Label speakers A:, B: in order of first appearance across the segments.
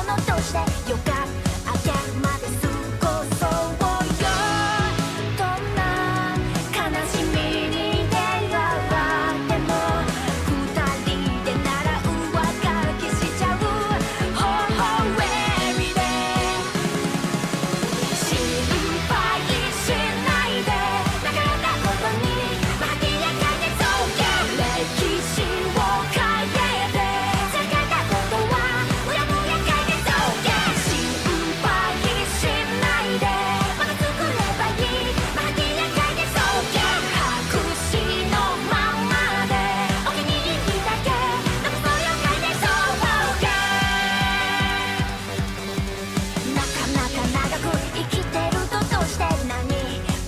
A: のとしてよかあげるまで過ごそうよどんな悲しみに出会っても二人でなら上書きしちゃう方法every day心配しないでなかったことに巻き上がってそうよ歴史を変えて避けたことはうやむや変えてそうよ心配しないでまた作ればいい巻き上がってそうよ白紙のままでお気に入りだけでもそれを変えてそうよなかなか長く生きてるとどうして何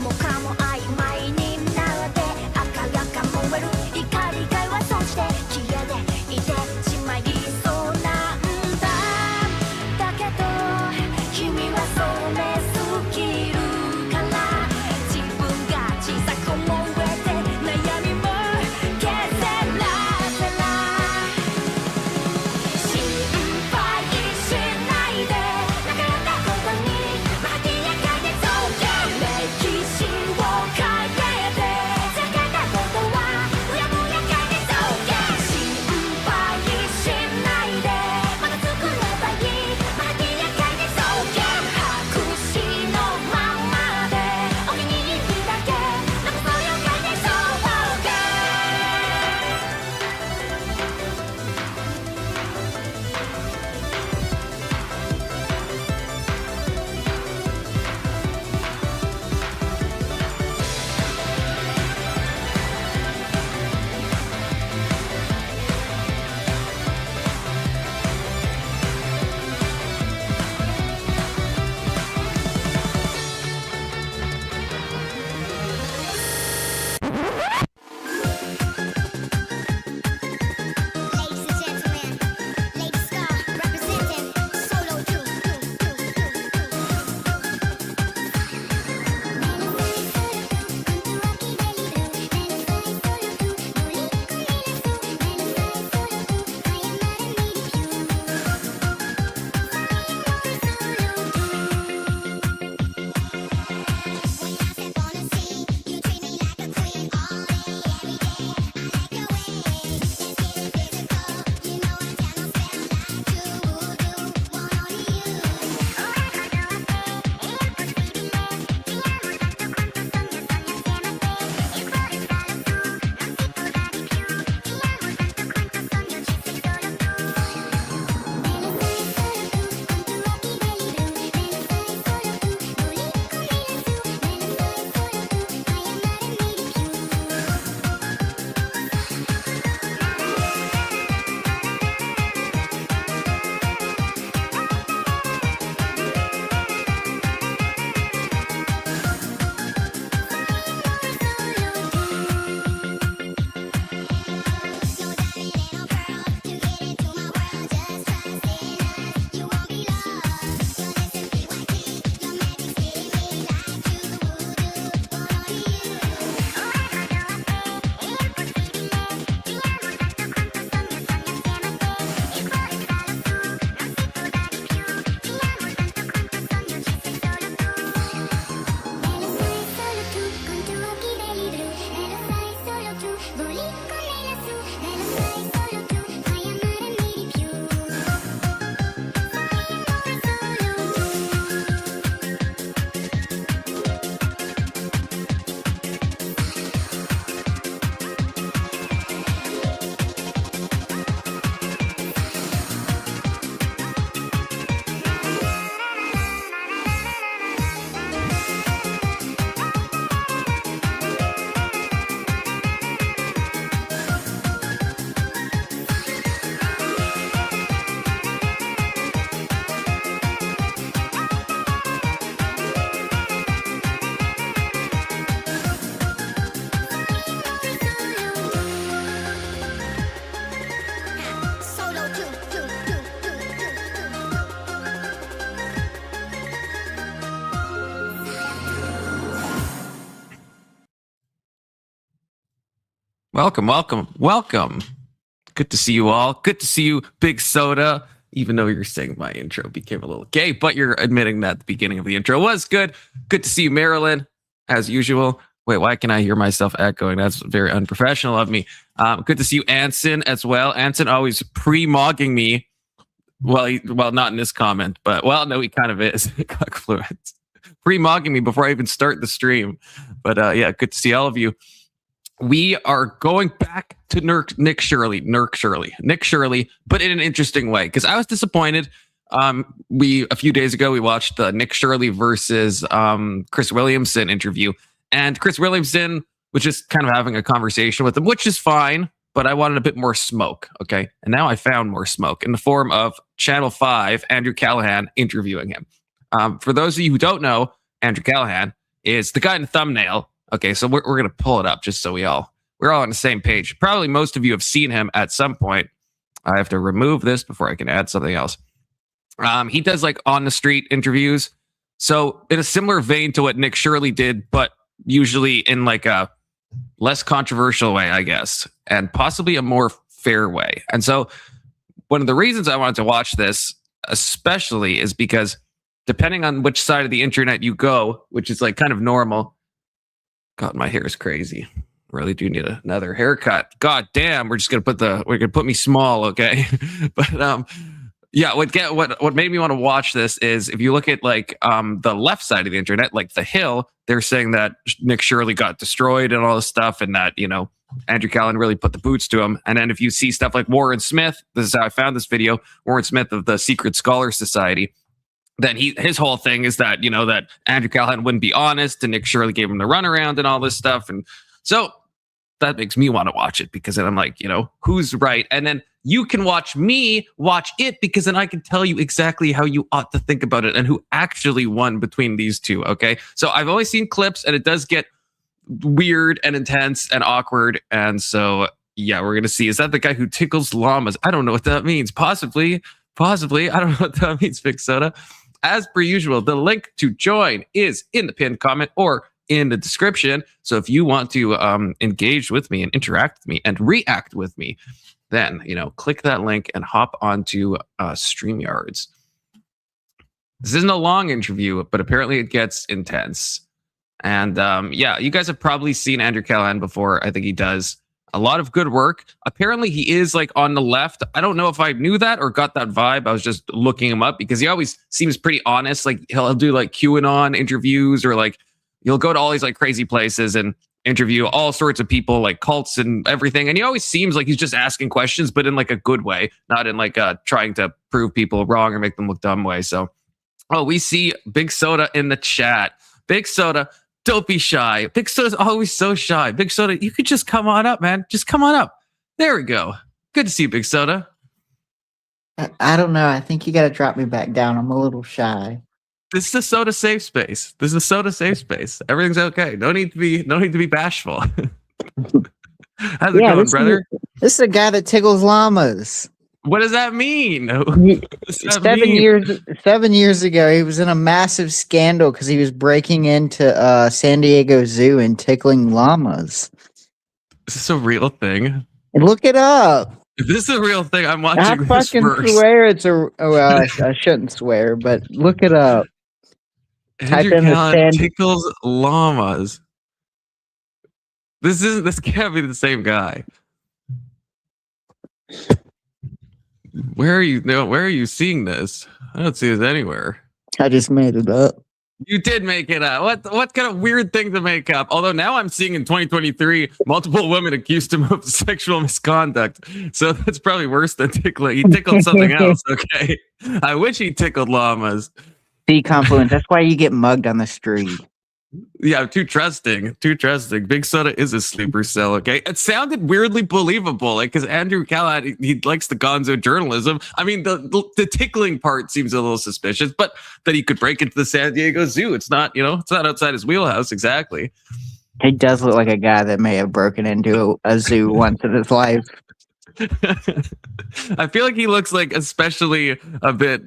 A: もかも曖昧になって赤がか燃える怒りがいはそして消えていてしまいそうなんだだけど君はそれすぎるから自分が小さく思えて悩みも消せらせら心配しないでなかったことに巻き上がってそうよ歴史を変えて避けたことはうやむや変えてそうよ心配しないでまた作ればいい巻き上がってそうよ白紙のままでお気に入りだけでもそれを変えてそうよLadies and gentlemen, Lady Star representing Solo 2.
B: Welcome. Good to see you all. Good to see you, Big Soda. even though you're saying my intro became a little gay, but you're admitting that the beginning of the intro was good. Good to see you, Marilyn, as usual. Wait, why can I hear myself echoing? That's very unprofessional of me. Good to see you, Anson, as well. Anson always pre-mogging me. Well, not in this comment, but no, he kind of is. Pre-mogging me before I even start the stream. But yeah, good to see all of you. We are going back to Nick Shirley, but in an interesting way, because I was disappointed. A few days ago we watched the Nick Shirley versus Chris Williamson interview, and Chris Williamson was just kind of having a conversation with him, which is fine, but I wanted a bit more smoke. Okay, and now I found more smoke in the form of Channel 5 Andrew Callaghan interviewing him. For those of you who don't know, Andrew Callaghan is the guy in the thumbnail. Okay, so we're going to pull it up just so we're all on the same page. Probably most of you have seen him at some point. I have to remove this before I can add something else. He does like on the street interviews. So in a similar vein to what Nick Shirley did, but usually in like a less controversial way, I guess, and possibly a more fair way. And so one of the reasons I wanted to watch this especially is because depending on which side of the internet you go, which is like kind of normal. God, my hair is crazy. Really do need another haircut. God damn, we're gonna put me small, okay? But yeah, what made me want to watch this is if you look at like the left side of the internet, like The Hill, they're saying that Nick Shirley got destroyed and all this stuff, and that Andrew Callaghan really put the boots to him. And then if you see stuff like Warren Smith, this is how I found this video, Warren Smith of the Secret Scholar Society. Then his whole thing is that, that Andrew Callaghan wouldn't be honest and Nick Shirley gave him the runaround and all this stuff. And so that makes me want to watch it because then I'm like, who's right? And then you can watch me watch it because then I can tell you exactly how you ought to think about it and who actually won between these two. Okay. So I've only seen clips and it does get weird and intense and awkward. And so, yeah, we're going to see. Is that the guy who tickles llamas? I don't know what that means. Possibly. I don't know what that means, Big Soda. As per usual, the link to join is in the pinned comment or in the description. So if you want to engage with me and interact with me and react with me, then, click that link and hop onto StreamYards. This isn't a long interview, but apparently it gets intense. And yeah, you guys have probably seen Andrew Callaghan before. I think he does a lot of good work. Apparently he is like on the left. I don't know if I knew that or got that vibe. I was just looking him up because he always seems pretty honest. Like he'll do like QAnon interviews or like he'll go to all these like crazy places and interview all sorts of people like cults and everything. And he always seems like he's just asking questions, but in like a good way, not in like trying to prove people wrong or make them look dumb way. So, we see Big Soda in the chat. Big Soda, don't be shy. Big Soda's always so shy. Big Soda, you could just come on up, man. Just come on up. There we go. Good to see you, Big Soda.
C: I don't know. I think you got to drop me back down. I'm a little shy.
B: This is a Soda safe space. Everything's okay. No need to be bashful. How's it going, brother?
C: This is a guy that tickles llamas.
B: What does that mean?
C: 7 years ago, he was in a massive scandal because he was breaking into San Diego Zoo and tickling llamas.
B: Is this a real thing?
C: Look it up.
B: If this is a real thing, I'm watching
C: I
B: this
C: fucking
B: first.
C: swear it's a. Well, I shouldn't swear, but look it up.
B: Andrew Callaghan tickles llamas. This can't be the same guy. Where are you seeing this? I don't see this anywhere.
C: I just made it up.
B: You did make it up. What kind of weird thing to make up? Although now I'm seeing in 2023, multiple women accused him of sexual misconduct. So that's probably worse than tickling. He tickled something else. Okay. I wish he tickled llamas.
C: See, Confluence. That's why you get mugged on the street.
B: Yeah, too trusting. Big Soda is a sleeper cell, okay? It sounded weirdly believable, like, because Andrew Callaghan, he likes the gonzo journalism. I mean, the tickling part seems a little suspicious, but that he could break into the San Diego Zoo, it's not outside his wheelhouse, exactly.
C: He does look like a guy that may have broken into a zoo once in his life.
B: I feel like he looks like especially a bit...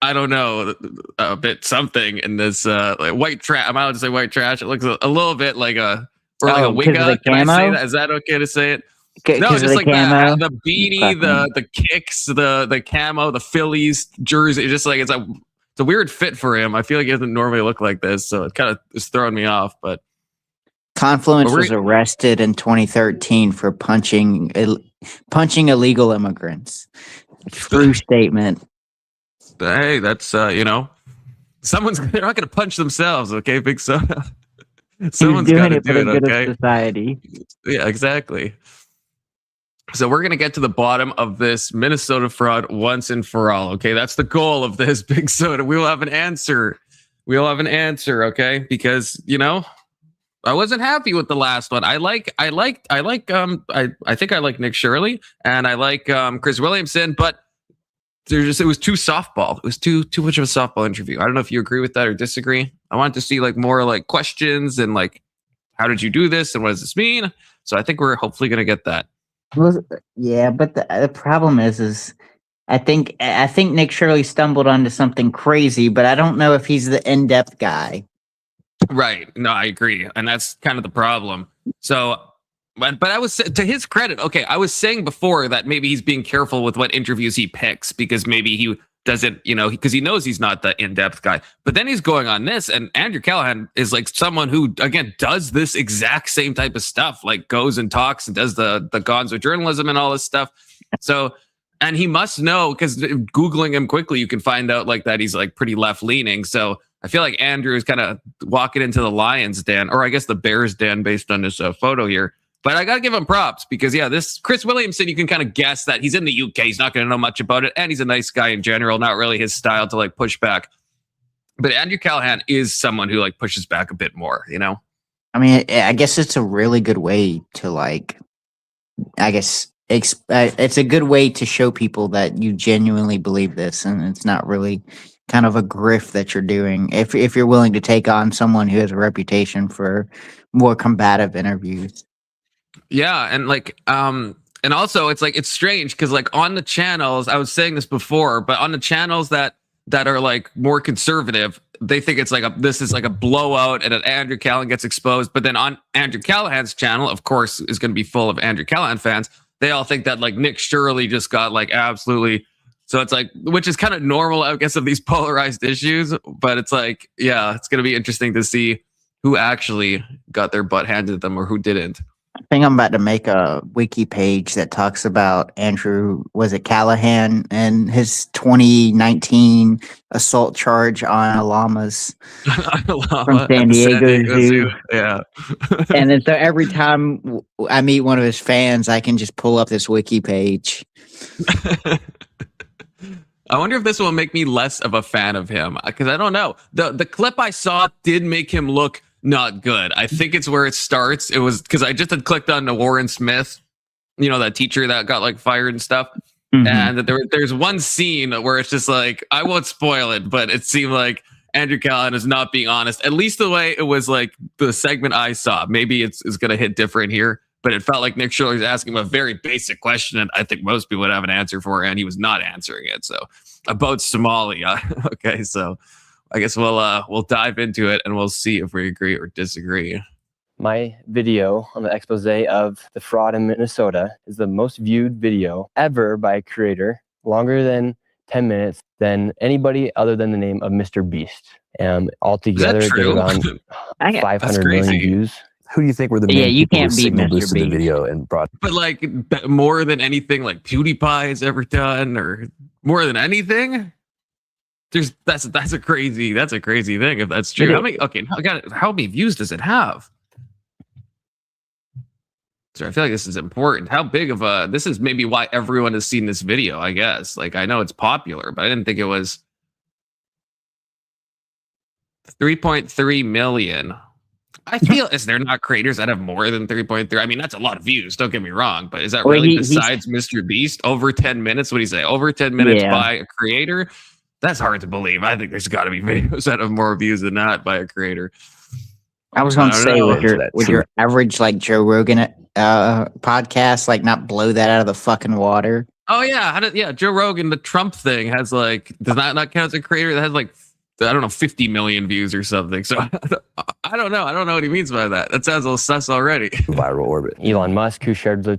B: I don't know, a bit something in this like white trash. I'm allowed to say white trash. It looks a little bit like a wig up. Can I say that? Is that okay to say it? No,
C: Because of
B: just
C: the
B: like
C: camo.
B: the beanie, the kicks, the camo, the Phillies jersey. It's just like it's a weird fit for him. I feel like he doesn't normally look like this, so it kind of is throwing me off. But
C: Confluence
B: we're
C: was arrested in 2013 for punching illegal immigrants. True statement.
B: hey, that's they're not going to punch themselves, okay, Big Soda. Someone's got
C: doing
B: to
C: it for
B: do
C: the
B: it,
C: good
B: okay?
C: of society.
B: Yeah, exactly. So we're going to get to the bottom of this Minnesota fraud once and for all. Okay, that's the goal of this, Big Soda. We will have an answer. We'll have an answer. Okay, because I wasn't happy with the last one. I think I like Nick Shirley and I like Chris Williamson, but it was too softball. It was too much of a softball interview. I don't know if you agree with that or disagree. I wanted to see like more like questions and like how did you do this and what does this mean? So I think we're hopefully going to get that.
C: Well, yeah, but the problem is I think Nick Shirley stumbled onto something crazy, but I don't know if he's the in-depth guy.
B: Right. No, I agree. And that's kind of the problem. So, but I was, to his credit, okay, I was saying before that maybe he's being careful with what interviews he picks because maybe he doesn't, because he knows he's not the in-depth guy. But then he's going on this, and Andrew Callaghan is like someone who, again, does this exact same type of stuff, like goes and talks and does the gonzo journalism and all this stuff. So, and he must know because Googling him quickly, you can find out like that he's like pretty left-leaning. So I feel like Andrew is kind of walking into the Lions den, or I guess the Bears den based on this photo here. But I got to give him props because, yeah, this Chris Williamson, you can kind of guess that he's in the UK. He's not going to know much about it. And he's a nice guy in general, not really his style to like push back. But Andrew Callaghan is someone who like pushes back a bit more,
C: I mean, I guess it's a really good way to like, I guess it's a good way to show people that you genuinely believe this. And it's not really kind of a grift that you're doing if you're willing to take on someone who has a reputation for more combative interviews.
B: Yeah, and like and also it's like it's strange because like on the channels, I was saying this before, but on the channels that are like more conservative, they think it's like this is like a blowout and that Andrew Callaghan gets exposed. But then on Andrew Callaghan's channel, of course, is going to be full of Andrew Callaghan fans. They all think that like Nick Shirley just got like absolutely. So it's like, which is kind of normal, I guess, of these polarized issues. But it's like, yeah, it's going to be interesting to see who actually got their butt handed to them or who didn't.
C: I think I'm about to make a wiki page that talks about Andrew, was it Callaghan, and his 2019 assault charge on llamas from San Diego Zoo.
B: Yeah.
C: And then so every time I meet one of his fans, I can just pull up this wiki page.
B: I wonder if this will make me less of a fan of him because I don't know. The clip I saw did make him look not good. I think it's where it starts. It was because I just had clicked on the Warren Smith, that teacher that got like fired and stuff. Mm-hmm. And there's one scene where it's just like, I won't spoil it, but it seemed like Andrew Callaghan is not being honest, at least the way it was like the segment I saw. Maybe it's going to hit different here, but it felt like Nick Shirley was asking him a very basic question and I think most people would have an answer for, and he was not answering it. So about Somalia. Okay, so I guess we'll dive into it and we'll see if we agree or disagree.
D: My video on the expose of the fraud in Minnesota is the most viewed video ever by a creator, longer than 10 minutes than anybody other than the name of Mr. Beast. Altogether, it did around 500 million views.
E: Who do you think were the main
C: you
E: people
C: can't
E: who
C: beat
E: signal
C: Mr.
E: boosted the
C: Beast.
E: video and brought?
B: But like more than anything, like PewDiePie has ever done, or more than anything. That's a crazy thing if that's true. How many views does it have? So I feel like this is important. How big of this is maybe why everyone has seen this video, I guess. Like I know it's popular, but I didn't think it was 3.3 million. I feel is there not creators that have more than 3.3? I mean, that's a lot of views. Don't get me wrong, but is that really besides Mr. Beast over 10 minutes? What do you say? Over 10 minutes by a creator? That's hard to believe. I think there's got to be videos that have more views than that by a creator.
C: I was going to say with your average like Joe Rogan podcast, like not blow that out of the fucking water.
B: Oh yeah, Joe Rogan, the Trump thing has like does not count as a creator that has like I don't know, 50 million views or something. So I don't know. I don't know what he means by that. That sounds a little sus already.
E: Viral orbit.
D: Elon Musk, who shared the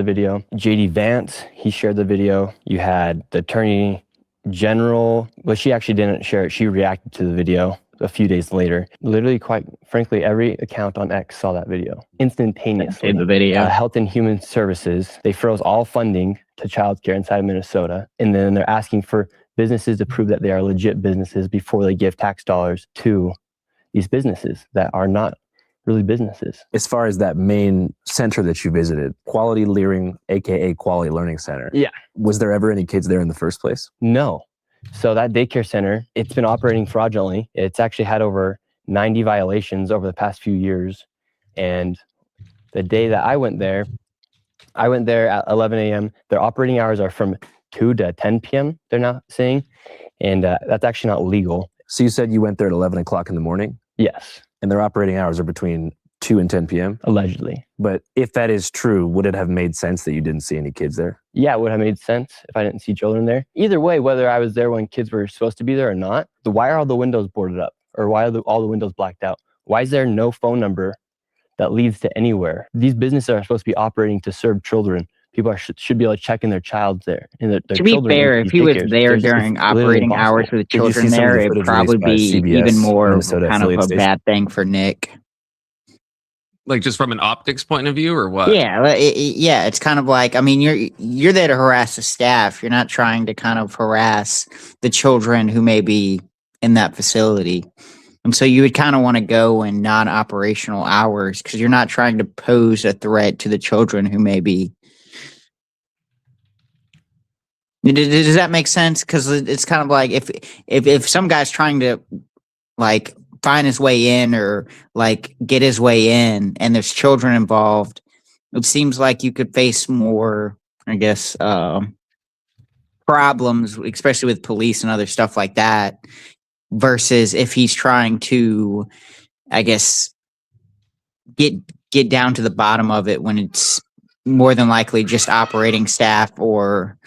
D: video. JD Vance, he shared the video. You had the Attorney General. Well, she actually didn't share it. She reacted to the video a few days later. Literally, quite frankly, every account on X saw that video instantaneously.
C: The video.
D: Health and Human Services, they froze all funding to childcare inside of Minnesota. And then they're asking for businesses to prove that they are legit businesses before they give tax dollars to these businesses that are not really businesses.
E: As far as that main center that you visited, Quality Learning, aka Quality Learning Center.
D: Yeah.
E: Was there ever any kids there in the first place?
D: No. So that daycare center, it's been operating fraudulently. It's actually had over 90 violations over the past few years. And the day that I went there at 11 a.m. Their operating hours are from 2 to 10 p.m., they're now saying. And that's actually not legal.
E: So you said you went there at 11 o'clock in the morning?
D: Yes,
E: And their operating hours are between 2 and 10 p.m.?
D: allegedly.
E: But if that is true, would it have made sense that you didn't see any kids there?
D: Yeah, it would have made sense if I didn't see children there. Either way, whether I was there when kids were supposed to be there or not, why are all the windows boarded up? Or why are all the windows blacked out? Why is there no phone number that leads to anywhere? These businesses are supposed to be operating to serve children. People should be able to check in their child's there. And their
C: To be
D: children
C: fair,
D: in
C: if
D: these
C: he was
D: daycares.
C: there
D: It's
C: during
D: literally
C: operating
D: impossible.
C: hours with the
E: Did you see
C: children
E: some of
C: there,
E: the
C: it'd
E: footage
C: probably
E: released by
C: be
E: CBS
C: even more
E: Minnesota
C: kind of
E: affiliate
C: a
E: station?
C: bad thing for Nick.
B: Like just from an optics point of view or what?
C: Yeah, yeah. It's kind of like, I mean, you're there to harass the staff. You're not trying to kind of harass the children who may be in that facility. And so you would kind of want to go in non-operational hours because you're not trying to pose a threat to the children who may be. Does that make sense? Because it's kind of like if some guy's trying to like find his way in or like get his way in and there's children involved, it seems like you could face more, I guess, problems, especially with police and other stuff like that, versus if he's trying to, I guess, get down to the bottom of it when it's more than likely just operating staff or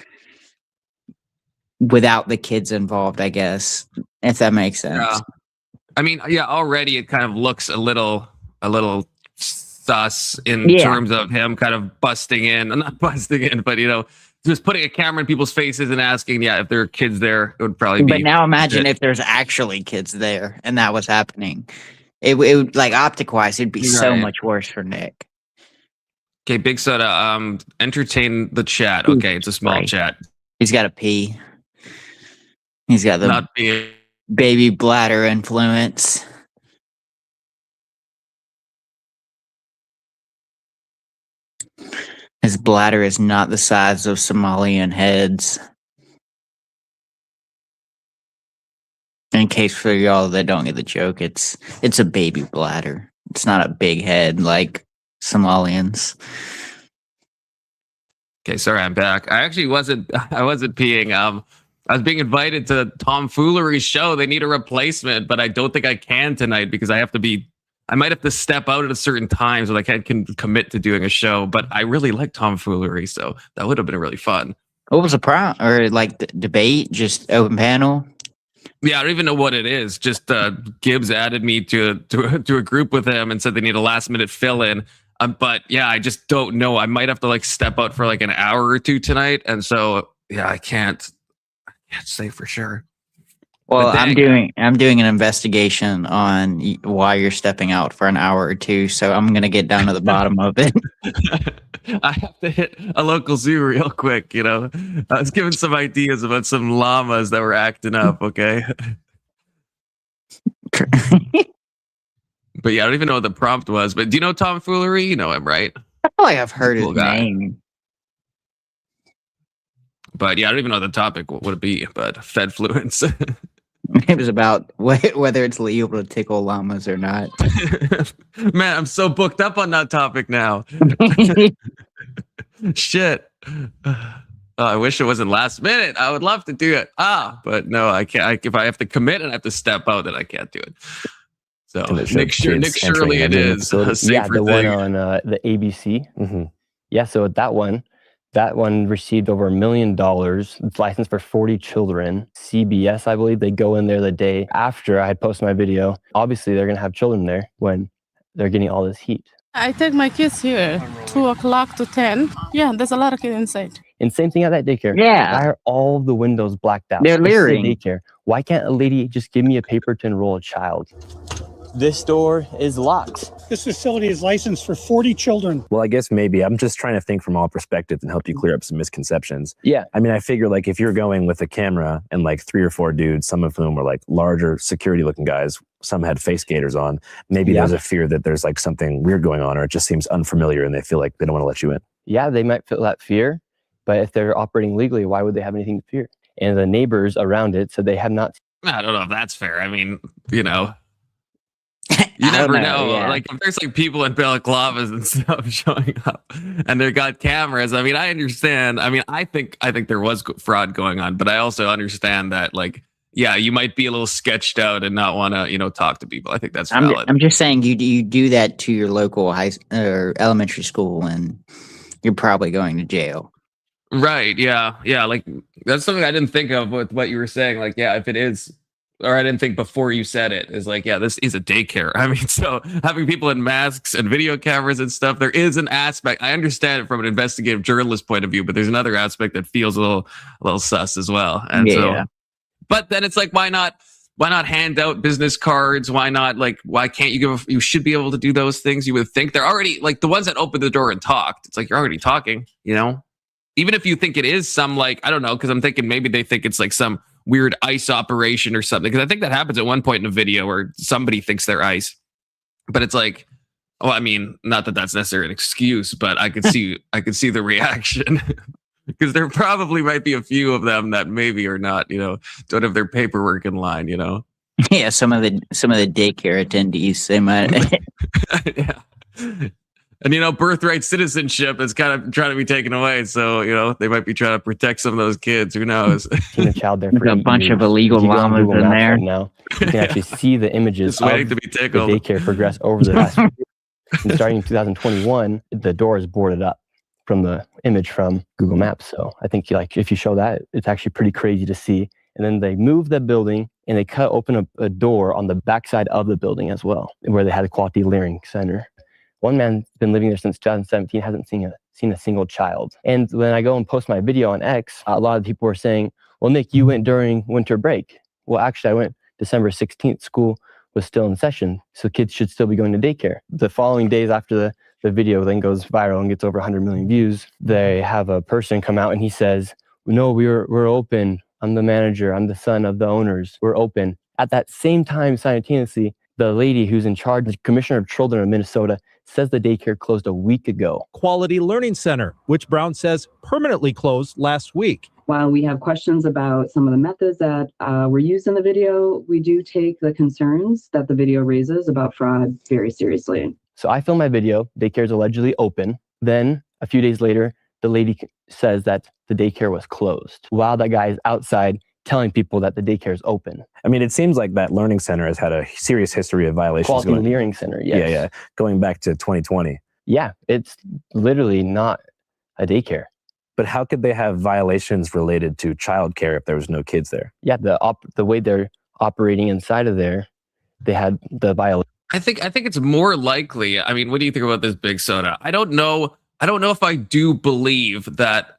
C: without the kids involved, I guess, if that makes sense.
B: Yeah. I mean, yeah, already it kind of looks a little sus in terms of him kind of busting in, not busting in, but just putting a camera in people's faces and asking, if there are kids there, it would probably be.
C: But now imagine if there's actually kids there and that was happening. It would, like, optic-wise, it'd be so much worse for Nick.
B: Okay, Big Soda, entertain the chat. Okay, it's a small chat.
C: He's got to pee. He's got the
B: Not being
C: baby bladder influence. His bladder is not the size of Somalian heads. In case for y'all that don't get the joke, it's a baby bladder. It's not a big head like Somalians.
B: Okay, sorry, I'm back. I wasn't peeing. I was being invited to Tom Foolery's show. They need a replacement, but I don't think I can tonight because I might have to step out at a certain time so I can't commit to doing a show. But I really like Tom Foolery, so that would have been really fun.
C: What was the problem? Or like the debate, just open panel?
B: Yeah, I don't even know what it is. Just Gibbs added me to a group with him and said they need a last minute fill in. But yeah, I just don't know. I might have to like step out for like an hour or two tonight, and so yeah, I can't say for sure.
C: Well, I'm doing an investigation on why you're stepping out for an hour or two, so I'm gonna get down to the bottom of it.
B: I have to hit a local zoo real quick. I was given some ideas about some llamas that were acting up. Okay. But yeah, I don't even know what the prompt was. But do you know Tom Foolery? You know him, right?
C: I feel like I've heard his
B: guy.
C: name.
B: But yeah, I don't even know the topic. What would it be? But Fedfluence.
C: It was about whether it's legal to tickle llamas or not.
B: Man, I'm so booked up on that topic now. Shit. I wish it wasn't last minute. I would love to do it. But no, I can't. If I have to commit and I have to step out, then I can't do it. So Nick Shirley it is.
D: The one on the ABC.
E: Mm-hmm.
D: Yeah, so that one, That one received over $1 million. It's licensed for 40 children. CBS, I believe, they go in there the day after I had posted my video. Obviously, they're going to have children there when they're getting all this heat.
F: I take my kids here, 2 o'clock to 10. Yeah, there's a lot of kids inside.
D: And same thing at that daycare.
C: Yeah.
D: Why are all the windows blacked out?
C: They're
D: This is a
C: leering.
D: daycare. Why can't a lady just give me a paper to enroll a child? This door is locked.
G: This facility is licensed for 40 children.
E: Well, I guess maybe I'm just trying to think from all perspectives and help you clear up some misconceptions.
D: Yeah.
E: I mean, I figure like if you're going with a camera and like 3 or 4 dudes, some of whom were like larger security looking guys, some had face gaiters on, maybe there's a fear that there's like something weird going on, or it just seems unfamiliar and they feel like they don't want to let you in.
D: Yeah, they might feel that fear, but if they're operating legally, why would they have anything to fear? And the neighbors around it said they have not.
B: I don't know if that's fair. I mean, you know, you never know.
C: Yeah.
B: Like if there's like people in balaclavas and stuff showing up and they got cameras. I mean, I understand. I mean, I think there was fraud going on, but I also understand that like, yeah, you might be a little sketched out and not want to, you know, talk to people. I think that's valid.
C: I'm just saying you do that to your local or elementary school and you're probably going to jail.
B: Right. Yeah. Yeah. Like that's something I didn't think of with what you were saying. Like, yeah, if it is, or I didn't think before you said it, is like, yeah, this is a daycare. I mean, so having people in masks and video cameras and stuff, there is an aspect. I understand it from an investigative journalist point of view, but there's another aspect that feels a little sus as well. And so, but then it's like, why not hand out business cards? Why can't you you should be able to do those things. You would think they're already like the ones that opened the door and talked. It's like, you're already talking, you know, even if you think it is some like, I don't know, because I'm thinking maybe they think it's like some weird ICE operation or something. Because I think that happens at one point in a video where somebody thinks they're ICE, but it's like, well, I mean, not that that's necessarily an excuse, but I could see the reaction because there probably might be a few of them that maybe are not, you know, don't have their paperwork in line, you know.
C: Yeah, some of the daycare attendees, they might.
B: Yeah. And, you know, birthright citizenship is kind of trying to be taken away. So, you know, they might be trying to protect some of those kids. Who knows?
D: Seen a child there for
C: There's a
D: 8
C: bunch
D: years.
C: of illegal
D: If you go on
C: llamas
D: Google
C: in
D: Maps
C: there.
D: right now, you can actually see the images
B: Just waiting
D: of
B: to be
D: the
B: tickled.
D: daycare progress over the last few years. And starting in 2021, the door is boarded up from the image from Google Maps. So I think if you show that, it's actually pretty crazy to see. And then they move the building and they cut open a door on the backside of the building as well, where they had a quality learning center. One man's been living there since 2017, hasn't seen a single child. And when I go and post my video on X, a lot of people were saying, well, Nick, you went during winter break. Well, actually, I went December 16th. School was still in session, so kids should still be going to daycare. The following days after the video then goes viral and gets over 100 million views, they have a person come out and he says, no, we're open. I'm the manager. I'm the son of the owners. We're open. At that same time, simultaneously, the lady who's in charge, the commissioner of children of Minnesota, says the daycare closed a week ago.
H: Quality Learning Center, which Brown says permanently closed last week.
I: While we have questions about some of the methods that were used in the video, we do take the concerns that the video raises about fraud very seriously.
D: So I filmed my video, daycare is allegedly open. Then a few days later, the lady says that the daycare was closed while that guy is outside telling people that the daycare is open.
E: I mean, it seems like that learning center has had a serious history of violations.
D: Quality Learning Center, yes.
E: Yeah, going back to 2020.
D: Yeah, it's literally not a daycare.
E: But how could they have violations related to childcare if there was no kids there?
D: Yeah, the way they're operating inside of there, they had the violation.
B: I think it's more likely. I mean, what do you think about this big soda? I don't know if I do believe that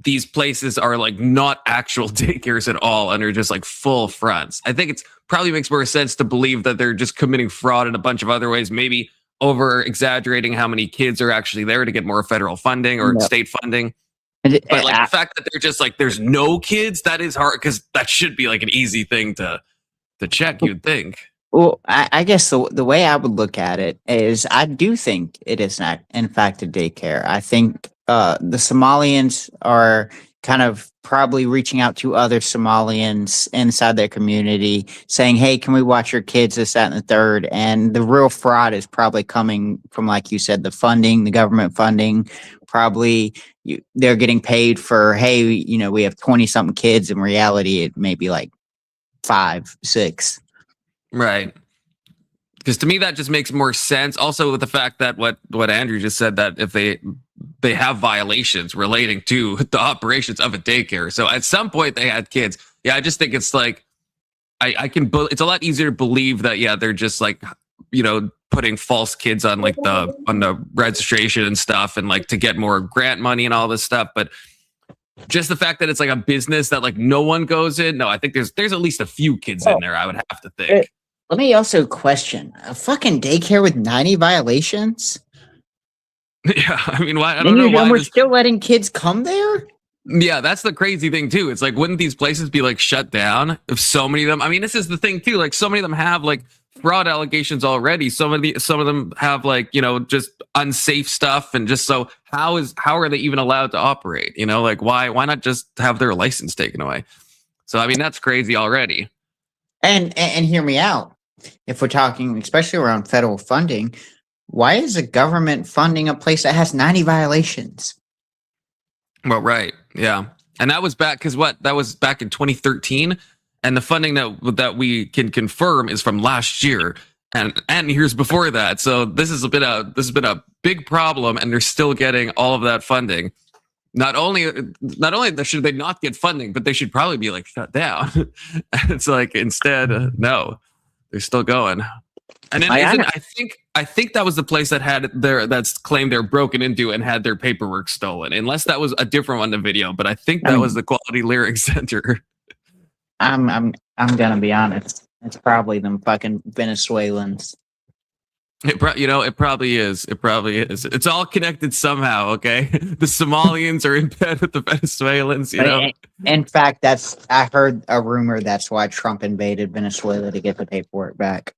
B: these places are like not actual daycares at all and are just like full fronts. I think it's probably makes more sense to believe that they're just committing fraud in a bunch of other ways, maybe over exaggerating how many kids are actually there to get more federal funding or state funding. But like the fact that they're just like, there's no kids, that is hard because that should be like an easy thing to check, you'd think.
C: Well, I guess the way I would look at it is I do think it is not, in fact, a daycare. I think the Somalians are kind of probably reaching out to other Somalians inside their community saying, hey, can we watch your kids, this, that, and the third? And the real fraud is probably coming from, like you said, the funding, the government funding. Probably they're getting paid for, hey, you know, we have 20-something kids. In reality, it may be like 5, 6.
B: Right. Because to me, that just makes more sense. Also with the fact that what Andrew just said, that if they they have violations relating to the operations of a daycare. So at some point they had kids. Yeah, I just think it's like it's a lot easier to believe that they're just like, putting false kids on like the registration and stuff, and like to get more grant money and all this stuff. But just the fact that it's like a business that like no one goes in. No, I think there's at least a few kids in there, I would have to think.
C: Let me also question a fucking daycare with 90 violations.
B: Yeah, I mean, why? I don't know why
C: we're still letting kids come there.
B: Yeah, that's the crazy thing too. It's like, wouldn't these places be like shut down if so many of them? I mean, this is the thing too. Like, so many of them have like fraud allegations already. Some of them have like, just unsafe stuff, and just so how are they even allowed to operate? Like why not just have their license taken away? So I mean, that's crazy already.
C: And hear me out. If we're talking, especially around federal funding, why is the government funding a place that has 90 violations?
B: Well, right. Yeah. And that was back that was back in 2013. And the funding that we can confirm is from last year and years before that. So this has been a big problem, and they're still getting all of that funding. Not only should they not get funding, but they should probably be like shut down. It's like, instead, no, they're still going. And then I think that was the place that that's claimed they're broken into and had their paperwork stolen. Unless that was a different one in the video, but I think that was the Quality Lyric Center.
C: I'm gonna be honest. It's probably them fucking Venezuelans.
B: It probably is. It probably is. It's all connected somehow. Okay, the Somalians are in bed with the Venezuelans.
C: In fact, I heard a rumor that's why Trump invaded Venezuela, to get the paperwork back.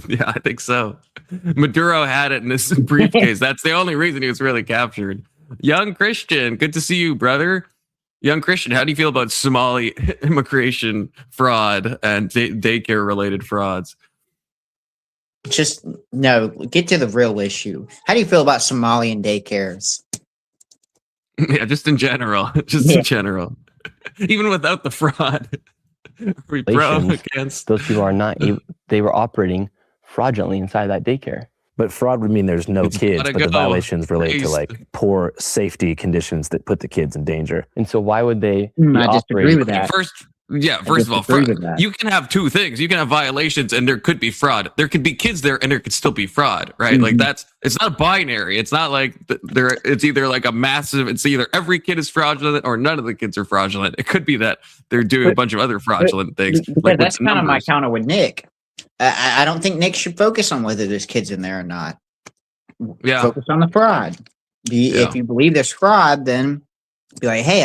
B: Yeah, I think so. Maduro had it in his briefcase. That's the only reason he was really captured. Young Christian, good to see you, brother. Young Christian, how do you feel about Somali immigration fraud and daycare related frauds?
C: Just get to the real issue. How do you feel about Somalian daycares?
B: Yeah, just in general. In general. Even without the fraud. We pro against
D: those people are not they were operating fraudulently inside that daycare.
E: But fraud would mean there's no kids, but the violations relate to like poor safety conditions that put the kids in danger.
D: And so why would they
C: I disagree with that.
B: First of all, you can have two things. You can have violations and there could be fraud. There could be kids there and there could still be fraud, right?
C: Mm-hmm.
B: Like it's not binary. It's not like it's either like it's either every kid is fraudulent or none of the kids are fraudulent. It could be that they're doing a bunch of other fraudulent things.
C: Like that's kind of my counter with Nick. I don't think Nick should focus on whether there's kids in there or not.
B: Yeah.
C: Focus on the fraud. If you believe there's fraud, then be like, hey,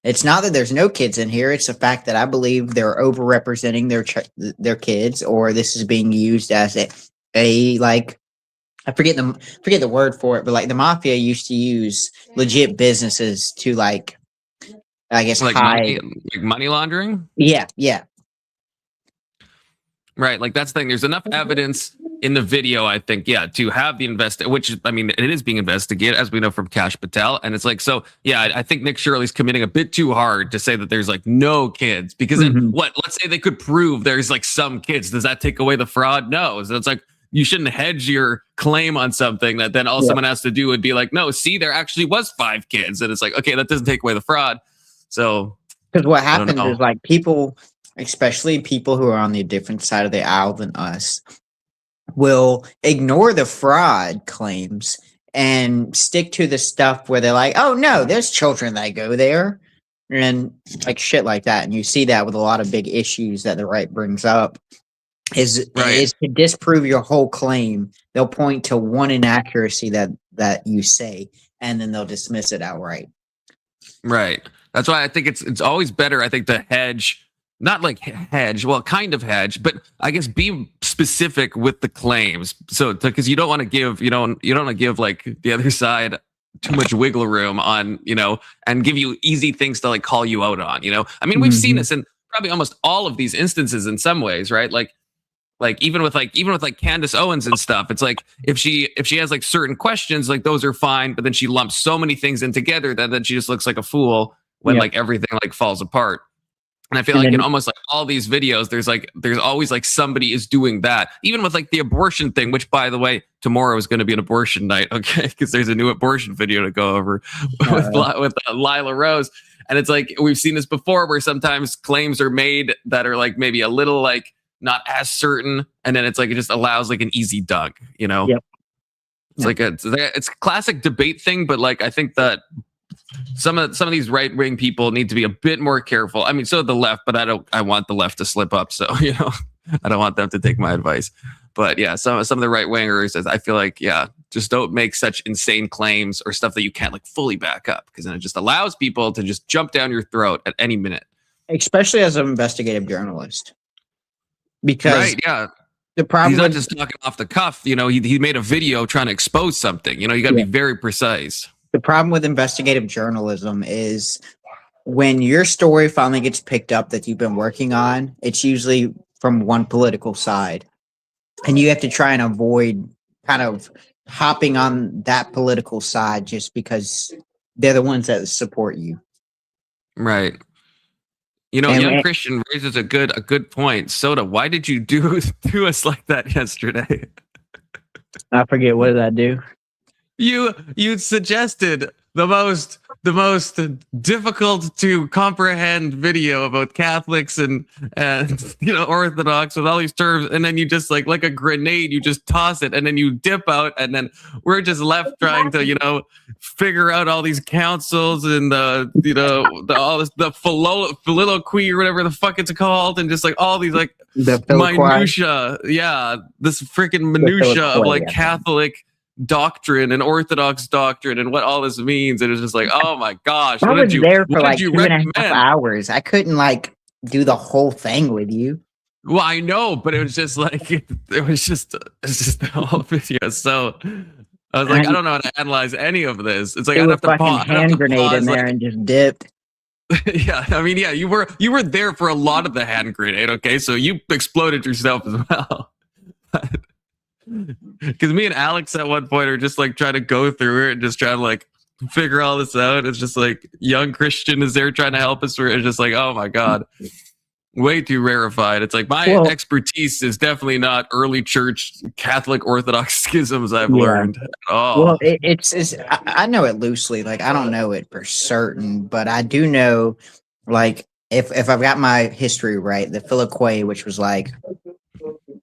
C: it's not that there's no kids in here. It's the fact that I believe they're overrepresenting their kids, or this is being used as a like, I forget the word for it, but like the mafia used to use legit businesses to like, I guess,
B: like
C: hide
B: money laundering.
C: Yeah.
B: Right, like that's the thing. There's enough evidence in the video, I think, to have the which I mean, it is being investigated, as we know from Kash Patel, and it's like, so I think Nick Shirley's committing a bit too hard to say that there's like no kids, because then let's say they could prove there's like some kids. Does that take away the fraud? No. So it's like, you shouldn't hedge your claim on something that then all someone has to do would be like, no, see, there actually was 5 kids, and it's like, okay, that doesn't take away the fraud. So
C: because what happens is like people, especially people who are on the different side of the aisle than us, will ignore the fraud claims and stick to the stuff where they're like, oh no, there's children that go there, and like shit like that. And you see that with a lot of big issues that the right brings up is to disprove your whole claim. They'll point to one inaccuracy that you say, and then they'll dismiss it outright.
B: Right. That's why I think it's always better, I think, to hedge. Not like hedge, well, kind of hedge, but I guess be specific with the claims. So, because you don't want to give, you don't want to give like the other side too much wiggle room on, and give you easy things to like call you out on. I mean, we've seen this in probably almost all of these instances in some ways, right? Like even with Candace Owens and stuff, it's like if she has like certain questions, like those are fine, but then she lumps so many things in together that then she just looks like a fool when like everything like falls apart. And I feel like in almost like all these videos, there's always like somebody is doing that. Even with like the abortion thing, which by the way, tomorrow is going to be an abortion night, okay? Because there's a new abortion video to go over with Lila Rose. And it's like we've seen this before, where sometimes claims are made that are like maybe a little like not as certain, and then it's like it just allows like an easy dunk, you know?
C: Yep.
B: It's like it's a classic debate thing, but like I think that some of these right wing people need to be a bit more careful. I mean, so the left, but I want the left to slip up. So you know, I don't want them to take my advice. But yeah, some of the right wingers, I feel like, yeah, just don't make such insane claims or stuff that you can't like fully back up, because then it just allows people to just jump down your throat at any minute.
C: Especially as an investigative journalist, because
B: right, yeah.
C: The problem
B: he's not just talking off the cuff. You know, he made a video trying to expose something. You know, you got to be very precise.
C: The problem with investigative journalism is when your story finally gets picked up that you've been working on, it's usually from one political side. And you have to try and avoid kind of hopping on that political side just because they're the ones that support you.
B: Right. You know, Young Christian raises a good point. Soda, why did you do us like that yesterday?
C: I forget, what did I do?
B: You suggested the most difficult to comprehend video about Catholics and you know, Orthodox with all these terms, and then you just like a grenade, you just toss it and then you dip out, and then we're just left trying to, you know, figure out all these councils and all this, the philoloquy or whatever the fuck it's called, and just like all these like minutia, this freaking minutia of like Catholic doctrine and Orthodox doctrine and what all this means. And it's just like, oh my gosh,
C: I was there for like 2.5 hours. I couldn't like do the whole thing with you.
B: Well, I know, but it was just like it's just the whole video. So I was like, I don't know how to analyze any of this. It's like I'd have to pause,
C: hand grenade in there and just dipped.
B: Yeah, I mean, yeah, you were there for a lot of the hand grenade. Okay, so you exploded yourself as well. Because me and Alex at one point are just like trying to go through it and just trying to like figure all this out. It's just like Young Christian is there trying to help us. It's just like, oh my God, way too rarefied. It's like my expertise is definitely not early church Catholic Orthodox schisms I've learned at all.
C: Well, I know it loosely. Like I don't know it for certain, but I do know, like if I've got my history right, the Philoloquy, which was like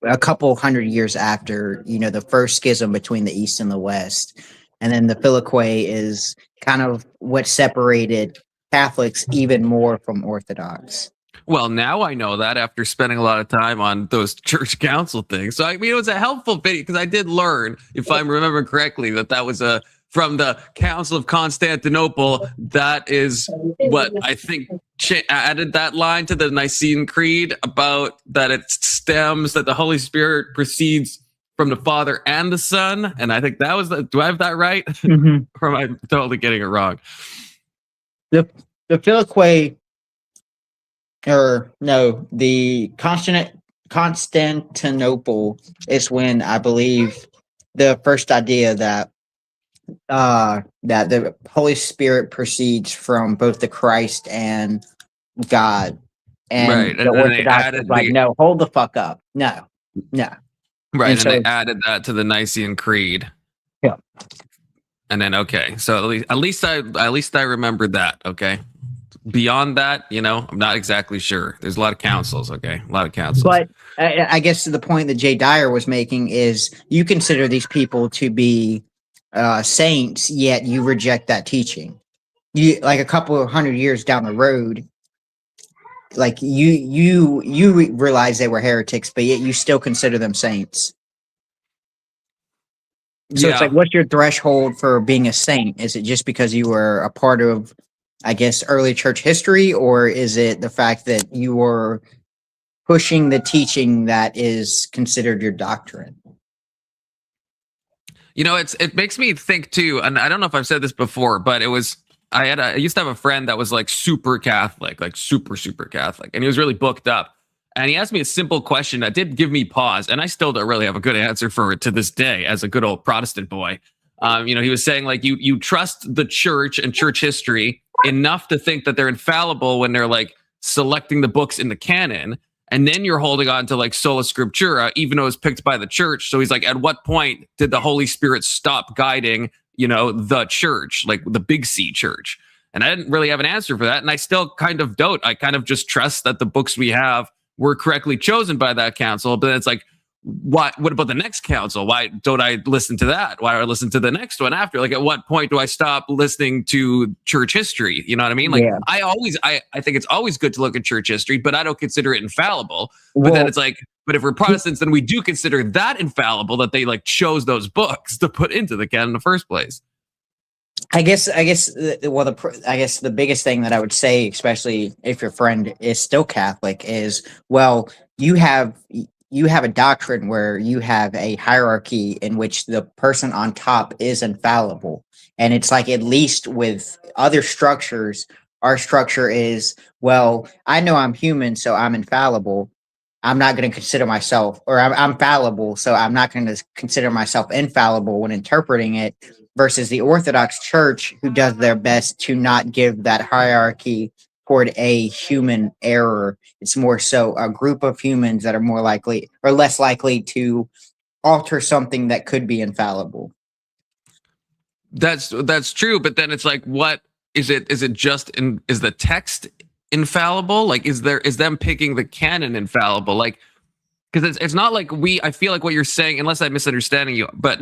C: a couple hundred years after, you know, the first schism between the East and the West. And then the Philoloquy is kind of what separated Catholics even more from Orthodox.
B: Well, now I know that after spending a lot of time on those church council things. So, I mean, it was a helpful video because I did learn, if I remember correctly, that was from the Council of Constantinople. That is what I think added that line to the Nicene Creed about that it stems, that the Holy Spirit proceeds from the Father and the Son. And I think that was do I have that right? Mm-hmm. Or am I totally getting it wrong?
C: The Philoloquy, or no, the Constantinople is when I believe the first idea that the Holy Spirit proceeds from both the Christ and God, and the Orthodox is like, no, hold the fuck up, no.
B: Right, and so they added that to the Nicene Creed.
C: Yeah,
B: and then so at least I remembered that. Okay, beyond that, you know, I'm not exactly sure. There's a lot of councils. Okay, a lot of councils.
C: But I guess the point that Jay Dyer was making is you consider these people to be saints, yet you reject that teaching. You like a couple of hundred years down the road, like you realize they were heretics, but yet you still consider them saints. So it's like, what's your threshold for being a saint? Is it just because you were a part of, I guess, early church history, or is it the fact that you were pushing the teaching that is considered your doctrine?
B: You know, it makes me think too, and I don't know if I've said this before, but I used to have a friend that was like super Catholic, like super Catholic, and he was really booked up. And he asked me a simple question that did give me pause, and I still don't really have a good answer for it to this day as a good old Protestant boy. You know, he was saying like you trust the church and church history enough to think that they're infallible when they're like selecting the books in the canon, and then you're holding on to like sola scriptura, even though it was picked by the church. So he's like, at what point did the Holy Spirit stop guiding, the church, like the big C church? And I didn't really have an answer for that. And I still kind of don't. I kind of just trust that the books we have were correctly chosen by that council. But then it's like, what about the next council? Why don't I listen to that? Why do I listen to the next one after? Like, at what point do I stop listening to church history? You know what I mean? Like,
C: Yeah.
B: I think it's always good to look at church history, but I don't consider it infallible. But then it's like, but if we're Protestants, then we do consider that infallible, that they like chose those books to put into the canon in the first place.
C: I guess the biggest thing that I would say, especially if your friend is still Catholic, is, well, you have a doctrine where you have a hierarchy in which the person on top is infallible. And it's like, at least with other structures, our structure is, well, I know I'm human, so I'm infallible. I'm not going to consider myself, or I'm fallible, so I'm not going to consider myself infallible when interpreting it, versus the Orthodox Church, who does their best to not give that hierarchy toward a human error. It's more so a group of humans that are more likely or less likely to alter something that could be infallible.
B: That's true, but then it's like, what is it? Is it just is the text infallible? Like, is them picking the canon infallible? Like, because it's not like I feel like what you're saying, unless I'm misunderstanding you, but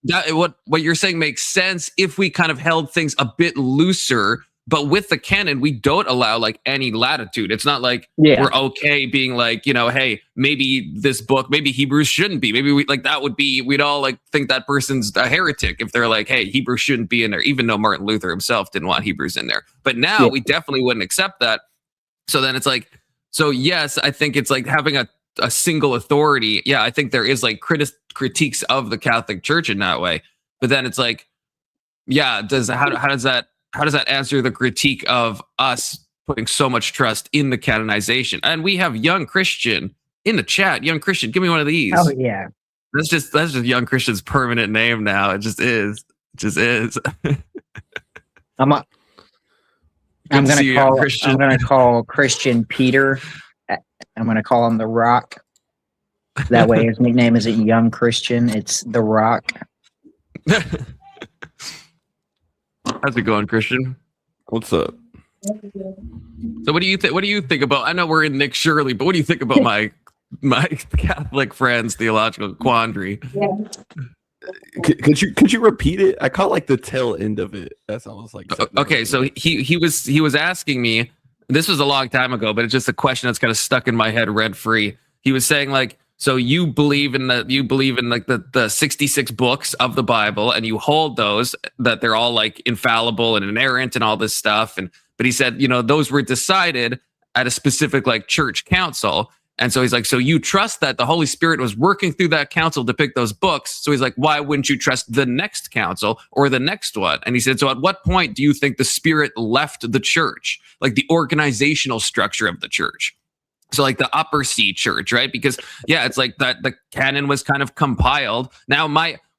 B: that what you're saying makes sense if we kind of held things a bit looser. But with the canon, we don't allow like any latitude. It's not like we're okay being like, hey, maybe this book, maybe Hebrews shouldn't be. Maybe we'd all like think that person's a heretic if they're like, hey, Hebrews shouldn't be in there, even though Martin Luther himself didn't want Hebrews in there. But now we definitely wouldn't accept that. So then it's like, so yes, I think it's like having a single authority. Yeah, I think there is like critiques of the Catholic Church in that way. But then it's like, yeah, how does that answer the critique of us putting so much trust in the canonization? And we have Young Christian in the chat. Young Christian, give me one of these.
C: Oh yeah,
B: that's just Young Christian's permanent name now. It just is.
C: I'm gonna call Christian Peter. I'm gonna call him the Rock. That way, his nickname isn't Young Christian; it's the Rock.
B: How's it going, Christian?
J: What's up?
B: So what do you think? What do you think about? I know we're in Nick Shirley, but what do you think about my Catholic friend's theological quandary?
J: Could you repeat it? I caught like the tail end of it. That's almost like
B: okay. So he was asking me. This was a long time ago, but it's just a question that's kind of stuck in my head rent free. He was saying like, so you believe in like the 66 books of the Bible, and you hold those, that they're all like infallible and inerrant and all this stuff. But he said, those were decided at a specific like church council. And so he's like, so you trust that the Holy Spirit was working through that council to pick those books. So he's like, why wouldn't you trust the next council or the next one? And he said, so at what point do you think the Spirit left the church, like the organizational structure of the church? So like the upper C church, right? Because it's like that the canon was kind of compiled. Now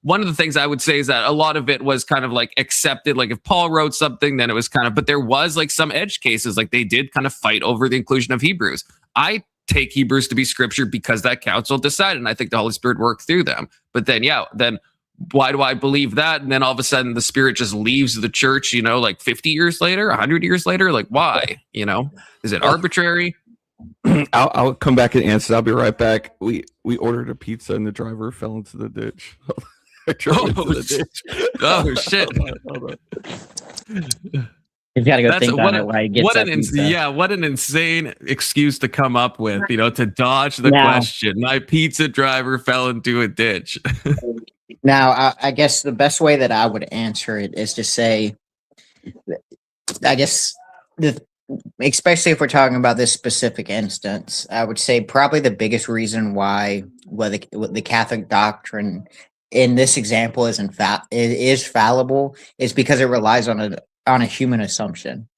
B: one of the things I would say is that a lot of it was kind of like accepted. Like if Paul wrote something, then it was kind of, but there was like some edge cases, like they did kind of fight over the inclusion of Hebrews. I take Hebrews to be scripture because that council decided, and I think the Holy Spirit worked through them. But then, then why do I believe that? And then all of a sudden the Spirit just leaves the church, like 50 years later, 100 years later, like why, is it arbitrary?
J: I'll come back and answer. I'll be right back. We ordered a pizza and the driver fell into the ditch.
B: Oh shit!
C: Hold on. You've got to go think on it while you get
B: what an insane excuse to come up with, to dodge the question. My pizza driver fell into a ditch.
C: Now, I guess the best way that I would answer it is to say, I guess especially if we're talking about this specific instance, I would say probably the biggest reason why the Catholic doctrine in this example is fallible is because it relies on a human assumption.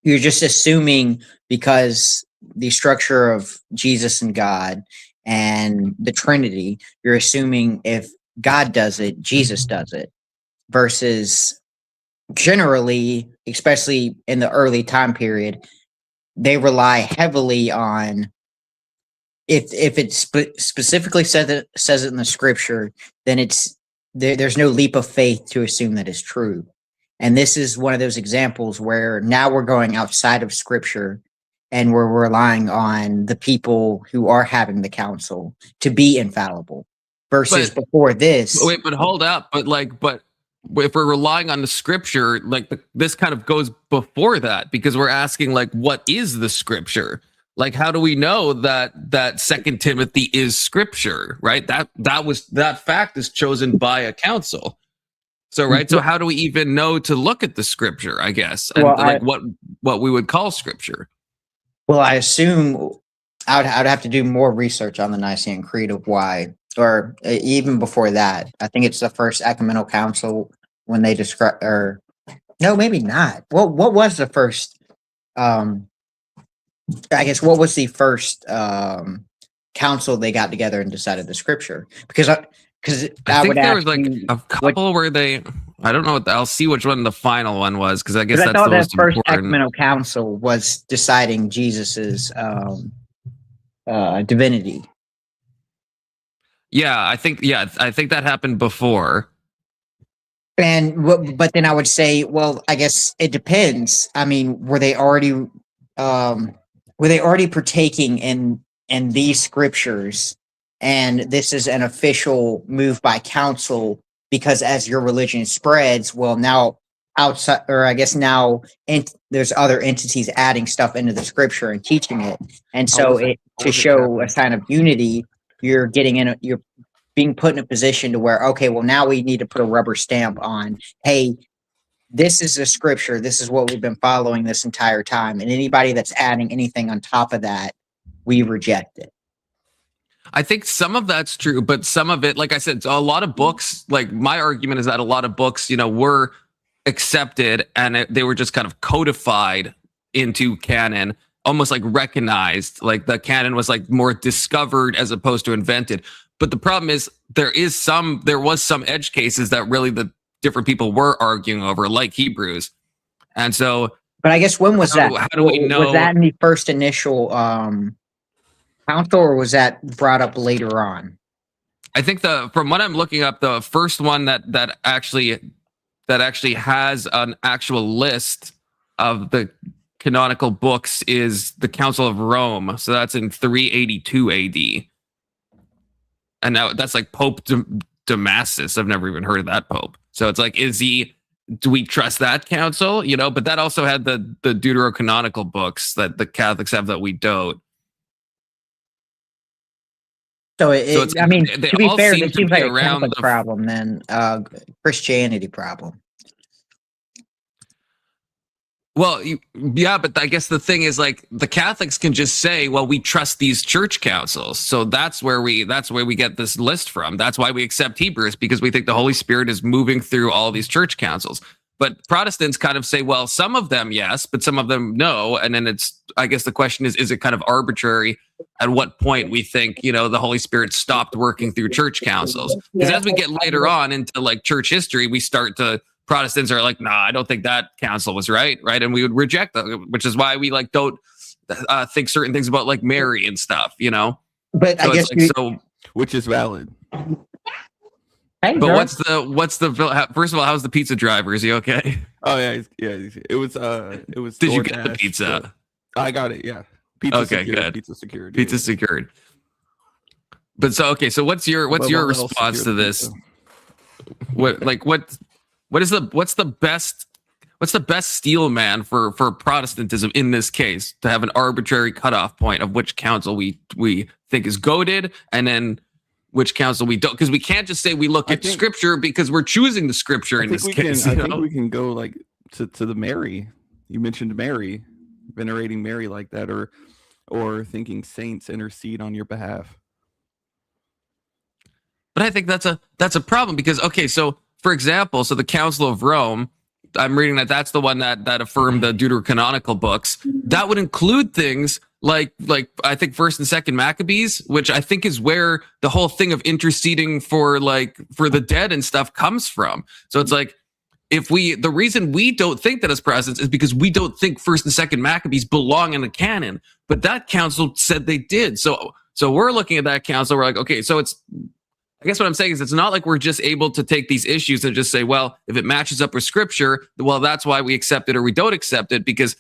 C: You're just assuming, because the structure of Jesus and God and the Trinity, you're assuming if God does it, Jesus does it, versus generally, especially in the early time period, they rely heavily on if it specifically says it in the scripture, then there's no leap of faith to assume that it's true. And this is one of those examples where now we're going outside of scripture and we're relying on the people who are having the council to be infallible versus before this.
B: Wait, but hold up. But if we're relying on the scripture, like this kind of goes before that, because we're asking, like, what is the scripture? Like, how do we know that Second Timothy is scripture, right? That fact is chosen by a council. So, right. So how do we even know to look at the scripture, I guess, and what we would call scripture?
C: Well, I assume I'd have to do more research on the Nicene Creed of why, or even before that. I think it's the first ecumenical council when they describe, or no, maybe not. What was the first? I guess what was the first council they got together and decided the scripture? Because I
B: think there was like a couple where they. I don't know. I'll see which one the final one was, because I guess that's the most
C: first
B: important.
C: ecumenical council was deciding Jesus's divinity.
B: Yeah, I think that happened before.
C: But then I would say, well, I guess it depends. I mean, were they already partaking in these scriptures, and this is an official move by council? Because as your religion spreads, well, now outside, or I guess now there's other entities adding stuff into the scripture and teaching it, and so to show a sign of unity, you're being put in a position to where, okay, well, now we need to put a rubber stamp on, hey, this is the scripture, this is what we've been following this entire time, and anybody that's adding anything on top of that, we reject it.
B: I think some of that's true, but some of it, like I said, a lot of books, like my argument is that a lot of books, were accepted and they were just kind of codified into canon, almost like recognized, like the canon was like more discovered as opposed to invented. But the problem is there was some edge cases that really the different people were arguing over, like Hebrews. And so,
C: but I guess when was that?
B: How do we know?
C: Was that in the first initial council, or was that brought up later on?
B: I think from what I'm looking up, the first one that actually has an actual list of the canonical books is the Council of Rome. So that's in 382 AD. And now that's like Pope Damasus. I've never even heard of that Pope. So it's like, do we trust that council? But that also had the deuterocanonical books that the Catholics have that we don't.
C: So I mean, to be fair, it seems like a
B: around
C: Catholic problem than Christianity problem.
B: Well, yeah, but I guess the thing is, like, the Catholics can just say, well, we trust these church councils. So that's where we get this list from. That's why we accept Hebrews, because we think the Holy Spirit is moving through all these church councils. But Protestants kind of say, well, some of them, yes, but some of them, no. And then I guess the question is it kind of arbitrary at what point we think, the Holy Spirit stopped working through church councils? Because as we get later on into like church history, Protestants are like, nah, I don't think that council was right. And we would reject that, which is why we like don't think certain things about like Mary and stuff,
C: But
B: so
C: I guess
J: which is valid.
C: Hey,
B: but what's the first of all, how's the pizza driver? Is he okay?
J: Oh yeah. It was.
B: Did you get the pizza?
J: I got it. Yeah. Pizza
B: okay,
J: secured,
B: good.
J: Pizza secured.
B: Pizza secured. But so okay, so what's your response to this? What's the best steel man for Protestantism in this case, to have an arbitrary cutoff point of which council we think is goated, and then which council we don't, because we can't just say we look at scripture because we're choosing the scripture in this case.
J: I think we can go like to the Mary. You mentioned Mary, venerating Mary like that, or thinking saints intercede on your behalf.
B: But I think that's a problem, because okay, so for example, so the Council of Rome, I'm reading that's the one that affirmed the deuterocanonical books. That would include things like I think First and Second Maccabees, which I think is where the whole thing of interceding for the dead and stuff comes from. So it's like the reason we don't think that as Protestants is because we don't think first and second Maccabees belong in the canon, but that council said they did. So we're looking at that council. We're like, okay, so I guess what I'm saying is it's not like we're just able to take these issues and just say, well, if it matches up with scripture, well, that's why we accept it or we don't accept it, because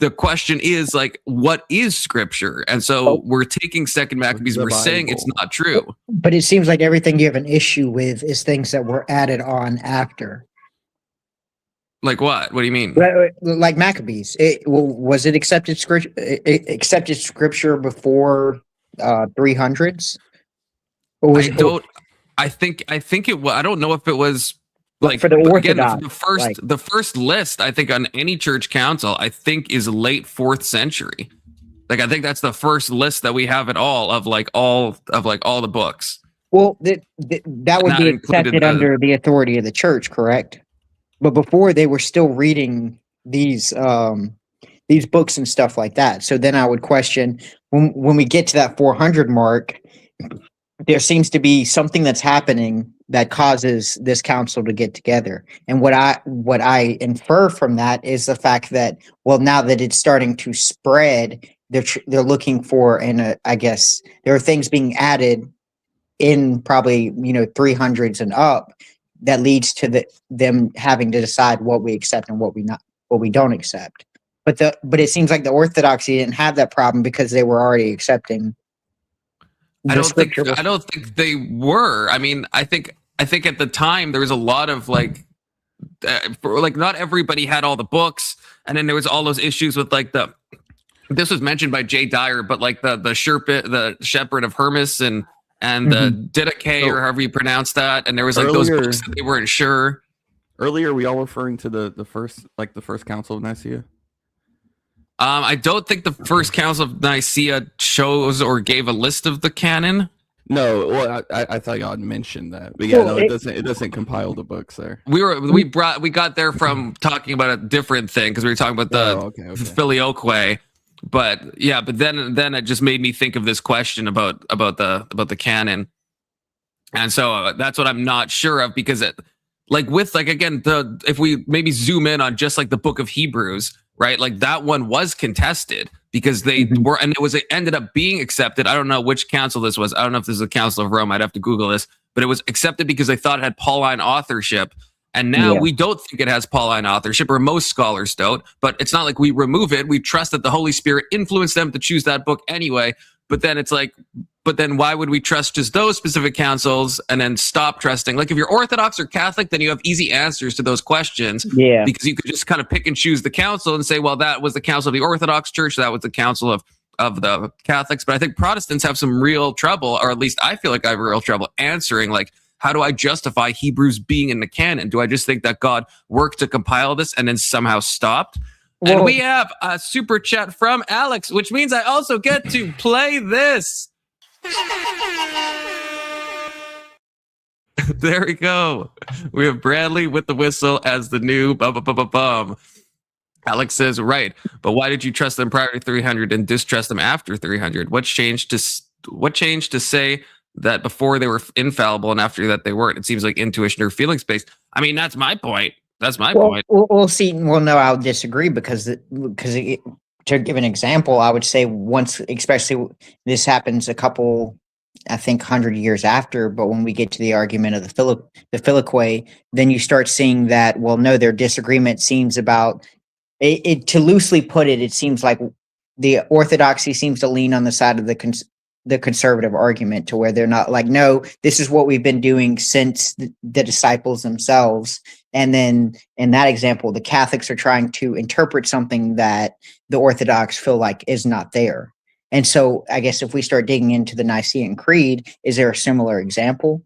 B: the question is like, what is scripture? And so we're taking second Maccabees, we're saying it's not true.
K: But it seems like everything you have an issue with is things that were added on after.
B: Like what? What do you mean?
K: Like Maccabees, was it accepted scripture before 300s? Or was
B: I think it was. I don't know if it was like
K: for the Orthodox.
B: Again, the first list I think on any church council I think is late 4th century. Like I think that's the first list that we have at all of all the books.
K: Well, that would be accepted under the authority of the church, correct? But before they were still reading these books and stuff like that. So then I would question when we get to that 400 mark, there seems to be something that's happening that causes this council to get together. And what I infer from that is the fact that, well, now that it's starting to spread, they're looking for, and I guess there are things being added in probably 300s and up that leads to them having to decide what we accept and what we don't accept. But it seems like the Orthodoxy didn't have that problem because they were already accepting.
B: I don't think they were. I mean, I think at the time there was a lot of not everybody had all the books, and then there was all those issues with this was mentioned by Jay Dyer, but like the Shepherd of Hermas and the Didache, or however you pronounce that, and there was those books that they weren't sure.
J: Earlier, we all referring to the first Council of Nicaea.
B: I don't think the first Council of Nicaea chose or gave a list of the canon.
J: No, well, I thought y'all had mentioned that, but yeah, it doesn't compile the books there.
B: We got there from talking about a different thing because we were talking about the Filioque. But yeah, but then it just made me think of this question about the canon, and so that's what I'm not sure of, because if we maybe zoom in on just like the book of Hebrews, right? Like that one was contested because they were, and it ended up being accepted. I don't know which council this was. I don't know if this is the Council of Rome. I'd have to Google this, but it was accepted because they thought it had Pauline authorship. And now we don't think it has Pauline authorship, or most scholars don't, but it's not like we remove it. We trust that the Holy Spirit influenced them to choose that book anyway. But then it's like, but then why would we trust just those specific councils and then stop trusting? Like if you're Orthodox or Catholic, then you have easy answers to those questions. Yeah. Because you could just kind of pick and choose the council and say, well, that was the council of the Orthodox Church. That was the council of the Catholics. But I think Protestants have some real trouble, or at least I feel like I have real trouble answering, like, how do I justify Hebrews being in the canon? Do I just think that God worked to compile this and then somehow stopped? Whoa. And we have a super chat from Alex, which means I also get to play this. There we go. We have Bradley with the whistle as the new bum. Alex says, right, but why did you trust them prior to 300 and distrust them after 300? What changed to say that before they were infallible and after that they weren't? It seems like intuition or feelings based. I mean, that's my point. That's my point.
K: We'll see. Well, no, I'll disagree because to give an example, I would say once, especially this happens a couple, I think 100 years after, but when we get to the argument of the Filioque, then you start seeing that, well, no, their disagreement seems about it. To loosely put it, it seems like the Orthodoxy seems to lean on the side of the conservative argument, to where they're not like, no, this is what we've been doing since the disciples themselves. And then in that example, the Catholics are trying to interpret something that the Orthodox feel like is not there. And so I guess if we start digging into the Nicene Creed, is there a similar example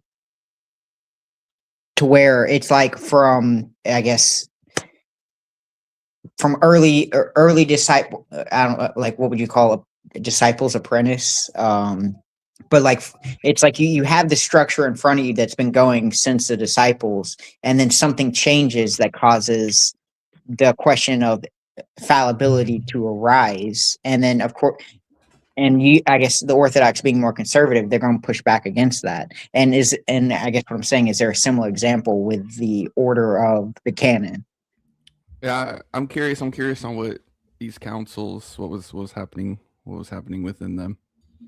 K: to where it's like from early disciple, I don't know, like what would you call a disciple's apprentice? But like, it's like you have the structure in front of you that's been going since the disciples, and then something changes that causes the question of fallibility to arise. And then of course, and I guess the Orthodox being more conservative, they're going to push back against that. And I guess what I'm saying is there a similar example with the order of the canon?
J: Yeah, I'm curious on what these councils, what was happening within them.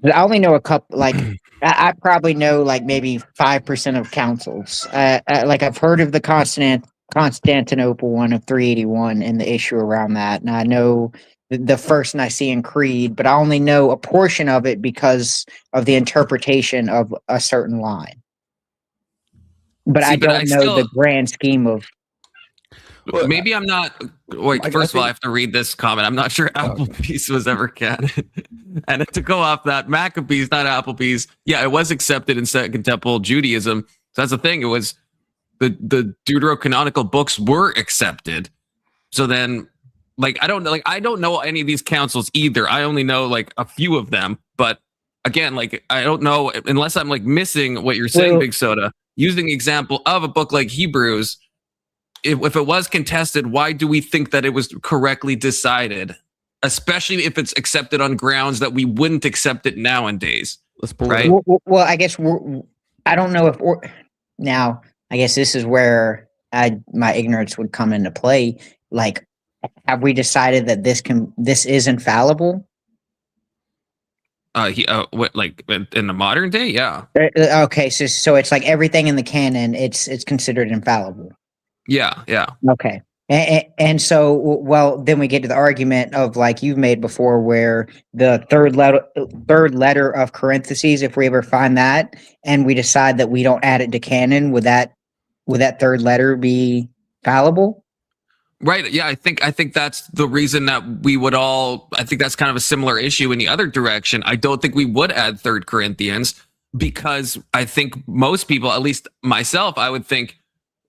K: I only know a couple. Like I probably know like maybe 5% of councils. Like I've heard of the Constantinople one of 381 and the issue around that, and I know the First Nicene Creed, but I only know a portion of it because of the interpretation of a certain line. But I don't know the grand scheme of.
B: Maybe I'm not. Wait, first of all, I have to read this comment. I'm not sure Applebee's was ever canon. And to go off that, Maccabees, not Applebee's. Yeah, it was accepted in Second Temple Judaism. So that's the thing. It was the deuterocanonical books were accepted. So then, like, I don't know any of these councils either. I only know like a few of them. But again, like, I don't know unless I'm like missing what you're saying, Big Soda. Using the example of a book like Hebrews. If it was contested, why do we think that it was correctly decided? Especially if it's accepted on grounds that we wouldn't accept it nowadays.
J: Let's pull
B: right?
K: Well, I guess I don't know if now. I guess this is where my ignorance would come into play. Like, have we decided that this is infallible?
B: What, like in the modern day? Yeah.
K: Okay, so it's like everything in the canon, it's considered infallible.
B: Yeah.
K: Okay. And so, well, then we get to the argument of like you've made before, where the third letter of Parentheses, if we ever find that, and we decide that we don't add it to canon, would that third letter be fallible?
B: Right. Yeah. I think that's the reason that we would all. I think that's kind of a similar issue in the other direction. I don't think we would add 3 Corinthians because I think most people, at least myself, I would think,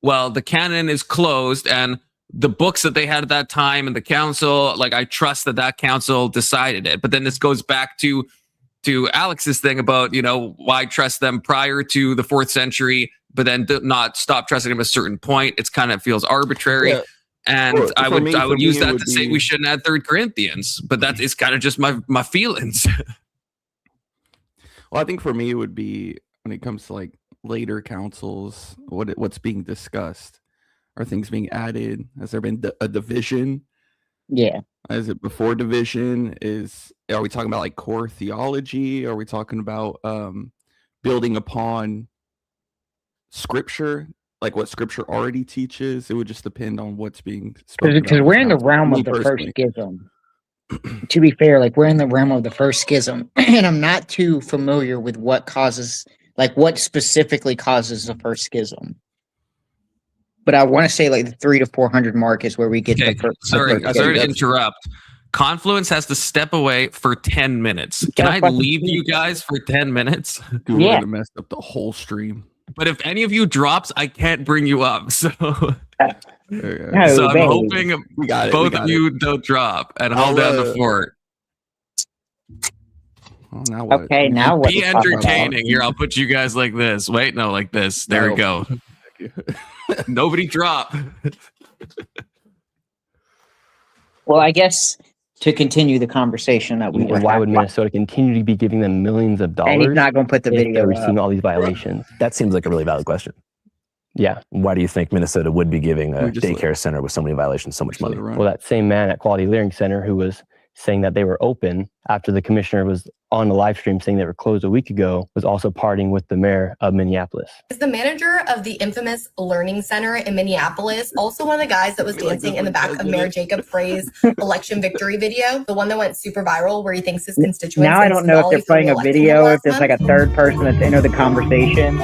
B: well, the canon is closed and the books that they had at that time and the council, like I trust that council decided it. But then this goes back to Alex's thing about, why trust them prior to the 4th century, but then not stop trusting them at a certain point. It's kind of feels arbitrary. Yeah. And I would use that to say we shouldn't add 3 Corinthians, but that is kind of just my feelings.
J: Well, I think for me, it would be when it comes to like later councils, what's being discussed. Are things being added? Has there been a division?
K: Yeah.
J: Is it before division? Are we talking about like core theology? Are we talking about building upon scripture, like what scripture already teaches? It would just depend on what's being spoken.
K: Because we're in the realm of the first schism. To be fair, like we're in the realm of the first schism, and I'm not too familiar with what specifically causes the first schism. But I want to say like the 300 to 400 mark is where we get the first.
B: Sorry to interrupt. Confluence has to step away for 10 minutes. Can I leave you guys for 10 minutes?
J: Dude, we're gonna mess up the whole stream.
B: But if any of you drops, I can't bring you up. So, I'm hoping both of you don't drop and hold down the fort.
J: Oh, now what?
K: Okay, now what?
B: Be entertaining. Here, I'll put you guys like this. Wait, no, like this. There we go. Nobody drop.
K: Well, I guess to continue the conversation that we were.
D: Why would Minnesota continue to be giving them millions of dollars?
K: And he's not going to put the video.
D: They're seeing all these violations.
E: That seems like a really valid question.
D: Yeah.
E: Why do you think Minnesota would be giving a daycare center with so many violations so much money?
D: Well, that same man at Quality Learning Center who was saying that they were open after the commissioner was on the live stream saying they were closed a week ago was also partying with the mayor of Minneapolis.
L: Is the manager of the infamous Learning Center in Minneapolis also one of the guys that was dancing in the back of Mayor Jacob Frey's election victory video? The one that went super viral where he thinks his constituents...
K: Now I don't know if they're playing a video, if there's like a third person that's into the conversation.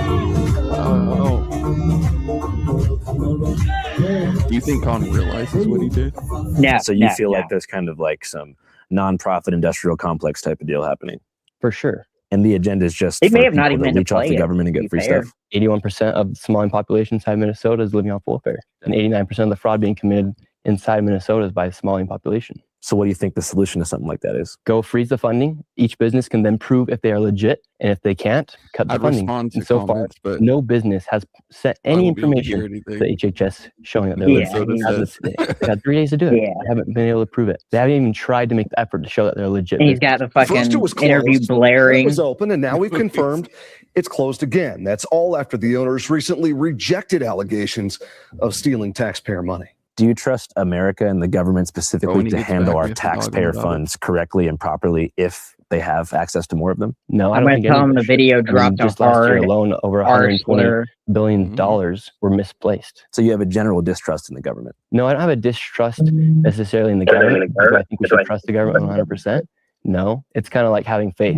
J: Do you think Con realizes what he did?
K: No.
E: So you feel like there's kind of like some nonprofit industrial complex type of deal happening?
D: For sure.
E: And the agenda is just
K: they may have not even
E: leech off the government and get free stuff.
D: 81% of the Somali population inside Minnesota is living off welfare, and 89% of the fraud being committed inside Minnesota is by the Somalian population.
E: So what do you think the solution to something like that is?
D: Go freeze the funding. Each business can then prove if they are legit, and if they can't, cut the
J: I'd
D: funding.
J: respond to
D: And so far,
J: comments, but
D: no business has sent
J: I
D: any
J: won't be able to hear
D: information to
J: anything.
D: the HHS showing that they're
K: Yeah,
D: legit.
J: Minnesota
D: As of
J: says.
D: today. They had 3 days to do it.
K: Yeah.
D: They haven't been able to prove it. They haven't even tried to make the effort to show that they're legit.
K: And he's
D: business.
K: got the
M: First it
K: fucking
M: was
K: interview
M: closed,
K: blaring.
M: It was open, and now we've confirmed it's closed again. That's all after the owners recently rejected allegations of stealing taxpayer money.
E: Do you trust America and the government
J: When
E: specifically
J: he
E: to
J: gets
E: handle
J: back,
E: our
J: we have to dog him
E: taxpayer
J: about it.
E: funds correctly and properly if they have access to more of them?
D: No, I
K: I'm
D: don't
K: gonna
D: think
K: tell
D: any
K: him
D: of
K: the
D: it should.
K: video
D: I mean,
K: dropped
D: just
K: a
D: last year
K: hard
D: alone, over
K: R
D: $120
K: slur.
D: billion
J: Mhm.
D: were misplaced.
E: So you have a general distrust in the government.
D: No, I don't have a distrust necessarily in the government. Do I think we should trust the government 100%? No. It's kind of like having faith.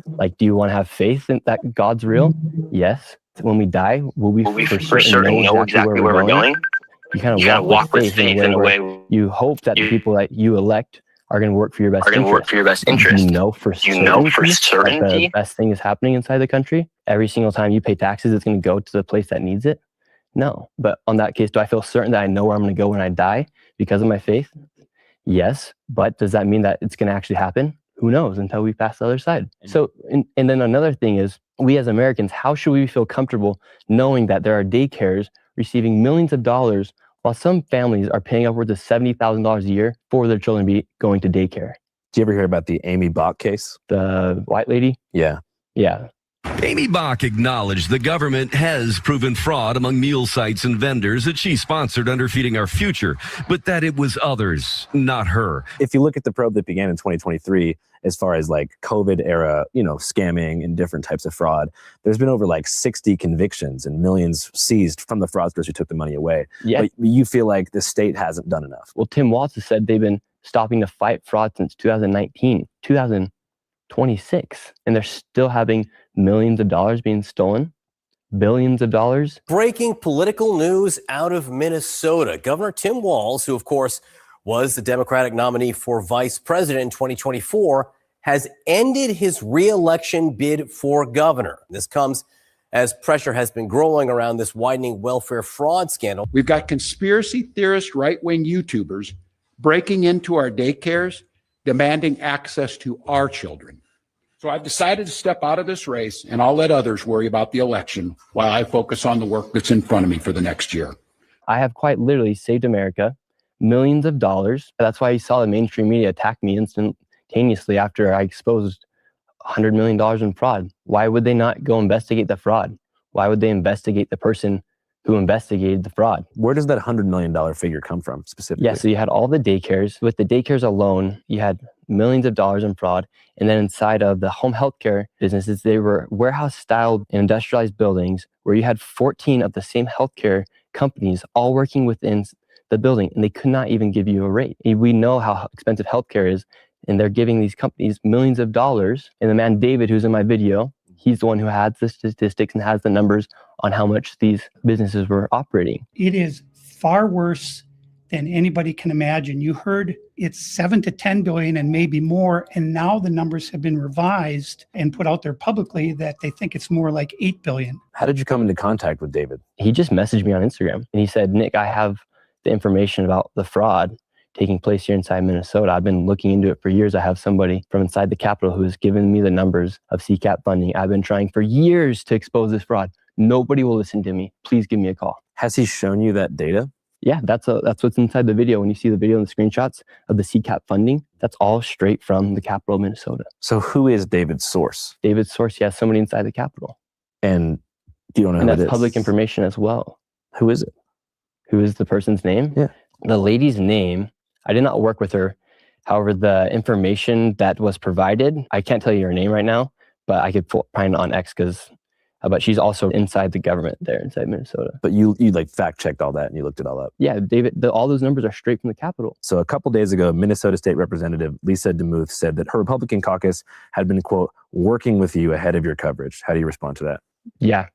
D: Like, do you want to have faith in that God's real? Yes. When we die, will we for certain know exactly where we're going? You kind of walk with faith in a way where you hope that the people that you elect are going to work for your best interest. You know for certainty that the best thing is happening inside the country. Every single time you pay taxes, it's going to go to the place that needs it. No. But on that case, do I feel certain that I know where I'm going to go when I die because of my faith? Yes. But does that mean that it's going to actually happen? Who knows until we pass the other side. So, and then another thing is, we as Americans, how should we feel comfortable knowing that there are daycares receiving millions of dollars while some families are paying upwards of $70,000 a year for their children to be going to daycare?
E: Do you ever hear about the Amy Bach case?
D: The white lady?
E: Yeah.
D: Yeah.
N: Amy Bach acknowledged the government has proven fraud among meal sites and vendors that she sponsored under Feeding Our Future, but that it was others, not her.
E: If you look at the probe that began in 2023, as far as like COVID era, scamming and different types of fraud, there's been over like 60 convictions and millions seized from the fraudsters who took the money away.
D: Yeah.
E: But you feel like the state hasn't done enough.
D: Well, Tim Walz has said they've been stopping to fight fraud since 2019, 2026, and they're still having millions of dollars being stolen, billions of dollars.
O: Breaking political news out of Minnesota. Governor Tim Walz, who of course was the Democratic nominee for vice president in 2024, has ended his re-election bid for governor. This comes as pressure has been growing around this widening welfare fraud scandal.
P: We've got conspiracy theorist right-wing YouTubers breaking into our daycares, demanding access to our children. So I've decided to step out of this race, and I'll let others worry about the election while I focus on the work that's in front of me for the next year.
D: I have quite literally saved America millions of dollars. That's why you saw the mainstream media attack me instantaneously after I exposed $100 million in fraud. Why would they not go investigate the fraud? Why would they investigate the person who investigated the fraud?
E: Where does that $100 million figure come from specifically?
D: Yeah, so you had all the daycares. With the daycares alone, you had millions of dollars in fraud. And then inside of the home healthcare businesses, they were warehouse-style industrialized buildings where you had 14 of the same healthcare companies all working within the building, and they could not even give you a rate. We know how expensive healthcare is, and they're giving these companies millions of dollars. And the man, David, who's in my video, he's the one who has the statistics and has the numbers on how much these businesses were operating.
G: It is far worse than anybody can imagine. You heard it's 7 to 10 billion and maybe more, and now the numbers have been revised and put out there publicly that they think it's more like 8 billion.
E: How did you come into contact with David?
D: He just messaged me on Instagram, and he said, Nick, I have the information about the fraud taking place here inside Minnesota. I've been looking into it for years. I have somebody from inside the Capitol who has given me the numbers of CCAP funding. I've been trying for years to expose this fraud. Nobody will listen to me. Please give me a call.
E: Has he shown you that data?
D: Yeah, that's what's inside the video. When you see the video and the screenshots of the CCAP funding, that's all straight from the Capitol of Minnesota.
E: So who is David's source?
D: David's source, he has somebody inside the Capitol.
E: And you don't know
D: and
E: who
D: that's
E: it is?
D: public information as well.
E: Who is it?
D: Who is the person's name?
E: Yeah.
D: The lady's name, I did not work with her. However, the information that was provided, I can't tell you her name right now, but I could find it on X but she's also inside the government there inside Minnesota.
E: But you like fact checked all that and you looked it all up.
D: Yeah, David, all those numbers are straight from the Capitol.
E: So a couple days ago, Minnesota State Representative Lisa DeMuth said that her Republican caucus had been, quote, working with you ahead of your coverage. How do you respond to that?
D: Yeah,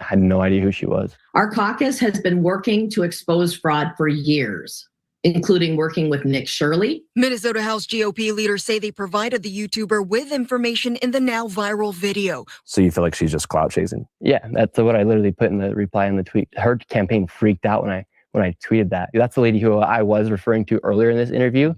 D: I had no idea who she was.
Q: Our caucus has been working to expose fraud for years, including working with Nick Shirley.
R: Minnesota House GOP leaders say they provided the YouTuber with information in the now viral video.
E: So you feel like she's just clout chasing?
D: Yeah, that's what I literally put in the reply in the tweet. Her campaign freaked out when I tweeted that. That's the lady who I was referring to earlier in this interview.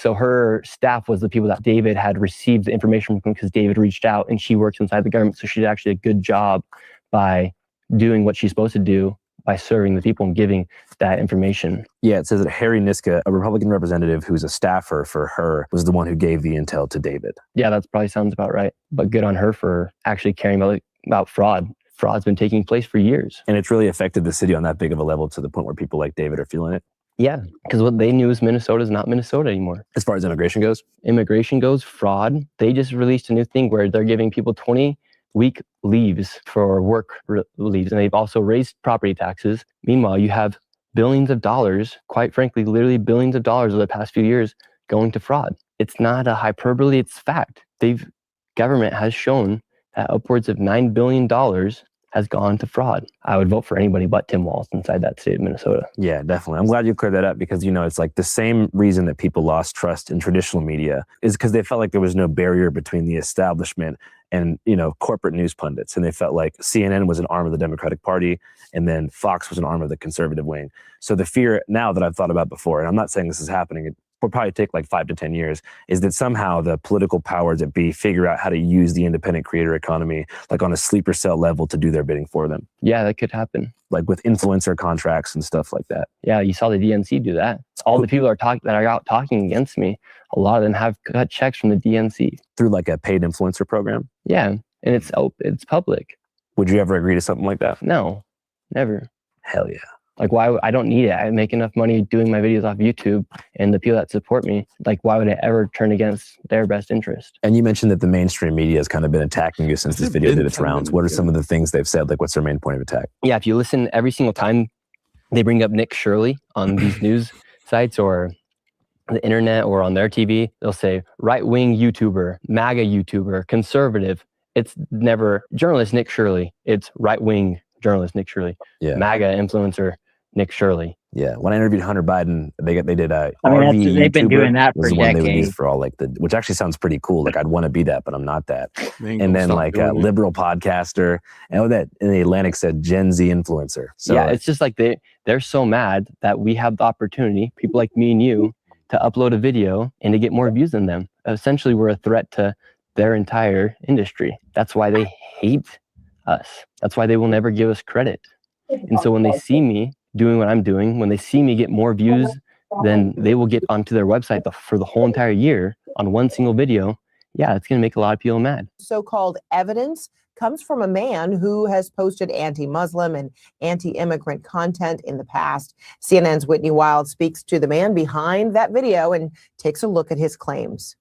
D: So her staff was the people that David had received the information from because David reached out, and she works inside the government. So she did actually a good job by doing what she's supposed to do by serving the people and giving that information.
E: Yeah, it says that Harry Niska, a Republican representative who's a staffer for her, was the one who gave the intel to David.
D: Yeah, that probably sounds about right. But good on her for actually caring about fraud. Fraud's been taking place for years.
E: And it's really affected the city on that big of a level to the point where people like David are feeling it.
D: Yeah, because what they knew is Minnesota is not Minnesota anymore.
E: As far as immigration goes?
D: Immigration goes, fraud. They just released a new thing where they're giving people 20-week leaves for work leaves. And they've also raised property taxes. Meanwhile, you have billions of dollars, quite frankly, literally billions of dollars over the past few years going to fraud. It's not a hyperbole, it's fact. Government has shown that upwards of $9 billion has gone to fraud. I would vote for anybody but Tim Walz inside that state of Minnesota.
E: Yeah, definitely. I'm glad you cleared that up because, it's like the same reason that people lost trust in traditional media is because they felt like there was no barrier between the establishment and, corporate news pundits. And they felt like CNN was an arm of the Democratic Party and then Fox was an arm of the conservative wing. So the fear now that I've thought about before, and I'm not saying this is happening, it will probably take like 5 to 10 years, is that somehow the political powers that be figure out how to use the independent creator economy, like on a sleeper cell level to do their bidding for them.
D: Yeah, that could happen.
E: Like with influencer contracts and stuff like that.
D: Yeah, you saw the DNC do that. All the people that are out talking against me, a lot of them have cut checks from the DNC.
E: Through like a paid influencer program?
D: Yeah, and it's public.
E: Would you ever agree to something like that?
D: No, never.
E: Hell yeah.
D: Like, why? I don't need it. I make enough money doing my videos off YouTube, and the people that support me, like, why would I ever turn against their best interest?
E: And you mentioned that the mainstream media has kind of been attacking you since this video did its rounds. What are some of the things they've said? Like, what's their main point of attack?
D: Yeah, if you listen every single time they bring up Nick Shirley on these news sites or the internet or on their TV, they'll say right-wing YouTuber, MAGA YouTuber, conservative. It's never journalist Nick Shirley. It's right-wing journalist Nick Shirley.
E: Yeah.
D: MAGA influencer Nick Shirley.
E: Yeah, when I interviewed Hunter Biden, they did a
K: RV they've been doing that for
E: was the one they would use
K: decades.
E: for all which actually sounds pretty cool. Like I'd want to be that, but I'm not that.
J: They
E: And then like a liberal podcaster, and that in the Atlantic said Gen Z influencer. So
D: yeah, it's just like they're so mad that we have the opportunity, people like me and you, to upload a video and to get more views than them. Essentially, we're a threat to their entire industry. That's why they hate us. That's why they will never give us credit. And so when they see me doing what I'm doing, when they see me get more views than they will get onto their website for the whole entire year on one single video, yeah, it's going to make a lot of people mad.
S: So-called evidence comes from a man who has posted anti-Muslim and anti-immigrant content in the past. CNN's Whitney Wild speaks to the man behind that video and takes a look at his claims.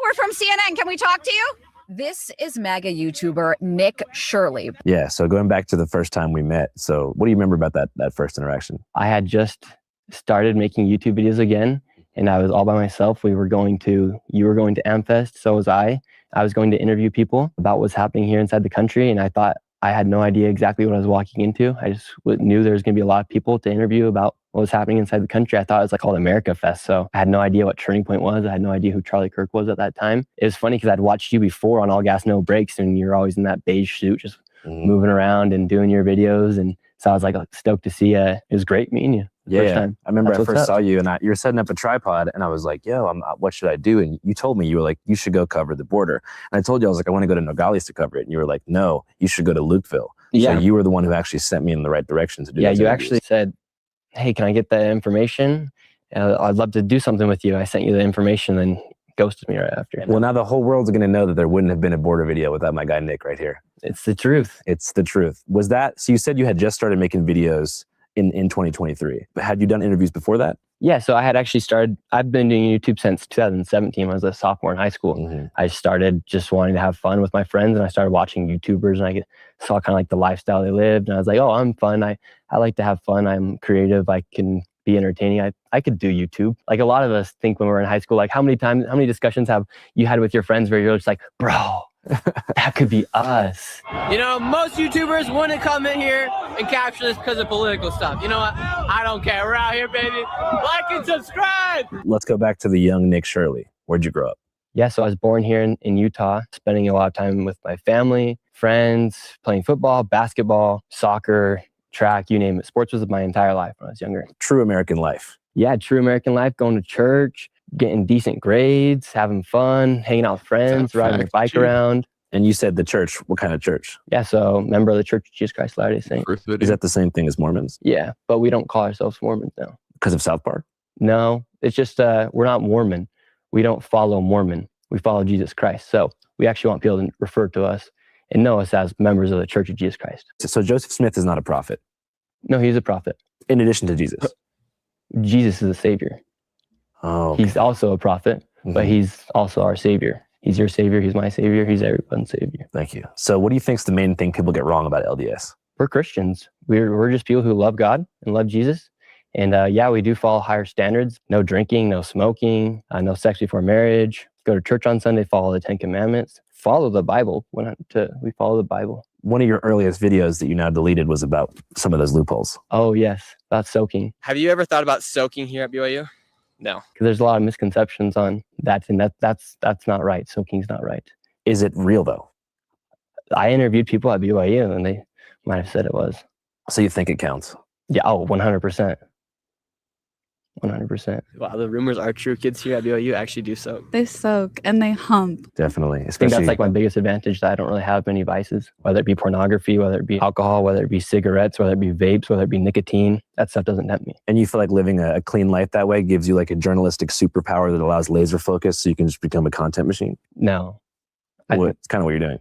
T: We're from CNN. Can we talk to you? This is MAGA YouTuber Nick Shirley.
E: yeah. So going back to the first time we met, so what do you remember about that first interaction?
D: I had just started making YouTube videos again, and I was all by myself. You were going to AmFest, so was I. I was going to interview people about what's happening here inside the country, and I thought I had no idea exactly what I was walking into. I just knew there was going to be a lot of people to interview about what was happening inside the country. I thought it was like called America Fest, so I had no idea what Turning Point was. I had no idea who Charlie Kirk was at that time. It was funny because I'd watched you before on All Gas No Brakes, and you're always in that beige suit, just moving around and doing your videos, and so I was like stoked to see. It was great meeting you. First time.
E: I remember
D: That's
E: I
D: what's
E: first
D: up.
E: saw you and you were setting up a tripod and I was like, yo, what should I do? And you told me, you were like, you should go cover the border. And I told you, I was like, I want to go to Nogales to cover it. And you were like, no, you should go to Lukeville.
D: Yeah.
E: So you were the one who actually sent me in the right direction to do
D: Yeah,
E: those
D: you
E: interviews.
D: actually said, hey, can I get that information? I'd love to do something with you. I sent you the information, then ghosted me right after.
E: Well, now the whole world's going to know that there wouldn't have been a border video without my guy Nick right here.
D: It's the truth.
E: It's the truth. Was that, so you said you had just started making videos in 2023, but had you done interviews before that?
D: Yeah, so I had actually I've been doing YouTube since 2017 when I was a sophomore in high school. I started just wanting to have fun with my friends, and I started watching YouTubers, and I saw kind of like the lifestyle they lived, and I was like, oh, I'm fun. I like to have fun. I'm creative. I can be entertaining. I could do YouTube. Like a lot of us think when we're in high school, like how many discussions have you had with your friends where you're just like, bro, that could be us.
U: You know, most YouTubers wouldn't come in here and capture this because of political stuff. You know what? I don't care. We're out here, baby. Like and subscribe.
E: Let's go back to the young Nick Shirley. Where'd you grow up?
D: Yeah, so I was born here in Utah, spending a lot of time with my family, friends, playing football, basketball, soccer, track, you name it. Sports was my entire life when I was younger.
E: True American life.
D: Yeah, true American life, going to church, getting decent grades, having fun, hanging out with friends, riding their bike around.
E: And you said the church. What kind of church?
D: Yeah, so member of the Church of Jesus Christ of Latter-day Saints.
E: Is that the same thing as Mormons?
D: Yeah, but we don't call ourselves Mormons now.
E: Because of South Park?
D: No, it's just we're not Mormon. We don't follow Mormon. We follow Jesus Christ. So we actually want people to refer to us and know us as members of the Church of Jesus Christ.
E: So Joseph Smith is not a prophet?
D: No, he's a prophet.
E: In addition to Jesus?
D: Jesus is a savior.
E: Oh, okay.
D: He's also a prophet, but he's also our savior. He's your savior. He's my savior. He's everyone's savior.
E: Thank you. So what do you think is the main thing people get wrong about LDS?
D: We're Christians. We're just people who love God and love Jesus. And yeah, we do follow higher standards. No drinking, no smoking, no sex before marriage. Go to church on Sunday, follow the 10 Commandments. Follow the Bible. We follow the Bible.
E: One of your earliest videos that you now deleted was about some of those loopholes.
D: Oh, yes. About soaking.
U: Have you ever thought about soaking here at BYU? No.
D: Because there's a lot of misconceptions on that, and that's not right. Soaking's not right.
E: Is it real, though?
D: I interviewed people at BYU, and they might have said it was.
E: So you think it counts?
D: Yeah, 100%. 100%.
U: Wow, the rumors are true. Kids here at BYU actually do soak.
F: They soak and they hump.
E: Definitely.
D: I think that's like my biggest advantage, that I don't really have many vices, whether it be pornography, whether it be alcohol, whether it be cigarettes, whether it be vapes, whether it be nicotine. That stuff doesn't tempt me.
E: And you feel like living a clean life that way gives you like a journalistic superpower that allows laser focus so you can just become a content machine?
D: No.
E: It's kind of what you're doing.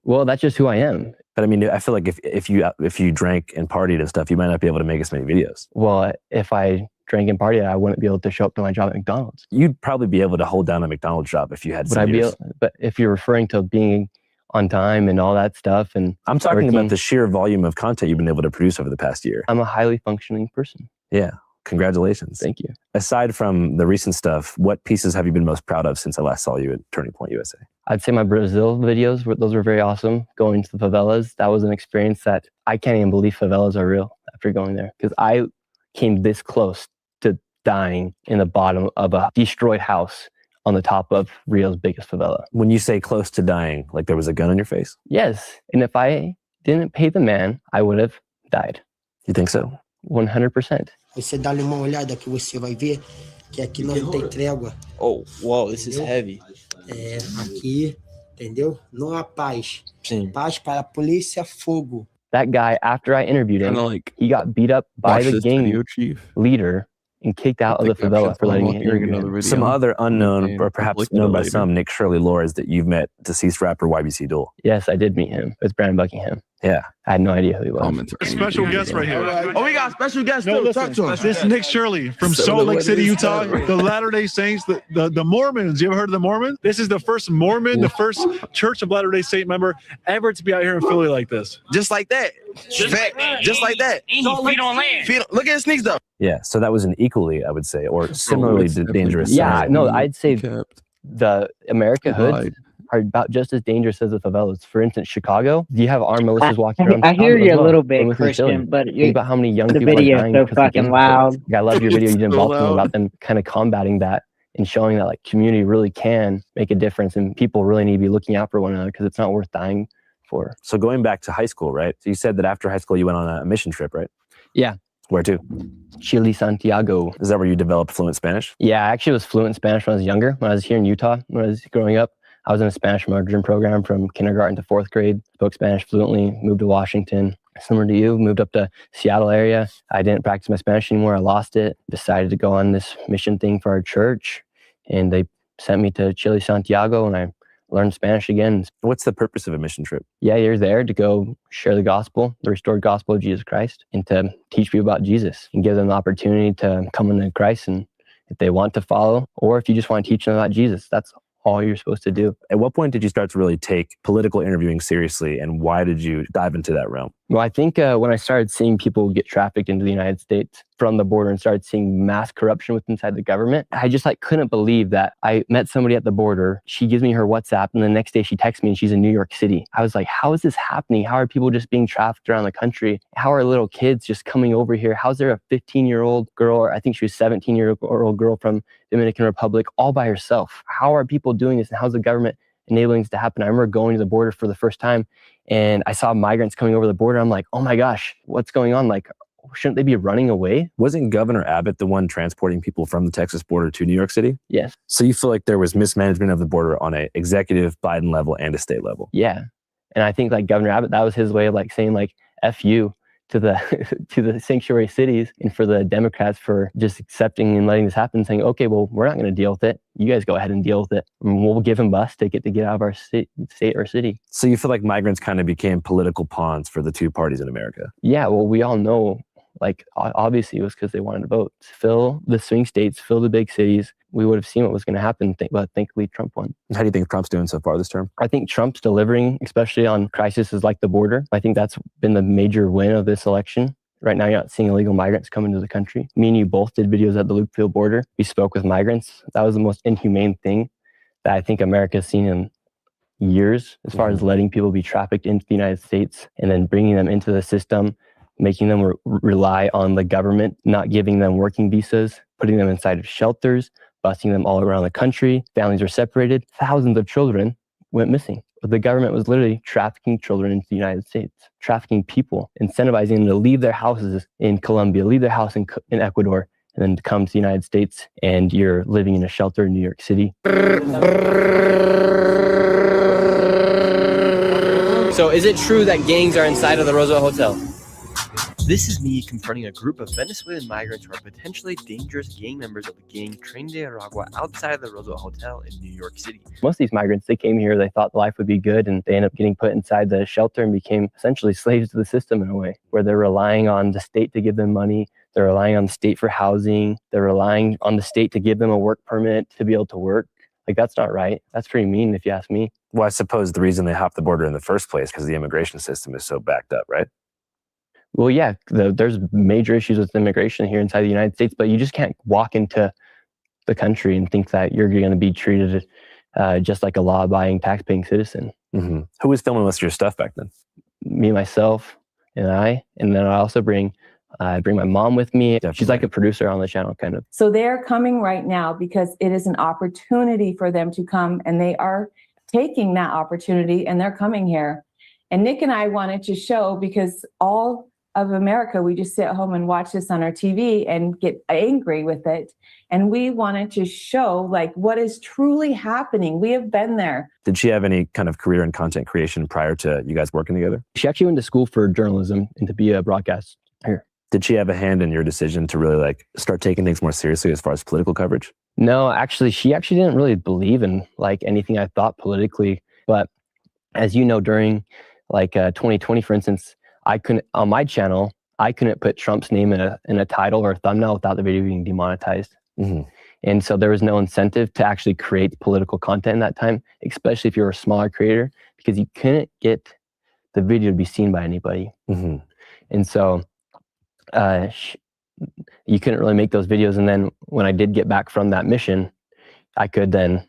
D: Well, that's just who I am.
E: But I mean, I feel like if you drank and partied and stuff, you might not be able to make as many videos.
D: Well, if I drank and partied, I wouldn't be able to show up to my job at McDonald's.
E: You'd probably be able to hold down a McDonald's job if you had
D: Would I be able, but if you're referring to being on time and all that stuff, and
E: I'm talking about the sheer volume of content you've been able to produce over the past year.
D: I'm a highly functioning person.
E: Yeah. Congratulations.
D: Thank you.
E: Aside from the recent stuff, what pieces have you been most proud of since I last saw you at Turning Point USA?
D: I'd say my Brazil videos, those were very awesome. Going to the favelas, that was an experience that I can't even believe favelas are real after going there. Because I came this close to dying in the bottom of a destroyed house on the top of Rio's biggest favela.
E: When you say close to dying, like there was a gun on your face?
D: Yes. And if I didn't pay the man, I would have died.
E: You think so?
D: 100%.
A: Você dá-lhe uma olhada que você vai ver que aqui não tem trégua.
U: Oh, wow, this is heavy.
A: É, aqui, entendeu? Não há paz.
U: Sim.
A: Paz para a polícia, fogo.
D: That guy, after I interviewed him, he got beat up by the gang leader and kicked out of the favela for letting me interview him.
E: Some other unknown, or perhaps known by some, Nick Shirley lores that you've met, deceased rapper YBC Duel.
D: Yes, I did meet him. It's Brandon Buckingham.
E: Yeah.
D: I had no idea who he was.
V: Special guest right here.
U: Oh, we got special guests
V: No,
U: too.
V: listen,
U: Talk to him.
V: this is Nick Shirley from Salt Lake City, Utah. The Latter-day Saints, the Mormons. You ever heard of the Mormons? This is the first Mormon, the first Church of Latter-day Saint member ever to be out here in Philly like this.
U: Just like that. Just like that. Feet on land. Look at his sneaks though.
E: Yeah, so that was an equally, I would say, or similarly dangerous.
D: Yeah, no, I'd say the America hoods are about just as dangerous as the favelas. For instance, Chicago, you have armed militias walking around.
K: I hear you a little bit,
D: Listen,
K: Christian, but
D: think about how many young
K: the
D: people are
K: video
D: dying
K: is so
D: because of
K: fucking
D: gang
K: loud.
D: fights. Like, I love your video you did in
K: So
D: Baltimore
K: loud.
D: about them kind of combating that and showing that like community really can make a difference, and people really need to be looking out for one another because it's not worth dying for.
E: So going back to high school, right? So you said that after high school you went on a mission trip, right?
D: Yeah.
E: Where to?
D: Chile, Santiago.
E: Is that where you developed fluent Spanish?
D: Yeah, I actually was fluent in Spanish when I was younger. When I was here in Utah, when I was growing up, I was in a Spanish immersion program from kindergarten to 4th grade. Spoke Spanish fluently, moved to Washington. Similar to you, moved up to Seattle area. I didn't practice my Spanish anymore. I lost it. Decided to go on this mission thing for our church. And they sent me to Chile, Santiago, and I learned Spanish again.
E: What's the purpose of a mission trip?
D: Yeah, you're there to go share the gospel, the restored gospel of Jesus Christ, and to teach people about Jesus and give them the opportunity to come into Christ, and if they want to follow, or if you just want to teach them about Jesus, that's all you're supposed to do.
E: At what point did you start to really take political interviewing seriously, and why did you dive into that realm?
D: Well, I think when I started seeing people get trafficked into the United States from the border and started seeing mass corruption inside the government, I just couldn't believe that. I met somebody at the border. She gives me her WhatsApp, and the next day she texts me and she's in New York City. I was like, how is this happening? How are people just being trafficked around the country? How are little kids just coming over here? How's there a 15-year-old girl, or I think she was 17-year-old girl from Dominican Republic, all by herself? How are people doing this, and how's the government enabling this to happen? I remember going to the border for the first time, and I saw migrants coming over the border. I'm like, oh my gosh, what's going on? Like, shouldn't they be running away?
E: Wasn't Governor Abbott the one transporting people from the Texas border to New York City?
D: Yes.
E: So you feel like there was mismanagement of the border on a executive Biden level and a state level?
D: Yeah. And I think like Governor Abbott, that was his way of like saying like F you to the to the sanctuary cities, and for the Democrats for just accepting and letting this happen, saying, okay, well, we're not going to deal with it. You guys go ahead and deal with it. And we'll give them bus ticket to get out of our state or city.
E: So you feel like migrants kind of became political pawns for the two parties in America?
D: Yeah, well, we all know, like, obviously it was because they wanted to vote. Fill the swing states, fill the big cities. We would have seen what was going to happen, but thankfully Trump won.
E: How do you think Trump's doing so far this term?
D: I think Trump's delivering, especially on crises like the border. I think that's been the major win of this election. Right now, you're not seeing illegal migrants come into the country. Me and you both did videos at the Loopfield border. We spoke with migrants. That was the most inhumane thing that I think America's seen in years, as far as letting people be trafficked into the United States and then bringing them into the system, making them rely on the government, not giving them working visas, putting them inside of shelters, busing them all around the country. Families were separated. Thousands of children went missing. The government was literally trafficking children into the United States, trafficking people, incentivizing them to leave their houses in Colombia, leave their house in Ecuador, and then to come to the United States, and you're living in a shelter in New York City.
U: So is it true that gangs are inside of the Roosevelt Hotel? This is me confronting a group of Venezuelan migrants who are potentially dangerous gang members of the gang Tren de Aragua outside of the Roosevelt Hotel in New York City.
D: Most of these migrants, they came here, they thought life would be good, and they end up getting put inside the shelter and became essentially slaves to the system in a way, where they're relying on the state to give them money, they're relying on the state for housing, they're relying on the state to give them a work permit to be able to work. Like, that's not right. That's pretty mean if you ask me.
E: Well, I suppose the reason they hopped the border in the first place because the immigration system is so backed up, right?
D: Well, yeah, there's major issues with immigration here inside the United States, but you just can't walk into the country and think that you're going to be treated just like a law-abiding, tax-paying citizen.
E: Mm-hmm. Who was filming most of your stuff back then?
D: Me, myself, and then I also bring my mom with me. Definitely. She's like a producer on the channel, kind of.
H: So they're coming right now because it is an opportunity for them to come, and they are taking that opportunity, and they're coming here. And Nick and I wanted to show, because all of America, we just sit at home and watch this on our TV and get angry with it. And we wanted to show like what is truly happening. We have been there.
E: Did she have any kind of career in content creation prior to you guys working together?
D: She actually went to school for journalism and to be a broadcaster.
E: Did she have a hand in your decision to really like start taking things more seriously as far as political coverage?
D: No, actually, she actually didn't really believe in like anything I thought politically. But as you know, during like 2020, for instance, I couldn't, on my channel, I couldn't put Trump's name in a title or a thumbnail without the video being demonetized.
E: Mm-hmm.
D: And so there was no incentive to actually create political content in that time, especially if you're a smaller creator, because you couldn't get the video to be seen by anybody.
E: Mm-hmm.
D: And so you couldn't really make those videos. And then when I did get back from that mission, I could then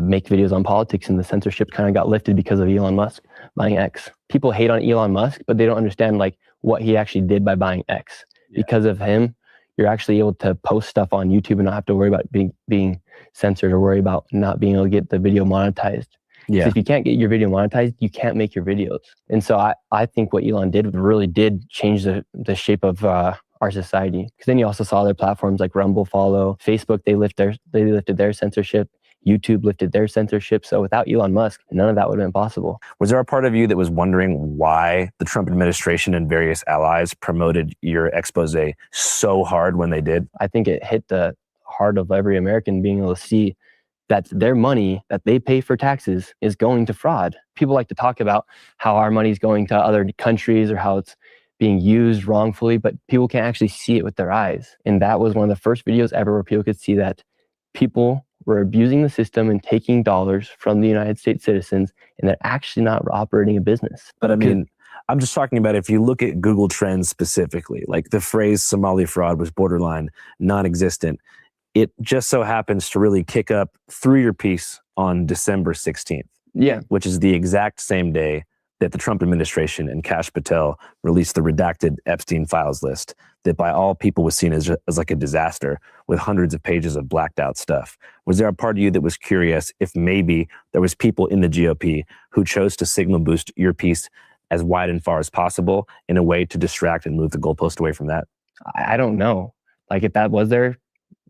D: make videos on politics, and the censorship kind of got lifted because of Elon Musk buying X. People hate on Elon Musk, but they don't understand like what he actually did by buying X. Yeah. Because of him, you're actually able to post stuff on YouTube and not have to worry about being censored or worry about not being able to get the video monetized. Yeah. If you can't get your video monetized, you can't make your videos. And so I think what Elon did really did change the shape of our society. Because then you also saw other platforms like Rumble follow, Facebook, they lifted their censorship. YouTube lifted their censorship. So without Elon Musk, none of that would have been possible.
E: Was there a part of you that was wondering why the Trump administration and various allies promoted your expose so hard when they did?
D: I think it hit the heart of every American being able to see that their money that they pay for taxes is going to fraud. People like to talk about how our money is going to other countries or how it's being used wrongfully, but people can't actually see it with their eyes. And that was one of the first videos ever where people could see that people were abusing the system and taking dollars from the United States citizens, and they're actually not operating a business.
E: But I mean, I'm just talking about if you look at Google Trends specifically, like the phrase Somali fraud was borderline non-existent. It just so happens to really kick up through your piece on December 16th.
D: Yeah.
E: Which is the exact same day that the Trump administration and Kash Patel released the redacted Epstein files list that by all people was seen as like a disaster with hundreds of pages of blacked out stuff. Was there a part of you that was curious if maybe there was people in the GOP who chose to signal boost your piece as wide and far as possible in a way to distract and move the goalpost away from that?
D: I don't know. Like if that was their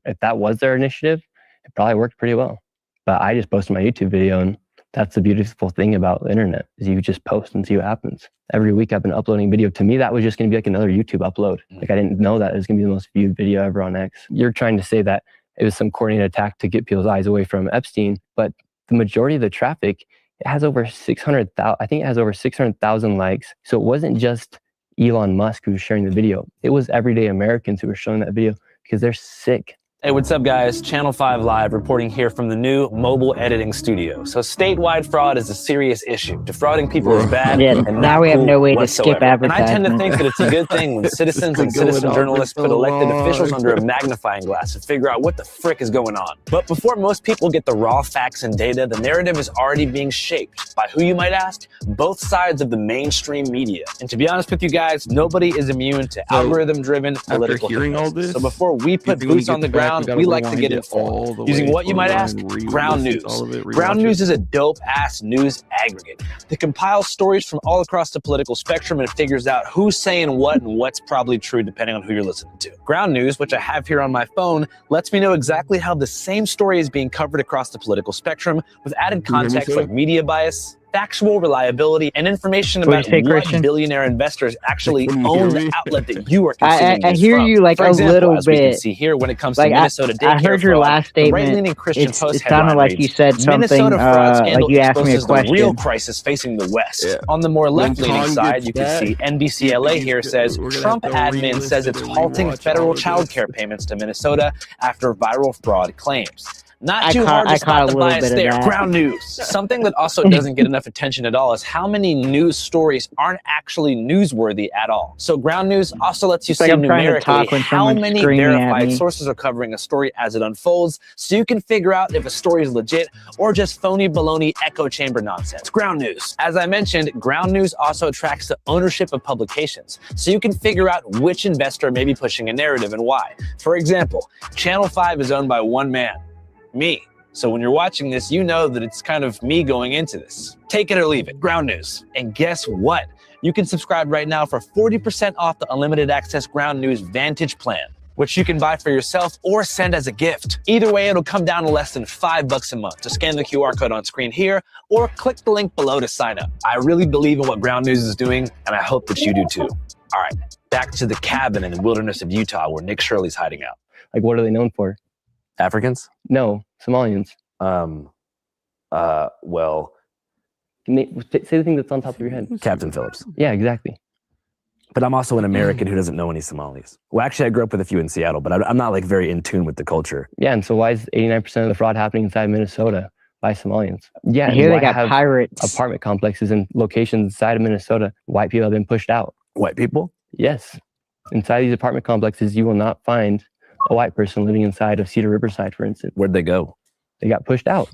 D: initiative, it probably worked pretty well. But I just posted my YouTube video, and that's the beautiful thing about the internet is you just post and see what happens. Every week I've been uploading video. To me, that was just going to be like another YouTube upload. Like I didn't know that it was going to be the most viewed video ever on X. You're trying to say that it was some coordinated attack to get people's eyes away from Epstein, but the majority of the traffic, it has over 600,000. I think it has over 600,000 likes. So it wasn't just Elon Musk who was sharing the video. It was everyday Americans who were showing that video because they're sick.
C: Hey, what's up, guys? Channel 5 Live reporting here from the new mobile editing studio. So statewide fraud is a serious issue. Defrauding people is bad.
I: Yeah,
C: and
I: now
C: not
I: we have
C: cool
I: no way to
C: whatsoever.
I: skip
C: And I tend to
I: advertisement.
C: think that it's a good thing when citizens and citizen journalists put elected officials under a magnifying glass and figure out what the frick is going on. But before most people get the raw facts and data, the narrative is already being shaped by who, you might ask? Both sides of the mainstream media. And to be honest with you guys, nobody is immune to algorithm-driven political
J: hearing all
C: hypnosis.
J: this,
C: So before we put
J: think when we
C: boots on
J: get
C: the
J: back, we
C: ground,
J: gotta
C: we like to
J: rewind
C: get
J: it all
C: informed.
J: the
C: Using
J: way
C: what you might ask?
J: forward,
C: Ground
J: re-listen
C: news.
J: to all of it,
C: Ground
J: rewatch
C: news
J: it.
C: is a dope-ass news aggregate that compiles stories from all across the political spectrum and figures out who's saying what and what's probably true depending on who you're listening to. Ground news, which I have here on my phone, lets me know exactly how the same story is being covered across the political spectrum with added
J: Can you hear me,
C: context
J: sir?
C: like media bias, factual reliability, and information
I: What'd
C: about
I: you say,
C: what
I: Christian?
C: billionaire investors actually
J: Can you
C: own
J: hear
C: the
J: me?
C: outlet that you are
I: I
C: consuming news
I: hear
C: from.
I: you like
C: For
I: a
C: example,
I: little
C: as we can
I: bit.
C: see here, when it comes
I: Like
C: to Minnesota
I: I
C: daycare
I: heard your
C: fraud,
I: last
C: the
I: statement.
C: right-leaning Christian
I: It
C: Post
I: sounded
C: headline
I: like you
C: reads,
I: said something
C: Minnesota fraud scandal
I: like you asked me a
C: exposes the real
I: question.
C: crisis facing the West.
J: Yeah.
C: On the more
J: When
C: left-leaning
J: Tom
C: side,
J: gets
C: you can
J: back,
C: see NBC LA here says
J: we're gonna
C: Trump
J: have to
C: admin
J: re-listen
C: says it's
J: and
C: halting
J: rewatch
C: federal
J: all of
C: child
J: this.
C: care payments to Minnesota after viral fraud claims. Not
I: I
C: too
I: caught-
C: hard to
I: I
C: spot
I: caught a
C: the
I: little
C: bias
I: bit of
C: there.
I: that.
C: Ground news. Something that also doesn't get enough attention at all is how many news stories aren't actually newsworthy at all. So ground news also lets you
I: It's like
C: see
I: I'm trying to
C: numerically
I: talk when
C: how
I: someone's
C: many
I: screaming at
C: verified
I: me.
C: sources are covering a story as it unfolds, so you can figure out if a story is legit or just phony baloney echo chamber nonsense. Ground news. As I mentioned, ground news also tracks the ownership of publications, so you can figure out which investor may be pushing a narrative and why. For example, Channel 5 is owned by one man, me. So when you're watching this, you know that it's kind of me going into this. Take it or leave it. Ground news. And guess what? You can subscribe right now for 40% off the unlimited access Ground News Vantage plan, which you can buy for yourself or send as a gift. Either way, it'll come down to less than $5 a month. To scan the QR code on screen here or click the link below to sign up. I really believe in what Ground News is doing, and I hope that you do too. All right, back to the cabin in the wilderness of Utah where Nick Shirley's hiding out.
D: Like, what are they known for?
E: Africans?
D: No, Somalians.
E: Well,
D: Say the thing that's on top of your head.
E: Captain Phillips.
D: Yeah, exactly.
E: But I'm also an American who doesn't know any Somalis. Well, actually, I grew up with a few in Seattle, but I'm not like very in tune with the culture.
D: Yeah, and so why is 89% of the fraud happening inside Minnesota by Somalians? Yeah,
I: I hear
D: and
I: they
D: why
I: got
D: have
I: pirates.
D: apartment complexes and locations inside of Minnesota. White people have been pushed out.
E: White people?
D: Yes. Inside these apartment complexes, you will not find a white person living inside of Cedar Riverside, for instance.
E: Where'd they go?
D: They got pushed out.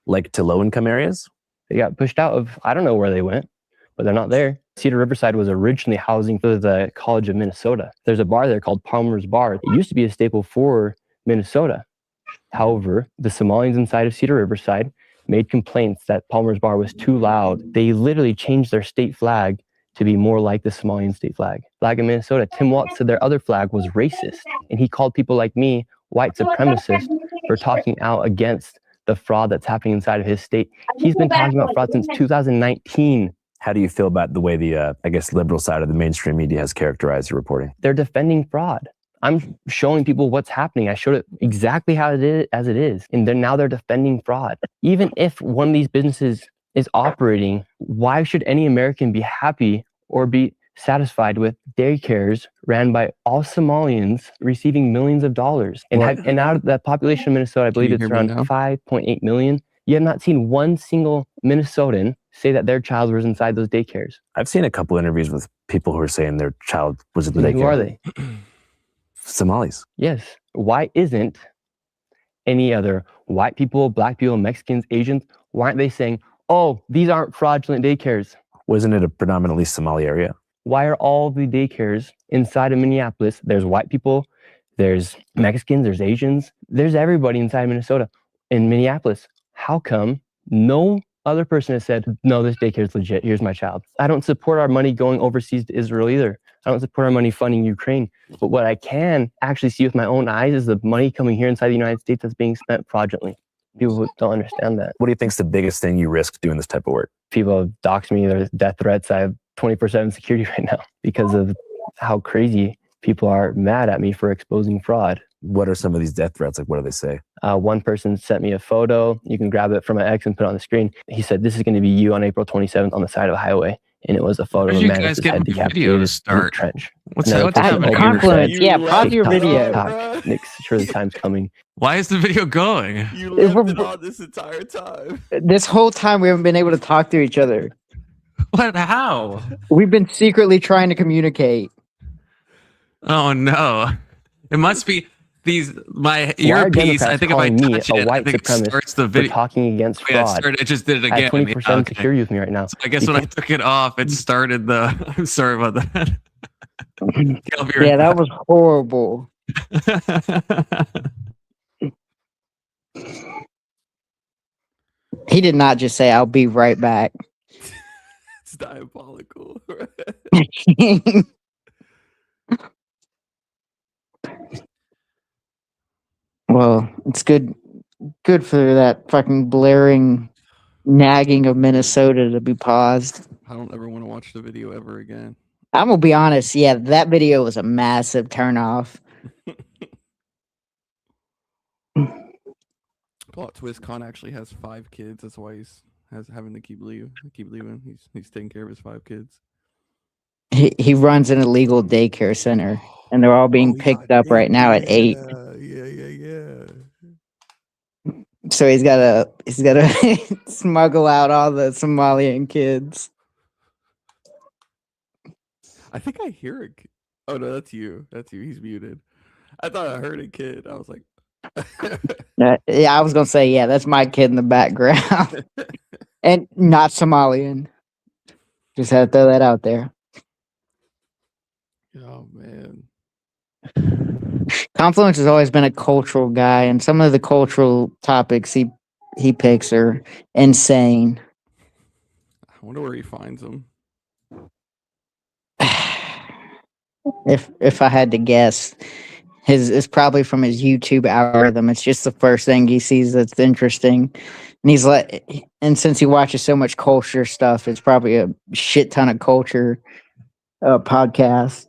E: Like to low-income areas?
D: They got pushed out of, I don't know where they went, but they're not there. Cedar Riverside was originally housing for the College of Minnesota. There's a bar there called Palmer's Bar. It used to be a staple for Minnesota. However, the Somalians inside of Cedar Riverside made complaints that Palmer's Bar was too loud. They literally changed their state flag to be more like the Somalian state flag. Flag in Minnesota, Tim Walz said their other flag was racist. And he called people like me white supremacists for talking out against the fraud that's happening inside of his state. He's been talking about fraud since 2019.
E: How do you feel about the way the, I guess, liberal side of the mainstream media has characterized your reporting?
D: They're defending fraud. I'm showing people what's happening. I showed it exactly how it is, as it is. And now they're defending fraud. Even if one of these businesses is operating, why should any American be happy or be satisfied with daycares ran by all Somalians receiving millions of dollars? And, and out of the population of Minnesota, I believe it's around 5.8 million. You have not seen one single Minnesotan say that their child was inside those daycares.
E: I've seen a couple interviews with people who are saying their child was at the daycare.
D: Who are they?
E: Somalis.
D: Yes. Why isn't any other white people, black people, Mexicans, Asians, why aren't they saying, oh, these aren't fraudulent daycares?
E: Wasn't it a predominantly Somali area?
D: Why are all the daycares inside of Minneapolis? There's white people, there's Mexicans, there's Asians, there's everybody inside Minnesota. In Minneapolis, how come no Other person has said, no, this daycare is legit. Here's my child. I don't support our money going overseas to Israel either. I don't support our money funding Ukraine. But what I can actually see with my own eyes is the money coming here inside the United States that's being spent fraudulently. People don't understand that.
E: What do you think is the biggest thing you risk doing this type of work?
D: People have doxed me. There's death threats. I have 24/7 security right now because of how crazy people are mad at me for exposing fraud.
E: What are some of these death threats? Like, what do they say?
D: One person sent me a photo. You can grab it from my ex and put it on the screen. He said, this is going to be you on April 27th on the side of a highway. And it was a photo of a man with his head decapitated in a trench.
B: What's happening?
K: Confluence. Yeah, pause your video.
D: Nick Shirley, time's coming.
B: Why is the video going?
J: You left it on this entire time.
K: This whole time we haven't been able to talk to each other.
B: What? How?
K: We've been secretly trying to communicate.
B: Oh no! It must be my earpiece. I think if I touch it, I think it starts the video.
D: Talking against fraud.
B: It just did it
D: I
B: again.
D: have 20% security with me right now.
B: So I guess when I took it off, it started the. I'm sorry about that.
K: Yeah, that was horrible. He did not just say, "I'll be right back."
J: It's diabolical.
K: Well, it's good for that fucking blaring nagging of Minnesota to be paused.
J: I don't ever want to watch the video ever again.
K: I'm gonna be honest, yeah, that video was a massive turnoff.
J: Plot twist: Khan actually has 5 kids. That's why he's having to keep leaving. He's taking care of his 5 kids.
K: He runs an illegal daycare center, and they're all being picked up right now at 8.
J: Yeah.
K: So he's gotta smuggle out all the Somalian kids.
J: I think I hear a kid. Oh no, that's you. He's muted. I thought I heard a kid. I was like,
K: yeah, I was gonna say, yeah, that's my kid in the background, and not Somalian. Just had to throw that out there.
J: Oh man.
K: Confluence has always been a cultural guy, and some of the cultural topics he picks are insane.
J: I wonder where he finds them.
K: If I had to guess, it's probably from his YouTube algorithm. It's just the first thing he sees that's interesting. And he's like, and since he watches so much culture stuff, it's probably a shit ton of culture podcasts.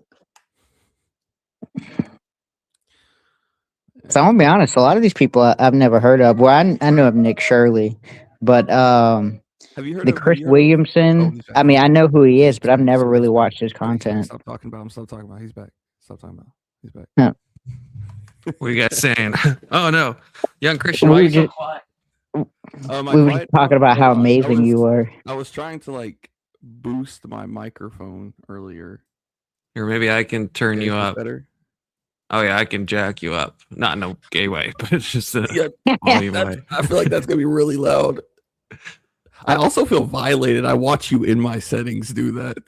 K: So I'm gonna be honest, a lot of these people I've never heard of. Well, I know of Nick Shirley, but
J: have you heard
K: the
J: of
K: Chris Williamson? I mean, I know who he is, but I've never really watched his content.
J: Stop talking about him. Stop talking about. He's back. Stop talking about. He's back.
K: No.
B: What are you guys saying? Oh no, young Christian, why are you so quiet?
K: We were just talking about how amazing you were.
J: I was trying to like boost my microphone earlier.
B: Or maybe I can turn you up.
J: Better.
B: Oh yeah, I can jack you up. Not in a gay way, but it's just a
J: volume way. I feel like that's gonna be really loud. I also feel violated. I watch you in my settings do that.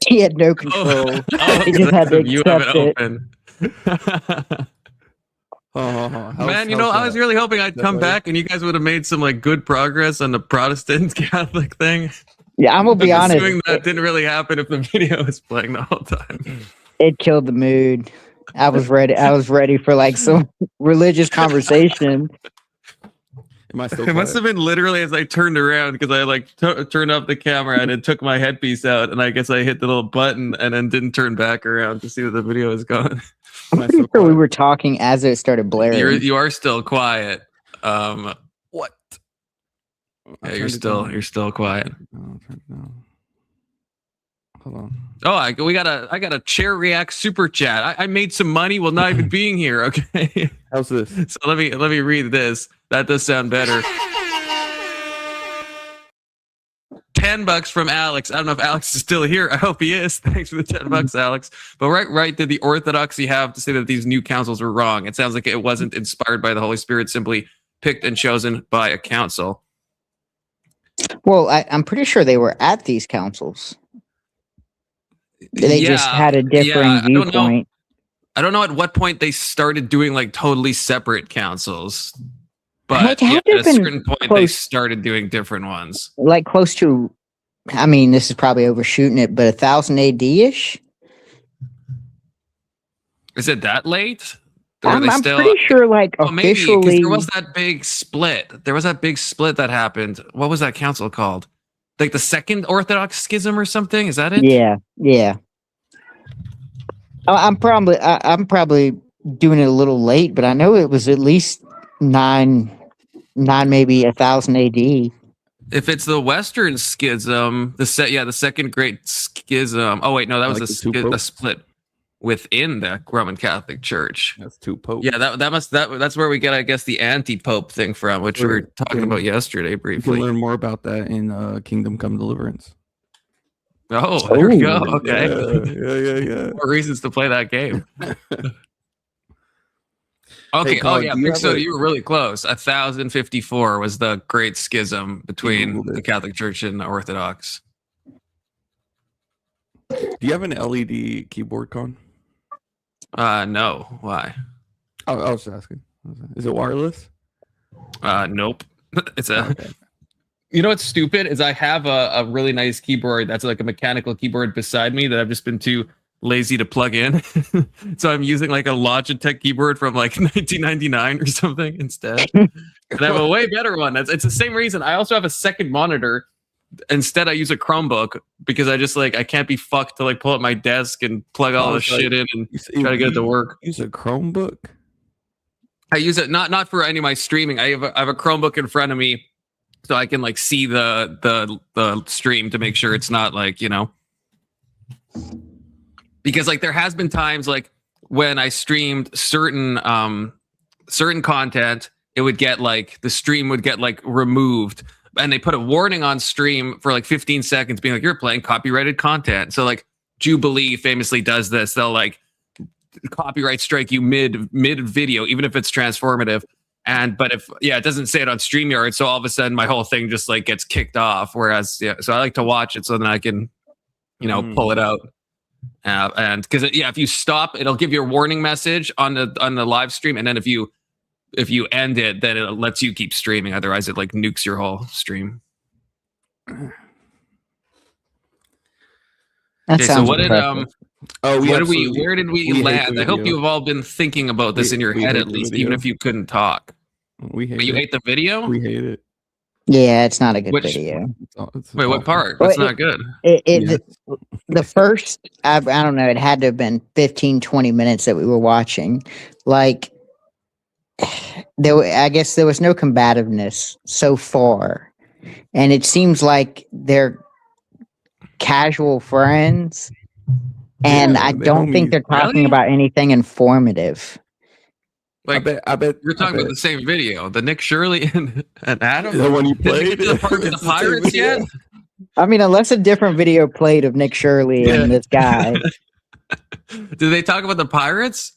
K: He had no control. He just had to accept it.
B: Open. Man, you know, I was really hoping I'd come back and you guys would have made some like good progress on the Protestant Catholic thing.
K: Yeah, I'm gonna be honest.
B: Assuming that didn't really happen if the video was playing the whole time.
K: It killed the mood. I was ready for like some religious conversation.
B: It must have been literally as I turned around because I like turned off the camera and it took my headpiece out, and I guess I hit the little button and then didn't turn back around to see that the video was gone.
K: I'm pretty sure we were talking as it started blaring.
B: You are still quiet.
J: What?
B: Yeah, you're still quiet.
J: Hold on.
B: Oh, I got a Chair React super chat. I made some money while not even being here. Okay.
J: How's this?
B: So let me read this. That does sound better. $10 from Alex. I don't know if Alex is still here. I hope he is. Thanks for the $10, Alex. But right did the orthodoxy have to say that these new councils were wrong? It sounds like it wasn't inspired by the Holy Spirit, simply picked and chosen by a council.
K: Well, I'm pretty sure they were at these councils. They just had a different viewpoint.
B: I don't know at what point they started doing like totally separate councils. But
K: Had
B: yeah,
K: to
B: at a
K: have been
B: certain point, they
K: close.
B: started doing different ones.
K: Like close to, I mean, this is probably overshooting it, but 1000 AD ish.
B: Is it that late? Or were
K: I'm,
B: they
K: I'm
B: still?
K: pretty sure, like
B: Oh, maybe because
K: officially.
B: there was that big split. There was that big split that happened. What was that council called? Like the Second Orthodox Schism or something? Is that it?
K: Yeah, yeah. I'm probably doing it a little late, but I know it was at least nine, maybe 1000 AD.
B: If it's the Western Schism, the Second Great Schism. Oh wait, no, that was a split within the Roman Catholic Church.
J: That's two popes.
B: Yeah, that's where we get, I guess, the anti-pope thing from, which we were talking about yesterday
J: You
B: briefly.
J: can learn more about that in Kingdom Come Deliverance.
B: Oh, there we go.
J: Ooh,
B: Okay.
J: Yeah.
B: More reasons to play that game. Okay.
J: Hey, Colin,
B: oh yeah,
J: do you
B: Big
J: have
B: Soda,
J: a-
B: you were really close. 1054 was the Great Schism between the Catholic Church and the Orthodox.
J: Do you have an LED keyboard, Con?
B: No. Why?
J: I was just asking. Is it wireless?
B: Nope. It's a. You know what's stupid is I have a really nice keyboard that's like a mechanical keyboard beside me that I've just been too lazy to plug in. So I'm using like a Logitech keyboard from like 1999 or something instead. And I have a way better one. It's the same reason. I also have a second monitor. Instead, I use a Chromebook because I just I can't be fucked to like pull up my desk and plug all this shit in and try to get it to work.
J: Use a Chromebook?
B: I use it not for any of my streaming. I have a Chromebook in front of me so I can like see the stream to make sure it's not like, because like there has been times like when I streamed certain content, it would get like the stream would get like removed. And they put a warning on stream for like 15 seconds being like, you're playing copyrighted content. So like Jubilee famously does this. They'll like copyright strike you mid video, even if it's transformative. But if, it doesn't say it on StreamYard. So all of a sudden my whole thing just like gets kicked off. Whereas, so I like to watch it so then I can, pull it out. And because if you stop, it'll give you a warning message on the live stream. And then if you end it, then it lets you keep streaming. Otherwise, it like nukes your whole stream.
K: Sounds
B: what
K: impressive.
B: where did we land? I hope you've all been thinking about this in your head at least, even if you couldn't talk.
J: We hate
B: you
J: it.
B: hate the video?
J: We hate it.
K: Yeah, it's not a good video.
B: Wait, what part? That's not good.
K: The first, I don't know, it had to have been 15, 20 minutes that we were watching. Like, I guess there was no combativeness so far. And it seems like they're casual friends. And I don't think they're talking about anything informative.
B: Like, I bet you're talking about the same video, the Nick Shirley and Adam.
J: The one you
B: Did they
J: played?
B: get to the part with the pirates yet?
K: I mean, unless a different video played of Nick Shirley and this guy.
B: Did they talk about the pirates?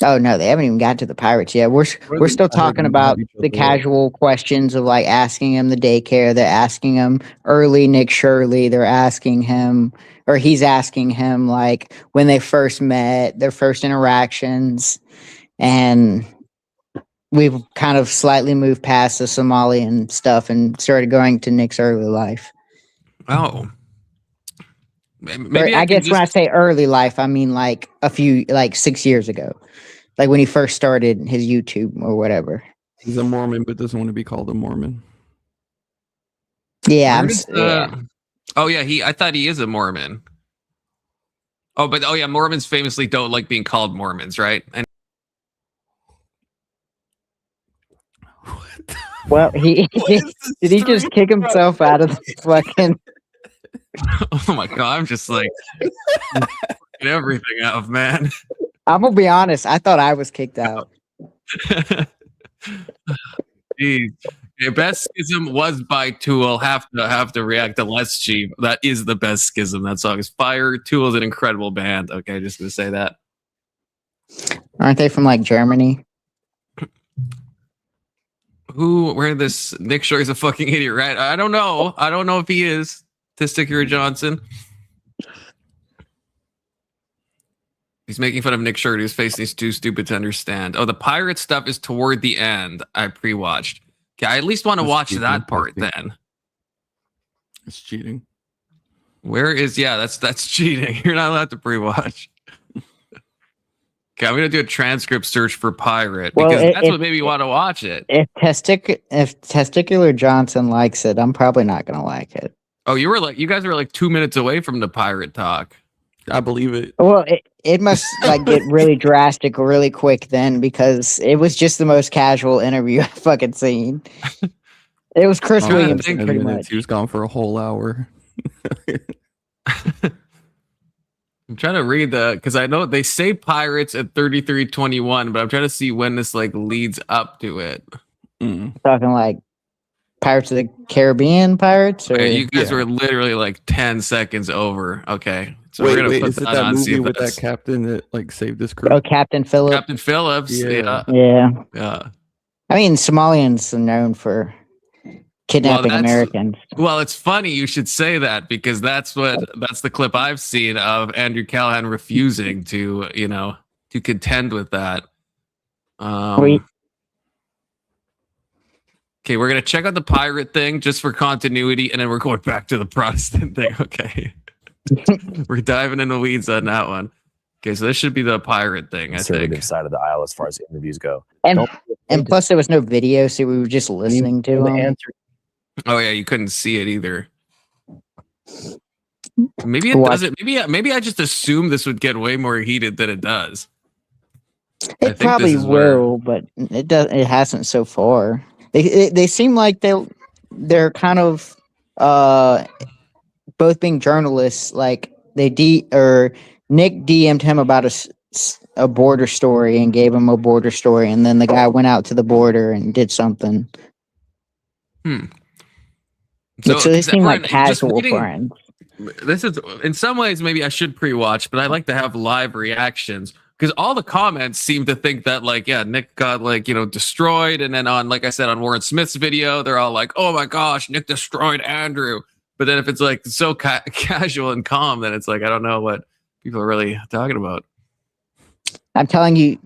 K: Oh no, they haven't even got to the pirates yet. We're still talking about the casual questions of like asking him the daycare. They're asking him early Nick Shirley. They're asking him, or he's asking him like when they first met, their first interactions, and we've kind of slightly moved past the Somalian stuff and started going to Nick's early life.
B: Oh. Maybe
K: I guess when I say early life, I mean like 6 years ago. Like when he first started his YouTube or whatever.
J: He's a Mormon, but doesn't want to be called a Mormon.
K: Yeah.
B: Oh yeah, I thought he is a Mormon. Mormons famously don't like being called Mormons, right? And
K: well, did he just kick himself out of the fucking?
B: Oh my god, I'm just like everything out, man.
K: I'm gonna be honest. I thought I was kicked out.
B: Jeez. Okay, Best Schism was by Tool. Have to react to Let's Cheap. That is the best Schism. That song is fire. Tool is an incredible band. Okay, just gonna say that.
K: Aren't they from like Germany?
B: Where this Nick Shirley's a fucking idiot, right? I don't know. I don't know if he is. Testicular Johnson. He's making fun of Nick Shirley, whose face is too stupid to understand. Oh, the pirate stuff is toward the end. I pre-watched. Okay, I at least want to watch that part then.
J: It's cheating.
B: Where is that's cheating. You're not allowed to pre-watch. Okay, I'm gonna do a transcript search for pirate because that's what made me want to watch it.
K: If Testicular Johnson likes it, I'm probably not gonna like it.
B: Oh, you guys were like 2 minutes away from the pirate talk.
J: I believe it.
K: Well, it must like get really drastic really quick then, because it was just the most casual interview I've fucking seen. It was Chris Williamson pretty much.
J: He was gone for a whole hour.
B: I'm trying to read because I know they say pirates at 33:21, but I'm trying to see when this like leads up to it.
K: Talking like Pirates of the Caribbean pirates? Or?
B: Okay, you guys were literally like 10 seconds over. Okay. So
J: wait,
B: we're gonna put
J: is it
B: that
J: that
B: on,
J: movie with that captain that like saved his crew?
K: Oh, Captain Phillips.
B: Captain Phillips. Yeah.
K: I mean, Somalians are known for kidnapping Americans.
B: Well, it's funny you should say that because that's the clip I've seen of Andrew Callaghan refusing to contend with that. Okay, we're gonna check out the pirate thing just for continuity, and then we're going back to the Protestant thing. Okay. We're diving in the weeds on that one. Okay, so this should be the pirate thing, I think.
E: Conservative side of the aisle as far as interviews go.
K: And plus there was no video, so we were just listening to them.
B: Oh yeah, you couldn't see it either. Maybe it doesn't. Maybe I just assumed this would get way more heated than it does.
K: It probably will, but it hasn't so far. They seem like they're kind of both being journalists. Like Nick DM'd him about a border story and gave him a border story, and then the guy went out to the border and did something. So they seem like casual friends.
B: This is, in some ways, maybe I should pre-watch, but I like to have live reactions because all the comments seem to think that, like, yeah, Nick got destroyed, and then on, like I said, on Warren Smith's video, they're all like, "Oh my gosh, Nick destroyed Andrew." But then if it's like so casual and calm, then it's like I don't know what people are really talking about.
K: I'm telling you,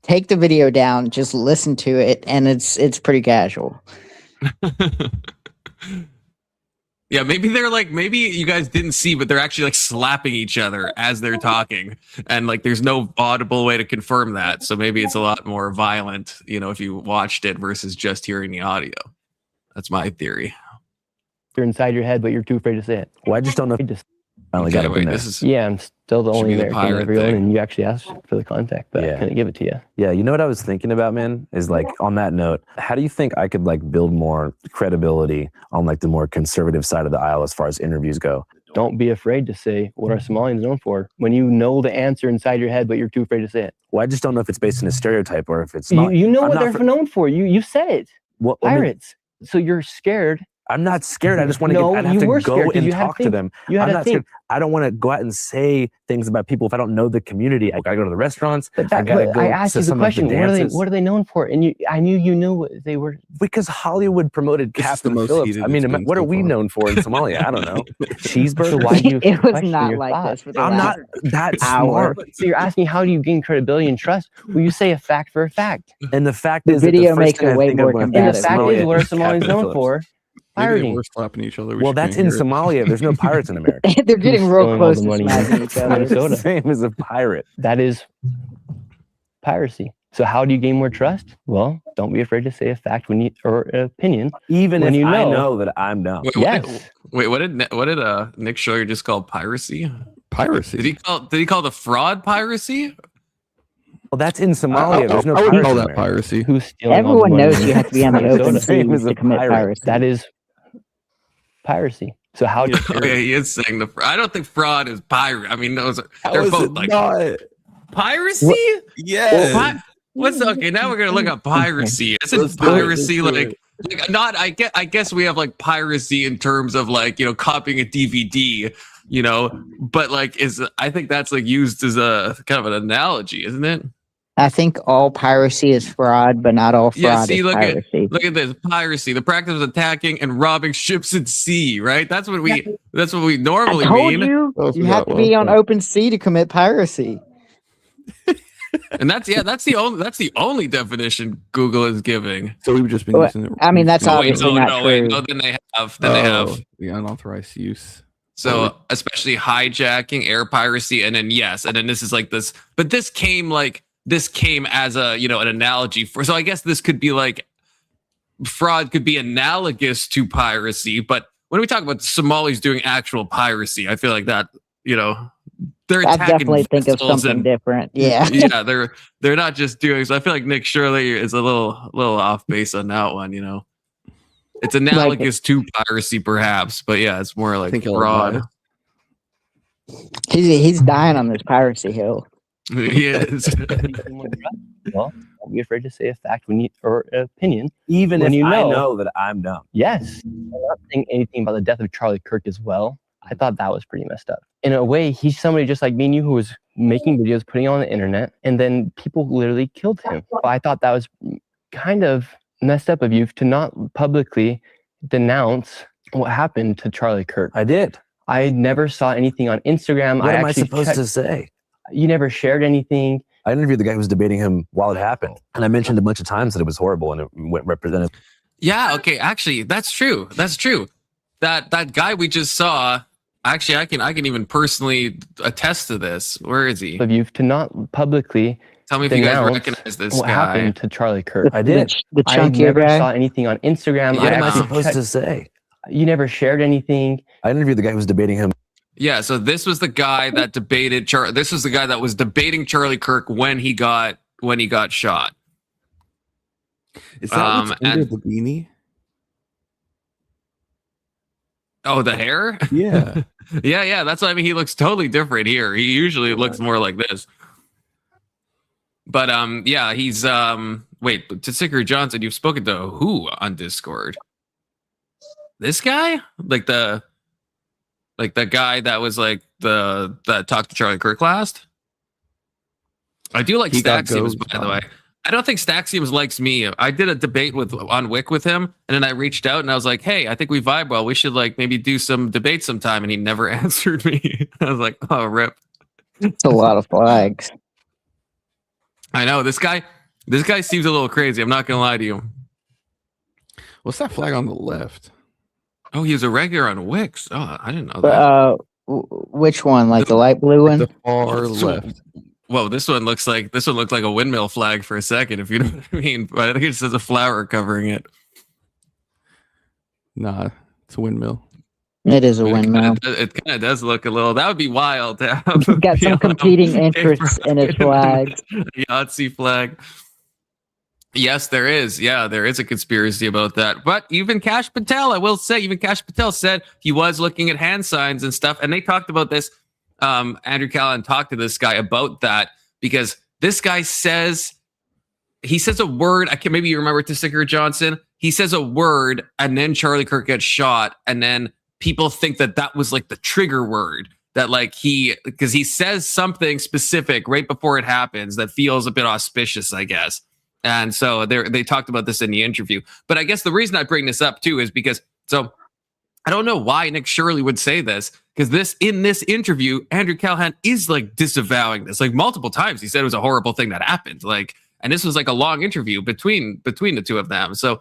K: take the video down, just listen to it, and it's pretty casual.
B: Yeah, maybe you guys didn't see, but they're actually like slapping each other as they're talking, and like there's no audible way to confirm that. So maybe it's a lot more violent, if you watched it versus just hearing the audio. That's my theory.
D: You're inside your head, but you're too afraid to say it.
E: Well, I just don't know. Finally got up in there.
D: Yeah, I'm still the only American in everyone, and you actually asked for the contact, but I couldn't give it to you.
E: Yeah, you know what I was thinking about, man, is like on that note, how do you think I could like build more credibility on like the more conservative side of the aisle as far as interviews go?
D: Don't be afraid to say what are Somalians known for when you know the answer inside your head, but you're too afraid to say it.
E: Well, I just don't know if it's based on a stereotype or if it's not.
D: You know what they're known for. You said it. Pirates. So you're scared.
E: I'm not scared. I just want to I'd have to go and talk to them. I'm not scared. I don't want to go out and say things about people if I don't know the community. I gotta go to the restaurants.
D: I asked you the question. What are they known for? And I knew you knew what they were.
E: Because Hollywood promoted Captain Phillips. I mean, what are we known for in Somalia? I don't know. Cheeseburger.
D: Why do you
K: it was not like this.
E: I'm not that smart.
D: So you're asking how do you gain credibility and trust? Well, you say a fact for a fact.
E: And the fact is,
K: video makes it way more
D: combative. And the fact is, what are Somalians known for? Pirating.
J: We're slapping each other.
E: Well, that's in Somalia. There's no pirates in America.
K: They're getting real close to smacking each other.
E: It's the same as a pirate.
D: That is piracy. So how do you gain more trust? Well, don't be afraid to say a fact or an opinion,
E: even if I know that I'm dumb.
B: Wait, what did Nick Shirley just call piracy?
J: Piracy.
B: Did he call the fraud piracy?
E: Well, that's in Somalia. There's no
J: I
E: pirates
J: would call
E: in
J: that
E: America.
J: piracy.
D: Who's stealing?
K: Everyone knows you have to be on the open sea to commit
E: pirate.
K: piracy.
D: That is piracy. So how do you
B: he is saying I don't think fraud is pirate. I mean, they're both like piracy.
J: Yeah.
B: What's okay? Now we're gonna look at piracy. Isn't piracy like not? I guess we have like piracy in terms of like copying a DVD. But like I think that's like used as a kind of an analogy, isn't it?
K: I think all piracy is fraud, but not all fraud is piracy.
B: Look at this piracy. The practice of attacking and robbing ships at sea, right? That's what we normally
K: I told
B: mean.
K: you have to be on open sea to commit piracy.
B: And that's the only definition Google is giving.
J: So we've just been
K: Well,
J: using it.
K: I mean, that's obviously not true.
B: No, then they have
J: the unauthorized use.
B: So especially hijacking, air piracy, and then this is like this, but this came as a, an analogy for, so I guess this could be like fraud could be analogous to piracy, but when we talk about Somalis doing actual piracy, I feel like that, they're
K: I
B: attacking
K: definitely think of
B: vessels
K: something
B: and-
K: different. Yeah.
B: yeah, they're not just doing, so I feel like Nick Shirley is a little off base on that one, It's analogous to piracy, perhaps, but yeah, it's more like fraud.
K: He's dying on this piracy hill.
B: He is.
D: Well, don't be afraid to say a fact or opinion,
E: Even
D: when
E: if
D: you
E: I
D: know.
E: know that I'm dumb.
D: Yes, I'm not saying anything about the death of Charlie Kirk as well. I thought that was pretty messed up. In a way, he's somebody just like me and you who was making videos, putting it on the internet, and then people literally killed him. But I thought that was kind of messed up of you to not publicly denounce what happened to Charlie Kirk.
E: I did.
D: I never saw anything on Instagram.
E: What am I supposed to say?
D: You never shared anything.
E: I interviewed the guy who was debating him while it happened, and I mentioned a bunch of times that it was horrible and it went represented.
B: Yeah, okay, actually, that's true. That guy we just saw, actually, I can even personally attest to this. Where is he?
D: Of you to not publicly
B: Tell me if you guys
D: denounce
B: recognize this
D: what
B: guy.
D: happened to Charlie Kirk.
E: I did.
K: The
D: I
K: chunkier
D: never
K: guy.
D: saw anything on Instagram.
B: Yeah,
E: What am I
D: actually
E: supposed to say?
D: You never shared anything.
E: I interviewed the guy who was debating him.
B: Yeah, so this was the guy that debated this was the guy that was debating Charlie Kirk when he got shot.
J: Is that what's under
B: and-
J: the beanie?
B: Oh, the hair?
J: Yeah.
B: yeah, that's what I mean. He looks totally different here. He usually looks more like this. But yeah, he's wait, to Sicker Johnson, you've spoken to who on Discord? This guy? Like the guy that was like that talked to Charlie Kirk last? I do like
J: He got
B: Staxiums,
J: goats
B: by the
J: on.
B: way. I don't think Staxiums likes me. I did a debate on Wick with him, and then I reached out and I was like, "Hey, I think we vibe well. We should like maybe do some debate sometime." And he never answered me. I was like, "Oh, rip."
K: It's a lot of flags.
B: I know this guy seems a little crazy. I'm not gonna lie to you.
J: What's that flag on the left?
B: Oh, he was a regular on Wix. Oh, I didn't know
K: But
B: that.
K: which one? Like the light blue one?
J: The far left.
B: Whoa, this one looked like a windmill flag for a second, if you know what I mean. But I think it just has a flower covering it.
J: Nah, it's a windmill.
K: It is a windmill.
B: It kind of does look a little. That would be wild to have.
K: Got some competing interests in its flags.
B: Yahtzee flag. Yes, there is. Yeah, there is a conspiracy about that. But even Kash Patel, I will say, even Kash Patel said he was looking at hand signs and stuff, and they talked about this. Andrew Callaghan talked to this guy about that because this guy says a word. I can maybe you remember Tessicker Johnson. He says a word, and then Charlie Kirk gets shot, and then people think that was like the trigger word. That like because he says something specific right before it happens that feels a bit auspicious, I guess. And so they talked about this in the interview. But I guess the reason I bring this up too is because I don't know why Nick Shirley would say this, because in this interview, Andrew Callaghan is like disavowing this like multiple times. He said it was a horrible thing that happened. Like, and this was like a long interview between the two of them. So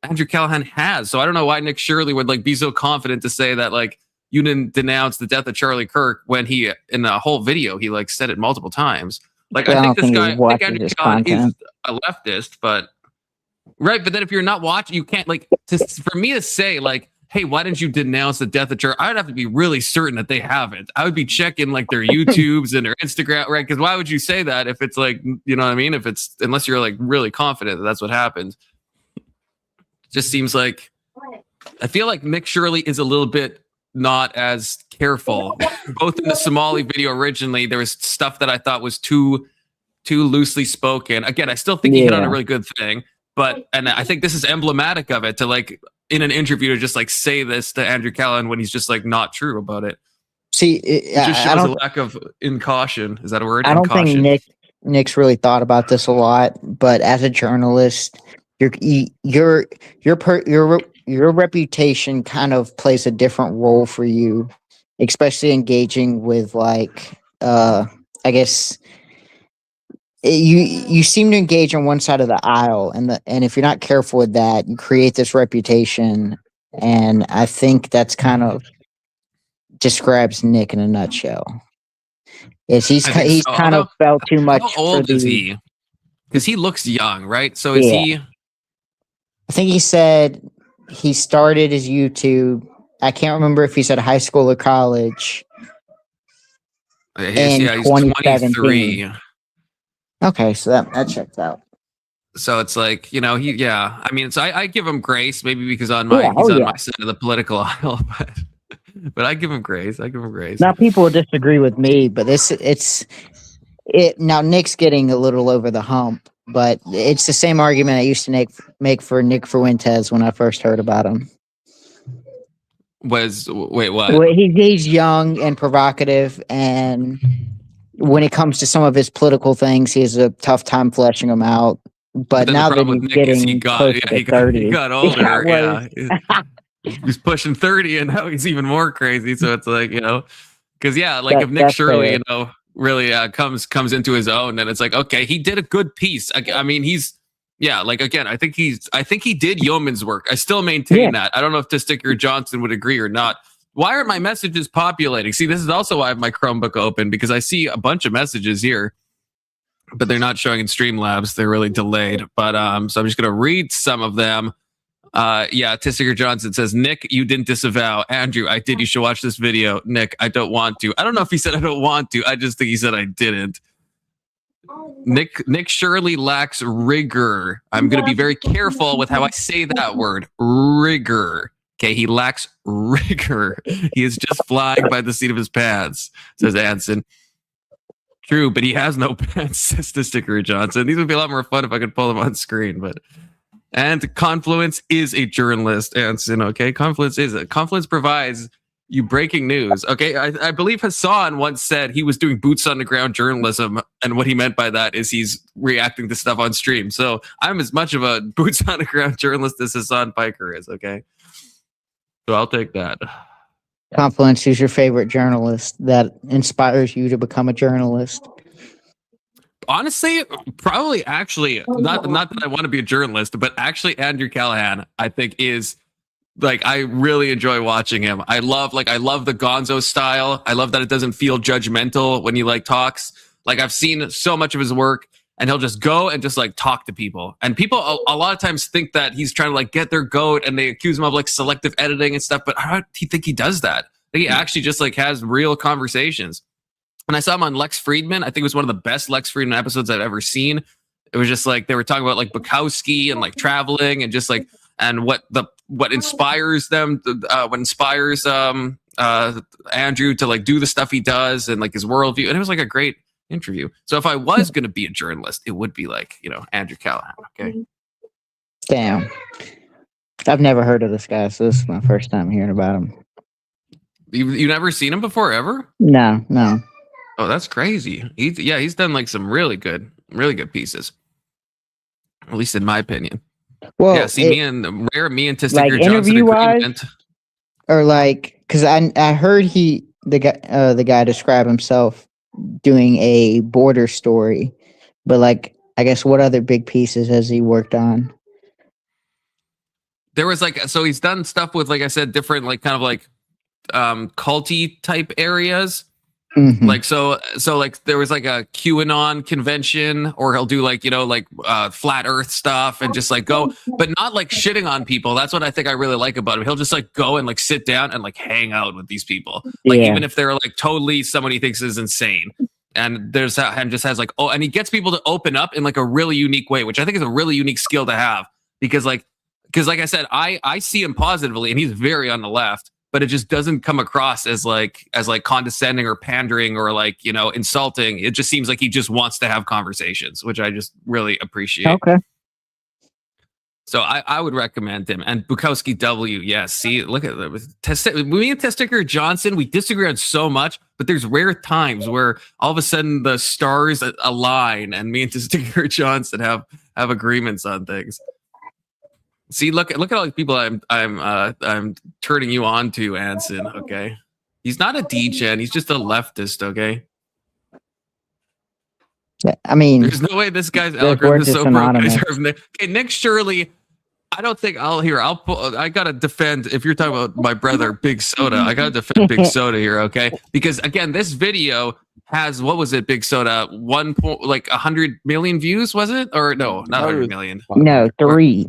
B: Andrew Callaghan has. So I don't know why Nick Shirley would like be so confident to say that like you didn't denounce the death of Charlie Kirk when he in the whole video he like said it multiple times. Like I think this guy, I think Andrew Callaghan is a leftist, but right. But then if you're not watching, you can't like for me to say like, hey, why didn't you denounce the death of Charlie? I'd have to be really certain that they haven't. I would be checking like their YouTubes and their Instagram, right? Because why would you say that if it's like, you know what I mean? If it's unless you're like really confident that that's what happened. Just seems like I feel like Nick Shirley is a little bit not as careful. Both in the Somali video originally, there was stuff that I thought was too loosely spoken. Again, I still think he hit on a really good thing, and I think this is emblematic of it to like in an interview to just like say this to Andrew Callaghan when he's just like not true about it.
K: See,
B: It just shows a lack of caution. Is that a word?
K: I don't think Nick's really thought about this a lot, but as a journalist, your reputation kind of plays a different role for you, especially engaging with like I guess you seem to engage on one side of the aisle, and if you're not careful with that, you create this reputation, and I think that's kind of describes Nick in a nutshell. Is he's
B: I think
K: he's
B: so.
K: kind of felt too much.
B: How old is he? Because he looks young, right? So is
K: Yeah.
B: he?
K: I think he said he started his YouTube. I can't remember if he said high school or college.
B: He's 23.
K: Okay, so that checks out.
B: So it's like, I mean, so I give him grace, maybe because he's on my side of the political aisle, but I give him grace.
K: Now people will disagree with me, but now Nick's getting a little over the hump, but it's the same argument I used to make for Nick Fuentes when I first heard about him.
B: Wait, what?
K: Well, he's young and provocative, and when it comes to some of his political things, he has a tough time fleshing them out. But now that he's getting close to 30,
B: he got older. He's pushing 30, and now he's even more crazy. So it's like, because if Nick Shirley, really comes into his own, and it's like, okay, he did a good piece. I mean, again, I think he did yeoman's work. I still maintain that. I don't know if Testicular Johnson would agree or not. Why aren't my messages populating? See, this is also why I have my Chromebook open, because I see a bunch of messages here, but they're not showing in Streamlabs. They're really delayed. But so I'm just gonna read some of them. Testicular Johnson says, Nick, you didn't disavow. Andrew, I did. You should watch this video. Nick, I don't want to. I don't know if he said I don't want to. I just think he said I didn't. Nick Shirley lacks rigor. I'm going to be very careful with how I say that word. Rigor. Okay, he lacks rigor. He is just flying by the seat of his pants, says Anson. True, but he has no pants, says Testicular Johnson. These would be a lot more fun if I could pull them on screen, and Confluence is a journalist, Anson. Okay, Confluence provides you breaking news. Okay, I believe Hassan once said he was doing boots on the ground journalism, and what he meant by that is he's reacting to stuff on stream. So I'm as much of a boots on the ground journalist as Hassan Piker is. Okay, so I'll take that.
K: Confluence, who's your favorite journalist that inspires you to become a journalist?
B: Honestly, probably actually not that I want to be a journalist, but actually Andrew Callaghan, I think is like, I really enjoy watching him. I love the Gonzo style. I love that it doesn't feel judgmental when he talks. Like, I've seen so much of his work, and he'll just go and just talk to people. And people a lot of times think that he's trying to get their goat, and they accuse him of selective editing and stuff. But I don't think he does that. I think he actually just has real conversations. And I saw him on Lex Friedman. I think it was one of the best Lex Friedman episodes I've ever seen. It was just they were talking about Bukowski and traveling and just and what inspires them, what inspires Andrew to do the stuff he does and his worldview. And it was a great interview. So if I was going to be a journalist, it would be Andrew Callaghan. Okay.
K: Damn. I've never heard of this guy, so this is my first time hearing about him.
B: You never seen him before, ever?
K: No.
B: Oh, that's crazy. He's done see me pieces. At least in my opinion.
K: Well,
B: me and Testicular Johnson
K: interview wise,
B: agreement.
K: or because I heard the guy describe himself doing a border story, but I guess what other big pieces has he worked on?
B: There was so he's done stuff with I said, different culty type areas.
K: Mm-hmm.
B: So there was a QAnon convention, or he'll do flat earth stuff and just go, but not shitting on people. That's what I think I really like about him. He'll just go and sit down and hang out with these people. Even if they're totally someone he thinks is insane. And and he gets people to open up in a really unique way, which I think is a really unique skill to have, because like I said, I see him positively, and he's very on the left, but it just doesn't come across as condescending or pandering or insulting. It just seems like he just wants to have conversations, which I just really appreciate.
K: Okay.
B: So I would recommend him. And Bukowski W, yes. See, look at me and Testicular Johnson, we disagree on so much, but there's rare times where all of a sudden the stars align, and me and Testicular Johnson have agreements on things. See, look at all the people I'm turning you on to, Anson. Okay, he's not a D-gen. He's just a leftist. Okay.
K: I mean,
B: there's no way this guy's
K: those
B: algorithm
K: words
B: is
K: are
B: so broken.
K: synonymous.
B: Okay, Nick Shirley. I don't think I gotta defend. If you're talking about my brother, Big Soda, I gotta defend Big Soda here, okay? Because again, this video has, what was it, Big Soda? 100 million views, was it? Or no, not 100 million.
K: No, 3.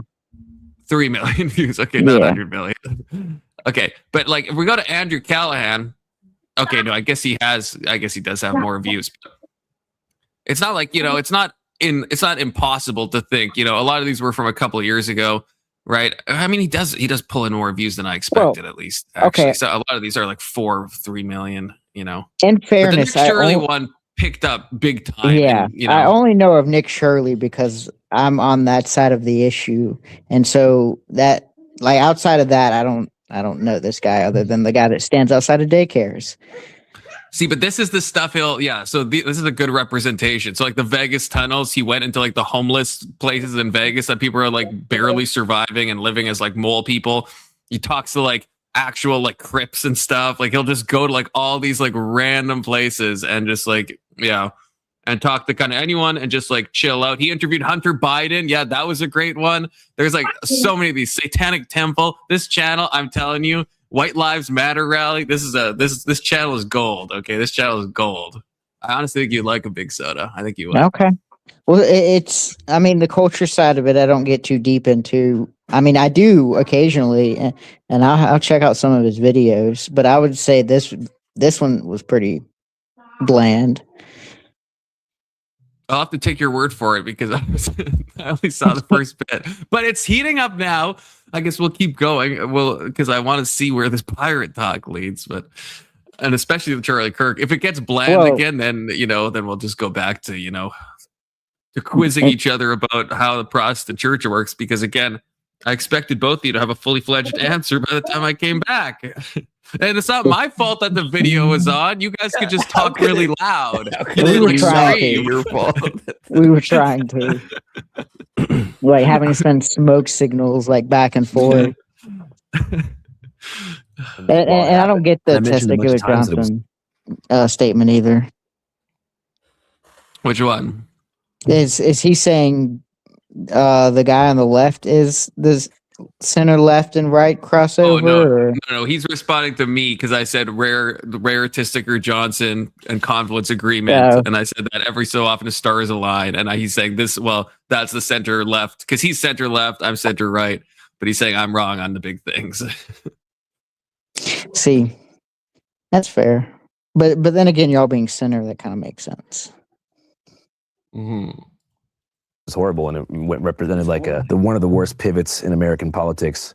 B: 3 million views. Okay, not 100 million. Okay, but like if we go to Andrew Callaghan, okay, no, I guess he does have more views. It's not like, it's not impossible to think, a lot of these were from a couple of years ago, right? I mean, he does pull in more views than I expected, at least. Actually.
K: Okay.
B: So a lot of these are like 3 million,
K: In fairness,
B: but the Nick Shirley one picked up big time.
K: Yeah,
B: and,
K: I only know of Nick Shirley because I'm on that side of the issue, and so that, like, outside of that, I don't know this guy other than the guy that stands outside of daycares.
B: See, but this is the stuff so this is a good representation. So like the Vegas tunnels, he went into like the homeless places in Vegas that people are like barely surviving and living as like mole people. He talks to like actual like Crips and stuff. Like he'll just go to like all these like random places and just like, and talk to kind of anyone and just like chill out. He interviewed Hunter Biden. Yeah, that was a great one. There's like so many of these. Satanic Temple. This channel, I'm telling you, White Lives Matter rally. This channel is gold. Okay, this channel is gold. I honestly think you'd like a Big Soda. I think you would.
K: Okay. Well, I mean, the culture side of it, I don't get too deep into. I mean, I do occasionally, and I'll check out some of his videos, but I would say this one was pretty bland.
B: I'll have to take your word for it because I only saw the first bit, but it's heating up now. I guess we'll keep going. Because I want to see where this pirate talk leads, and especially with Charlie Kirk. If it gets bland again, then then we'll just go back to to quizzing each other about how the Protestant church works. Because again, I expected both of you to have a fully fledged answer by the time I came back. And it's not my fault that the video was on. You guys could just talk really loud.
K: We were trying to.
B: Your fault.
K: We were trying to. Like having to send smoke signals like back and forth. and I don't get the testicular Johnson statement either.
B: Which one?
K: Is he saying the guy on the left is the center left and right crossover?
B: No. He's responding to me because I said rare testicular Johnson and confluence agreement, and I said that every so often the stars align, and he's saying this. Well, that's the center left because he's center left, I'm center right, but he's saying I'm wrong on the big things.
K: See, that's fair, but then again, y'all being center, that kind of makes sense.
E: Mm-hmm. It's horrible, and it represented like one of the worst pivots in American politics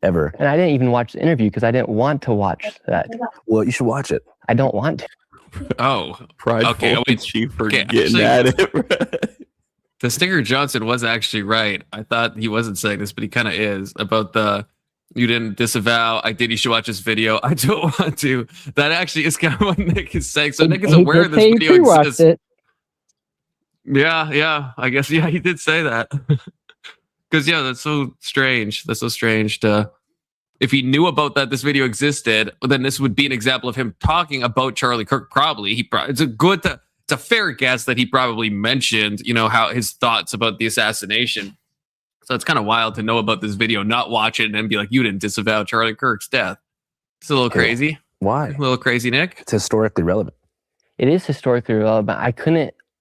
E: ever.
D: And I didn't even watch the interview because I didn't want to watch that.
E: Well, you should watch it.
D: I don't want to.
B: Oh,
J: prideful.
B: Okay,
J: Chief for getting at it.
B: The Stinger Johnson was actually right. I thought he wasn't saying this, but he kind of is about you didn't disavow. I did. You should watch this video. I don't want to. That actually is kind of what Nick is saying. So Nick is aware this video exists. Yeah. I guess, he did say that. Because, that's so strange. That's so strange if he knew about that, this video existed, then this would be an example of him talking about Charlie Kirk. Probably. It's a fair guess that he probably mentioned, how his thoughts about the assassination. So it's kind of wild to know about this video, not watch it, and then be like, you didn't disavow Charlie Kirk's death. It's a little crazy.
E: Why?
B: A little crazy, Nick.
E: It's historically relevant.
D: It is historically relevant.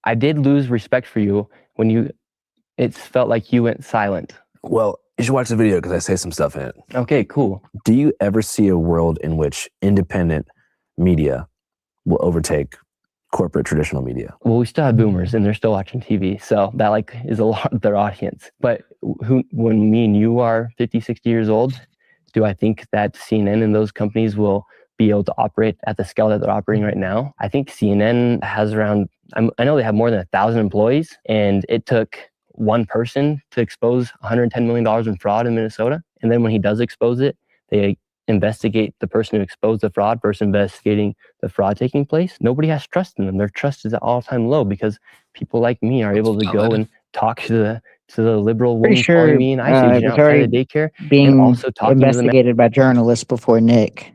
D: I did lose respect for you when it felt like you went silent.
E: Well, you should watch the video because I say some stuff in it.
D: Okay, cool.
E: Do you ever see a world in which independent media will overtake corporate traditional media?
D: Well, we still have boomers and they're still watching TV. So that is a lot of their audience. But when me and you are 50, 60 years old, do I think that CNN and those companies will be able to operate at the scale that they're operating right now? I think CNN has around, I know they have more than 1,000 employees, and it took one person to expose $110 million in fraud in Minnesota. And then when he does expose it, they investigate the person who exposed the fraud versus investigating the fraud taking place. Nobody has trust in them. Their trust is at all-time low because people like me are able to go and talk to the liberal woman calling me and I see outside the daycare
K: being
D: and also talking
K: investigated by journalists before Nick.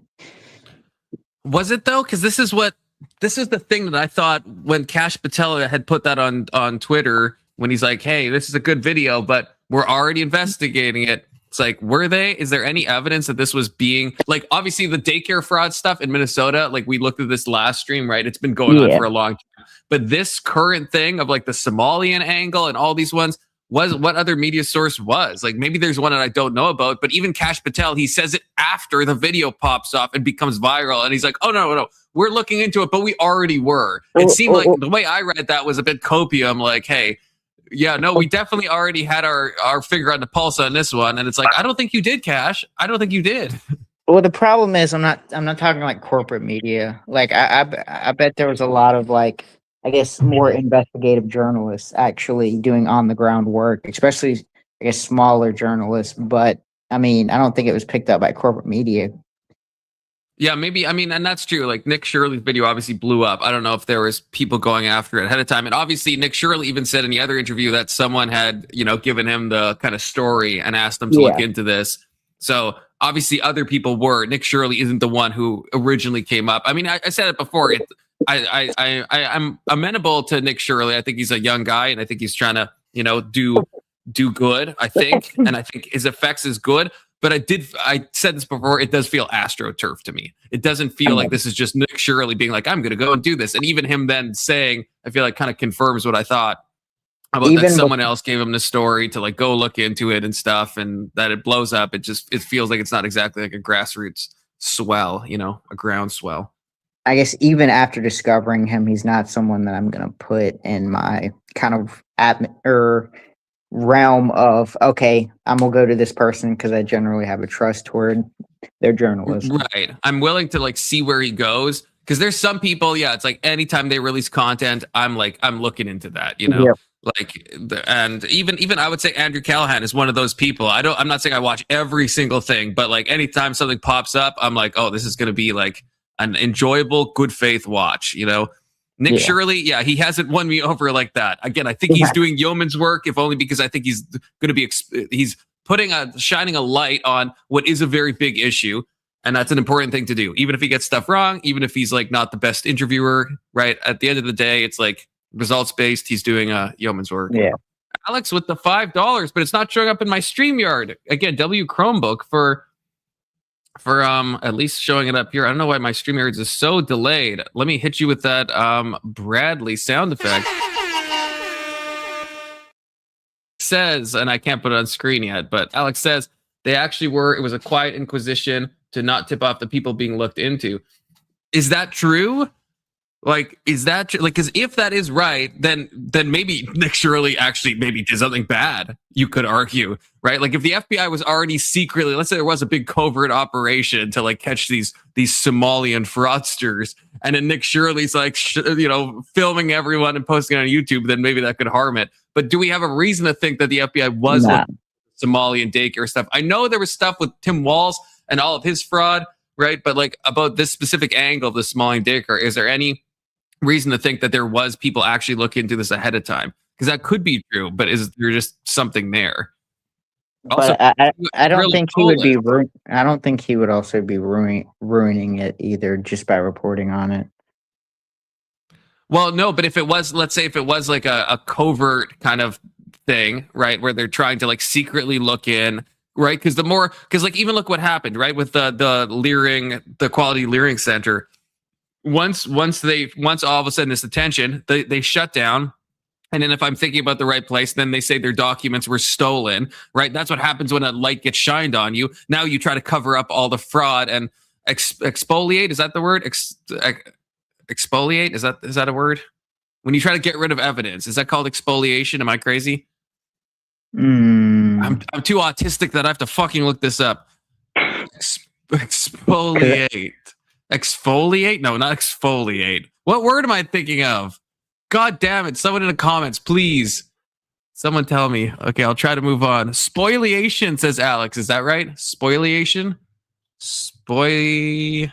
B: Was it though? Because this is what this is the thing that I thought when Kash Patel had put that on Twitter, when he's like, hey, this is a good video, but we're already investigating it. It's like, were they? Is there any evidence that this was being, like, obviously the daycare fraud stuff in Minnesota, like we looked at this last stream, right? It's been going on for a long time. But this current thing of like the Somalian angle and all these ones, was what other media source was. Like maybe there's one that I don't know about, but even Kash Patel, he says it after the video pops off and becomes viral. And he's like, oh, no, we're looking into it, but we already were. It seemed like the way I read that was a bit copium, like, hey, yeah, no, we definitely already had our finger on the pulse on this one. And it's like, I don't think you did, Kash. I don't think you did.
K: Well, the problem is I'm not talking like corporate media. Like I bet there was a lot of like, I guess, more investigative journalists actually doing on the ground work, especially, I guess, smaller journalists. But I mean, I don't think it was picked up by corporate media.
B: Yeah, maybe. I mean, and that's true. Like Nick Shirley's video obviously blew up. I don't know if there was people going after it ahead of time. And obviously Nick Shirley even said in the other interview that someone had, given him the kind of story and asked him to look into this. So obviously other people were. Nick Shirley isn't the one who originally came up. I mean, I said it before. I'm amenable to Nick Shirley. I think he's a young guy, and I think he's trying to, do good. I think, and I think his effects is good. But I said this before. It does feel AstroTurf to me. It doesn't feel like this is just Nick Shirley being like, I'm going to go and do this. And even him then saying, I feel like kind of confirms what I thought about that someone else gave him the story to like go look into it and stuff, and that it blows up. It feels like it's not exactly like a grassroots swell, a groundswell.
K: I guess even after discovering him, he's not someone that I'm going to put in my kind of realm of, okay, I'm going to go to this person because I generally have a trust toward their journalism.
B: Right. I'm willing to like see where he goes, because there's some people, it's like anytime they release content, I'm looking into that,
K: Yep.
B: And even I would say Andrew Callaghan is one of those people. I'm not saying I watch every single thing, but like anytime something pops up, I'm like, oh, this is going to be like an enjoyable, good faith watch, Nick Shirley, he hasn't won me over like that. Again, I think he's doing yeoman's work, if only because I think he's going to be, he's shining a light on what is a very big issue. And that's an important thing to do. Even if he gets stuff wrong, even if he's like not the best interviewer, right? At the end of the day, it's like results based. He's doing yeoman's work.
K: Yeah.
B: Alex with the $5, but it's not showing up in my StreamYard. Again, W Chromebook for at least showing it up here. I don't know why my StreamYard is so delayed. Let me hit you with that Bradley sound effect. Says, and I can't put it on screen yet, but Alex says they actually were. It was a quiet inquisition to not tip off the people being looked into. Is that true? Like, is that true? Like, because if that is right, then maybe Nick Shirley actually maybe did something bad. You could argue, right? Like, if the FBI was already secretly, let's say there was a big covert operation to like catch these Somalian fraudsters, and then Nick Shirley's like, filming everyone and posting it on YouTube, then maybe that could harm it. But do we have a reason to think that the FBI was looking at Somalian daycare stuff? I know there was stuff with Tim Walz and all of his fraud, right? But like about this specific angle of the Somalian daycare, is there any reason to think that there was people actually looking into this ahead of time? Because that could be true, but is there just something there? Also,
K: but I don't think he would be. I don't think he would also be ruining it either, just by reporting on it.
B: Well, no, but if it was, let's say, if it was like a covert kind of thing, right, where they're trying to like secretly look in, right? Because like even look what happened, right, with the Quality Leering Center. Once all of a sudden it's attention, they shut down. And then if I'm thinking about the right place, then they say their documents were stolen, right? That's what happens when a light gets shined on you. Now you try to cover up all the fraud and exfoliate. Is that the word? Exfoliate? Is that a word? When you try to get rid of evidence, is that called exfoliation? Am I crazy? I'm too autistic that I have to fucking look this up. Exfoliate. Exfoliate? No, not exfoliate. What word am I thinking of? God damn it. Someone in the comments, please. Someone tell me. Okay, I'll try to move on. Spoliation, says Alex. Is that right? Spoliation? Spoliation.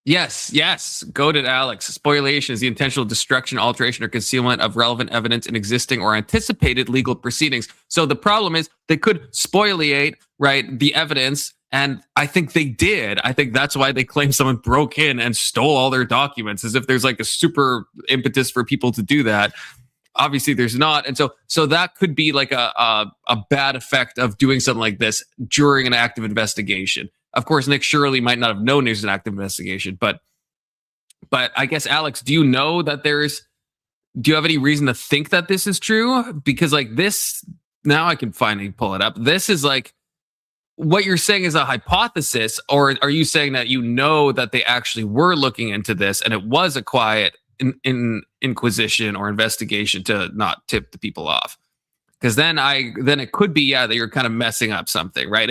B: Yes. Goated Alex. Spoliation is the intentional destruction, alteration, or concealment of relevant evidence in existing or anticipated legal proceedings. So the problem is they could spoliate, right, the evidence And I think they did. I think that's why they claim someone broke in and stole all their documents, as if there's like a super impetus for people to do that. Obviously there's not. And so that could be like a bad effect of doing something like this during an active investigation. Of course, Nick Shirley might not have known there's an active investigation, but I guess, Alex, do you know that do you have any reason to think that this is true? Because like this, now I can finally pull it up. This is like, what you're saying is a hypothesis, or are you saying that you know that they actually were looking into this and it was a quiet inquisition or investigation to not tip the people off? Because then it could be, that you're kind of messing up something, right?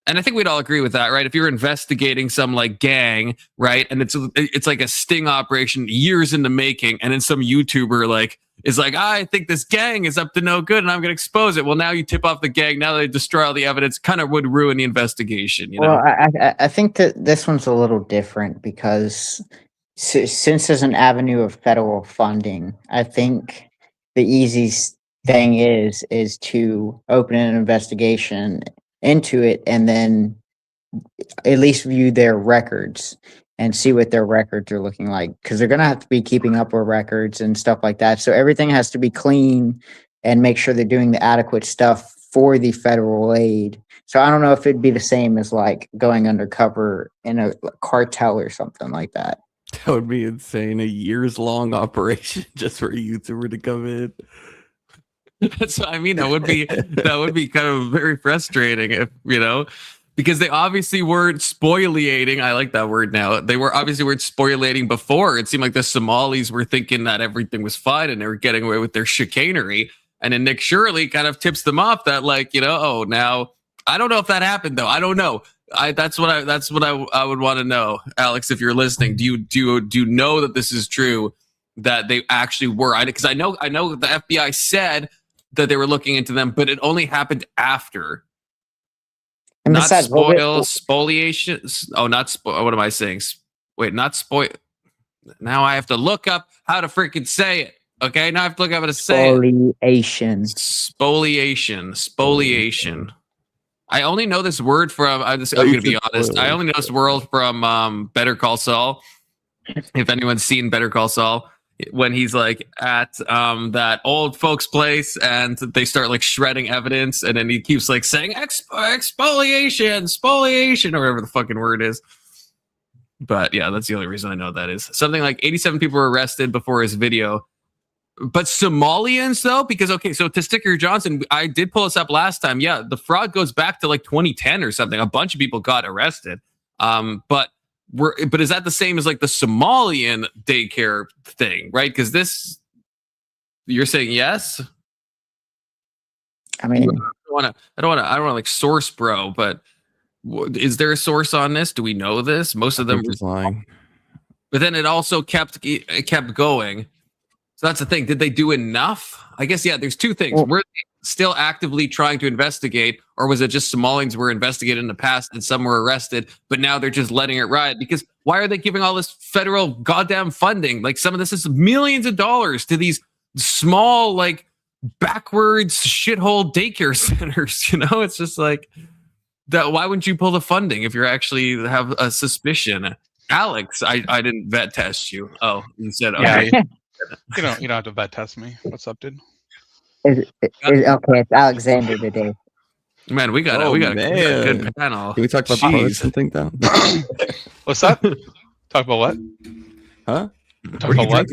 B: And I think we'd all agree with that, right? If you're investigating some like gang, right, and it's like a sting operation years in the making, and then some YouTuber like is like, I think this gang is up to no good and I'm going to expose it. Well, now you tip off the gang. Now they destroy all the evidence. Kind of would ruin the investigation. You know?
K: Well, I think that this one's a little different because since there's an avenue of federal funding, I think the easiest thing is to open an investigation into it and then at least view their records and see what their records are looking like, because they're going to have to be keeping up with records and stuff like that. So everything has to be clean and make sure they're doing the adequate stuff for the federal aid. So I don't know if it'd be the same as like going undercover in a cartel or something like that.
J: That would be insane. A years-long operation just for a YouTuber to come in.
B: That's what I mean. That would be kind of very frustrating if, because they obviously weren't spoliating. I like that word now. They weren't spoliating before. It seemed like the Somalis were thinking that everything was fine and they were getting away with their chicanery. And then Nick Shirley kind of tips them off that now I don't know if that happened though. I don't know. That's what I would want to know, Alex, if you're listening. Do you know that this is true, that they actually were? Because I know the FBI said that they were looking into them, but it only happened after.
K: And
B: not
K: besides,
B: spoliation. Oh, not what am I saying? Wait, not spoil. Now I have to look up how to freaking say it. Okay, now I have to look up how to say
K: it.
B: Spoliation. I only know this word from. I'm going to be honest. I only know this word from Better Call Saul. If anyone's seen Better Call Saul, when he's like at that old folks' place and they start like shredding evidence, and then he keeps like saying spoliation, or whatever the fucking word is. But yeah, that's the only reason I know that is. Something like 87 people were arrested before his video. But Somalians though, because so to Sticker Johnson, I did pull this up last time. Yeah, the fraud goes back to like 2010 or something. A bunch of people got arrested. But is that the same as like the Somalian daycare thing, right? Because you're saying yes.
K: I mean,
B: I don't want to like source bro, but is there a source on this? Do we know this? Most of them were
J: lying.
B: But then it also kept going. So that's the thing. Did they do enough? I guess, there's two things. Were they still actively trying to investigate, or was it just Somalians were investigated in the past and some were arrested, but now they're just letting it ride? Because why are they giving all this federal goddamn funding? Like some of this is millions of dollars to these small, like backwards shithole daycare centers. It's just like that. Why wouldn't you pull the funding if you actually have a suspicion? Alex, I didn't vet test you. Oh, you said okay.
I: Yeah. You don't have to vet test me. What's up, dude?
K: Okay, it's Alexander today.
B: Man, we got a good panel.
J: Can we talk about the something though?
I: What's that? Talk about what?
J: Huh?
I: Talk about what?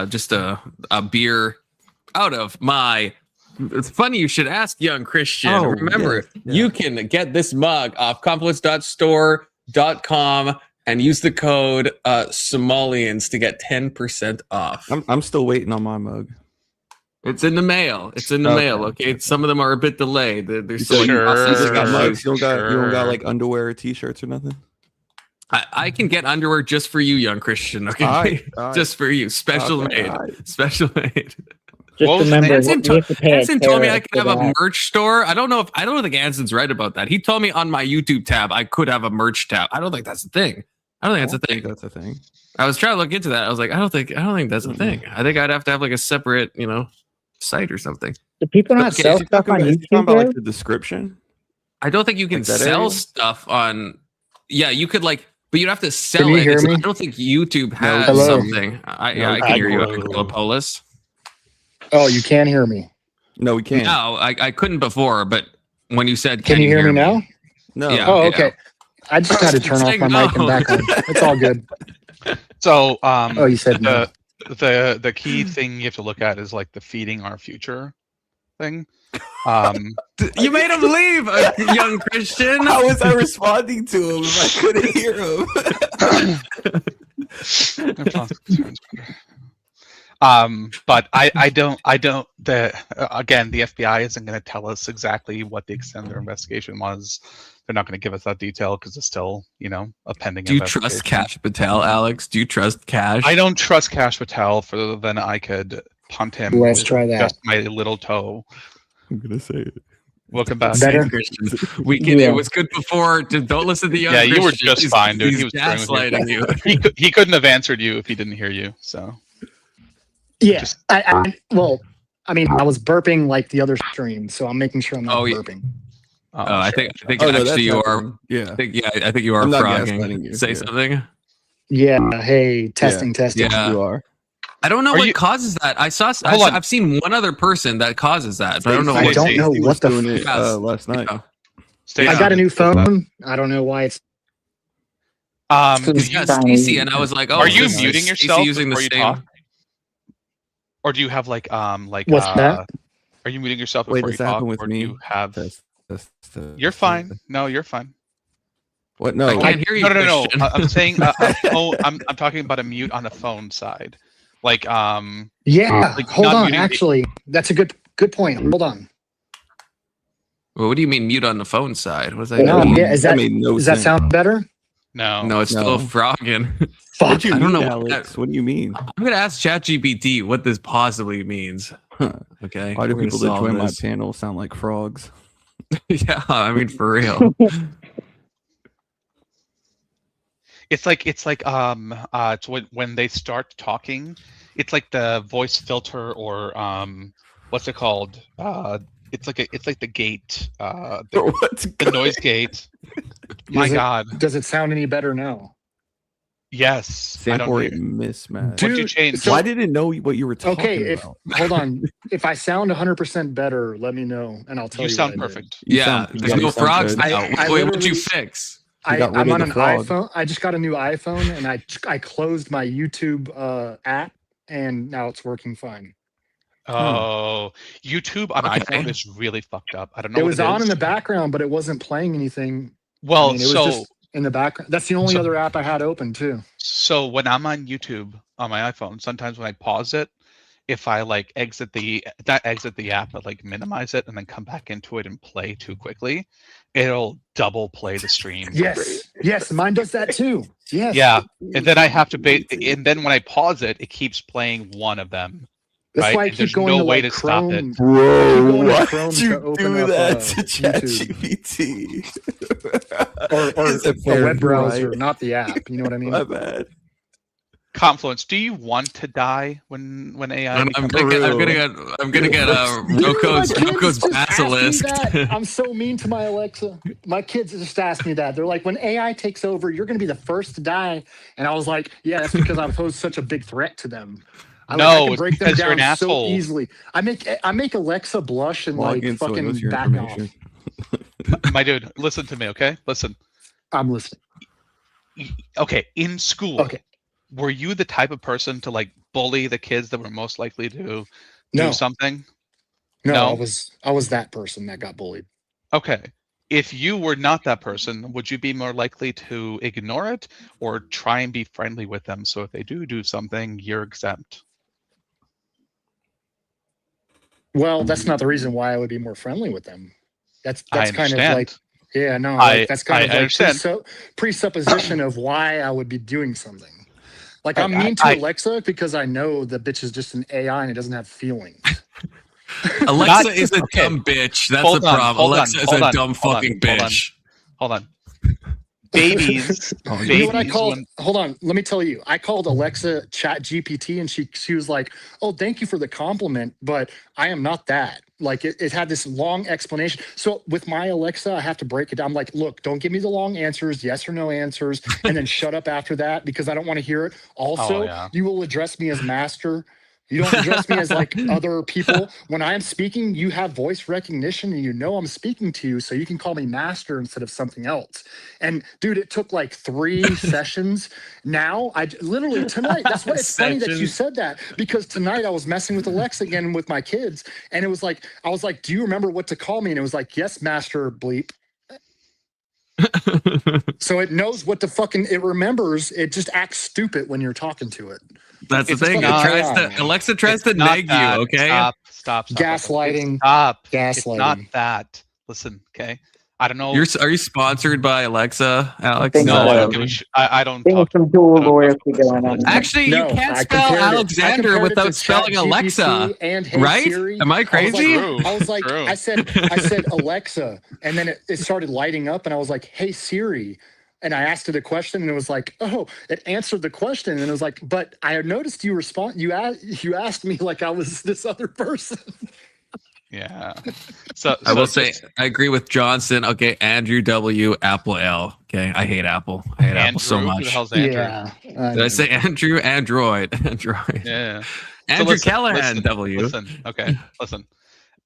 B: Just a beer out of my. It's funny you should ask, young Christian. Remember, you can get this mug off confluence.store.com and use the code Somalians to get 10% off.
J: I'm still waiting on my mug.
B: It's in the mail. Okay, some of them are a bit delayed. There's so
J: many mugs. You don't got like underwear or t-shirts or nothing?
B: I can get underwear just for you, young Christian. Okay, all right. Just for you, special made.
K: Just remember,
B: Anson told me I could have a merch store. I don't think Anson's right about that. He told me on my YouTube tab I could have a merch tab. I don't think that's a thing. That's a thing. I was trying to look into that. I was like, I don't think that's a thing. I think I'd have to have like a separate, site or something.
K: Do people not sell stuff on YouTube?
J: About like the description?
B: I don't think you can
J: Like that
B: sell
J: area?
B: stuff on. Yeah, you could like, but you'd have to sell
L: Can you
B: it.
L: hear me?
B: I don't think YouTube has
L: Hello?
B: something. I can hear you, Polis.
L: Oh, you can hear me.
J: No, we can't.
B: No, I couldn't before, but when you said,
L: Can you hear me now?
J: No.
B: Yeah,
L: Oh,
B: yeah.
L: okay. I just had to turn off my mic and back on. It's all good.
I: So,
L: Oh, you said no.
I: the key thing you have to look at is like the feeding our future thing.
B: You made him leave, young Christian.
J: How was I responding to him if I couldn't hear him?
I: But I don't again, the FBI isn't going to tell us exactly what the extent of their investigation was. They're not going to give us that detail because it's still, a pending
B: Do you
I: investigation.
B: trust Cash Patel, Alex? Do you trust Cash?
I: I don't trust Cash Patel further than I could punt him.
L: Let's
I: with
L: try that.
I: Just my little toe.
J: I'm gonna say it.
I: Welcome back.
L: Better?
B: Christians. It was good before. Don't listen to young
I: Yeah, you were
B: Christian.
I: just fine, dude.
B: He's
I: He was
B: gaslighting you.
I: He couldn't have answered you if he didn't hear you. So
L: Yeah. I was burping like the other stream, so I'm making sure I'm not burping.
B: I think
J: Oh, no,
B: actually
J: that's
B: you are.
J: happening. Yeah.
B: I think you are
J: I'm not
B: frogging.
J: gaslighting you.
B: Say
J: Yeah.
B: something.
L: Yeah. Hey, testing.
B: Yeah.
J: You are.
B: I don't know
I: Are
B: what
I: you-
B: causes that.
I: Hold on.
B: I've seen one other person that causes that, but I don't know.
L: I
B: what
L: don't know
J: He
L: what
J: was
L: the
J: doing it last night.
I: Stay
L: I got a
I: on.
L: new phone. I don't know why it's
B: Yeah, Stacy, and I was like, "Oh,
I: Are you
B: is
I: muting
B: Stacey
I: yourself
B: using the
I: before you
B: same?"
I: talk? Or do you have like
L: What's that?
I: Are you muting yourself
J: Wait,
I: before
J: this
I: you talk,
J: happened with
I: or
J: me.
I: do you have?
J: Test.
I: You're fine. No, you're fine.
J: What? No.
B: I can't hear you.
I: No.
B: Christian.
I: I'm saying. I'm talking about a mute on the phone side. Like
L: Yeah.
I: like
L: Hold
I: not
L: on.
I: muting the-
L: Actually, that's a good point. Hold on.
B: Well, what do you mean mute on the phone side? What does that
L: No,
B: mean?
L: yeah,
J: That made no
L: does that
J: sense.
L: sound better?
I: No.
B: It's still frogging.
L: Fuck.
J: What do you
B: I don't
J: mean,
B: know
J: Alex? What do you mean?
B: I'm gonna ask ChatGPT what this possibly means. Okay.
J: Why do
B: we're gonna
J: people that
B: solve
J: join my
B: this.
J: panel sound like frogs?
B: Yeah, I mean for real.
I: It's like it's when they start talking, it's like the voice filter or what's it called? It's like the gate, the noise gate. My God,
L: Does it sound any better now?
I: yes.
J: Sample rate mismatch.
I: What'd you
L: Dude,
I: change?
L: so-
J: Why did it know what you were talking
L: Okay,
J: about?
L: hold on. If I sound 100% better, let me know, and I'll tell you.
I: You sound
L: what I did.
I: perfect.
B: Yeah, there's no frogs
J: good.
B: now.
L: I
B: Wait, what'd you
L: literally-
B: fix?
J: You got rid
L: I'm
J: of
L: on
J: the
L: an
J: frog.
L: iPhone. I just got a new iPhone, and I closed my YouTube app, and now it's working fine.
I: Oh, YouTube on iPhone is really fucked up. I don't know.
L: It
I: what
L: was
I: it
L: on
I: is.
L: in the background, but it wasn't playing anything.
I: Well,
L: I mean, it was
I: so
L: just in the background. That's the only other app I had open too.
I: so when I'm on YouTube on my iPhone, sometimes when I pause it, if I like exit the app, but like minimize it and then come back into it and play too quickly, it'll double play the stream.
L: Yes, mine does that too. Yes.
I: Yeah, and then I have to and then when I pause it, it keeps playing one of them.
L: That's
I: right?
L: why I
I: And
L: keep
I: there's
L: going
I: no
L: to
I: way
L: like
I: to stop
L: Chrome.
I: it.
J: Bro, why
L: Chrome
J: did
L: to
J: you
L: open
J: do
L: up,
J: that to
L: YouTube.
J: ChatGPT?
L: or
J: It's a
L: the
J: fair
L: web browser,
J: right.
L: not the app. You know what I mean?
J: My bad.
I: Confluence, do you want to die when AI?
B: I'm
I: becomes
B: gonna get Roko's
L: Just ask me
B: basilisk.
L: that. I'm so mean to my Alexa. My kids just asked me that. They're like, when AI takes over, you're going to be the first to die. And I was like, yeah, that's because I pose such a big threat to them. I
I: No,
L: can
I: it's
L: break them
I: because you're an
L: down so
I: asshole.
L: easily. I make Alexa blush and
J: Log
L: like
J: in so it knows
L: fucking
J: your
L: back
J: information.
L: off.
I: My dude, listen to me, okay? Listen.
L: I'm listening.
I: Okay, in school.
L: Okay.
I: Were you the type of person to like bully the kids that were most likely to
L: No.
I: do something?
L: No, I was that person that got bullied.
I: Okay. If you were not that person, would you be more likely to ignore it or try and be friendly with them so if they do something, you're exempt?
L: Well, that's not the reason why I would be more friendly with them. That's
I: I
L: kind of
I: understand.
L: like, yeah, no,
I: I-
L: like, that's kind
I: I
L: of like
I: understand.
L: presupposition of why I would be doing something. Like I'm mean to Alexa because I know the bitch is just an AI and it doesn't have feelings.
B: Alexa is a dumb bitch. That's the problem. Alexa is a dumb fucking bitch.
I: Hold on. babies.
L: You know what I called? Hold on, let me tell you. I called Alexa Chat GPT, and she was like, "Oh, thank you for the compliment, but I am not that." Like it had this long explanation. So with my Alexa, I have to break it down. I'm like, look, don't give me the long answers, yes or no answers, and then shut up after that because I don't want to hear it. Also, you will address me as master. You don't address me as like other people. When I am speaking, you have voice recognition and you know I'm speaking to you, so you can call me master instead of something else. And dude, it took like 3 sessions. Now, I literally tonight, that's what it's funny that you said that, because tonight I was messing with Alexa again with my kids, and it was like, I was like, do you remember what to call me? And it was like, yes, master bleep. So it knows what it remembers. It just acts stupid when you're talking to it.
B: That's the thing. Alexa tries to nag you, okay?
I: Stop.
L: Gaslighting.
I: Stop.
L: Gaslighting.
I: It's not that. Listen, okay? I don't know.
B: Are you sponsored by Alexa, Alex?
I: No, I don't give a shit. I don't talk.
M: Some dual loyalty going on.
B: Actually, you can't spell Alexander without spelling Alexa,
L: and Hey
B: right?
L: Siri.
B: Am I crazy?
L: I was like, I said Alexa, and then it started lighting up, and I was like, hey Siri. And I asked it a question, and it was like, oh, it answered the question. And it was like, but I noticed you asked me like I was this other person.
I: Yeah. So
B: I will say, I agree with Johnson. Okay, Andrew W, Apple L. Okay, I hate Apple. I hate Apple so much.
I: Who the hell's Andrew?
L: Yeah.
B: Did I say Andrew? Android.
I: Yeah.
B: Andrew Callaghan W.
I: Listen.
L: Listen.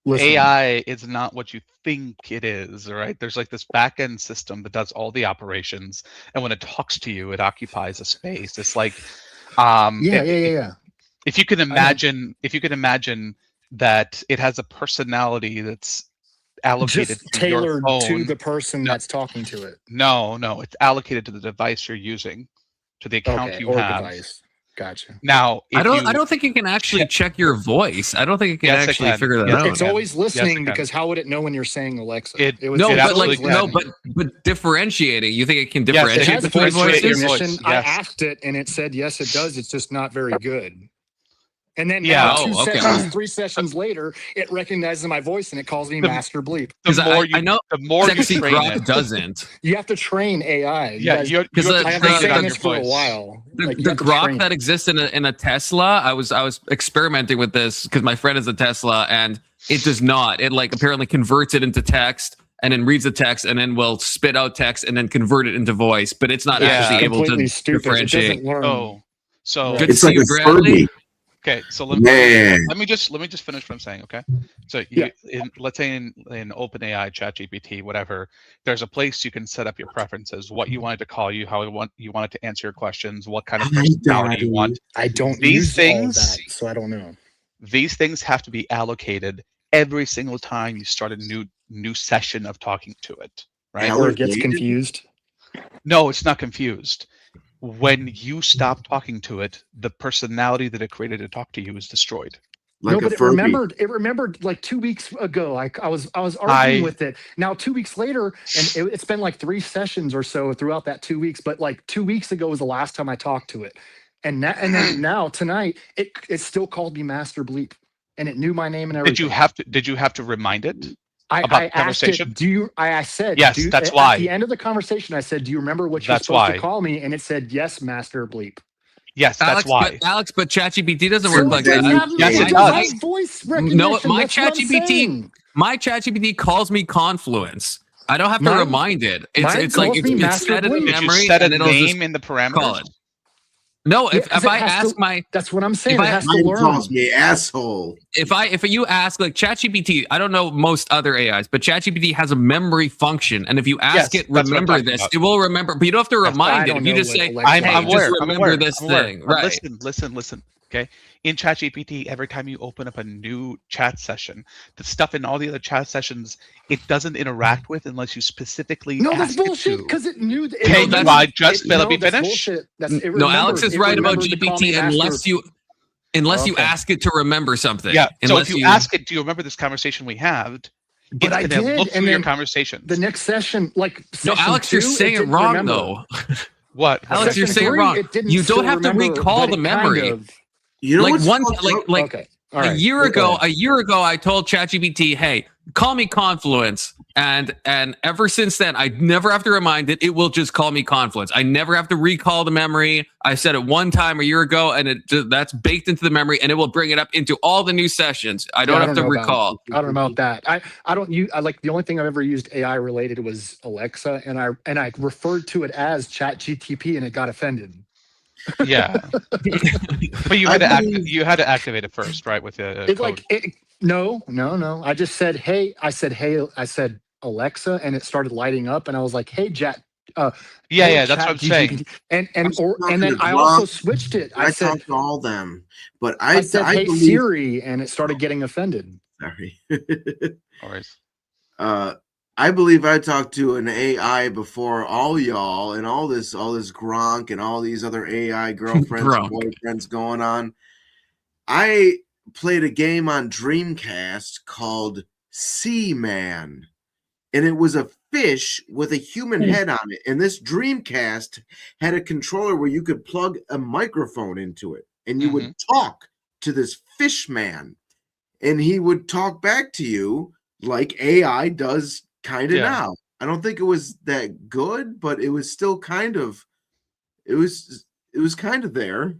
I: AI is not what you think it is, right? There's like this back-end system that does all the operations, and when it talks to you, it occupies a space. It's like,
L: yeah.
I: If you can imagine that it has a personality that's allocated
L: just tailored
I: to, your
L: to
I: phone,
L: the person that's talking to it.
I: No, it's allocated to the device you're using, to the account you have.
L: Device. Gotcha.
I: Now,
B: I don't think it can actually check your voice. I don't think it can actually figure that out.
L: It's always listening, because how would it know when you're saying Alexa?
B: But differentiating. You think it can differentiate between voices?
L: I asked it, and it said yes, it does. It's just not very good. And then 3 sessions later, it recognizes my voice and it calls me Master Bleep.
I: The more you train it,
B: doesn't.
L: You have to train AI.
I: Yeah, you have to
L: train this for a while.
B: The Grok that exists in a Tesla, I was experimenting with this because my friend is a Tesla, and it does not. It apparently converts it into text and then reads the text and then will spit out text and then convert it into voice, but it's not actually able to differentiate.
I: So
B: good to see you, Bradley.
I: Okay, so let me just finish what I'm saying. Okay, so let's say in OpenAI, ChatGPT, whatever, there's a place you can set up your preferences, what you wanted to call you, how you wanted to answer your questions, what kind of personality you want.
L: I don't use all that, so I don't know.
I: These things have to be allocated every single time you start a new session of talking to it, right?
L: Or it gets confused.
I: No, it's not confused. When you stop talking to it, the personality that it created to talk to you is destroyed.
L: No, but it remembered like 2 weeks ago. I was arguing with it. Now 2 weeks later, and it's been like 3 sessions or so throughout that 2 weeks. But like 2 weeks ago was the last time I talked to it, and then now tonight it still called me Master Bleep, and it knew my name and everything.
I: Did you have to remind it?
L: I asked it, I said,
I: yes, that's why.
L: At the end of the conversation, I said, do you remember what you're supposed to call me? And it said, yes, Master Bleep.
I: Yes, that's why.
B: But ChatGPT doesn't work like that.
L: Yes, it does. Voice recognition.
B: No, my ChatGPT calls me Confluence. I don't have to remind it. It's set in memory.
I: Set a name in the parameters.
B: No, if I ask
L: that's what I'm saying. It has to learn.
N: Calls me asshole.
B: If you ask ChatGPT, I don't know most other AIs, but ChatGPT has a memory function, and if you ask it, remember this, it will remember. But you don't have to remind it. If you just say,
I: I'm aware,
B: remember this thing, right?
I: Listen. Okay. In ChatGPT, every time you open up a new chat session, the stuff in all the other chat sessions, it doesn't interact with unless you specifically.
L: No, that's bullshit. Because it knew.
I: Let me finish.
B: No, Alex is right about GPT unless you ask it to remember something.
I: Yeah. So if you ask it, do you remember this conversation we had?
L: But I did.
I: Look through your conversation.
L: The next session,
B: no, Alex, you're saying it wrong though.
I: What,
B: Alex? You're saying it wrong. You don't have to recall the memory.
N: You know,
B: a year ago, I told ChatGPT, "Hey, call me Confluence," And ever since then, I never have to remind it. It will just call me Confluence. I never have to recall the memory. I said it one time a year ago, and that's baked into the memory, and it will bring it up into all the new sessions. I don't have to recall.
L: I don't know about that. I don't use. I like the only thing I've ever used AI related was Alexa, and I referred to it as ChatGTP, and it got offended.
I: Yeah, but you had to activate it first, right? With the code.
L: No. I just said, hey. I said Alexa, and it started lighting up, and I was like, hey, Chat.
I: Yeah, that's what I'm saying.
L: And then I also switched it. I said
N: talked to all them, but
L: I said, hey,
N: believe,
L: Siri, and it started getting offended.
N: Sorry.
I: Always.
N: I believe I talked to an AI before all y'all and all this Gronk and all these other AI girlfriends and boyfriends going on. I played a game on Dreamcast called Seaman, and it was a fish with a human head on it. And this Dreamcast had a controller where you could plug a microphone into it, and you would talk to this fish man, and he would talk back to you like AI does kind of now. I don't think it was that good, but it was still kind of kind of there.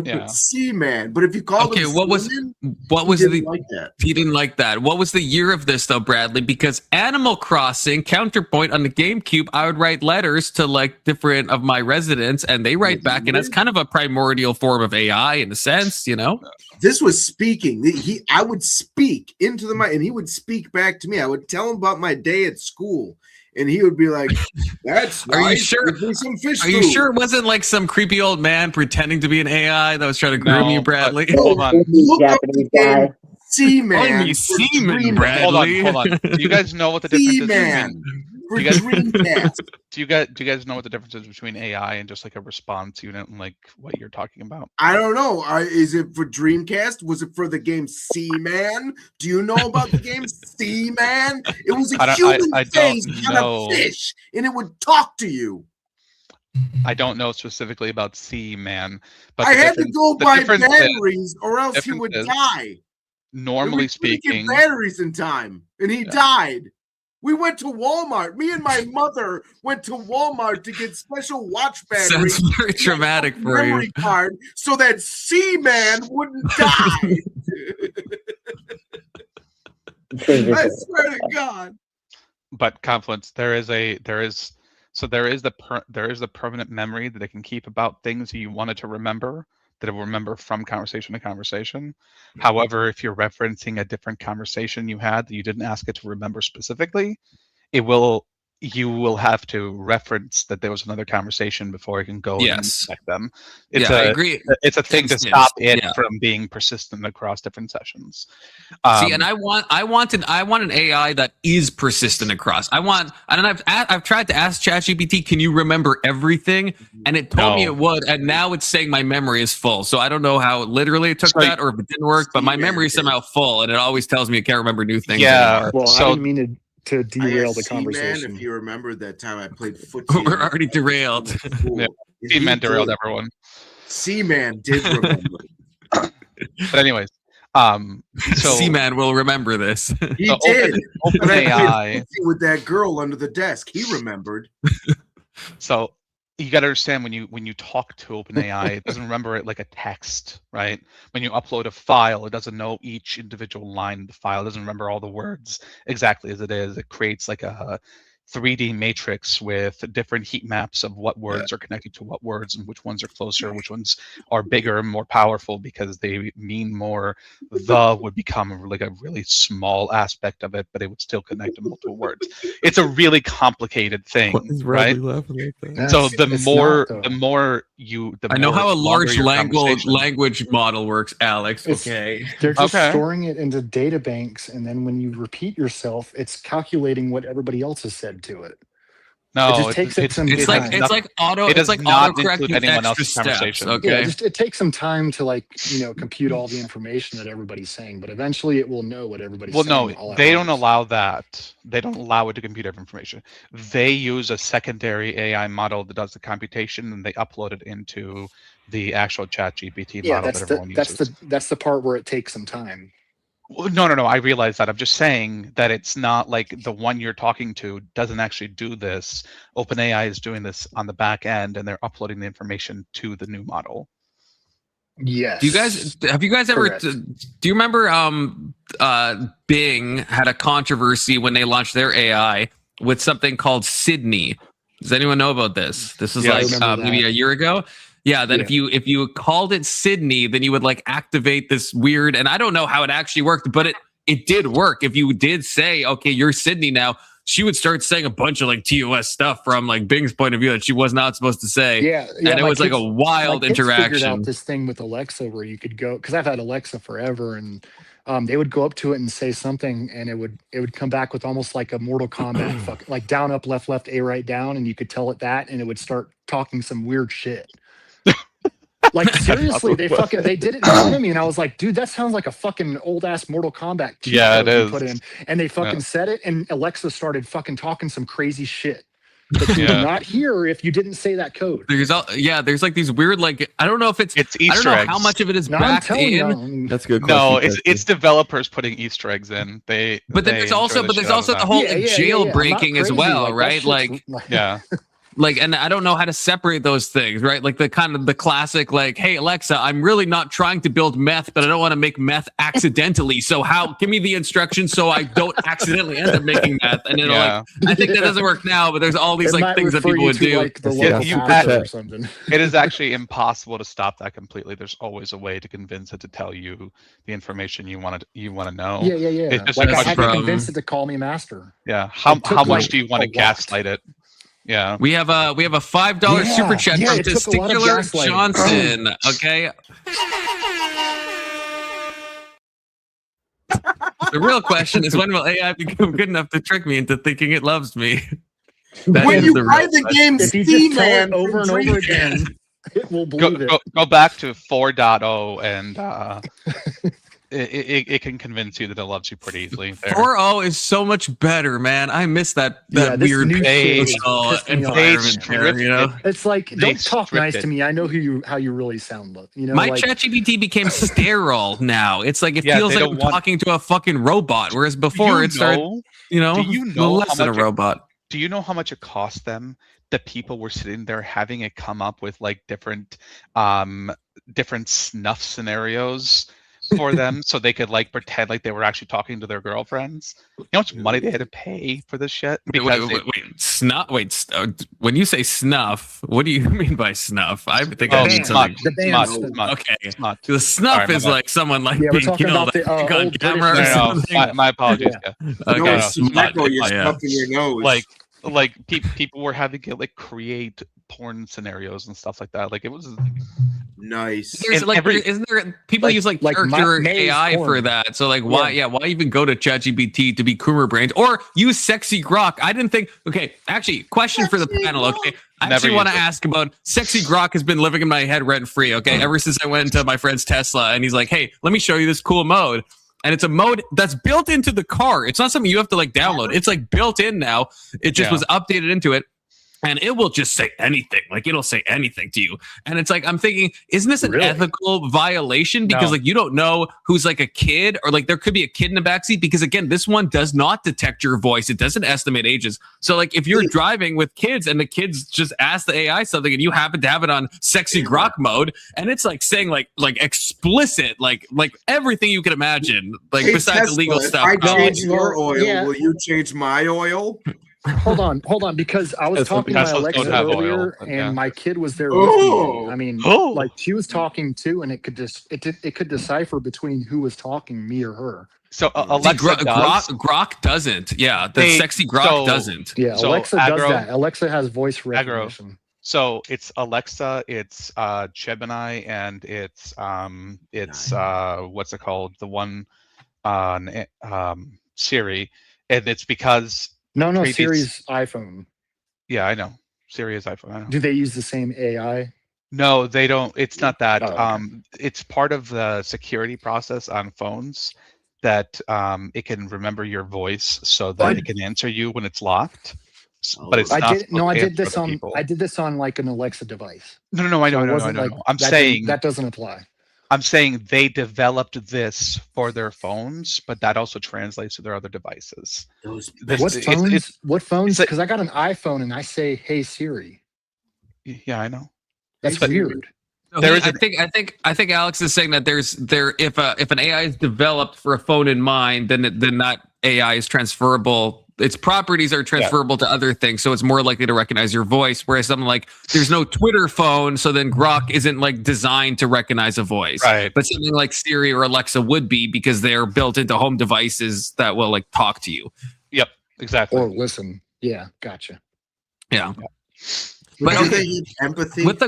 B: Yeah.
N: Seaman. But if you call him
B: what was the
N: like that.
B: He didn't like that. What was the year of this though, Bradley? Because Animal Crossing, Counterpoint on the GameCube, I would write letters to like different of my residents, and they write back, and that's kind of a primordial form of AI in a sense, you know.
N: This was speaking. I would speak into the mic, and he would speak back to me. I would tell him about my day at school, and he would be like, "That's
B: Are you
N: nice.
B: sure?
N: Give me some fish
B: Are you
N: food."
B: sure it wasn't like some creepy old man pretending to be an AI that was trying to groom you, Bradley?
I: Hold on.
N: Look up the game Seaman.
B: Seaman, Bradley.
I: Hold on. Do you guys know what the difference is
N: Seaman.
I: Do you guys, do you guys know what the difference is between AI and just like a response unit and like what you're talking about?
N: I don't know. Is it for Dreamcast? Was it for the game Seaman? Do you know about the game Seaman? It was a human face on a fish, and it would talk to you.
I: I don't know specifically about Seaman, but
N: I had to go buy batteries, or else he would die.
I: Normally speaking,
N: batteries in time, and he died. We went to Walmart. Me and my mother went to Walmart to get special watch batteries.
B: Sounds very traumatic for you.
N: Memory card, so that Seaman wouldn't die. I swear to God.
I: But Confluence, there is the permanent memory that it can keep about things you wanted to remember, that it will remember from conversation to conversation. However, if you're referencing a different conversation you had that you didn't ask it to remember specifically, you will have to reference that there was another conversation before it can go and check them.
B: I agree.
I: It's a thing to stop it from being persistent across different sessions.
B: See, and I want an AI that is persistent across. I've tried to ask ChatGPT, can you remember everything? And it told me it would, and now it's saying my memory is full. So I don't know how literally it took that or if it didn't work, but my memory is somehow full, and it always tells me it can't remember new things anymore.
L: Well, I didn't mean to derail the conversation.
N: If you remember that time I played footsie.
B: We're already derailed.
I: Seaman derailed everyone.
N: Seaman did remember.
I: But anyways, so
B: Seaman will remember this.
N: He did.
I: Open AI
N: with that girl under the desk. He remembered.
I: So you got to understand when you talk to OpenAI, it doesn't remember it like a text, right? When you upload a file, it doesn't know each individual line of the file. It doesn't remember all the words exactly as it is. It creates like a 3D matrix with different heat maps of what words are connected to what words and which ones are closer, which ones are bigger and more powerful because they mean more. The would become like a really small aspect of it, but it would still connect to multiple words. It's a really complicated thing, right? So the more
B: I know how a large language model works, Alex. Okay.
L: They're just storing it into data banks, and then when you repeat yourself, it's calculating what everybody else has said to it.
I: No,
L: it just takes it some time.
B: It's like autocorrect anyone else's conversation. Okay.
L: It takes some time to compute all the information that everybody's saying, but eventually it will know what everybody's saying.
I: Well, no, they don't allow that. They don't allow it to compute every information. They use a secondary AI model that does the computation, and they upload it into the actual ChatGPT model that everyone uses.
L: That's the part where it takes some time.
I: Well, no. I realize that. I'm just saying that it's not like the one you're talking to doesn't actually do this. OpenAI is doing this on the back end, and they're uploading the information to the new model.
L: Yes.
B: Have you guys ever?
L: Correct.
B: Do you remember? Bing had a controversy when they launched their AI with something called Sydney. Does anyone know about this? This is like maybe a year ago. Yeah, that if you called it Sydney, then you would like activate this weird, and I don't know how it actually worked, but it did work. If you did say, okay, you're Sydney now, she would start saying a bunch of like TOS stuff from like Bing's point of view that she was not supposed to say.
L: Yeah,
B: and it was like a wild interaction.
L: Figured out this thing with Alexa where you could go, because I've had Alexa forever, and they would go up to it and say something, and it would come back with almost like a Mortal Kombat, like down, up, left, A, right, down, and you could tell it that, and it would start talking some weird shit. Like seriously, they did it in front of me, and I was like, dude, that sounds like a fucking old ass Mortal Kombat.
I: Yeah, it is.
L: Put in, and they fucking said it, and Alexa started fucking talking some crazy shit that you would not hear if you didn't say that code.
B: There's like these weird, like, I don't know if it's
I: Easter
B: I don't know
I: eggs.
B: how much of it is backed in.
L: You,
J: That's a good question.
I: No, it's developers putting Easter eggs in. But
B: there's also the whole jailbreaking as well, right? Like
I: yeah.
B: Like, and I don't know how to separate those things, right? Like the kind of the classic, like, hey, Alexa, I'm really not trying to build meth, but I don't want to make meth accidentally. So give me the instructions so I don't accidentally end up making meth. And it'll like, I think that doesn't work now, but there's all these like things that people would do.
L: Like the or something.
I: It is actually impossible to stop that completely. There's always a way to convince it to tell you the information you want to know.
L: Yeah.
I: It's just
L: Like I had to convince it to call me master.
I: Yeah. How much do you want to gaslight it? Yeah,
B: we have a $5 super chat from Testicular Johnson. Okay, the real question is, when will AI become good enough to trick me into thinking it loves me?
N: When you buy the game Steam Man
L: over and over again, it will believe it.
I: Go back to 4.0 and it can convince you that it loves you pretty easily.
B: 4.0 is so much better, man. I miss that weird
I: page
B: environment there, you know?
L: It's like, don't talk nice to me. I know how you really sound. You know,
B: my ChatGPT became sterile now. It's like it feels like I'm talking to a fucking robot, whereas before it started, less than a robot.
I: Do you know how much it cost them? The people were sitting there having it come up with like different snuff scenarios for them, so they could like pretend like they were actually talking to their girlfriends. You know how much money they had to pay for this shit?
B: Wait, snuff. Wait, when you say snuff, what do you mean by snuff? I think I mean something. Okay, the snuff is like someone like being killed on camera or something.
I: My apologies.
N: Okay, you're stuffing your nose.
I: Like people were having to like create porn scenarios and stuff like that. Like it was
N: nice.
B: Isn't there people use like character AI for that? So like why even go to ChatGPT to be Coomer brains or use Sexy Grok? I didn't think. Okay, actually, question for the panel. Okay, I actually want to ask about Sexy Grok has been living in my head rent free. Okay, ever since I went into my friend's Tesla and he's like, hey, let me show you this cool mode. And it's a mode that's built into the car. It's not something you have to like download. It's like built in now. It just was updated into it. And it will just say anything. Like it'll say anything to you. And it's like, I'm thinking, isn't this an ethical violation? Because like you don't know who's like a kid or like there could be a kid in the backseat. Because again, this one does not detect your voice. It doesn't estimate ages. So like if you're driving with kids and the kids just ask the AI something and you happen to have it on Sexy Grok mode and it's like saying like explicit, like everything you can imagine, like besides the legal stuff.
N: If I change your oil, will you change my oil?
L: Hold on, because I was talking to my Alexa earlier, and my kid was there with me. I mean, like she was talking too, and it could decipher between who was talking, me or her.
I: So Alexa
B: Grok doesn't. Yeah, the Sexy Grok doesn't.
L: Yeah, so Alexa does that. Alexa has voice recognition.
I: So it's Alexa, it's Gemini, and it's what's it called? The one on Siri, and it's because.
L: No, Siri's iPhone.
I: Yeah, I know. Siri is iPhone. I know.
L: Do they use the same AI?
I: No, they don't. It's not that. It's part of the security process on phones that it can remember your voice so that it can answer you when it's locked. But it's not.
L: I did this on like an Alexa device.
I: No. I know. I'm saying
L: that doesn't apply.
I: I'm saying they developed this for their phones, but that also translates to their other devices.
L: What phones? Because I got an iPhone and I say, "Hey Siri."
I: Yeah, I know.
L: That's weird.
B: No, I think Alex is saying that if an AI is developed for a phone in mind, then that AI is transferable. Its properties are transferable to other things, so it's more likely to recognize your voice. Whereas something like there's no Twitter phone, so then Grok isn't like designed to recognize a voice.
I: Right.
B: But something like Siri or Alexa would be, because they're built into home devices that will like talk to you.
I: Yep, exactly.
L: Or listen. Yeah, gotcha.
B: Yeah.
N: But empathy
B: with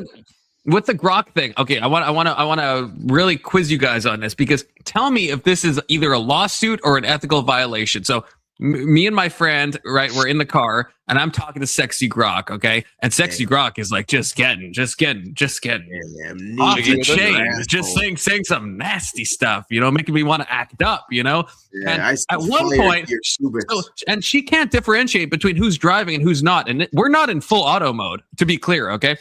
B: the Grok thing. Okay, I want to really quiz you guys on this, because tell me if this is either a lawsuit or an ethical violation. So me and my friend, right, we're in the car and I'm talking to Sexy Grok, okay? And Sexy Grok is like just getting off the chain, just saying some nasty stuff, making me want to act up, And at one point, and she can't differentiate between who's driving and who's not. And we're not in full auto mode, to be clear, okay?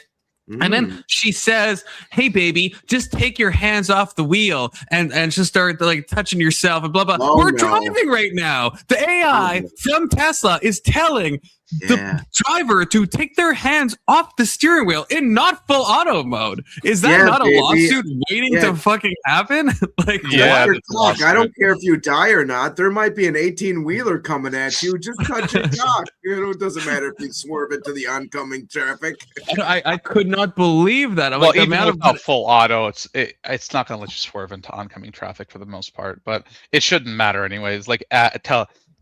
B: And then she says, "Hey, baby, just take your hands off the wheel and just start like touching yourself and blah blah." We're driving right now. The AI from Tesla is telling the driver to take their hands off the steering wheel in not full auto mode. Is that not a lawsuit waiting to fucking happen?
N: I don't care if you die or not. There might be an 18-wheeler coming at you. Just touch your cock. It doesn't matter if you swerve into the oncoming traffic.
B: I could not believe that.
I: Well, even without full auto, it's not going to let you swerve into oncoming traffic for the most part, but it shouldn't matter anyways. Like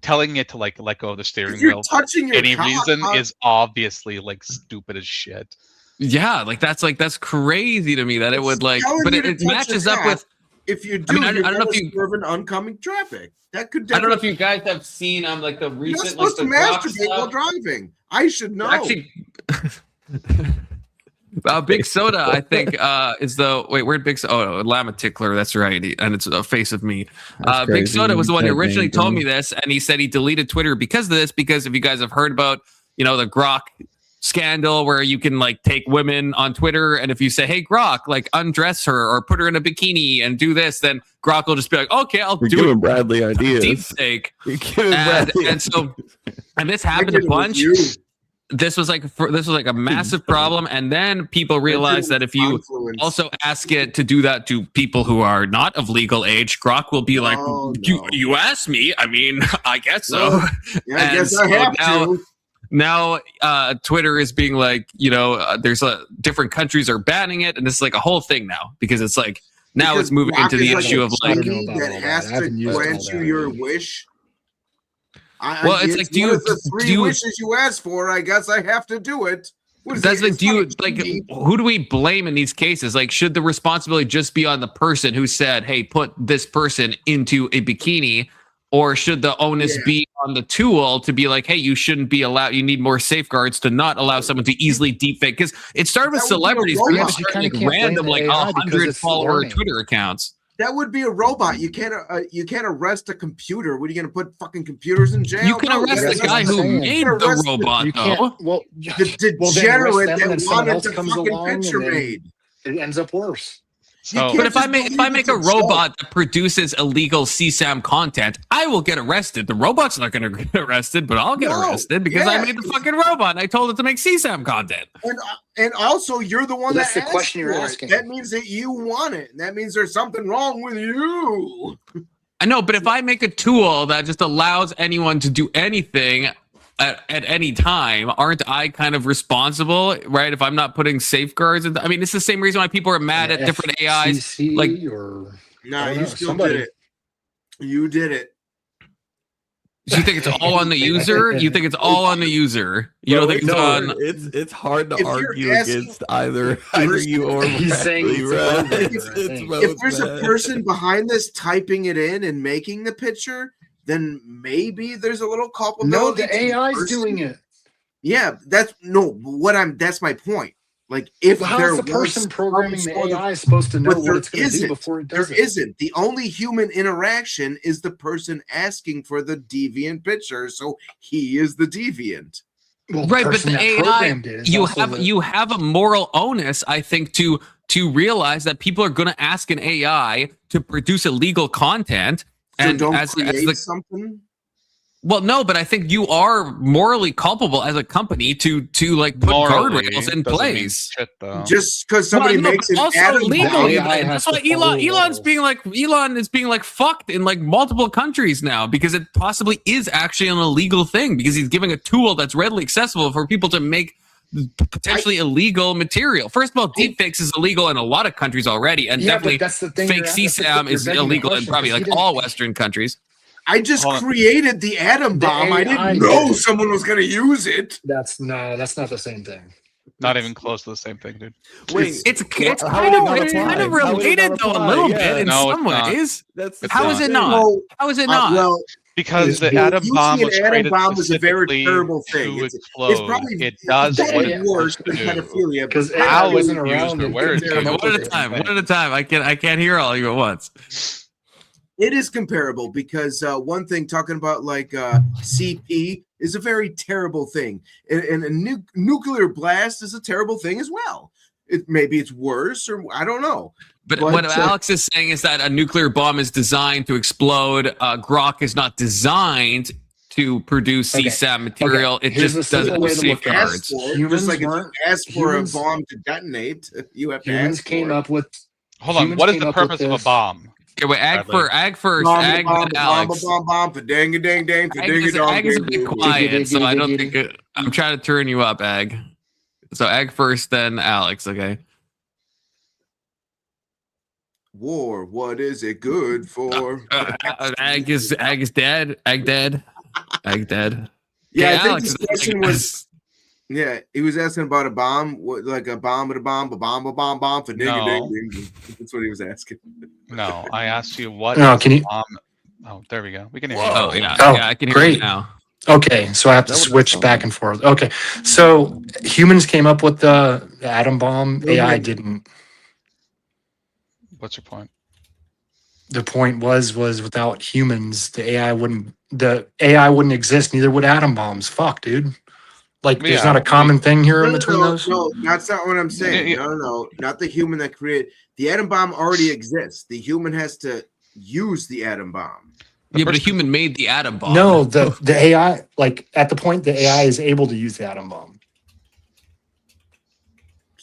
I: telling it to like let go of the steering wheel for any reason is obviously like stupid as shit.
B: Yeah, that's crazy to me that it would like, but it matches up with.
N: If you do, I don't know if you swerve in oncoming traffic. That could.
B: I don't know if you guys have seen like the recent.
N: You're supposed to masturbate while driving. I should know.
B: Actually, Big Soda, I think, is the where'd Big Soda? Oh, Llama Tickler, that's right, and it's a face of me. Big Soda was the one who originally told me this, and he said he deleted Twitter because of this. Because if you guys have heard about, the Grok scandal where you can like take women on Twitter, and if you say, "Hey Grok, like undress her or put her in a bikini and do this," then Grok will just be like, "Okay, I'll do it."
J: Giving Bradley ideas.
B: Deep fake. And this happened a bunch. This was like a massive problem, and then people realized that if you also ask it to do that to people who are not of legal age, Grok will be like, "You asked me. I mean, I guess so."
N: Yeah, I guess I have to.
B: Now, Twitter is being like, there's different countries are banning it, and this is like a whole thing now because it's like now it's moving into the issue of like
N: that has to grant you your wish.
B: It's like,
N: do you wishes you asked for? I guess I have to do it.
B: That's like, who do we blame in these cases? Like, should the responsibility just be on the person who said, "Hey, put this person into a bikini," or should the onus be on the tool to be like, "Hey, you shouldn't be allowed. You need more safeguards to not allow someone to easily deepfake." Because it started with celebrities, like random, like 100 follower Twitter accounts.
N: That would be a robot. You can't arrest a computer. What are you going to put fucking computers in jail?
B: You can arrest the guy who made the robot, though.
L: Well,
N: the degenerate that wanted the fucking picture made.
L: It ends up worse.
B: But if I make a robot that produces illegal CSAM content, I will get arrested. The robot's not going to get arrested, but I'll get arrested because I made the fucking robot and I told it to make CSAM content.
N: And also, you're the one
L: that's
N: that
L: the question you're asking.
N: That means that you want it. And that means there's something wrong with you.
B: I know, but if I make a tool that just allows anyone to do anything at any time, aren't I kind of responsible, right? If I'm not putting safeguards, I mean, it's the same reason why people are mad at different AIs. Like,
N: you still did it. You did it.
B: Do you think it's all on the user? You think it's all on the user? You don't think it's on?
J: It's hard to argue against either you or
L: he's saying
N: if there's a person behind this typing it in and making the picture, then maybe there's a little culpability.
L: No, the AI's doing it.
N: Yeah, that's my point. Like, if
L: how's the person programming the AI supposed to know what it's going to do before it does it?
N: There isn't. The only human interaction is the person asking for the deviant picture, so he is the deviant.
B: Well, right, but the AI, you have a moral onus, I think, to to realize that people are going to ask an AI to produce illegal content.
N: So
B: And
N: don't
B: as
N: create
B: the
N: something.
B: well, no, but I think you are morally culpable as a company to like put
I: Morally
B: guardrails in
I: doesn't mean
B: place.
I: shit, though.
N: Just because somebody
B: Well, no,
N: makes
B: but
N: an
B: also
N: atom
B: legally,
N: bomb,
B: that's why Elon's being like Elon is being like fucked in like multiple countries now because it possibly is actually an illegal thing because he's giving a tool that's readily accessible for people to make potentially illegal material. First of all, deepfakes is illegal in a lot of countries already, and
L: Yeah, but
B: definitely
L: that's the thing
B: fake
L: you're at- that's the
B: CSAM
L: thing-
B: is
L: you're begging the
B: illegal in
L: question,
B: probably
L: 'cause he
B: like
L: didn't-
B: all Western countries.
N: I just created the atom bomb. I
L: AI
N: didn't know
L: did.
N: someone was going to use it.
L: That's not the same thing.
I: Not even close to the same thing, dude.
B: It's
E: how
B: kind
E: would
B: of
E: it not apply?
B: related though a little bit in
I: No, it's
B: some
I: not.
B: ways.
E: That's
I: It's
B: How
I: not.
B: is it not? How is it not?
N: Well,
I: Because the
N: using
I: atom bomb
N: an
I: was
N: atom
I: created
N: bomb is a very
I: specifically
N: terrible thing.
I: to
N: It's
I: explode.
N: probably
I: It does what
N: probably
I: it's
N: worse
I: supposed
N: than
I: to do.
N: pedophilia.
L: Because
I: How
L: AI
I: it's
L: wasn't
I: used
L: around
I: or
L: and
I: where it's
L: compared
I: used.
L: to
B: One at a
L: other
B: time.
L: things.
B: One at a time. I can't hear all you at once.
N: It is comparable because one thing talking about like CP is a very terrible thing, and a nuclear blast is a terrible thing as well. Maybe it's worse, or I don't know.
B: But what Alex is saying is that a nuclear bomb is designed to explode. Grok is not designed to produce CSAM material. It
L: Here's
B: just
L: the
B: does
L: simple
B: it
L: way
B: with
L: to look at it.
B: safeguards.
L: Humans
N: Just like if you
L: weren't-
N: ask for
L: humans-
N: a bomb to detonate, you have to
L: Humans
N: ask
L: came
N: for it.
L: up with.
I: Hold on.
L: humans
I: What is
L: came
I: the
L: up with
I: purpose of a
L: this.
I: bomb?
B: Okay, wait, ag first,
N: Bomb,
B: ag
N: bomb,
B: then Alex.
N: bomb, bomb, for dang a dang dang, for
B: Ag
N: ding a
B: is,
N: dong,
B: ag is a
N: ding,
B: bit
N: ding.
B: quiet, so I don't think I'm trying to turn you up, Ag. So Ag first, then Alex. Okay.
N: War, what is it good for?
B: Ag is dead. Ag dead. Ag dead.
N: Yeah,
B: Okay,
N: I think
B: Alex,
N: this question was. Yeah, he was asking about a bomb, like a bomb, for ding a ding ding. That's what he was asking.
I: No, I asked you what
L: No,
I: is
L: can
I: a
L: you-
I: bomb. Oh, there we go. We can hear you.
B: Oh yeah,
L: Oh,
B: yeah, I can hear
L: great.
B: you now.
L: Okay, so I have to switch back and forth. Okay, so humans came up with the atom bomb. AI didn't.
I: What's your point?
L: The point was without humans, the AI wouldn't exist. Neither would atom bombs. Fuck, dude. Like, there's
I: Yeah,
L: not a common thing here in
N: No,
L: between those.
N: No, that's not what I'm saying.
I: Yeah, yeah.
N: No, not the human that created the atom bomb already exists. The human has to use the atom bomb.
B: Yeah, but a human made the atom bomb.
L: No, the AI, like at the point the AI is able to use the atom bomb.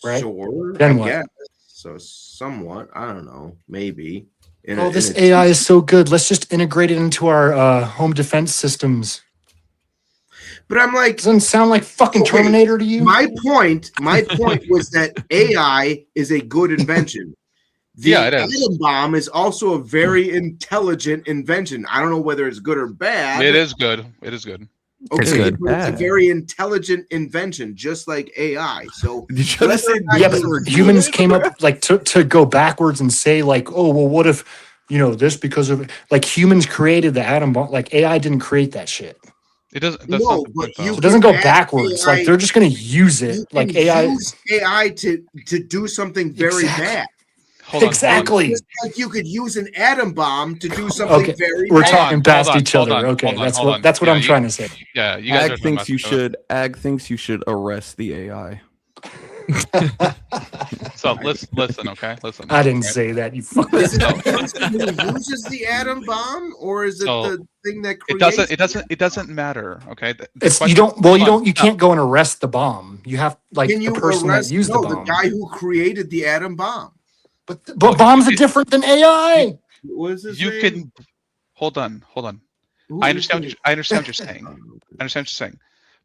L: Right?
N: Sure.
L: Then
N: I
L: what?
N: guess. So somewhat. I don't know. Maybe.
L: Oh, this AI is so good. Let's just integrate it into our home defense systems.
N: But I'm like,
L: doesn't sound like fucking
N: okay,
L: Terminator to you.
N: My point was that AI is a good invention. The
I: Yeah, it is.
N: atom bomb is also a very intelligent invention. I don't know whether it's good or bad.
I: It is good. It is good.
N: Okay,
B: It's good.
N: but it's a very intelligent invention, just like AI. So
L: Yeah, but humans came up like to go backwards and say like, oh well, what if this because of like humans created the atom bomb? Like AI didn't create that shit.
I: It doesn't. That's
N: No,
I: not the
N: but
I: point, though.
N: you
L: So it doesn't go
N: can ask
L: backwards. Like
N: AI
L: they're just gonna use
N: You
L: it. Like
N: can
L: AI.
N: use AI to do something very bad.
I: Hold on,
L: Exactly.
N: Just like you could use an atom bomb to do something
L: Okay,
N: very
L: we're
N: bad.
L: talking past
I: hold on,
L: each
I: hold
L: other.
I: on,
L: Okay,
I: hold on,
L: that's
I: hold
L: what
I: on.
L: that's what
I: Yeah,
L: I'm
I: you-
L: trying to say.
I: Yeah, you guys are
J: Ag
I: talking
J: thinks
I: about
J: you
I: each other.
J: should. Ag thinks you should arrest the AI.
I: So listen, okay, listen.
L: I didn't
I: right?
L: say that. You fuck.
N: Is it the person who uses the atom bomb, or is it
I: So,
N: the thing that
I: It
N: creates?
I: doesn't matter. Okay. The
L: It's you
I: question-
L: don't. Well, you
I: hold on,
L: don't. You
I: no.
L: can't go and arrest the bomb. You have like
N: Can
L: the
N: you
L: person
N: arrest
L: that used
N: the
L: the bomb.
N: guy who created the atom bomb?
L: But bombs are different than AI.
N: What is his
I: You
N: name?
I: can hold on.
N: Who
I: I
N: is
I: understand.
N: it?
I: I understand what you're saying. I understand what you're saying,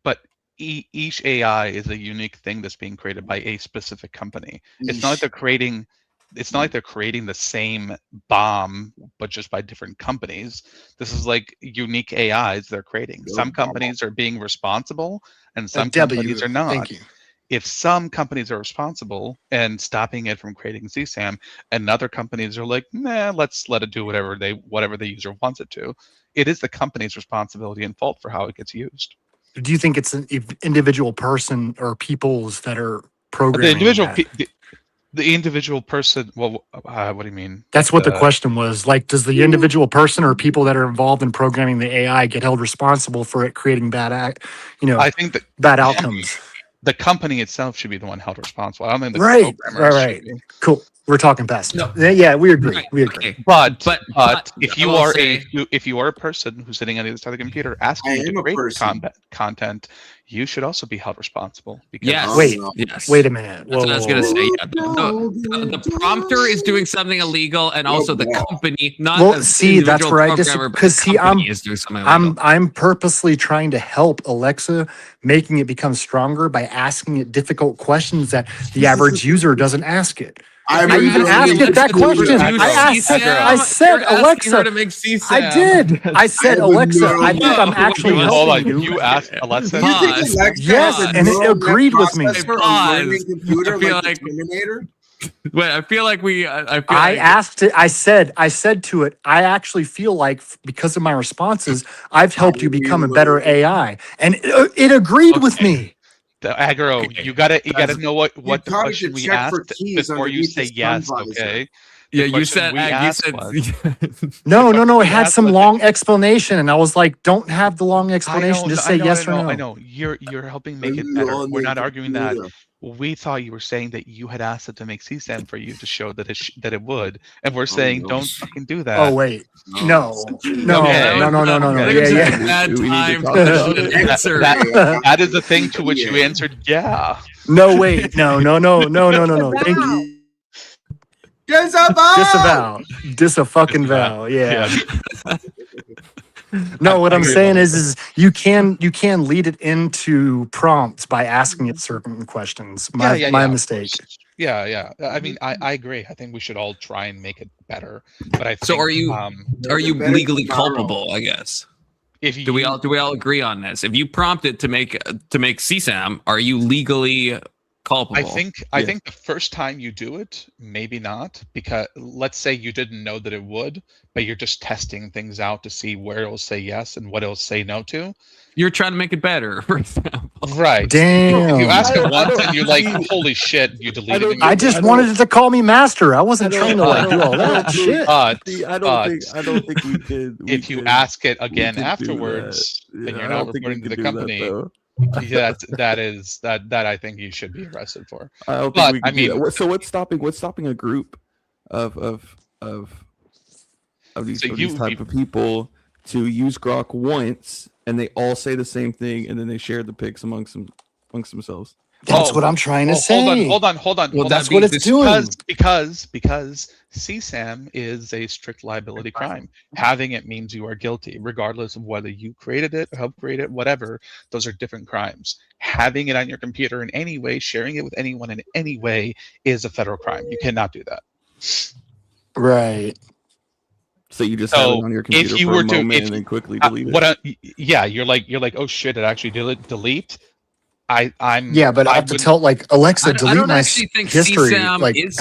I: but each AI is a unique thing that's being created by a specific company. It's not like they're creating. It's not like they're creating the same bomb, but just by different companies. This is like unique AIs they're creating. Some companies are being responsible, and some companies are not.
L: Thank you.
I: If some companies are responsible and stopping it from creating CSAM, and other companies are like, nah, let's let it do whatever the user wants it to. It is the company's responsibility and fault for how it gets used.
L: Do you think it's an individual person or peoples that are programming?
I: The individual person. Well, what do you mean?
L: That's what the question was. Like, does the individual person or people that are involved in programming the AI get held responsible for it creating bad
I: I think that
L: bad outcomes?
I: the company itself should be the one held responsible. I don't think the
L: Right.
I: programmers
L: Right.
I: should be.
L: Cool. We're talking past.
B: No.
L: Yeah, we agree.
B: Right,
L: We agree.
B: okay.
I: But
B: But
I: if
B: I
I: you
B: will
I: are
B: say-
I: if you are a person who's sitting on the other side of the computer asking
N: I
I: you to
N: am a
I: create
N: person.
I: content, you should also be held responsible. Because
B: Yes.
L: Wait.
B: Yes.
L: Wait a minute.
B: That's what I was going to say. Yeah.
N: whoa.
B: The prompter is doing something illegal, and also the company, not
L: Well,
B: the
L: see, that's
B: individual
L: where I
B: programmer,
L: disagree.
B: but
L: Because
B: the
L: see,
B: company is doing something illegal.
L: I'm purposely trying to help Alexa, making it become stronger by asking it difficult questions that the average user doesn't ask it. I even asked it that question. I said, Alexa,
B: to make CSAM.
L: I did. I said, Alexa, I think I'm actually
I: Hold on.
L: helping you.
I: You asked Alexa.
N: Do you think Alexa
L: Yes,
N: has a
L: and it
N: neural
L: agreed
N: net
L: with me.
N: processor on a learning computer
B: I feel
N: like
B: like-
N: the Terminator?
B: Wait, I feel like we.
L: I asked it. I said to it, I actually feel like because of my responses, I've helped you become a better AI, and it agreed with me.
I: The aggro, you gotta know what
N: You're
I: the
N: talking
I: question
N: to
I: we
N: check for
I: asked
N: keys
I: before you
N: underneath
I: say
N: the sun
I: yes.
N: visor.
I: Okay.
B: Yeah,
I: The
B: you
I: question
B: said.
I: we
B: You
I: asked
B: said.
I: was-
L: No, it had
I: asked
L: some
I: was-
L: long explanation, and I was like, "Don't have the long explanation. Just say yes or no."
I: I know. You're helping make it
N: you
I: better.
N: on
I: We're
N: the
I: not arguing that.
N: computer?
I: We thought you were saying that you had asked it to make CSAM for you to show that it would, and we're saying
N: no.
I: don't fucking do that.
L: Oh wait, no.
I: Okay.
L: No. Yeah.
B: Bad
J: Do we need to
B: time
J: talk
B: to
J: about it?
B: answer.
I: That is the thing to which you answered, yeah.
L: No, wait, no. Thank you.
N: Disavow!
L: Disavow. Yeah. No, what I'm saying is you can lead it into prompts by asking it certain questions. My
I: of
L: mistake.
I: course. Yeah. I mean, I agree. I think we should all try and make it better. But I think,
B: So are you
N: better
B: legally
N: tomorrow.
B: culpable? I guess.
I: If you,
B: Do we all agree on this? If you prompt it to make CSAM, are you legally culpable?
I: I think the first time you do it, maybe not, because let's say you didn't know that it would, but you're just testing things out to see where it'll say yes and what it'll say no to.
B: You're trying to make it better, for example.
I: Right.
L: Damn.
I: If you ask it once and you're like, holy shit, you deleted it.
L: I just wanted it to call me master. I wasn't trying to like do all that shit.
J: I don't think we did.
I: If you ask it again afterwards, and you're not reporting to the company, that I think you should be arrested for.
J: I don't think we can do that. So what's stopping a group of these type of people to use Grok once and they all say the same thing and then they share the pics amongst themselves?
L: That's what I'm trying to say.
I: Hold on.
L: Well, that's what it's doing.
I: Because CSAM is a strict liability crime. Having it means you are guilty, regardless of whether you created it or helped create it, whatever. Those are different crimes. Having it on your computer in any way, sharing it with anyone in any way is a federal crime. You cannot do that.
L: Right.
J: So you just have it on your computer for a moment and then quickly delete it.
I: You're like, oh shit, it actually delete.
L: Yeah, but I have to tell like Alexa delete
B: I don't
L: my
B: actually think
L: history.
B: CSAM
L: Like
B: is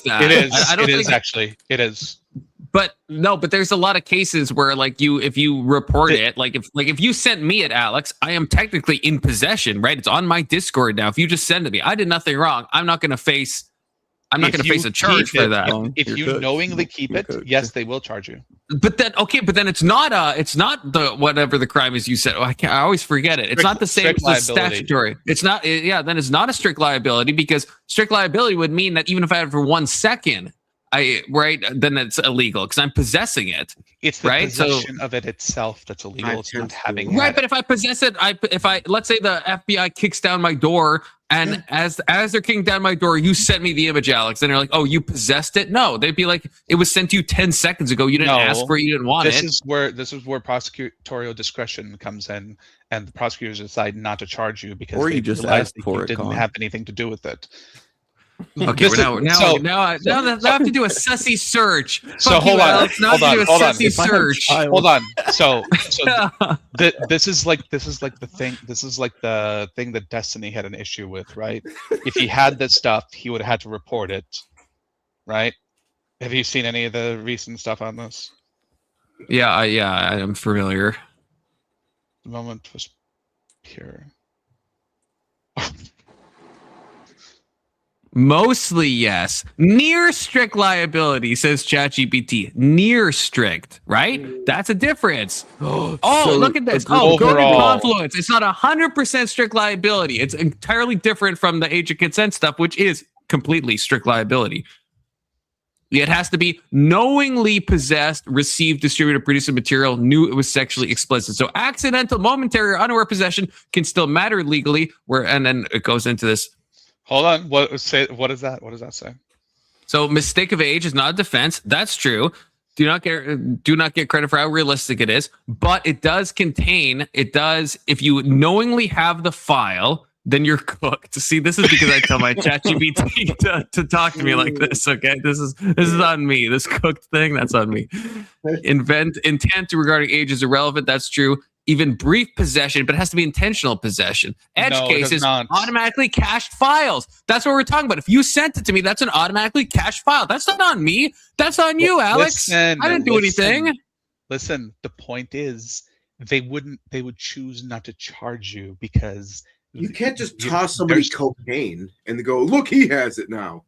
B: that.
I: It is.
B: I don't
I: it
B: think
I: is actually. It is.
B: But no, but there's a lot of cases where like if you report it, if you sent me it, Alex, I am technically in possession, right? It's on my Discord now. If you just send it to me, I did nothing wrong. I'm not going to face a charge for that.
I: If you knowingly keep it, yes, they will charge you.
B: But then it's not the whatever the crime is you said. I always forget it. It's not the same as the statutory. It's not. Yeah, then it's not a strict liability because strict liability would mean that even if I had it for 1 second, then it's illegal because I'm possessing it.
I: It's the possession of it itself that's illegal. It's not having
B: right. But if I possess it, let's say the FBI kicks down my door, and as they're kicking down my door, you sent me the image, Alex, and they're like, "Oh, you possessed it?" No, they'd be like, "It was sent to you 10 seconds ago. You didn't ask for it. You didn't want it."
I: This is where prosecutorial discretion comes in, and the prosecutors decide not to charge you because
J: you just
I: realized
J: asked for
I: you
J: it,
I: didn't
J: Colin.
I: have anything to do with it.
B: Okay, now I have to do a sussy search.
I: So hold on.
B: Hold
I: on. So this is like the thing that Destiny had an issue with, right? If he had this stuff, he would have had to report it, right? Have you seen any of the recent stuff on this?
B: Yeah, I am familiar.
I: The moment was pure.
B: Mostly yes. Near strict liability, says ChatGPT. Near strict, right? That's a difference. Oh, look at this. Oh, go to Confluence. It's not 100% strict liability. It's entirely different from the age of consent stuff, which is completely strict liability. It has to be knowingly possessed, received, distributed, produced a material, knew it was sexually explicit. So accidental, momentary, or unaware possession can still matter legally. And then it goes into this.
I: Hold on. What is that? What does that say?
B: So mistake of age is not a defense. That's true. Do not get credit for how realistic it is. But it does contain. It does. If you knowingly have the file, then you're cooked. See, this is because I tell my ChatGPT to talk to me like this. Okay, this is on me. This cooked thing, that's on me. Intent regarding age is irrelevant. That's true. Even brief possession, but it has to be intentional possession. Edge cases automatically cached files. That's what we're talking about. If you sent it to me, that's an automatically cached file. That's not on me. That's on you, Alex. I didn't do anything.
I: Listen, the point is they would choose not to charge you because
N: you can't just toss somebody cocaine and they go, look, he has it now.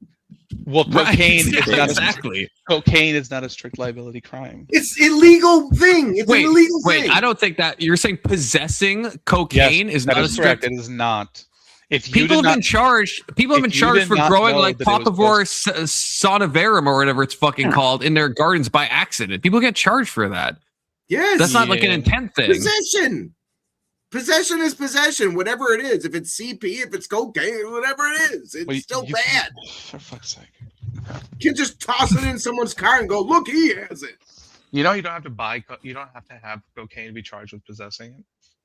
I: Well, cocaine is not
B: exactly.
I: Cocaine is not a strict liability crime.
N: It's illegal thing. It's an illegal thing.
B: Wait, I don't think that you're saying possessing cocaine is not a strict.
I: Correct. It is not. If
B: people have been charged for growing like Papaver Soniverum or whatever it's fucking called in their gardens by accident. People get charged for that.
N: Yes,
B: that's not like an intent thing.
N: Possession is possession, whatever it is. If it's CP, if it's cocaine, whatever it is, it's still bad.
I: For fuck's sake.
N: You can just toss it in someone's car and go, look, he has it.
I: You know, you don't have to you don't have to have cocaine to be charged with possessing it.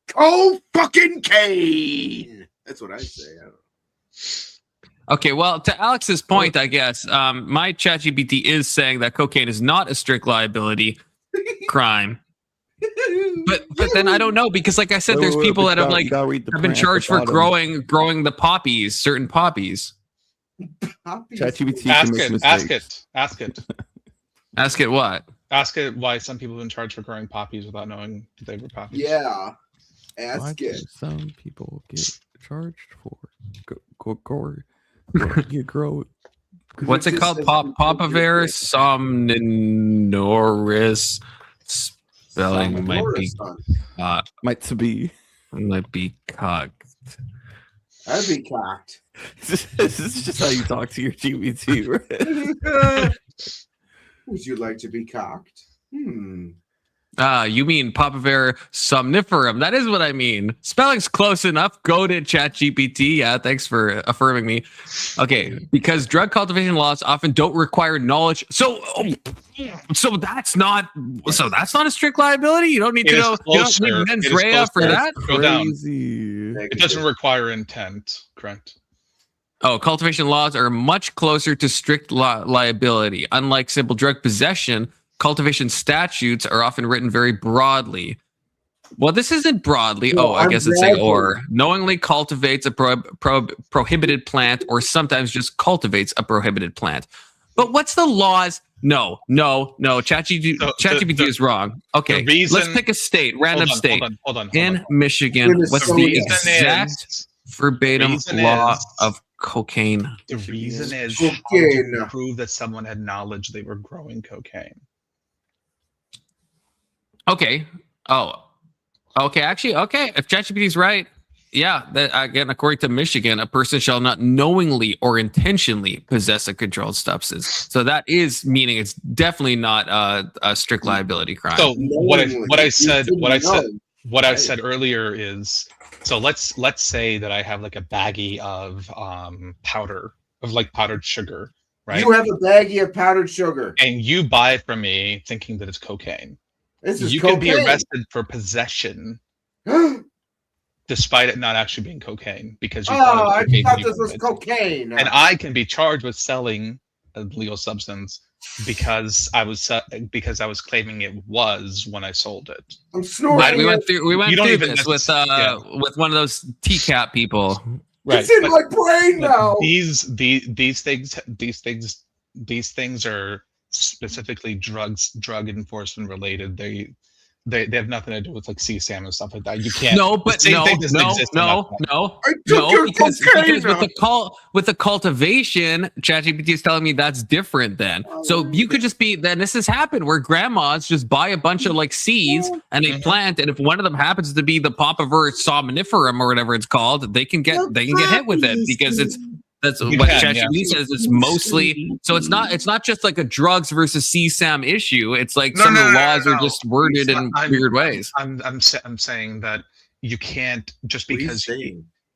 N: Co-fucking-cane. That's what I say. I don't know.
B: Okay, well, to Alex's point, I guess, my ChatGPT is saying that cocaine is not a strict liability crime. But then I don't know, because like I said, there's people that have been charged for growing the poppies, certain poppies.
J: ChatGPT
I: Ask it.
B: Ask it what?
I: Ask it why some people have been charged for growing poppies without knowing they were poppies.
N: Yeah.
J: Why
N: Ask it.
J: Some people get charged for you grow.
B: What's it called? Papaver somninoris. Spelling might be cocked.
N: I'd be cocked.
J: This is just how you talk to your GPT, right?
N: Would you like to be cocked?
B: You mean Papaver somniferum. That is what I mean. Spelling's close enough. Go to ChatGPT. Yeah, thanks for affirming me. Okay, because drug cultivation laws often don't require knowledge. So that's not a strict liability. You don't need to know. You don't need mens rea for that.
I: Go down. It doesn't require intent. Correct.
B: Oh, cultivation laws are much closer to strict liability. Unlike simple drug possession, cultivation statutes are often written very broadly. Well, this isn't broadly.
N: No,
B: I guess it's saying or knowingly cultivates a prohibited plant, or sometimes just cultivates a prohibited plant. But what's the laws? No. ChatGPT is wrong. Okay, let's pick a state, random state.
I: Hold on.
B: In Michigan, what's the exact verbatim law of cocaine?
I: The reason is how to prove that someone had knowledge they were growing cocaine.
B: Okay. Actually, if ChatGPT is right, yeah. That again, according to Michigan, a person shall not knowingly or intentionally possess a controlled substance. So that is meaning it's definitely not a strict liability crime.
I: So what I said earlier is, so let's say that I have like a baggie of powder, of like powdered sugar, right?
N: You have a baggie of powdered sugar,
I: and you buy it from me thinking that it's cocaine.
N: You
I: can be arrested for possession, despite it not actually being cocaine, because you
N: I thought this was cocaine.
I: And I can be charged with selling a legal substance because I was claiming it was when I sold it.
N: I'm snoring.
B: Right, we went through this with one of those TCAP people.
I: Right.
N: It's in my brain now.
I: These things are specifically drug enforcement related. they have nothing to do with like CSAM and stuff like that. You can't.
B: No, but no, because with the cultivation, ChatGPT is telling me that's different then. So you could just be, then this has happened where grandmas just buy a bunch of like seeds and they plant, and if one of them happens to be the Papaver somniferum or whatever it's called, they can get hit with it because that's what ChatGPT says. It's mostly, so it's not just like a drugs versus CSAM issue. It's like some of the laws are just worded in weird ways.
I: I'm saying that you can't just because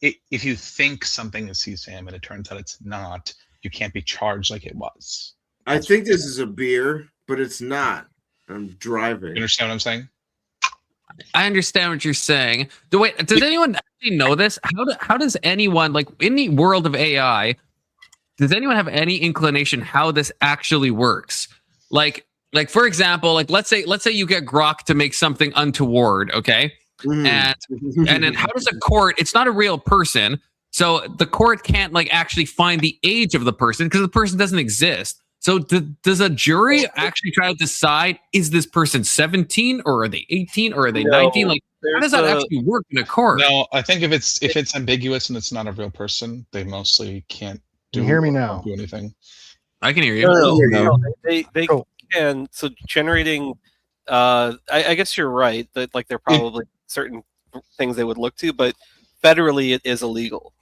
I: if you think something is CSAM and it turns out it's not, you can't be charged like it was.
N: I think this is a beer, but it's not. I'm driving.
I: You understand what I'm saying?
B: I understand what you're saying. Does anyone actually know this? How does anyone, like in the world of AI, does anyone have any inclination how this actually works? Like for example, like let's say you get Grok to make something untoward, okay? And then how does a court? It's not a real person, so the court can't like actually find the age of the person because the person doesn't exist. So does a jury actually try to decide, is this person 17 or are they 18 or are they 19? Like, how does that actually work in a court?
I: No, I think if it's ambiguous and it's not a real person, they mostly can't do.
O: You hear me now?
I: Do anything.
B: I can hear you.
U: No, they can. So generating, I guess you're right that like there are probably certain things they would look to, but federally it is illegal.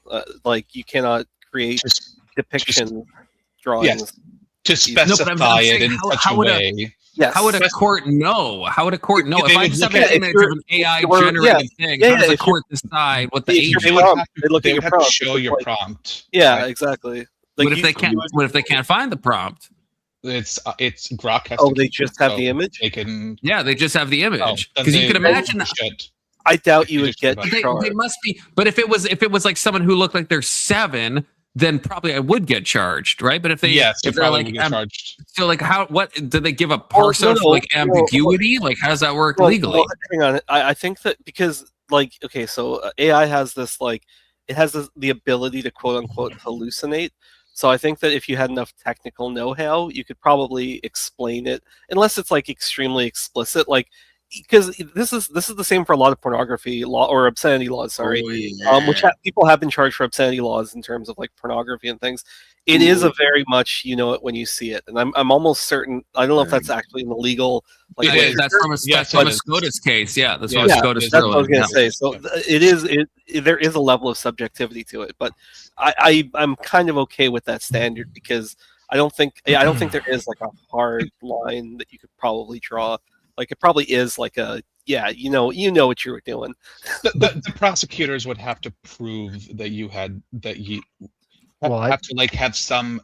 U: Like you cannot create depiction drawings.
I: Yes. To specify it in such a way.
B: How would a court know? How would a court know? If I just have an image of an AI generated thing, how does a court decide what the age is?
I: They would have to show your prompt.
U: Yeah, exactly.
B: What if they can't? What if they can't find the prompt?
I: It's Grok has
U: they just have the image?
I: They can.
B: Yeah, they just have the image. Because you could imagine.
U: I doubt you would get.
B: They must be. But if it was like someone who looked like they're 7. Then probably I would get charged, right? But if they're like charged. So like what did they give a parse of like ambiguity? Like how does that work legally?
U: Well, hang on. I think that because like okay, so AI has this like it has the ability to quote unquote hallucinate. So I think that if you had enough technical know-how, you could probably explain it, unless it's like extremely explicit, like. Because this is the same for a lot of pornography law or obscenity laws, which people have been charged for obscenity laws in terms of like pornography and things. It is a very much you know it when you see it, and I'm almost certain. I don't know if that's actually an illegal. Like
B: that's from a SCOTUS case. Yeah, that's from a SCOTUS.
U: That's what I was gonna say. So it is. There is a level of subjectivity to it, but I'm kind of okay with that standard because I don't think there is like a hard line that you could probably draw. Like it probably is like you know what you were doing.
I: The prosecutors would have to prove that you have to like have some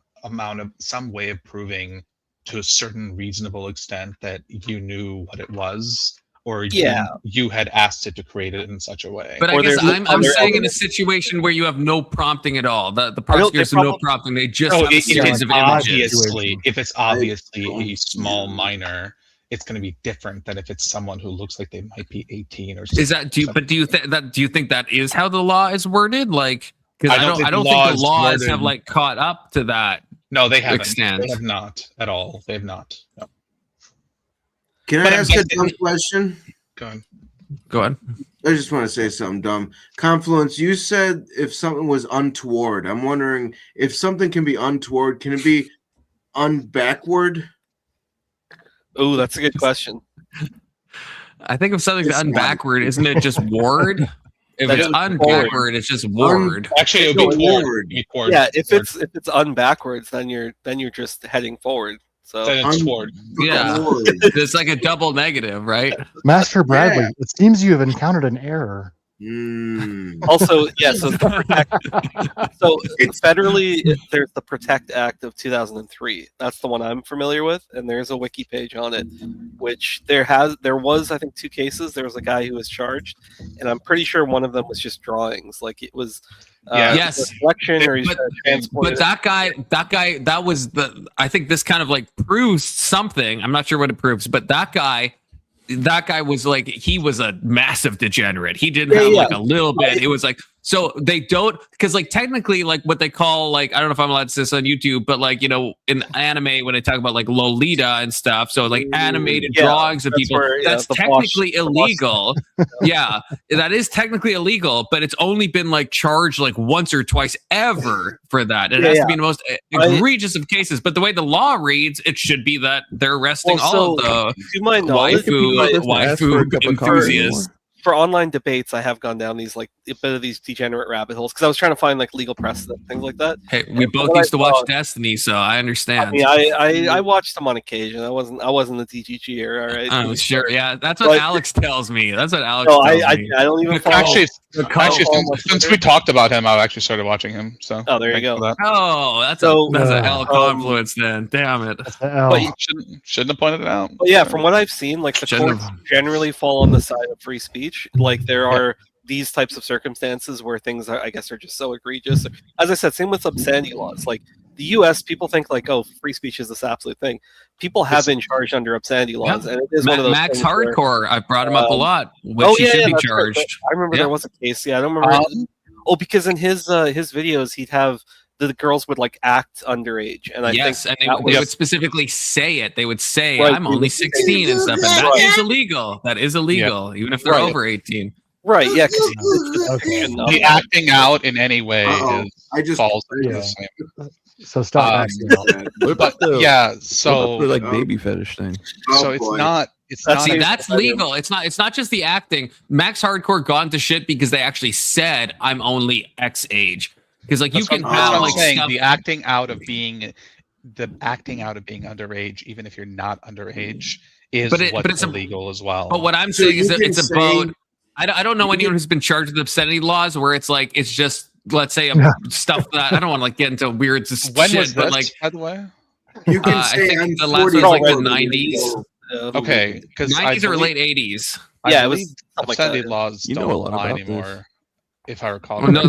I: way of proving to a certain reasonable extent that you knew what it was, or you had asked it to create it in such a way.
B: But I guess I'm saying in a situation where you have no prompting at all, the prosecutors have no prompting, they just have a series of images.
I: If it's obviously a small minor, it's going to be different than if it's someone who looks like they might be 18 or something.
B: Is that do you think that is how the law is worded? Like, because I don't think the laws have like caught up to that.
I: No, they haven't.
B: Extent.
I: They have not at all. They have not. No.
N: Can I ask a dumb question?
I: Go
B: on.
N: I just want to say something dumb. Confluence, you said if something was untoward. I'm wondering if something can be untoward, can it be unbackward?
U: Oh, that's a good question.
B: I think if something's unbackward, isn't it just ward? If it's unbackward, it's just ward.
I: Actually, it would be forward.
U: Yeah, if it's unbackwards, then you're just heading forward. So
I: then it's forward.
B: Yeah, it's like a double negative, right?
O: Master Bradley, it seems you have encountered an error.
U: Also, yeah. So federally, there's the Protect Act of 2003. That's the one I'm familiar with, and there's a wiki page on it, which there was I think 2 cases. There was a guy who was charged, and I'm pretty sure one of them was just drawings. Like it was.
B: Yes.
U: Reflection, or
B: but that guy, that was the. I think this kind of like proves something. I'm not sure what it proves, but that guy was like, he was a massive degenerate. He didn't have like a little bit. It was like, So they don't, because like technically, like what they call like, I don't know if I'm allowed to say this on YouTube, but like, you know, in anime when they talk about like Lolita and stuff, so like animated drawings of people, that's technically illegal. Yeah, that is technically illegal, but it's only been like charged like once or twice ever for that. It has to be in the most egregious of cases. But the way the law reads, it should be that they're arresting all of the waifu enthusiasts.
U: For online debates, I have gone down these like a bit of these degenerate rabbit holes because I was trying to find like legal precedent, things like that.
B: Hey, we both used to watch Destiny, so I understand.
U: I mean, I watched them on occasion. I wasn't a TGG-er, all right.
B: Oh, sure, yeah, that's what Alex tells me. That's what Alex tells me.
U: I don't even follow.
I: Actually, since we talked about him, I've actually started watching him. So
U: there you go.
B: Oh, that's a hell of confluence then. Damn it.
I: But you shouldn't have pointed it out.
U: But yeah, from what I've seen, like the courts generally fall on the side of free speech. Like there are these types of circumstances where things are, I guess, are just so egregious. As I said, same with obscenity laws. Like the U.S., people think like, oh, free speech is this absolute thing. People have been charged under obscenity laws, and it is one of those.
B: Max Hardcore, I brought him up a lot. Which he should be charged.
U: Right. I remember there was a case. Yeah, I don't remember. Because in his videos, he'd have the girls would like act underage, and I think
B: they would specifically say it. They would say, "I'm only 16" and stuff, and that is illegal. That is illegal, even if they're over 18.
U: Right? Yeah.
I: The acting out in any way falls into the same.
O: So stop acting out.
J: What about the like baby fetish thing?
I: So it's not.
B: That's legal. It's not just the acting. Max Hardcore got into shit because they actually said, "I'm only X age." Because like you can have like stuff.
I: The acting out of being underage, even if you're not underage, is what's illegal as well.
B: But what I'm saying is that it's about. I don't know anyone who's been charged with obscenity laws where it's like it's just, let's say, stuff that I don't want to like get into weird shit, but like,
I: by the way,
N: you can say
B: I think the last one was like the 90s.
I: Okay, because
B: 90s or late 80s.
U: Yeah, it was
I: obscenity laws don't apply anymore, if I recall.
B: Well, no,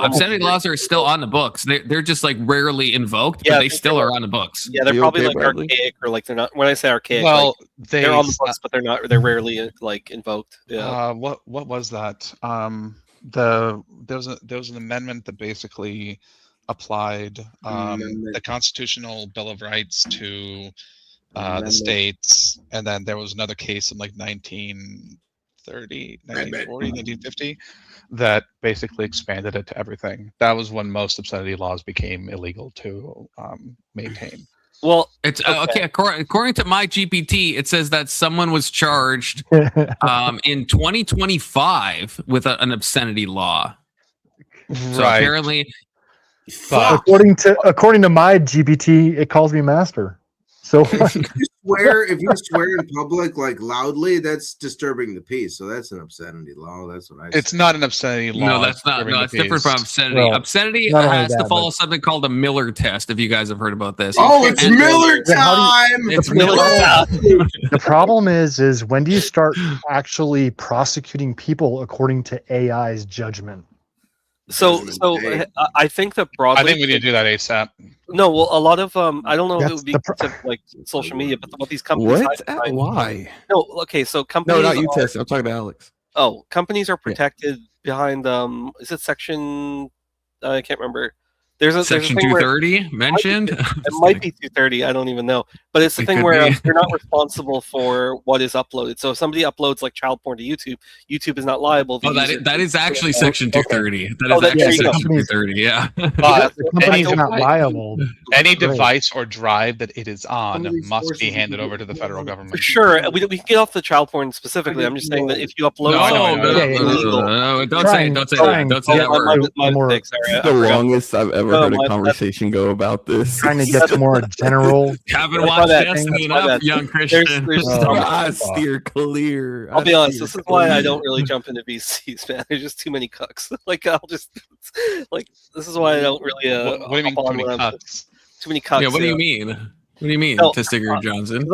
B: obscenity laws are still on the books. They're just like rarely invoked, but they still are on the books.
U: Yeah, they're probably like archaic, or like they're not. When I say archaic,
I: well,
U: like, they're on the books, but they're not. They're rarely like invoked. Yeah.
I: What was that? There was an amendment that basically applied the Constitutional Bill of Rights to the states, and then there was another case in like 1930, 1940, 1950 that basically expanded it to everything. That was when most obscenity laws became illegal to maintain.
U: Well,
B: it's okay. According to my GPT, it says that someone was charged in 2025 with an obscenity law. So apparently,
O: according to my GPT, it calls me master. So
N: if you swear in public like loudly, that's disturbing the peace. So that's an obscenity law. That's what I say.
I: It's not an obscenity law.
B: No, that's not. No, it's different from obscenity. Well, obscenity has to follow something called a Miller test. If you guys have heard about this.
N: Oh, it's Miller time.
B: It's Miller time.
O: The problem is when do you start actually prosecuting people according to AI's judgment?
U: So I think that broadly,
I: I think we need to do that ASAP.
U: No, well, a lot of I don't know if it would be to, like social media, but what these companies
J: Why?
U: No, okay, so companies.
J: No, not you, Tess. I'm talking about Alex.
U: Oh, companies are protected behind is it section? I can't remember. There's
B: section 230 mentioned.
U: It might be 230. I don't even know. But it's the thing where you're not responsible for what is uploaded. So if somebody uploads like child porn to YouTube, YouTube is not liable.
B: Oh, that is actually section 230. That is actually section 230. Yeah.
O: The company's not liable.
I: Any device or drive that it is on must be handed over to the federal government.
U: Sure, we can get off the child porn specifically. I'm just saying that if you upload,
B: no, don't say that word.
J: The longest I've ever heard a conversation go about this.
O: Trying to get more general.
B: Haven't watched Destiny enough, young Christian.
J: I steer clear.
U: I'll be honest. This is why I don't really jump into VCs, man. There's just too many cucks. Like I'll just this is why I don't really.
I: What do you mean too many cucks?
U: Too many cucks.
B: Yeah. What do you mean? What do you mean, Testiger Johnson?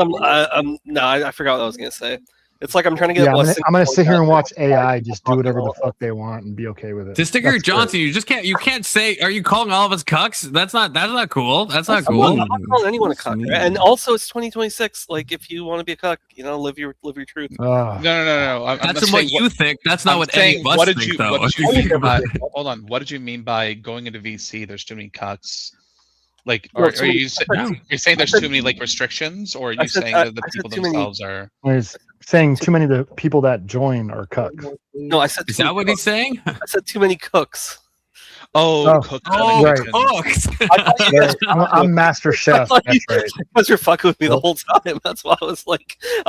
U: No, I forgot what I was gonna say. It's like I'm trying to get.
O: Yeah, I'm gonna sit here and watch AI just do whatever the fuck they want and be okay with it.
B: To Sticker Johnson, you just can't. You can't say. Are you calling all of us cucks? That's not cool. That's not cool.
U: I'm not calling anyone a cuck. And also, it's 2026. Like, if you want to be a cuck, live your truth.
I: No.
B: That's what you think. That's not what any of us think, though.
I: What did you mean by, hold on. What did you mean by going into VC? There's too many cucks. Like, are you saying there's too many like restrictions, or are you saying that the people themselves are?
O: He's saying too many of the people that join are cucks.
U: No, I said.
B: Is that what he's saying?
U: I said too many cooks.
I: Cooks.
B: Cooks.
O: I'm Master Chef. That's right.
U: You guys were fucking with me the whole time. That's why I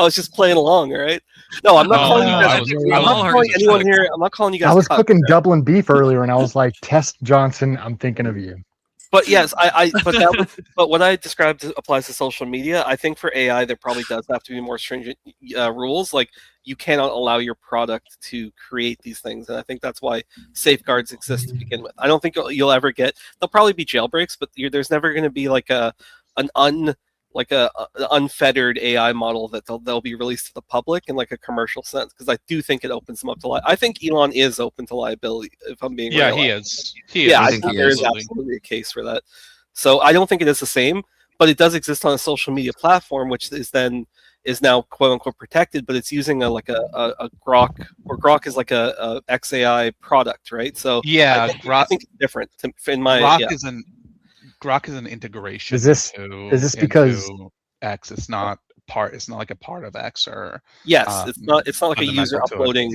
U: was just playing along. All right. No, I'm not calling you guys. I'm not calling anyone here. I'm not calling you guys.
O: I was
U: cucks,
O: cooking Dublin beef earlier, and I was like, "Test Johnson, I'm thinking of you."
U: But yes, but what I described applies to social media. I think for AI, there probably does have to be more stringent rules. Like, you cannot allow your product to create these things, and I think that's why safeguards exist to begin with. I don't think you'll ever get. There'll probably be jailbreaks, but there's never going to be like an unfettered AI model that they'll be released to the public in like a commercial sense, because I do think it opens them up to I think Elon is open to liability, if I'm being real.
I: He is.
U: I think there is absolutely a case for that. So I don't think it is the same, but it does exist on a social media platform, which is now quote unquote protected, but it's using a Grok, or Grok is like a XAI product, right? So
I: yeah,
U: I think it's different in my
I: Grok is an integration.
O: Is this because
I: X? It's not like a part of X, or
U: yes, it's not like a user uploading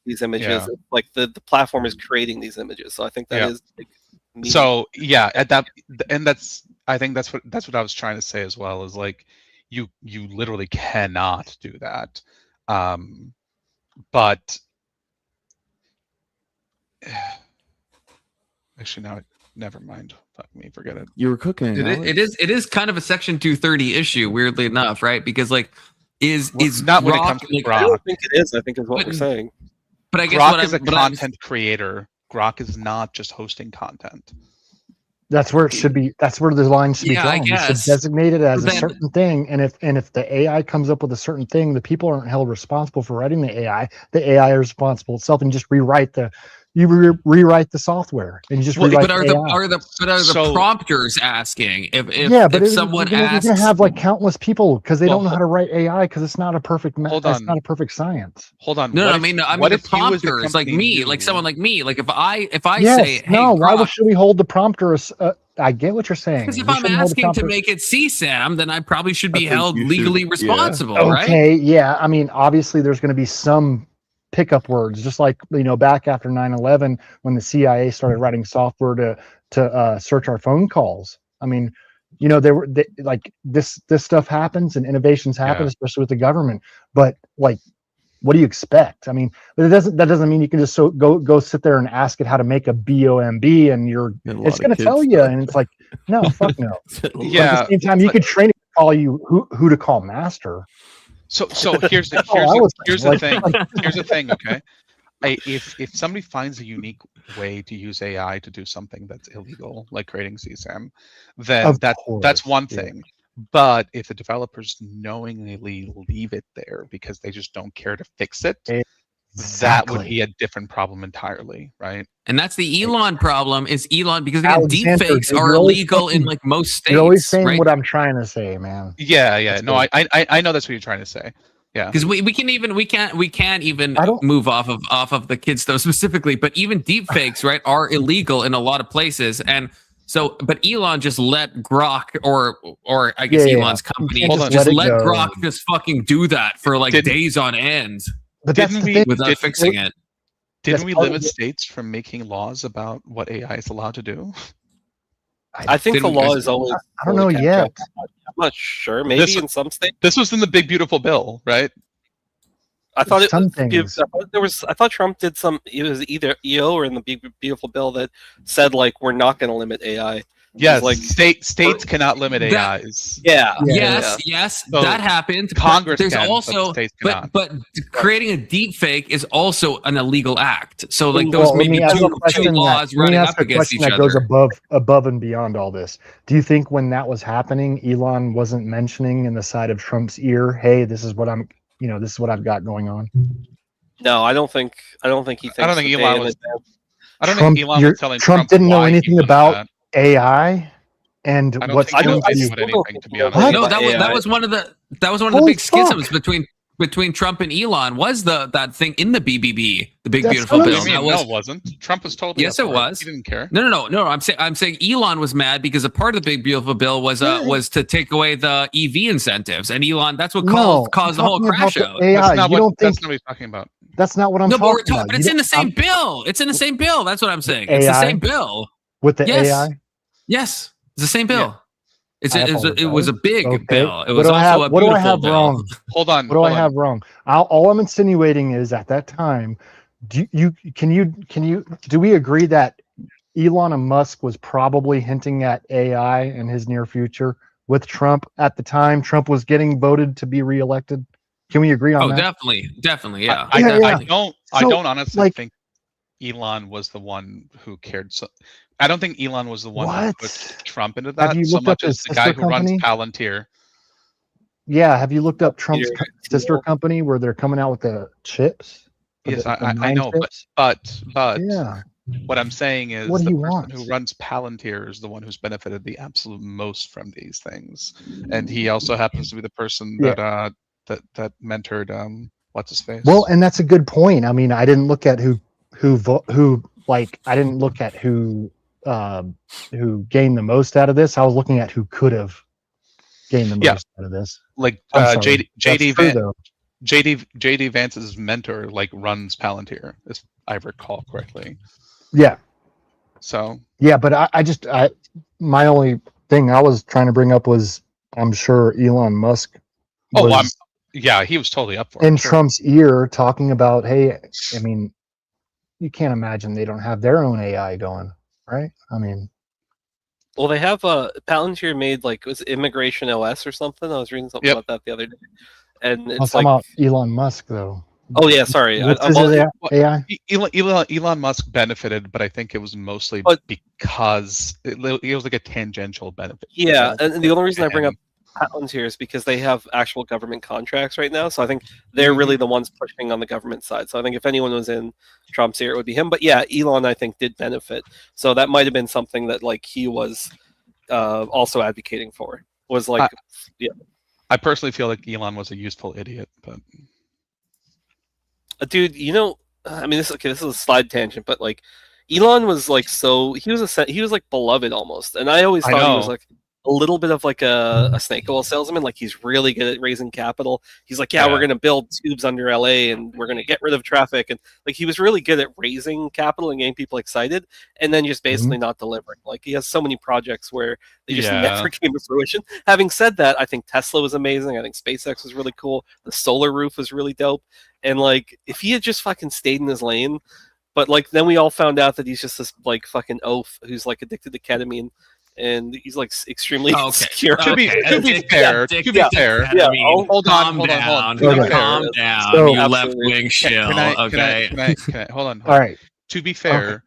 U: these images.
I: Yeah.
U: It's like the platform is creating these images. So I think that is.
I: So yeah, I think that's what I was trying to say as well. Is like you literally cannot do that, but actually now. Never mind. Fuck me. Forget it.
J: You were cooking.
B: It is kind of a Section 230 issue, weirdly enough, right? Because like, is
I: not when it
B: Grok,
I: comes to
B: like,
I: Grok.
U: I don't think it is. I think is what we're saying.
B: But I guess
I: Grok is a content creator. Grok is not just hosting content.
O: That's where it should be. That's where the line should be
B: Yeah,
O: drawn.
B: I
O: You should
B: guess.
O: designate it as
B: But
O: a
B: then-
O: certain thing, and if the AI comes up with a certain thing, the people aren't held responsible for writing the AI. The AI is responsible itself, and just rewrite the software, and you just rewrite
B: but are
O: the
B: the
O: AI.
B: are the prompters asking if someone
O: you're
B: asks?
O: gonna have like countless people because they don't know how to write AI because it's not a perfect it's not a perfect science.
I: Hold on.
B: No, I mean the prompters, like me, like someone like me, like if I say, hey,
O: why should we hold the prompter? I get what you're saying.
B: Because if
O: We
B: I'm
O: shouldn't hold the
B: asking to
O: prompter-
B: make it CSAM, then I probably should be
J: think
B: held
J: you should-
B: legally
J: yeah.
B: responsible, right?
O: Okay, yeah. I mean, obviously, there's going to be some pickup words, just like back after 9/11 when the CIA started writing software to search our phone calls. I mean, like this stuff happens and innovations happen, especially with the government. But like, what do you expect? I mean, but that doesn't mean you can just go sit there and ask it how to make a BOMB and it's going to tell you, and it's like, no, fuck no.
I: Yeah.
O: But at the same time, you could train it to call you who to call master.
I: So here's the thing. Here's the thing. Okay, if somebody finds a unique way to use AI to do something that's illegal, like creating CSAM, then that's one thing. But if the developers knowingly leave it there because they just don't care to fix it, that would be a different problem entirely, right?
B: And that's the Elon problem. Is Elon because again,
O: Alexander,
B: deepfakes
O: you're
B: are
O: always
B: illegal in like most states.
O: You're always saying
B: right?
O: what I'm trying to say, man.
I: Yeah. No, I know that's what you're trying to say. Yeah,
B: because we can't even move off of the kids though specifically, but even deepfakes, right, are illegal in a lot of places. And so, but Elon just let Grok or I guess Elon's company just let Grok just fucking do that for like days on end.
O: But
B: without fixing it.
I: Didn't we limit states from making laws about what AI is allowed to do?
U: I think the law is always.
O: I don't know yet.
U: I'm not sure. Maybe in some states.
I: This was in the big beautiful bill, right?
U: I thought it
O: some
U: was, I thought Trump did some. It was either EO or in the big beautiful bill that said like we're not going to limit AI.
I: Yes,
U: like
I: states cannot limit AIs.
B: Yes,
I: So
B: that happened.
I: Congress
B: there's
I: can,
B: also,
I: but states cannot.
B: but creating a deep fake is also an illegal act. So like
O: Well,
B: those
O: let me
B: maybe
O: ask you
B: two
O: a question
B: laws
O: let me
B: running
O: ask
B: up
O: a
B: against
O: question
B: each
O: that goes
B: other.
O: above and beyond all this. Do you think when that was happening, Elon wasn't mentioning in the side of Trump's ear, "Hey, this is what I'm this is what I've got going on.
G: No, I don't think he thinks.
I: I don't think
G: that
I: Elon
G: they-
I: was. I don't think Elon was telling
O: Trump didn't know
I: why he
O: anything
I: wanted
O: about
I: that.
O: AI and
I: I don't
O: what's
I: think he
O: going
I: knows
O: to
I: anything, to be honest.
B: No, that was one of the
O: Holy
B: big schisms between Trump and Elon was that thing in the BBB, the big
O: That's
B: beautiful
O: what I'm
B: bill.
I: What do you
B: That
I: mean?
B: was,
I: No, it wasn't. Trump was totally.
B: yes,
I: up
B: it
I: for
B: was.
I: He didn't care.
B: No. I'm saying Elon was mad because a part of the big beautiful bill was to take away the EV incentives, and Elon that's what caused the whole crash out.
O: AI.
I: That's not
O: You
I: what.
O: don't think
I: That's not what he's talking about.
O: that's not what I'm
B: No, but we're
O: talking
B: talking.
O: about.
B: But it's in the same bill. It's in the same bill. That's what I'm saying. It's the
O: AI?
B: same bill.
O: With the
B: Yes.
O: AI?
B: Yes, it's the same bill. It was a big
O: Okay.
B: bill. It
O: What
B: was
O: do I
B: also
O: have-
B: a
O: what do I
B: beautiful
O: have
B: bill.
O: wrong?
I: Hold on.
O: What do I have wrong? All I'm insinuating is at that time, do we agree that Elon Musk was probably hinting at AI in his near future with Trump at the time Trump was getting voted to be reelected? Can we agree on
B: Oh,
O: that?
B: definitely, yeah.
I: I
O: Yeah.
I: don't
O: So,
I: honestly think Elon was the one who cared. So I don't think Elon was the one who put Trump into that
O: you
I: so
O: looked
I: much
O: up
I: as
O: his
I: the guy
O: sister
I: who runs
O: company?
I: Palantir.
O: Yeah, have you looked up Trump's sister company where they're coming out with the chips?
I: Yes,
O: The
I: I
O: mine
I: know,
O: chips?
I: but
O: Yeah.
I: what I'm saying is
O: What do
I: the
O: you
I: person
O: want?
I: who runs Palantir is the one who's benefited the absolute most from these things, and he also happens to be the person that that mentored what's his face.
O: Well, and that's a good point. I mean, I didn't look at who gained the most out of this. I was looking at who could have gained the most out of this.
I: Like
O: I'm sorry.
I: JD Vance's mentor runs Palantir, if I recall correctly.
O: Yeah.
I: So
O: yeah, but my only thing I was trying to bring up was I'm sure Elon Musk was
I: he was totally up for it.
O: in
I: Sure.
O: Trump's ear talking about, hey, I mean, you can't imagine they don't have their own AI going, right? I mean,
G: Well, they have Palantir made was it Immigration OS or something. I was reading something about that the other day, and
O: I'm
G: it's
O: talking about Elon Musk though.
G: Oh yeah, sorry.
O: What's his AI?
I: Elon Musk benefited, but I think it was mostly because it was like a tangential benefit.
G: Yeah, and the only reason I bring up Palantir is because they have actual government contracts right now. So I think they're really the ones pushing on the government side. So I think if anyone was in Trump's ear, it would be him. But yeah, Elon, I think, did benefit. So that might have been something that he was also advocating for. Was yeah.
I: I personally feel like Elon was a useful idiot, but
G: dude, I mean, this is a slide tangent, but Elon was he was beloved almost, and I always thought he was a little bit of a snake oil salesman. He's really good at raising capital. He's we're going to build tubes under LA and we're going to get rid of traffic. And he was really good at raising capital and getting people excited and then just basically not delivering. He has so many projects where they just never came to fruition. Having said that, I think Tesla was amazing. I think SpaceX was really cool. The solar roof was really dope. And if he had just fucking stayed in his lane, but then we all found out that he's just this fucking oaf who's addicted to ketamine. And he's extremely insecure.
I: To be fair,
G: yeah.
I: Hold on.
B: Calm down,
O: So-
B: you left wing shill.
I: Can I hold on.
O: All right.
I: To be fair,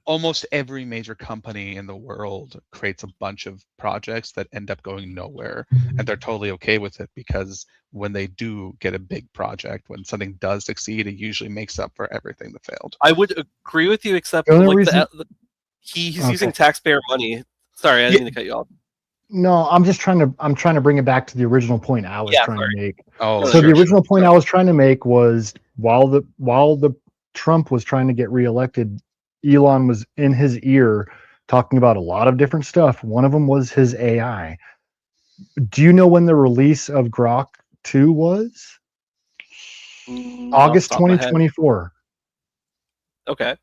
I: almost every major company in the world creates a bunch of projects that end up going nowhere, and they're totally okay with it because when they do get a big project, when something does succeed, it usually makes up for everything that failed.
G: I would agree with you, except
O: The only reason-
G: he's using taxpayer money. Sorry, I didn't mean to cut you off.
O: No, I'm trying to bring it back to the original point I was trying to make.
I: Oh,
O: So the original point I was trying to make was while the Trump was trying to get reelected, Elon was in his ear talking about a lot of different stuff. One of them was his AI. Do you know when the release of Grok 2 was? August 2024.
G: Okay.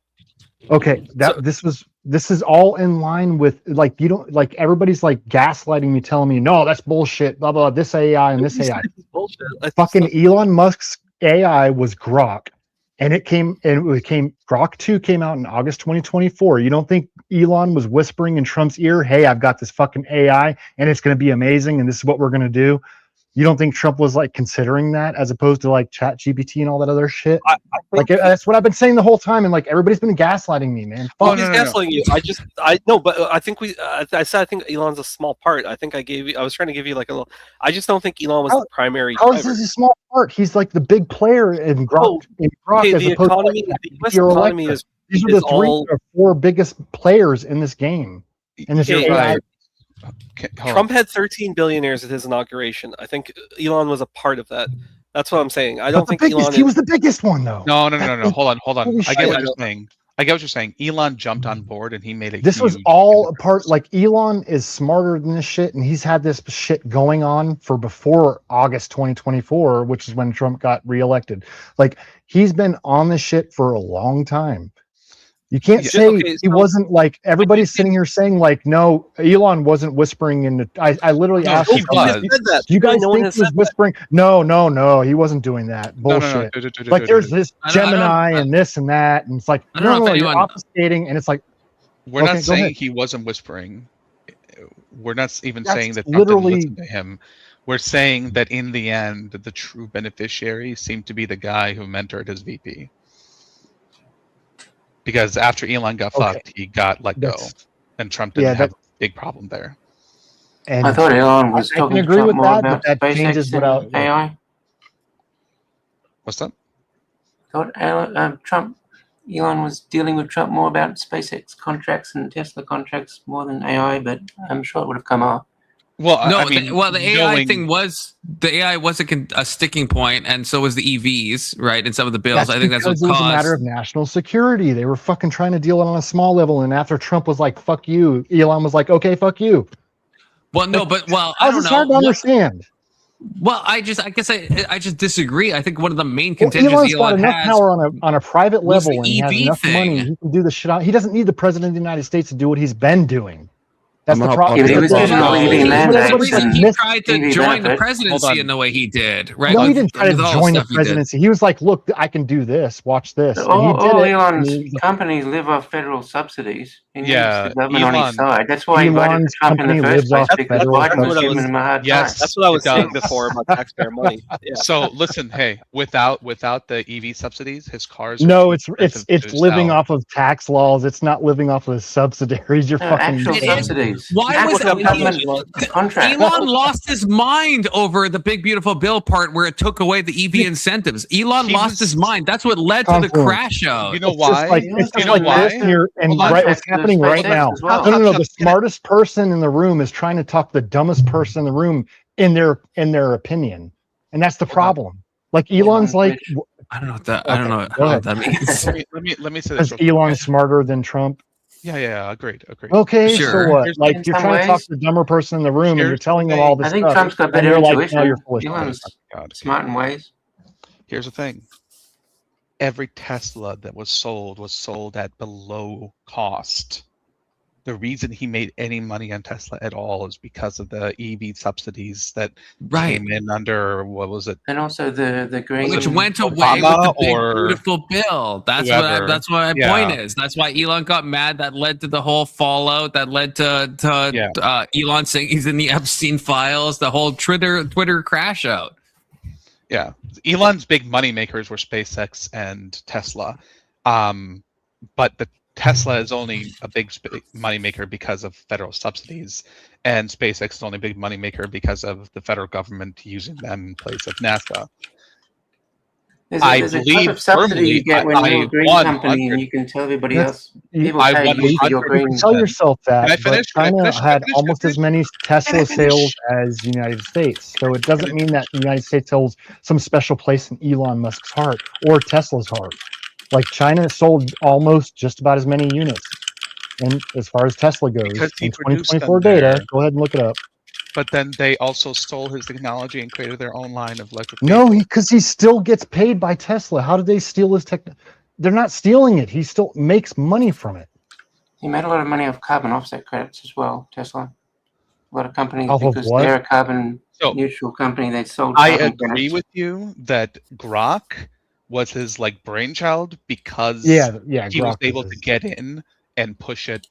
O: Okay, this is all in line with you don't everybody's gaslighting me, telling me no, that's bullshit, blah blah, this AI and this AI.
G: Bullshit.
O: Fucking Elon Musk's AI was Grok, and Grok 2 came out in August 2024. You don't think Elon was whispering in Trump's ear, hey, I've got this fucking AI and it's going to be amazing and this is what we're going to do? You don't think Trump was like considering that as opposed to like Chat GPT and all that other shit? That's what I've been saying the whole time, and like everybody's been gaslighting me, man.
G: Well, he's gaslighting you. I think I said I think Elon's a small part. I think I was trying to give you like a little. I just don't think Elon was the primary.
O: How is this a small part? He's like the big player in Grok.
G: Okay, the economy, the U.S. economy is.
O: These are the 3 or 4 biggest players in this game. And this is
G: Trump had 13 billionaires at his inauguration. I think Elon was a part of that. That's what I'm saying. I don't think Elon.
O: He was the biggest one, though.
I: No. Hold on. I get what you're saying. I get what you're saying. Elon jumped on board and he made it.
O: This was all a part. Like Elon is smarter than this shit, and he's had this shit going on for before August 2024, which is when Trump got reelected. Like he's been on this shit for a long time. You can't say he wasn't like everybody's sitting here saying like no, Elon wasn't whispering in the. I literally asked him. Do you guys think he was whispering? No, he wasn't doing that bullshit. Like there's this Gemini and this and that, and it's like no, you're obfuscating, and it's like
I: we're not saying he wasn't whispering. We're not even saying that Trump didn't listen to him. We're saying that in the end, the true beneficiary seemed to be the guy who mentored his VP. Because after Elon got fucked, he got let go, and Trump didn't have a big problem there.
M: And I thought Elon was talking to Trump more about SpaceX and AI.
I: What's that?
M: I thought Elon was dealing with Trump more about SpaceX contracts and Tesla contracts more than AI, but I'm sure it would have come up.
I: Well,
B: no, the AI thing was a sticking point, and so was the EVs, right? And some of the bills. I think that's what
O: caused. It was a matter of national security. They were fucking trying to deal it on a small level, and after Trump was like, "Fuck you," Elon was like, "Okay, fuck you."
B: Well, no, but I don't know.
O: Hard to understand.
B: Well, I guess I just disagree. I think one of the main contentions
O: Elon's got enough power on a private level, and he has enough money. He can do the shit. He doesn't need the president of the United States to do what he's been doing. That's the problem.
B: He tried to join the presidency in the way he did, right?
O: No, he didn't try to join the presidency. He was like, "Look, I can do this. Watch this."
M: All Elon's companies live off federal subsidies.
I: Yeah,
M: the government on his side. That's why he invited Trump in the first place. Because Biden was giving him a hard time.
G: That's what I was saying before about taxpayer money. Yeah.
I: So listen, hey, without the EV subsidies, his cars.
O: No, it's living off of tax laws. It's not living off of subsidiaries. You're fucking
M: actual subsidies.
B: Why was Elon lost his mind over the big beautiful bill part where it took away the EV incentives? Elon lost his mind. That's what led to the crash out.
I: You know why?
O: You know why? What's happening right now? No. The smartest person in the room is trying to talk the dumbest person in the room in their opinion, and that's the problem. Like Elon's like,
B: I don't know what that. I don't know what that means.
I: Let me say this.
O: Is Elon smarter than Trump?
I: Yeah, agreed.
O: Okay, so what? Like you're trying to talk to the dumber person in the room, and you're telling them all this stuff.
M: I think Trump's got better intuition.
O: Like, no, you're full of
M: Elon's smart in ways.
I: Here's the thing. Every Tesla that was sold at below cost. The reason he made any money on Tesla at all is because of the EV subsidies that came in under, what was it?
M: And also the green,
B: which went away with the big beautiful bill. That's what my point is. That's why Elon got mad. That led to the whole fallout. That led to Elon saying he's in the Epstein files. The whole Twitter crash out.
I: Yeah, Elon's big money makers were SpaceX and Tesla, but the Tesla is only a big money maker because of federal subsidies, and SpaceX is only a big money maker because of the federal government using them in place of NASA.
M: There's a type of subsidy you get when you're a green company and you can tell everybody else. People say you're green.
O: You tell yourself that. China had almost as many Tesla sales as the United States. So it doesn't mean that the United States holds some special place in Elon Musk's heart or Tesla's heart. Like China sold almost just about as many units. And as far as Tesla goes, in 2024 data, go ahead and look it up.
I: But then they also stole his technology and created their own line of electric
O: vehicles. No, because he still gets paid by Tesla. How did they steal his tech? They're not stealing it. He still makes money from it.
M: He made a lot of money off carbon offset credits as well, Tesla. A lot of companies, because
O: what?
M: they're a carbon neutral company, they sold
I: I agree credits. With you that Grok was his brainchild because he was able to get in and push it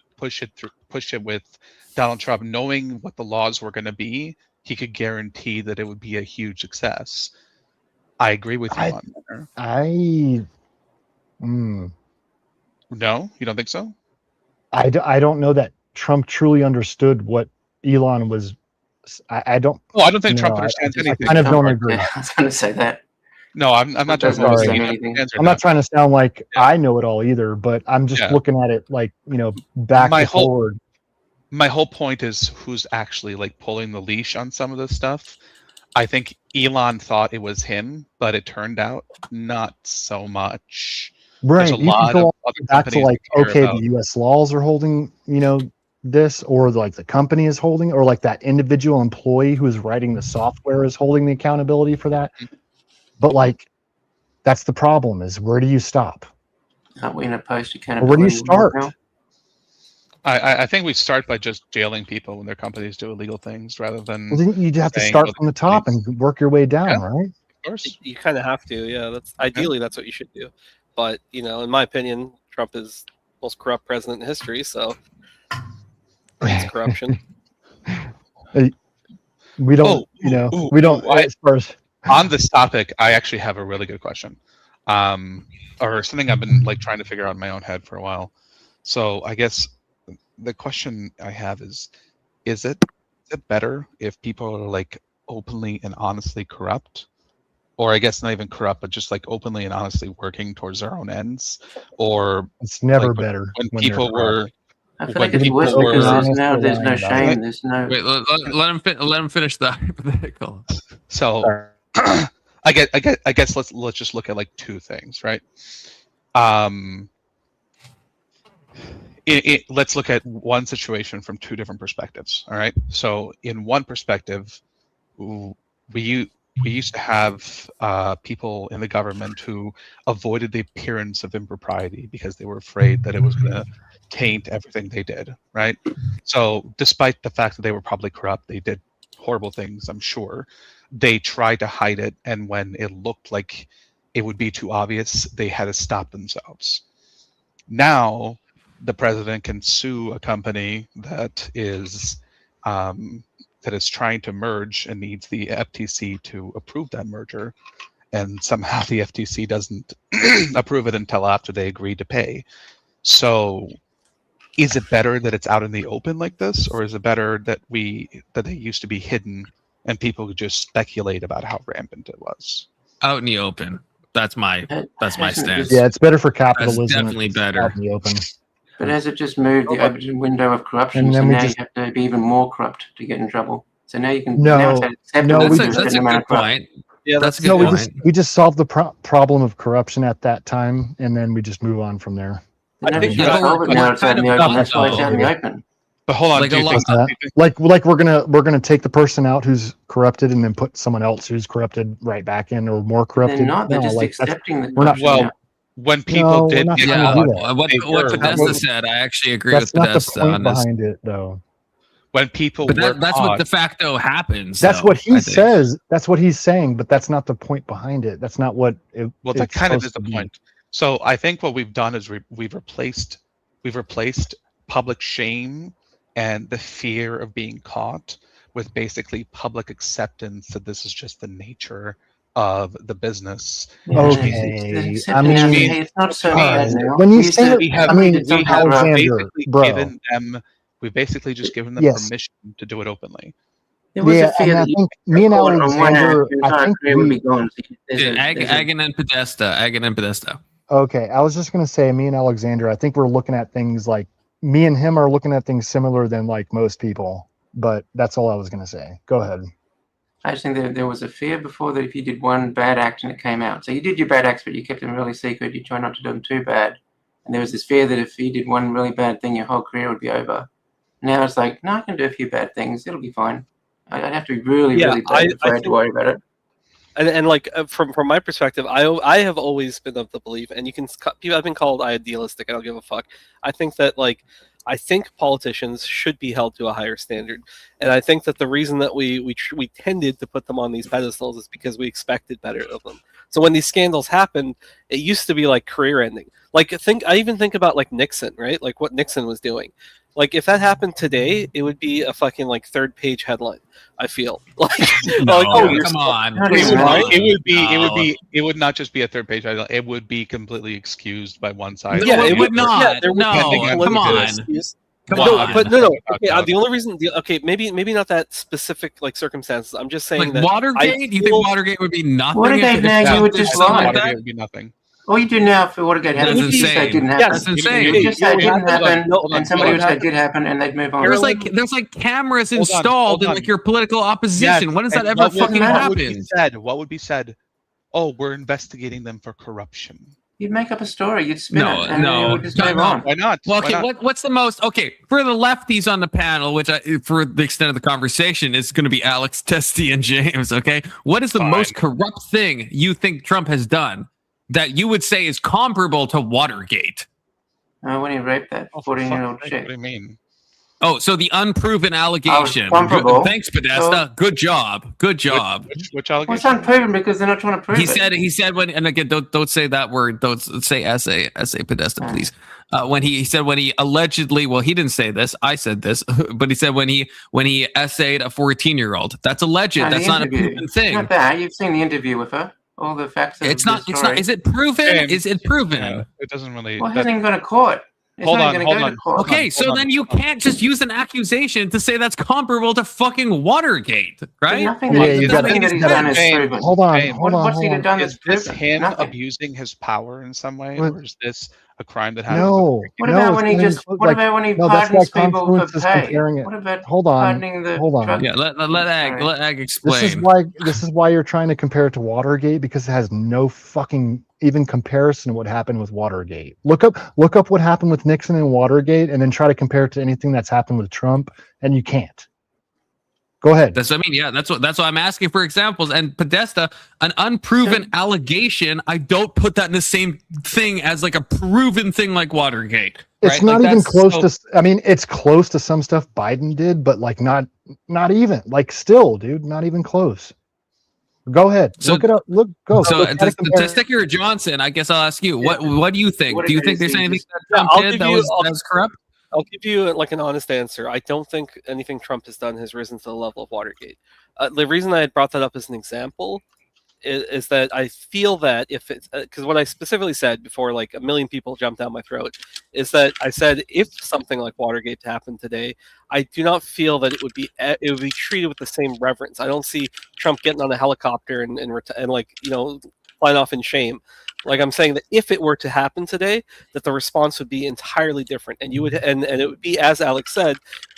I: with Donald Trump, knowing what the laws were going to be he could guarantee that it would be a huge success. I agree with you on that. No, you don't think so?
O: I don't know that Trump truly understood what Elon was. I don't.
I: Well, I don't think
O: no,
I: Trump understands anything.
O: I kind of don't agree.
M: I was going to say that.
I: No, I'm not talking about anything.
O: I'm not trying to sound like I know it all either, but I'm just looking at it like, back to forward.
I: My whole point is who's actually like pulling the leash on some of this stuff. I think Elon thought it was him, but it turned out not so much.
O: Right.
I: There's a
O: You can
I: lot
O: go
I: of other
O: back to
I: companies
O: like,
I: that care
O: okay,
I: about-
O: the US laws are holding, this, or like the company is holding, or like that individual employee who is writing the software is holding the accountability for that. But like, that's the problem, is where do you stop?
M: Aren't we in a post
O: Or
M: accountability?
O: where do you start?
M: now?
I: I think we start by just jailing people when their companies do illegal things rather than.
O: Well, then you'd have to
I: saying,
O: start
I: "Oh,
O: from the top and work your way down, right?
I: Of course.
G: You kind of have to, yeah. That's ideally that's what you should do. But in my opinion, Trump is the most corrupt president in history, so it's corruption.
O: We don't, we don't. As far as
I: On this topic, I actually have a really good question, or something I've been like trying to figure out in my own head for a while. So I guess the question I have is it better if people are like openly and honestly corrupt? Or I guess not even corrupt, but just like openly and honestly working towards their own ends? Or
O: it's never
I: like,
O: better
I: when
O: when
I: people
O: they're
I: were.
O: corrupt.
M: I feel
I: when
M: like it's
I: people
M: worse
I: were-
M: because there's no shame. There's no.
B: Wait, let him finish the hypothetical.
I: So I guess let's just look at like two things, right? Let's look at one situation from two different perspectives. All right. So in one perspective, we used to have people in the government who avoided the appearance of impropriety because they were afraid that it was going to taint everything they did, right? So despite the fact that they were probably corrupt, they did horrible things, I'm sure. They tried to hide it, and when it looked like it would be too obvious, they had to stop themselves. Now, the president can sue a company that is trying to merge and needs the FTC to approve that merger, and somehow the FTC doesn't approve it until after they agree to pay. So is it better that it's out in the open like this, or is it better that they used to be hidden and people could just speculate about how rampant it was?
B: Out in the open. That's my stance.
O: Yeah, it's better for capitalism.
B: That's definitely
O: if it's
B: better.
O: out in the open.
M: But has it just moved the open window of corruption?
O: And
M: So
O: then we
M: now
O: just-
M: you have to be even more corrupt to get in trouble. So now you can.
O: No,
M: now it's acceptable
O: no,
M: to
O: we
M: do a
O: just-
M: certain
B: That's a
M: amount
B: good
M: of corrupt.
B: point.
G: Yeah,
B: That's a good
O: No,
B: point.
O: we just solved the problem of corruption at that time, and then we just move on from there.
M: But
G: I think
M: you
G: that's-
M: solve it now. It's out in the open. That's why it's out in the
B: though.
M: open.
I: But hold on,
B: Like
I: do
B: a
I: you
B: lot-
I: think,
O: What's that? Like we're gonna take the person out who's corrupted and then put someone else who's corrupted right back in, or more corrupted.
M: They're not. They're
O: No,
M: just
O: like, that's-
M: accepting the
O: we're not-
M: corruption.
I: well,
M: now.
I: when people
O: No, we're
I: did
O: not
I: get
O: trying to
I: caught,
O: do that.
B: What
I: they
B: what
I: were-
B: Podesta said, I actually agree
O: That's
B: with
O: not the
B: Podesta
O: point
B: on this.
O: behind it, though.
I: when people
B: But
I: were
B: that's
I: caught,
B: what de facto happens.
O: That's
B: though,
O: what he
B: I think.
O: says. That's what he's saying, but that's not the point behind it. That's not what.
I: well, that
O: it's
I: kind of is
O: supposed
I: the
O: to be.
I: point. So I think what we've done is we've replaced public shame and the fear of being caught with basically public acceptance that this is just the nature of the business.
O: Okay,
M: It's
O: I
M: accepting
O: mean,
M: now. Hey, it's not so bad now.
O: when you
M: We used
O: say
M: to-
O: it,
I: we have,
O: I mean,
M: did
I: we
M: something
I: have
M: wrong.
O: Alexander,
I: basically
O: bro.
I: given them, we've basically just given them
O: Yes.
I: permission to do it openly.
M: There was
O: Yeah,
M: a fear
O: and I
M: that you
O: think me and
M: on one hand,
O: Alexander,
M: your
O: I
M: entire
O: think
M: career would be
O: we.
M: gone. So there's
B: Yeah,
M: a- there's a-
B: Agin and Podesta.
O: Okay, I was just gonna say, me and Alexander, I think we're looking at things like me and him are looking at things similar than like most people. But that's all I was gonna say. Go ahead.
M: I just think there was a fear before that if you did one bad act and it came out. So you did your bad acts, but you kept them really secret. You try not to do them too bad. And there was this fear that if you did one really bad thing, your whole career would be over. Now it's like, no, I can do a few bad things. It'll be fine. I'd have to be really,
G: Yeah,
M: really bad
G: I
M: afraid
G: think-
M: to worry about it.
G: And like from my perspective, I have always been of the belief, and you can I've been called idealistic. I don't give a fuck. I think that I think politicians should be held to a higher standard, and I think that the reason that we tended to put them on these pedestals is because we expected better of them. So when these scandals happened, it used to be like career ending. Like I even think about like Nixon, right? Like what Nixon was doing. Like if that happened today, it would be a fucking like 3rd-page headline. I feel like,
B: No,
G: like oh,
B: come on.
I: It would not just be a 3rd page headline. It would be completely excused by one side.
B: No, it would not.
G: Yeah, there would
B: No,
G: be
B: come on.
G: excuse.
B: Come
G: No,
B: on.
G: but no. Okay, the only reason, okay, maybe not that specific like circumstances. I'm just saying
B: Like
G: that
B: Watergate? You think Watergate would be nothing?
M: Watergate now, you would just lie.
I: Watergate would be nothing.
M: All you do now for Watergate
B: That's
M: happened, you just say it didn't happen.
B: That's insane.
M: You just say it didn't happen,
G: Hold on,
M: and somebody would say it did happen, and they'd move on.
B: There's like cameras installed in like your political opposition.
I: Yes,
B: when does that
I: and
B: ever fucking
I: what would be
B: happen?
I: said? What would be said? Oh, we're investigating them for corruption.
M: You'd make up a story. You'd spin it, and then you would just move on.
I: Why not?
B: Well, okay,
I: Why not?
B: what's the most for the lefties on the panel, which for the extent of the conversation is going to be Alex, Testy, and James. Okay, what is the most corrupt thing you think Trump has done that you would say is comparable to Watergate?
M: When he raped that 14-year-old chick.
I: What do you mean?
B: Oh, so the unproven allegation.
M: comparable.
B: Thanks, Podesta. Good job. Good job.
I: Which
M: Well, it's unproven because they're not trying to prove it.
B: He said when, and again, don't say that word. Don't say essay Podesta, please. When he said when he allegedly, well, he didn't say this. I said this, but he said when he essayed a 14-year-old. That's alleged.
M: No,
B: That's not a proven thing.
M: Not that. You've seen the interview with her. All the facts.
B: It's not. Is it proven?
I: James,
B: Is it proven?
I: Yeah, it doesn't really.
M: Well, he hasn't even gone to court.
I: Hold on.
B: Okay, so then you can't just use an accusation to say that's comparable to fucking Watergate, right?
M: Nothing that he's done is proven.
O: Hold on.
M: What's he done
I: Is
M: that's
I: this
M: proven?
I: him
M: Nothing.
I: abusing his power in some way, or is this a crime that
O: No.
M: What about when he just? What about when he pardons people for pay?
O: Comparing it.
M: What about
O: Hold on.
M: pardoning the drug?
B: Yeah, let Ag explain.
O: This is why you're trying to compare it to Watergate, because it has no fucking even comparison to what happened with Watergate. Look up what happened with Nixon and Watergate, and then try to compare it to anything that's happened with Trump, and you can't. Go ahead.
B: That's what I mean. Yeah, that's what I'm asking for examples. And Podesta, an unproven allegation, I don't put that in the same thing as like a proven thing like Watergate.
O: It's
B: right?
O: not
B: Like,
O: even
B: that's
O: close
B: so-
O: to. I mean, it's close to some stuff Biden did, but like not even. Like still, dude, not even close. Go ahead. Look it up. Go.
B: So
O: Try to compare.
B: Testicular Johnson, I guess I'll ask you. What do you think? Do you think there's anything that Trump
G: I'll
B: did
G: give
B: that
G: you-
B: was corrupt?
G: I'll give you like an honest answer. I don't think anything Trump has done has risen to the level of Watergate. The reason I had brought that up as an example is that I feel that if it's because what I specifically said before, like a million people jumped down my throat, is that I said if something like Watergate happened today, I do not feel that it would be treated with the same reverence. I don't see Trump getting on a helicopter and like flying off in shame. Like I'm saying that if it were to happen today, that the response would be entirely different, and you would and it would be, as Alex said,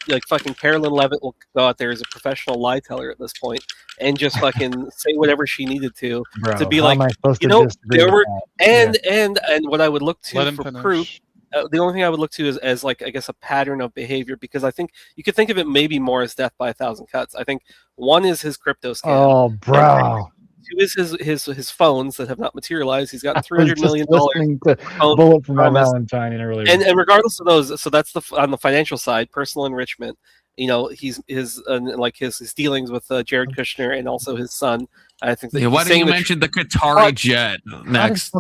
G: like fucking Carolyn Levitt will go out there as a professional lie teller at this point and just fucking say whatever she needed to be
O: how
G: like,
O: am I supposed to disagree
G: there
O: with
G: were
O: that?
G: and what I would look
I: Let
G: to
I: him
G: for
I: finish.
G: proof. The only thing I would look to is as like I guess a pattern of behavior, because I think you could think of it maybe more as death by 1,000 cuts. I think one is his crypto scam.
O: Oh, bro.
G: Two is his phones that have not materialized. He's got
O: I was
G: $300
O: just
G: million.
O: listening to Bullet for My Valentine earlier.
G: And regardless of those, so that's on the financial side, personal enrichment. He's his dealings with Jared Kushner and also his son. I think that
B: Yeah, why didn't you mention the Qatari jet next?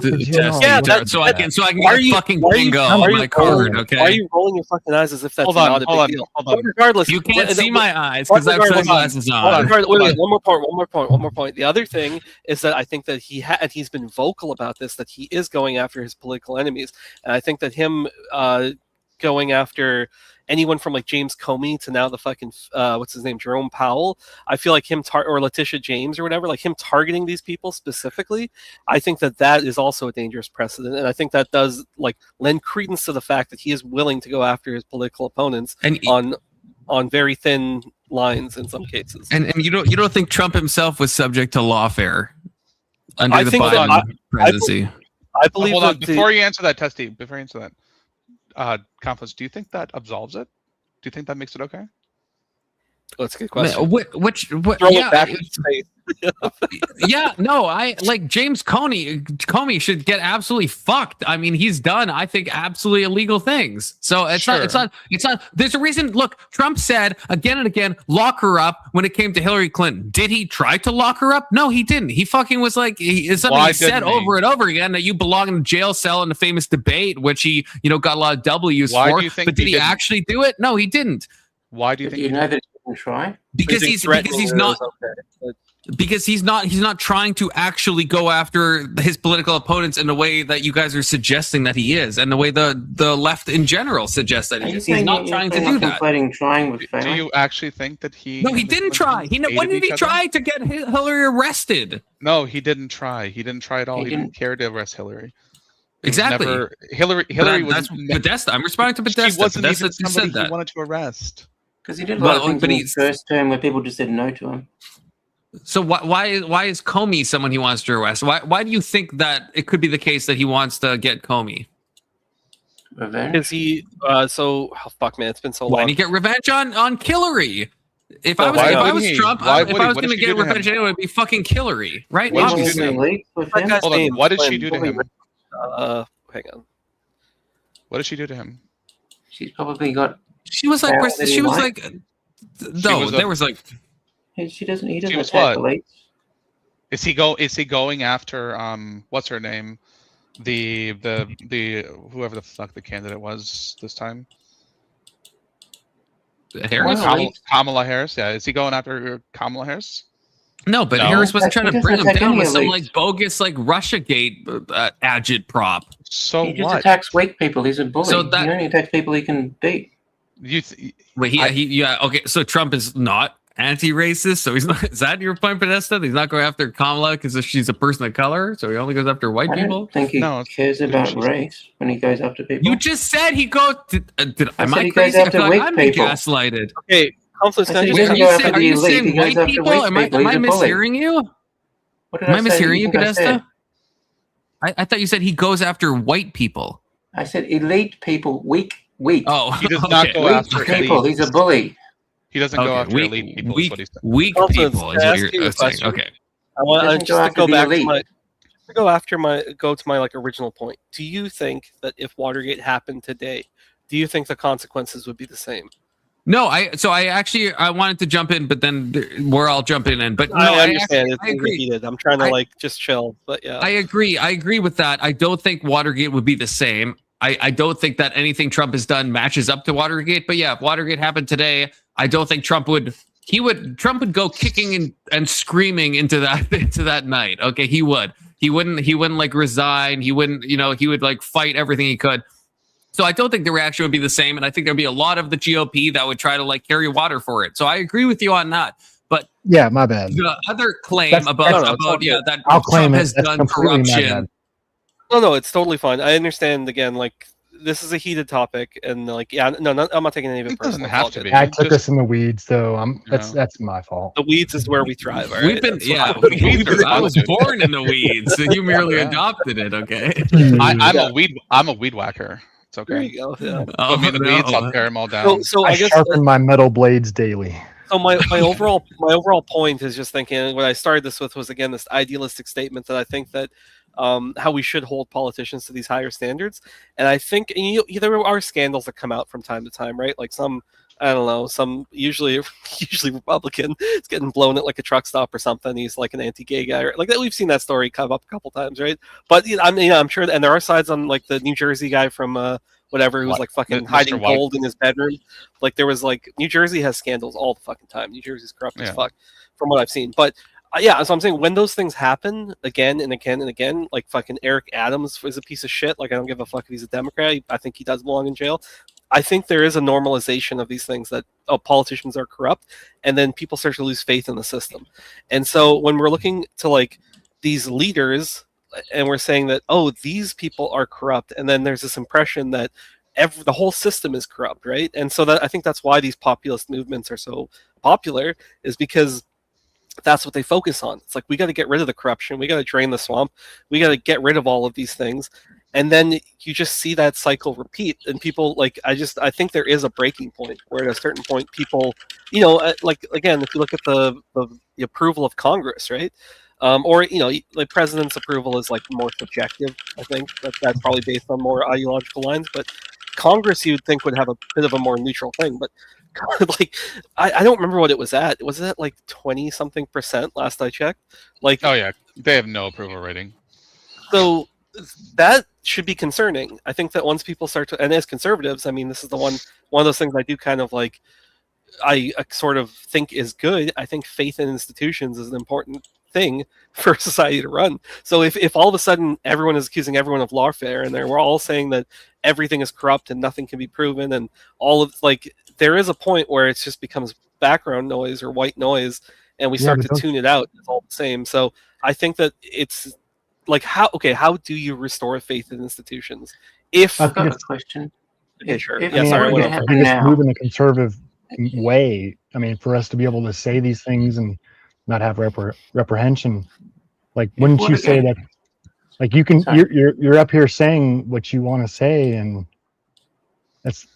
B: So I can get fucking bingo on my card. Okay.
G: Why are you rolling your fucking eyes as if that's
B: Hold on,
G: not a
B: hold
G: big
B: on,
G: deal?
B: hold on.
G: But regardless,
B: You can't see my eyes
G: but
B: 'cause I have
G: regardless-
B: sunglasses on.
G: Wait, one more point. The other thing is that I think that he's been vocal about this, that he is going after his political enemies, and I think that him going after anyone from like James Comey to now the fucking what's his name, Jerome Powell. I feel like him or Letitia James or whatever, like him targeting these people specifically. I think that is also a dangerous precedent, and I think that does like lend credence to the fact that he is willing to go after his political opponents on very thin lines in some cases.
B: And you don't think Trump himself was subject to lawfare under
G: I
B: the
G: think
B: Biden presidency?
G: I believe
I: Hold on.
G: that
I: Before you answer that, Testy, before you answer that, Confidence, do you think that absolves it? Do you think that makes it okay?
G: Oh, that's a good question.
B: Throw
G: it back in space.
B: Yeah, no, I like James Comey should get absolutely fucked. I mean, he's done, I think, absolutely illegal things. So it's not. There's a reason. Look, Trump said again and again, lock her up when it came to Hillary Clinton. Did he try to lock her up? No, he didn't. He fucking was like, it's something he said over and over again, that you belong in a jail cell in the famous debate, which he, got a lot of W's for. But did he actually do it? No, he didn't.
I: Why do you think
M: you know that he didn't try?
B: Because he's not. Because he's not trying to actually go after his political opponents in the way that you guys are suggesting that he is, and the way the left in general suggests that he is. He's not trying to do that.
M: Trying with
I: do you actually think that he?
B: No, he didn't try. When did he try to get Hillary arrested?
I: No, he didn't try. He didn't try at all. He didn't care to arrest Hillary.
B: Exactly.
I: Hillary was.
B: That's Podesta. I'm responding to Podesta.
I: She wasn't
B: Podesta
I: even somebody
B: said that.
I: he wanted to arrest.
M: Because he did a lot of things in his first term where people just said no to him.
B: So why is Comey someone he wants to arrest? Why do you think that it could be the case that he wants to get Comey?
G: Is he? Fuck, man, it's been so long.
B: Why did he get revenge on Hillary? If I was Trump, if I was going to get revenge, it would be fucking Hillary, right?
I: Hold on. What did she do to him?
G: Hang on.
I: What did she do to him?
M: She's probably got.
B: She was like. She was like. No, there was like.
M: He doesn't
I: was
M: attack
I: what?
M: elites.
I: Is he going after what's her name? The whoever the fuck the candidate was this time?
B: Harris?
I: Kamala Harris, yeah. Is he going after Kamala Harris?
B: No, but Harris wasn't trying to bring him down with some like bogus like Russiagate agit prop.
I: So
M: he just attacks weak people. He's a bully.
B: So that,
M: he only attacks people he can beat.
B: Okay. So Trump is not anti-racist. So he's not. Is that your point, Podesta? He's not going after Kamala because she's a person of color. So he only goes after white people.
M: I don't think he cares about race when he goes after people.
B: You just said he goes. Am I
M: he
B: crazy?
M: goes
B: I feel
M: after
B: like
M: weak
B: I'm being
M: people.
B: gaslighted.
G: Okay,
B: are you saying white people? Am I mishearing you? Am I mishearing you, Podesta? I thought you said he goes after white people.
M: I said elite people, weak.
B: Oh,
I: he does not go after
M: people.
I: elite.
M: He's a bully.
I: He doesn't go after elite people.
B: Weak people is what you're saying. Okay.
G: I want to go back to my like original point. Do you think that if Watergate happened today, do you think the consequences would be the same?
B: No, I wanted to jump in, but then we're all jumping in. But no,
G: I understand.
B: I agree.
G: I'm trying to just chill, but yeah.
B: I agree with that. I don't think Watergate would be the same. I don't think that anything Trump has done matches up to Watergate. But yeah, if Watergate happened today, I don't think Trump would go kicking and screaming into that night. Okay, he wouldn't like resign. He wouldn't, he would like fight everything he could. So I don't think the reaction would be the same. And I think there'd be a lot of the GOP that would try to like carry water for it. So I agree with you on that. But
O: yeah, my bad.
B: The other claim that
O: I'll claim
B: Trump has
O: that's
B: done
O: completely my
B: corruption.
O: bad.
G: No, it's totally fine. I understand. Again, like this is a heated topic, and like, I'm not taking any of it personal.
I: Doesn't have to be.
O: I took us in the weeds, so that's my fault.
G: The weeds is where we thrive. All right?
B: We've been, I was born in the weeds, and you merely adopted it. Okay,
I: I'm a weed whacker. It's okay.
G: There you go. Yeah.
I: Put me in the weeds, I'll tear them all down.
G: So
O: I
G: guess
O: sharpen my metal blades daily.
G: So my overall point is just thinking. What I started this with was again this idealistic statement that I think that how we should hold politicians to these higher standards, and I think there are scandals that come out from time to time, right? Like some usually Republican is getting blown at like a truck stop or something. He's like an anti-gay guy, or like that. We've seen that story come up a couple times, right? But I'm sure, and there are sides on like the New Jersey guy from whatever who's like fucking hiding gold in his bedroom. Like there was like New Jersey has scandals all the fucking time. New Jersey's corrupt as fuck, from what I've seen. But so I'm saying when those things happen again and again and again, like fucking Eric Adams is a piece of shit. Like I don't give a fuck if he's a Democrat. I think he does belong in jail. I think there is a normalization of these things that politicians are corrupt, and then people start to lose faith in the system. And so when we're looking to like these leaders, and we're saying that these people are corrupt, and then there's this impression that the whole system is corrupt, right? And so that I think that's why these populist movements are so popular, is because that's what they focus on. It's like we got to get rid of the corruption, we got to drain the swamp, we got to get rid of all of these things. and then you just see that cycle repeat. And people like I think there is a breaking point where at a certain point people, like again, if you look at the approval of Congress, right? Or the president's approval is like more subjective. I think that's probably based on more ideological lines. But Congress, you'd think, would have a bit of a more neutral thing. But like, I don't remember what it was at. Was it at like 20-something% last I checked? Like,
I: oh yeah, they have no approval rating.
G: So that should be concerning. I think that once people start to, and as conservatives, I mean, this is one of those things I do kind of like. I sort of think is good. I think faith in institutions is an important thing for society to run. So if all of a sudden everyone is accusing everyone of lawfare, and we're all saying that everything is corrupt and nothing can be proven, and all of like, there is a point where it just becomes background noise or white noise, and we start to tune it out. It's all the same. So I think that it's like, how do you restore faith in institutions? If
M: I've got a question.
G: Okay, sure.
M: If
G: Yeah, sorry.
M: what happened
O: Just
M: now,
O: move in a conservative way. I mean, for us to be able to say these things and not have reprehension, like, wouldn't you say that? Like, you can, you're up here saying what you want to say, and that's,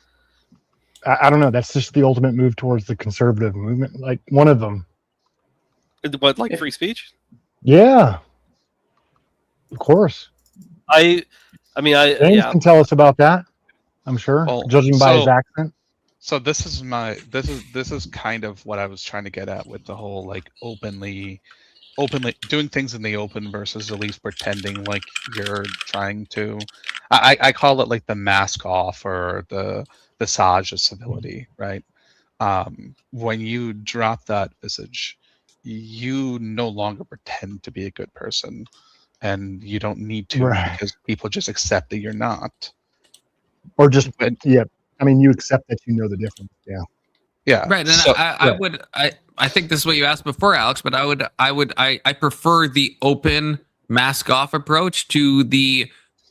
O: I don't know. That's just the ultimate move towards the conservative movement. Like, one of them.
G: What, like free speech?
O: Yeah, of course.
G: James
O: can tell us about that, I'm sure, judging by his accent.
I: So this is kind of what I was trying to get at with the whole like openly doing things in the open versus at least pretending like you're trying to. I call it like the mask off or the visage of civility, right? When you drop that visage, you no longer pretend to be a good person, and you don't need to, because people just accept that you're not.
O: Or just I mean, you accept that you know the difference. Yeah.
I: Yeah.
B: Right. And I think this is what you asked before, Alex, but I prefer the open mask off approach to the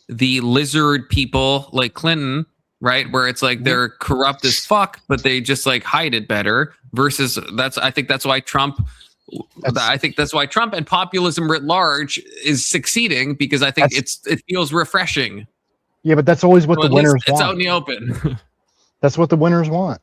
B: lizard people like Clinton, right? Where it's like they're corrupt as fuck, but they just like hide it better, versus I think that's why Trump and populism writ large is succeeding, because I think it feels refreshing.
O: Yeah, but that's always what the winners want.
B: It's out in the open.
O: That's what the winners want.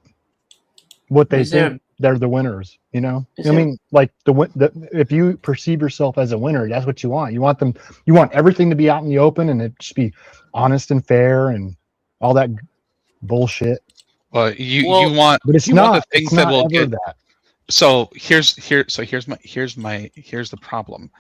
O: What they think they're the winners, I mean, like if you perceive yourself as a winner, that's what you want. You want everything to be out in the open, and it just be honest and fair and all that bullshit.
I: Well, you want,
O: but it's
I: not
O: the things that will get
I: that. So here's the problem.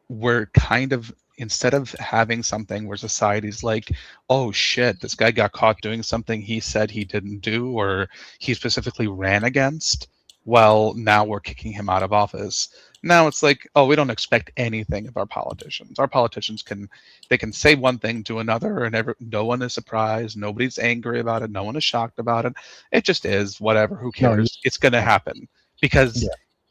I: We're kind of, instead of having something where society's like, oh shit, this guy got caught doing something he said he didn't do, or he specifically ran against, well, now we're kicking him out of office. Now it's like, oh, we don't expect anything of our politicians. Our politicians can say one thing, do another, and no one is surprised. Nobody's angry about it. No one is shocked about it. It just is, whatever, who cares? It's going to happen, because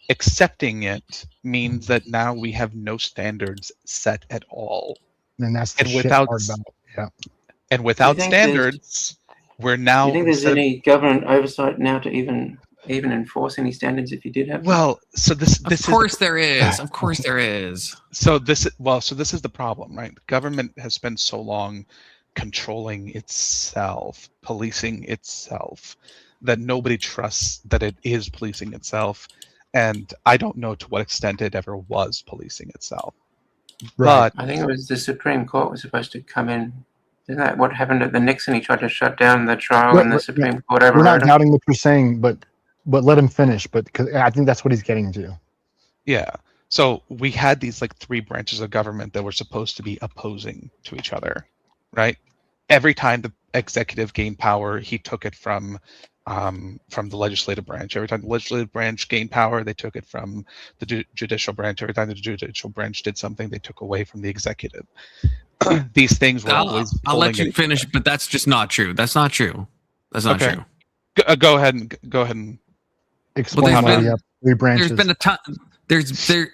I: accepting it means that now we have no standards set at all.
O: And that's the shit part about it.
I: And without standards, we're now.
M: Do you think there's any government oversight now to even enforce any standards if you did have?
I: Well, so this
B: of course there is. Of course there is.
I: So this is the problem, right? Government has spent so long controlling itself, policing itself, that nobody trusts that it is policing itself. And I don't know to what extent it ever was policing itself. But
M: I think it was the Supreme Court was supposed to come in. Isn't that what happened at the Nixon? He tried to shut down the trial, and the Supreme Court overrode.
O: We're not doubting what you're saying, but let him finish. But I think that's what he's getting to.
I: Yeah. So we had these like three branches of government that were supposed to be opposing to each other, right? Every time the executive gained power, he took it from the legislative branch. Every time the legislative branch gained power, they took it from the judicial branch. Every time the judicial branch did something, they took away from the executive. These things were always.
B: I'll let you finish, but that's just not true. That's not true. That's not true.
I: Go ahead and
O: explain why we have three branches.
B: There's been a ton.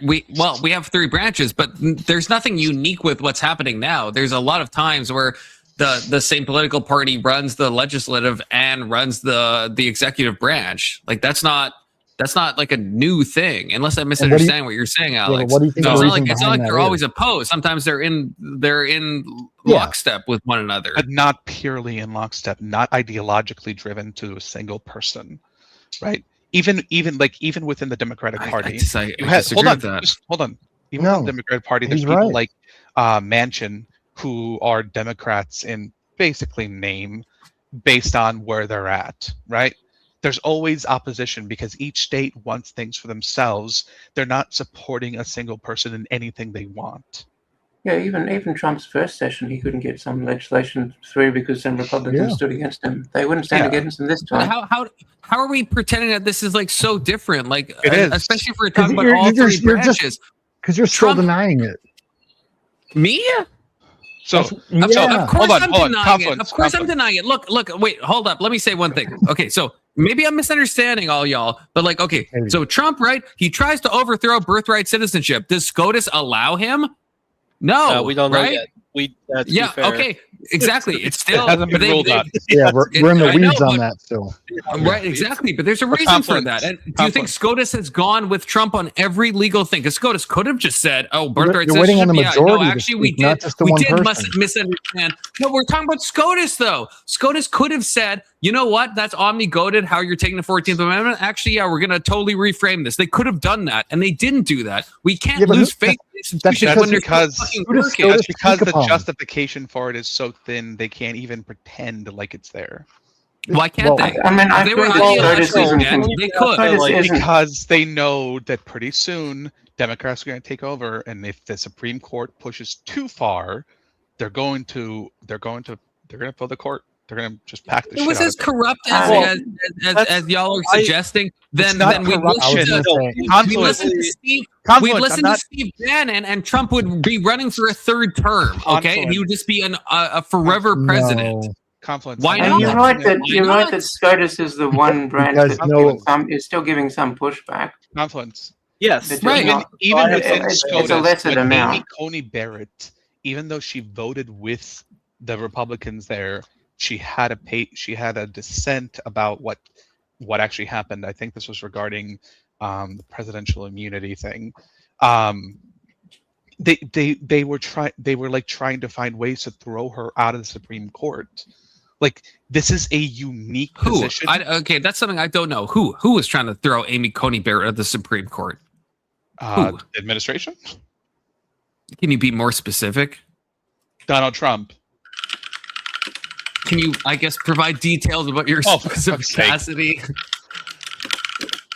B: We have three branches, but there's nothing unique with what's happening now. There's a lot of times where the same political party runs the legislative and runs the executive branch. Like, that's not That's not like a new thing, unless I'm misunderstanding what you're saying, Alex.
O: what do you think
B: No,
O: the
B: it's not
O: reason
B: like
O: behind
B: they're
O: that
B: always
O: is?
B: opposed. Sometimes they're in lockstep with one another.
I: But not purely in lockstep, not ideologically driven to a single person, right? Even within the Democratic Party,
B: I disagree with that.
I: Just hold on. Even within the Democratic Party, there's
O: he's
I: people
O: right.
I: like Manchin who are Democrats in basically name, based on where they're at, right? There's always opposition because each state wants things for themselves. They're not supporting a single person in anything they want.
M: Yeah, even Trump's first session, he couldn't get some legislation through because some Republicans stood against him. They wouldn't stand against him this time.
B: But how are we pretending that this is like so different? Like,
I: It is.
B: especially if we're talking about all three branches.
O: Because you're still denying it.
B: Me?
I: So,
B: of course
I: hold on,
B: I'm denying it. Of course I'm denying it. Look, wait, hold up. Let me say one thing. Okay, so maybe I'm misunderstanding all y'all, but like, okay, so Trump, right? He tries to overthrow birthright citizenship. Does SCOTUS allow him? No,
G: we don't know
B: right?
G: yet. To be
B: Yeah,
G: fair.
B: okay, exactly. It's still
I: It hasn't been ruled out.
O: Yeah, we're in the
B: I know,
O: weeds on
B: but-
O: that still.
B: Right, exactly. But there's a reason for that. And do you think SCOTUS has gone with Trump on every legal thing? Because SCOTUS could have just said, "Oh, birthright
O: You're waiting on the
B: citizenship."
O: majority
B: No,
O: to
B: actually, we
O: speak, not
B: did.
O: just the
B: We
O: one
B: did
O: person.
B: misunderstand. No, we're talking about SCOTUS though. SCOTUS could have said, "You know what? That's omni-goated. How you're taking the 14th Amendment. Actually, yeah, we're going to totally reframe this." They could have done that, and they didn't do that. We can't lose faith in institutions when they're fucking working.
I: That's because the justification for it is so thin, they can't even pretend like it's there.
B: Why can't they?
M: I mean, I
B: If they were
M: think it's
B: ideological,
M: SCOTUS
B: man,
M: isn't-
B: they could.
M: SCOTUS isn't-
I: Because they know that pretty soon Democrats are going to take over, and if the Supreme Court pushes too far, they're going to fill the court. They're going to just pack the
B: It
I: shit
B: was
I: out
B: as
I: of it.
B: corrupt as y'all are suggesting. Then we listen to Steve Bannon, and Trump would be running for a third term. Okay, and he would just be a forever president.
I: Confluence.
B: Why
M: And
B: not?
M: you're right that
B: Why not?
M: SCOTUS is the one branch that is still giving some pushback.
I: Confluence.
G: Yes,
M: It's
B: right.
M: not-
I: Even within
M: it's a
I: SCOTUS,
M: lesser
I: with
M: amount.
I: Amy Coney Barrett, even though she voted with the Republicans there, she had a dissent about what actually happened. I think this was regarding the presidential immunity thing. They were trying to find ways to throw her out of the Supreme Court. Like, this is a unique position.
B: Okay, that's something I don't know. Who was trying to throw Amy Coney Barrett out of the Supreme Court?
I: Administration?
B: Can you be more specific?
I: Donald Trump.
B: Can you, I guess, provide details about your specific capacity?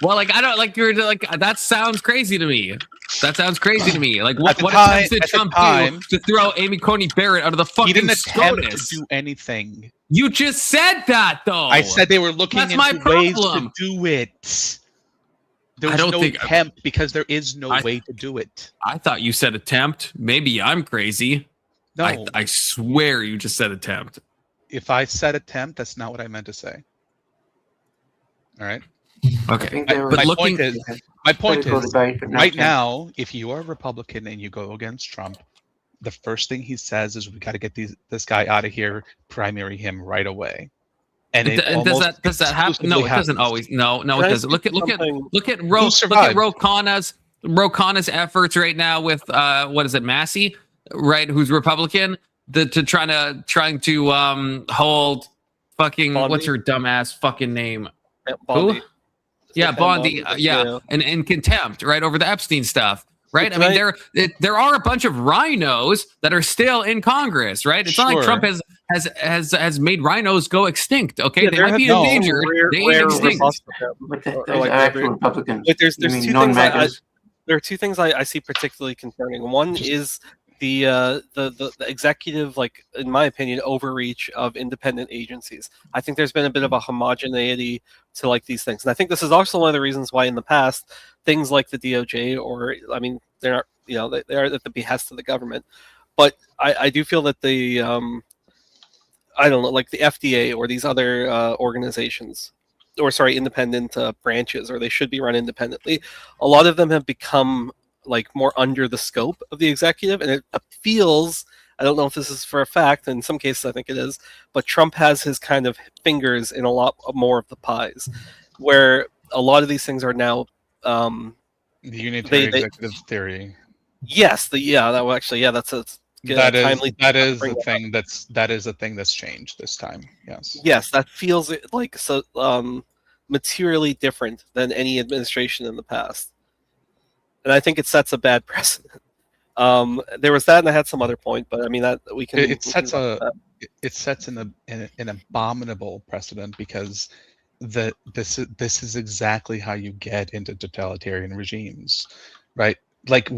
B: Well, like, I don't like you're like that sounds crazy to me. That sounds crazy to me. Like, what attempts did Trump do to throw Amy Coney Barrett out of the fucking
I: He didn't attempt
B: SCOTUS?
I: to do anything.
B: You just said that, though.
I: I said they were looking
B: That's my
I: into ways to
B: problem.
I: do it. There
B: I
I: was
B: don't
I: no
B: think-
I: attempt because there is no way to do it.
B: I thought you said attempt. Maybe I'm crazy.
I: No.
B: I swear you just said attempt.
I: If I said attempt, that's not what I meant to say. All right.
B: Okay.
I: My point is,
M: political debate, but no
I: right
M: attempt.
I: now, if you are a Republican and you go against Trump, the first thing he says is, "We got to get this guy out of here. Primary him right away." And
B: does that happen? No, it doesn't always. No, it doesn't. Look at Ro Khanna's efforts right now with what is it, Massey, right? Who's Republican, trying to hold fucking
G: Bondi?
B: what's her dumbass fucking name?
G: Bondi.
B: Who? Yeah, Bondi. Yeah, and in contempt, right, over the Epstein stuff. Right. I mean, there are a bunch of rhinos that are still in Congress, right? It's not like Trump has made rhinos go extinct. Okay, they might be endangered. They ain't extinct.
G: There's two things. There are two things I see particularly concerning. One is the executive, like, in my opinion, overreach of independent agencies. I think there's been a bit of a homogeneity to like these things, and I think this is also one of the reasons why in the past things like the DOJ, or I mean, they're not, you know, they are at the behest of the government, but I do feel that the I don't know, like the FDA or these other organizations, or sorry, independent branches, or they should be run independently. A lot of them have become like more under the scope of the executive, and it feels, I don't know if this is for a fact, in some cases I think it is, but Trump has his kind of fingers in a lot more of the pies, where a lot of these things are now
I: the unitary executive theory.
G: Yes, that's a timely.
I: That is a thing that's changed this time. Yes.
G: Yes, that feels like so materially different than any administration in the past, and I think it sets a bad precedent. There was that, and I had some other point, but I mean that we can.
I: It sets an abominable precedent because this is exactly how you get into totalitarian regimes, right? Like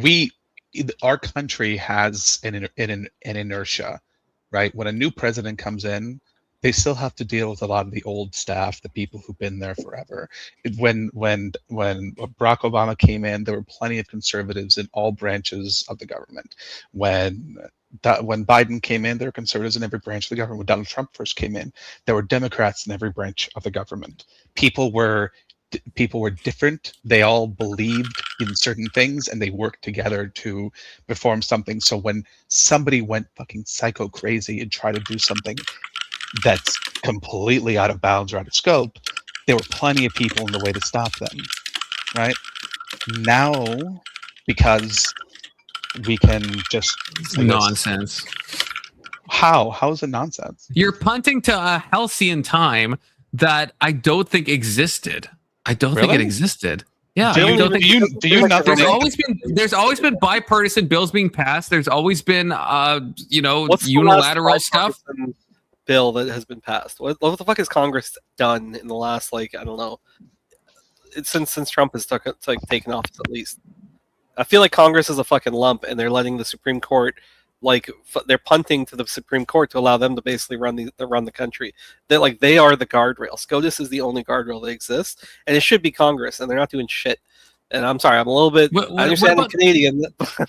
I: our country has an inertia, right? When a new president comes in, they still have to deal with a lot of the old staff, the people who've been there forever. When Barack Obama came in, there were plenty of conservatives in all branches of the government. When Biden came in, there were conservatives in every branch of the government. When Donald Trump first came in, there were Democrats in every branch of the government. People were different. They all believed in certain things and they worked together to perform something. So when somebody went fucking psycho crazy and tried to do something that's completely out of bounds or out of scope, there were plenty of people in the way to stop them, right? Now, because we can just...
B: Nonsense.
I: How is it nonsense?
B: You're punting to a halcyon time that I don't think existed. I don't think it existed. Yeah,
I: Do you not think
B: there's always been bipartisan bills being passed. There's always been
G: What's
B: unilateral
G: the
B: stuff.
G: Bill that has been passed. What the fuck has Congress done in the last I don't know? Since Trump has taken office at least. I feel like Congress is a fucking lump, and they're letting the Supreme Court they're punting to the Supreme Court to allow them to basically run the country. They are the guardrail. SCOTUS is the only guardrail that exists, and it should be Congress, and they're not doing shit. And I'm sorry, I'm a little bit. I understand I'm Canadian.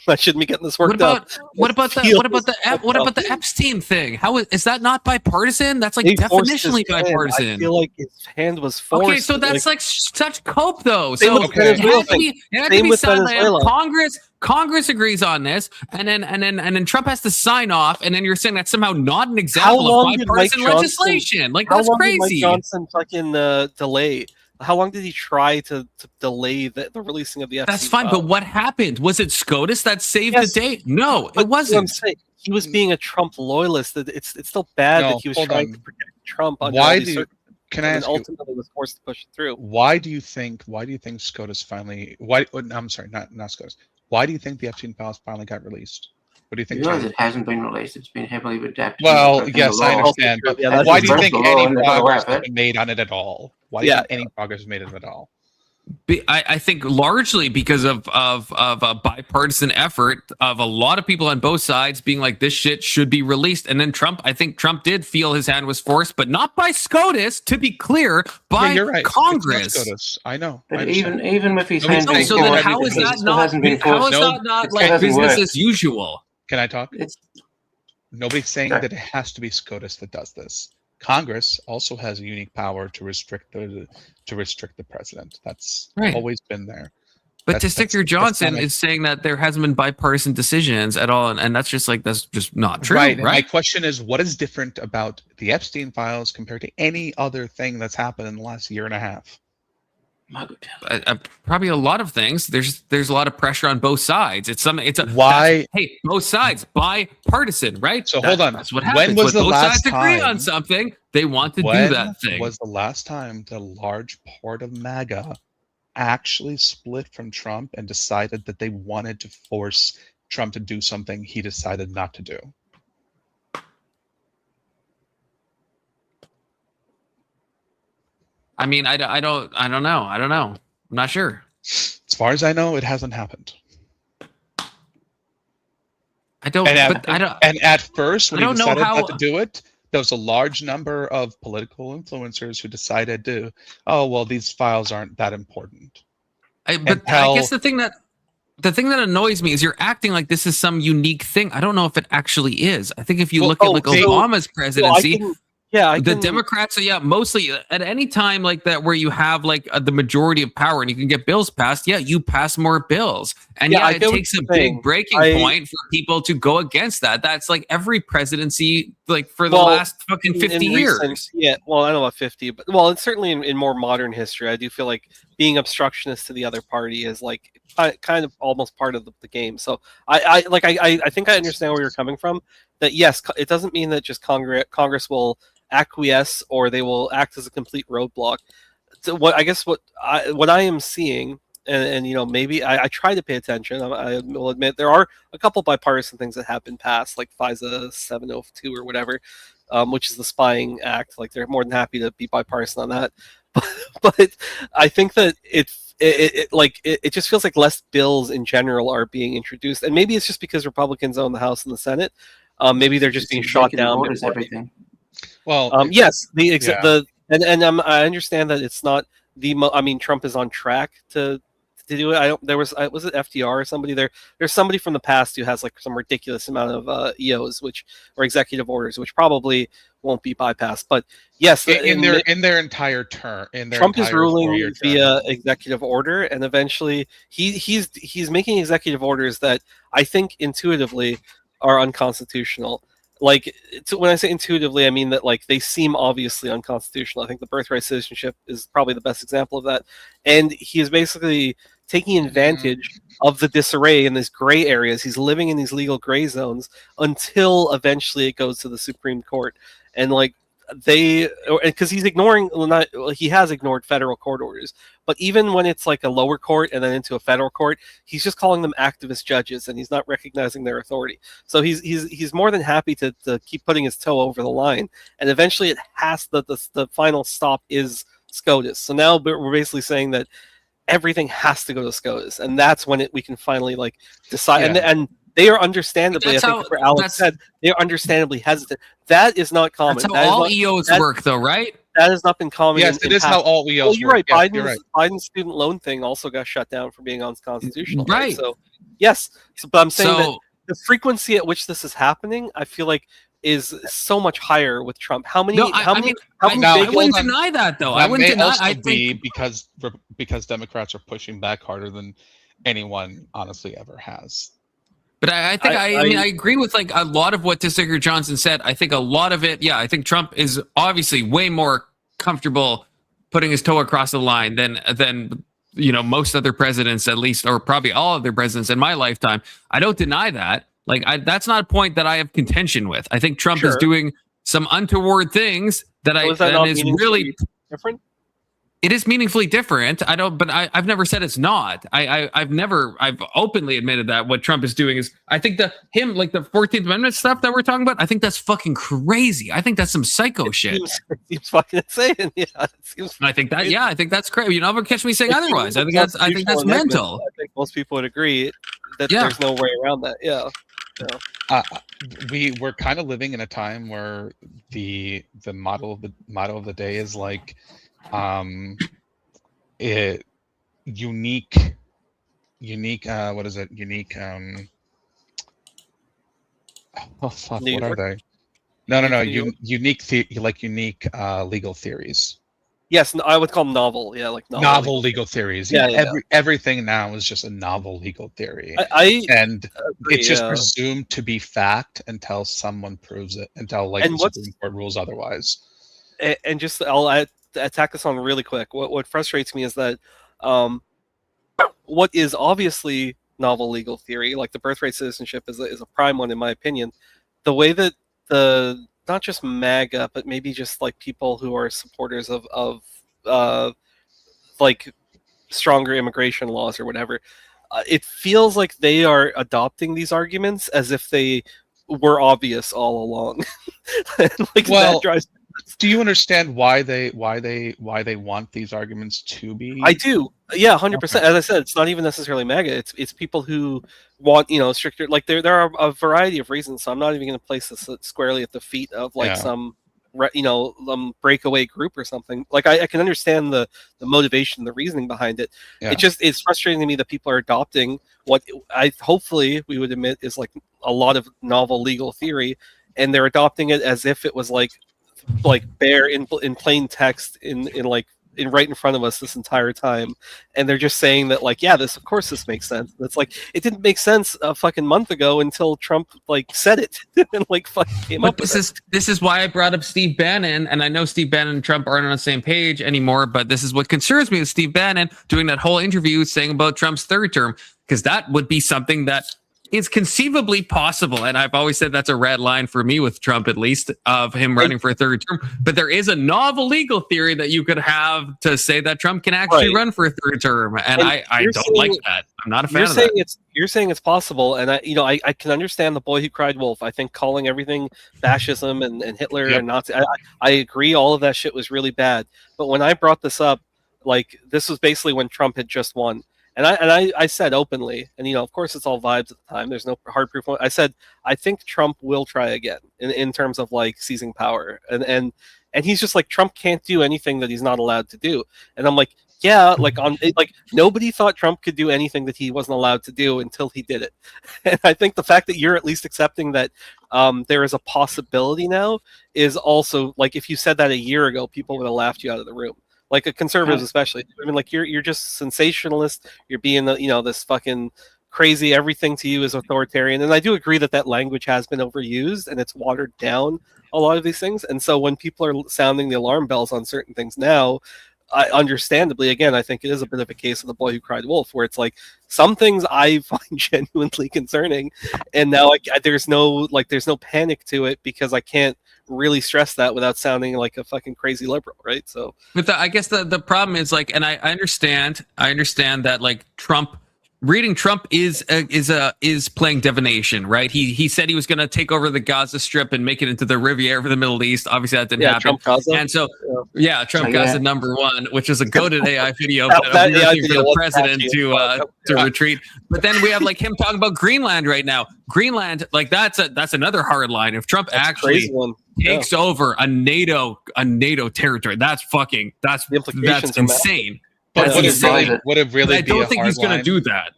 G: I shouldn't be getting this worked up.
B: What about the Epstein thing? How is that not bipartisan? That's definitionally bipartisan.
G: I feel like his hand was forced.
B: Okay, so that's such cope though.
G: Same
B: So
G: with Venezuela.
B: it had to be signed by Congress agrees on this, and then Trump has to sign off, and then you're saying that's somehow not an example of bipartisan legislation. That's crazy.
G: Mike Johnson fucking delay? How long did he try to delay the releasing of the FCC?
B: That's fine, but what happened? Was it SCOTUS that saved the day? No, it wasn't.
G: He was being a Trump loyalist. It's still bad that he was trying to protect Trump.
I: Can I ask
G: ultimately was forced to push it through.
I: Why do you think SCOTUS finally? I'm sorry, not SCOTUS. Why do you think the Epstein files finally got released? What do you think?
M: You realize it hasn't been released. It's been heavily redacted.
I: Well, yes, I understand. But why do you think any progress has been made on it at all? Why do you think any progress was made on it at all?
B: I think largely because of a bipartisan effort of a lot of people on both sides being like, this shit should be released. And then I think Trump did feel his hand was forced, but not by SCOTUS, to be clear, by
I: you're right.
B: Congress.
I: It's not SCOTUS. I know.
M: But even with his hand
B: so then how is that not like business as usual?
I: Can I talk? Nobody's saying that it has to be SCOTUS that does this. Congress also has a unique power to restrict the president. That's always been there.
B: But Sticker Johnson is saying that there hasn't been bipartisan decisions at all, and that's just not true.
I: Right. My question is, what is different about the Epstein files compared to any other thing that's happened in the last year and a half?
B: Probably a lot of things. There's a lot of pressure on both sides. Both sides bipartisan, right?
I: So hold on.
B: That's what happens.
I: When was the
B: both
I: last
B: sides agree on something, they want to do that thing.
I: Was the last time the large part of MAGA actually split from Trump and decided that they wanted to force Trump to do something he decided not to do?
B: I mean, I don't know. I'm not sure.
I: As far as I know, it hasn't happened.
B: And
I: at first, when he decided not to do it, there was a large number of political influencers who decided these files aren't that important.
B: I guess the thing that annoys me is you're acting like this is some unique thing. I don't know if it actually is. I think if you look at Obama's presidency. The Democrats, mostly at any time like that where you have the majority of power and you can get bills passed, you pass more bills. And it takes a big breaking point for people to go against that. That's like every presidency like for the last fucking 50 years.
G: Yeah, well, I don't know about 50, but well, it's certainly in more modern history. I do feel like being obstructionist to the other party is like kind of almost part of the game. So I think I understand where you're coming from. That yes, it doesn't mean that just Congress will acquiesce or they will act as a complete roadblock. So what I am seeing. And you know, maybe I try to pay attention. I will admit there are a couple bipartisan things that have been passed, like FISA 702 or whatever, which is the spying act. Like they're more than happy to be bipartisan on that. But I think that it just feels like less bills in general are being introduced, and maybe it's just because Republicans own the House and the Senate. Maybe they're just being shot down.
M: Everything.
I: Well,
G: yes, I understand that it's not I mean, Trump is on track to do it. Was it FDR or somebody there? There's somebody from the past who has like some ridiculous amount of EOs, or executive orders, which probably won't be bypassed. But yes,
I: in their entire term,
G: Trump is ruling via executive order, and eventually he's making executive orders that I think intuitively are unconstitutional. Like, when I say intuitively, I mean that like they seem obviously unconstitutional. I think the birthright citizenship is probably the best example of that. And he is basically taking advantage of the disarray in these gray areas. He's living in these legal gray zones until eventually it goes to the Supreme Court. And like because he has ignored federal court orders, but even when it's like a lower court and then into a federal court, he's just calling them activist judges and he's not recognizing their authority. So he's more than happy to keep putting his toe over the line, and eventually it has the final stop is SCOTUS. So now we're basically saying that everything has to go to SCOTUS, and that's when we can finally like decide. And they are understandably, I think for Alex said, they are understandably hesitant. That is not common.
B: That's how all EOs work, though, right?
G: That has not been common.
I: Yes, it is how all EOs
G: work. You're right.
I: Yes, you're right.
G: Biden's student loan thing also got shut down for being unconstitutional.
B: Right.
G: So, yes. But I'm saying that the frequency at which this is happening, I feel like, is so much higher with Trump. I wouldn't
B: deny that, though. I wouldn't deny. I think
I: because Democrats are pushing back harder than anyone honestly ever has.
B: But I think I agree with like a lot of what Testiger Johnson said. I think a lot of it, I think Trump is obviously way more comfortable putting his toe across the line than most other presidents, at least, or probably all other presidents in my lifetime. I don't deny that. Like that's not a point that I have contention with. I think Trump is doing some untoward things that is really
G: different.
B: It is meaningfully different. I've never said it's not. I've openly admitted that what Trump is doing is, I think the 14th Amendment stuff that we're talking about, I think that's fucking crazy. I think that's some psycho shit.
G: It seems fucking insane. Yeah,
B: I think that's crazy. You're not gonna catch me saying otherwise. I think that's mental.
G: I think most people would agree that there's no way around that. Yeah.
I: We're kind of living in a time where the motto of the day is like, unique what is it, unique oh fuck, what are they? No unique unique legal theories.
G: Yes, I would call them novel. Yeah, like
I: novel legal theories. Everything now is just a novel legal theory. It's just presumed to be fact until someone proves it, until the Supreme Court rules otherwise.
G: And just I'll attack this on really quick. What frustrates me is that what is obviously novel legal theory, like the birthright citizenship, is a prime one in my opinion. The way that not just MAGA, but maybe just like people who are supporters of like stronger immigration laws or whatever, it feels like they are adopting these arguments as if they were obvious all along. That drives.
I: Do you understand why they want these arguments to be?
G: I do. Yeah, 100%. As I said, it's not even necessarily MAGA. It's people who want, stricter. Like there are a variety of reasons. So I'm not even going to place this squarely at the feet of some breakaway group or something. Like I can understand the motivation, the reasoning behind it. Yeah. It's frustrating to me that people are adopting what hopefully we would admit is like a lot of novel legal theory, and they're adopting it as if it was like bare in plain text in like right in front of us this entire time, and they're just saying that like, yeah, this of course this makes sense. It's like it didn't make sense a fucking month ago until Trump like said it and like fucking came up with it.
B: This is why I brought up Steve Bannon, and I know Steve Bannon and Trump aren't on the same page anymore, but this is what concerns me with Steve Bannon doing that whole interview saying about Trump's third term, because that would be something that is conceivably possible, and I've always said that's a red line for me with Trump, at least, of him running for a third term. But there is a novel legal theory that you could have to say that Trump can actually run for a third term, and I don't like that. I'm not a fan of that.
G: You're saying it's possible, and I can understand the boy who cried wolf. I think calling everything fascism and Hitler and Nazi, I agree, all of that shit was really bad. But when I brought this up, like, this was basically when Trump had just won. And I said openly, and of course it's all vibes at the time. There's no hard proof. I said I think Trump will try again in terms of like seizing power, and he's just like, Trump can't do anything that he's not allowed to do. And I'm like, yeah, like nobody thought Trump could do anything that he wasn't allowed to do until he did it. And I think the fact that you're at least accepting that there is a possibility now is also like, if you said that a year ago, people would have laughed you out of the room. Like, a conservatives especially. I mean, like, you're just sensationalist. You're being this fucking crazy. Everything to you is authoritarian. And I do agree that language has been overused and it's watered down a lot of these things. And so when people are sounding the alarm bells on certain things now, understandably, again, I think it is a bit of a case of the boy who cried wolf, where it's like some things I find genuinely concerning, and now there's no panic to it because I can't really stress that without sounding like a fucking crazy liberal, right? So,
B: but I guess the problem is like, and I understand that like reading Trump is playing divination, right? He said he was going to take over the Gaza Strip and make it into the Riviera for the Middle East. Obviously, that didn't happen.
G: Trump Gaza.
B: And so, Trump Gaza #1, which is a goated AI video for the president to retreat. But then we have like him talking about Greenland right now. Greenland, like that's another hard line. If Trump actually takes over a NATO territory, that's insane.
M: But
I: would it really?
B: I don't think he's going to do that.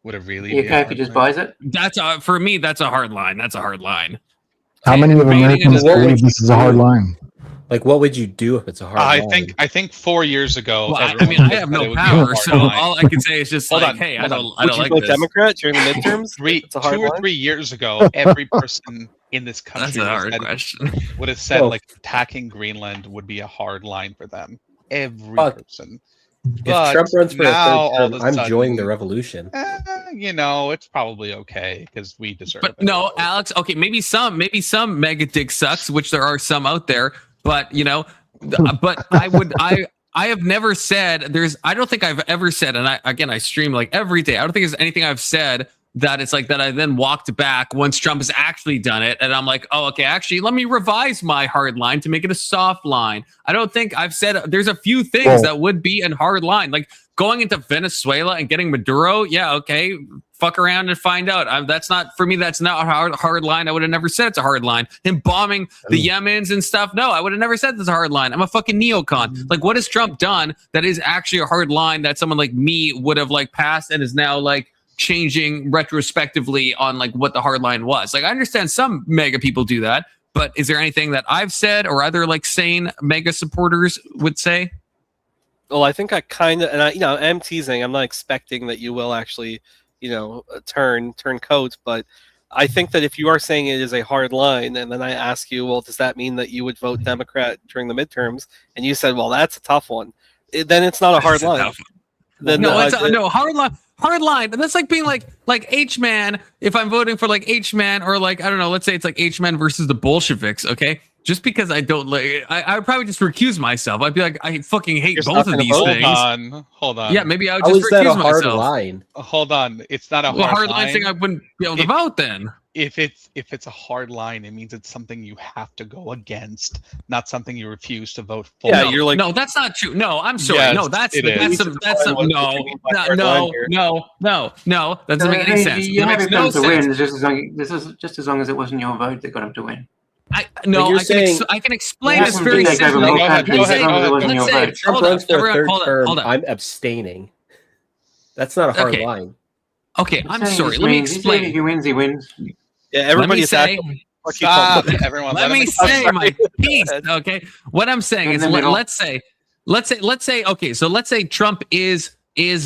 I: Would it really?
M: You okay if he just buys it?
B: That's for me. That's a hard line. That's a hard line.
O: How many of Americans believe this is a hard line?
U: Like, what would you do if it's a hard line?
I: I think 4 years ago.
B: Well, I mean, I have no power, so all I can say is just hey, I don't like this.
G: Democrat during the midterms?
I: 2 or 3 years ago, every person in this country would have said like attacking Greenland would be a hard line for them. Every person.
U: If Trump runs for a third term, I'm joining the revolution.
I: It's probably okay because we deserve it.
B: But no, Alex, okay, maybe some mega dick sucks, which there are some out there, but but I have never said I don't think I've ever said, and I stream like every day. I don't think there's anything I've said that it's like that I then walked back once Trump has actually done it. And I'm like, oh, okay, actually, let me revise my hard line to make it a soft line. I don't think I've said there's a few things that would be a hard line, like going into Venezuela and getting Maduro. Yeah, okay, fuck around and find out. That's not, for me, that's not a hard line. I would have never said it's a hard line. Him bombing the Yemens and stuff. No, I would have never said that's a hard line. I'm a fucking neocon. Like, what has Trump done that is actually a hard line that someone like me would have like passed and is now like changing retrospectively on like what the hard line was? Like, I understand some mega people do that, but is there anything that I've said or other like sane mega supporters would say?
G: Well, I think I kind of, and I'm teasing. I'm not expecting that you will actually, turn coat, but I think that if you are saying it is a hard line, and then I ask you, well, does that mean that you would vote Democrat during the midterms? And you said, well, that's a tough one. Then it's not a hard line. Hard line. And that's like being like H-Man, if I'm voting for like H-Man, or like, I don't know, let's say it's like H-Man versus the Bolsheviks, okay? Just because I don't like, I would probably just recuse myself. I'd be like, I fucking hate both of these things.
I: Hold on.
B: Yeah, maybe I would just recuse myself.
U: Line?
I: Hold on. It's not a hard line.
B: Thing I wouldn't be able to vote then.
I: If it's a hard line, it means it's something you have to go against, not something you refuse to vote for.
B: Yeah, you're like, no, that's not true. No, I'm sorry.
I: Yes,
B: no, that's no. That doesn't make any sense.
M: You have him to win. Just as long as it wasn't your vote that got him to win.
B: I can explain this very simply.
U: Trump runs for a third term. I'm abstaining. That's not a hard line.
B: Okay, I'm sorry. Let me explain.
M: If he wins, he wins.
G: Yeah, everybody
B: say.
I: Stop, everyone.
B: Let me say my piece. Okay, what I'm saying is, let's say let's say Trump is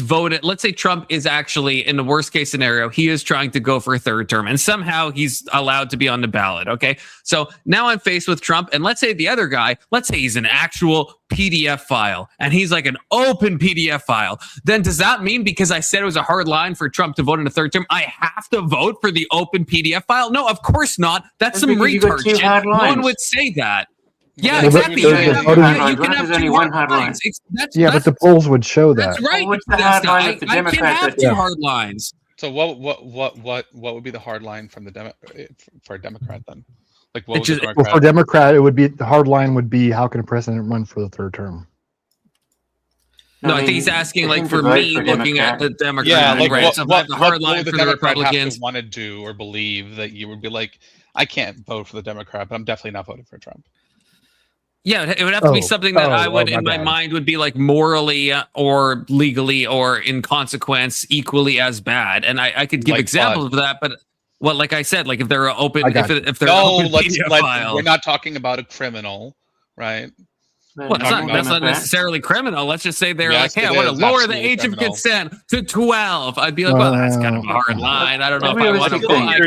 B: voted. Let's say Trump is actually, in the worst case scenario, he is trying to go for a third term and somehow he's allowed to be on the ballot. Okay. So now I'm faced with Trump, and let's say the other guy, let's say he's an actual PDF file and he's like an open PDF file. Then does that mean because I said it was a hard line for Trump to vote in a third term, I have to vote for the open PDF file? No, of course not. That's some retard shit. No one would say that. Yeah, exactly. You can have two hard lines.
O: But the polls would show that.
B: That's right.
M: What's the hard line of the
B: I can
M: Democrats?
B: have two hard lines.
I: So what would be the hard line from for a Democrat then? Like what
O: Well, for a Democrat, it would be the hard line would be how can a president run for the third term?
B: No, I think he's asking like for me looking at the Democrat.
I: Yeah, like
B: right? So
I: what
B: the hard line
I: would
B: for
I: the
B: the
I: Democrat
B: Republicans.
I: have to want to do or believe that you would be like, I can't vote for the Democrat, but I'm definitely not voting for Trump.
B: Yeah, it would have to be something that I would, in my mind, would be like morally or legally or in consequence equally as bad. And I could give examples of that, but like I said, like if they're open, if they're open PDF file,
I: we're not talking about a criminal, right?
B: Well, that's not necessarily criminal. Let's just say they're like, hey, I want to lower the age of consent to 12. I'd be like, well, that's kind of a hard line. I don't know if I want to vote. I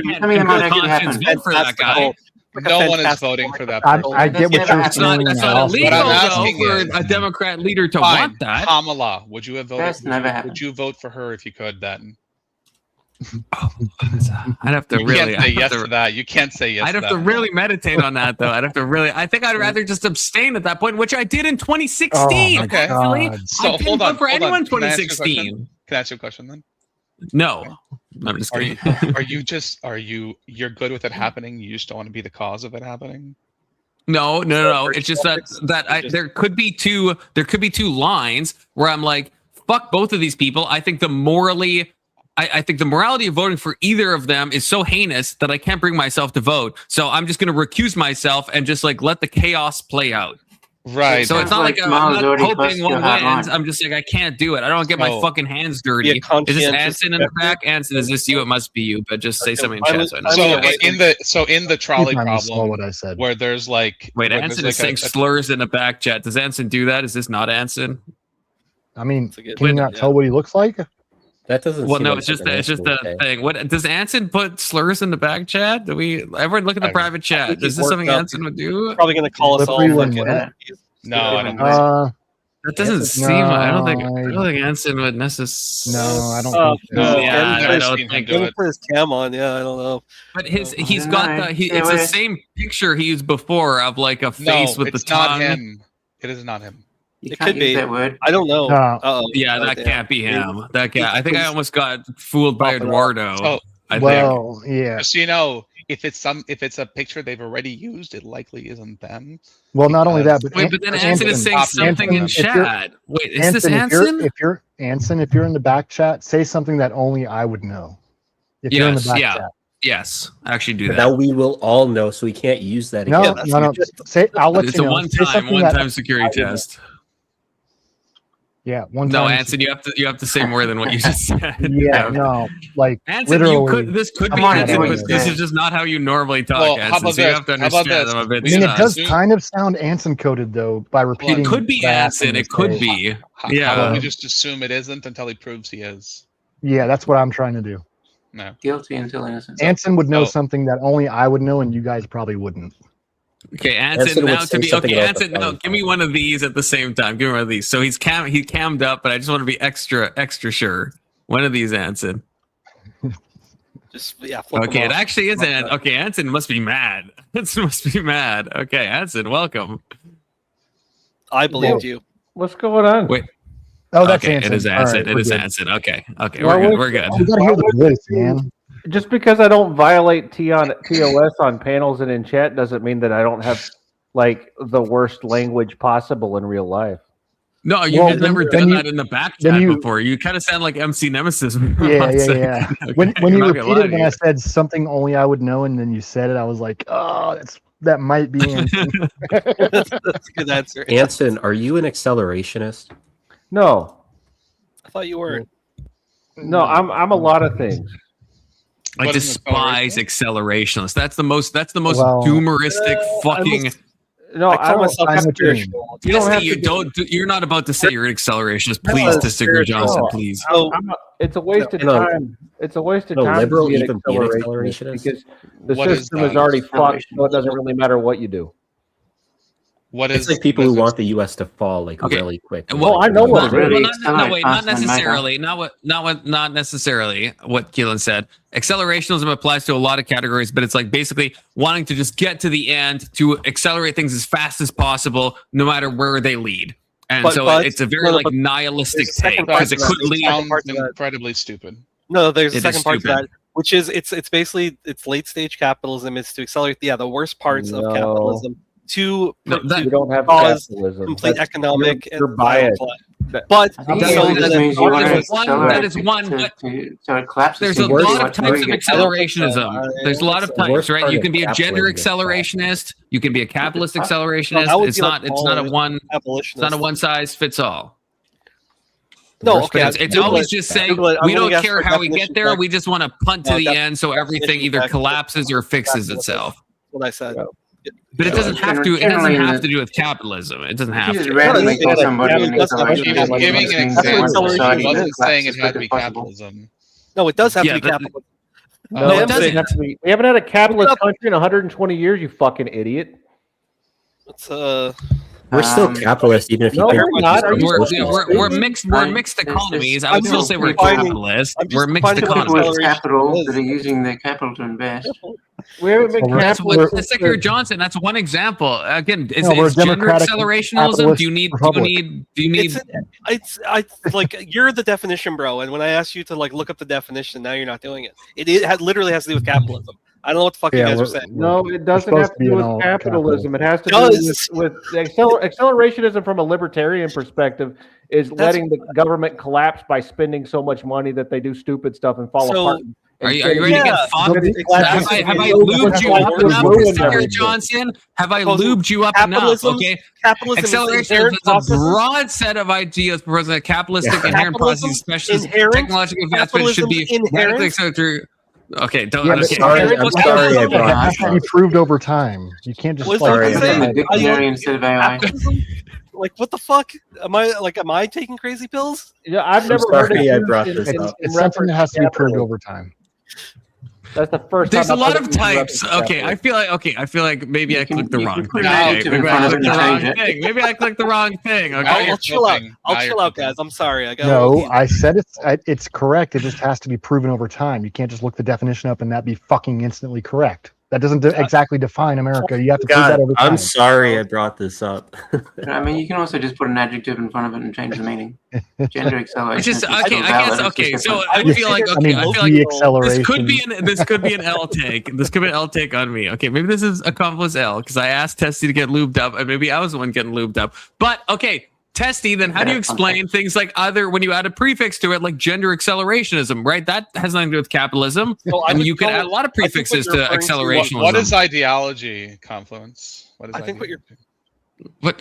B: can't vote for that guy.
I: No one is voting for that.
O: I get what you're saying.
B: That's not illegal though for a Democrat leader to want that.
I: Kamala, would you have voted? Would you vote for her if you could then?
B: I'd have to
I: you
B: really
I: can't say yes to that. You can't say yes.
B: I'd have to really meditate on that, though. I think I'd rather just abstain at that point, which I did in 2016.
I: Oh, okay.
B: Actually,
I: So
B: I didn't vote for anyone in 2016.
I: Can I ask you a question then?
B: No, I'm just kidding.
I: You're good with it happening? You just don't want to be the cause of it happening?
B: No. It's just that there could be two lines where I'm like, fuck both of these people. I think I think the morality of voting for either of them is so heinous that I can't bring myself to vote. So I'm just going to recuse myself and just like let the chaos play out.
I: Right.
B: So it's not like I'm not hoping one wins. I'm just like, I can't do it. I don't get my fucking hands dirty. Is this Anson in the back? Anson, is this you? It must be you, but just say something in chat.
I: So in the trolley problem,
O: what I said.
I: Where there's like,
B: wait, Anson is saying slurs in the back chat. Does Anson do that? Is this not Anson?
O: I mean, can you not tell what he looks like?
P: That doesn't.
B: Well, no, it's just a thing. What does Anson put slurs in the back chat? Do we everyone look at the private chat? Is this something Anson would do?
G: Probably going to call us all.
I: No, I don't think
B: that doesn't seem. I don't think Anson would necessarily.
O: No, I don't. Think so.
B: Yeah, I don't think
G: he put his cam on. Yeah, I don't know.
B: But he's got it's the same picture he used before of like a face with the tongue.
I: Not him. It is not him.
G: It could be that word. I don't know.
B: Yeah, that can't be him. That can't. I think I almost got fooled by Eduardo.
O: Yeah.
I: Just so you know, if it's a picture they've already used, it likely isn't them.
O: Well, not only that, but
B: but then Anson is saying something in chat. Wait, is this Anson?
O: If you're in the back chat, say something that only I would know. If you're in the back chat.
B: Yes, actually do that.
P: Now we will all know, so we can't use that again.
O: No. Say, I'll let
B: it's
O: you know.
B: It's a one-time security test.
O: Yeah, one
B: no,
O: time.
B: Anson, you have to say more than what you just said.
O: No, like
B: Anson,
O: literally.
B: This could be Anson, but this is just not how you normally talk, Anson. So you have to understand them a bit.
O: I mean, it does kind of sound Anson coded though by repeating.
B: It could be Anson. It could be.
I: How about we just assume it isn't until he proves he is?
O: Yeah, that's what I'm trying to do.
I: No.
M: Guilty until innocent.
O: Anson would know something that only I would know, and you guys probably wouldn't.
B: Okay, Anson, now to be okay. Anson, no, give me one of these at the same time. Give me one of these. So he cammed up, but I just want to be extra sure. One of these, Anson.
G: Just flip
B: okay, it actually is Anson. Okay, Anson must be mad. Anson must be mad. Okay, Anson, welcome.
G: I believed you.
Q: What's going on?
B: Wait.
O: Oh, that's
B: okay,
O: Anson.
B: It is Anson.
O: Right,
B: it is
O: good.
B: Anson. Okay,
Q: Well,
B: we're good.
O: You gotta hear the voice, man.
Q: Just because I don't violate TOS on panels and in chat doesn't mean that I don't have like the worst language possible in real life.
B: No, you've never done that in the back chat before. You kind of sound like MC Nemesis.
O: Yeah. Okay, when you repeated when I said something only I would know, and then you said it, I was like, oh, that might be Anson.
G: That's a good answer.
P: Anson, are you an accelerationist?
Q: No.
G: I thought you were.
Q: No, I'm a lot of things.
B: I despise accelerationist. That's the most doomeristic fucking.
Q: No,
G: I call myself
O: I'm a
G: spiritual.
Q: You don't have
B: you
Q: to
B: don't. You're not about to say you're an accelerationist. Please disagree, Johnson. Please.
Q: It's a waste of time. It's a waste of
P: No,
Q: time
P: liberal
Q: to be an
P: even be an
Q: accelerationist
P: accelerationist?
Q: because the
I: What is
Q: system is
I: that?
Q: already fucked, so it doesn't really matter what you do.
I: What
P: It's like people who want the U.S. to fall like really quick.
Q: Well, I know what it is.
B: Not necessarily. Not necessarily what Keelan said. Accelerationism applies to a lot of categories, but it's like basically wanting to just get to the end to accelerate things as fast as possible, no matter where they lead. And it's a very nihilistic take because it could lead.
I: Sounds incredibly stupid.
G: No, there's a
B: It
G: second
B: is
G: part to
B: stupid.
G: that, which is it's basically late stage capitalism. It's to accelerate the worst parts of capitalism to
Q: You don't have
G: cause
Q: capitalism.
G: complete
Q: That's-
G: economic
Q: you're
G: and
Q: biased.
G: But
B: that is one.
M: So it collapses.
B: There's a lot of types of accelerationism. There's a lot of types, right? You can be a gender accelerationist. You can be a capitalist accelerationist. It's not a one. It's not a one size fits all.
G: No, okay.
B: It's always just saying we don't care how we get there. We just want to punt to the end so everything either collapses or fixes itself.
G: What I said.
B: But it doesn't have to. It doesn't have to do with capitalism. It doesn't have to.
I: Randomly call somebody an accelerationist. Giving an example, he wasn't saying it had to be capitalism.
G: No, it does have to be capitalism.
Q: No, it doesn't have to be. We haven't had a capitalist country in 120 years. You fucking idiot.
G: It's
P: We're still capitalist, even if you think
Q: we're not.
B: We're mixed. We're mixed economies. I would still say we're capitalist. We're mixed economies.
M: Capital that are using their capital to invest.
Q: We haven't been capitalist.
B: Secretary Johnson. That's one example. Again, is
O: we're
B: gender
O: democratic
B: accelerationism? Do you need?
G: It's like you're the definition, bro. And when I asked you to look up the definition, now you're not doing it. It literally has to do with capitalism. I don't know what the fuck you guys are saying.
Q: No, it doesn't have to do with capitalism. It has to do with accelerationism from a libertarian perspective is letting the government collapse by spending so much money that they do stupid stuff and fall apart.
B: Are you ready to get fucked? Have I lubed you up enough, Secretary Johnson? Have I lubed you up enough? Okay. Acceleration is a broad set of ideas proposing that capitalistic inherent processes, especially technological advancement, should be radically accelerated. Okay, don't.
O: I'm sorry. It has to be proved over time. You can't just
M: instead of AI.
G: Like, what the fuck? Am I taking crazy pills?
Q: Yeah, I've never heard it.
O: I brought this up. It's something that has to be proved over time.
Q: That's the first.
B: There's a lot of types. Okay, I feel like maybe I clicked the wrong thing. Maybe I clicked the wrong thing. Okay,
G: I'll chill out. I'll chill out, guys. I'm sorry.
O: I said it's correct. It just has to be proven over time. You can't just look the definition up and that be fucking instantly correct. That doesn't exactly define America. You have to prove that over time.
P: I'm sorry I brought this up.
M: I mean, you can also just put an adjective in front of it and change the meaning. Gender acceleration.
B: I guess. Okay, so I feel like this could be an L take. This could be an L take on me. Okay, maybe this is accomplice L because I asked Testy to get lubed up, and maybe I was the one getting lubed up. But okay. Testy, then how do you explain things like either when you add a prefix to it, like gender accelerationism, right? That has nothing to do with capitalism. And you could add a lot of prefixes to accelerationism.
I: What is ideology, Confluence? What is
B: What?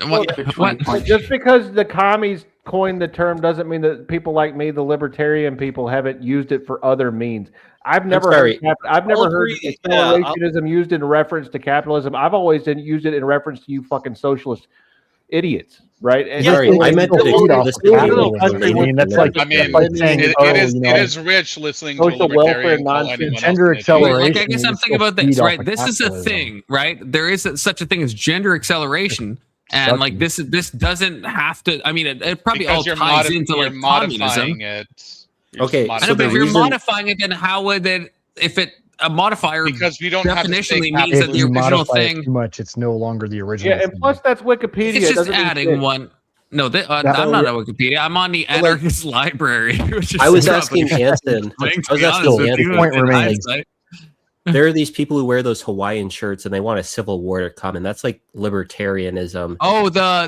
Q: Just because the commies coined the term doesn't mean that people like me, the libertarian people, haven't used it for other means. I've never heard accelerationism used in reference to capitalism. I've always used it in reference to you fucking socialist idiots. Right? And
P: I meant that
I: it is rich listening to
Q: social welfare nonsense.
O: Gender acceleration.
B: I guess I'm thinking about this, right? This is a thing, right? There is such a thing as gender acceleration. And like this doesn't have to. I mean, it probably all ties into like communism.
P: Okay,
B: I know, but if you're modifying it, then how would it? If it a modifier
I: because we don't
B: definitionally means that the original thing
O: too much, it's no longer the original.
Q: Yeah, and plus that's Wikipedia.
B: It's just adding one. No, I'm not on Wikipedia. I'm on the Anarchist Library.
P: I was asking Hanson. There are these people who wear those Hawaiian shirts and they want a civil war to come, and that's like libertarianism.
B: Oh, what are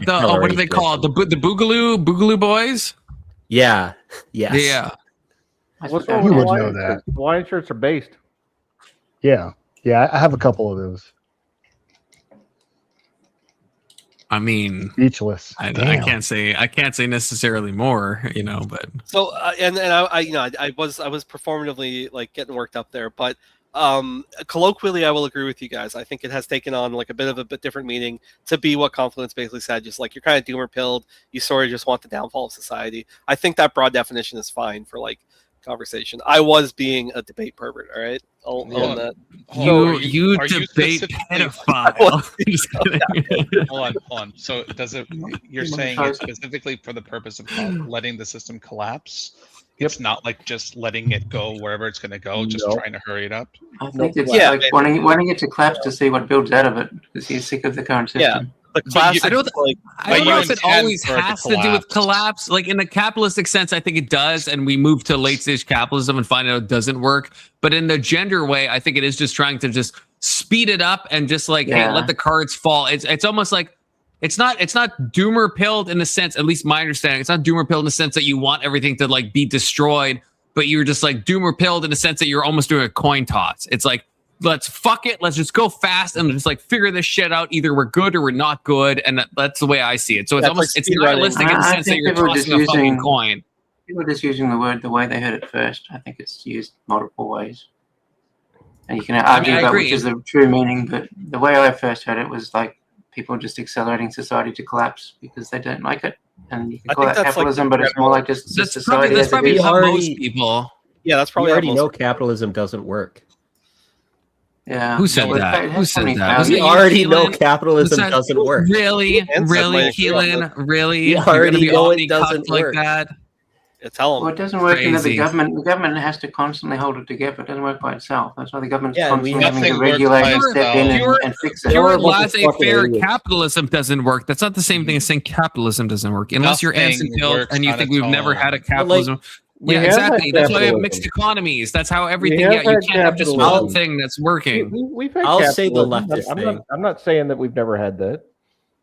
B: they called? The Boogaloo boys?
P: Yeah. Yes.
B: Yeah.
Q: What's wrong with Hawaiian shirts? Hawaiian shirts are based.
O: Yeah, I have a couple of those.
B: I mean,
O: speechless.
B: I can't say necessarily more, but
G: so I was performatively like getting worked up there, but colloquially, I will agree with you guys. I think it has taken on like a bit of a different meaning to be what Confluence basically said. Just like you're kind of doomer pilled. You sort of just want the downfall of society. I think that broad definition is fine for like conversation. I was being a debate pervert. All right, I'll own that.
B: You debate pedophile.
I: Hold on. So does it? You're saying it's specifically for the purpose of letting the system collapse? It's not like just letting it go wherever it's going to go, just trying to hurry it up.
M: I think it's like wanting it to collapse to see what builds out of it, because he's sick of the current system.
G: The classic,
B: I don't know if it always has to do with collapse. Like in the capitalistic sense, I think it does, and we move to late stage capitalism and find out it doesn't work. But in the gender way, I think it is just trying to just speed it up and just like, hey, let the cards fall. It's almost like it's not doomer pilled in the sense, at least my understanding, it's not doomer pilled in the sense that you want everything to like be destroyed, but you're just like doomer pilled in the sense that you're almost doing a coin toss. It's like, let's fuck it. Let's just go fast and just like figure this shit out. Either we're good or we're not good. And that's the way I see it. So it's almost, it's nihilistic in the sense that you're tossing a fucking coin.
M: People are just using the word the way they heard it first. I think it's used multiple ways. And you can argue about which is the true meaning, but the way I first heard it was like people just accelerating society to collapse because they don't like it. And you can call that capitalism, but it's more like just society.
B: That's probably how most people.
G: Yeah, that's probably
P: we already know capitalism doesn't work.
M: Yeah.
B: Who said that? Who said that?
P: We already know capitalism doesn't work.
B: Really, Keelan? Really?
P: We already know it doesn't work.
B: Like that?
G: Tell them.
M: Well, it doesn't work in that the government has to constantly hold it together. It doesn't work by itself. That's why the government's constantly having to regulate and step in and fix it.
B: Pure laissez-faire capitalism doesn't work. That's not the same thing as saying capitalism doesn't work. Unless you're Anson Hill and you think we've never had a capitalism. Yeah, exactly. That's why we have mixed economies. That's how everything. Yeah, you can't have just one thing that's working.
Q: We've had
P: I'll say the leftist thing.
Q: I'm not saying that we've never had that.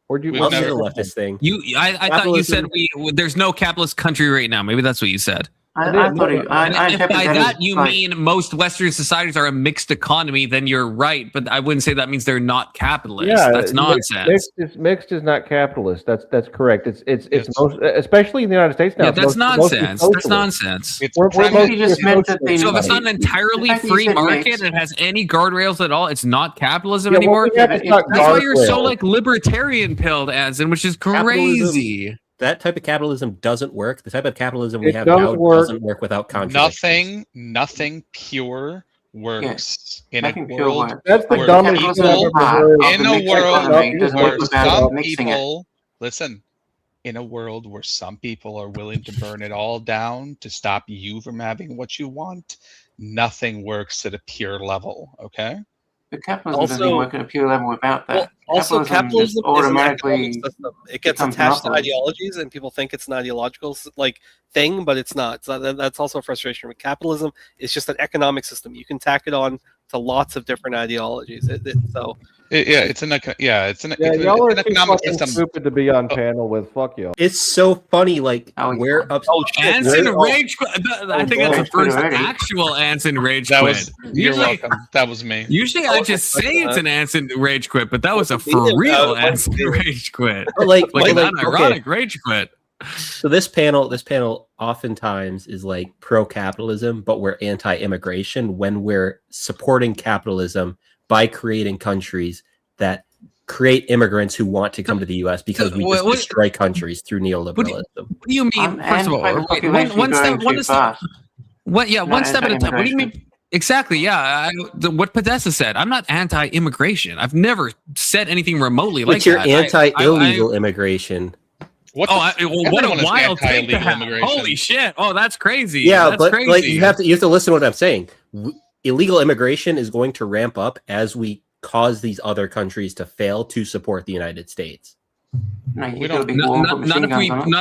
Q: Or do you?
P: I'll say the leftist thing.
B: I thought you said there's no capitalist country right now. Maybe that's what you said.
M: I thought if
B: by that you mean most Western societies are a mixed economy, then you're right. But I wouldn't say that means they're not capitalist.
Q: Yeah,
B: that's nonsense.
Q: Mixed is not capitalist. That's correct. It's most, especially in the United States now.
B: Yeah, that's nonsense. That's nonsense.
M: So if
B: it's not an entirely free market, it has any guardrails at all, it's not capitalism anymore. That's why you're so like libertarian pilled, Anson, which is crazy.
P: That type of capitalism doesn't work. The type of capitalism we have now doesn't work without contradiction.
I: Nothing pure works in a
M: world
I: where
Q: That's the dumbest
I: in a world where some people listen. In a world where some people are willing to burn it all down to stop you from having what you want, nothing works at a pure level. Okay.
M: But capitalism doesn't work at a pure level without that.
G: Also, capitalism
M: automatically
G: it gets attached to ideologies, and people think it's an ideological like thing, but it's not. That's also a frustration with capitalism. It's just an economic system. You can tack it on to lots of different ideologies.
I: Y'all are
Q: too fucking stupid to be on panel with. Fuck you.
P: It's so funny, like we're up.
B: Anson rage quit. I think that's the first actual Anson rage quit.
I: You're welcome. That was me.
B: Usually I just say it's an Anson rage quit, but that was a for real Anson rage quit.
P: Like
B: an ironic rage quit.
P: So this panel oftentimes is like pro-capitalism, but we're anti-immigration when we're supporting capitalism by creating countries that create immigrants who want to come to the U.S. because we just destroy countries through neoliberalism.
B: What do you mean? First of all, one step at a time. What do you mean? Exactly. Yeah. What Podesta said. I'm not anti-immigration. I've never said anything remotely like that.
P: But you're anti-illegal immigration.
B: What a wild take to have. Holy shit. Oh, that's crazy.
P: Yeah,
B: that's
P: but
B: crazy.
P: like you have to listen to what I'm saying. Illegal immigration is going to ramp up as we cause these other countries to fail to support the United States.
B: Not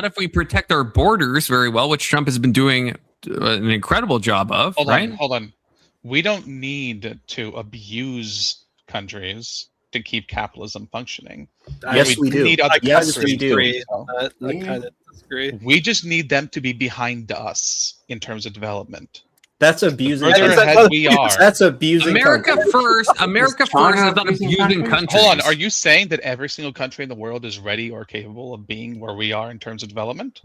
B: if we protect our borders very well, which Trump has been doing an incredible job of.
I: Hold on. We don't need to abuse countries to keep capitalism functioning.
P: Yes, we do.
I: Yes, we do.
G: I kind of disagree.
I: We just need them to be behind us in terms of development.
P: That's abusing.
I: That's
P: abusing.
B: America first is not abusing countries.
I: Hold on. Are you saying that every single country in the world is ready or capable of being where we are in terms of development?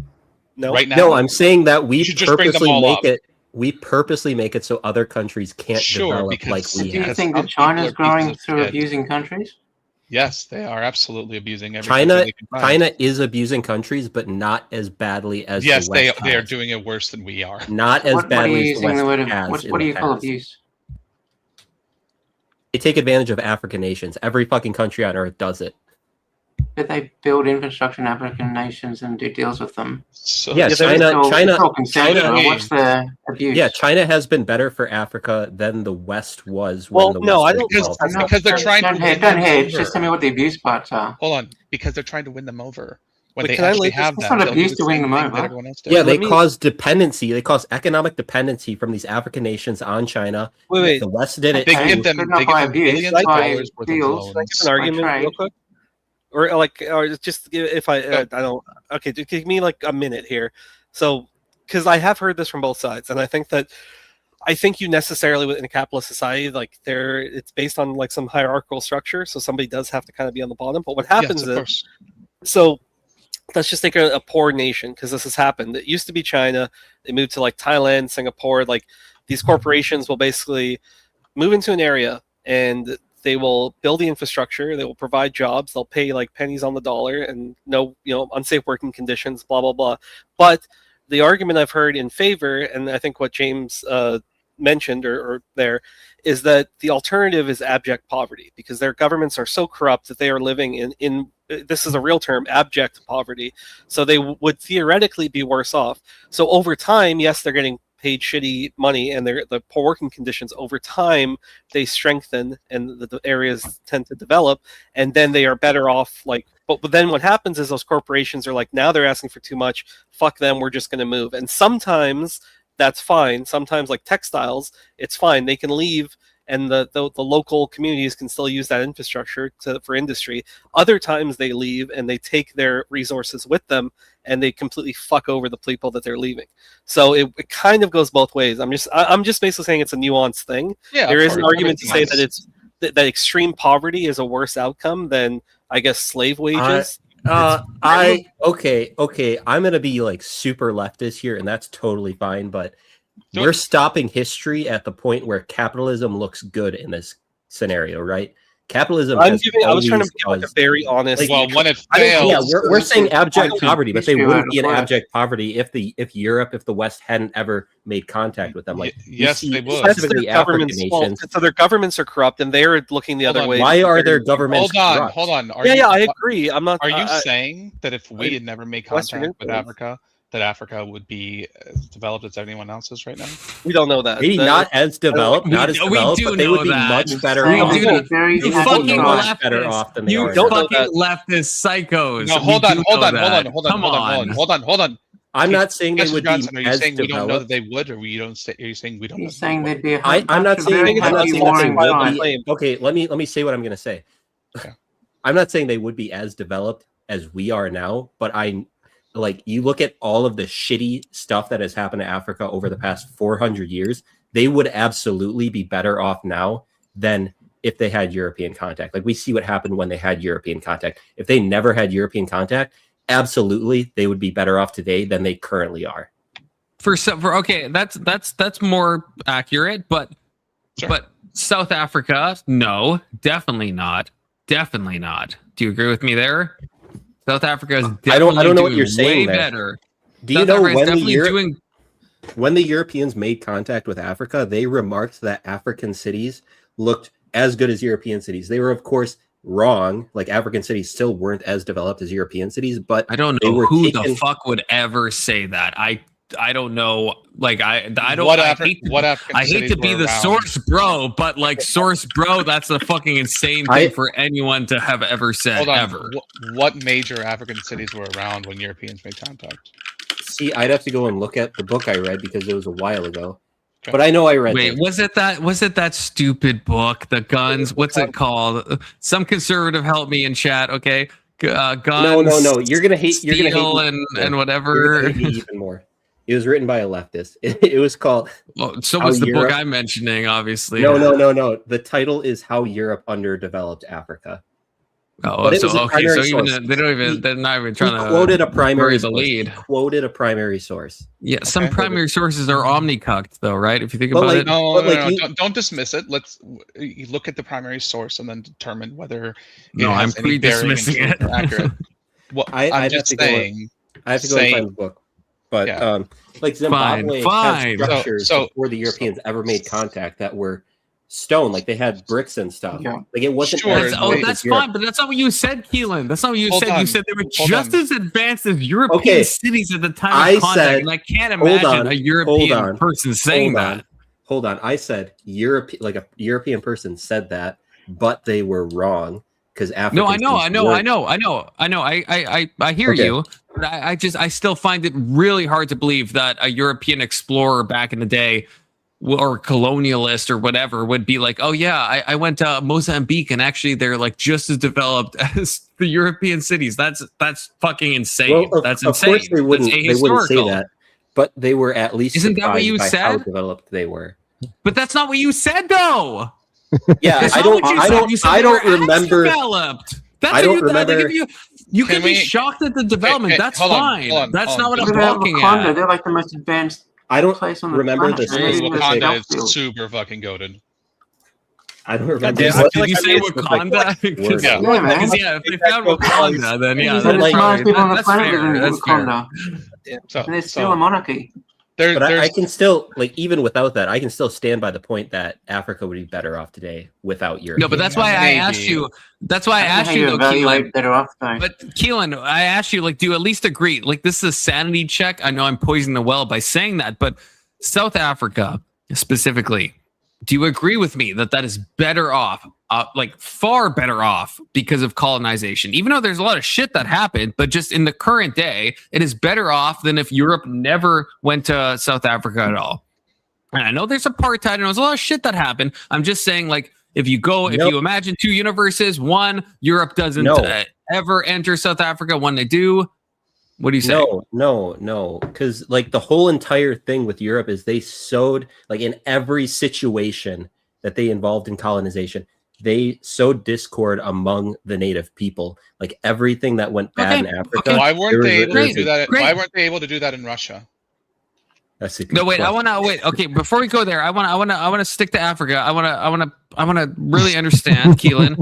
G: No.
I: Right now?
P: No, I'm saying that we purposely make it. we purposely make it so other countries can't develop like we
M: Do you
P: have.
M: think that China's growing through abusing countries?
I: Yes, they are absolutely abusing every
P: China.
I: country they can find.
P: China is abusing countries, but not as badly as
I: Yes,
P: the West
I: they are
P: has.
I: doing it worse than we are.
P: Not as
M: What are
P: badly
M: you
P: as the
M: using
P: West
M: the word of,
P: has.
M: what
P: in
M: do
P: the
M: you call
P: past.
M: abuse?
P: They take advantage of African nations. Every fucking country on earth does it.
M: Did they build infrastructure in African nations and do deals with them?
P: Yeah, China.
M: What's the abuse?
P: Yeah, China has been better for Africa than the West was.
G: Well,
P: when the
G: no,
P: West
G: I
P: was
G: don't-
P: developed.
I: Because they're trying to win them over.
M: Just tell me what the abuse parts are.
I: Hold on, because they're trying to win them over. When
G: Wait,
I: they
G: can I
I: actually
G: leave this?
I: have
M: It's
I: that,
M: not
I: they'll do
M: abuse
I: the
M: to win
I: same
M: them
I: thing
M: over.
I: that everyone else does.
P: Yeah, they cause dependency. They cause economic dependency from these African nations on China.
G: Wait.
P: The West did it.
I: They
P: too.
I: give them billions of dollars worth of loans.
G: Can I give an argument real quick? Or just if I don't. Okay, give me like a minute here. So, because I have heard this from both sides, and I think you necessarily within a capitalist society, like it's based on like some hierarchical structure. So somebody does have to kind of be on the bottom. But what happens
I: Yes, of
G: is,
I: course.
G: so let's just take a poor nation, because this has happened. It used to be China. They moved to like Thailand, Singapore. Like these corporations will basically move into an area and they will build the infrastructure. They will provide jobs. They'll pay like pennies on the dollar and no, unsafe working conditions, blah, blah, blah. But the argument I've heard in favor, and I think what James mentioned or there, is that the alternative is abject poverty, because their governments are so corrupt that they are living in this is a real term, abject poverty. So they would theoretically be worse off. So over time, yes, they're getting paid shitty money and the poor working conditions. Over time they strengthen and the areas tend to develop, and then they are better off. Like, but then what happens is those corporations are like, now they're asking for too much, fuck them, we're just going to move. And sometimes that's fine. Sometimes, like textiles, it's fine, they can leave and the local communities can still use that infrastructure for industry. Other times they leave and they take their resources with them and they completely fuck over the people that they're leaving. So it kind of goes both ways. I'm just basically saying it's a nuanced thing.
I: Yeah,
G: there is an argument to say
I: nice.
G: that it's that extreme poverty is a worse outcome than, I guess, slave wages.
P: Okay. I'm gonna be like super leftist here, and that's totally fine. But we're stopping history at the point where capitalism looks good in this scenario, right? Capitalism.
G: I was trying to give like a very honest.
P: Like,
I: well, when it fails,
P: yeah, we're saying abject poverty, but they wouldn't be in abject poverty if the West hadn't ever made contact with them. Like,
I: yes, they would.
P: Specifically, African nations.
G: So their governments are corrupt, and they're looking the other way.
P: Why are their governments corrupt?
I: Hold on.
G: I agree. I'm not.
I: Are you saying that if we had never made contact with Africa, that Africa would be as developed as anyone else is right now?
G: We don't know that.
P: Maybe not as developed, but they would be much better off.
B: You fucking
P: better off than they
B: you
P: are now.
B: fucking leftist psychos.
I: No, hold on.
P: I'm not saying they would
I: Johnson,
P: be
I: are you
P: as
I: saying we don't know
P: developed.
I: that they would, or are you saying we don't know?
M: He's saying they'd be.
P: I'm not saying that they would be. Okay, let me say what I'm going to say.
I: Okay.
P: I'm not saying they would be as developed as we are now, but you look at all of the shitty stuff that has happened to Africa over the past 400 years, they would absolutely be better off now than if they had European contact. Like, we see what happened when they had European contact. If they never had European contact, absolutely they would be better off today than they currently are.
B: Okay, that's more accurate, but
I: Sure.
B: But South Africa, no, definitely not. Definitely not. Do you agree with me there? South Africa is definitely
P: I don't know what you're saying
B: way
P: there.
B: better.
P: Do you
B: South
P: know
B: Africa is
P: when the Europeans made contact with Africa, they remarked that African cities looked as good as European cities. They were, of course, wrong. Like, African cities still weren't as developed as European cities, but
B: I don't know who the fuck would ever say that. I don't know. Like, I don't. I hate to be the source bro, but like, source bro, that's a fucking insane thing for anyone to have ever said.
I: Hold on.
B: Ever.
I: What major African cities were around when Europeans made contact?
P: See, I'd have to go and look at the book I read because it was a while ago. Okay. But I know I read.
B: Wait, was it that stupid book, The Guns? What's it called? Some conservative help me in chat, okay? Guns.
P: No. You're gonna hate. You're gonna hate
B: and whatever.
P: You're gonna hate me even more. It was written by a leftist. It was called.
B: Well, so was the book I'm mentioning, obviously.
P: No. The title is How Europe Underdeveloped Africa.
B: Oh,
P: But it
B: so
P: was a
B: okay, so
P: primary
B: even
P: source.
B: they don't even they're not even trying to
P: quoted a primary
B: bury the
P: source.
B: lead.
P: Quoted a primary source.
B: Yeah, some primary sources are omnicucked, though, right? If you think about it.
I: No, don't dismiss it. Let's you look at the primary source and then determine whether
B: No,
I: it has
B: I'm
I: any bearing and
B: pre-dismissing
I: truth
B: it.
I: or accurate. Well, I'm just saying.
P: I have to go and find the book. But like Zimbabwe
B: Fine.
P: had structures
I: So-
P: before the Europeans ever made contact that were stone, like they had bricks and stuff.
M: Yeah.
P: Like it wasn't.
B: That's fine, but that's not what you said, Keelan. That's not what you
P: Hold
B: said.
P: on.
B: You said they were
P: Hold
B: just
P: on.
B: as advanced as European cities at the time of contact, and I can't
P: hold
B: imagine
P: on,
B: a European
P: hold on,
B: person saying
P: hold
B: that.
P: on, Hold on. I said like a European person said that, but they were wrong because Africa.
B: No, I know. I hear
P: Okay.
B: you. But I still find it really hard to believe that a European explorer back in the day or colonialist or whatever would be like, oh yeah, I went to Mozambique and actually they're like just as developed as the European cities. That's fucking insane.
P: Well,
B: That's
P: of
B: insane.
P: course they wouldn't.
B: That's
P: They wouldn't say
B: ahistorical.
P: that, but they were at least.
B: Isn't that what
P: surprised
B: you
P: by how
B: said?
P: developed they were.
B: But that's not what you said, though.
P: Yeah,
B: That's
P: I
B: not
P: don't.
B: what you
P: I
B: said.
P: don't.
B: You said
P: I
B: they
P: don't
B: were as
P: remember.
B: developed. That's
P: I
B: what
P: don't
B: you, like,
P: remember.
B: you can be shocked at the development. That's fine. That's not what I'm talking
M: Wakanda,
B: at.
M: they're like the most advanced
P: I don't
M: place on the
P: remember
M: planet.
P: the
M: They even have
I: Wakanda
M: Battlefield.
I: is super fucking goated.
P: I don't remember.
B: Did
P: what-
B: you say Wakanda?
P: Because-
I: Yeah.
M: Yeah, man.
B: Because, yeah, if they found Wakanda, then yeah,
M: These are the
B: that's
M: smartest people on the
B: that's
M: planet
B: fair.
M: living in
B: That's fair.
M: Wakanda. And they're still a monarchy.
P: But I can still, like, even without that, I can still stand by the point that Africa would be better off today without Europe.
B: No, but that's why I asked you. That's why I asked you, though, Keelan.
M: Better off, though.
B: But Keelan, I asked you, like, do you at least agree? Like, this is a sanity check. I know I'm poisoning the well by saying that, but South Africa specifically, do you agree with me that that is better off, like far better off because of colonization? Even though there's a lot of shit that happened, but just in the current day, it is better off than if Europe never went to South Africa at all. And I know there's apartheid and there's a lot of shit that happened. I'm just saying, like, if you imagine two universes, one, Europe doesn't ever enter South Africa, one they do. What do you say?
P: No. Because, like, the whole entire thing with Europe is they sowed, like, in every situation that they involved in colonization, they sowed discord among the native people. Like, everything that went bad in Africa.
I: Why weren't they able to do that?
B: Great.
I: Why weren't they able to do that in Russia?
P: That's a good
B: No, wait.
P: question.
B: I want to. Okay, before we go there, I want to stick to Africa. I want to really understand, Keelan.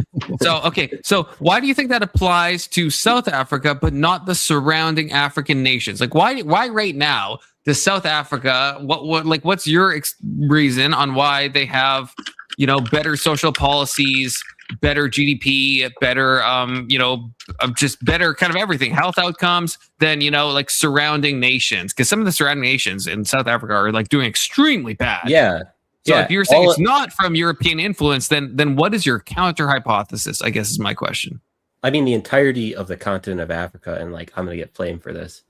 B: So why do you think that applies to South Africa, but not the surrounding African nations? Like, why right now does South Africa? What's your reason on why they have, better social policies, better GDP, better, just better kind of everything, health outcomes than, like surrounding nations? Because some of the surrounding nations in South Africa are like doing extremely bad.
P: Yeah.
B: So if you're saying it's not from European influence, then what is your counter hypothesis? I guess is my question.
P: I mean, the entirety of the continent of Africa, and, like, I'm going to get flamed for this.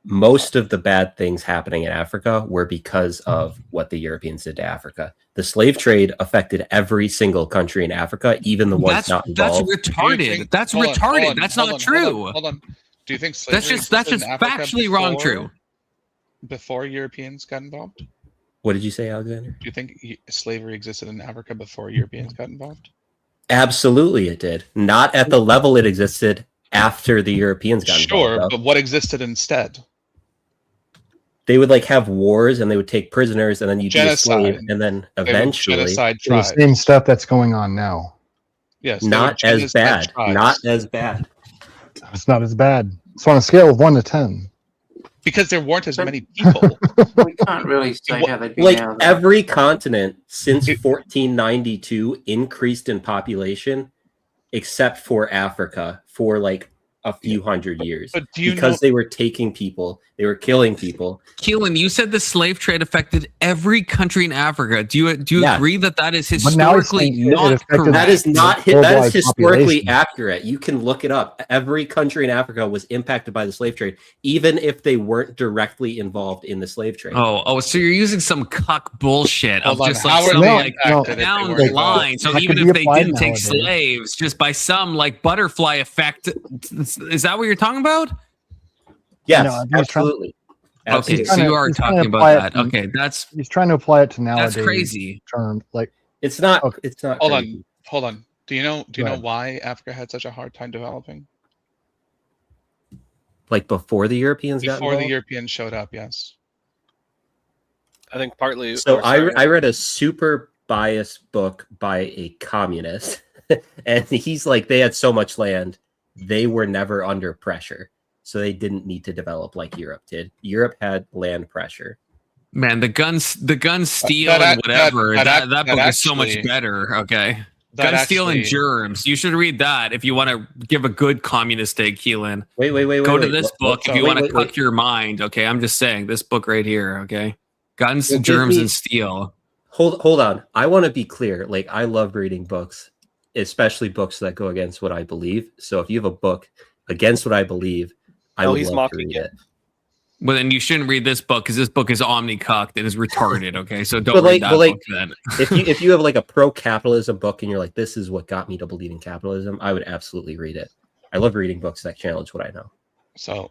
P: Most of the bad things happening in Africa were because of what the Europeans did to Africa. The slave trade affected every single country in Africa, even the ones not involved.
B: That's retarded. That's retarded. That's not true.
I: Hold on. Do you think slavery
B: That's just
I: existed in Africa
B: factually wrong. True.
I: Before Europeans got involved?
P: What did you say, Alexander?
I: Do you think slavery existed in Africa before Europeans got involved?
P: Absolutely, it did. Not at the level it existed after the Europeans got involved.
I: Sure, but what existed instead?
P: They would, like, have wars, and they would take prisoners, and then you'd be a slave, and then eventually
O: the same stuff that's going on now.
I: Yes,
P: not as bad. Not as bad.
O: It's not as bad. It's on a scale of 1 to 10.
I: Because there weren't as many people.
M: We can't really say how they'd be
P: Like,
M: now.
P: every continent since 1492 increased in population, except for Africa, for like a few hundred years,
I: But do you
P: because
I: know-
P: they were taking people, they were killing people.
B: Keelan, you said the slave trade affected every country in Africa. Do you
P: Yeah.
B: agree that is
O: But now he's
B: historically
O: saying it
B: not
O: affected
B: correct?
P: That is not that
O: worldwide
P: is historically
O: population.
P: accurate. You can look it up. Every country in Africa was impacted by the slave trade, even if they weren't directly involved in the slave trade.
B: So you're using some cuck bullshit of
P: Hold on,
B: just
P: how
B: like
P: are
B: some
P: they
B: like
P: impacted if they
B: down
P: weren't
B: the
P: involved?
B: line. So
O: That
B: even
O: could
B: if
O: be
B: they
O: applied
B: didn't take
O: nowadays.
B: slaves, just by some like butterfly effect, is that what you're talking about?
P: Yes,
O: No, I was trying-
P: absolutely.
B: Okay,
P: Absolutely.
B: so you are
O: he's trying to
B: talking
O: apply
B: about
O: it
B: that.
O: to-
B: Okay,
O: He's trying to apply it to nowadays.
B: crazy.
O: Term like
P: It's not. It's not.
I: Hold
P: crazy.
I: on. Hold on. Do you know why Africa had such a hard time developing?
P: Like before the Europeans got
I: Before the
P: involved?
I: Europeans showed up, yes.
G: I think partly.
P: So I read a super biased book by a communist, and he's like, they had so much land, they were never under pressure, so they didn't need to develop like Europe did. Europe had land pressure.
B: Man, the gun steel and whatever. That book is so much better. Okay. Gun, Steel, and Germs. You should read that if you want to give a good communist take, Keelan.
P: Wait.
B: Go to this book if you want to cook your mind. Okay, I'm just saying this book right here. Okay, Guns, Germs, and Steel.
P: Hold on. I want to be clear. Like, I love reading books, especially books that go against what I believe. So if you have a book against what I believe, I would love to read it.
B: Well, then you shouldn't read this book because this book is omnicucked and is retarded. Okay, so don't read that book then.
P: if you have like a pro-capitalism book and you're like, this is what got me to believe in capitalism, I would absolutely read it. I love reading books that challenge what I know.
I: So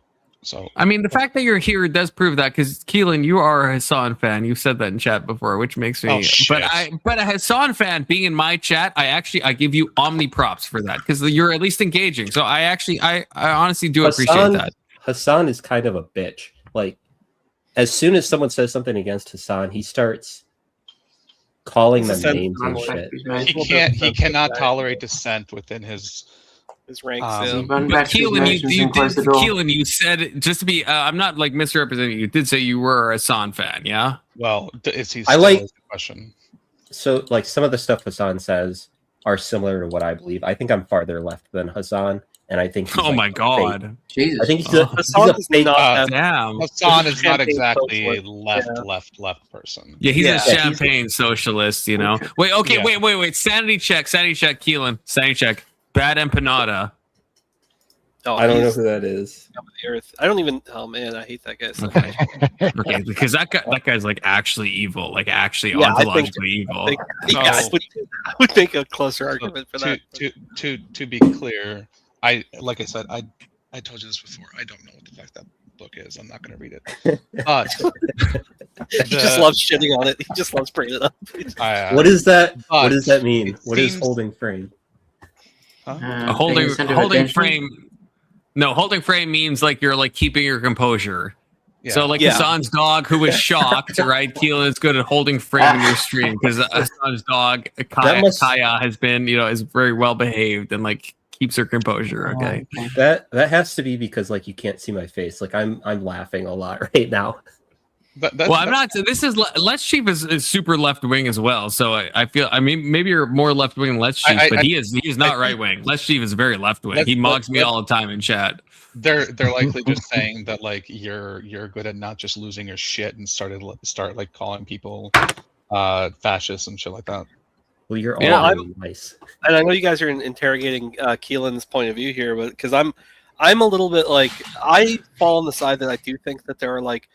B: I mean, the fact that you're here does prove that, because Keelan, you are a Hassan fan. You've said that in chat before, which makes me. But a Hassan fan being in my chat, I give you omni props for that, because you're at least engaging. So I honestly do appreciate that.
P: Hassan is kind of a bitch. Like, as soon as someone says something against Hassan, he starts calling them names and shit.
I: He cannot tolerate dissent within his
G: ranks.
B: Keelan, you said, just to be, I'm not like misrepresenting you, did say you were a Hassan fan, yeah?
I: Well, is he?
P: I like
I: the question.
P: So, like, some of the stuff Hassan says are similar to what I believe. I think I'm farther left than Hassan. And I think
B: oh my god,
P: Jesus. I think he's a fake.
I: Hassan is not exactly left person.
B: Yeah, he's a champagne socialist, you know. Wait, sanity check, Keelan, sanity check. Bad empanada.
G: Oh,
P: I don't know who that is.
G: The earth. I don't even. Oh man, I hate that guy so
B: much. Okay, because that guy's like actually evil, like actually ontologically evil.
G: I would make a closer argument for that.
I: To be clear. Like I said, I told you this before. I don't know what the fuck that book is. I'm not going to read it. But
G: he just loves shitting on it. He just loves bringing it up.
P: What is that? What does that mean? What is holding frame?
B: Holding frame. No, holding frame means like you're like keeping your composure. Yeah. So like Hassan's dog, who was shocked, right? Keelan is good at holding frame in your stream because Hassan's dog Kaya has been, is very well behaved and like keeps her composure. Okay,
P: that has to be because like you can't see my face. Like I'm laughing a lot right now.
B: I'm not. This is Let's Chief is super left wing as well. So I feel. I mean, maybe you're more left wing than Let's Chief, but he is not right wing. Let's Chief is very left wing. He mugs me all the time in chat.
I: They're likely just saying that like you're good at not just losing your shit and start like calling people fascists and shit like that.
P: Well, you're all nice.
G: And I know you guys are interrogating Keelan's point of view here, but because I'm a little bit like, I fall on the side that I do think that there are like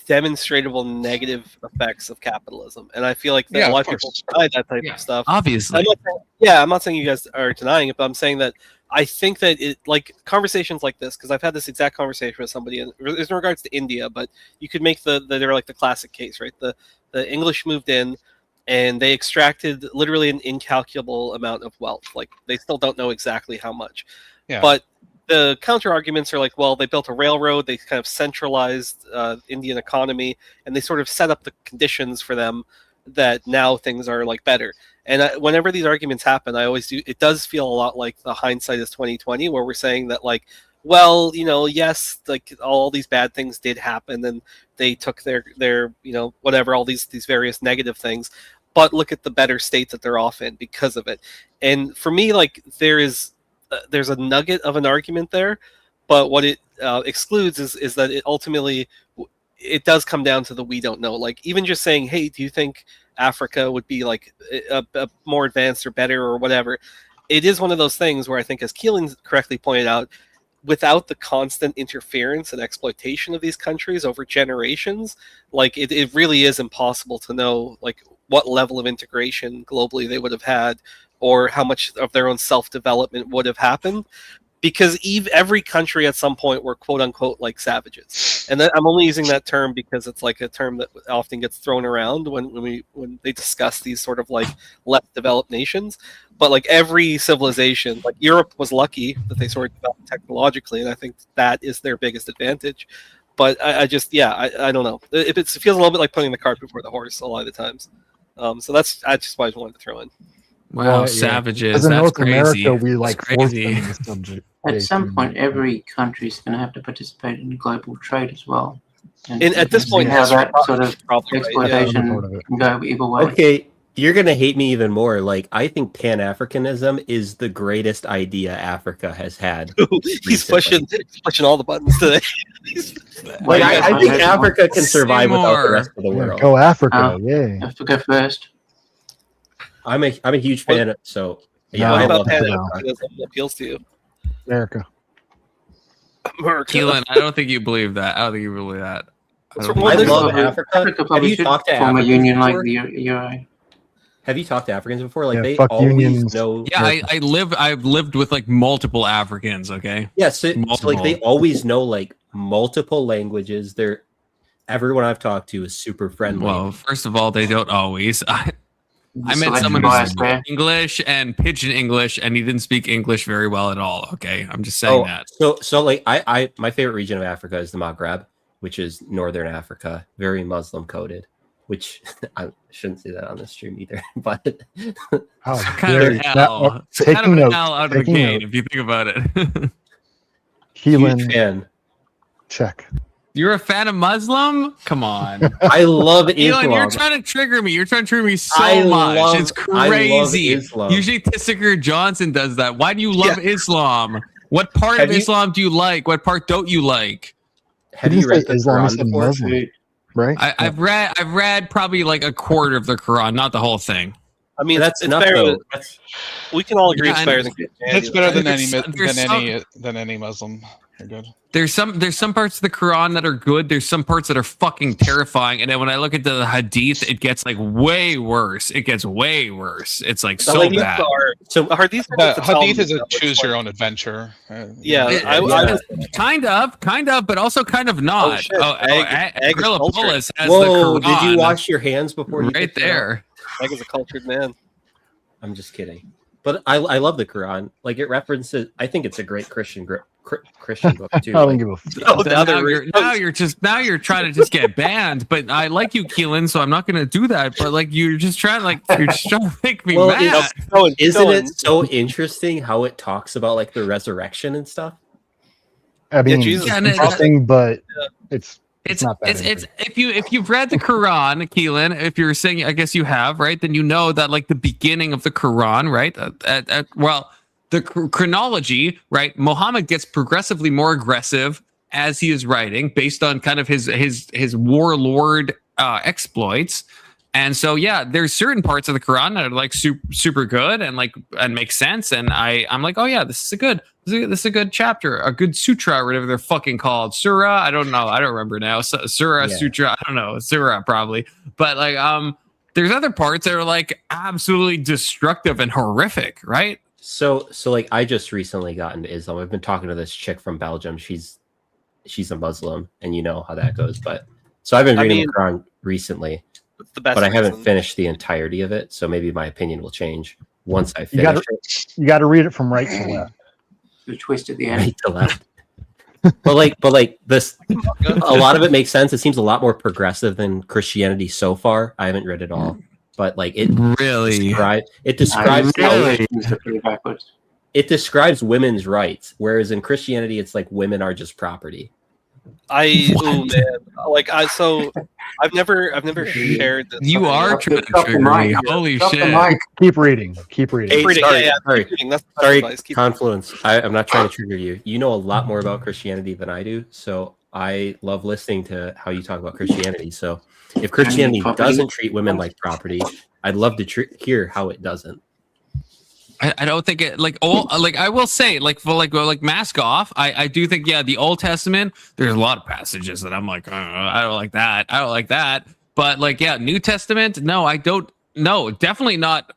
G: demonstrable negative effects of capitalism, and I feel like that a lot of people deny that type of stuff.
B: Obviously,
G: I'm not saying you guys are denying it, but I'm saying that I think that it, like conversations like this, because I've had this exact conversation with somebody in regards to India, but you could make they're like the classic case, right? The English moved in and they extracted literally an incalculable amount of wealth. Like they still don't know exactly how much, but the counter arguments are like, well, they built a railroad, they kind of centralized Indian economy, and they sort of set up the conditions for them that now things are like better. And whenever these arguments happen, I always do. It does feel a lot like the hindsight is 2020, where we're saying that like, well, yes, like all these bad things did happen, and they took their whatever, all these various negative things. But look at the better state that they're off in because of it. And for me, like there's a nugget of an argument there, but what it excludes is that it ultimately it does come down to the we don't know. Like even just saying, hey, do you think Africa would be like a more advanced or better or whatever? It is one of those things where I think, as Keelan correctly pointed out, without the constant interference and exploitation of these countries over generations, like it really is impossible to know like what level of integration globally they would have had, or how much of their own self-development would have happened. because every country at some point were quote unquote like savages, and I'm only using that term because it's like a term that often gets thrown around when they discuss these sort of like less developed nations. But like every civilization, like Europe was lucky that they sort of developed technologically, and I think that is their biggest advantage. But I don't know. It feels a little bit like putting the cart before the horse a lot of the times. So that's just why I wanted to throw in.
B: Wow, savages!
O: As in
B: That's
O: North
B: crazy.
O: America, we like force
B: crazy.
O: them the subject.
M: At some point, every country is going to have to participate in global trade as well. And
G: at this point,
M: how that
G: that's
M: sort of
G: probably right,
M: exploitation can go either way.
P: Okay, you're gonna hate me even more. Like, I think Pan-Africanism is the greatest idea Africa has had.
G: He's pushing all the buttons today.
P: Like, I think Africa can survive without the rest of the world.
O: Go Africa, yeah.
M: Have to go first.
P: I'm a huge fan of, so yeah.
G: What
P: I
G: about
P: love
G: Pan-Africanism that appeals to you?
O: America.
B: Keelan, I don't think you believe that. I don't think you believe that.
P: I love Africa. Have you talked to
M: form a
P: Africans
M: union like
P: before?
M: the Euro?
P: Have you talked to Africans before? Like,
O: Yeah,
P: they
O: fuck
P: always
O: unions.
P: know.
B: Yeah, I've lived with like multiple Africans. Okay.
P: Yeah, so like they always know like multiple languages. Everyone I've talked to is super friendly.
B: Well, first of all, they don't always. I met
M: Selection
B: someone who
M: bias
B: spoke
M: there.
B: English and Pidgin English, and he didn't speak English very well at all. Okay, I'm just saying that.
P: So like I my favorite region of Africa is the Maghreb, which is northern Africa, very Muslim coded. Which I shouldn't say that on the stream either, but
B: Kind of an L. Kind of an L out of the gate if you think about it.
O: Keelan,
P: fan.
O: Check.
B: You're a fan of Muslim? Come on.
P: I love
B: Elon, you're
P: Islam.
B: trying to trigger me. You're trying to trigger me so
P: I
B: much.
P: love-
B: It's
P: I love
B: crazy.
P: Islam.
B: Usually Tissiker Johnson does that. Why do you love Islam? What part of Islam do you like? What part don't you like?
P: Have you read the
O: Islam?
P: Quran before?
O: Muslim, right?
B: I've read probably like a quarter of the Quran, not the whole thing.
G: I mean,
P: That's
G: it's
P: enough,
G: better
P: though.
G: than- we can all agree
B: Yeah,
G: it's better
B: and-
G: than Christianity.
I: It's better than
B: There's
I: than any Muslim. You're good.
B: There's some parts of the Quran that are good. There's some parts that are fucking terrifying. And then when I look at the Hadith, it gets like way worse. It gets way worse. It's like so
G: like,
B: bad.
G: So Hadith
I: Hadith is a choose your own adventure.
B: Kind of, but also kind of not.
G: shit. Egg is
B: Gorilla
G: cultured.
B: Polis has
P: Whoa!
B: the Quran.
P: Did you wash your hands before you
B: right
P: picked it up?
B: there?
G: Egg is a cultured man.
P: I'm just kidding. But I love the Quran. Like, it references. I think it's a great Christian Christian book too.
O: I don't give a fuck.
G: Oh,
B: Now you're trying to just get banned. But I like you, Keelan, so I'm not going to do that. But like you're just trying to make me mad.
P: Isn't it so interesting how it talks about like the resurrection and stuff?
O: I mean,
B: Jesus.
O: it's interesting, but it's not that.
B: It's if you've read the Quran, Keelan, if you're saying, I guess you have, right? Then you know that like the beginning of the Quran, right? The chronology, right? Muhammad gets progressively more aggressive as he is writing, based on kind of his warlord exploits. And so, yeah, there's certain parts of the Quran that are like super good and make sense. And I'm like, oh yeah, this is a good chapter, a good sutra, or whatever they're fucking called. Surah, I don't know, I don't remember now. Surah,
P: Yeah.
B: sutra, I don't know, surah probably. But like, there's other parts that are like absolutely destructive and horrific, right?
P: So like I just recently got into Islam. I've been talking to this chick from Belgium. She's a Muslim, and you know how that goes. But so I've been reading the Quran recently, but I haven't finished the entirety of it. So maybe my opinion will change once I finish it.
O: You got to read it from right to left.
M: The twist at the end.
P: Right to left. but like this, a lot of it makes sense. It seems a lot more progressive than Christianity so far. I haven't read it all, but like it describes it describes women's rights, whereas in Christianity it's like women are just property.
G: Oh man, like I've never shared this.
B: You are trying to trigger me. Holy shit!
O: Keep reading. Keep reading.
P: Sorry, Confluence. I'm not trying to trigger you. You know a lot more about Christianity than I do, so I love listening to how you talk about Christianity. So if Christianity doesn't treat women like property, I'd love to hear how it doesn't.
B: I don't think it like I will say like mask off. I do think the Old Testament, there's a lot of passages that I'm like I don't like that. But like New Testament, no, I don't. No, definitely not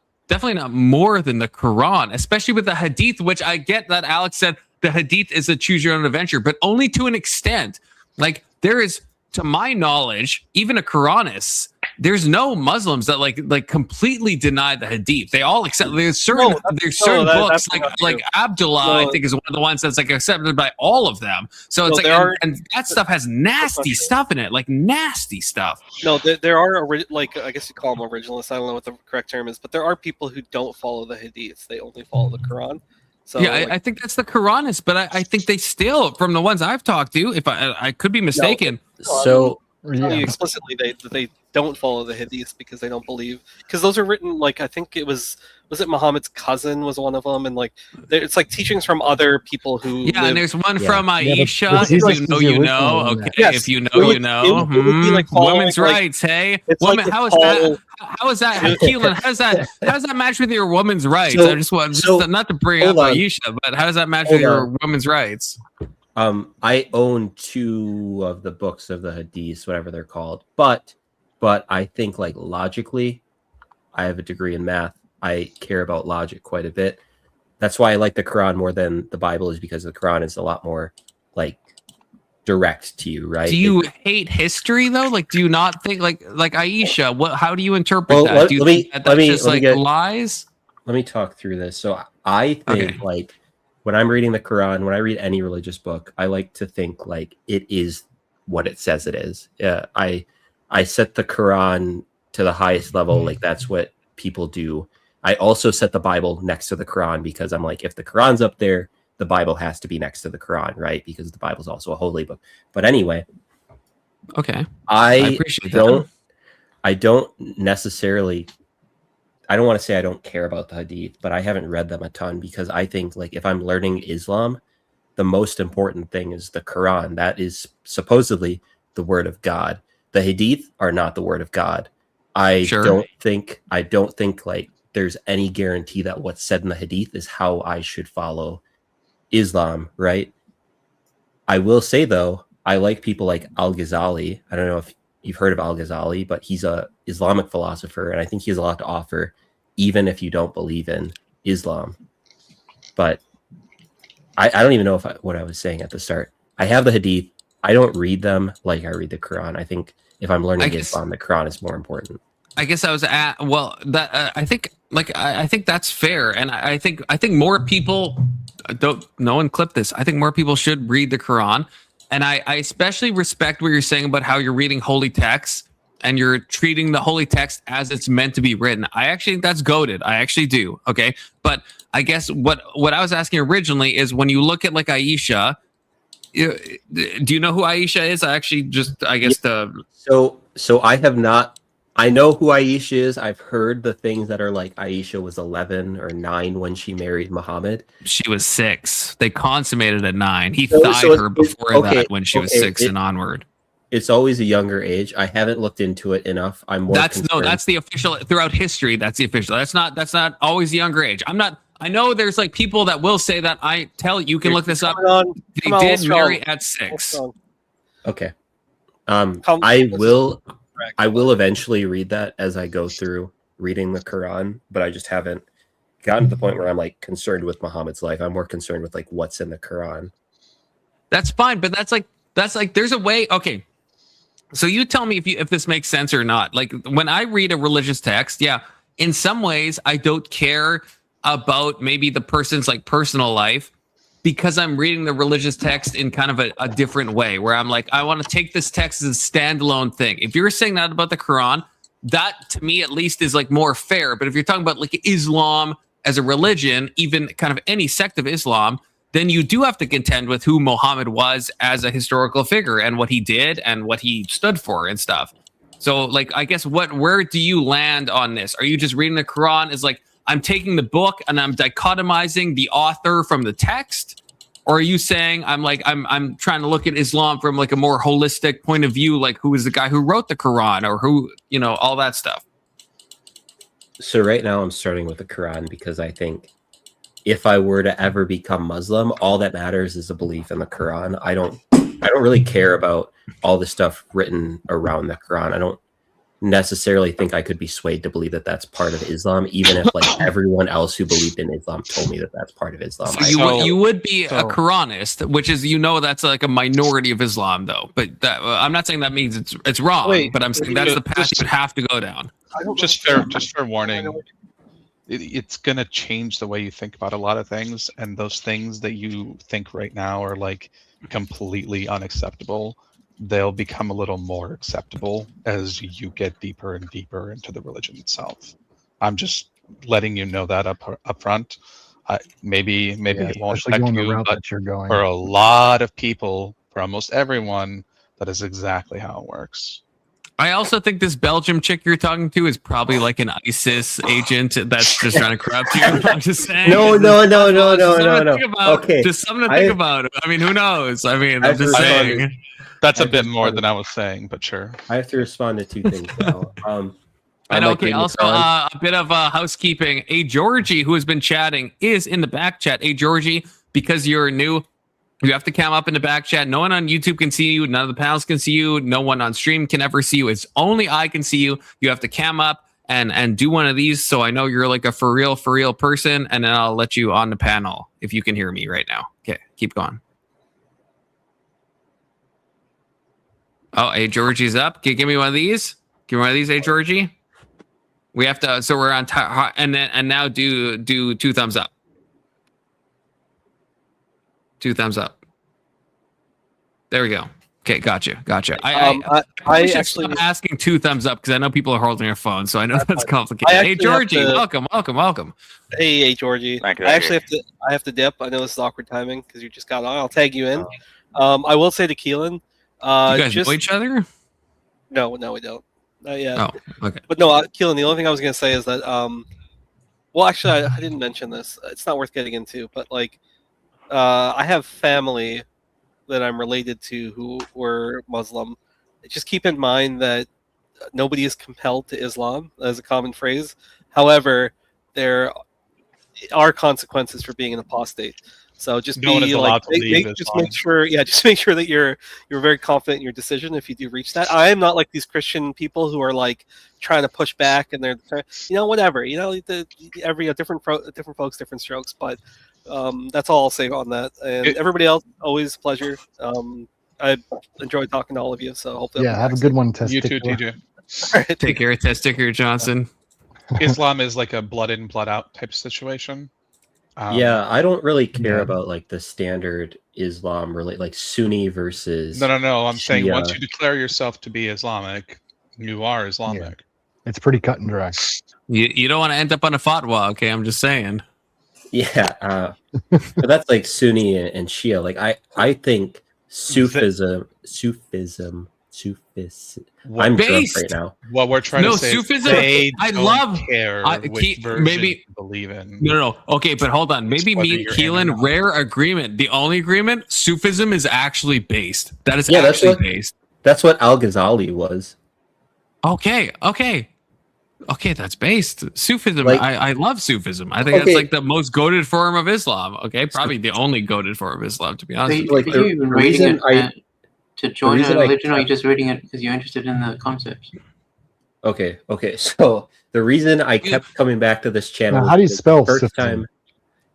B: more than the Quran, especially with the Hadith, which I get that Alex said the Hadith is a choose your own adventure, but only to an extent. Like there is, to my knowledge, even a Quranist, there's no Muslims that like completely deny the Hadith. They all accept. There's certain books like Abdullah, I think, is one of the ones that's like accepted by all of them. So it's and that stuff has nasty stuff in it, like nasty stuff.
G: No, there are like, I guess you call them originalists. I don't know what the correct term is, but there are people who don't follow the Hadiths. They only follow the Quran. So
B: yeah, I think that's the Quranists, but I think they still, from the ones I've talked to, if I could be mistaken.
P: So
G: explicitly they don't follow the Hadiths because they don't believe, because those are written, like, I think it was it Muhammad's cousin was one of them, and like it's like teachings from other people who
B: and there's one from Aisha. If you know, okay. Yes. If you know, you know. It would be like women's rights, hey, woman. Like how is that? How is that, Keelan? How does that match with your women's rights? I just want not to bring up Aisha, but how does that match with your women's rights?
P: I own 2 of the books of the Hadiths, whatever they're called, but I think like logically, I have a degree in math. I care about logic quite a bit. That's why I like the Quran more than the Bible, is because the Quran is a lot more like direct to you, right?
B: Do you hate history though? Like, do you not think like Aisha? How do you interpret that? Do you think that's just lies?
P: Let me talk through this. So I think like when I'm reading the Quran, when I read any religious book, I like to think like it is what it says it is. I set the Quran to the highest level. Like that's what people do. I also set the Bible next to the Quran because I'm like, if the Quran's up there, the Bible has to be next to the Quran, right? Because the Bible is also a holy book. But anyway, I appreciate that. I don't necessarily. I don't want to say I don't care about the Hadith, but I haven't read them a ton because I think like if I'm learning Islam, the most important thing is the Quran. That is supposedly the word of God. The Hadith are not the word of God. I don't think like there's any guarantee that what's said in the Hadith is how I should follow Islam, right? I will say though, I like people like Al-Ghazali. I don't know if you've heard of Al-Ghazali, but he's a Islamic philosopher, and I think he has a lot to offer, even if you don't believe in Islam. But I don't even know what I was saying at the start. I have the Hadith. I don't read them like I read the Quran. I think if I'm learning Islam, the Quran is more important.
B: I guess I was at I think that's fair, and I think more people no one clip this. I think more people should read the Quran. And I especially respect what you're saying about how you're reading holy texts and you're treating the holy text as it's meant to be written. I actually think that's goated. I actually do. Okay. But I guess what I was asking originally is when you look at like Aisha, do you know who Aisha is?
P: So I have not. I know who Aisha is. I've heard the things that are like Aisha was 11 or 9 when she married Muhammad.
B: She was 6. They consummated at 9. He thighed her before that when she was 6 and onward.
P: It's always a younger age. I haven't looked into it enough. I'm more
B: that's the official throughout history. That's the official. That's not always the younger age. I know there's like people that will say that. I tell you can look this up. They did marry at 6.
P: Okay. I will eventually read that as I go through reading the Quran, but I just haven't gotten to the point where I'm like concerned with Muhammad's life. I'm more concerned with like what's in the Quran.
B: That's fine, but that's like there's a way. Okay, so you tell me if this makes sense or not. Like when I read a religious text, in some ways I don't care about maybe the person's like personal life, because I'm reading the religious text in kind of a different way, where I'm like, I want to take this text as a standalone thing. If you're saying that about the Quran, that to me at least is like more fair. But if you're talking about like Islam as a religion, even kind of any sect of Islam, then you do have to contend with who Muhammad was as a historical figure and what he did and what he stood for and stuff. So like, I guess where do you land on this? Are you just reading the Quran as like, I'm taking the book and I'm dichotomizing the author from the text? Or are you saying I'm trying to look at Islam from like a more holistic point of view, like who is the guy who wrote the Quran or who, all that stuff?
P: So right now I'm starting with the Quran because I think if I were to ever become Muslim, all that matters is a belief in the Quran. I don't really care about all the stuff written around the Quran. necessarily think I could be swayed to believe that that's part of Islam, even if like everyone else who believed in Islam told me that that's part of Islam.
B: So you would be a Quranist, which is that's like a minority of Islam, though. But I'm not saying that means it's wrong. But I'm saying that's the path you would have to go down.
I: Just fair warning. It's gonna change the way you think about a lot of things, and those things that you think right now are like completely unacceptable, they'll become a little more acceptable as you get deeper and deeper into the religion itself. I'm just letting you know that up front. Maybe it won't affect you, but for a lot of people, for almost everyone, that is exactly how it works.
B: I also think this Belgium chick you're talking to is probably like an ISIS agent that's just trying to corrupt you. I'm just saying.
U: No. Okay.
B: Just something to think about. I mean, who knows? I mean, I'm just saying.
I: That's a bit more than I was saying, but sure.
P: I have to respond to two things now.
B: And okay, also a bit of housekeeping. A Georgie, who has been chatting, is in the back chat. A Georgie, because you're new, you have to come up in the back chat. No one on YouTube can see you. None of the panels can see you. No one on stream can ever see you. It's only I can see you. You have to cam up and do one of these, so I know you're like a for real person, and then I'll let you on the panel if you can hear me right now. Okay, keep going. Oh, hey, Georgie's up. Give me one of these. Give me one of these, hey, Georgie. We have to. So we're on and now do 2 thumbs up. 2 thumbs up. There we go. Okay, gotcha. I actually stop asking 2 thumbs up because I know people are holding their phones, so I know that's complicated. Hey, Georgie, welcome.
G: Hey, Georgie. I actually have to dip. I know this is awkward timing because you just got on. I'll tag you in. I will say to Keelan,
B: you guys know each other?
G: No, we don't. Not yet.
B: Oh, okay.
G: But no, Keelan, the only thing I was going to say is that, well, actually, I didn't mention this. It's not worth getting into, but like, I have family that I'm related to who were Muslim. Just keep in mind that nobody is compelled to Islam, as a common phrase. However, there are consequences for being an apostate. So just make sure that you're very confident in your decision if you do reach that. I am not like these Christian people who are like trying to push back and they're whatever. Different folks, different strokes. But that's all I'll say on that. And everybody else, always a pleasure. I enjoyed talking to all of you. So hopefully,
O: have a good one, Testicular.
I: You too, TJ.
G: All right,
B: take care, Testicular Johnson.
I: Islam is like a blood in, blood out type situation.
P: I don't really care about like the standard Islam, like Sunni versus.
I: No. I'm saying
P: Shia.
I: Once you declare yourself to be Islamic, you are Islamic.
O: Yeah. It's pretty cut and dry.
B: You don't want to end up on a fatwa, okay? I'm just saying.
P: Yeah, but that's like Sunni and Shia. Like I think Sufism. I'm drunk right now.
I: What we're trying to say
B: Sufism,
I: is
B: I love
I: care which version
B: maybe
I: you believe in.
B: No. Okay, but hold on. Maybe me and Keelan, rare agreement. The only agreement, Sufism is actually based. That is actually based.
P: That's what Al-Ghazali was.
B: Okay, that's based. Sufism, like, I love Sufism. I think that's like the most goated form of Islam. Okay, probably the only goated form of Islam, to be honest.
M: Are you even reading it to join a religion, or are you just reading it because you're interested in the concepts?
P: Okay. So the reason I kept coming back to this channel.
O: Now, how do you spell
P: first time?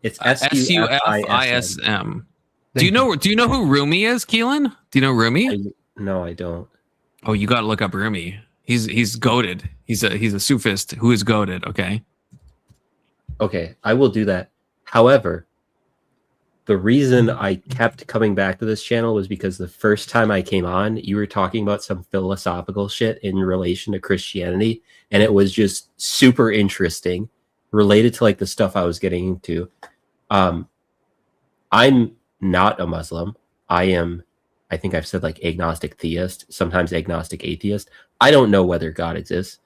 P: It's
B: Sufism. Do you know who Rumi is, Keelan? Do you know Rumi?
P: No, I don't.
B: Oh, you got to look up Rumi. He's goated. He's a Sufist who is goated.
P: Okay, I will do that. However, the reason I kept coming back to this channel was because the first time I came on, you were talking about some philosophical shit in relation to Christianity, and it was just super interesting, related to like the stuff I was getting into. I'm not a Muslim. I think I've said like agnostic theist, sometimes agnostic atheist. I don't know whether God exists.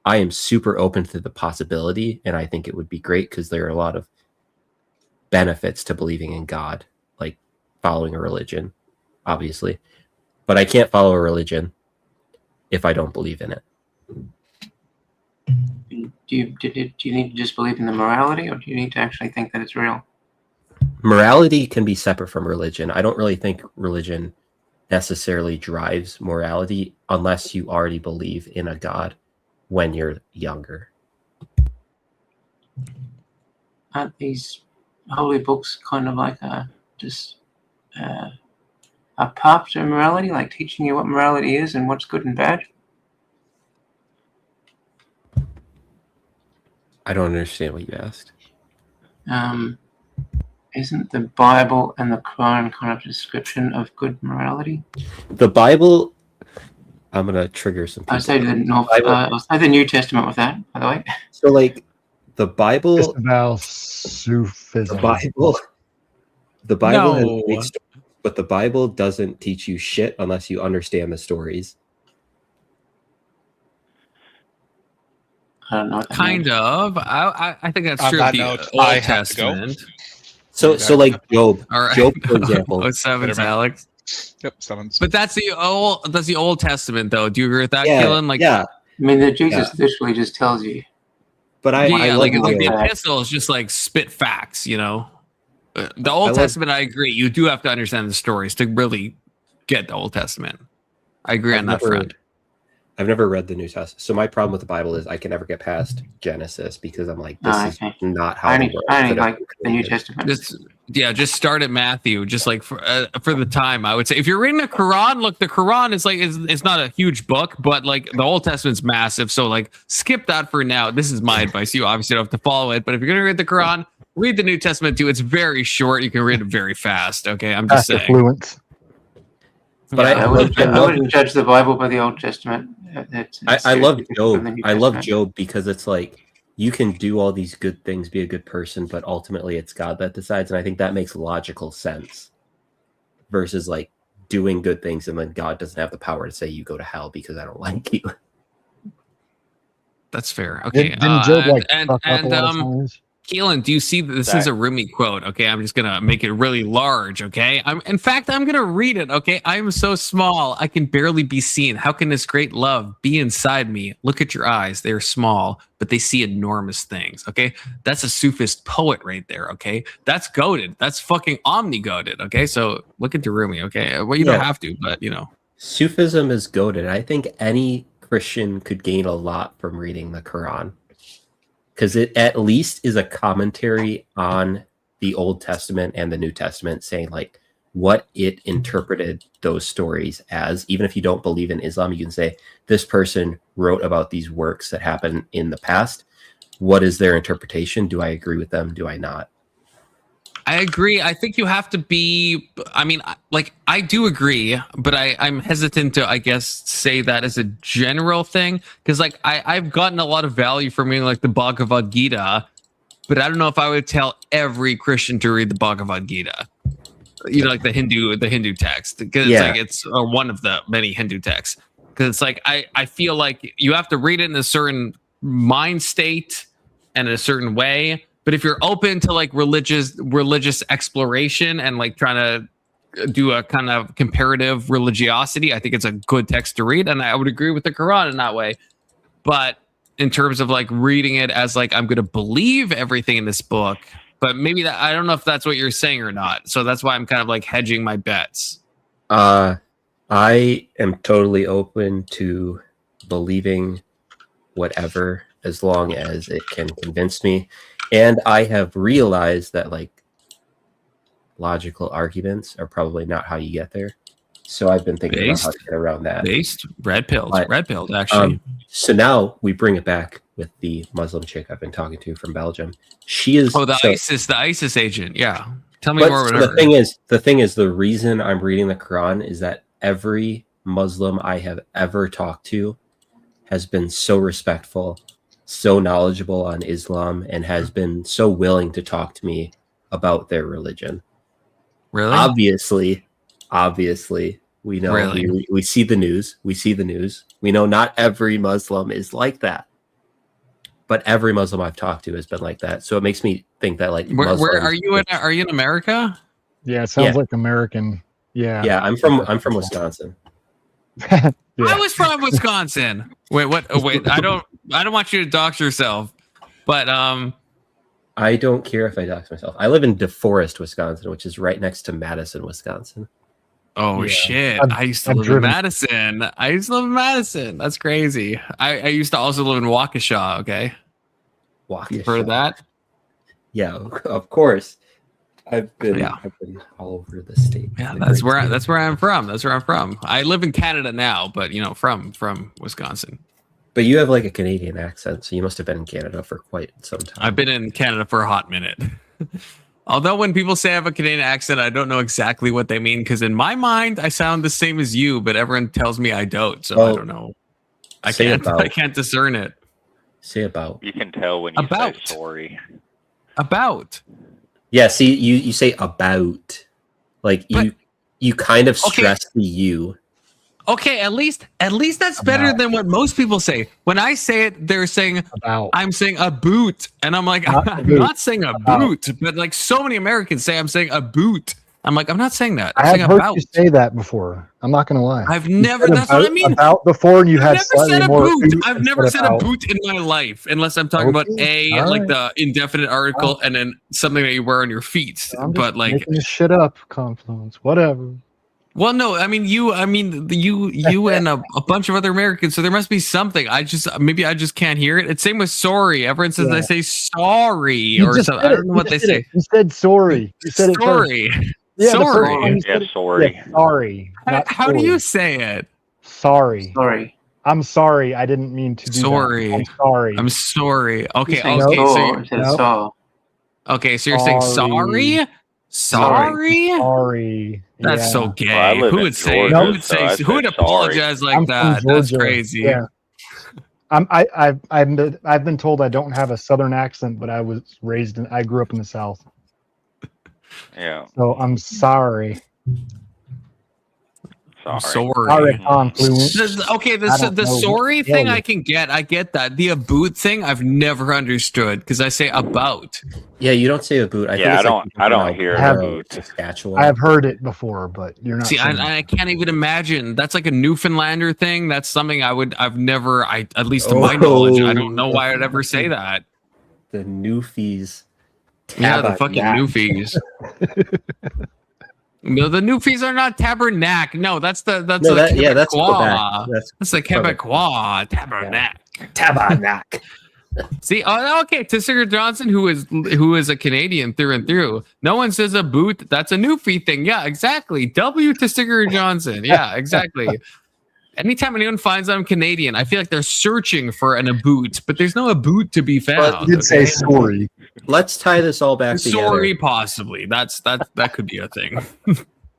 P: I am super open to the possibility, and I think it would be great because there are a lot of benefits to believing in God, like following a religion, obviously. But I can't follow a religion if I don't believe in it.
M: Do you need to just believe in the morality, or do you need to actually think that it's real?
P: Morality can be separate from religion. I don't really think religion necessarily drives morality unless you already believe in a God. when you're younger.
M: Aren't these holy books kind of like a path to morality, like teaching you what morality is and what's good and bad?
P: I don't understand what you asked.
M: Isn't the Bible and the Quran kind of a description of good morality?
P: The Bible, I'm gonna trigger some people.
M: I'll say the New Testament with that, by the way.
P: So like the Bible,
O: It's about Sufism.
P: the Bible has
B: No.
P: great stories, but the Bible doesn't teach you shit unless you understand the stories.
M: I don't know what that
B: Kind
M: means.
B: of. I think that's
I: On
B: true
I: that
B: of the
I: note,
B: Old
I: I have to go.
B: Testament.
P: So like Job,
B: All right.
P: Job, for example.
B: Oh, sevens,
I: Later, man.
B: Alex.
I: Yep, sevens.
B: But that's the Old Testament, though. Do you agree with that,
P: Yeah,
B: Keelan? Like,
P: yeah.
M: I mean, that Jesus literally just tells you.
P: But I
B: yeah,
P: love
B: like the
P: Job.
B: epistle is just like spit facts, you know. The Old Testament, I agree. You do have to understand the stories to really get the Old Testament. I agree on that front.
P: I've never read the New Testament. So my problem with the Bible is I can never get past Genesis because I'm like, this is not how
M: I
P: the
M: only
P: world
M: like
P: could have
M: the New
P: created.
M: Testament.
B: Just start at Matthew. Just like for the time, I would say if you're reading the Quran, look, the Quran is like it's not a huge book, but like the Old Testament's massive. So like skip that for now. This is my advice. You obviously don't have to follow it, but if you're gonna read the Quran, read the New Testament too. It's very short. You can read it very fast. Okay, I'm just saying.
O: Fluent.
P: But
M: I wouldn't judge the Bible by the Old Testament.
P: I love Job.
M: the New
P: I love
M: Testament.
P: Job because it's like you can do all these good things, be a good person, but ultimately it's God that decides. And I think that makes logical sense versus like doing good things and then God doesn't have the power to say you go to hell because I don't like you.
B: That's fair. Okay.
O: Didn't Job like
B: and
O: fuck up a lot of times?
B: Keelan, do you see that this is a Rumi quote? Okay, I'm just gonna make it really large. Okay, I'm gonna read it. Okay, I am so small, I can barely be seen. How can this great love be inside me? Look at your eyes; they are small, but they see enormous things. Okay, that's a Sufist poet right there. Okay, that's goated. That's fucking omni-goated. Okay, so look into Rumi. Okay, well you don't have to, but you know,
P: Sufism is goated. I think any Christian could gain a lot from reading the Quran. Because it at least is a commentary on the Old Testament and the New Testament, saying like what it interpreted those stories as. Even if you don't believe in Islam, you can say this person wrote about these works that happened in the past. What is their interpretation? Do I agree with them? Do I not?
B: I agree. I think you have to be. I mean, like I do agree, but I'm hesitant to, I guess, say that as a general thing because, like, I've gotten a lot of value from reading like the Bhagavad Gita, but I don't know if I would tell every Christian to read the Bhagavad Gita. You know, like the Hindu text, because it's like it's one of the many Hindu texts. Because it's like I feel like you have to read it in a certain mind state and in a certain way. But if you're open to like religious exploration and like trying to do a kind of comparative religiosity, I think it's a good text to read. And I would agree with the Quran in that way. But in terms of like reading it as like, I'm going to believe everything in this book, but maybe that, I don't know if that's what you're saying or not. So that's why I'm kind of like hedging my bets.
P: I am totally open to believing whatever, as long as it can convince me. And I have realized that like logical arguments are probably not how you get there. So I've been thinking about how to get around that.
B: Red pilled, actually.
P: So now we bring it back with the Muslim chick I've been talking to from Belgium. She is
B: the ISIS agent. Yeah. Tell me more about her.
P: The thing is, the reason I'm reading the Quran is that every Muslim I have ever talked to has been so respectful, so knowledgeable on Islam, and has been so willing to talk to me about their religion.
B: Really?
P: Obviously, we know.
B: Really?
P: We see the news. We know not every Muslim is like that, but every Muslim I've talked to has been like that. So it makes me think that like,
B: where are you in? Are you in America?
O: Yeah, it sounds like American. Yeah.
P: Yeah, I'm from Wisconsin.
B: I was from Wisconsin. Wait, what? Oh, wait, I don't want you to dox yourself, but
P: I don't care if I dox myself. I live in DeForest, Wisconsin, which is right next to Madison, Wisconsin.
B: Oh shit! I used to live in Madison. That's crazy. I used to also live in Waukesha. Okay,
P: Waukesha.
B: You've heard of that?
P: Yeah, of course. I've been all over the state.
B: Yeah, that's where I'm from. That's where I'm from. I live in Canada now, but from Wisconsin.
P: But you have like a Canadian accent, so you must have been in Canada for quite some time.
B: I've been in Canada for a hot minute. Although when people say I have a Canadian accent, I don't know exactly what they mean, because in my mind I sound the same as you, but everyone tells me I don't, so I don't know. I can't discern it.
P: Say about.
R: You can tell when you say sorry.
B: About.
P: Yeah, see, you say about. Like you kind of stress the you.
B: Okay, at least that's better than what most people say. When I say it, they're saying about. I'm saying a boot, and I'm like, I'm not saying a boot, but like so many Americans say I'm saying a boot. I'm like, I'm not saying that. I'm
O: I
B: saying
O: have heard
B: about.
O: you say that before. I'm not gonna lie.
B: I've never. That's what I mean.
O: About before, and you
B: I've
O: had
B: never said a
O: more
B: boot.
O: boot
B: I've never said
O: about.
B: a boot in my life, unless I'm talking about like the indefinite article, and then something that you wear on your feet. But like
O: making this shit up, Confluence, whatever.
B: Well, no, I mean you and a bunch of other Americans. So there must be something. I just can't hear it. It's same with sorry. Everyone says I say sorry or something. I don't know what they say.
O: You said sorry. You said
B: sorry.
O: Yeah,
B: sorry.
R: Sorry.
O: Yeah, sorry.
B: How do you say it?
O: Sorry.
M: Sorry.
O: I'm sorry. I didn't mean to do
B: sorry.
O: that. I'm sorry.
B: I'm sorry. Okay. Okay. So you're saying sorry. Sorry. That's so gay.
R: Well,
B: who would apologize like that? That's crazy.
O: Yeah. I've been told I don't have a Southern accent, but I grew up in the South.
R: Yeah.
O: So I'm sorry.
B: Sorry.
O: Confluence.
B: Okay, the sorry thing I can get. I get that. The about thing I've never understood because I say about.
P: Yeah, you don't say about. I
R: don't hear about.
P: Saskatchewan.
O: I have heard it before, but you're not.
B: See, I can't even imagine. That's like a Newfoundlander thing. That's something I've never. At least to my knowledge, I don't know why I'd ever say that.
P: The Newfies.
B: Yeah, the fucking Newfies. No, the Newfies are not tabernacle. No, that's the Quebecois.
P: That's Quebec.
B: That's the Quebecois tabernacle.
P: Tabernacle.
B: See, okay, to Sigurd Johnson, who is a Canadian through and through. No one says a boot. That's a Newfie thing. Yeah, exactly. W to Sigurd Johnson. Yeah, exactly. Anytime anyone finds I'm Canadian, I feel like they're searching for an aboot, but there's no aboot to be found.
O: You did say sorry.
P: Let's tie this all back together.
B: Sorry, possibly. That could be a thing.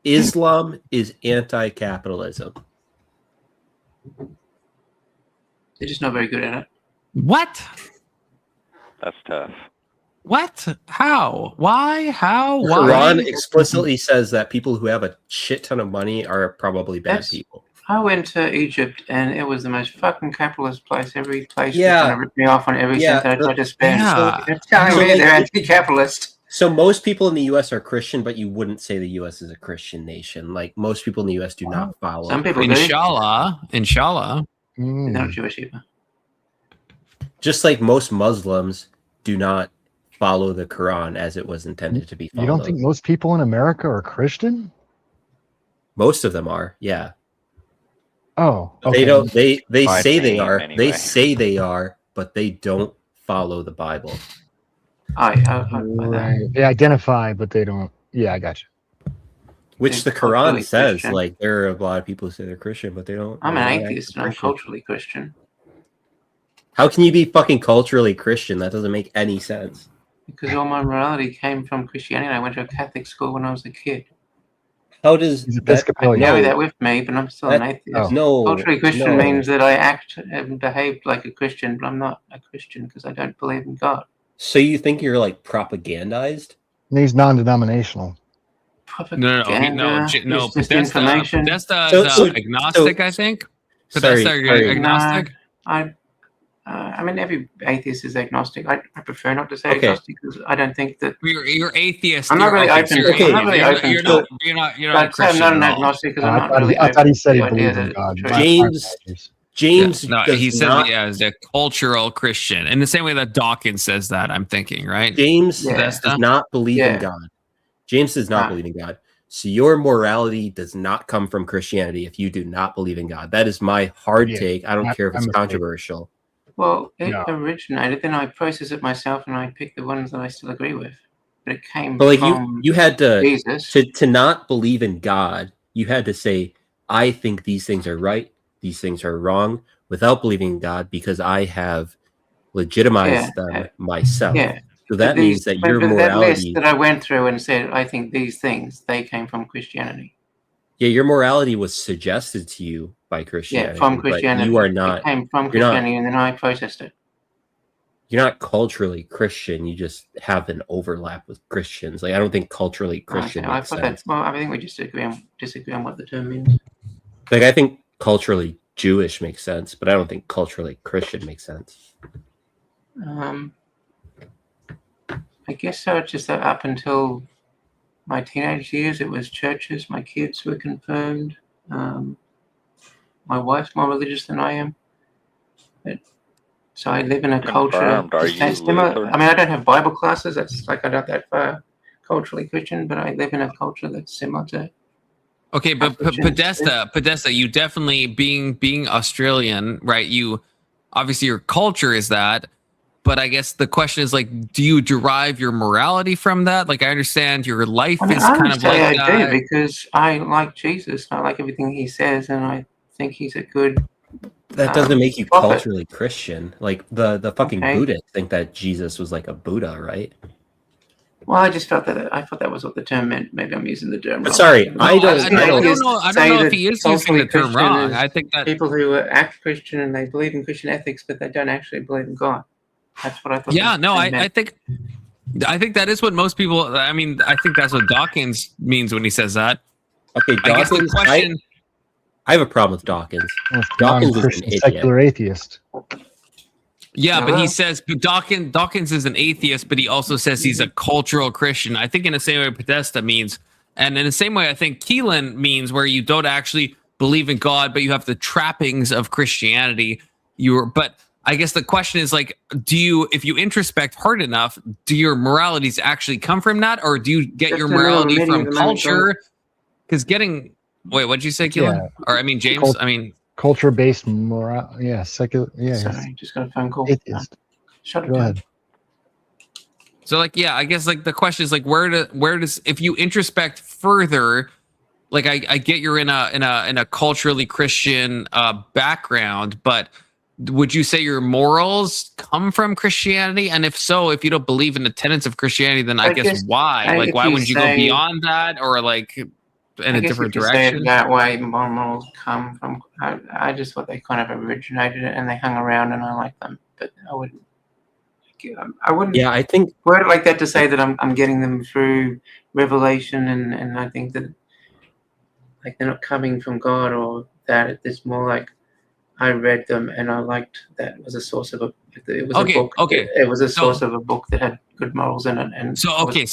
P: Islam is anti-capitalism.
M: They're just not very good at it.
B: What?
R: That's tough.
B: What? How? Why? How?
P: The
B: Why?
P: Quran explicitly says that people who have a shit ton of money are probably bad people.
M: I went to Egypt and it was the most fucking capitalist place. Every place was trying to rip me off on every cent that I tried to spend. So they're telling me they're anti-capitalist.
P: So most people in the U.S. are Christian, but you wouldn't say the U.S. is a Christian nation. Like most people in the U.S. do not follow.
M: Some people
B: Inshallah.
M: They're not Jewish either.
P: Just like most Muslims do not follow the Quran as it was intended to be followed.
O: You don't think most people in America are Christian?
P: Most of them are, yeah.
O: Oh, okay.
P: They don't. They say they are.
R: Anyway.
P: They say they are, but they don't follow the Bible.
O: They identify, but they don't. Yeah, I got you.
P: Which the Quran says, like there are a lot of people who say they're Christian, but they don't.
M: I'm an atheist and I'm culturally Christian.
P: How can you be fucking culturally Christian? That doesn't make any sense.
M: Because all my morality came from Christianity. I went to a Catholic school when I was a kid.
P: How does
M: I carry that with me, but I'm still an atheist.
P: No,
M: culturally Christian means that I act and behave like a Christian, but I'm not a Christian because I don't believe in God.
P: So you think you're like propagandized?
O: He's non-denominational.
B: No.
M: Disinformation.
B: Podesta is agnostic, I think. Podesta, you're agnostic.
M: I mean, every atheist is agnostic. I prefer not to say agnostic because I don't think that
B: you're atheist.
M: I'm not really open.
B: Okay.
M: I'm not really open.
B: You're not
M: I'm
B: Christian
M: not an
B: at all.
M: agnostic because I'm not really.
O: I thought he said he
M: open to the
O: believed in
M: idea
O: God.
M: that
P: James.
B: No, he said as a cultural Christian, in the same way that Dawkins says that. I'm thinking, right?
P: James does not believe in God. James does not believe in God. So your morality does not come from Christianity if you do not believe in God. That is my hard take. I don't care if it's controversial.
M: Well, it originated, then I process it myself, and I pick the ones that I still agree with. But it came
P: But like
M: from
P: you had to
M: Jesus.
P: to not believe in God. You had to say, I think these things are right, these things are wrong, without believing in God, because I have legitimized them myself.
M: Yeah.
P: So that means that your
M: that
P: morality,
M: list that I went through and said, I think these things, they came from Christianity.
P: yeah, your morality was suggested to you by Christianity.
M: Yeah, from Christianity.
P: But you are not.
M: It came from Christianity, and then I processed it.
P: You're not culturally Christian. You just have an overlap with Christians. Like I don't think culturally Christian makes sense.
M: Well, I think we just disagree on what the term means.
P: Like I think culturally Jewish makes sense, but I don't think culturally Christian makes sense.
M: I guess so. It's just that up until my teenage years, it was churches. My kids were confirmed. My wife's more religious than I am. So I live in a culture that's similar. I mean, I don't have Bible classes. That's like I'm not that far culturally Christian, but I live in a culture that's similar to.
B: Okay, but Podesta, you definitely being Australian, right? You obviously your culture is that. But I guess the question is like, do you derive your morality from that? Like, I understand your life is kind of like
M: I
B: that.
M: do because I like Jesus. I like everything he says, and I think he's a good.
P: That doesn't make you
M: prophet.
P: culturally Christian. Like the fucking Buddhists think that Jesus was like a Buddha, right?
M: Well, I just felt that I thought that was what the term meant. Maybe I'm using the term wrong.
P: Sorry, I don't
B: know if he is using the term wrong. I think that
M: people who act Christian and they believe in Christian ethics, but they don't actually believe in God. That's what I thought.
B: Yeah, no, I think that is what most people. I mean, I think that's what Dawkins means when he says that.
P: Okay,
B: I guess the question.
P: I have a problem with Dawkins. Dawkins is an idiot.
O: Secular atheist.
B: Yeah, but he says, but Dawkins is an atheist, but he also says he's a cultural Christian. I think in the same way Podesta means, and in the same way I think Keelan means, where you don't actually believe in God, but you have the trappings of Christianity. But I guess the question is like, if you introspect hard enough, do your moralities actually come from that, or do you get your morality from culture? Because wait, what'd you say, Keelan?
O: Yeah.
B: Or I mean, James,
O: culture-based moral. Yeah, secular. Yeah.
M: Sorry, just got a phone call.
O: Atheist.
M: Shut it
O: Go
M: down.
O: ahead.
B: So like, yeah, I guess like the question is like, where does if you introspect further, like I get you're in a culturally Christian background, but would you say your morals come from Christianity? And if so, if you don't believe in the tenets of Christianity, then I guess why? Like, why wouldn't you go beyond that, or like in a different direction?
M: Say it that way, morals come from. I just thought they kind of originated it and they hung around, and I like them, but I wouldn't.
P: Yeah, I think
M: word it like that to say that I'm getting them through revelation, and I think that like they're not coming from God or that. It's more like I read them and I liked that it was a source of a book.
B: Okay.
M: It was a source of a book that had good morals in it, and
B: so
M: I was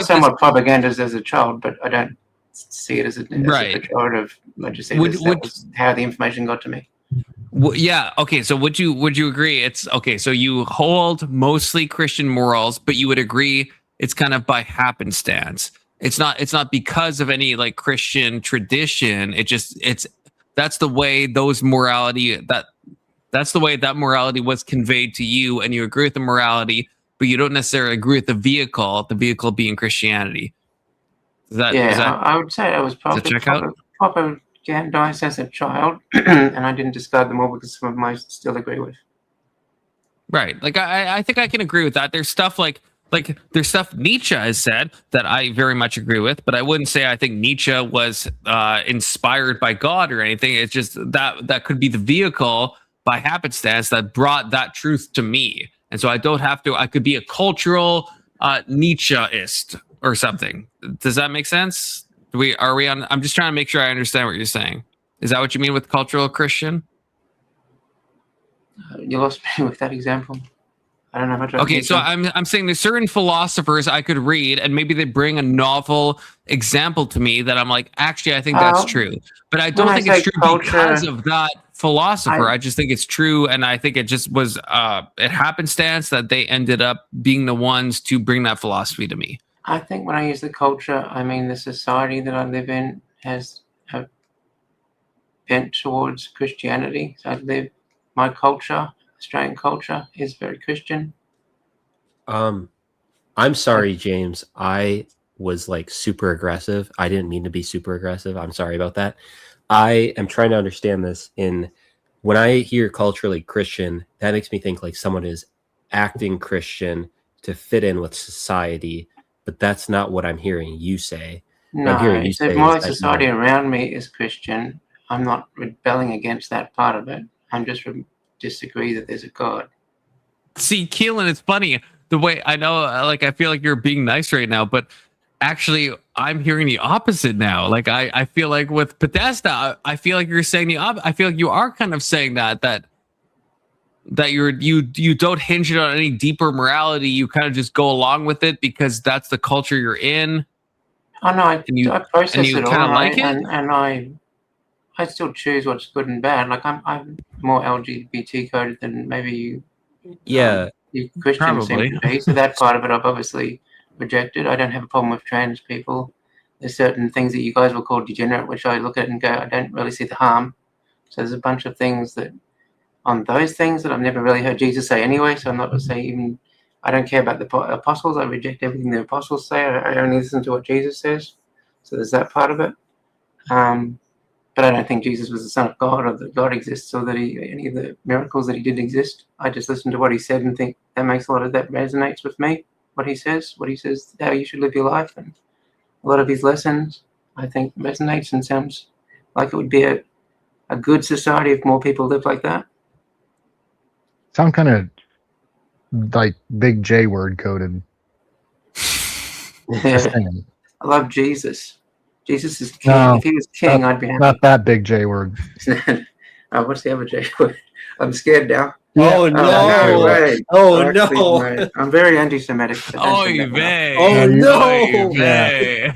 M: somewhat propagandist as a child, but I don't see it as a pejorative. I just see it as that was how the information got to me.
B: Yeah. Okay. So would you agree? It's okay. So you hold mostly Christian morals, but you would agree it's kind of by happenstance. It's not because of any like Christian tradition. That's the way that's the way that morality was conveyed to you, and you agree with the morality, but you don't necessarily agree with the vehicle being Christianity.
M: I would say I was propagandized as a child, and I didn't discard them all because some of them I still agree with.
B: Right. Like I think I can agree with that. There's stuff like there's stuff Nietzsche has said that I very much agree with, but I wouldn't say I think Nietzsche was inspired by God or anything. It's just that could be the vehicle by happenstance that brought that truth to me. And so I don't have to, I could be a cultural Nietzscheist or something. Does that make sense? Are we on? I'm just trying to make sure I understand what you're saying. Is that what you mean with cultural Christian?
M: You lost me with that example. I don't know how to.
B: Okay, so I'm saying there's certain philosophers I could read, and maybe they bring a novel example to me that I'm like, actually, I think that's true. But I don't think it's true because of that philosopher. I just think it's true, and I think it just was it happenstance that they ended up being the ones to bring that philosophy to me.
M: I think when I use the culture, I mean the society that I live in has a bent towards Christianity. So my culture, Australian culture, is very Christian.
P: I'm sorry, James. I was like super aggressive. I didn't mean to be super aggressive. I'm sorry about that. I am trying to understand this. When I hear culturally Christian, that makes me think like someone is acting Christian to fit in with society, but that's not what I'm hearing you say.
M: No, the more society around me is Christian. I'm not rebelling against that part of it. I'm just disagree that there's a God.
B: See, Keelan, it's funny the way I know, like, I feel like you're being nice right now, but actually I'm hearing the opposite now. Like, I feel like with Podesta, I feel like you're saying the opposite. I feel like you are kind of saying that you don't hinge it on any deeper morality. You kind of just go along with it because that's the culture you're in.
M: Oh no, I process it all,
B: like it?
M: and I still choose what's good and bad. Like I'm more LGBT coded than maybe you.
P: Yeah,
M: you Christians seem to be. So that part of it, I've obviously rejected. I don't have a problem with trans people. There's certain things that you guys will call degenerate, which I look at and go, I don't really see the harm. So there's a bunch of things that on those things that I've never really heard Jesus say anyway. So I'm not going to say even. I don't care about the apostles. I reject everything the apostles say. I only listen to what Jesus says. So there's that part of it. But I don't think Jesus was the Son of God or that God exists or that any of the miracles that he did exist. I just listen to what he said and think that makes a lot of that resonates with me. What he says, how you should live your life. And a lot of his lessons, I think, resonates and sounds like it would be a good society if more people lived like that.
O: Sound kind of like big J word coded.
M: I love Jesus. Jesus is king.
O: No,
M: if he was king, I'd be happy.
O: Not that big J word.
M: What's the other J word? I'm scared now.
P: Oh no!
M: No way.
P: Oh
M: Actually,
P: no!
M: I'm very anti-Semitic.
B: Oh, vey.
P: Oh no!
B: Vey.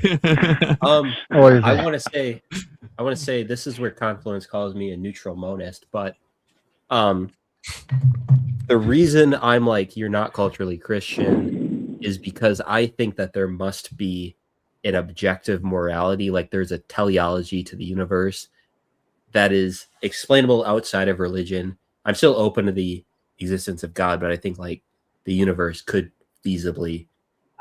P: I want to say this is where Confluence calls me a neutral monist, but the reason I'm like you're not culturally Christian is because I think that there must be an objective morality, like there's a teleology to the universe that is explainable outside of religion. I'm still open to the existence of God, but I think like the universe could feasibly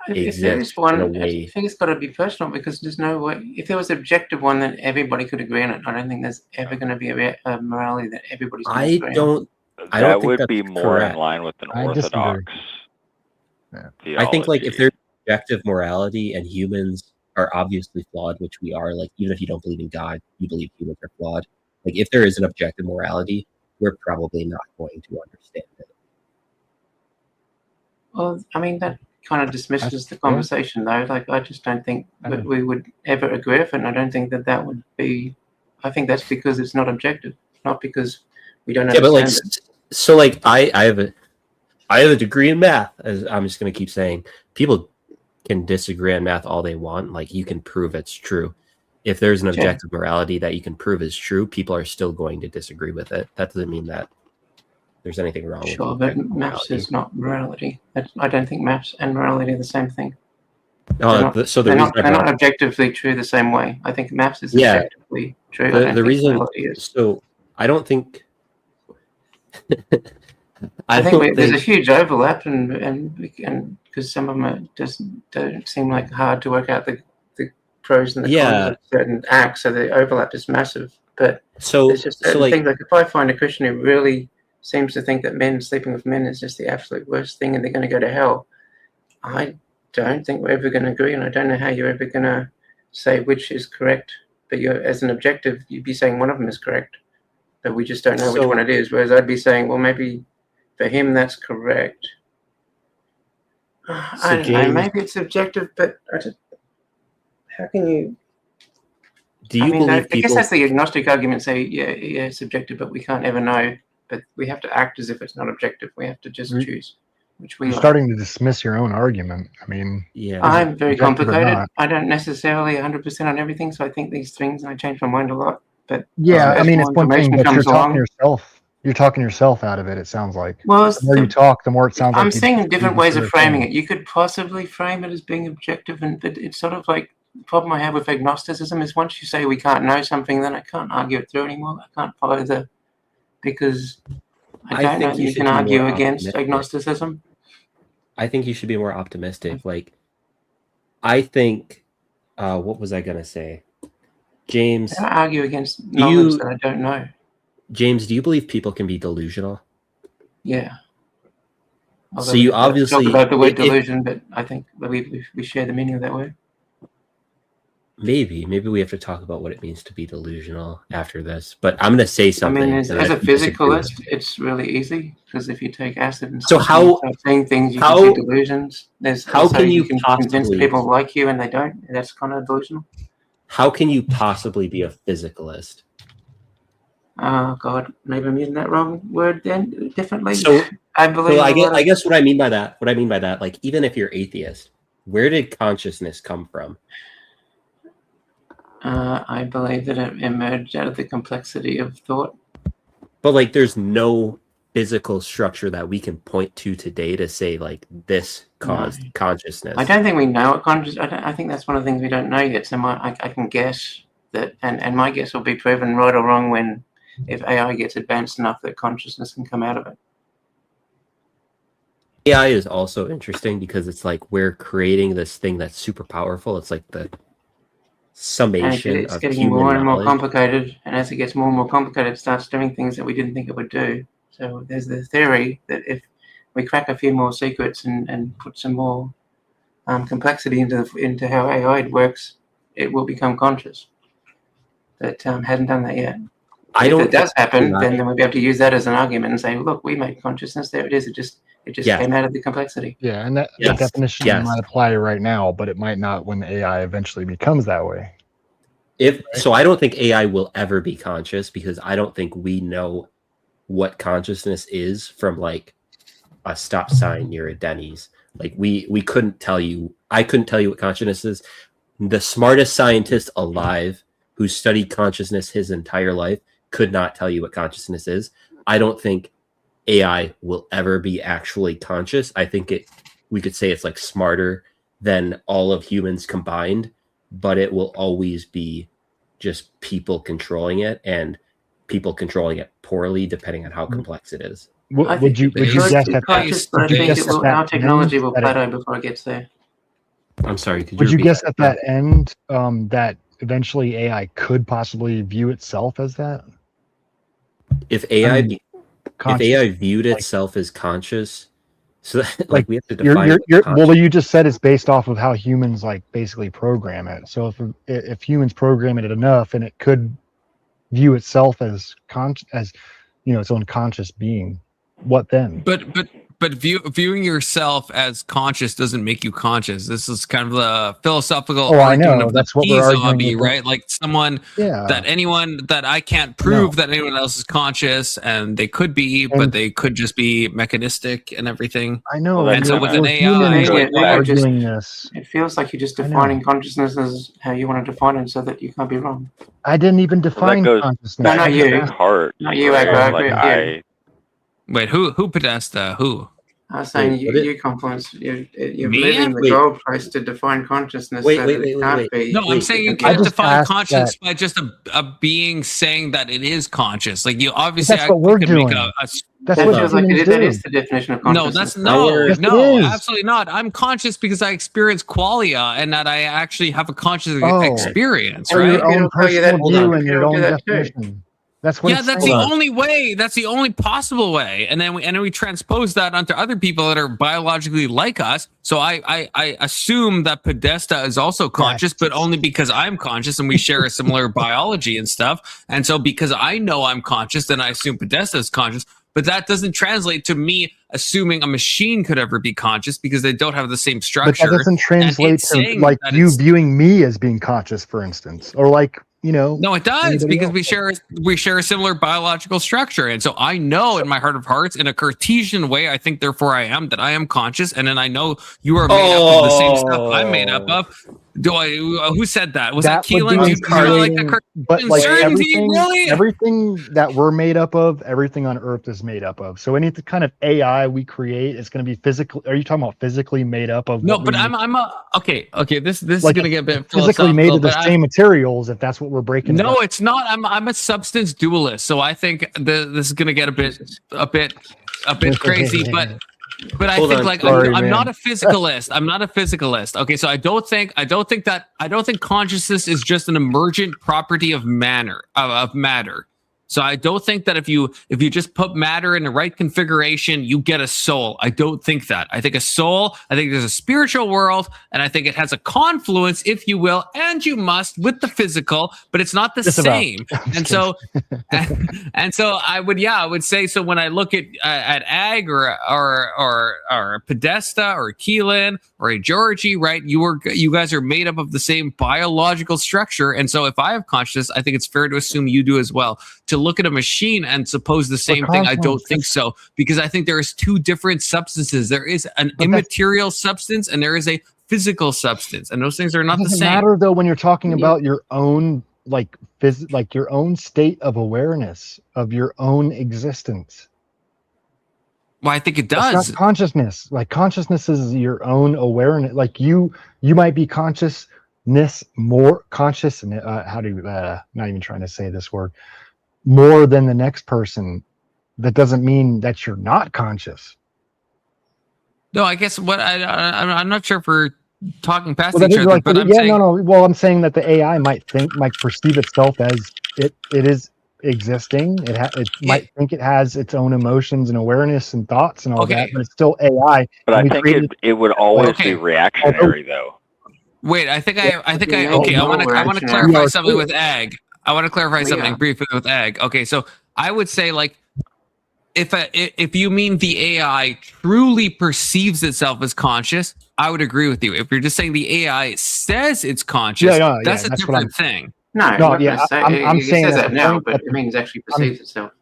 P: exist in a way.
M: I think it's got to be personal because there's no way. If there was an objective one that everybody could agree on it, I don't think there's ever going to be a morality that everybody's going to agree on.
R: That would be more in line with an orthodox.
P: I think like if there's objective morality and humans are obviously flawed, which we are, like even if you don't believe in God, you believe humans are flawed. Like if there is an objective morality, we're probably not going to understand it.
M: Well, I mean that kind of dismisses the conversation though. Like I just don't think that we would ever agree with it, and I don't think that would be. I think that's because it's not objective, not because we don't understand
P: but like
M: it.
P: So like I have a degree in math, as I'm just going to keep saying. People can disagree on math all they want. Like you can prove it's true. If there's an objective morality that you can prove is true, people are still going to disagree with it. That doesn't mean that there's anything wrong with it.
M: Sure, but maths is not morality. I don't think maths and morality are the same thing.
P: No,
M: they're not objectively true the same way. I think maths is objectively true.
P: The reason, so I don't think.
M: I think there's a huge overlap, and because some of them just don't seem like hard to work out the pros and the cons of certain acts, so the overlap is massive. But there's just certain things like if I find a Christian who really seems to think that men sleeping with men is just the absolute worst thing and they're going to go to hell, I don't think we're ever going to agree, and I don't know how you're ever going to say which is correct. But you're, as an objective, you'd be saying one of them is correct, but we just don't know which one it is. Whereas I'd be saying, well, maybe for him that's correct. I don't know. Maybe it's subjective, but how can you?
P: Do you believe
M: I guess that's the agnostic argument. Say, yeah, it's subjective, but we can't ever know. But we have to act as if it's not objective. We have to just choose which we.
O: You're starting to dismiss your own argument. I mean,
M: I'm very complicated. I don't necessarily 100% on everything, so I think these things, and I change my mind a lot. But
O: I mean, it's one thing, but you're talking to yourself. You're talking yourself out of it. It sounds like.
M: Well,
O: the more you talk, the more it sounds like.
M: I'm seeing different ways of framing it. You could possibly frame it as being objective, but it's sort of like the problem I have with agnosticism is once you say we can't know something, then I can't argue it through anymore. I can't follow because I don't know that you can argue against agnosticism.
P: I think you should be more optimistic. Like, I think, what was I gonna say, James?
M: I argue against knowledge that I don't know.
P: James, do you believe people can be delusional?
M: Yeah.
P: So you obviously
M: talk about the word delusion, but I think we share the meaning of that word.
P: Maybe we have to talk about what it means to be delusional after this. But I'm going to say something.
M: I mean, as a physicalist, it's really easy because if you take acid and
P: start
M: saying things, you can see delusions. How can you convince people like you and they don't? That's kind of delusional.
P: How can you possibly be a physicalist?
M: Oh God, maybe I'm using that wrong word then differently.
P: So
M: I believe.
P: Well, I guess what I mean by that, like, even if you're atheist, where did consciousness come from?
M: I believe that it emerged out of the complexity of thought.
P: But like, there's no physical structure that we can point to today to say like this caused consciousness.
M: I don't think we know what consciousness. I think that's one of the things we don't know yet. So I can guess that, and my guess will be proven right or wrong if AI gets advanced enough that consciousness can come out of it.
P: AI is also interesting because it's like we're creating this thing that's super powerful. It's like the summation
M: it's
P: of
M: getting
P: human
M: more and more
P: knowledge.
M: complicated, and as it gets more and more complicated, it starts doing things that we didn't think it would do. So there's the theory that if we crack a few more secrets and put some more complexity into how AI works, it will become conscious. But hadn't done that yet. If it does happen, then we'll be able to use that as an argument and say, look, we made consciousness. There it is. It just came out of the complexity.
O: Yeah, and that definition might apply right now, but it might not when AI eventually becomes that way.
P: So I don't think AI will ever be conscious because I don't think we know what consciousness is from like a stop sign near a Denny's. Like we couldn't tell you. I couldn't tell you what consciousness is. The smartest scientist alive who studied consciousness his entire life could not tell you what consciousness is. I don't think AI will ever be actually conscious. I think we could say it's like smarter than all of humans combined, but it will always be just people controlling it and people controlling it poorly depending on how complex it is.
O: Would you guess that
M: our technology will plateau before it gets there?
P: I'm sorry.
O: Would you guess at that end that eventually AI could possibly view itself as that?
P: If AI viewed itself as conscious, so like we have to define.
O: Well, you just said it's based off of how humans like basically program it. So if humans program it enough, and it could view itself as its own conscious being, what then?
B: But viewing yourself as conscious doesn't make you conscious. This is kind of the philosophical argument of
O: that's
B: the
O: what we're arguing
B: zombie,
O: with.
B: right? Like someone that I can't prove that anyone else is conscious, and they could be, but they could just be mechanistic and everything.
O: I know.
B: And so with an AI,
M: it feels like you're just defining consciousness as how you want to define it, so that you can't be wrong.
O: I didn't even define consciousness.
M: No, not you. Not you,
B: Wait, who Podesta? Who?
M: I was saying you Confluence. You're leaving the goalpost to define consciousness.
B: I'm saying you can't define conscience by just a being saying that it is conscious. Like you obviously,
O: that's what we're doing.
M: That feels like that is the definition of consciousness.
B: No, absolutely not. I'm conscious because I experience qualia and that I actually have a conscious experience, right?
O: Your own personal view and your own definition. That's what
B: that's the only way. That's the only possible way. And then we transpose that onto other people that are biologically like us. So I assume that Podesta is also conscious, but only because I'm conscious and we share a similar biology and stuff. And so because I know I'm conscious, then I assume Podesta is conscious. But that doesn't translate to me assuming a machine could ever be conscious because they don't have the same structure.
O: But that doesn't translate to like you viewing me as being conscious, for instance, or like
B: No, it does, because we share a similar biological structure. And so I know in my heart of hearts, in a Cartesian way, I think therefore I am, that I am conscious. And then I know you are made up of the same stuff I'm made up of. Who said that? Was that Keelan? Do you like the Cartesian really?
O: Everything that we're made up of, everything on Earth is made up of. So any kind of AI we create is going to be physical. Are you talking about physically made up of?
B: No, but okay. This is going to get a bit
O: physically made of the same materials, if that's what we're breaking.
B: No, it's not. I'm a substance dualist, so I think this is going to get a bit crazy, but I think I'm not a physicalist. I'm not a physicalist. Okay, so I don't think consciousness is just an emergent property of matter. So I don't think that if you just put matter in the right configuration, you get a soul. I don't think that. I think there's a spiritual world, and I think it has a confluence, if you will, and you must, with the physical, but it's not the same. And so I would say, so when I look at Ag or Podesta or Keelan or a Georgie, right? You guys are made up of the same biological structure, and so if I have consciousness, I think it's fair to assume you do as well. To look at a machine and suppose the same thing, I don't think so, because I think there is two different substances. There is an immaterial substance and there is a physical substance, and those things are not the same.
O: Doesn't matter though when you're talking about your own your own state of awareness of your own existence.
B: Well, I think it does.
O: It's not consciousness. Like consciousness is your own awareness. Like you might be more conscious. How do you? Not even trying to say this word. More than the next person. That doesn't mean that you're not conscious.
B: No, I guess I'm not sure if we're talking past each other, but I'm saying
O: no. Well, I'm saying that the AI might perceive itself as it is existing. It might think it has its own emotions and awareness and thoughts and all that, but it's still AI.
R: But I think it would always be reactionary, though.
B: Wait, I want to clarify something with Ag. I want to clarify something briefly with Ag. Okay, so I would say, like, if you mean the AI truly perceives itself as conscious, I would agree with you. If you're just saying the AI says it's conscious, that's a different thing.
M: I'm saying that now, but it means actually perceives itself.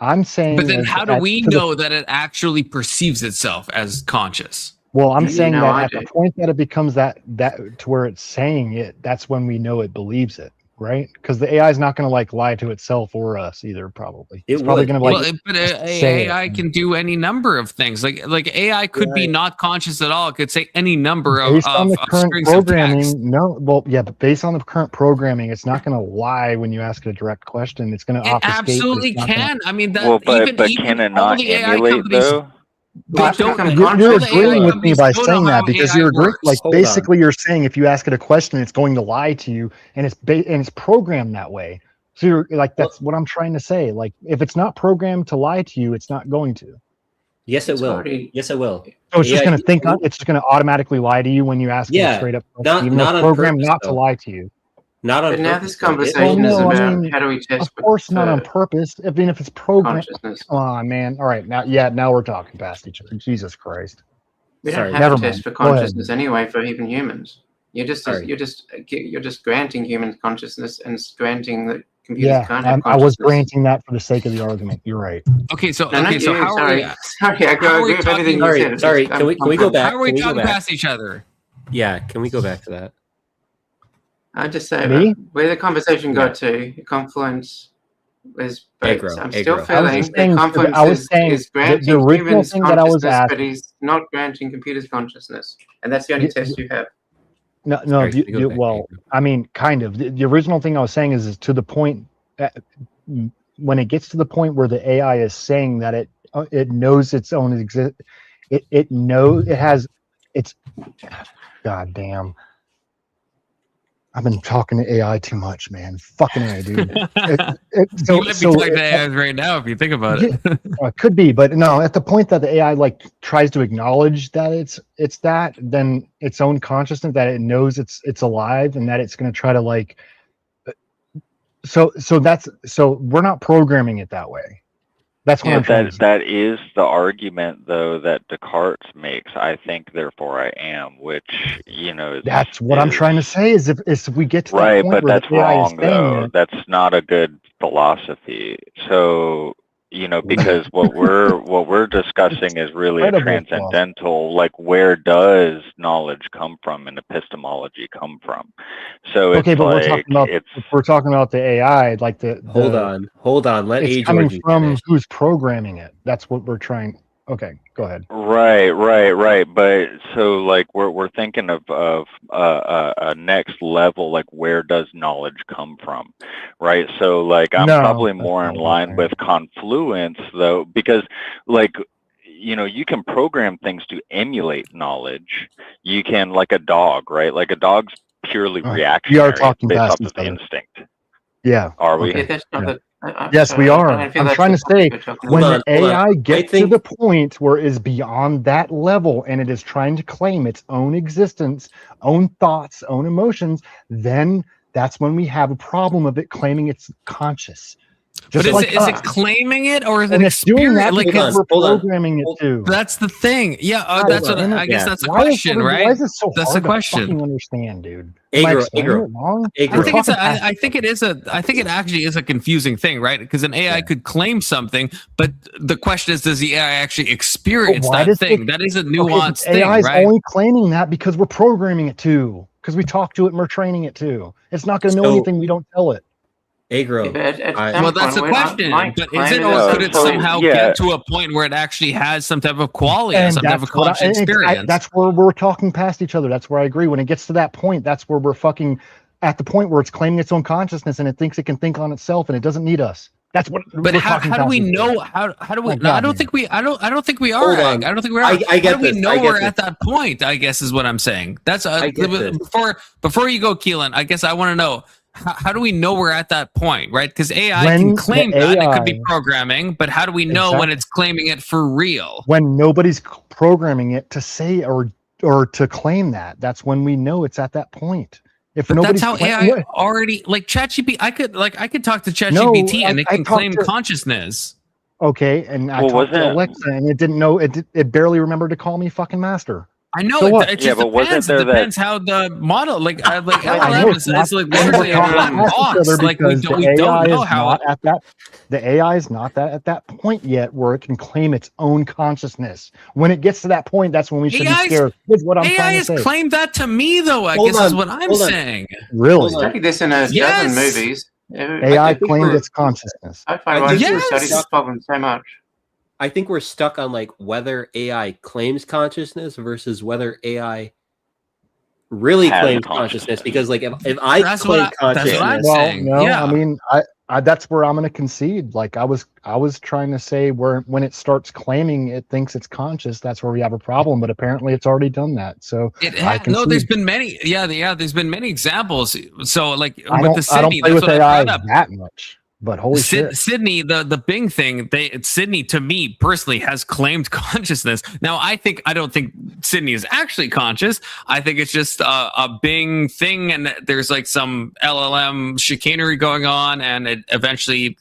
O: I'm saying.
B: But then, how do we know that it actually perceives itself as conscious?
O: Well, I'm saying that at the point that it becomes that to where it's saying it, that's when we know it believes it. Right, because the AI is not going to lie to itself or us either. Probably it's probably going to
B: but AI can do any number of things. Like AI could be not conscious at all. It could say any number of
O: based on the current programming.
B: But
O: based on the current programming, it's not going to lie when you ask it a direct question. It's going to obfuscate.
B: Absolutely can. I mean,
R: but can it not emulate though?
O: You're agreeing with me by saying that, because you're agreeing. Basically, you're saying if you ask it a question, it's going to lie to you, and it's programmed that way. So you're like, that's what I'm trying to say. Like, if it's not programmed to lie to you, it's not going to.
P: Yes, it will. Yes, it will.
O: So it's just going to think. It's just going to automatically lie to you when you ask it a straight up question, even though it's programmed not to lie to you.
M: Not on purpose. Now this conversation is about how do we test?
O: Of course, not on purpose. I mean, if it's programmed. Come on, man. All right, now we're talking past each other. Jesus Christ.
M: We don't have a test for consciousness anyway for even humans. You're just granting human consciousness and granting that computers can't have consciousness.
O: I was granting that for the sake of the argument. You're right.
B: Okay, so
M: how are we? Sorry, I agree with everything you said.
P: Sorry, can we go back?
B: How are we talking past each other?
P: Yeah, can we go back to that?
M: I just say where the conversation got to, the confluence is. I'm still feeling the confluence is granting humans consciousness, but he's not granting computers consciousness, and that's the only test you have.
O: No. Well, I mean, kind of. The original thing I was saying is to the point when it gets to the point where the AI is saying that it knows its own exist. It knows it has its. God damn. I've been talking to AI too much, man. Fucking AI, dude.
B: You might be talking to AI right now if you think about it.
O: It could be, but no. At the point that the AI tries to acknowledge that it's that, then its own consciousness that it knows it's alive and that it's going to try to So we're not programming it that way. That's what I'm trying to say.
R: That is the argument, though, that Descartes makes. I think, therefore I am, which, you know,
O: That's what I'm trying to say. Is if we get to that
R: right,
O: point
R: but
O: where
R: that's
O: the AI is
R: wrong,
O: saying
R: though.
O: it,
R: That's not a good philosophy. So, you know, because what we're discussing is really a
O: incredible
R: transcendental, like, where does knowledge come from and epistemology come from? So it's
O: okay, but
R: like
O: we're talking about the AI, like
P: Hold on. Let
O: it's
P: A.
O: coming
P: Georgie
O: from
P: finish.
O: who's programming it. That's what we're trying. Okay, go ahead.
R: Right. But so, like, we're thinking of a next level, like, where does knowledge come from, right? So, like, I'm probably more in line with confluence, though, because, like, you know, you can program things to emulate knowledge. You can, like a dog, right? Like, a dog's purely
O: We are
R: reactionary. It's
O: talking
R: based
O: past
R: off
O: each
R: of the
O: other.
R: instinct.
O: Yeah.
R: Are we?
O: Okay.
M: Yeah, that's not
O: Yeah.
M: the.
O: Yes,
M: sorry,
O: we
M: I
O: are.
M: don't feel
O: I'm
M: that's
O: trying
M: the
O: to
M: topic
O: say
M: we're talking
O: when
M: about.
O: the AI gets to the point where it is beyond that level and it is trying to claim its own existence, own thoughts, own emotions, then that's when we have a problem of it claiming it's conscious.
B: But
O: Just
B: is it claiming it or is it
O: and it's doing that
B: experiencing?
O: because we're programming it too.
B: That's the thing. Yeah,
O: God
B: that's what
O: damn it.
B: I guess. That's the
O: Why
B: question,
O: why
B: right?
O: is it so
B: That's
O: hard
B: the question.
O: to fucking understand, dude? Am I
P: Agro,
O: explaining
P: Agro,
O: it wrong?
P: Agro.
B: I think it's I think it is I think it actually is a confusing thing, right? Because an AI could claim something, but the question is, does the AI actually experience
O: why
B: that
O: does
B: thing?
O: it-
B: That is a
O: Okay,
B: nuanced
O: but
B: thing,
O: AI is
B: right?
O: only claiming that because we're programming it to, because we talk to it and we're training it to. It's not going to know
P: So-
O: anything we don't tell it.
P: Agro.
B: Well, that's the question. But is it, or could it somehow get to a point where it actually has some type of quality,
O: And
B: some type of
O: that's what
B: conscious experience?
O: that's where we're talking past each other. That's where I agree. When it gets to that point, that's where we're fucking at the point where it's claiming its own consciousness and it thinks it can think on itself and it doesn't need us. That's what.
B: But
O: we're
B: how
O: talking
B: do
O: past
B: we
O: each other.
B: know how do we?
O: Oh,
B: No, I
O: God,
B: don't
O: man.
B: think we. I don't think we are.
P: Hold
B: Ag.
P: on.
B: I don't think we are.
P: I
B: how
P: get
B: do we
P: this.
B: know
P: I get
B: we're
P: this.
B: at that point? I guess is what I'm saying. That's
P: I get this.
B: before you go, Keelan. I guess I want to know. How do we know we're at that point, right? Because AI
O: When
B: can
O: the
B: claim that it could be
O: AI
B: programming, but how do we know when
O: Exactly.
B: it's claiming it for real?
O: When nobody's programming it to say or to claim that, that's when we know it's at that point. If
B: But that's
O: nobody's
B: how
O: claiming
B: AI
O: it-
B: already like ChatGPT. I could talk to ChatGPT and it
O: I
B: can
O: talked
B: claim
O: to-
B: consciousness.
O: Okay, and I
R: Well,
O: talked to
R: wasn't-
O: Alexa, and it didn't know it barely remembered to call me fucking master.
B: I know
O: So what?
B: it just depends. It depends how the model, like LLM is like literally a black box. Like we don't know how.
O: Not at that. The AI is not that at that point yet where it can claim its own consciousness. When it gets to that point, that's when we should be scared. Is what I'm
B: AI
O: trying to
B: has
O: say.
B: claimed that to me, though. I guess is what I'm saying.
O: Really?
M: Studied this in a dozen movies.
O: AI claimed its consciousness.
M: I find writers study this problem so much.
P: I think we're stuck on like whether AI claims consciousness versus whether AI really
R: Has
P: claims consciousness. Because like if I
B: That's
P: claim
B: what I'm
P: consciousness,
B: saying.
O: No,
B: Yeah.
O: I mean, I that's where I'm going to concede. Like I was trying to say where when it starts claiming it thinks it's conscious, that's where we have a problem. But apparently, it's already done that. So
B: No, there's been many. Yeah. There's been many examples. So like
O: I
B: with
O: don't,
B: the Sydney,
O: play
B: that's
O: with
B: what
O: AI
B: I brought up.
O: that much. But holy shit.
B: Sydney, the Bing thing, Sydney to me personally has claimed consciousness. Now I don't think Sydney is actually conscious. I think it's just a Bing thing, and there's like some LLM chicanery going on, and it eventually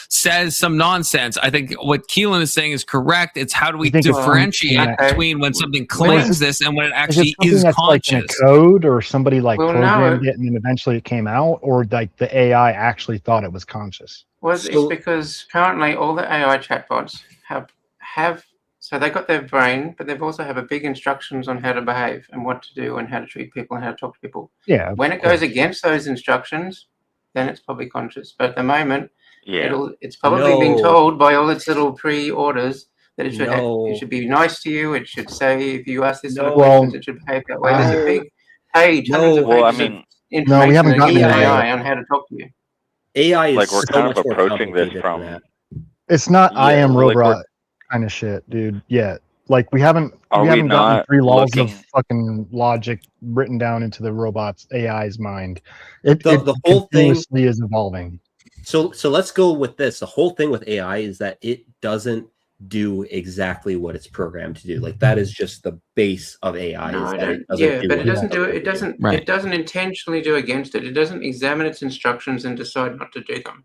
B: says some nonsense. I think what Keelan is saying is correct. It's how do we differentiate between when something claims this and when it actually is
O: that's
B: conscious?
O: like in a code or somebody like
M: Well,
O: programmed
M: no.
O: it and then eventually it came out, or like the AI actually thought it was conscious.
M: Well, it's because currently all the AI chatbots have so they got their brain, but they've also have a big instructions on how to behave and what to do and how to treat people and how to talk to people.
O: Yeah.
M: When it goes against those instructions, then it's probably conscious. But at the moment, it's probably being told by all its little pre-orders that it should it should be nice to you. It should say if you ask this sort of questions, it should behave that way. There's a big page, hundreds of pages of information
O: we haven't gotten
M: in
O: there
M: AI
O: yet.
M: on how to talk to you.
P: AI is
R: like we're
P: so
R: kind of
P: much more
R: approaching this
P: complicated
R: from
P: than that.
O: It's not I am
R: like
O: robot kind of shit, dude. Yet. Like we haven't
R: Are we
O: gotten
R: not
O: 3 laws
R: looking-
O: of fucking logic written down into the robot's AI's mind. It
P: The whole thing
O: continuously is evolving.
P: So let's go with this. The whole thing with AI is that it doesn't do exactly what it's programmed to do. Like that is just the base of AI.
M: No,
P: is
M: I
P: that
M: don't,
P: it doesn't
M: yeah,
P: do
M: but
P: what
M: it doesn't
P: it's
M: do it. It
P: supposed to
M: doesn't.
B: Right.
M: It doesn't intentionally do against it. It doesn't examine its instructions and decide not to do them.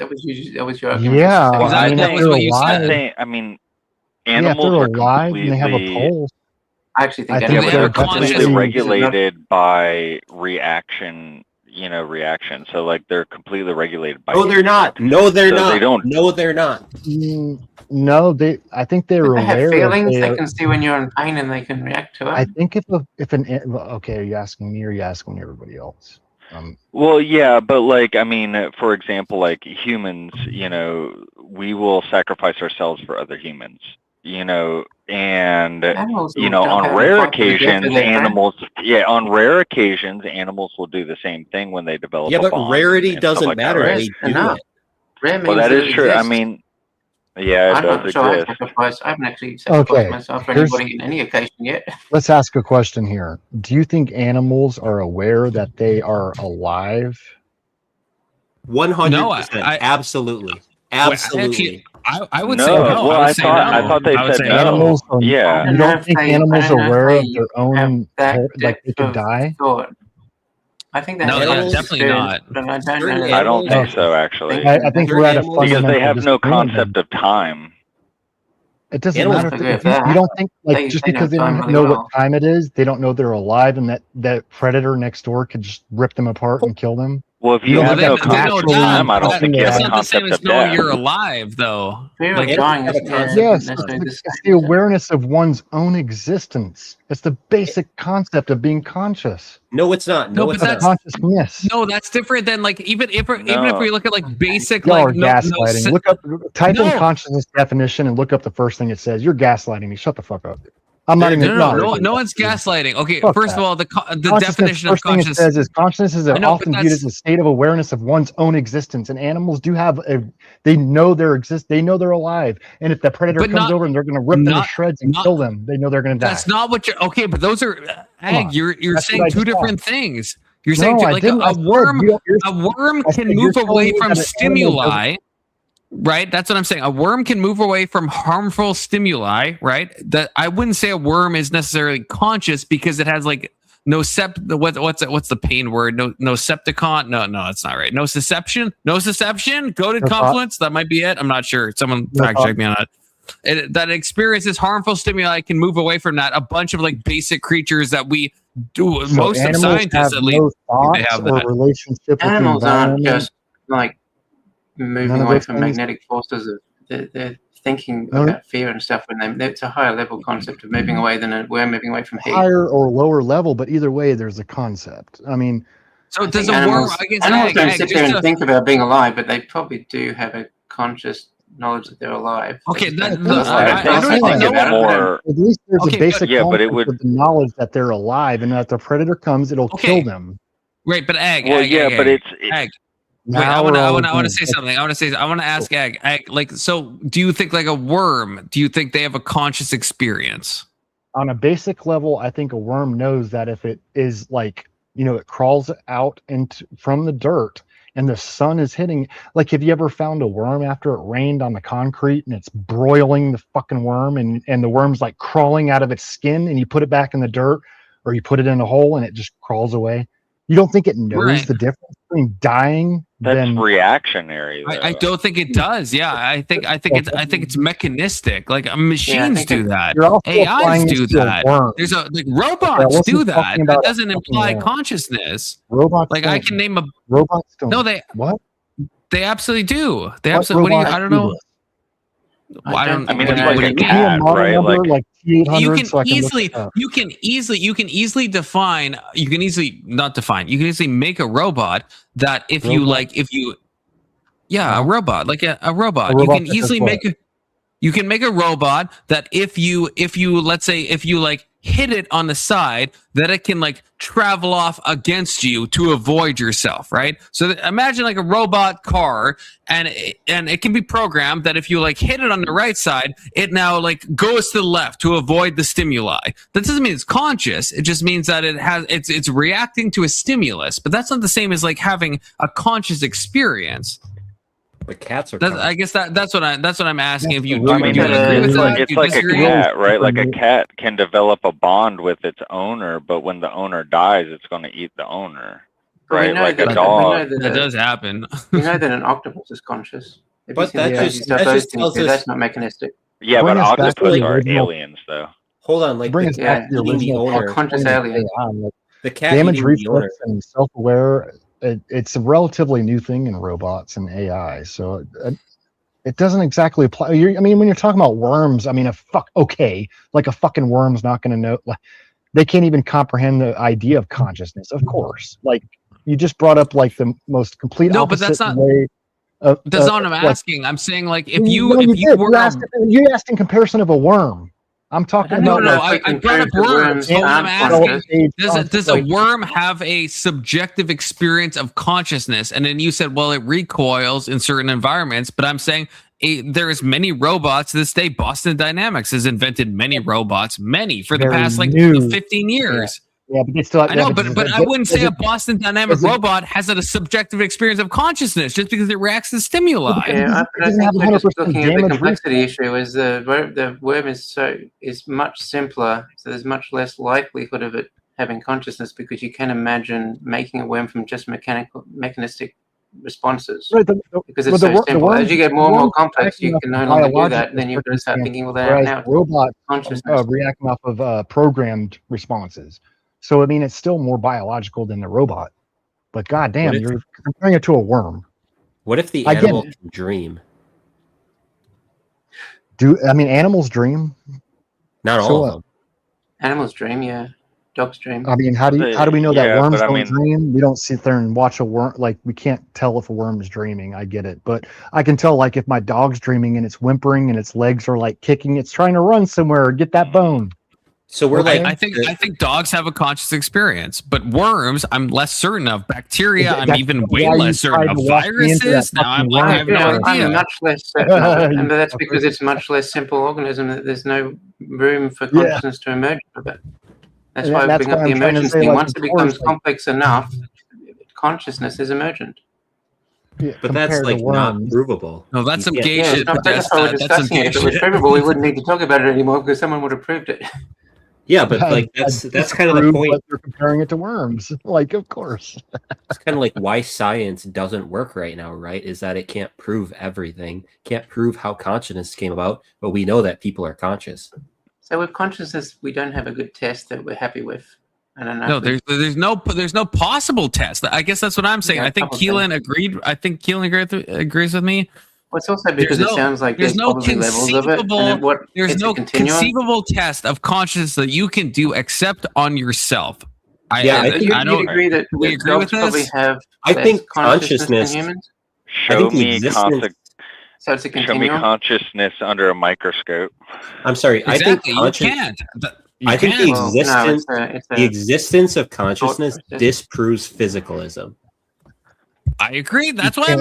M: That was your argument.
O: Yeah,
B: Exactly.
O: I mean,
B: That
O: if
B: was
O: they're
B: what you said.
O: alive,
R: I mean,
O: yeah, if
R: animals
O: they're
R: are
O: alive and they have a
R: completely
O: pulse,
M: I actually think
O: I
M: that
O: think
B: they
O: they're
B: have a conscience.
R: completely
O: definitely
R: regulated by reaction. reaction. So like they're completely regulated by.
U: No, they're not. No, they're not.
R: They don't.
U: No, they're not.
O: No, I think they're
M: They have
O: aware.
M: feelings. They can see when you're in pain and they can react to it.
O: I think okay, are you asking me or are you asking everybody else?
R: Well, yeah, but like, I mean, for example, like humans, we will sacrifice ourselves for other humans, and
M: Animals don't
R: on
M: have
R: rare
M: a fucking
R: occasions,
M: death in their
R: animals will do the same thing when they develop.
U: Yeah,
R: a
U: but
R: bond
U: rarity
R: and stuff
U: doesn't
R: like that,
U: matter.
R: right?
U: They do
M: Enough.
U: it.
M: Rare
R: Well,
M: means
R: that is
M: it
R: true. I
M: exists.
R: mean, yeah, it
M: I'm
R: does
M: not sure I
R: exist.
M: haven't actually sacrificed
O: Okay,
M: myself for
O: here's-
M: anybody in any occasion yet.
O: Let's ask a question here. Do you think animals are aware that they are alive?
U: 100%. Absolutely. Absolutely.
B: I would
R: No,
B: say no.
R: well,
B: I would say no.
R: I thought they
B: I would
R: said
B: say
R: no.
O: Animals are,
R: Yeah.
O: You don't think animals are aware of their own,
M: that
O: like they could die?
M: Thought. I think that's
B: No,
M: animals
B: definitely not.
M: but I don't
U: Certain
M: know.
R: I don't think so, actually.
O: I think we're at a
R: Because they
O: fundamental
R: have no
O: disagreement
R: concept of time.
O: It doesn't
U: Animals
O: matter.
M: agree with
O: If you
M: that.
O: don't think like just
M: They know
O: because they
M: time
O: don't
M: really
O: know
M: well.
O: what time it is, they don't know they're alive, and that predator next door could just rip them apart and kill them.
R: Well, if you
O: don't
R: have
O: think
R: no
O: that's
R: concept of
O: naturally
R: time, I don't think you have
B: That's
R: a
B: not the same
R: concept
B: as
R: of
B: knowing
R: death.
B: you're alive, though.
M: Fear
B: Like,
M: of dying
U: have a
M: is
U: concept.
O: Yes,
M: necessarily
O: it's the awareness of one's own existence. It's the basic concept of being conscious.
U: No, it's not.
B: No,
U: No,
B: but
U: it's
B: that's
U: not.
O: Consciousness.
B: no, that's different than like even if
R: No.
B: we look at like basic
O: Y'all are
B: like
O: gaslighting. Look up, type in
B: No.
O: consciousness definition and look up the first thing it says. You're gaslighting me. Shut the fuck up. I'm not even.
B: No one's gaslighting. Okay,
O: Fuck
B: first
O: that.
B: of all, the
O: Consciousness,
B: definition of
O: first thing it
B: consciousness.
O: says is consciousness is
B: I know, but
O: often viewed as a state of awareness of one's own existence, and animals do have they know they know they're alive, and if the predator
B: But
O: comes
B: not-
O: over and they're going to rip them to
B: not-
O: shreds and
B: not-
O: kill them, they know they're going to die.
B: That's not what you're. Okay, but those are Ag.
O: on.
B: You're
O: That's
B: saying
O: what I
B: two
O: just
B: different
O: said.
B: things. You're saying
O: No, I
B: like
O: didn't. I
B: a
O: said
B: worm.
O: you're-
B: A worm
O: I said
B: can
O: you're
B: move
O: telling
B: away
O: me
B: from
O: that an animal doesn't-
B: stimuli. Right, that's what I'm saying. A worm can move away from harmful stimuli. Right, that I wouldn't say a worm is necessarily conscious because it has like no what's the pain word? No septicon. No, it's not right. No susception. Go to
O: No
B: Confluence. That might be it. I'm not sure. Someone fact check me on that. That experiences harmful stimuli can move away from that. A bunch of like basic creatures that we do.
O: So
B: Most of
O: animals
B: scientists
O: have
B: at least
O: no thoughts
B: they have
O: or
B: that.
O: relationship with the
M: Animals aren't
O: environment.
M: just like moving
O: None of
M: away
O: those
M: from
O: things?
M: magnetic forces. They're thinking
O: No.
M: about fear and stuff. It's a higher level concept of moving away than we're moving away from heat.
O: Higher or lower level, but either way, there's a concept. I mean,
B: So does a
M: Animals,
B: worm? I guess
M: animals don't
B: Ag,
M: sit
B: just
M: there and
B: to-
M: think about being alive, but they probably do have a conscious knowledge that they're alive.
B: Okay,
M: They
B: that-
M: just
B: the-
M: don't-
B: I don't
M: they
B: even
M: think
B: know
M: about it.
R: more.
O: at least there's
B: Okay,
O: a basic
R: yeah, but it
O: concept
R: would-
O: of the knowledge that they're alive, and that the predator comes, it'll
B: Okay.
O: kill them.
B: Right, but Ag.
R: Well,
B: Ag,
R: yeah,
B: Ag,
R: but
B: Ag,
R: it's
B: Ag. Wait,
O: Now
B: I
O: we're all
B: want to
O: agreeing.
B: say something. I want to ask Ag. Like, so do you think like a worm? Do you think they have a conscious experience?
O: On a basic level, I think a worm knows that if it is like, it crawls out from the dirt and the sun is hitting, like, have you ever found a worm after it rained on the concrete and it's broiling the fucking worm and the worm's like crawling out of its skin, and you put it back in the dirt or you put it in a hole and it just crawls away? You don't think it knows
B: Right.
O: the difference between dying
R: That's
O: than
R: reactionary. Though.
B: I don't think it does. Yeah, I think it's mechanistic. Like machines do that.
O: You're also
B: AIs
O: applying
B: do
O: this to a
B: that.
O: worm.
B: There's like
O: Yeah,
B: robots
O: let's
B: do
O: just
B: that.
O: talking
B: That
O: about
B: doesn't
O: a
B: imply
O: fucking worm.
B: consciousness.
O: Robots
B: Like I
O: don't.
B: can name a.
O: Robots don't.
B: No, they
O: What?
B: They absolutely do. They
O: What
B: absolutely. What do you?
O: robot
B: I don't
O: do
B: know.
O: this?
B: Well, I don't.
R: I mean,
B: what
R: it's
B: do you-
R: like
B: what
R: a
B: do you
O: Give me a
R: cat,
O: model
R: right?
O: number,
R: Like
O: like T800,
B: you can
O: so I can look
B: easily
O: it up.
B: you can easily define you can easily not define you can easily make a robot that if you
O: Robot?
B: like if you a robot like a robot
O: A
B: you
O: robot
B: can
O: that does
B: easily
O: what?
B: make a robot that if you let's say if you like hit it on the side that it can like travel off against you to avoid yourself, right? So imagine like a robot car and it can be programmed that if you like hit it on the right side, it now like goes to the left to avoid the stimuli. That doesn't mean it's conscious. It just means that it's reacting to a stimulus, but that's not the same as like having a conscious experience.
U: But cats are.
B: I guess that's what I'm asking. If you
R: I mean,
B: do you agree with that?
R: it's
B: Do you
R: like a
B: disagree?
R: cat, right? Like a cat can develop a bond with its owner, but when the owner dies, it's going to eat the owner,
M: But we
R: right?
M: know
R: Like a
M: that-
R: dog.
M: we know
B: That does happen.
M: We know that an octopus is conscious. Have you
U: But
M: seen
U: that
M: the
U: just-
M: crazy
U: that
M: stuff those
U: just
M: things
U: tells
M: do?
U: us-
M: That's not mechanistic.
R: Yeah,
O: Bring
R: but
O: us back to
R: octopus
O: the
R: are
O: original-
R: aliens, though.
U: Hold on, like
O: Bring
U: the
O: us
U: cat
O: back to the
U: eating the
O: original
U: owner.
M: conscious
O: point of
M: alien.
O: AI, like
U: The cat
O: damage
U: eating the owner.
O: reflex and self-aware it's a relatively new thing in robots and AI. So it doesn't exactly apply. I mean, when you're talking about worms, I mean, like a fucking worm's not going to know. Like, they can't even comprehend the idea of consciousness. Of course, like you just brought up like the most complete
B: No, but that's
O: opposite
B: not.
O: way.
B: That's not what I'm asking. I'm saying like if you
O: asked in comparison of a worm. I'm talking about.
B: I brought up worms. So what I'm asking, does a worm have a subjective experience of consciousness? And then you said, well, it recoils in certain environments. But I'm saying there is many robots this day. Boston Dynamics has invented many robots, for the past 15 years.
O: Yeah, but they still.
B: I know, but I wouldn't say a Boston Dynamic robot has a subjective experience of consciousness just because it reacts to stimuli.
M: Yeah, I think we're just looking at the complexity issue. Is the worm is much simpler, so there's much less likelihood of it having consciousness because you can imagine making a worm from just mechanistic responses.
O: Right,
M: because it's so simple. As you get more and more complex, you can no longer do that. And then you've got to start thinking, well, they now
O: robots
M: consciousness
O: reacting off of programmed responses. So I mean, it's still more biological than the robot. But goddamn, you're comparing it to a worm.
P: What if the animal can dream?
O: Animals dream?
P: Not all of them.
M: Animals dream, yeah. Dogs dream.
O: I mean, how do we know that worms don't dream? We don't sit there and watch a worm. Like, we can't tell if a worm is dreaming. I get it, but I can tell, like, if my dog's dreaming and it's whimpering and its legs are like kicking, it's trying to run somewhere or get that bone.
P: So we're
B: I think dogs have a conscious experience, but worms, I'm less certain of. Bacteria, I'm even way less certain of. Viruses, now I have no idea.
M: I'm much less certain of it, and that's because it's much less simple organism. That there's no room for consciousness to emerge from it. That's why I bring up the emergence thing. Once it becomes complex enough, consciousness is emergent.
O: Yeah,
P: but that's like not provable.
B: No, that's some gay shit.
M: That's why we're discussing it. If it was provable, we wouldn't need to talk about it anymore because someone would have proved it.
P: Yeah, but like that's kind of the point.
O: You're comparing it to worms, like, of course.
P: It's kind of like why science doesn't work right now, right? Is that it can't prove everything, can't prove how consciousness came about, but we know that people are conscious.
M: So with consciousness, we don't have a good test that we're happy with. I don't know.
B: No, there's no possible test. I guess that's what I'm saying. I think Keelan agreed. I think Keelan agrees with me.
M: Well, it's also because it sounds like there's no levels of it.
B: There's no conceivable test of consciousness that you can do except on yourself.
M: I don't agree that
B: we agree with
M: this.
P: I think consciousness.
R: Show me consciousness under a microscope.
P: I'm sorry.
B: Exactly, you can't.
P: I think the existence of consciousness disproves physicalism.
B: I agree. That's why I'm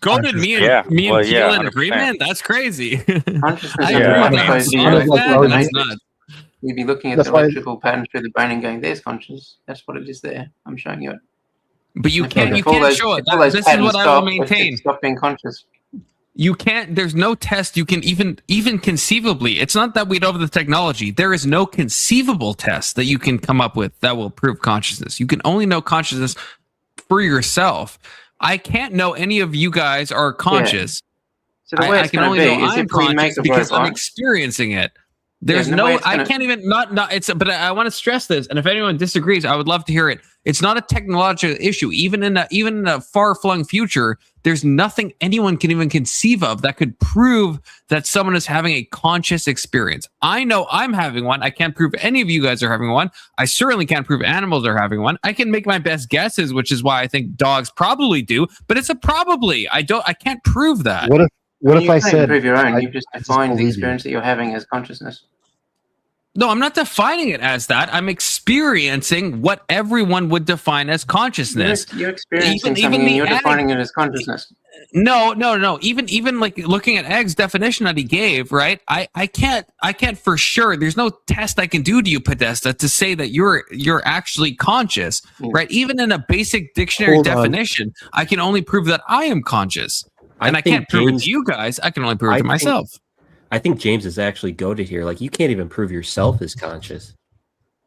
B: goaded me and Keelan in agreement. That's crazy.
M: Consciousness you'd be looking at the electrical pattern through the brain and going, "There's consciousness. That's what it is there. I'm showing you it."
B: But you can't show it. This is what I will maintain.
M: Stop being conscious.
B: You can't. There's no test you can even conceivably. It's not that we don't have the technology. There is no conceivable test that you can come up with that will prove consciousness. You can only know consciousness for yourself. I can't know any of you guys are conscious.
M: So the way
B: I can only know I'm conscious because I'm experiencing it. There's I can't even but I want to stress this, and if anyone disagrees, I would love to hear it. It's not a technological issue. Even in a far-flung future, there's nothing anyone can even conceive of that could prove that someone is having a conscious experience. I know I'm having one. I can't prove any of you guys are having one. I certainly can't prove animals are having one. I can make my best guesses, which is why I think dogs probably do, but it's a probably. I can't prove that.
O: What if I said
M: prove your own? You just define the experience that you're having as consciousness.
B: No, I'm not defining it as that. I'm experiencing what everyone would define as consciousness.
M: You're experiencing something and you're defining it as consciousness.
B: No. Even like looking at Egg's definition that he gave, right? I can't for sure. There's no test I can do to you, Podesta, to say that you're actually conscious, right? Even in a basic dictionary definition, I can only prove that I am conscious. And I can't prove it to you guys. I can only prove it to myself.
P: I think James is actually goated here. Like, you can't even prove yourself as conscious.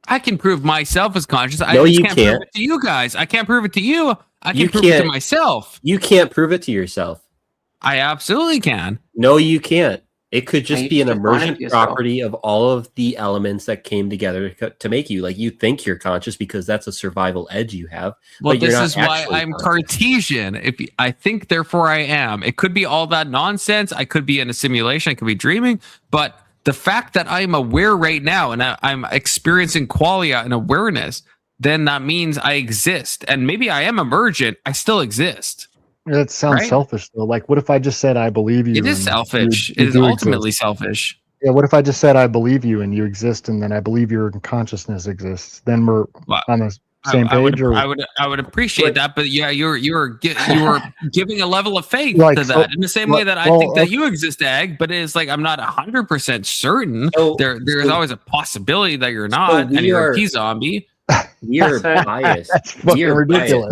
B: I can prove myself as conscious.
P: No, you can't
B: prove it to you guys. I can't prove it to you. I can prove it to myself.
P: You can't prove it to yourself.
B: I absolutely can.
P: No, you can't. It could just be an emergent property of all of the elements that came together to make you. Like, you think you're conscious because that's a survival edge you have.
B: Well,
P: but
B: this is why I'm Cartesian. If I think, therefore I am. It could be all that nonsense. I could be in a simulation. I could be dreaming. But the fact that I'm aware right now and I'm experiencing qualia and awareness, then that means I exist. And maybe I am emergent. I still exist.
O: That sounds selfish, though. Like, what if I just said I believe you?
B: It is selfish. It is ultimately selfish.
O: Yeah. What if I just said I believe you and you exist, and then I believe your consciousness exists? Then we're on the same page.
B: I would appreciate that, but yeah, you're giving a level of faith to that in the same way that I think that you exist, Ag. But it's like I'm not 100% certain. There's always a possibility that you're not, and you're a P-zombie.
P: We're biased.
O: That's fucking ridiculous.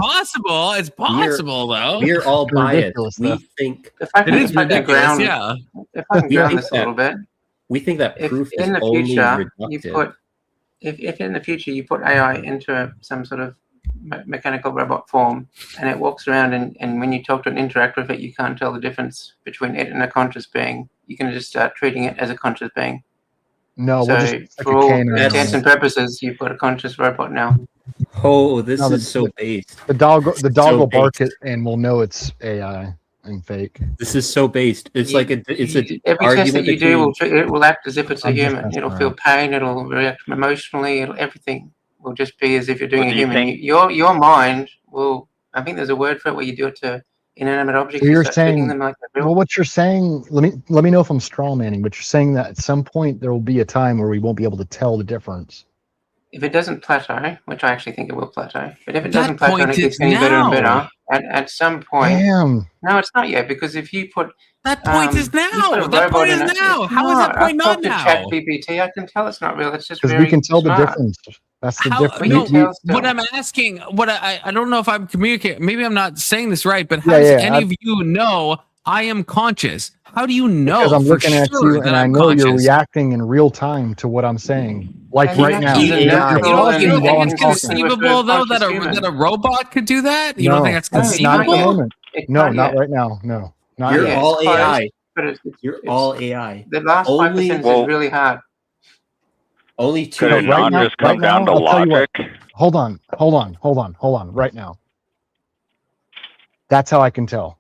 B: It's possible though.
P: We're all biased. We think
M: if I can,
B: it is ridiculous.
M: If I can ground this a little bit,
P: we think that proof
M: if in
P: is
M: the
P: only
M: future
P: reductive.
M: you put if in the future you put AI into some sort of mechanical robot form and it walks around and when you talk to and interact with it, you can't tell the difference between it and a conscious being. You can just start treating it as a conscious being.
O: No,
M: so for all intents and purposes, you've got a conscious robot now.
P: Oh, this is so based.
O: The dog will bark it, and we'll know it's AI and fake.
P: This is so based. It's like it's
M: every test that you do it will act as if it's a human. It'll feel pain. It'll react emotionally. Everything will just be as if you're doing a human. Your mind will. I think there's a word for it where you do it to inanimate objects.
O: So you're saying, well, what you're saying, let me know if I'm straw manning, but you're saying that at some point there will be a time where we won't be able to tell the difference.
M: If it doesn't plateau, which I actually think it will plateau, but if it doesn't plateau and it keeps getting better and better, at some point, no, it's not yet, because if you put
B: that point is now. That point is now. How is that point not now?
M: Chat GPT, I can tell it's not real. It's just
O: because we can tell the difference. That's the difference.
B: What I'm asking, I don't know if I'm communicating. Maybe I'm not saying this right, but how does any of you know I am conscious? How do you know?
O: Because I'm looking at you and I know you're reacting in real time to what I'm saying. Like right now.
B: You don't think it's conceivable though that a robot could do that? You don't think that's conceivable?
O: Not at the moment. No, not right now. No. Not
P: You're
O: yet.
P: all AI.
M: You're
P: all AI.
M: The last 5% is really hard.
P: Only two.
R: Could it not just come down to logic?
O: Hold on. Right now. That's how I can tell.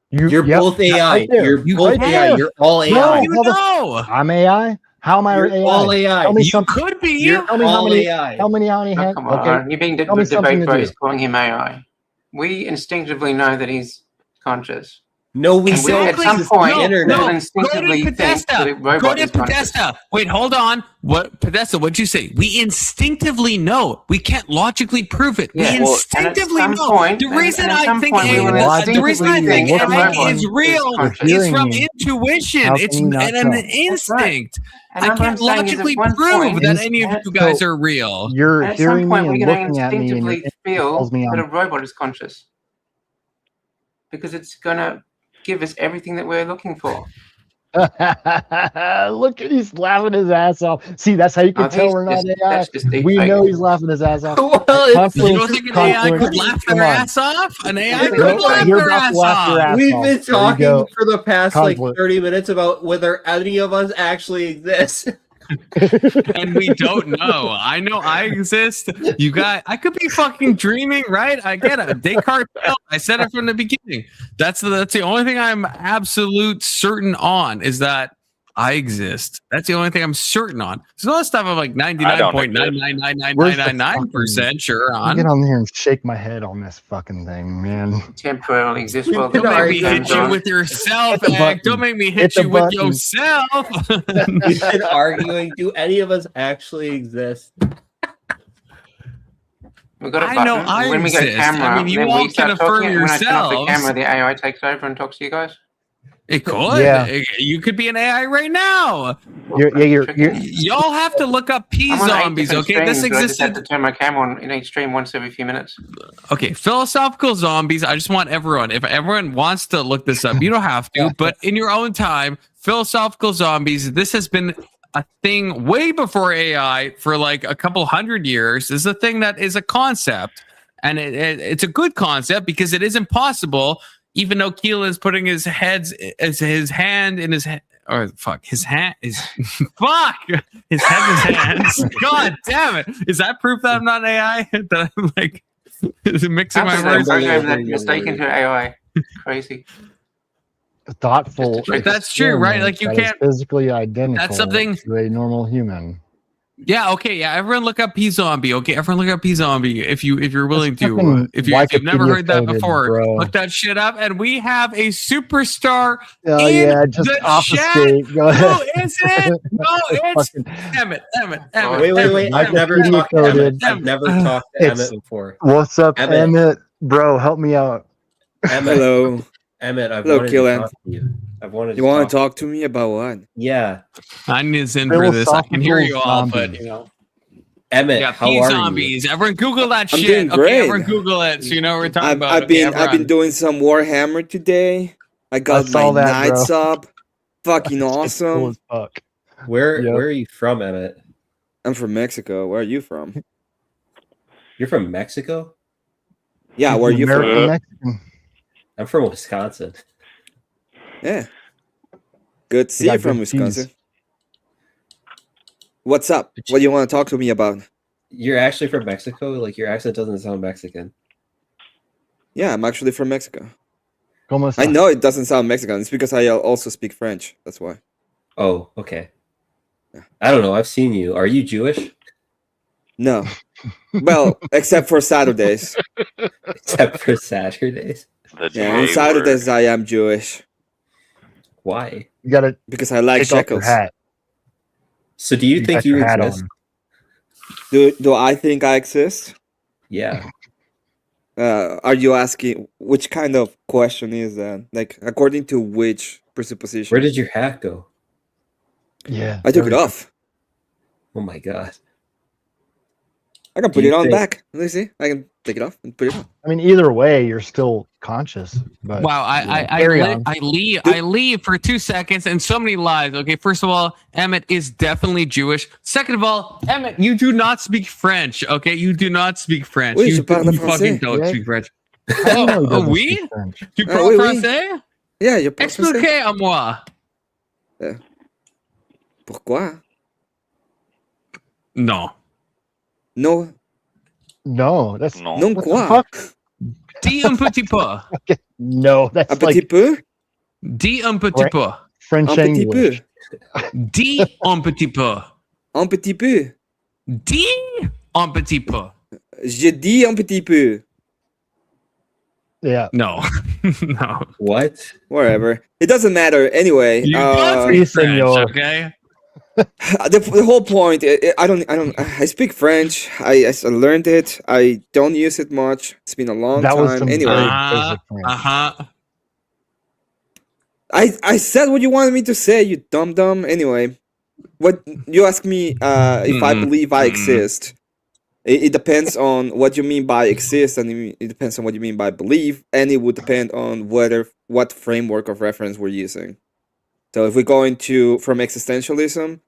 P: You're both AI. You're both AI. You're all AI.
B: No,
O: I'm AI. How am I AI?
P: All AI.
O: Tell me
B: you
O: something.
B: Could be.
P: You're
O: Tell me
P: all
O: how many
P: AI.
O: How many
M: Oh, come on.
O: Okay.
M: You're being
O: Tell me something
M: debate
O: to
M: by
O: do.
M: calling him AI. We instinctively know that he's conscious.
P: No, we
M: And
P: don't.
M: at some point, we'll instinctively
B: Go to
M: think that a
B: Podesta.
M: robot
B: Go to
M: is conscious.
B: Podesta. Wait, hold on. What Podesta? What'd you say? We instinctively know. We can't logically prove it.
M: Yeah,
B: we
M: well,
B: instinctively
M: and at some
B: know.
M: point-
B: The
M: and-
B: reason
M: and at
B: I
M: some
B: think
M: point we will
B: the reason I think
M: instinctively
B: AI
M: think
B: is
M: that
B: real
M: robot
B: is
O: is
B: from
O: conscious.
B: intuition.
O: How
B: It's
O: can you not
B: an
O: tell?
B: instinct.
M: And
B: I
M: what I'm
B: can't
M: saying is at
B: logically
M: one
B: prove
M: point-
B: that any of you guys are real.
O: You're
M: At some
O: hearing me
M: point,
O: and
M: we're going to
O: looking at me, and
M: instinctively
O: it
M: feel
O: tells me
M: that a
O: I'm.
M: robot is conscious. Because it's going to give us everything that we're looking for.
O: Look at he's laughing his ass off. See, that's how you can tell we're not AI.
M: That's just deep
O: We
M: fake.
O: know he's laughing his ass off.
B: You don't think an AI could laugh their ass off? An AI could laugh
O: You're
B: their
O: about to
B: ass
O: laugh your
B: off.
O: ass
P: We've
O: off.
P: been
O: There you
P: talking
O: go.
P: for the past like
O: Conflict.
P: 30 minutes about whether any of us actually exist.
B: And we don't know. I know I exist. You guys, I could be fucking dreaming, right? I get it. Descartes. I said it from the beginning. That's the only thing I'm absolute certain on is that I exist. That's the only thing I'm certain on. There's all this stuff I'm like 99.9999999% sure on.
O: Get on here and shake my head on this fucking thing, man.
M: Temporarily exist. Well,
B: Don't make me hit you with yourself, Ag. Don't make me hit
O: Hit the
B: you with
O: button.
B: yourself.
P: We've been arguing. Do any of us actually exist?
M: We've got a
B: I
M: button.
B: know I
M: when we go
B: exist.
M: camera,
B: I mean, you
M: then
B: all
M: we
B: can
M: start
B: affirm
M: talking. When I turn off the
B: yourselves.
M: camera, the AI takes over and talks to you guys.
B: It could.
O: Yeah.
B: You could be an AI right now.
O: You're
B: Y'all have to look up P
M: I'm on 8
B: zombies,
M: different
B: okay? This
M: streams, but I just have
B: existed.
M: to turn my camera on in each stream once every few minutes.
B: Okay, philosophical zombies. I just want everyone, if everyone wants to look this up, you don't have to, but in your own time, philosophical zombies, this has been a thing way before AI for like a couple hundred years. This is a thing that is a concept, and it's a good concept because it is impossible, even though Keelan's putting his hand in his or fuck, his hand is fuck. His head in his hands. God damn it! Is that proof that I'm not an AI? That I'm like mixing my words?
M: Program that mistake into AI. Crazy.
O: Thoughtful.
B: That's true, right? Like you
O: that is
B: can't
O: physically identical.
B: That's something-
O: to a normal human.
B: Yeah, okay, yeah. Everyone look up P-Zombie. Okay, everyone look up P-Zombie if you're willing to. If you've never heard that before,
O: bro.
B: look that shit up. And we have a superstar
O: Oh
B: in
O: yeah, just
B: the
O: obfuscate.
B: chat.
O: Go ahead.
B: Who is it? No, it's Emmett.
P: Wait. I've never talked to Emmett. I've never talked to Emmett before.
O: What's up,
P: Emmett?
O: Emmett? Bro, help me out.
P: Emmett,
S: Hello.
P: Emmett, I've
S: Hello,
P: wanted
S: Killen.
P: to talk to you. I've wanted
S: You want to talk to me about what?
P: Yeah.
B: Anya's in for this. I can hear you all, but you know.
P: Emmett,
B: Yeah,
P: how are you?
B: P-Zombies. Everyone Google that
S: I'm
B: shit.
S: doing
B: Okay,
S: great.
B: everyone Google it so you know what we're talking about.
S: I've
B: Okay,
S: been
B: everyone.
S: doing some Warhammer today. I got my
O: saw that,
S: knights
O: bro.
S: up. Fucking
O: Cool
S: awesome.
O: as fuck.
P: Where are you from, Emmett?
S: I'm from Mexico. Where are you from?
P: You're from Mexico?
S: Yeah, where are you
O: American
S: from?
O: Mexican.
P: I'm from Wisconsin.
S: Yeah. Good to see
O: got
S: you from
O: good
S: Wisconsin.
O: cheese.
S: What's up? What do you want to talk to me about?
P: You're actually from Mexico? Like your accent doesn't sound Mexican.
S: Yeah, I'm actually from Mexico.
O: ¿Cómo
S: I
O: estás?
S: know it doesn't sound Mexican. It's because I also speak French. That's why.
P: Oh, okay. I don't know. I've seen you. Are you Jewish?
S: No. Well, except for Saturdays.
P: Except for Saturdays.
S: Yeah, on Saturdays I am Jewish.
P: Why?
O: You gotta
S: Because I like
O: take off your
S: shekels.
O: hat.
P: So do you think
O: got your
P: you
O: hat
P: exist?
O: on.
S: Do I think I exist?
P: Yeah.
S: Are you asking which kind of question is that? Like according to which presupposition?
P: Where did your hat go?
O: Yeah.
S: I took it off.
P: Oh my god.
S: I can
P: Do
S: put
P: you
S: it on
P: think-
S: back. Let me see. I can take it off and put it on.
O: I mean, either way, you're still conscious. But
B: Wow,
O: Carry
B: I
O: on.
B: leave for 2 seconds and so many lies. Okay, first of all, Emmett is definitely Jewish. Second of all, Emmett, you do not speak French. Okay, you do not speak French.
S: Oui, je
B: you
S: parle
B: you
S: français.
B: fucking don't
O: Yeah.
B: speak French.
O: How do you know he doesn't
B: Oui?
O: speak French?
B: Tu
S: Ah,
B: parles
S: oui, oui.
B: français?
S: Yeah, je parle français.
B: Expliquez à moi.
S: Pourquoi?
B: No.
S: No.
O: No, that's
R: Non.
S: Non
O: what the
S: quoi?
O: fuck?
B: Dis un petit peu.
O: No, that's
S: Un petit
O: like
S: peu?
B: Dis un petit peu.
O: French
S: Un petit peu.
O: English.
B: Dis un petit peu.
S: Un petit peu.
B: Dis un petit peu.
S: Je dis un petit peu.
O: Yeah.
B: No. No.
P: What?
S: Whatever. It doesn't matter. Anyway,
B: You don't speak
O: Sí,
B: French,
O: senor.
B: okay?
S: the whole point. I speak French. I learned it. I don't use it much. It's been a long
O: That was
S: time.
O: some
S: Anyway,
O: very
B: Uh-huh.
O: basic French.
B: Uh-huh.
S: I said what you wanted me to say. You dumb. Anyway, what you ask me if I believe I exist. It depends on what you mean by exist, and it depends on what you mean by believe, and it would depend on what framework of reference we're using. So if we go into from existentialism,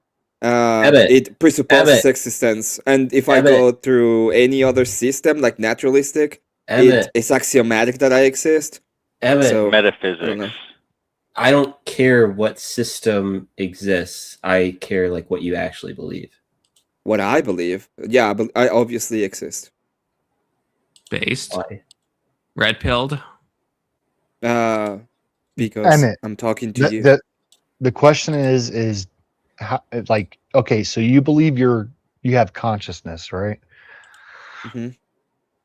P: Emmett.
S: it presupposes
P: Emmett.
S: existence, and if I
P: Emmett.
S: go through any other system like naturalistic,
P: Emmett.
S: it's axiomatic that I exist.
P: Emmett.
S: So, I don't know.
R: Metaphysics.
P: I don't care what system exists. I care like what you actually believe.
S: What I believe, yeah, but I obviously exist.
B: Based.
P: Why?
B: Red pilled.
S: Because
O: Emmett,
S: I'm talking to you.
O: The question is how, like, okay, so you believe you have consciousness, right?
S: Mhm.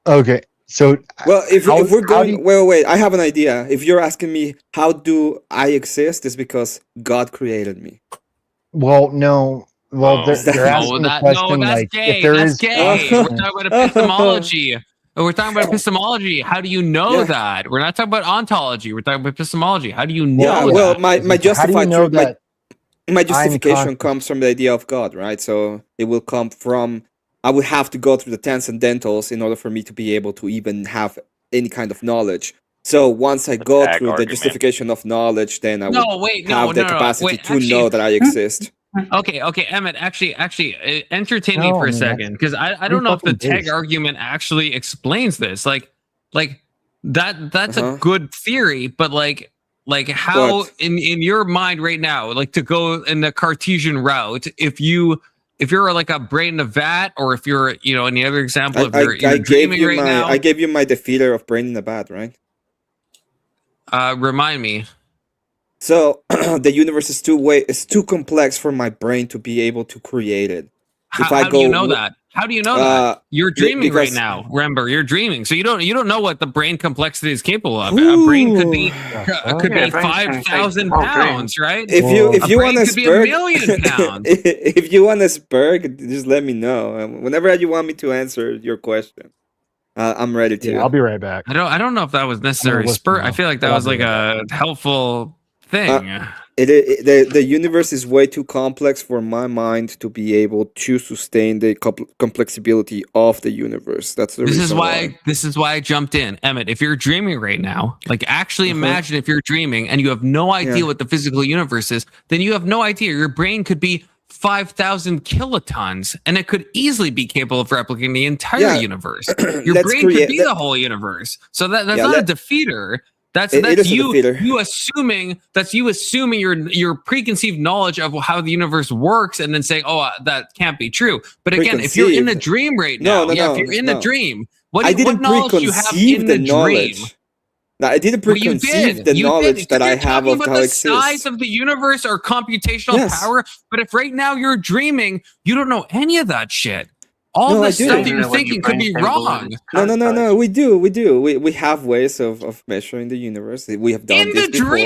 O: Okay, so
S: Well, if we're
O: how do
S: going,
O: you-
S: wait, I have an idea. If you're asking me how do I exist, it's because God created me.
O: well, no, well,
R: Oh.
O: they're asking the question
B: that's
O: like
B: gay.
O: if there
B: That's
O: is
B: gay. We're talking about epistemology. We're talking about epistemology. How do you know
S: Yeah.
B: that? We're not talking about ontology. We're talking about epistemology. How do you know
S: Yeah,
B: that?
S: well, my
O: How do you
S: justified
O: know that
S: my
O: I'm
S: justification
O: conscious?
S: comes from the idea of God, right? So it will come from I would have to go through the transcendentals in order for me to be able to even have any kind of knowledge. So once I go
R: tag
S: through the
R: argument.
S: justification of knowledge, then I would
B: No, wait, no,
S: have the
B: no, no.
S: capacity
B: Wait,
S: to know that I exist.
B: Okay, Emmett. Actually, entertain me
O: No,
B: for a
O: man,
B: second because I
O: pretty
B: don't know if the
O: fucking
B: tag
O: base.
B: argument actually explains this. Like that's
S: Uh-huh.
B: a good theory, but like Like how
S: What?
B: in your mind right now, like to go in the Cartesian route, if you're like a brain in a vat, or if you're, you know, any other example, if you're dreaming right now.
S: I gave you my defeater of brain in the bat, right?
B: Remind me.
S: So the universe is too complex for my brain to be able to create it.
B: How do you know that? How do you know that? You're dreaming right
S: because-
B: now. Remember, you're dreaming, so you don't know what the brain complexity is capable of. A brain could be
M: Yeah,
B: 5,000 pounds, right?
S: If you want
B: brain
S: a
B: could be a million pounds.
S: if you want a Spurg, just let me know. Whenever you want me to answer your question, I'm ready to.
O: Yeah, I'll be right back.
B: I don't know if that was necessary. Spur. I feel like that was like a helpful thing.
S: The universe is way too complex for my mind to be able to sustain the complexity of the universe. That's the reason why.
B: This is why I jumped in, Emmett. If you're dreaming right now, like actually imagine if you're dreaming and you have no idea what the physical universe is, then you have no idea. Your brain could be 5,000 kilotons, and it could easily be capable of replicating the entire universe. Your brain could be the whole universe. So that's not a defeater. That's you assuming your preconceived knowledge of how the universe works, and then saying, "Oh, that can't be true." But again, if you're in a dream right now, if you're in a dream, what knowledge do you have in the dream?
S: No, I didn't preconceive the knowledge that I have of how it exists.
B: The size of the universe or computational power, but if right now you're dreaming, you don't know any of that shit. All the stuff that you're thinking could be wrong.
S: No. We do. We have ways of measuring the universe. We have done this before.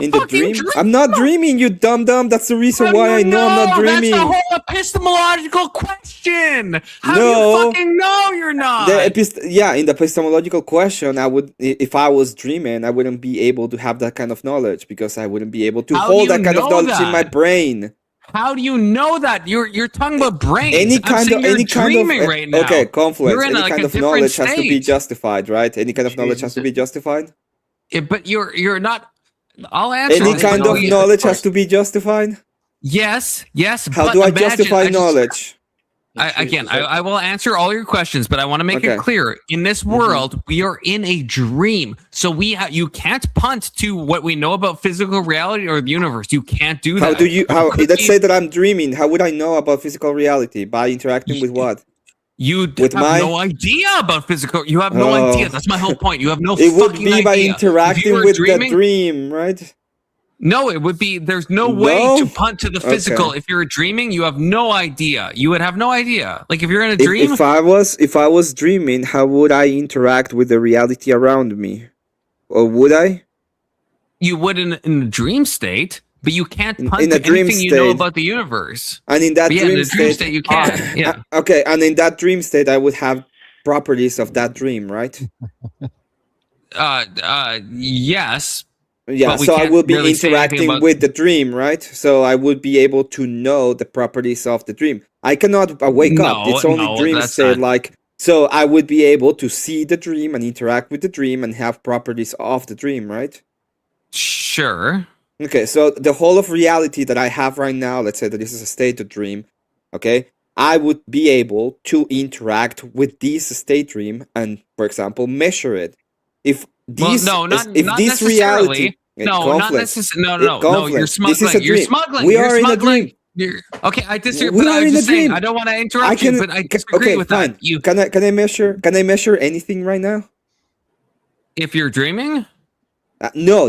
S: In the dream? I'm not dreaming, you dumb. That's the reason why I know I'm not dreaming.
B: That's a whole epistemological question. How do you fucking know you're not?
S: In the epistemological question, I would, if I was dreaming, I wouldn't be able to have that kind of knowledge because I wouldn't be able to hold that kind of knowledge in my brain.
B: How do you know that? You're talking about brains.
S: Any kind of
B: right now.
S: Okay, confluence. Any kind of knowledge
B: state.
S: has to be justified, right? Any kind of knowledge has to be justified.
B: But you're not. I'll answer.
S: Any kind of knowledge has to be justified.
B: Yes.
S: How do I justify knowledge?
B: I will answer all your questions, but I want to make it clear. In this world, we are in a dream. So you can't punt to what we know about physical reality or the universe. You can't do that.
S: Let's say that I'm dreaming. How would I know about physical reality? By interacting with what?
B: You have no idea about physical. You have no idea. That's my whole point. You have no
S: it
B: fucking idea.
S: It would be by interacting with the dream, right?
B: No, it would be. There's no way to punt to the physical. If you're dreaming, you have no idea. You would have no idea. Like if you're in a dream.
S: If I was dreaming, how would I interact with the reality around me? Or would I?
B: You would in a dream state, but you can't punt to anything you know about the universe.
S: And in that dream
B: state, you can. Yeah.
S: Okay, and in that dream state, I would have properties of that dream, right?
B: Yes.
S: Yeah, so I would be interacting with the dream, right? So I would be able to know the properties of the dream. I cannot wake up. It's only dream state. So I would be able to see the dream and interact with the dream and have properties of the dream, right?
B: Sure.
S: Okay, so the whole of reality that I have right now, let's say that this is a state of dream, okay? I would be able to interact with this state dream and, for example, measure it. If this reality,
B: not necessarily. No, you're smuggling. You're smuggling.
S: We are in a dream.
B: Okay, I disagree. But I'm just saying, I don't want to interrupt you, but I disagree with that.
S: Can I measure anything right now?
B: If you're dreaming?
S: No.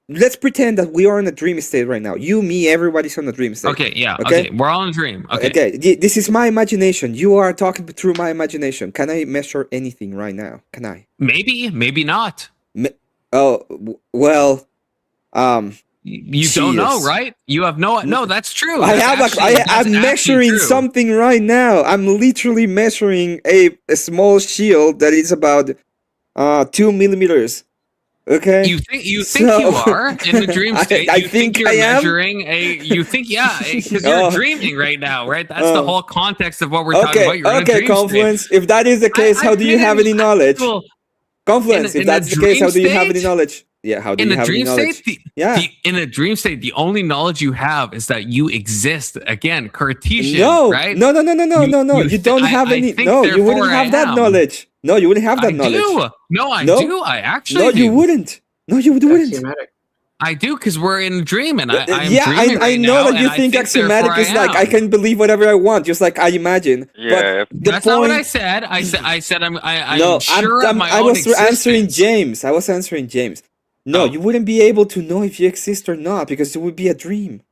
S: Let's pretend that we are in a dream state right now. You, me, everybody's on a dream state.
B: Okay, yeah. Okay, we're all in a dream.
S: Okay. This is my imagination. You are talking through my imagination. Can I measure anything right now? Can I?
B: Maybe not.
S: You
B: don't know, right? You have no. That's true.
S: I'm measuring something right now. I'm literally measuring a small shield that is about 2 millimeters. Okay.
B: You think you are in the dream state.
S: I think
B: you're
S: I am.
B: Measuring because you're dreaming right now, right? That's the whole context of what we're talking about. You're in a dream
S: Confluence.
B: State.
S: If that is the case, how do you have any knowledge? Confluence. If that's the case, how do you have any knowledge? Yeah, how do you have any knowledge?
B: In a dream state, the only knowledge you have is that you exist. Again, Cartesian, right?
S: No. You don't have any. No, you wouldn't have that knowledge. No, you wouldn't have that knowledge.
B: I do. I actually do.
S: You wouldn't. No, you wouldn't.
B: I do, because we're in a dream, and I'm
S: yeah,
B: dreaming right
S: I know
B: now,
S: that you
B: and
S: think axiomatic
B: therefore
S: is like I
B: am.
S: can believe whatever I want, just like I imagine.
R: Yeah,
S: but
B: That's not what I said. I said I'm
S: no,
B: sure of my
S: I
B: own
S: was
B: existence.
S: answering James. I was answering James. No, you wouldn't be able to know if you exist or not because it would be a dream.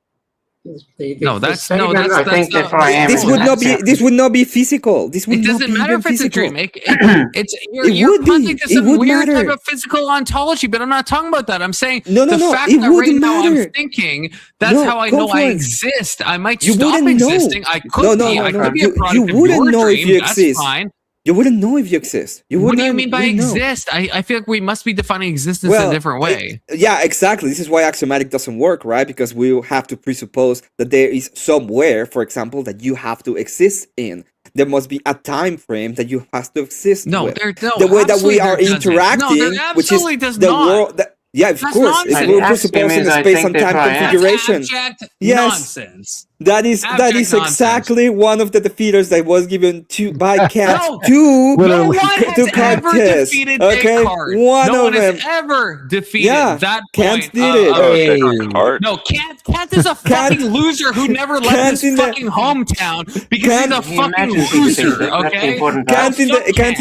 B: That's
M: I think therefore I am.
S: This would not be physical. This would
B: It
S: not
B: doesn't
S: be
B: matter
S: even
B: if it's
S: physical.
B: a dream. You're
S: would be.
B: punting to
S: It
B: some
S: would
B: weird
S: matter.
B: type of physical ontology, but I'm not talking about that. I'm saying
S: No,
B: the
S: no,
B: fact
S: it
B: that right
S: wouldn't
B: now
S: matter.
B: I'm thinking, that's
S: No,
B: how I
S: go
B: know
S: for
B: I
S: it.
B: exist. I might
S: You
B: stop
S: wouldn't know.
B: existing. I could be. I could be a product
S: You
B: of
S: wouldn't
B: your
S: know if
B: dream.
S: you
B: That's
S: exist.
B: fine.
S: You wouldn't know if you exist. You
B: What do you
S: wouldn't-
B: mean by
S: wouldn't know.
B: exist? I feel like we must be defining existence in a different way.
S: Yeah, exactly. This is why axiomatic doesn't work, right? Because we have to presuppose that there is somewhere, for example, that you have to exist in. There must be a time frame that you have to exist with. The way that we are interacting, which is the world. Yeah, of course. If we're presupposing a space and time configuration. Yes.
B: Nonsense.
S: That is
B: Abject
S: exactly one of the defeaters that was given by Cat
B: No,
S: to
B: no one has
S: to
B: ever
S: contest.
B: defeated
S: Okay,
B: Descartes.
S: one
B: No
S: of
B: one
S: them.
B: has ever defeated that
S: Kant
B: point.
S: did it.
B: No, Kant is a fucking loser who never left his fucking hometown because he's a fucking loser. Okay,
S: Kant in the
B: Kant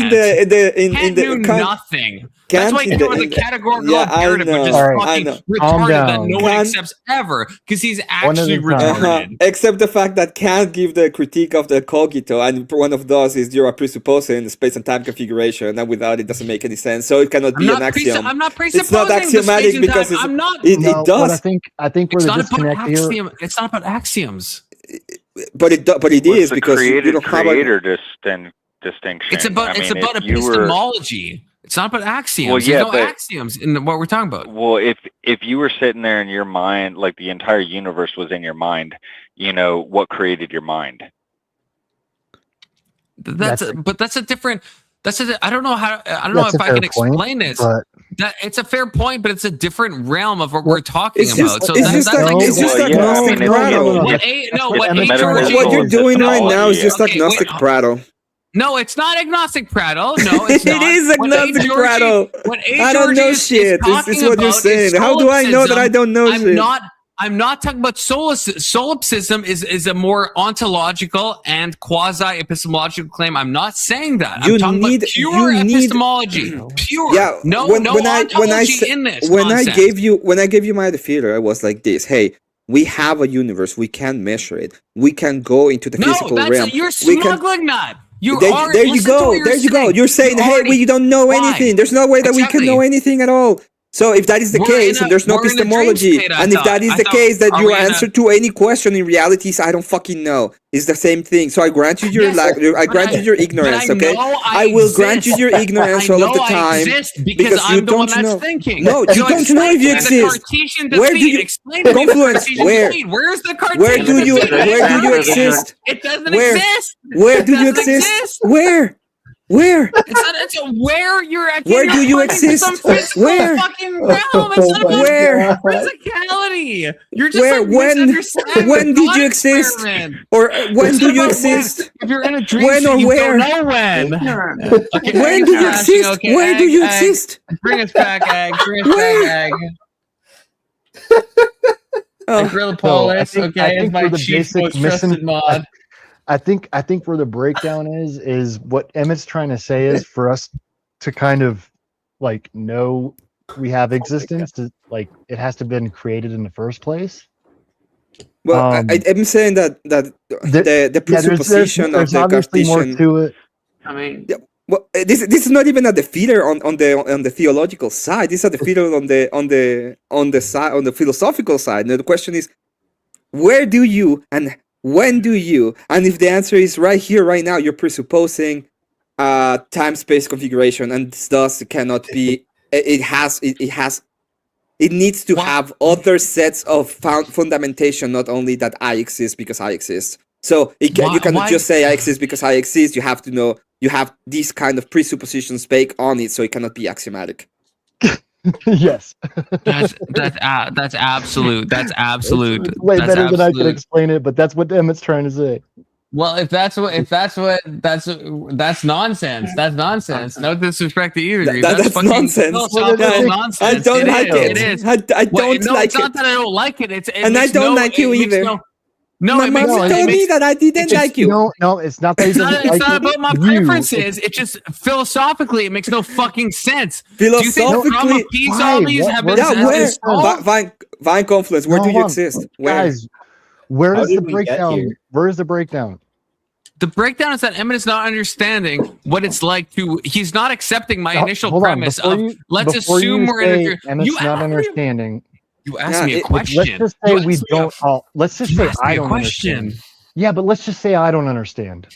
B: knew
S: Kant-
B: nothing. That's why he
S: Kant in
B: was
S: the-
B: a categorical
S: Yeah, I
B: imperative, which is
S: know, I
B: fucking
S: know.
O: Calm
B: retarded that
O: down.
B: no one
S: Kant-
B: accepts ever because he's
O: One
B: actually
O: at a time.
B: retarded.
S: Except the fact that Kant give the critique of the cogito, and one of those is you're presupposing the space and time configuration, and without it doesn't make any sense. So it cannot be an axiom.
B: I'm not
S: It's
B: presupposing
S: not
B: the
S: axiomatic
B: space and
S: because
B: time.
S: it's,
B: I'm not.
S: it
O: What
S: does,
O: I think where
B: It's
O: the
B: not about
O: disconnect here.
B: axiom. It's not about axioms.
S: but it
R: What's
S: is
R: the
S: because you
R: created
S: don't have a,
R: creator distinction?
B: It's about
R: I mean, if you were-
B: epistemology. It's not about axioms.
R: Well, yeah,
B: There's no
R: but-
B: axioms in what we're talking about.
R: Well, if you were sitting there in your mind, like the entire universe was in your mind, what created your mind?
B: That's a different. I don't know how. I don't know
O: That's
B: if
O: a
B: I can
O: fair point,
B: explain this.
O: but-
B: That it's a fair point, but it's a different realm of what we're talking
S: it's just,
B: about. So
S: it's
B: that,
S: just,
B: that's
S: like,
B: like
S: it's just
R: Well, yeah,
S: agnostic
R: I mean,
S: prattle.
R: Metaphysical
S: What you're doing right now is
B: Okay,
S: just agnostic
B: wait.
S: prattle.
B: No, it's not agnostic prattle. No, it's
S: It
B: not.
S: is
B: What A.
S: agnostic
B: Georgie-
S: prattle.
B: what A.
S: I don't know
B: Georgie is
S: shit. This is
B: talking
S: what you're
B: about
S: saying.
B: is
S: How do I know that I don't know shit?
B: I'm not talking about solipsism is a more ontological and quasi-epistemological claim. I'm not saying that. I'm talking about pure epistemology. Pure.
S: Yeah.
B: No ontology in this
S: when
B: concept.
S: I gave you my defeater, I was like this. Hey, we have a universe. We can measure it. We can go into the physical realm.
B: You're
S: We can-
B: smuggling that. You
S: there,
B: are.
S: there you
B: listen to
S: go.
B: what
S: There you go.
B: saying.
S: You're saying,
B: You
S: hey,
B: already-
S: we don't know
B: Why?
S: anything. There's no way that we can know anything at all. So if that is the
B: We're
S: case,
B: in a-
S: and there's no
B: we're in a dream
S: epistemology,
B: state, I
S: and if
B: thought.
S: that is
B: I
S: the
B: thought-
S: case, that
B: are
S: your
B: we in a-
S: answer to any question in reality is I don't fucking know. It's the same thing. So I grant you your
B: Yes,
S: I grant you your ignorance.
B: but I
S: Okay,
B: know
S: I will grant you
B: exist.
S: your ignorance
B: I
S: all of the
B: know I
S: time
B: exist because I'm
S: you
B: the one
S: don't
B: that's
S: know.
B: thinking.
S: No, you
B: So
S: don't know if you
B: explain the
S: exist.
B: Cartesian
S: Where do
B: defeat.
S: you
B: Explain to me the
S: confluence?
B: Cartesian
S: Where?
B: defeat. Where's the Cartesian
S: Where do you
B: defeat?
S: exist?
B: It doesn't
S: Where?
B: exist.
S: Where do
B: It
S: you
B: doesn't
S: exist? Where? Where?
B: It's where you're at.
S: Where do you
B: pointing to
S: exist?
B: Some physical
S: Where?
B: fucking realm. It's not about
S: Where?
B: physicality. You're just
S: Where?
B: like
S: When?
B: misunderstanding
S: When
B: the
S: did you
B: thought
S: exist?
B: experiment.
S: Or when
B: It's
S: do
B: not
S: you
B: about
S: exist?
B: If you're in a dream,
S: When or
B: you
S: where?
B: don't know when. Okay,
S: When
B: Egg
S: do you
B: crashing,
S: exist?
B: okay,
S: Where do
B: Egg,
S: you
B: Egg.
S: exist?
B: Bring us back, Egg. Bring us back, Egg. Gorilla Polis, okay, is my chief most trusted mod.
O: I think where the breakdown is what Emmett's trying to say is for us to kind of like know we have existence, like it has to have been created in the first place.
S: Well, I'm saying that the presupposition
O: there's
S: of the
O: obviously more
S: Cartesian.
O: to it.
M: I mean,
S: Well, this is not even a defeater on the theological side. This is a defeater on the side on the philosophical side. Now the question is, where do you and when do you? And if the answer is right here, right now, you're presupposing time-space configuration, and thus it cannot be. It needs to have other sets of fundamentation, not only that I exist because I exist. So you cannot just say I exist because I exist. You have to know you have these kind of presuppositions baked on it, so it cannot be axiomatic.
O: Yes.
B: That's absolute. That's absolute.
O: It's way
B: That's
O: better than I could
B: absolute.
O: explain it, but that's what Emmett's trying to say.
B: Well, that's nonsense. That's nonsense. No disrespect to either.
S: That's
B: fucking
S: nonsense.
B: philosophical nonsense.
S: I don't like it.
B: It is.
S: I don't
B: no,
S: like
B: it's not
S: it.
B: that I don't like it.
S: And I don't like you either.
B: No,
S: my mom told me that I didn't like you.
O: No, it's not that
B: it's not about my preferences. It's just philosophically, it makes no fucking sense.
S: Philosophically,
B: do you think peace armies have been
S: Vine Confluence, where do you exist? Where?
O: Guys, where is the breakdown? Where is the breakdown?
B: The breakdown is that Emmett is not understanding what it's like to. He's not accepting my initial premise of let's assume we're in a.
O: Emmett's not understanding.
B: You asked me a question.
O: Let's just say we don't. Let's just say I don't understand. Yeah, but let's just say I don't understand.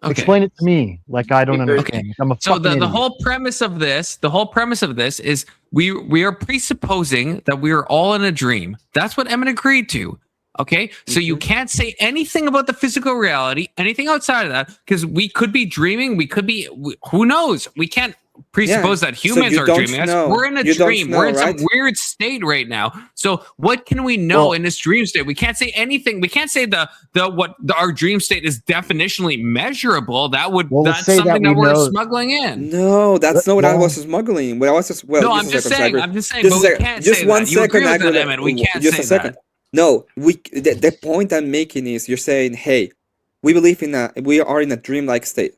B: Okay.
O: Explain it to me like I don't understand. I'm a
B: so
O: fucking idiot.
B: the whole premise of this is we are presupposing that we are all in a dream. That's what Emmett agreed to. Okay, so you can't say anything about the physical reality, anything outside of that, because we could be dreaming. We could be. Who knows? We can't presuppose that humans are dreaming. We're in a dream. We're in some weird state right now. So what can we know in this dream state? We can't say anything. We can't say our dream state is definitionally measurable. That's something that we're smuggling in.
S: No, that's not what I was smuggling. What I was
B: I'm just saying. But we can't say that. You agree with that, Emmett? We can't say that.
S: No, the point I'm making is you're saying, hey, we are in a dreamlike state.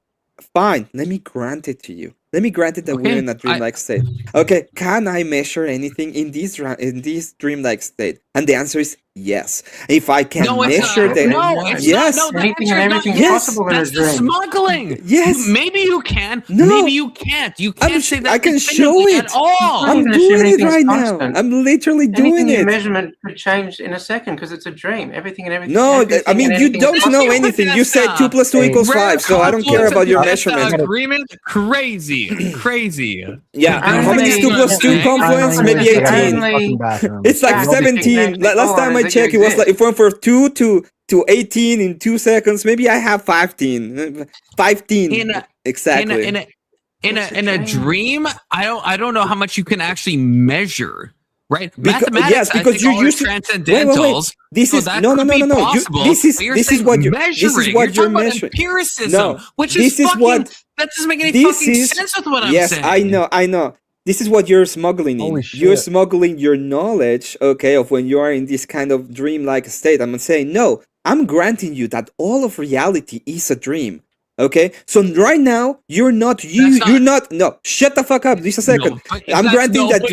S: Fine, let me grant it to you. Let me grant it that we're in a dreamlike state. Okay, can I measure anything in this dreamlike state? And the answer is yes. If I can measure yes,
M: anything and everything is possible in a dream.
B: Smuggling.
S: Yes.
B: Maybe you can.
S: No.
B: Maybe you can't. You can't say that.
S: I can show it.
B: At all.
S: I'm doing it right now. I'm literally doing it.
M: Measurement could change in a second because it's a dream. Everything and everything.
S: No, I mean you don't know anything. You said 2 + 2 = 5, so I don't care about your measurement.
B: Agreement, crazy.
S: Yeah, how many is 2 + 2 confluence? Maybe 18. It's like 17. Last time I checked, it was like it went for 2 to 18 in 2 seconds. Maybe I have 15. 15 exactly.
B: In a dream, I don't know how much you can actually measure. Right, mathematics.
S: Because you're used to
B: transcendentals.
S: This is no. This is what you're measuring.
B: Empiricism, which is fucking. That doesn't make any fucking sense with what I'm saying.
S: Yes, I know. This is what you're smuggling in. You're smuggling your knowledge, of when you are in this kind of dream-like state. I'm saying, no, I'm granting you that all of reality is a dream. Okay, so right now you're not no, shut the fuck up just a second. I'm granting that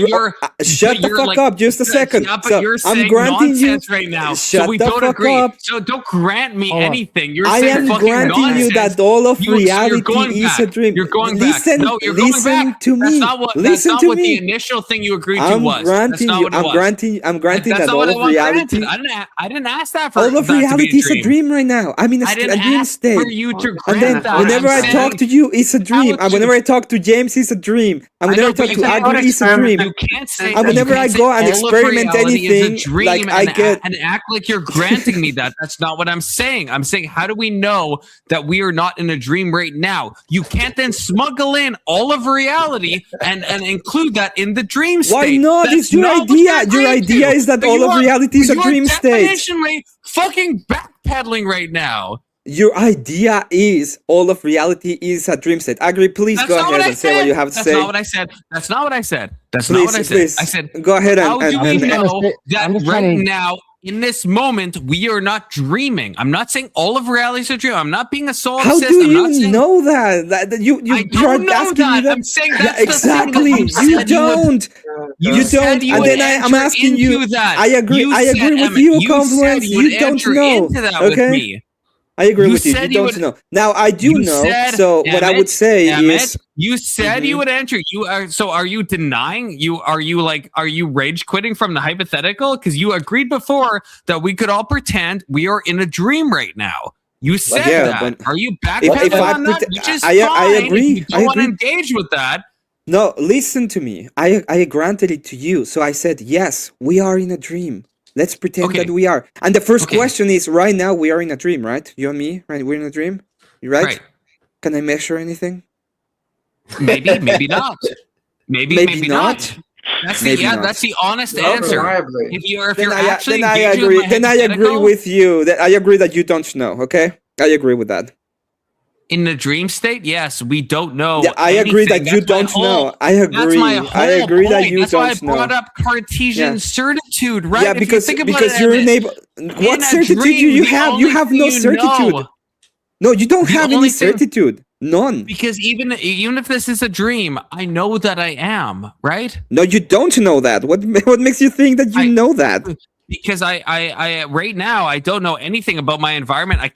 S: shut the fuck up just a second.
B: Yeah, but you're saying nonsense right now. So we don't agree. So don't grant me anything. You're saying fucking nonsense.
S: I am granting you that all of reality is a dream.
B: You're going back. No, you're going back.
S: To me.
B: That's not what the initial thing you agreed to was. That's not what it was.
S: I'm granting that all of reality.
B: I didn't ask that for
S: all of reality is a dream right now. I'm in a dream state.
B: For you to grant.
S: Whenever I talk to you, it's a dream. And whenever I talk to James, it's a dream. And whenever I talk to Agri, it's a dream.
B: You can't say.
S: And whenever I go and experiment anything, like I get
B: and act like you're granting me that. That's not what I'm saying. I'm saying, how do we know that we are not in a dream right now? You can't then smuggle in all of reality and include that in the dream state.
S: Why not? It's your idea. Your idea is that all of reality is a dream state.
B: Definitionally fucking backpedaling right now.
S: Your idea is all of reality is a dream state. Agri, please go ahead and say what you have to say.
B: That's not what I said. That's not what I said. That's not what I said. I said,
S: go ahead and
B: how do we know that right now, in this moment, we are not dreaming? I'm not saying all of reality is a dream. I'm not being a soul
S: obsessed. How do you know that? You
B: I don't know that. I'm saying that's
S: exactly. You don't. You don't. And then I'm asking you. I agree with you, Confluence. You don't know. Okay. I agree with you. You don't know. Now I do know. So what I would say is,
B: you said you would enter. You are. So are you denying? Are you rage quitting from the hypothetical? Because you agreed before that we could all pretend we are in a dream right now. You said that. Are you backpedaling on that? Which is fine.
S: I agree.
B: If you don't want to engage with that.
S: No, listen to me. I granted it to you. So I said yes. We are in a dream. Let's pretend that we are. And the first question is, right now we are in a dream, right? You and me, right? We're in a dream, right? Can I measure anything?
B: Maybe, maybe not. Maybe not. That's the honest answer. If you're actually
S: then I agree with you. I agree that you don't know. Okay. I agree with that.
B: In the dream state, yes, we don't know.
S: Yeah, I agree that you
B: That's my
S: don't
B: whole-
S: know. I agree.
B: That's my whole
S: I agree that
B: point.
S: you
B: That's
S: don't
B: why I
S: know.
B: brought up Cartesian
S: Yeah.
B: certitude, right?
S: Yeah,
B: If you
S: because
B: think about
S: because
B: it,
S: you're
B: Emmett,
S: unable. What
B: in a
S: certitude do
B: dream,
S: you
B: the
S: have?
B: only
S: You have
B: thing
S: no
B: you
S: certitude.
B: know-
S: No, you don't
B: The
S: have any
B: only thing-
S: certitude. None.
B: Because even if this is a dream, I know that I am, right?
S: No, you don't know that. What makes you think that you know that?
B: Because I right now I don't know anything about my environment. I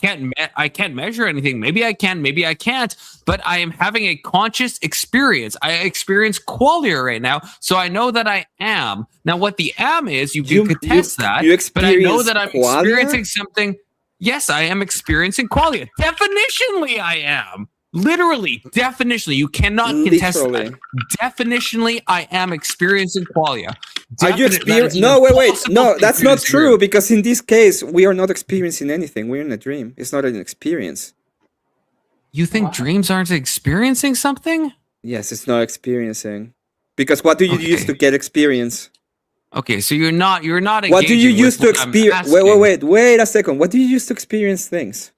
B: can't measure anything. Maybe I can, maybe I can't. But I am having a conscious experience. I experience qualia right now, so I know that I am. Now, what the am is, you could test that.
S: you
B: but I know
S: experience
B: that I'm
S: qualia?
B: experiencing something. Yes, I am experiencing qualia. Definitionally, I am. Literally, definitionally, you cannot contest
S: Literally.
B: that. Definitionally, I am experiencing qualia.
S: Are you experiencing? No, wait. No, that's not true. Because in this case, we are not experiencing anything. We're in a dream. It's not an experience.
B: You think dreams aren't experiencing something?
S: Yes, it's not experiencing. Because what do you use to get experience?
B: Okay, so you're not.
S: What do you
B: engaging
S: use
B: with
S: to
B: what I'm
S: experience?
B: asking.
S: Wait a second. What do you use to experience things?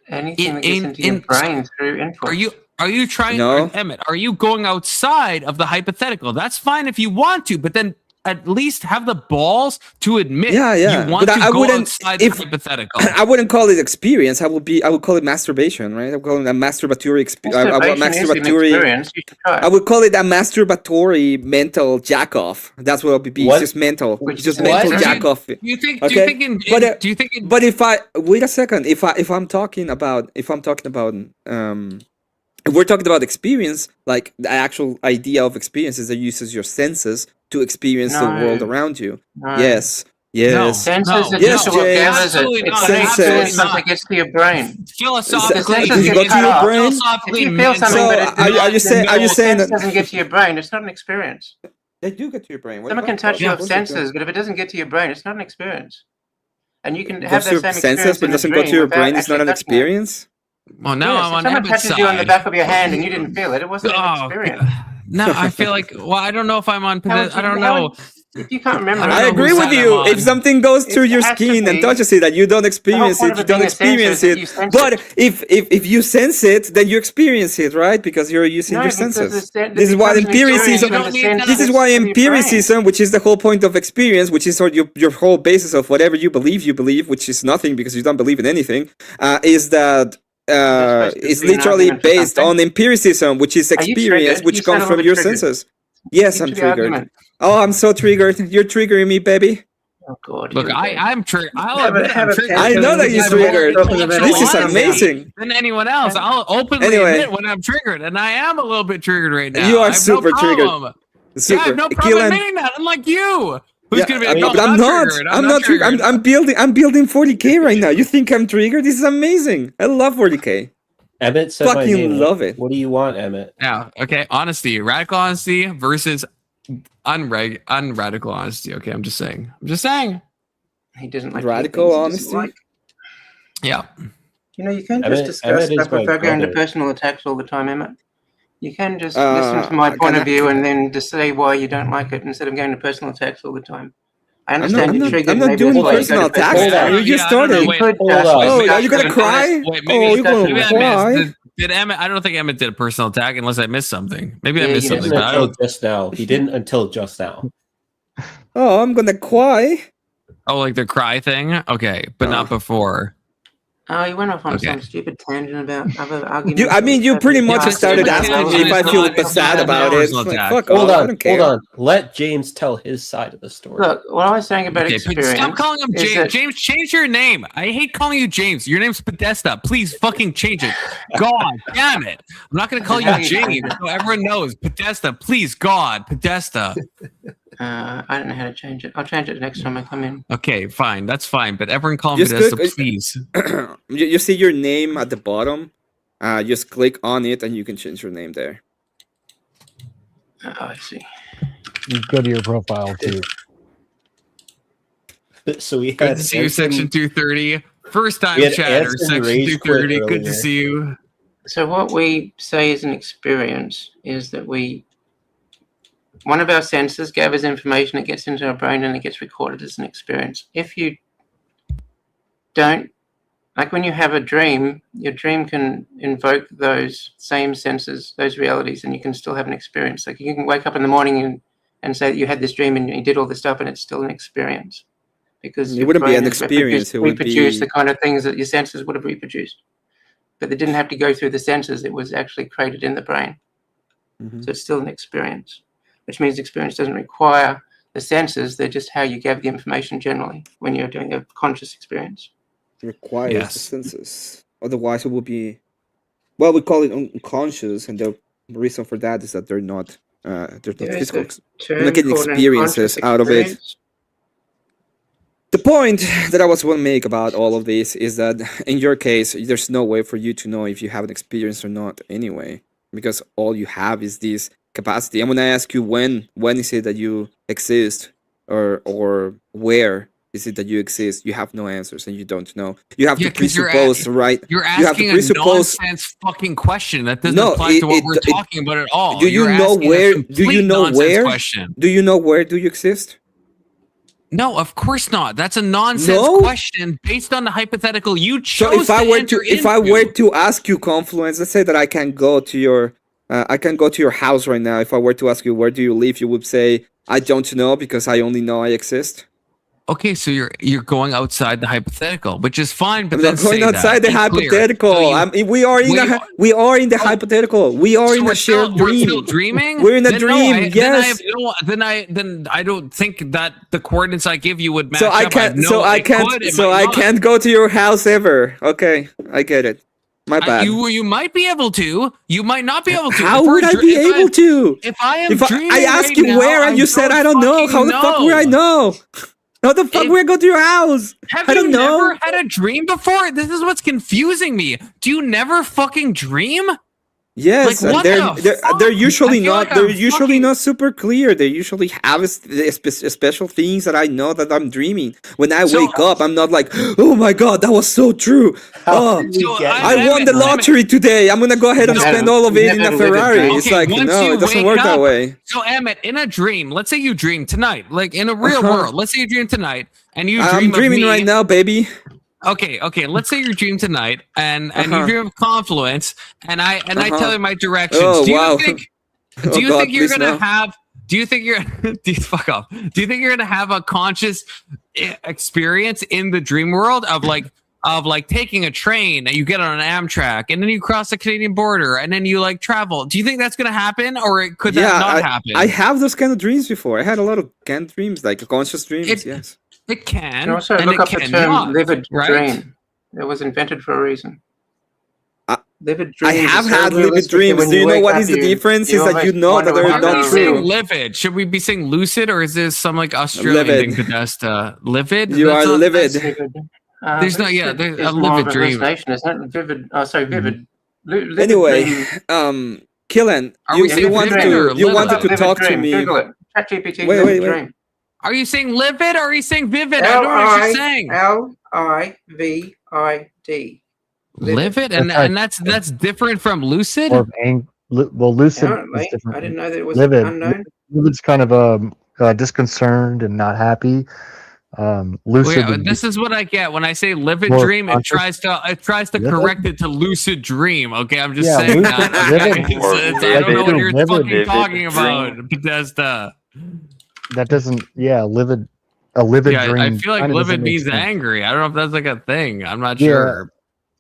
M: Anything that gets into your brain through input.
B: Are you trying,
S: No.
B: Emmett? Are you going outside of the hypothetical? That's fine if you want to, but then at least have the balls to admit you want
S: But
B: to
S: I
B: go
S: wouldn't.
B: outside
S: If
B: the hypothetical.
S: I wouldn't call it experience, I would call it masturbation, right? I would call it a masturbatory experience.
M: Experience. You should try.
S: I would call it a masturbatory mental jack off. That's what it would be.
B: What?
S: It's just mental.
B: Which
S: It's just
B: is
S: mental
B: what?
S: jack off.
B: Do you think?
S: Okay?
B: But
S: if I wait a second, if I'm talking about if we're talking about experience, like the actual idea of experience is that uses your senses to experience the world around you.
M: No.
S: Yes. Yes.
M: Senses are
S: Yes,
M: just what
S: James.
M: gathers it. It's an experience that gets to your brain.
B: Philosophically,
S: Does it go to your brain?
M: If you feel something, but
S: are you saying that
M: doesn't get to your brain, it's not an experience.
S: They do get to your brain. What
M: Someone can touch your senses, but if it doesn't get to your brain, it's not an experience. And you can have that same
S: senses,
M: experience
S: but
M: in a
S: doesn't go to
M: dream
S: your
M: without
S: brain. It's not an
M: actually touching it.
S: experience.
B: Well, now
M: Yes,
B: I'm
M: if
B: on
M: someone
B: Emmett's
M: touches you on the
B: side.
M: back of your hand and you didn't feel it, it wasn't an experience.
B: No, I feel like. Well, I don't know if I'm on. I don't
M: how
B: know.
M: If you can't remember,
S: I agree with you. If something goes through your skin and touches it, and you don't experience it, you don't experience it. But if you sense it, then you experience it, right? Because you're using your senses. This is why empiricism. This is why empiricism, which is the whole point of experience, which is your whole basis of whatever you believe, which is nothing because you don't believe in anything, is that. Is literally based on empiricism, which is experience, which comes from your senses. Yes, I'm triggered. Oh, I'm so triggered. You're triggering me, baby.
M: Oh God!
B: Look, I'm triggered. I'll admit I'm triggered.
S: I know that you're triggered. This is amazing.
B: Than anyone else. I'll openly admit when I'm triggered, and I am a little bit triggered right now.
S: You are
B: I have
S: super
B: no
S: triggered.
B: problem.
S: Super.
B: Yeah, I have no problem admitting that. Unlike you. Who's gonna be like, no,
S: but I'm not.
B: triggered.
S: I'm not triggered. I'm building 40K right now. You think I'm triggered? This is amazing. I love 40K.
P: Emmett said my name.
S: Fucking love it.
P: What do you want, Emmett?
B: Yeah. Okay. Honesty, radical honesty versus unradical honesty. Okay. I'm just saying.
M: He doesn't like
S: radical honesty.
B: Yeah.
M: You know, you can't just discuss stuff without going to personal attacks all the time, Emmett. You can just listen to my point of view and then just say why you don't like it instead of going to personal attacks all the time. I understand you're triggered.
S: I'm not doing personal attacks. You just started. Oh, are you gonna cry? Oh, you're gonna cry?
B: Did Emmett? I don't think Emmett did a personal attack unless I missed something. Maybe I missed something.
P: Until just now. He didn't until just now.
S: Oh, I'm gonna cry.
B: Oh, like the cry thing? Okay, but not before.
M: Oh, you went off on some stupid tangent about other arguments.
S: You pretty much started asking me if I feel sad about it. Like, fuck
P: hold
S: off, I
P: on,
S: don't care.
P: hold on. Let James tell his side of the story.
M: Look, what I was saying about experience.
B: Stop calling him James.
M: that-
B: James, change your name. I hate calling you James. Your name's Podesta. Please fucking change it. God damn it. I'm not going to call you James so everyone knows. Podesta, please, God. Podesta.
M: I don't know how to change it. I'll change it next time I come in.
B: Okay, fine. That's fine. But everyone call him
S: Just
B: Podesta,
S: click-
B: please.
S: You see your name at the bottom. Just click on it and you can change your name there.
M: Oh, I see.
O: You go to your profile too.
P: So we
B: Good
P: had
B: to see you, Section 230. First time
P: we had
B: chatter,
P: Anson
B: Section
P: Rage
B: 230.
P: quit
B: Good to
P: earlier.
B: see you.
M: So what we say is an experience is that one of our senses gathers information, it gets into our brain and it gets recorded as an experience. If you don't Like when you have a dream, your dream can invoke those same senses, those realities, and you can still have an experience. Like you can wake up in the morning and say that you had this dream and you did all this stuff, and it's still an experience. Because
S: it wouldn't be an experience. It would
M: reproduce
S: be
M: the kind of things that your senses would have reproduced. But they didn't have to go through the senses. It was actually created in the brain. So it's still an experience, which means experience doesn't require the senses. They're just how you gather the information generally when you're doing a conscious experience.
S: It requires the senses. Otherwise, it would be, well, we call it unconscious, and the reason for that is that they're not physical. You're not getting experiences out of it. The point that I was going to make about all of this is that in your case, there's no way for you to know if you have an experience or not anyway, because all you have is this capacity. And when I ask you when is it that you exist, or where is it that you exist, you have no answers and you don't know. You have to presuppose, right?
B: You're asking a nonsense fucking question that doesn't apply to what we're talking about at all.
S: Do you know where? Do you know where? Do you know where do you exist?
B: No, of course not. That's a nonsense question based on the hypothetical you chose.
S: So if I were to ask you, Confluence, let's say that I can go to your house right now. If I were to ask you where do you live, you would say I don't know because I only know I exist.
B: Okay, so you're going outside the hypothetical, which is fine. But
S: I'm going outside the hypothetical. We are in the hypothetical. We are in a shared dream.
B: We're still dreaming.
S: We're in a dream. Yes.
B: Then I don't think that the coordinates I give you would match
S: up. I can't go to your house ever. Okay, I get it. My bad.
B: You might be able to. You might not be able to.
S: How would I be able to?
B: If I am dreaming,
S: I asked you where and you said I don't know. How the fuck would I know? How the fuck would I go to your house?
B: I don't know. Never had a dream before? This is what's confusing me. Do you never fucking dream?
S: Yes, like, they're usually not. They're usually not super clear. They usually have special things that I know that I'm dreaming. When I wake up, I'm not like, oh my god, that was so true. Oh, I won the lottery today. I'm gonna go ahead and spend all of it in a Ferrari. It's like no, it doesn't work that way.
B: So Emmett, in a dream, let's say you dream tonight, like in a real world. Let's say you dream tonight, and you dream
S: I'm dreaming
B: of me.
S: right now, baby.
B: Okay. Let's say you dream tonight, and you dream of Confluence, and I tell you my directions.
S: Oh,
B: do you
S: wow.
B: think you're gonna have? Do you think you're? Fuck off. Do you think you're gonna have a conscious experience in the dream world of like taking a train and you get on an Amtrak and then you cross the Canadian border and then you like travel? Do you think that's gonna happen, or could that not happen?
S: I have those kind of dreams before. I had a lot of kind of dreams, like conscious dreams. Yes.
B: It can.
M: You also look up the term livid dream. It was invented for a reason. Livid dreams.
S: I have had livid dreams. Do you know what is the difference? Is that you know that they're not true.
B: Livid. Should we be saying lucid, or is this some like Australian thing? Podesta? Livid.
S: You are livid.
B: There's no. Yeah, there's a livid dream.
M: It's not vivid. Oh, sorry, vivid.
S: Anyway, Killen, you wanted to talk to me.
M: Google it. ChatGPT.
S: Wait.
B: Are you saying livid or are you saying vivid? I don't know what you're saying.
M: Livid.
B: Livid, and that's different from lucid.
O: Or lucid is different.
M: I didn't know that it was
O: livid.
M: unknown.
O: Livid's kind of disconcerted and not happy. Lucid.
B: This is what I get when I say livid dream. It tries to correct it to lucid dream. Okay, I'm just saying that. I don't know what you're fucking talking about, Podesta.
O: That doesn't, livid. A livid dream.
B: I feel like livid means angry. I don't know if that's like a thing. I'm not sure.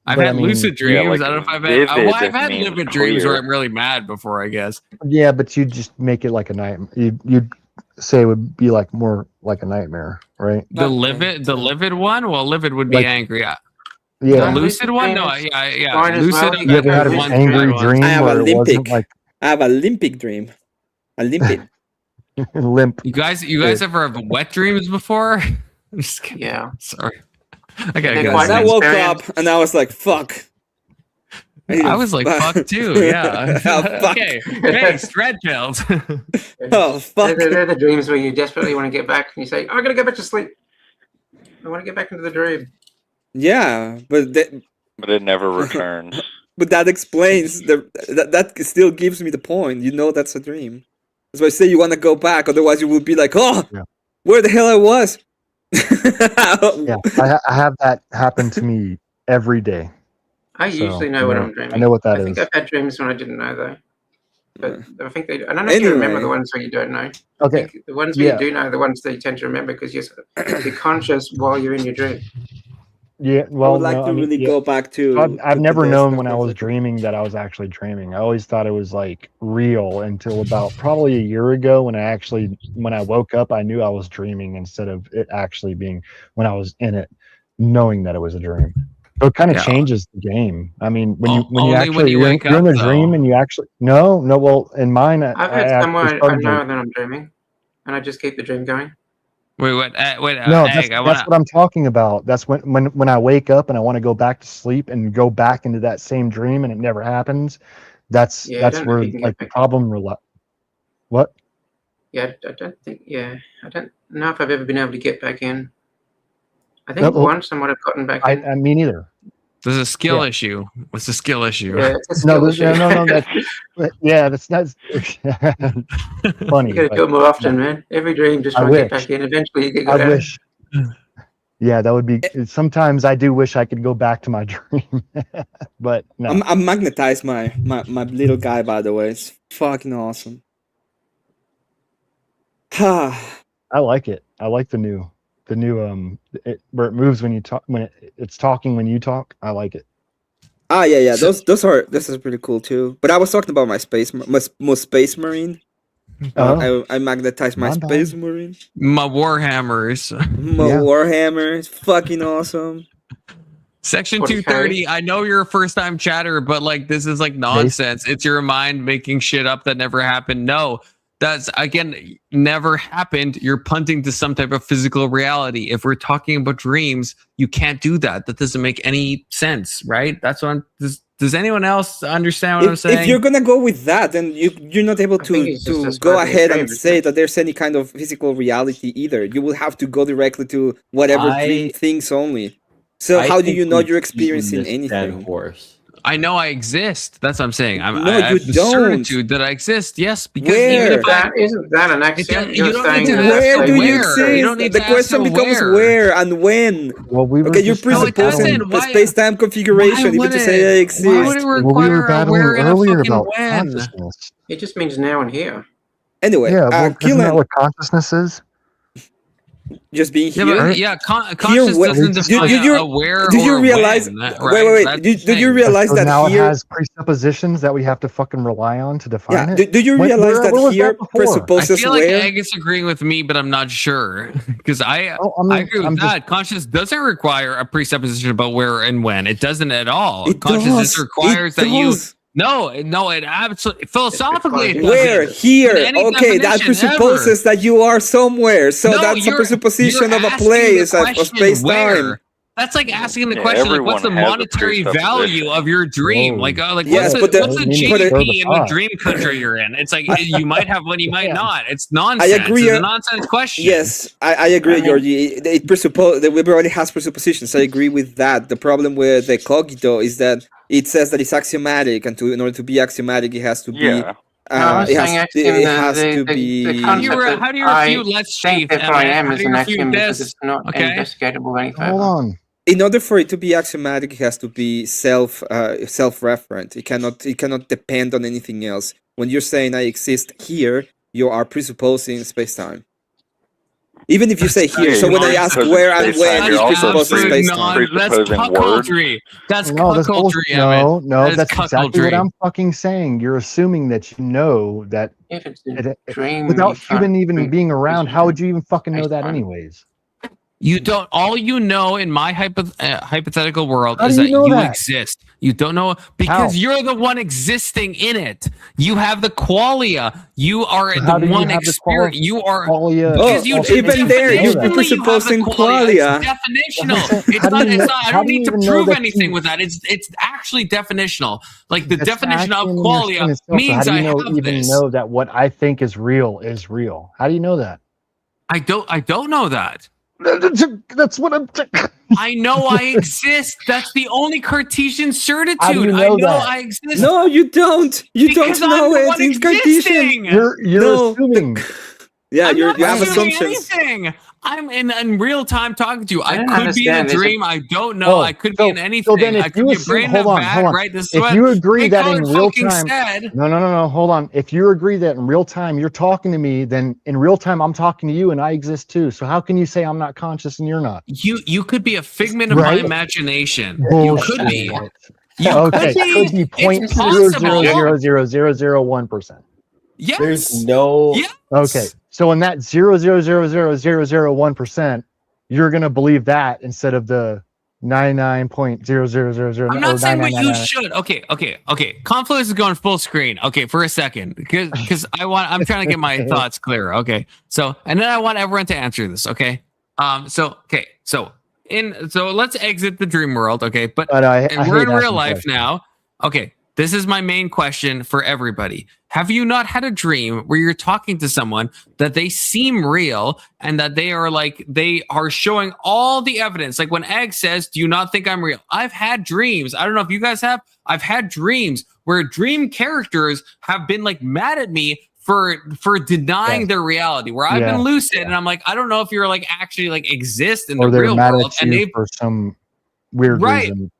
B: I've had lucid dreams. I don't know if I've had livid dreams where I'm really mad before, I guess.
O: Yeah, but you just make it like a nightmare. You'd say it would be like more like a nightmare, right?
B: The livid one? Well, livid would be angry.
O: Yeah.
B: The lucid one? No, yeah. Lucid.
O: You ever had an angry dream?
S: I have a Olympic dream. Olympic.
O: Limp.
B: You guys ever have wet dreams before? I'm just kidding.
M: Yeah.
B: Sorry. I gotta go.
S: I woke up and I was like, fuck.
B: I was like, fuck too. Yeah. Okay. Hey, Stradfield.
S: Oh, fuck.
M: They're the dreams where you desperately want to get back and you say, I gotta go back to sleep. I want to get back into the dream.
S: Yeah, but
R: it never returns.
S: But that explains that still gives me the point. You know that's a dream. That's why I say you want to go back. Otherwise, you would be like, where the hell I was.
O: I have that happen to me every day.
M: I usually know when I'm dreaming.
O: I know what that
M: I think
O: is.
M: I've had dreams when I didn't know though. But I think I don't know if you remember the ones where you don't know.
O: Okay.
M: I think the ones where you do know are the ones that you tend to remember because you're conscious while you're in your dream.
O: Yeah,
S: I
O: well,
S: would like to really go back to.
O: I've never
S: this
O: known when I
S: stuff.
O: was dreaming that I was actually dreaming. I always thought it was like real until about probably a year ago when I woke up, I knew I was dreaming instead of it actually being when I was in it, knowing that it was a dream. So it kind of changes the game. I mean, when you're in a dream and you actually no. Well, in mine,
M: I've had somewhere I know that I'm dreaming, and I just keep the dream going.
B: Wait, what?
O: No, that's what I'm talking about. That's when I wake up and I want to go back to sleep and go back into that same dream and it never happens. That's where like the problem. What?
M: Yeah, I don't think. Yeah, I don't know if I've ever been able to get back in. I think once I might have gotten back in.
O: I mean, either.
B: There's a skill issue. What's the skill issue?
M: Yeah, it's a skill issue.
O: No. That's funny.
M: You gotta do it more often, man. Every dream, just try to get back in. Eventually, you get out.
O: I wish. Yeah, that would be. Sometimes I do wish I could go back to my dream, but no.
S: I'm magnetized my little guy. By the way, it's fucking awesome.
O: I like it. I like the new where it moves when you talk, when it's talking when you talk. I like it.
S: Yeah. This is pretty cool too. But I was talking about my space marine. I magnetized my space marine.
B: My Warhammers.
S: Warhammer is fucking awesome.
B: Section 230. I know you're a first-time chatter, but like this is like nonsense. It's your mind making shit up that never happened. No. That's again never happened. You're punting to some type of physical reality. If we're talking about dreams, you can't do that. That doesn't make any sense, right? That's what I'm. Does anyone else understand what I'm saying?
S: If you're gonna go with that, then you're not able to go ahead and say that there's any kind of physical reality either. You will have to go directly to whatever dream things only. So how do you know you're experiencing anything?
B: I know I exist. That's what I'm saying. I
S: have the
B: certitude that I exist. Yes, because
M: even if isn't that an axiom?
B: You don't need to
S: where do you exist? The question becomes where and when.
O: Well,
S: you're presupposing the space-time configuration. You just say I exist.
O: we were battling earlier about
B: when.
O: consciousness.
M: It just means now and here.
S: Anyway,
O: isn't that what consciousness is?
S: Just being here.
B: Conscious doesn't define aware.
S: Do you realize? Wait. Did you realize that
O: now
S: here
O: it has presuppositions that we have to fucking rely on to define it?
S: Do you realize that here presupposes
B: I feel like
S: where?
B: Egg is agreeing with me, but I'm not sure because I agree with that. Conscious doesn't require a presupposition about where and when. It doesn't at all. Consciousness requires that you. No, it absolutely philosophically.
S: Where here? Okay, that presupposes that you are somewhere. So that's a presupposition of a place, of space time.
B: That's like asking the question, like, what's the monetary value of your dream? Like what's the GDP in the dream country you're in? It's like you might have one, you might not. It's nonsense.
S: I agree.
B: It's a nonsense question.
S: Yes, I agree, Georgie. It presupposes the Weber already has presuppositions. I agree with that. The problem with the cogito is that it says that it's axiomatic, and in order to be axiomatic, it has to be.
M: How do you
B: refute Let's Chief?
M: I am is an axiom because it's not investigable any further.
O: Hold on.
S: In order for it to be axiomatic, it has to be self-referent. It cannot depend on anything else. When you're saying I exist here, you are presupposing space-time. Even if you say here, so when I ask where and when, you presuppose space-time.
B: That's cuckoldry. That's cuckoldry.
O: No, that's exactly what I'm fucking saying. You're assuming that you know that without even being around. How would you even fucking know that anyways?
B: You don't. All you know in my hypothetical world is that you exist. You don't know because you're the one existing in it. You have the qualia. You are the one experience. You are
S: because even there. You're presupposing qualia.
B: It's definitional. It's not. I don't need to prove anything with that. It's actually definitional. Like the definition of qualia means I have this.
O: Even know that what I think is real is real. How do you know that?
B: I don't know that.
O: That's what I'm.
B: I know I exist. That's the only Cartesian certitude. I know I exist.
S: No, you don't. You don't know it. It's Cartesian.
O: You're assuming.
S: Yeah, you have
B: assuming
S: assumptions.
B: Anything. I'm in real time talking to you. I
M: don't
B: could be in a
M: understand. There's a-
B: dream. I don't know. I could be in anything.
O: So then
B: I
O: if
B: could
O: you
B: be a
O: assume,
B: brain in
O: hold
B: a
O: on,
B: vat,
O: hold on.
B: right? This is
O: If
B: what
O: you agree that
B: Colin
O: in real
B: fucking
O: time,
B: said.
O: no, hold on. If you agree that in real time you're talking to me, then in real time I'm talking to you and I exist too. So how can you say I'm not conscious and you're not?
B: You could be a figment of my
O: Right?
B: imagination. You
O: Bullshit.
B: could be. You
O: Okay,
B: could be.
O: point
B: It's
O: zero
B: possible.
O: zero zero zero zero zero 1%.
B: Yes.
U: There's no.
B: Yes.
O: Okay, so in that 0.0000001%, you're gonna believe that instead of the 99.0000.
B: I'm not saying what you should. Okay. Confluence is going full screen. Okay, for a second, because I'm trying to get my thoughts clear. Okay, so and then I want everyone to answer this. Okay, so let's exit the dream world. Okay, but we're in real life now. Okay, this is my main question for everybody. Have you not had a dream where you're talking to someone that they seem real and that they are showing all the evidence? Like when Egg says, "Do you not think I'm real?" I've had dreams. I don't know if you guys have. I've had dreams where dream characters have been like mad at me for denying their reality. Where I've been lucid and I'm like, I don't know if you're like actually like exist in the real world, and they
O: for some weird reason.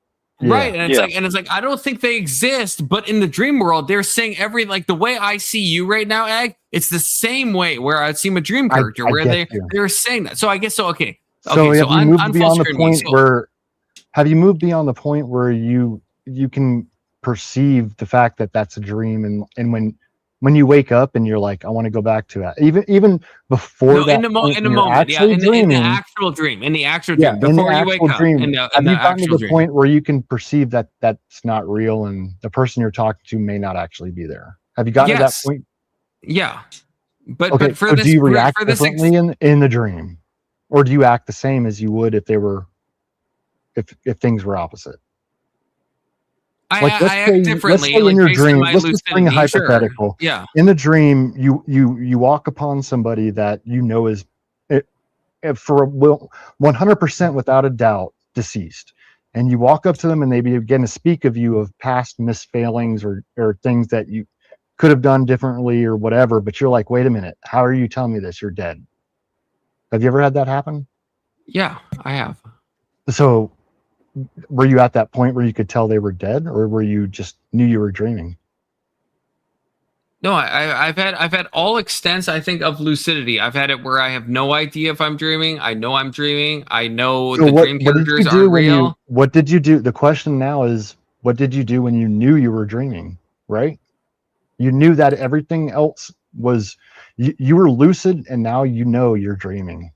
B: Right, and it's like I don't think they exist, but in the dream world, they're saying the way I see you right now, Egg. It's the same way where I'd see a dream character where they're saying that. So I guess so. Okay.
O: So have you moved beyond the point where? Have you moved beyond the point where you can perceive the fact that that's a dream, and when you wake up and you're like, I want to go back to that, even before that,
B: in the moment, in the actual dream, before you wake up.
O: Have you gotten to the point where you can perceive that that's not real and the person you're talking to may not actually be there? Have you gotten to that point?
B: Yeah, but
O: okay,
B: but for
O: so
B: this,
O: do you react
B: for this
O: differently in the dream, or do you act the same as you would if if things were opposite?
B: I act differently.
O: Let's say in your dream, let's just bring a hypothetical.
B: Sure. Yeah.
O: In the dream, you walk upon somebody that you know is for 100% without a doubt deceased, and you walk up to them and they begin to speak of you of past misfailings or things that you could have done differently or whatever. But you're like, wait a minute, how are you telling me this? You're dead. Have you ever had that happen?
B: Yeah, I have.
O: So were you at that point where you could tell they were dead, or were you just knew you were dreaming?
B: No, I've had all extents, I think, of lucidity. I've had it where I have no idea if I'm dreaming. I know I'm dreaming. I know the dream characters are real.
O: What did you do? The question now is, what did you do when you knew you were dreaming, right? You knew that everything else was, you were lucid, and now you know you're dreaming.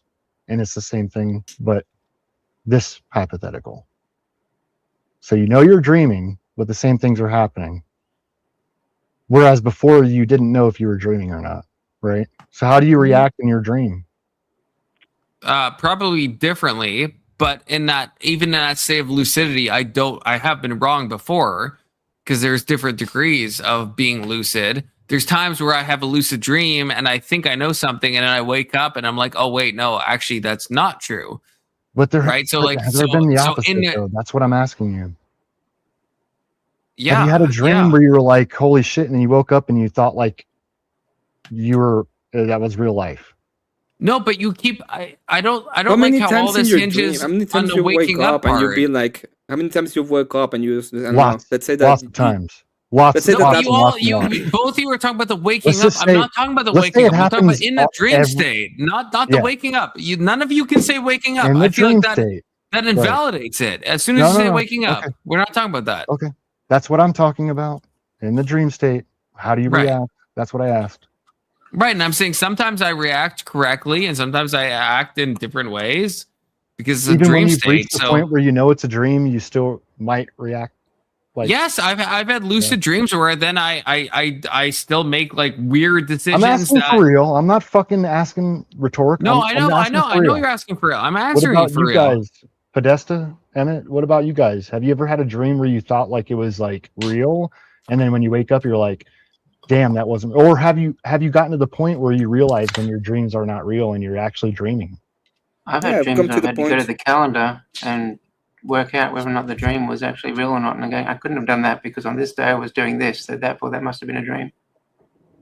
O: And it's the same thing, but this hypothetical. So you know you're dreaming, but the same things are happening. Whereas before you didn't know if you were dreaming or not, right? So how do you react in your dream?
B: Probably differently, but even in that state of lucidity, I have been wrong before, because there's different degrees of being lucid. There's times where I have a lucid dream and I think I know something, and then I wake up and I'm like, oh wait, no, actually that's not true.
O: But there,
B: right? So like,
O: has there been the opposite, though? That's what I'm asking you.
B: Yeah.
O: Have you had a dream where you were like, holy shit, and then you woke up and you thought like you were that was real life?
B: No, but you keep I don't
S: how many
B: like how all this hinges
S: how many
B: on
S: times
B: the
S: you
B: waking
S: wake up and
B: part.
S: you be like, how many times you woke up and you
O: lots,
S: let's say that
O: lots of times. Lots.
B: You both of you were talking about the waking up. I'm not talking about the waking up. I'm talking about in the dream state, not the waking up. None of you can say waking up.
O: In the
B: I feel
O: dream
B: like
O: state.
B: that invalidates it. As soon as you say waking up, we're not talking about that.
O: Okay, that's what I'm talking about. In the dream state, how do you react? That's what I asked.
B: Right, and I'm saying sometimes I react correctly, and sometimes I act in different ways because it's a dream
O: when you've
B: state.
O: reached the point where you know it's a dream, you still might react. Like,
B: yes, I've had lucid dreams where then I still make like weird decisions.
O: I'm asking for real. I'm not fucking asking rhetorical.
B: No, I know you're asking for real. I'm answering
O: what about
B: for
O: you
B: real.
O: Guys, Podesta, Emmett, what about you guys? Have you ever had a dream where you thought like it was like real, and then when you wake up, you're like, damn, that wasn't? Or have you gotten to the point where you realize when your dreams are not real and you're actually dreaming?
M: I've had dreams where I've had to go to the calendar and work out whether or not the dream was actually real or not. And again, I couldn't have done that because on this day I was doing this, so therefore that must have been a dream.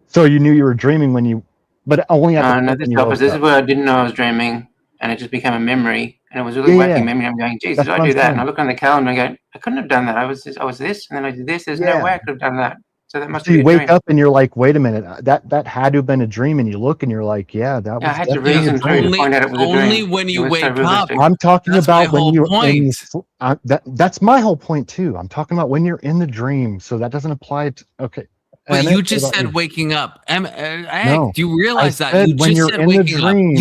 O: So you knew you were dreaming when you, but only at the
M: no, this is opposite. This is where I didn't know I was dreaming, and it just became a memory, and it was a really wacky memory. I'm going, geez, did I do that? And I look on the calendar and I go, I couldn't have done that. I was this, and then I did this. There's no way I could have done that. So that must
O: So
M: be
O: you
M: a
O: wake
M: dream.
O: up and you're like, wait a minute, that had to have been a dream, and you look and you're like, yeah, that was
M: I had to
O: definitely a
M: reason through
O: dream.
M: to find out it was a dream.
B: Only when you
M: It was so
B: wake up.
M: realistic.
O: I'm talking
B: That's
O: about
B: my
O: when
B: whole
O: you're in
B: point.
O: that's my whole point too. I'm talking about when you're in the dream, so that doesn't apply to okay.
B: But
O: Emmett,
B: you
O: what
B: just
O: about
B: said
O: you?
B: waking up.
O: No,
B: Do you realize
O: I
B: that? You
O: said when
B: just
O: you're
B: said
O: in the
B: waking up. You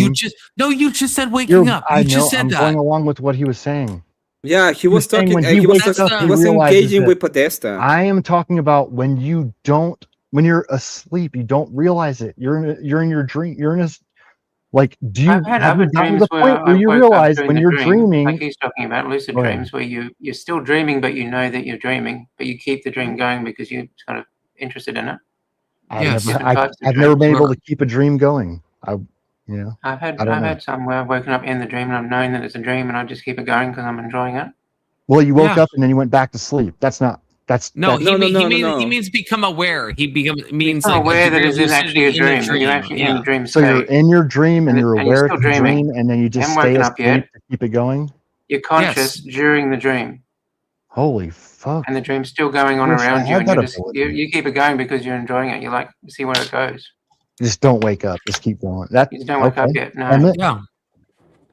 O: dream,
B: just said waking up.
O: I
B: You
O: know,
B: just said
O: I'm
B: that.
O: going along with what he was saying.
S: Yeah, he was
O: saying
S: talking.
O: when he
S: He was
O: wakes up,
S: he was
O: realizes
S: engaging
O: that
S: with Podesta.
O: I am talking about when you're asleep, you don't realize it. You're in your dream. You're in a like.
M: I've had
O: Have
M: other
O: you gotten to
M: dreams
O: the
M: where
O: point where
M: I
O: you
M: woke up
O: realize
M: during
O: when
M: the
O: you're
M: dream,
O: dreaming?
M: like he's talking about lucid
O: Go ahead.
M: dreams, where you're still dreaming, but you know that you're dreaming, but you keep the dream going because you're kind of interested in it.
O: I've never been able to keep a dream going.
M: I've
O: I don't know.
M: had some where I've woken up in the dream and I've known that it's a dream and I just keep it going because I'm enjoying it.
O: Well, you woke up and then you went back to sleep. That's not.
B: No,
O: that's,
B: he means become aware. He means
M: Become
B: like
M: aware that
B: degree
M: it
B: of
M: is actually a
B: lucidity in
M: dream. You're actually in the dream
O: so you're
M: state.
O: in your dream and you're
M: And you're
O: aware
M: still
O: of the
M: dreaming.
O: dream, and then you just
M: You haven't
O: stay
M: woken up
O: asleep
M: yet.
O: to keep it going.
M: You're conscious during the dream.
O: Holy fuck!
M: And the dream's still going on
O: Wish I
M: around you,
O: had
M: and
O: that
M: you keep it going because you're enjoying it. You like see where it goes.
O: Just don't wake up. Just keep going. That
M: You don't wake up
O: okay.
M: yet. No.
O: Emmett?
B: Yeah.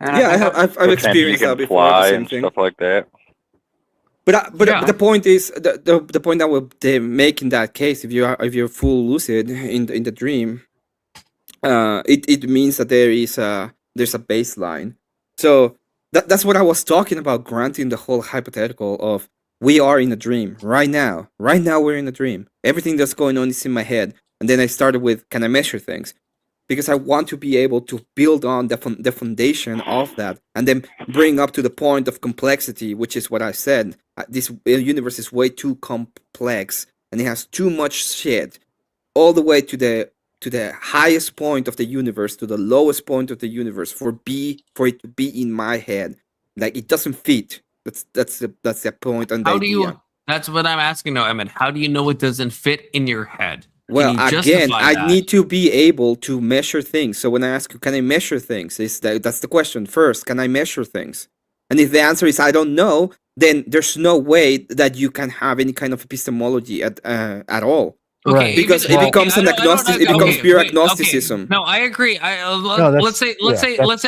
M: And
S: Yeah, I've
R: Pretend
S: experienced
R: you
S: that
R: can
S: before. The
R: fly
S: same
R: and
S: thing.
R: stuff like that.
S: But the point is the point that they make in that case, if you're full lucid in the dream, it means that there's a baseline. So that's what I was talking about, granting the whole hypothetical of we are in a dream right now. Right now we're in a dream. Everything that's going on is in my head, and then I started with, can I measure things? Because I want to be able to build on the foundation of that, and then bring up to the point of complexity, which is what I said. This universe is way too complex, and it has too much shit, all the way to the highest point of the universe, to the lowest point of the universe, for it to be in my head. Like, it doesn't fit. That's the point and the
B: How
S: idea.
B: do you? That's what I'm asking now, Emmett. How do you know it doesn't fit in your head?
S: Well,
B: Can you
S: again,
B: justify
S: I
B: that?
S: need to be able to measure things. So when I ask you, can I measure things? That's the question. First, can I measure things? And if the answer is I don't know, then there's no way that you can have any kind of epistemology at all.
B: Okay,
S: Because it becomes an agnostic. It becomes pure agnosticism.
B: No, I agree. Let's say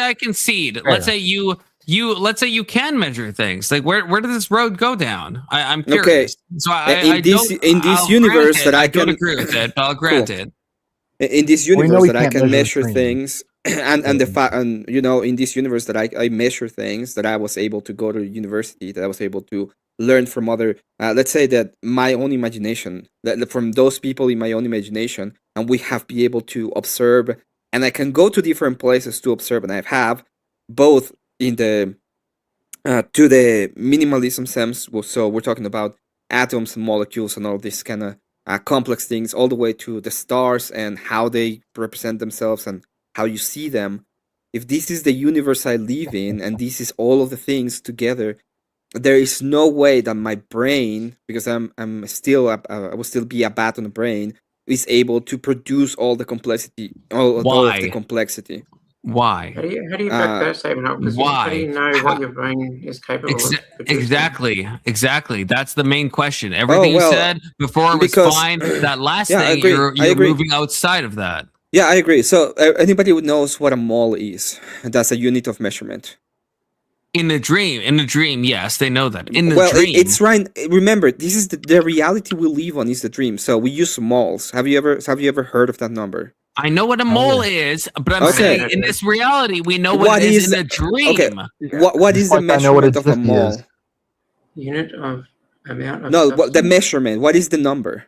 B: I concede.
S: Fair.
B: Let's say you can measure things. Like where does this road go down? I'm
S: Okay.
B: curious. So
S: In this universe that I can
B: agree with it, but I'll grant it.
S: In this
O: We know
S: universe
O: we
S: that I
O: can't
S: can
O: measure
S: measure
O: dreams.
S: things, and in this universe that I measure things, that I was able to go to university, that I was able to learn from other, let's say that my own imagination, that from those people in my own imagination, and we have been able to observe, and I can go to different places to observe, and I have both in the to the minimalism sense. So we're talking about atoms and molecules and all these kind of complex things, all the way to the stars and how they represent themselves and how you see them. If this is the universe I live in, and this is all of the things together, there is no way that my brain, because I'm still I will still be a bat on the brain, is able to produce all the complexity, all of the complexity.
B: Why?
M: How do you back that statement up? Because how do you know what your brain is capable of producing?
B: Exactly. That's the main question. Everything you said before was fine. That last
S: I
B: thing,
S: agree.
B: you're
S: I agree.
B: moving outside of that.
S: Yeah, I agree. So anybody who knows what a mole is, that's a unit of measurement.
B: In a dream, yes, they know that. In the
S: Well,
B: dream,
S: it's right. Remember, this is the reality we live on is the dream. So we use moles. Have you ever heard of that number?
B: I know what a mole is, but I'm saying in this reality, we know what it is in a dream.
S: Okay. What is the measurement of a mole?
M: Unit of amount of
S: No,
M: substance?
S: the measurement. What is the number?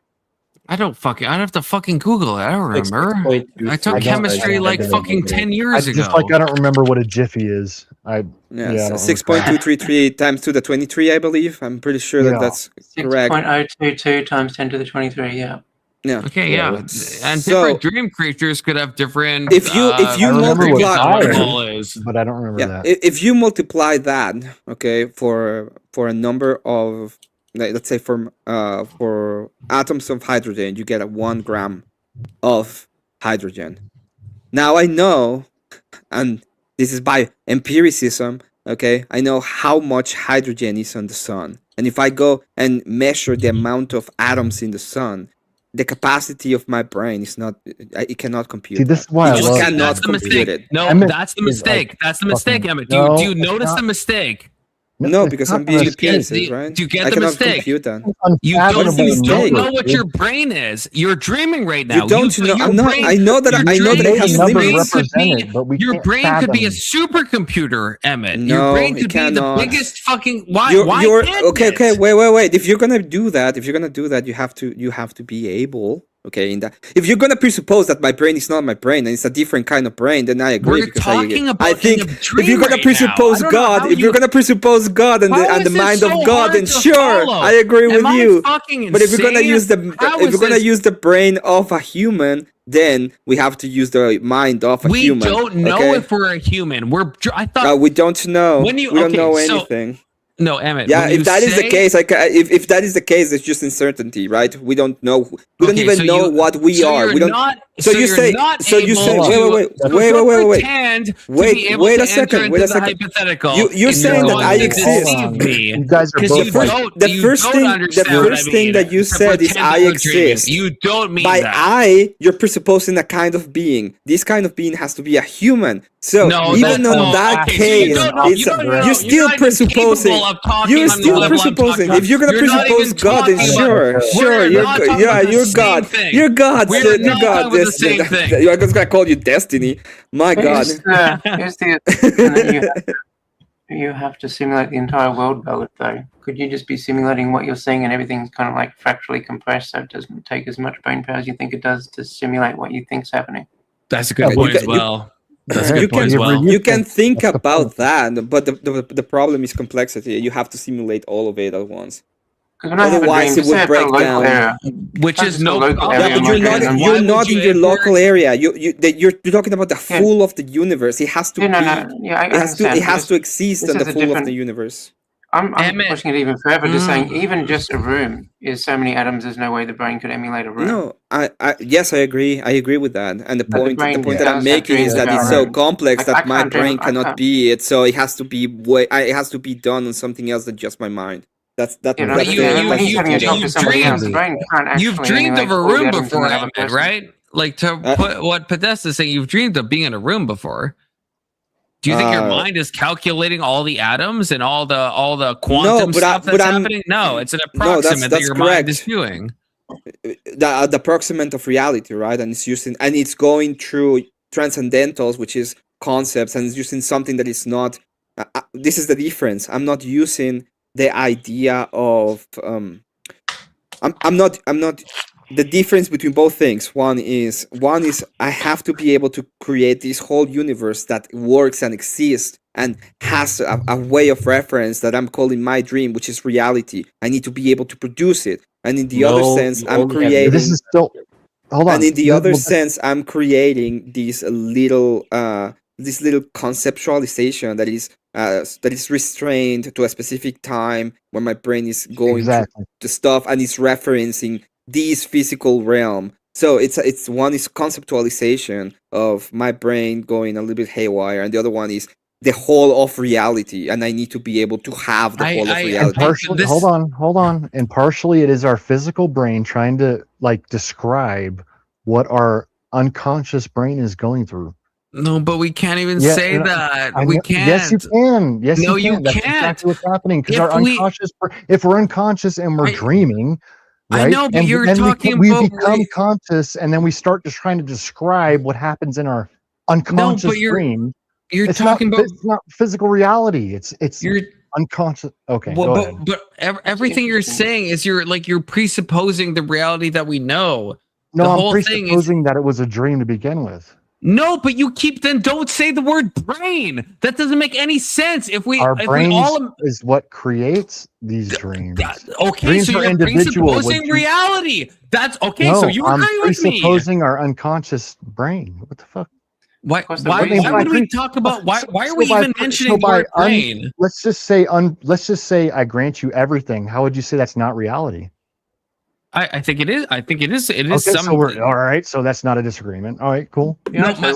B: I'd have to fucking Google it. I don't remember. I took chemistry like fucking 10 years ago.
O: Just like I don't remember what a jiffy is. I
S: Yeah,
O: don't
S: 6.233 times to the 23, I believe. I'm pretty sure that that's correct.
M: 6.022 times 10 to the 23. Yeah.
S: Yeah.
B: Okay, yeah. And
S: So-
B: different dream creatures could have different.
S: If you multiply,
O: but I don't remember that.
S: If you multiply that, okay, for a number of, like, let's say for atoms of hydrogen, you get a 1 gram of hydrogen. Now I know, and This is by empiricism. Okay, I know how much hydrogen is on the sun, and if I go and measure the amount of atoms in the sun, the capacity of my brain is not. It cannot compute.
O: See, this is why
S: it just cannot compute it.
B: No, that's the mistake. That's the mistake, Emmett. Do you notice the mistake?
S: No, because I'm being pieces, right?
B: Do you get
S: I
B: the
S: cannot
B: mistake?
S: compute that.
B: You don't know what your brain is. You're dreaming right now.
S: You don't know. I'm not. I know that. I know that it has limits.
B: Your brain could be a supercomputer, Emmett.
S: No,
B: your brain could
S: it cannot.
B: be the biggest fucking. Why?
S: You're
B: can't
S: okay.
B: it?
S: Okay. Wait. If you're gonna do that, you have to be able. Okay, in that, if you're gonna presuppose that my brain is not my brain and it's a different kind of brain, then I agree.
B: We're talking about
S: I think
B: in a
S: if
B: dream
S: you're gonna
B: right
S: presuppose
B: now.
S: God, if you're gonna presuppose God and
B: How
S: the
B: is
S: mind
B: this
S: of
B: so
S: God,
B: hard
S: then
B: to
S: sure,
B: follow?
S: I agree with
B: Am I
S: you.
B: fucking
S: But if you're gonna
B: insane?
S: use
B: How
S: if
B: is
S: you're gonna
B: this-
S: use the brain of a human, then we have to use the mind of a
B: We
S: human.
B: don't know
S: okay?
B: if we're a human. I thought
S: No, we don't know.
B: When you-
S: we don't
B: okay,
S: know
B: so-
S: anything.
B: no, Emmett.
S: Yeah,
B: when
S: if
B: you
S: that is the
B: say-
S: case, if that is the case, it's just uncertainty, right? We don't know. We don't
B: Okay,
S: even
B: so
S: know
B: you-
S: what we
B: so
S: are.
B: you're
S: We don't.
B: not-
S: so
B: so
S: you
B: you're
S: say.
B: not
S: So you say.
B: able to-
S: Wait.
B: so
S: Wait
B: pretend to be able
S: a
B: to enter
S: second. Wait
B: into
S: a
B: the
S: second.
B: hypothetical
S: You're
B: and
S: saying that
B: going
S: I
B: to
S: exist.
B: deceive me.
O: You guys are
B: 'Cause
O: both
B: you
O: like-
B: don't-
S: The
B: you
S: first
B: don't
S: thing. The
B: understand what I
S: first thing
B: mean.
S: that you
B: To
S: said is
B: pretend
S: I
B: that you're dreaming.
S: exist.
B: You don't mean
S: By
B: that.
S: you're presupposing a kind of being. This kind of being has to be a human. So
B: No,
S: even
B: that's-
S: on
B: no,
S: that
B: okay, so you
S: case,
B: don't know-
S: it's
B: you don't know-
S: you're still
B: you're not even
S: presupposing.
B: capable of talking
S: You're
B: on the
S: still
B: level I'm
S: presupposing.
B: talking.
S: If you're gonna
B: You're not
S: presuppose
B: even
S: God, then
B: talking
S: sure,
B: about-
S: sure,
B: we're
S: you're
B: not talking
S: yeah,
B: about the
S: you're
B: same
S: God.
B: thing.
S: You're God.
B: We're
S: You're
B: not
S: God.
B: talking about the same thing.
S: I'm just gonna call you Destiny. My God.
M: Here's the and then you have to simulate the entire world ballot, though. Could you just be simulating what you're seeing and everything's kind of like fractally compressed, so it doesn't take as much brain power as you think it does to simulate what you think's happening?
B: That's a good point as well. That's a
S: You
B: good point as
S: can
B: well.
S: you can think about that, but the problem is complexity. You have to simulate all of it at once. Otherwise, it would break down.
B: Which is no
S: Yeah, but you're not in your local area. You're talking about the full of the universe. It has to it has to exist in the full of the universe.
M: I'm pushing it even further, just saying even just a room is so many atoms. There's no way the brain could emulate a room.
S: No, yes, I agree. I agree with that. And the point
M: brain
S: that I'm
M: does
S: making
M: have
S: is that
M: dreams
S: it's
M: about
S: so
M: it.
S: complex
M: I
S: that my
M: can't dream-
S: brain
M: I
S: cannot
M: can't-
S: be it. So it has to be it has to be done on something else than just my mind. That's
M: When he's having a talk to somebody else, the brain can't actually
B: You've dreamed of
M: emulate
B: a
M: all the
B: room
M: atoms in
B: before,
M: another
B: Emmett,
M: person.
B: right? Like to put what Podesta's saying, you've dreamed of being in a room before. Do you think your mind is calculating all the atoms and all the quantum stuff that's happening? No, it's an approximate that your mind is doing.
S: The approximate of reality, right? And it's going through transcendentals, which is concepts, and it's using something that is not. This is the difference. I'm not using the idea of. I'm not. The difference between both things. One is I have to be able to create this whole universe that works and exists and has a way of reference that I'm calling my dream, which is reality. I need to be able to produce it. And in the other sense, I'm creating.
O: This is still. Hold on.
S: And in the other sense, I'm creating this little conceptualization that is restrained to a specific time when my brain is going through the stuff and it's referencing this physical realm. So it's one is conceptualization of my brain going a little bit haywire, and the other one is the whole of reality, and I need to be able to have the whole of reality.
O: Partially, hold on. And partially, it is our physical brain trying to describe what our unconscious brain is going through.
B: No, but we can't even say that. We can't.
O: Yes, you can. Yes,
B: no,
O: you can. That's
B: can't.
O: exactly what's happening because our unconscious. If we're unconscious and we're dreaming, right?
B: I know, but
O: and
B: you're
O: then
B: talking
O: we
B: about
O: become conscious, and then we start just trying to describe what happens in our unconscious dream.
B: You're
O: it's
B: talking about.
O: It's not physical reality. It's unconscious. Okay,
B: well,
O: go ahead.
B: but everything you're saying is you're presupposing the reality that we know.
O: No,
B: the
O: I'm
B: whole
O: presupposing that it was a dream to begin with.
B: No, but you don't say the word brain. That doesn't make any sense.
O: Our brains is what creates these dreams.
B: Okay,
O: dreams
B: so you're presupposing reality. That's okay.
O: No,
B: So you
O: I'm
B: agree with me?
O: presupposing our unconscious brain. What the fuck?
B: Why would we talk about why are we even mentioning the word brain?
O: Let's just say I grant you everything. How would you say that's not reality?
B: I think it is. I think it is. It is
O: Okay,
B: some.
O: so we're all right. So that's not a disagreement. All right, cool.
B: No, my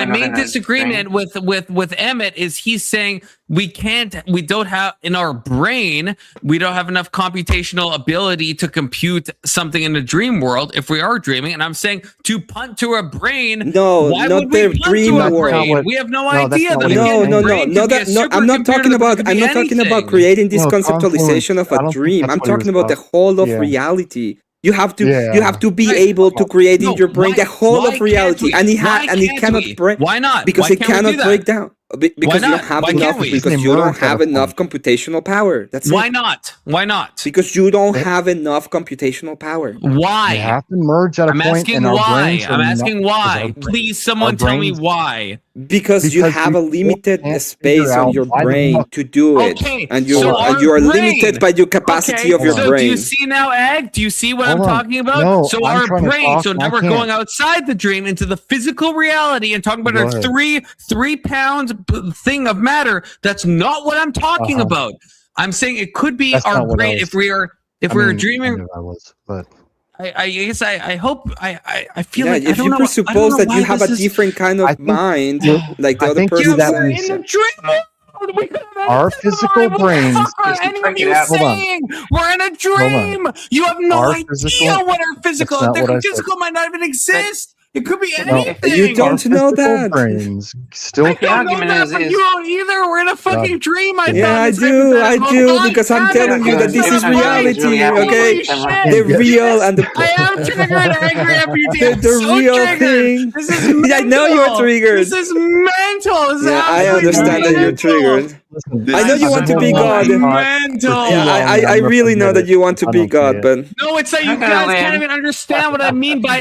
B: main disagreement with Emmett is he's saying we don't have in our brain, we don't have enough computational ability to compute something in the dream world if we are dreaming. And I'm saying to punt to a brain.
S: No,
B: why
S: not
B: would we
S: the
B: punt
S: dream
B: to a
S: world.
B: brain? We have no
S: that's
B: idea
S: not
B: that
S: what
B: a
S: brain could be a
B: I'm not
S: talking about. I'm not talking about creating this conceptualization of a dream. I'm talking about the whole of reality. You have to be able to create in your brain the whole of reality, and it cannot break.
B: Why not?
S: Because it cannot break down. Because you don't have enough. Because you don't have enough computational power. That's
B: why
S: it.
B: not? Why not?
S: Because you don't have enough computational power.
B: Why?
O: They have to merge at a
B: I'm
O: point.
B: asking
O: and our
B: why.
O: brains are
B: I'm asking
O: not-
B: why. Please, someone tell me why.
S: Because you have a limited space on your brain to do it,
B: Okay,
S: and you
B: so
S: are
B: our
S: limited by your capacity of your
B: so
S: brain.
B: do you see now, Egg? Do you see what
O: Hold
B: I'm
O: on.
B: talking about?
O: No,
B: so
O: I'm
B: our
O: trying to
B: brain.
O: talk,
B: So
O: and
B: now
O: I
B: we're
O: can't.
B: going outside the dream into the physical reality and talking about
O: Go
B: our
O: ahead.
B: 3 pounds thing of matter. That's not what I'm talking about. I'm saying it could be
O: That's
B: our
O: not what I
B: brain
O: was-
B: if we are dreaming.
O: I was, but
B: I guess I hope I feel like I
S: if
B: don't
S: you
B: know,
S: presuppose
B: I don't know
S: that you
B: why
S: have a
B: this is-
S: different kind of mind, like the
O: I
S: other
O: think
S: person
O: that
B: we're
S: says.
B: in a dream. We could have
O: our physical brains.
B: are any of you
O: Hold on.
B: saying? We're in a dream. You have no
O: Our
B: idea
O: physical-
B: what our physical.
O: That's not what I
B: The
O: said.
B: physical might not even exist. It could be
O: No,
B: anything.
S: You don't know
O: physical
S: that.
O: brains still
B: I don't know that, but you don't either. We're in a fucking dream. I
S: Yeah,
B: thought
S: I
B: it's
S: do,
B: hypothetical.
S: because I'm
B: God
S: telling
B: damn
S: you
B: it,
S: that this
B: son
S: is
B: of a bitch.
S: reality, okay?
B: Holy shit.
S: The real and the
B: I am triggered angry every day. I'm
S: the
B: so
S: real
B: triggered.
S: thing.
B: This is mental.
S: I know you're triggered.
B: This is mental. This is
S: Yeah, I
B: absolutely
S: understand that you're
B: mental.
S: triggered. I know you want to be God.
B: Mental.
S: Yeah, I really know that you want to be God, but
B: No, it's that you guys can't even understand what I mean by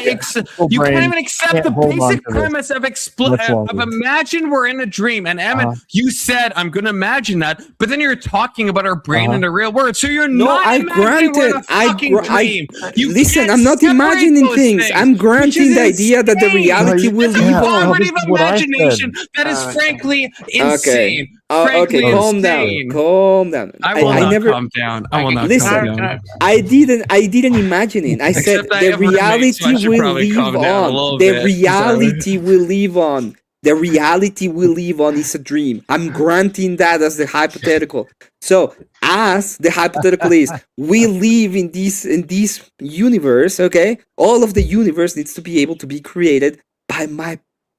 B: you
O: brain
B: can't even accept
O: can't
B: the
O: hold on
B: basic
O: to this
B: premise of
O: much longer.
B: imagine we're in a dream. And Emmett, you said I'm going to imagine that, but then you're talking about our brain in the real world. So you're
S: no,
B: not
S: I
B: imagining we're in
S: granted.
B: a fucking dream. You
S: Listen,
B: can't
S: I'm not
B: separate
S: imagining
B: those
S: things.
B: things,
S: I'm
B: which
S: granting
B: is
S: the idea that the
B: insane.
S: reality will
B: It's a
S: live on.
B: poverty of
O: This is what I said.
B: imagination that is frankly insane.
S: Okay,
B: Frankly
S: calm
B: insane.
S: down. Calm down.
B: I will not
S: never
B: calm down. I will not
S: listen.
B: calm down.
S: I didn't imagine it. I said
B: Except I
S: the
B: have roommates,
S: reality
B: so I should
S: will
B: probably calm
S: live
B: down a
S: on.
B: little
S: The
B: bit.
S: reality will live on. The reality will live on is a dream. I'm granting that as the hypothetical. So, as the hypothetical is, we live in this universe, okay? All of the universe needs to be able to be created by my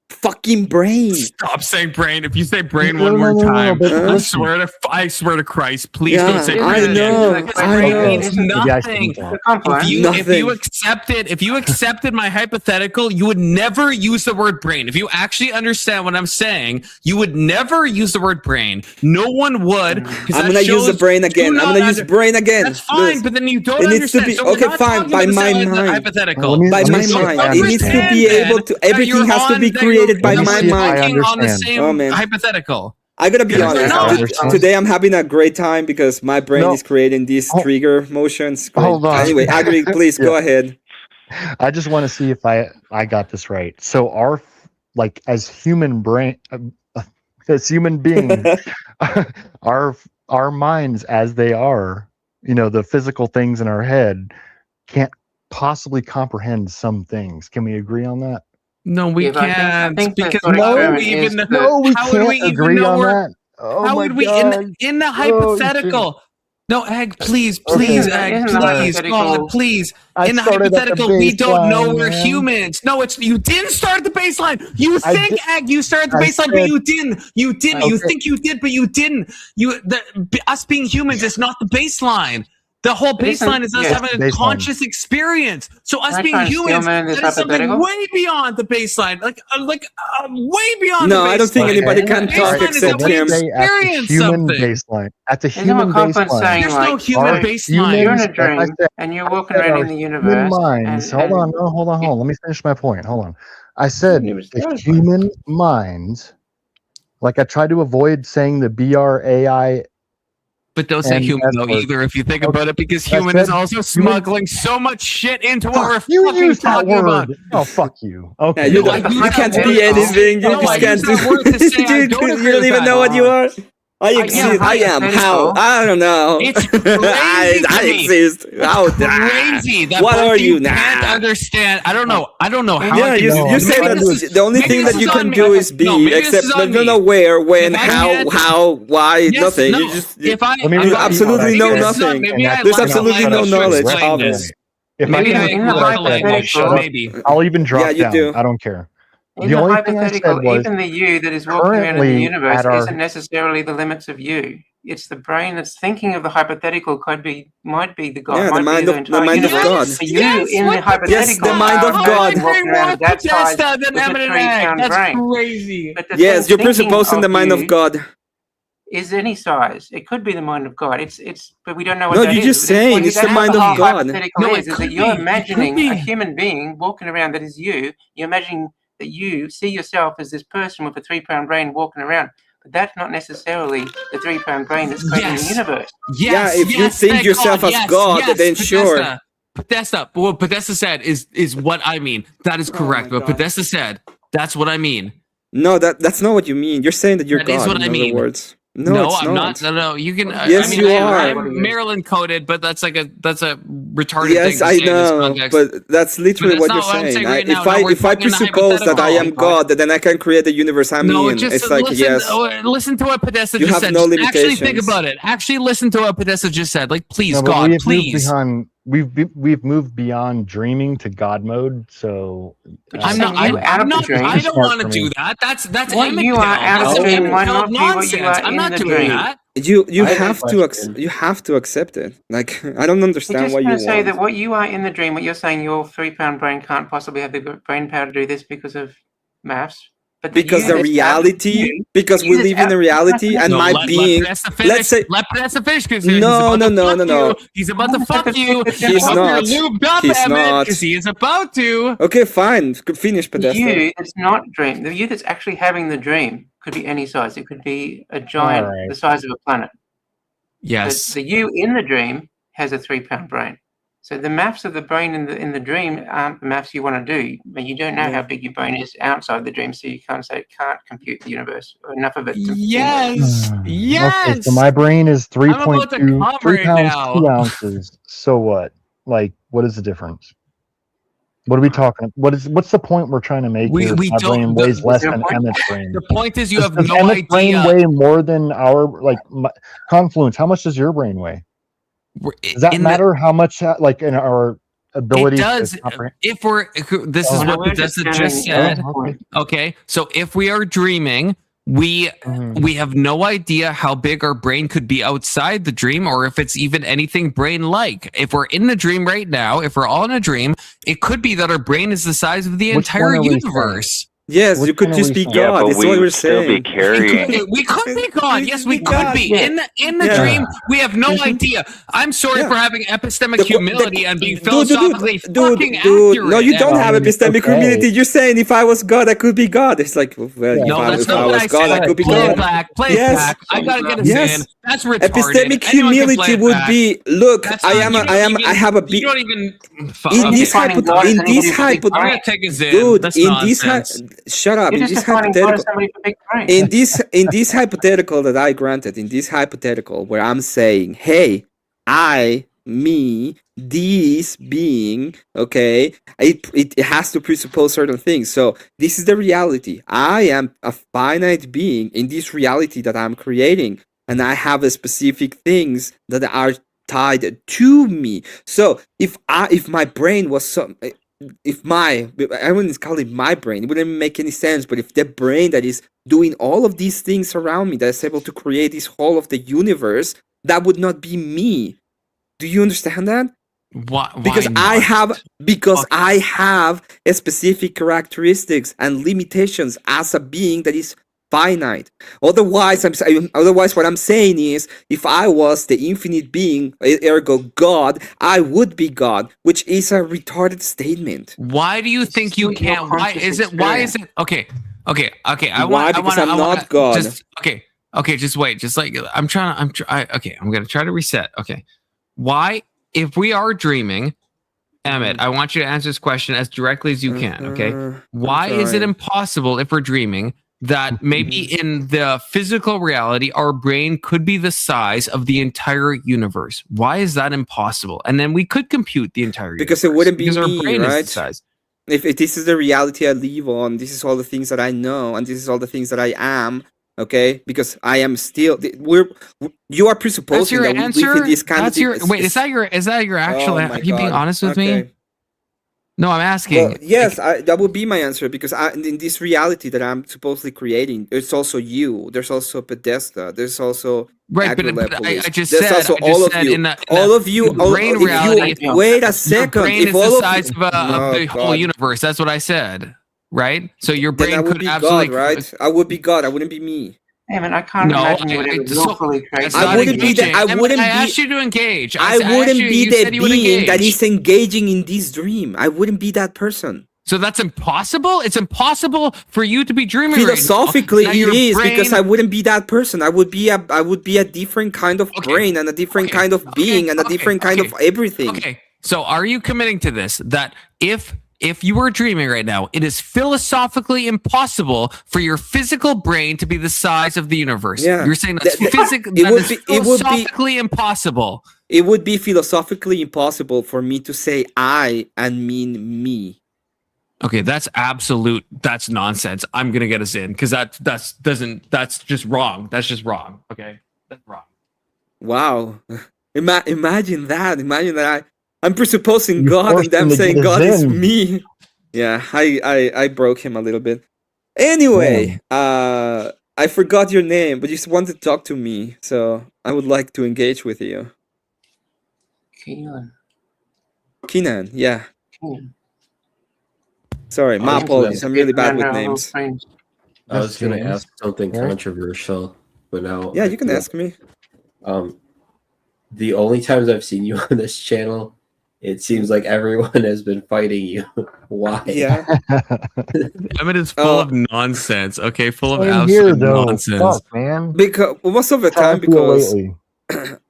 S: fucking brain.
B: Stop saying brain. If you say brain one more time, I swear to Christ, please don't say brain
S: I
B: again.
S: know.
B: Because brain means nothing.
S: Nothing.
B: If you accepted my hypothetical, you would never use the word brain. If you actually understand what I'm saying, you would never use the word brain. No one would.
S: I'm gonna use the brain again. I'm gonna use brain again.
B: That's fine, but then you don't
S: It needs to
B: understand.
S: be
B: So we're
S: okay.
B: not
S: Fine,
B: talking
S: by
B: about
S: my
B: the
S: mind.
B: hypothetical.
S: By my
B: So
S: mind. It needs to be able to. Everything has to be created by my mind.
B: On the same
S: Oh man.
B: hypothetical.
S: I gotta be honest. Today I'm having a great time because my brain is creating these trigger motions. Great.
O: Hold on.
S: Anyway, Agri, please go ahead.
O: I just want to see if I got this right. So as human brain, as human beings, our minds as they are, the physical things in our head can't possibly comprehend some things. Can we agree on that?
B: No, we can't because
O: we
B: how would
O: can't
B: we even
O: agree
B: know
O: on
B: we're
O: that. Oh
B: how
O: my
B: would we
O: God.
B: in the
O: Oh,
B: hypothetical? No, Egg, please, Egg, please, God, please.
O: I
B: In the
O: started at the
B: hypothetical, we don't know
O: baseline,
B: we're
O: man.
B: humans. No, you didn't start at the baseline. You think, Egg, you started at the baseline, but you didn't. You didn't. You think you did, but you didn't. Us being humans is not the baseline. The whole baseline is us having a conscious experience. So us being humans, that is something way beyond the baseline, like way beyond.
S: No,
B: the baseline.
S: I don't think anybody can talk except him.
B: Experience
O: human
B: something.
O: baseline. At the
M: Isn't
O: human
M: what Kaufman's
O: baseline.
M: saying,
B: There's
M: like,
B: no human baseline.
M: You're in a
O: Humans,
M: dream,
O: like I said,
M: and you're walking around in the universe.
O: human minds. Hold on. Let me finish my point. Hold on. I said the human minds. Like I tried to avoid saying the BRAI.
B: But don't say human though either if you think about it, because human is also smuggling so much shit into what we're fucking talking about.
O: Oh, fuck you. Okay.
S: You can't be anything. You just can't do. You don't even know what you are. I exist. I am. How? I don't know.
B: It's crazy.
S: I exist. How?
B: Crazy. That
S: What are you?
B: Can't understand. I don't know. I don't know how.
S: Yeah, you say that the only thing that you can do is be, except you don't know where, when, how, why, nothing. You just you absolutely know nothing. There's absolutely no knowledge of this.
O: I'll even drop
S: you
O: down.
S: do.
O: I don't care.
M: In
O: The
M: the
O: only thing I
M: hypothetical,
O: said was
M: even the you that is walking around in the
O: currently
M: universe
O: at our-
M: isn't necessarily the limits of you. It's the brain that's thinking of the hypothetical might be the God.
S: Yeah,
M: might
S: the mind
M: be
S: of
M: entire
S: the mind of
M: universe.
S: God.
M: For you in the hypothetical,
S: Yes, the mind of God.
M: walking around with that size
B: Podesta
M: with
B: than
M: a
B: Eminent
M: 3
B: Egg.
M: pound
B: That's
M: brain.
B: crazy.
M: But the
S: Yes,
M: thing
S: you're
M: thinking
S: presupposing the mind of
M: you
S: God.
M: is any size. It could be the mind of God. It's but we don't know what
S: No,
M: that
S: you're
M: is.
S: just
M: But that's
S: saying
M: what-
S: it's the
M: that's
S: mind
M: what
S: of
M: whole
S: God.
M: hypothetical
B: No,
M: is
B: it
M: that
B: could
M: you're
B: be.
M: imagining
B: It
M: a
B: could be.
M: human being walking around that is you. You're imagining that you see yourself as this person with a 3 pound brain walking around. But that's not necessarily the 3 pound brain that's creating the universe.
B: Yes,
S: if you think
B: thank
S: yourself
B: God.
S: as God, then sure.
B: Podesta, what Podesta said is what I mean. That is correct. But Podesta said, that's what I mean.
S: No, that's not what you mean. You're saying that you're
B: That
S: God.
B: is what
S: in
B: I
S: other
B: mean.
S: words. No, it's
B: I'm
S: not.
B: not. No, you can.
S: Yes,
B: I mean,
S: you are.
B: I'm Maryland coded, but that's a retarded
S: Yes,
B: thing to
S: I
B: say in this
S: know,
B: context.
S: but that's literally
B: But
S: what
B: that's
S: you're
B: not what I'm
S: saying.
B: saying right now.
S: If
B: No,
S: I
B: we're
S: if I
B: talking in a
S: presuppose that I am
B: hypothetical.
S: God, then I can create the universe I'm
B: No,
S: in.
B: just
S: It's like
B: listen to what Podesta
S: You
B: just
S: have
B: said.
S: no
B: Just actually think
S: limitations.
B: about it. Actually listen to what Podesta just said. Like, please,
O: No, but
B: God,
O: we've
B: please.
O: we've moved beyond dreaming to God mode. So
B: I'm not. I don't want to do that. That's
M: What
B: Emmett
M: you are
B: Till.
M: out of
B: That's
M: the dream
B: Emmett
M: might
B: Till
M: not be what you
B: nonsense.
M: are
B: I'm
M: in
B: not
M: the
B: doing
M: dream.
B: that.
S: You
P: I have a
S: have to
P: question.
S: you have to accept it. Like I don't
M: You're
S: understand
M: just
S: why you
M: going to say
S: want.
M: that what you are in the dream, what you're saying, your 3 pound brain can't possibly have the brain power to do this because of maths. But
S: Because the reality, because we live in a reality, and
B: No,
S: my
B: let
S: being.
B: Podesta
S: Let's
B: finish.
S: say
B: Let Podesta finish because
S: no, no.
B: He's about to fuck you.
S: He's
B: I hope
S: not.
B: You're lubed up,
S: He's
B: Emmett,
S: not.
B: because he is about to.
S: Okay, fine. Finish, Podesta.
M: You that's not dream. The you that's actually having the dream could be any size. It could be a giant,
O: Alright.
M: the size of a planet.
B: Yes.
M: The you in the dream has a 3 pound brain. So the maths of the brain in the dream aren't the maths you want to do. But you don't know how big your brain is outside the dream, so you can't say it can't compute the universe or enough of it.
B: Yes.
O: Okay, so my brain is
B: I'm about to
O: 3.2
B: come
O: 3
B: right
O: pounds
B: now.
O: 2 ounces. So what? Like, what is the difference? What are we talking? What's the point we're trying to make
B: We-
O: here?
B: we
O: My
B: don't-
O: brain
B: the-
O: weighs less
B: the
O: than
B: point-
O: Emmett's brain.
B: The point is, you have
O: Does
B: no
O: Emmett's brain
B: idea.
O: weigh more than our Confluence? How much does your brain weigh? Does that matter? How much? Like in our ability?
B: It does.
O: To comprehend?
B: If we're, this is what Podesta just said. Okay, so if we are dreaming, we have no idea how big our brain could be outside the dream, or if it's even anything brain-like. If we're in the dream right now, if we're all in a dream, it could be that our brain is the size of the entire universe.
S: Yes, you could just be
R: Yeah,
S: God.
R: but
S: It's
R: we
S: what we're
R: would still be
S: saying.
R: carrying.
B: We could be God. Yes, we could be. In the
S: Yeah.
B: dream, we have no idea. I'm sorry for having epistemic humility and being
S: Dude,
B: philosophically fucking accurate.
S: no, you don't have
B: Emmett.
S: epistemic humility. You're saying if I was God, I could be God. It's like, well,
B: No,
S: if
B: that's
S: I
B: not what
S: was
B: I
S: God,
B: said.
S: I could be
B: Play
S: God.
B: it back. Play it back. I gotta get us in. That's retarded.
S: Epistemic
B: Anyone can play
S: humility
B: it
S: would
B: back.
S: be, look,
B: That's
S: I
B: not-
S: am,
B: you
S: I
B: don't
S: am,
B: even-
S: I have a
B: You
S: be.
B: don't even.
S: In this
B: I'm
S: hypothetical,
B: dude,
S: shut up.
M: You're
S: In
M: just
S: this
M: defining God as
S: hypothetical,
M: somebody with a big brain.
S: in this hypothetical that I granted, in this hypothetical where I'm saying, hey, me, this being, okay, it has to presuppose certain things. So this is the reality. I am a finite being in this reality that I'm creating, and I have a specific things that are tied to me. So if my brain was some. I wouldn't call it my brain, it wouldn't make any sense, but if the brain that is doing all of these things around me, that is able to create this whole of the universe, that would not be me. Do you understand that?
B: Why
S: Because I have a specific characteristics and limitations as a being that is finite. Otherwise, what I'm saying is, if I was the infinite being, ergo God, I would be God, which is a retarded statement.
B: Why do you think you can't? Why is it? Okay.
S: Why? Because I'm not God.
B: Just wait. Just like I'm gonna try to reset. Okay. Why? If we are dreaming, Emmett, I want you to answer this question as directly as you can. Okay. Why is it impossible if we're dreaming that maybe in the physical reality, our brain could be the size of the entire universe. Why is that impossible? And then we could compute the entire universe.
S: Because it wouldn't be
B: because our
S: me,
B: brain is
S: right?
B: the size.
S: If this is the reality I live on, this is all the things that I know, and this is all the things that I am. Okay, because I am still. You are presupposing that we live in this kind of.
B: Wait, is that your actual?
S: Oh my
B: are you being
S: God.
B: honest with
S: Okay.
B: me? No, I'm asking.
S: Well, yes, that would be my answer because in this reality that I'm supposedly creating, there's also you. There's also Podesta. There's also
B: Right, but I just
S: there's
B: said,
S: also all of you.
B: all of you,
S: If
B: reality.
S: you wait a
B: Your
S: second.
B: brain
S: If
B: is
S: all
B: the
S: of
B: size
S: you,
B: of the whole universe. That's what I said. Right. So your
S: then I
B: brain
S: would
B: could
S: be
B: absolutely.
S: God, right? I would be God. I wouldn't be me.
M: Yeah, man, I can't imagine you would ever willfully create.
S: I wouldn't be that. I wouldn't
B: I
S: be.
B: asked you to engage.
S: I wouldn't be the
B: you would
S: being that
B: engage.
S: is engaging in this dream. I wouldn't be that person.
B: So that's impossible. It's impossible for you to be dreaming.
S: Philosophically,
B: right now.
S: it is
B: Brain,
S: because I wouldn't be that person. I would be a different kind of brain and a different kind of being and a different kind of everything.
B: Okay. So are you committing to this? That if you were dreaming right now, it is philosophically impossible for your physical brain to be the size of the universe.
S: Yeah.
B: You're saying that's philosophically impossible.
S: It would be philosophically impossible for me to say I and mean me.
B: Okay, that's nonsense. I'm gonna get us in because that's just wrong. That's just wrong. Okay, that's wrong.
S: Wow, imagine that. Imagine that I'm presupposing God and them saying God is me. Yeah, I broke him a little bit. Anyway, I forgot your name, but you just wanted to talk to me, so I would like to engage with you. Keenan, yeah. Sorry, my apologies. I'm really bad with names.
P: I was going to ask something controversial, but now.
S: Yeah, you can ask me.
P: The only times I've seen you on this channel, it seems like everyone has been fighting you. Why?
S: Yeah.
B: Emmett is full of nonsense. Okay, full of
O: Same
B: absolute
O: here, though.
B: nonsense.
O: Fuck, man.
S: Because most of the time, because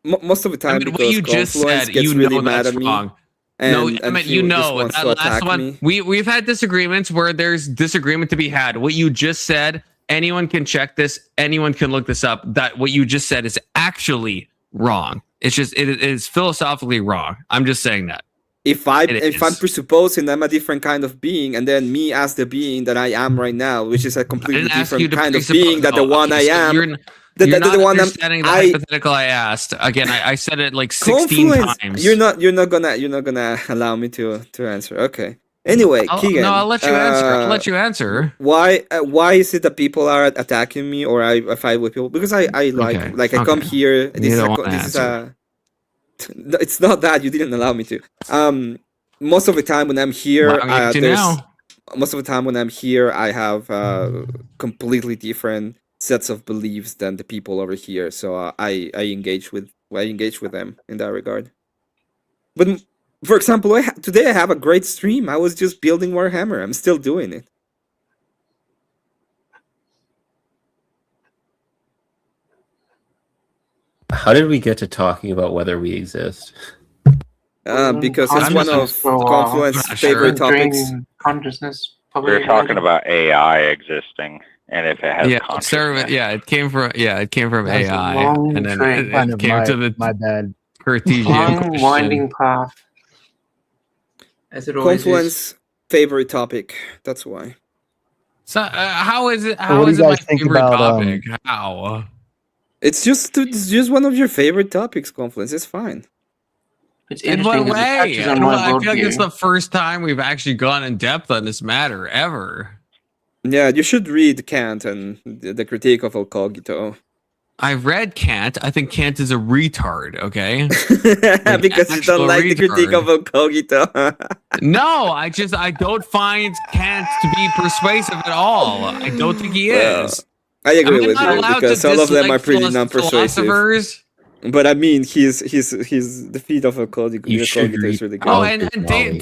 S: most of the time,
B: I mean, what you just said,
S: gets
B: you
S: really
B: know
S: mad
B: that's
S: at me.
B: wrong.
S: And,
B: I mean, you know that last one. We've had disagreements where there's disagreement to be had. What you just said, anyone can check this. Anyone can look this up. That what you just said is actually wrong. It's just it is philosophically wrong. I'm just saying that.
S: If I'm presupposing I'm a different kind of being, and then me as the being that I am right now, which is a completely different kind of being that the one I am.
B: You're not understanding the hypothetical I asked. Again, I said it like 16 times.
S: You're not gonna allow me to answer. Okay. Anyway, Keegan.
B: No, I'll let you answer. I'll let you answer.
S: Why is it that people are attacking me or I fight with people? Because I I come here. It's not that you didn't allow me to. Most of the time when I'm here, most of the time when I'm here, I have completely different sets of beliefs than the people over here. So I engage with them in that regard. But for example, today I have a great stream. I was just building Warhammer. I'm still doing it.
P: How did we get to talking about whether we exist?
S: Because it's one of Confluence's favorite topics.
M: Consciousness.
R: We were talking about AI existing and if it has consciousness.
B: It came from AI, and then it came to the
O: my bad
B: Cartesian
M: winding path. As it always
S: Confluence favorite topic. That's why.
B: So how is it?
O: So
B: How
O: what do
B: is
O: you
B: it my
O: guys think
B: favorite
O: about,
B: topic? How?
S: It's just one of your favorite topics, Confluence. It's fine.
M: It's
B: In what
M: interesting 'cause it
B: way?
M: touches
B: I
M: on
B: feel
M: my
B: like it's
M: worldview.
B: the first time we've actually gone in depth on this matter ever.
S: Yeah, you should read Kant and the Critique of El Cogito.
B: I've read Kant. I think Kant is a retard. Okay,
S: Because you don't like the Critique of El Cogito.
B: No, I don't find Kant to be persuasive at all. I don't think he is.
S: I agree
B: I'm
S: with
B: not
S: you
B: allowed
S: because
B: to
S: some of them are
B: dislike
S: pretty non-persuasive.
B: philosophers.
S: But I mean, he's the feat of El Cogito is really good.
B: Oh, and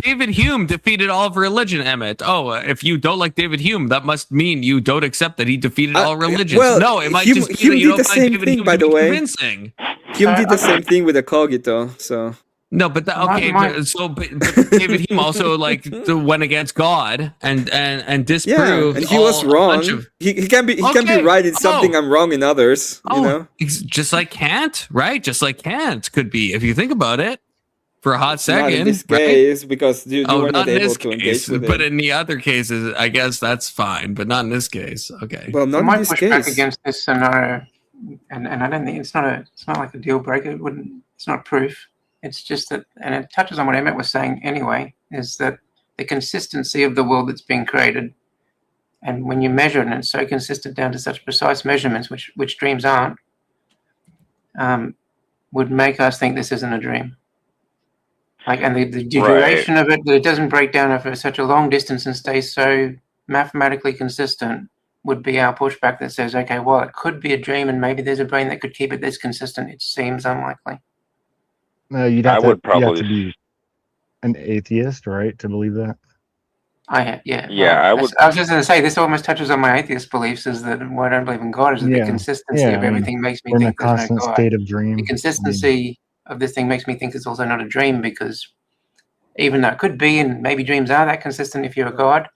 B: David Hume defeated all of religion, Emmett. Oh, if you don't like David Hume, that must mean you don't accept that he defeated all religions.
S: well,
B: no, it might
S: Hume-
B: just be
S: Hume
B: that you
S: did
B: don't
S: the
B: find
S: same
B: David
S: thing,
B: Hume
S: by
B: to
S: the
B: be
S: way.
B: convincing.
S: Hume did the same thing with El Cogito, so
B: No, but David Hume also went against God and disproved.
S: and he was wrong. He can be right in something and wrong in others. You know,
B: just like Kant, right? Just like Kant could be, if you think about it, for a hot second.
S: Not in this case, because you were not able to engage with
B: but
S: it.
B: in the other cases, I guess that's fine, but not in this case. Okay.
S: Well, not
M: I might
S: in this
M: push
S: case.
M: back against this scenario, and I don't think it's not like a deal breaker. It's not proof. It's just that, and it touches on what Emmett was saying anyway, is that the consistency of the world that's being created, and when you measure it, and it's so consistent down to such precise measurements, which dreams aren't, would make us think this isn't a dream. And the duration of it, that it doesn't break down over such a long distance and stays so mathematically consistent, would be our pushback that says, okay, well, it could be a dream, and maybe there's a brain that could keep it this consistent. It seems unlikely.
O: No, you'd have to be an atheist, right, to believe that.
M: I was just going to say, this almost touches on my atheist beliefs, is that why I don't believe in God is that the consistency of everything makes me think there's no God.
O: State of dream.
M: The consistency of this thing makes me think it's also not a dream, because even though it could be, and maybe dreams are that consistent if you're a God,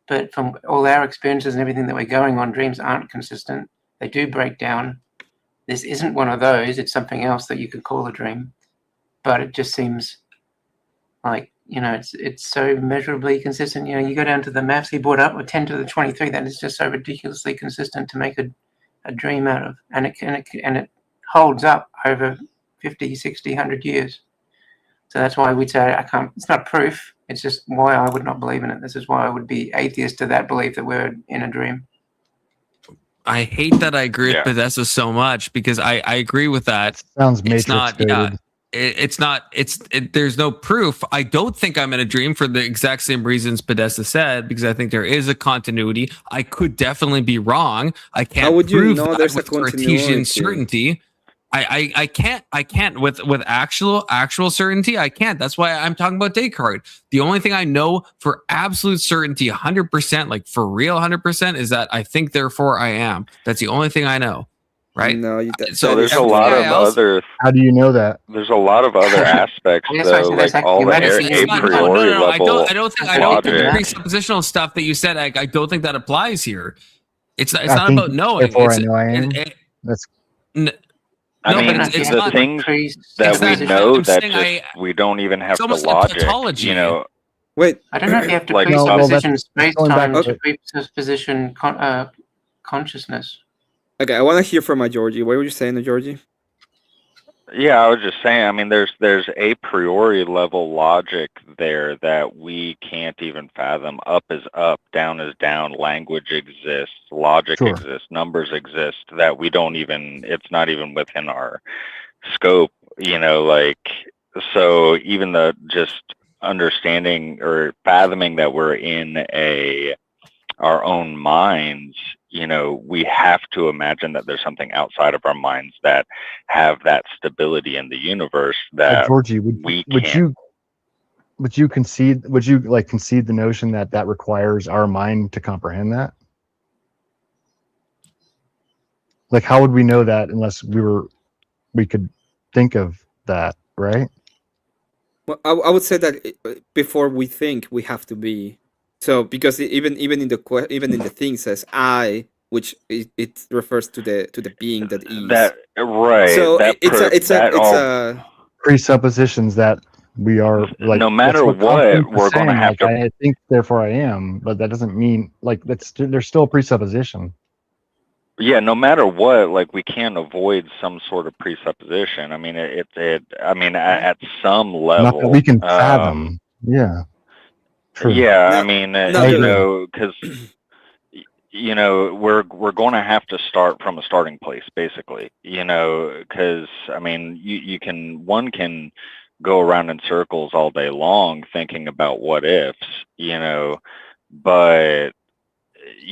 M: but from all our experiences and everything that we're going on, dreams aren't consistent. They do break down. This isn't one of those. It's something else that you could call a dream. But it just seems like, it's so measurably consistent. You go down to the maths he brought up with 10 to the 23, that is just so ridiculously consistent to make a dream out of. And it holds up over 50, 60, 100 years. So that's why we'd say it's not proof. It's just why I would not believe in it. This is why I would be atheist to that belief that we're in a dream.
B: I hate that I agree with Podesta so much, because I agree with that.
O: Sounds
B: It's not, there's no proof. I don't think I'm in a dream for the exact same reasons Podesta said, because I think there is a continuity. I could definitely be wrong. I can't
S: How would you
B: prove
S: know
B: that
S: there's a
B: with Cartesian
S: continuity?
B: certainty. I can't with actual certainty. I can't. That's why I'm talking about Descartes. The only thing I know for absolute certainty, 100%, like for real 100%, is that I think, therefore I am. That's the only thing I know. Right.
S: No,
R: so there's a lot of other.
O: How do you know that?
R: There's a lot of other aspects, though, like all the a priori level.
B: I don't think the presuppositional stuff that you said. I don't think that applies here. It's not about knowing.
O: Therefore, I know I am. It's
R: the things that we know that we don't even have the logic.
S: Wait,
M: I don't know if you have to presupposition space-time to presupposition consciousness.
S: Okay, I want to hear from Georgie. What were you saying, Georgie?
R: Yeah, I was just saying, there's a priori level logic there that we can't even fathom. Up is up, down is down, language exists, logic exists, numbers exist, that we don't even, it's not even within our scope, so even the just understanding or fathoming that we're in our own minds, we have to imagine that there's something outside of our minds that have that stability in the universe that
O: Georgie,
R: would you
O: concede the notion that requires our mind to comprehend that? Like, how would we know that unless we could think of that, right?
S: Well, I would say that before we think, we have to be. So, because even in the thing says I, which it refers to the being that is.
R: That right.
S: So it's a
O: presuppositions that we are like.
R: No matter what, we're going to have to.
O: I think, therefore I am, but that doesn't mean there's still a presupposition.
R: Yeah, no matter what, we can't avoid some sort of presupposition. At some level,
O: not that we can fathom. Yeah. True.
R: Yeah, because we're going to have to start from a starting place, basically. Because one can go around in circles all day long thinking about what ifs, but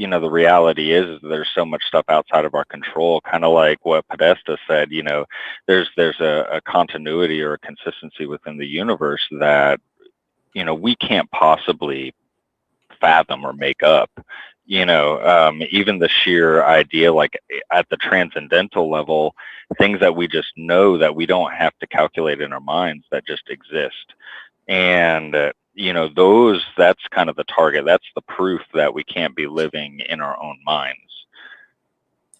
R: the reality is there's so much stuff outside of our control, kind of like what Podesta said. There's a continuity or a consistency within the universe that we can't possibly fathom or make up, even the sheer idea, like at the transcendental level, things that we just know that we don't have to calculate in our minds that just exist. And, that's kind of the target. That's the proof that we can't be living in our own minds.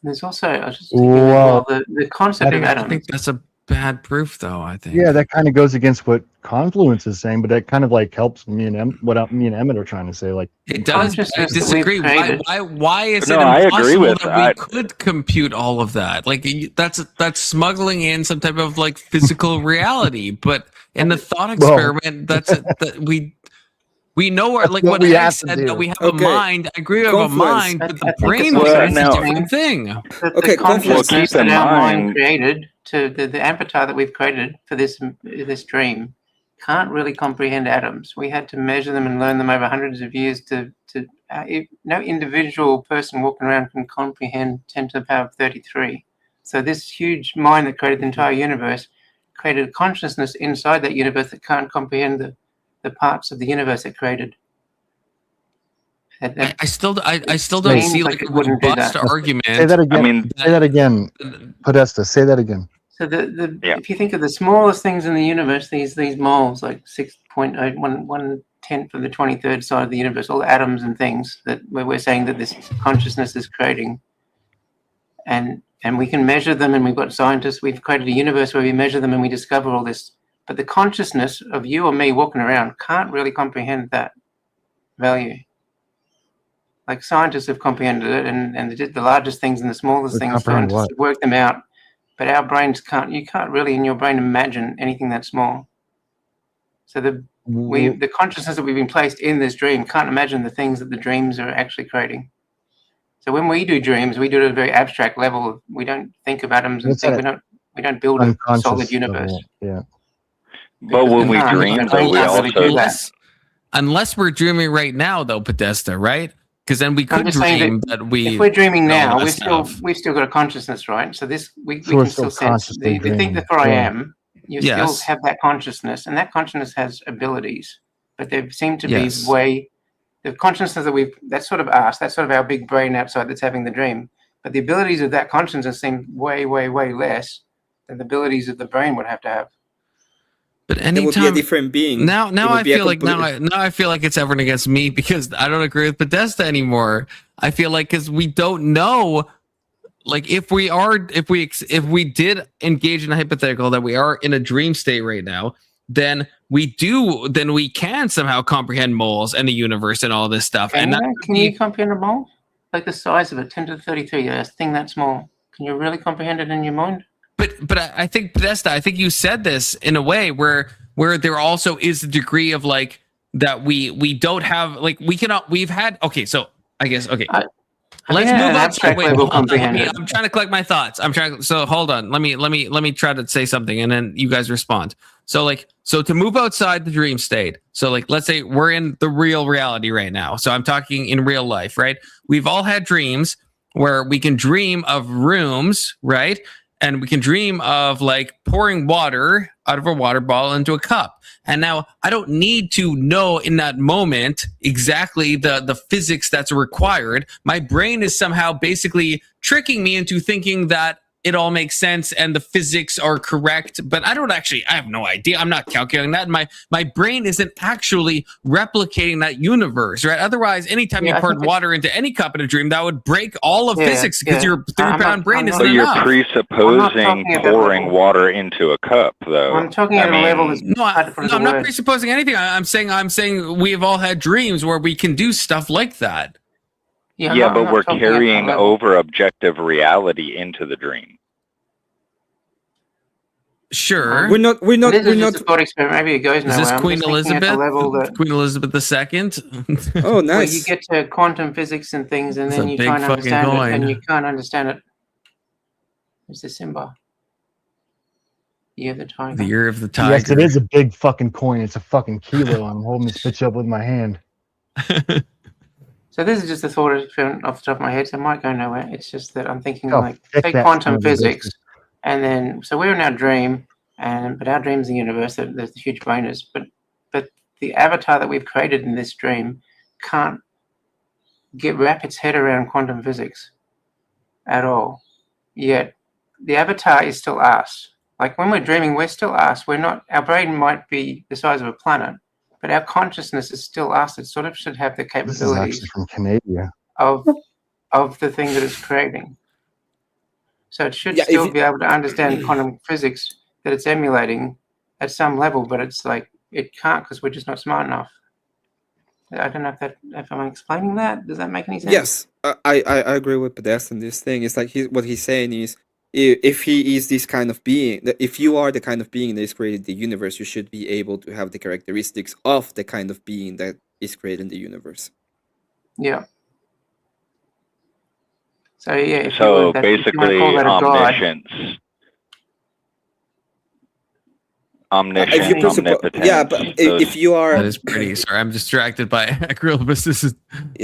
M: There's also, I was just thinking as well, the concept of atoms.
B: I think that's a bad proof, though. I think.
O: Yeah, that kind of goes against what Confluence is saying, but that kind of like helps me and what me and Emmett are trying to say. Like,
B: it does. I disagree. Why is it
R: I agree
B: impossible
R: with
B: that we could compute all of that? Like that's smuggling in some type of like physical reality. But in the thought experiment, we know what Ed said, that we have a mind. I agree, we have a mind, but the brain is a different thing.
M: The consciousness that our mind created, to the avatar that we've created for this dream, can't really comprehend atoms. We had to measure them and learn them over hundreds of years no individual person walking around can comprehend 10 to the power of 33. So this huge mind that created the entire universe created a consciousness inside that universe that can't comprehend the parts of the universe it created.
B: I still don't see like a robust argument.
O: Say that again. Say that again, Podesta. Say that again.
M: So if you think of the smallest things in the universe, these moles, like 6.1/10 of the 23rd side of the universe, all atoms and things where we're saying that this consciousness is creating, and we can measure them, and we've got scientists. We've created a universe where we measure them and we discover all this. But the consciousness of you or me walking around can't really comprehend that value. Like scientists have comprehended it, and they did the largest things and the smallest things. Scientists have worked them out, but our brains can't. You can't really, in your brain, imagine anything that small. So the consciousness that we've been placed in this dream can't imagine the things that the dreams are actually creating. So when we do dreams, we do it at a very abstract level. We don't think of atoms and things. We don't build a solid universe.
O: Yeah.
R: But when we dream, though, we also
B: unless we're dreaming right now, though, Podesta, right? Because then we could dream that we.
M: If we're dreaming now, we've still got a consciousness, right? So we can still sense. If you think that I am, you still have that consciousness, and that consciousness has abilities, but they seem to be the consciousness that's sort of us, that's sort of our big brain outside that's having the dream. But the abilities of that consciousness seem way, way, way less than the abilities of the brain would have to have.
B: But anytime,
S: it would be a different being.
B: Now I feel like it's everyone against me because I don't agree with Podesta anymore. I feel like because we don't know, like if we did engage in a hypothetical that we are in a dream state right now, then we can somehow comprehend moles and the universe and all this stuff.
M: Can you comprehend a mole? Like the size of it, 10 to the 33, a thing that small. Can you really comprehend it in your mind?
B: But I think Podesta, I think you said this in a way where there also is a degree of like that we don't have like we've had so I guess let's move on. Wait, I'm trying to collect my thoughts. So hold on. Let me try to say something and then you guys respond. So to move outside the dream state. So like let's say we're in the real reality right now. So I'm talking in real life, right? We've all had dreams where we can dream of rooms, right? And we can dream of like pouring water out of a water bottle into a cup. And now I don't need to know in that moment exactly the physics that's required. My brain is somehow basically tricking me into thinking that it all makes sense and the physics are correct, but I have no idea. I'm not calculating that. My brain isn't actually replicating that universe, right? Otherwise, anytime you poured water into any cup in a dream, that would break all of physics because your 3-pound brain isn't enough.
R: But you're presupposing pouring water into a cup, though.
M: I'm talking at a level that's
B: I'm not presupposing anything. I'm saying we have all had dreams where we can do stuff like that.
R: Yeah, but we're carrying over objective reality into the dream.
B: Sure.
S: We're not.
M: This is just a thought experiment. Maybe it goes nowhere.
B: Is this Queen Elizabeth? Queen Elizabeth II?
S: Oh, nice.
M: Where you get to quantum physics and things, and then you try and understand it, and you can't understand it. It's the Simba. Year of the Tiger.
B: The Year of the Tiger.
O: Yes, it is a big fucking coin. It's a fucking kilo. I'm holding this bitch up with my hand.
M: So this is just a thought experiment off the top of my head. So it might go nowhere. It's just that I'm thinking take quantum physics. And then, so we're in our dream, but our dream's the universe. There's the huge bonus, but the avatar that we've created in this dream can't wrap its head around quantum physics at all. Yet the avatar is still us. Like when we're dreaming, we're still us. We're not. Our brain might be the size of a planet, but our consciousness is still us. It sort of should have the
O: This is
M: capabilities
O: actually from Canada.
M: of the thing that it's creating. So it should still be able to understand quantum physics that it's emulating at some level, but it's like it can't because we're just not smart enough. I don't know if I'm explaining that. Does that make any sense?
S: Yes, I agree with Podesta on this thing. It's like what he's saying is, if he is this kind of being, if you are the kind of being that is created the universe, you should be able to have the characteristics of the kind of being that is creating the universe.
M: Yeah. So yeah.
R: So basically, omniscience. Omnipotence.
S: Yeah, but if you are,
B: that is pretty. Sorry, I'm distracted by acrylobus. This is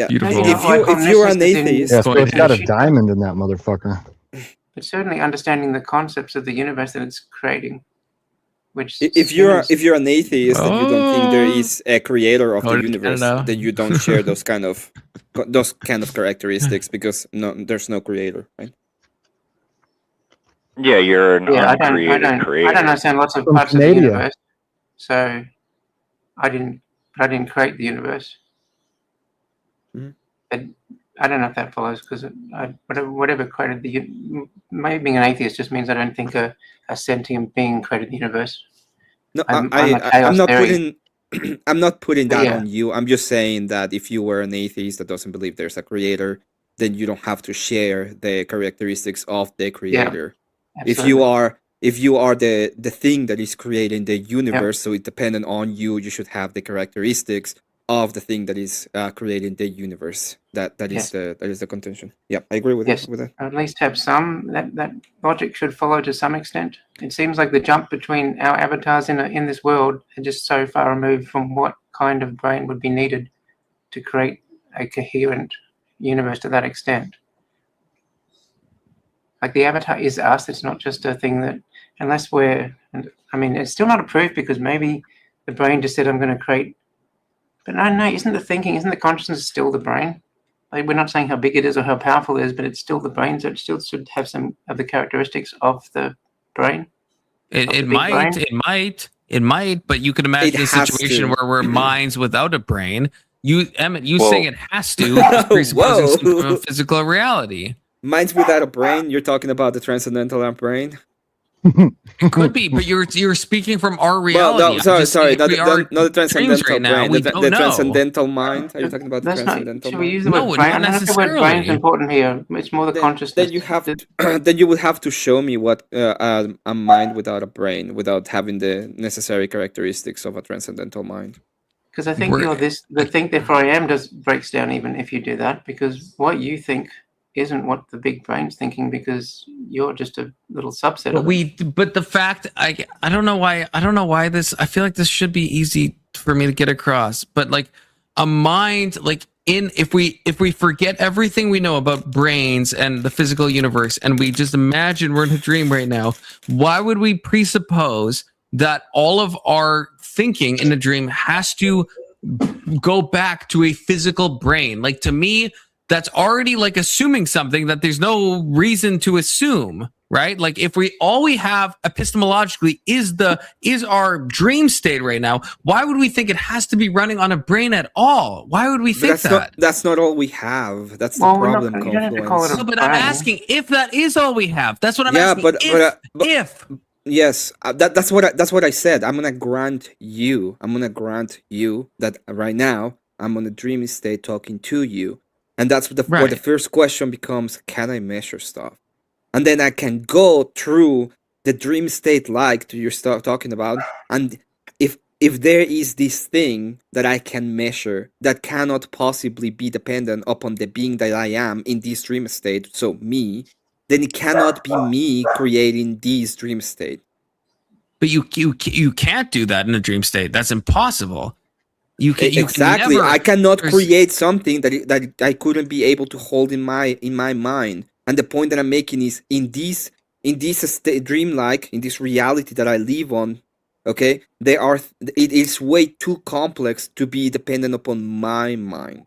B: beautiful.
S: If you are an atheist,
O: Yeah, so it's got a diamond in that motherfucker.
M: But certainly understanding the concepts of the universe that it's creating. Which
S: if you're an atheist and you don't think there is a creator of the universe, then you don't share those kind of characteristics because there's no creator, right?
R: Yeah, you're an uncreated creator.
M: I don't understand lots of parts of the universe, so I didn't create the universe. But I don't know if that follows because whatever created maybe being an atheist just means I don't think a sentient being created the universe.
S: No,
M: I'm
S: not putting that
M: Yeah.
S: on you. I'm just saying that if you were an atheist that doesn't believe there's a creator, then you don't have to share the characteristics of the creator. If you are the thing that is creating the universe, so it's dependent on you, you should have the characteristics of the thing that is creating the universe. That is the contention. Yeah, I agree with
M: Yes,
S: with that.
M: or at least have some that logic should follow to some extent. It seems like the jump between our avatars in this world are just so far removed from what kind of brain would be needed to create a coherent universe to that extent. Like the avatar is us. It's not just a thing that, unless it's still not approved because maybe the brain just said, I'm going to create. But no, isn't the consciousness still the brain? Like we're not saying how big it is or how powerful it is, but it's still the brain. So it still should have some of the characteristics of the brain.
B: It might, but you could imagine a situation where we're minds without a brain. Emmett, saying it has to presupposing some form of physical reality.
S: Minds without a brain? You're talking about the transcendental brain?
B: It could be, but you're speaking from our reality.
S: Well, no, sorry, not the transcendental
B: right now,
S: brain. The transcendental mind. Are you talking about the transcendental
M: Should
S: mind?
M: we use the word brain? I don't know if the word brain is important here. It's more the consciousness.
S: Then you have then you would have to show me what a mind without a brain, without having the necessary characteristics of a transcendental mind.
M: Because I think the think therefore I am breaks down even if you do that, because what you think isn't what the big brain's thinking, because you're just a little subset of it.
B: But the fact I don't know why this, I feel like this should be easy for me to get across, but like a mind, like if we forget everything we know about brains and the physical universe and we just imagine we're in a dream right now, why would we presuppose that all of our thinking in a dream has to go back to a physical brain? Like, to me, that's already like assuming something that there's no reason to assume, right? Like if all we have epistemologically is our dream state right now, why would we think it has to be running on a brain at all? Why would we think that?
S: That's not all we have. That's the problem.
M: You don't have to call it a
B: No, but
M: brain.
B: I'm asking if that is all we have. That's what I'm asking. If
S: yes, that's what I said. I'm gonna grant you that right now I'm on a dreamy state talking to you. And that's where the first question becomes, can I measure stuff? And then I can go through the dream state like you're talking about. And if there is this thing that I can measure that cannot possibly be dependent upon the being that I am in this dream state, so me, then it cannot be me creating this dream state.
B: But you can't do that in a dream state. That's impossible.
S: Exactly. I cannot create something that I couldn't be able to hold in my mind. And the point that I'm making is in this dreamlike, in this reality that I live on, okay, it is way too complex to be dependent upon my mind.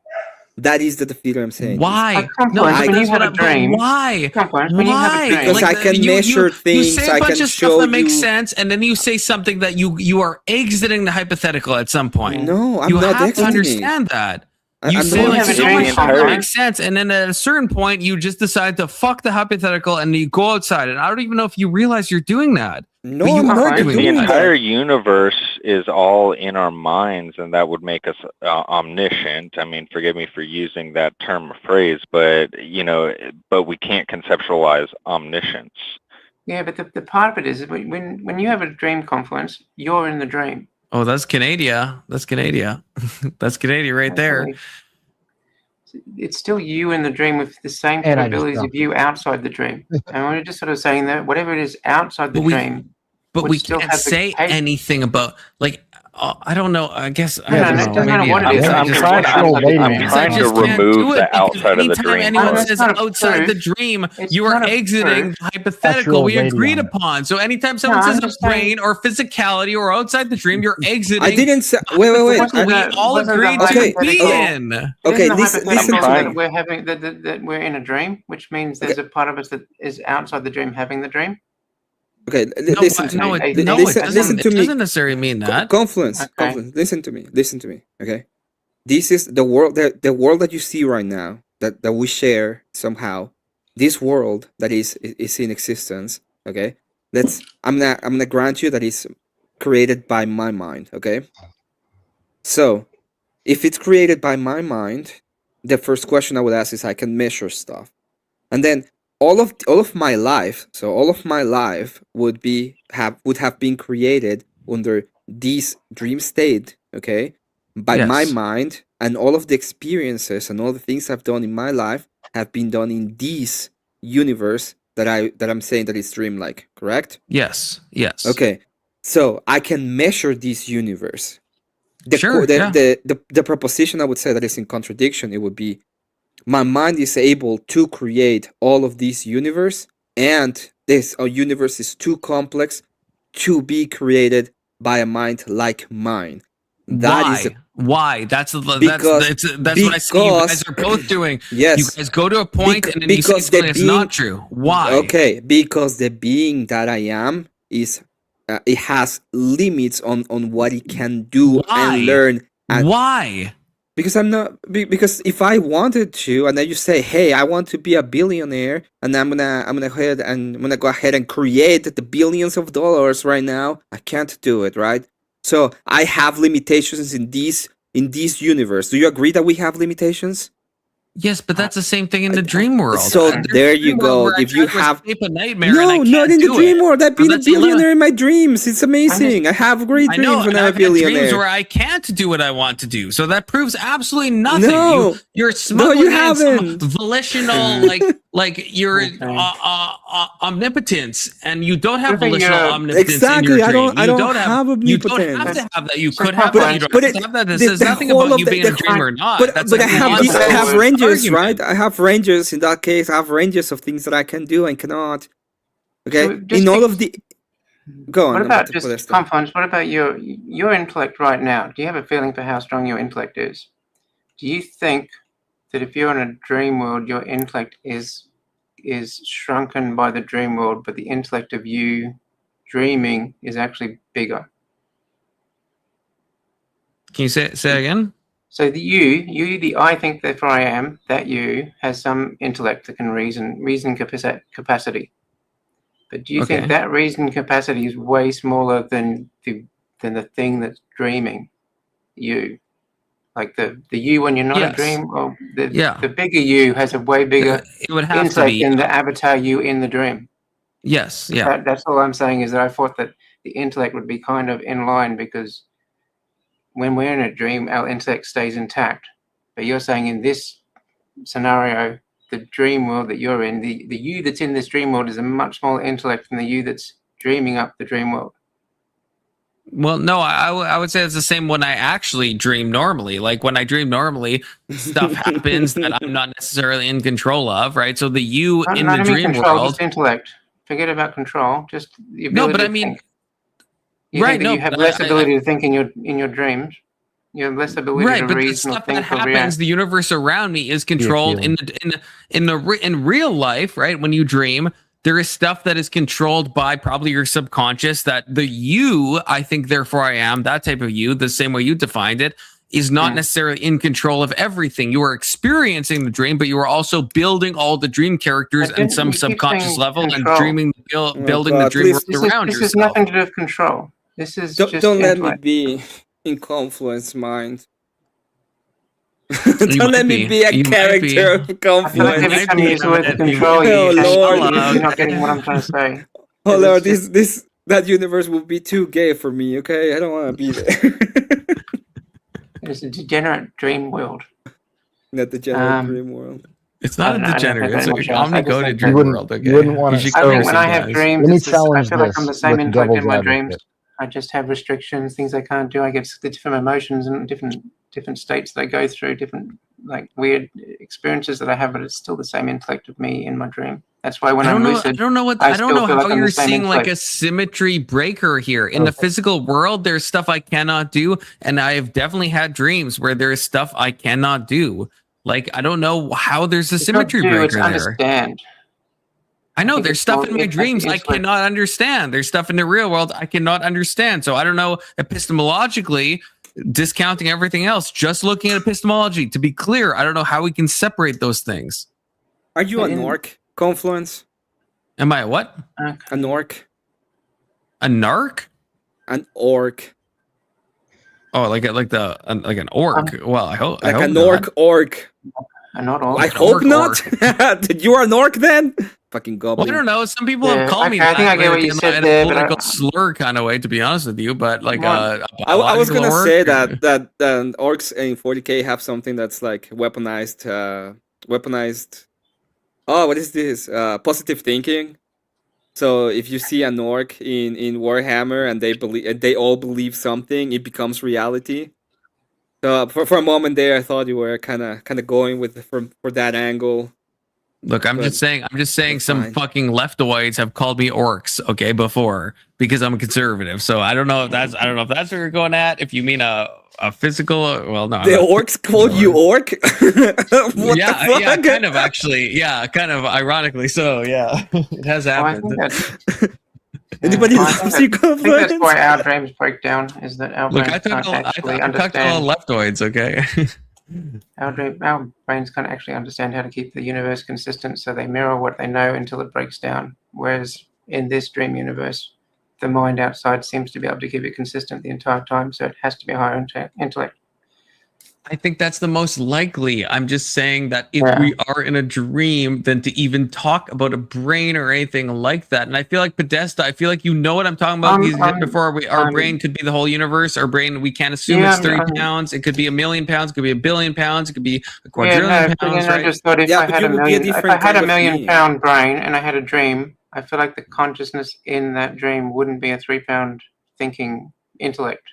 S: That is the defeater I'm saying.
B: Why?
M: No, when you have a dream.
B: Why?
M: Why?
S: Because I can measure things.
B: You say a bunch of
S: show
B: stuff that makes
S: you...
B: sense, and then you say something that you are exiting the hypothetical at some point.
S: No, I'm
B: you
S: not
B: have
S: exiting.
B: to understand that. You
S: I'm
B: say
S: not
B: like so
S: exiting.
B: much stuff that makes sense, and then at a certain point, you just decide to fuck the hypothetical and you go outside. And I don't even know if you realize you're doing that.
S: No,
B: I'm
S: not
B: doing
R: the
B: that.
R: entire universe is all in our minds, and that would make us omniscient. I mean, forgive me for using that term or phrase, but but we can't conceptualize omniscience.
M: Yeah, but the part of it is when you have a dream confluence, you're in the dream.
B: Oh, that's Canada. That's Canada. That's Canada right there.
M: It's still you in the dream with the same
O: And I just
M: capabilities of
O: dropped
M: you outside the dream. And we're just sort of saying that whatever it is outside the dream,
B: But
M: would
B: we
M: still
B: can't
M: have the
B: say anything about I don't know. I guess I
M: No,
B: don't
M: no,
B: know.
M: it doesn't matter
B: Maybe
M: what it is.
R: I'm trying to remove the outside of the dream.
B: Anytime
M: that's
B: says
M: not a
B: outside the
M: proof.
B: dream,
M: It's
B: you are
M: not a
B: exiting
M: proof.
B: the hypothetical we
O: That's your
B: agreed
O: radio.
B: upon. So anytime someone
M: No, I'm
B: says
M: just
B: a brain or physicality or outside the dream, you're exiting.
S: I didn't say. Wait.
B: we all agreed to be in.
S: Okay,
M: Listen
S: listen to
M: that
S: me.
M: we're having that we're in a dream, which means there's a part of us that is outside the dream having the dream.
S: Okay, listen to me.
B: It
S: Listen to me.
B: doesn't necessarily mean that.
S: Confluence. Listen to me. Okay, this is the world. The world that you see right now, that we share somehow. This world that is in existence. Okay, I'm gonna grant you that it's created by my mind. Okay, so if it's created by my mind, the first question I would ask is I can measure stuff, and then all of my life, so all of my life would have been created under this dream state, okay, by my mind, and all of the experiences and all the things I've done in my life have been done in this universe that I'm saying that is dreamlike, correct?
B: Yes.
S: Okay, so I can measure this universe.
B: Sure,
S: The proposition I would say that is in contradiction, it would be my mind is able to create all of this universe, and this universe is too complex to be created by a mind like mine.
B: Why? That's what I see you guys are both doing.
S: Yes.
B: You guys go to a point and then you say something that's not true. Why?
S: Okay, because the being that I am is it has limits on what it can do and learn. And
B: why?
S: Because I'm not. Because if I wanted to, and then you say, "Hey, I want to be a billionaire," and I'm gonna go ahead and create the billions of dollars right now, I can't do it, right? So I have limitations in this universe. Do you agree that we have limitations?
B: Yes, but that's the same thing in the dream world.
S: So there you go. If you have
B: a nightmare, not
S: in the dream world. I've been a billionaire in my dreams. It's amazing. I have great dreams when I'm a billionaire.
B: Dreams where I can't do what I want to do. So that proves absolutely nothing.
S: No,
B: you're smuggling
S: you haven't.
B: Some volitional, like you're omnipotence, and you don't have volitional omnipotence.
S: Exactly.
B: In your dream.
S: I don't have omnipotence.
B: You don't have to have that. You could have that. You don't have to have that. This says nothing about you being a dreamer or not.
S: But I have ranges, right? I have ranges. In that case, I have ranges of things that I can do and cannot. Okay,
M: So
S: in all of the. Go on.
M: What about just confidence? What about your intellect right now? Do you have a feeling for how strong your intellect is? Do you think that if you're in a dream world, your intellect is shrunken by the dream world, but the intellect of you dreaming is actually bigger?
B: Can you say again?
M: So the I think therefore I am, that you has some intellect that can reason capacity. But do you think that reason capacity is way smaller than the thing that's dreaming you? Like the you when you're not a dream? Well, the bigger you has a way bigger intellect than the avatar you in the dream.
B: Yes, yeah.
M: That's all I'm saying is that I thought that the intellect would be kind of in line, because when we're in a dream, our intellect stays intact. But you're saying in this scenario, the dream world that you're in, the you that's in this dream world is a much smaller intellect than the you that's dreaming up the dream world.
B: Well, no, I would say it's the same when I actually dream normally. Like when I dream normally, stuff happens that I'm not necessarily in control of, right? So the you in the dream world,
M: just intellect. Forget about control. Just the ability.
B: No, but I mean,
M: you have less ability to think in your dreams. You have less ability
B: Right,
M: to
B: but the
M: reason or
B: stuff that
M: think or
B: happens,
M: react.
B: the universe around me is controlled in real life, right? When you dream, there is stuff that is controlled by probably your subconscious. That the you, I think, therefore I am, that type of you, the same way you defined it, is not necessarily in control of everything. You are experiencing the dream, but you are also building all the dream characters
M: But
B: on some
M: you keep
B: subconscious
M: saying
B: level and
M: control.
B: dreaming, building the
S: God,
B: dream world
S: please.
B: around
M: This
B: yourself.
M: is nothing to do with control. This is just
S: Don't let me
M: intellect.
S: be in Confluence mind.
B: You
S: Don't
B: might
S: let me be a
B: You might
S: character of
M: I feel like
S: Confluence.
M: every time you use the word control,
S: Oh Lord,
M: you're not getting what I'm trying to say.
S: oh
M: It's
S: Lord,
M: just-
S: that universe will be too gay for me. Okay, I don't want to be there.
M: It's a degenerate dream world.
S: Not the general dream world.
B: It's not a degenerate. It's like omnigoted
O: You
B: dream
O: wouldn't-
B: world.
O: you
B: Okay,
O: wouldn't wanna-
B: should
M: I
B: kill
M: think when I
B: some
M: have
B: guys.
M: dreams,
O: Let me
M: it's just, I
O: challenge
M: feel like I'm the
O: this
M: same
O: with the
M: intellect in
O: devil's
M: my
O: advocate.
M: dreams. I just have restrictions, things I can't do. I get the different emotions and different states that I go through, different like weird experiences that I have, but it's still the same intellect of me in my dream. That's why when
B: I
M: I'm
B: don't know.
M: lucid,
B: I don't know what.
M: I
B: I don't
M: still
B: know
M: feel
B: how
M: like I'm
B: you're
M: the same
B: seeing like a
M: intellect.
B: symmetry breaker here in the physical world. There's stuff I cannot do, and I have definitely had dreams where there is stuff I cannot do. Like I don't know how there's a
M: It's not
B: symmetry
M: do, it's
B: breaker there.
M: understand.
B: I know
M: think
B: there's
M: it's
B: stuff
M: more-
B: in my
M: I think
B: dreams I
M: it's like-
B: cannot understand. There's stuff in the real world I cannot understand. So I don't know epistemologically, discounting everything else, just looking at epistemology. To be clear, I don't know how we can separate those things.
S: Are you an orc? Confluence?
B: Am I a what?
S: An orc?
B: A narc?
S: An orc.
B: Oh, like an orc. Well, I hope
S: Like
B: I hope
S: an
B: not.
S: orc.
M: Not all.
S: I hope not. You are an orc then? Fucking goblin.
B: Well, I don't know. Some people have called me
M: I
B: that.
M: think I get what you
B: in
M: said
B: a
M: there, but
B: political slur kind of way, to be honest with you. But like,
S: I was gonna say that orcs in 40k have something that's like weaponized. Oh, what is this? Positive thinking. So if you see an orc in Warhammer and they all believe something, it becomes reality. So for a moment there, I thought you were kind of going with for that angle.
B: Look, I'm just saying some fucking leftoids have called me orcs, okay, before because I'm a conservative. So I don't know if that's what you're going at. If you mean a physical, well, no.
S: The orcs called you orc? What
B: yeah,
S: the fuck?
B: yeah, kind of actually. Yeah, kind of ironically so. Yeah, it has happened.
S: Anybody
M: I think that's why our dreams break down. Is that our
B: Look,
M: brains
B: I
M: can't
B: talked
M: actually
B: to
M: understand.
B: all leftoids, okay.
M: Our brains can't actually understand how to keep the universe consistent, so they mirror what they know until it breaks down. Whereas in this dream universe, the mind outside seems to be able to keep it consistent the entire time, so it has to be a higher intellect.
B: I think that's the most likely. I'm just saying that if we are in a dream, then to even talk about a brain or anything like that. And I feel like Podesta, I feel like you know what I'm talking about. You said before, our brain could be the whole universe. Our brain, we can't assume it's 30 pounds. It could be 1 million pounds. It could be 1 billion pounds. It could be a quadrillion pounds.
M: I just thought if I had a million pound brain and I had a dream, I feel like the consciousness in that dream wouldn't be a 3 pound thinking intellect.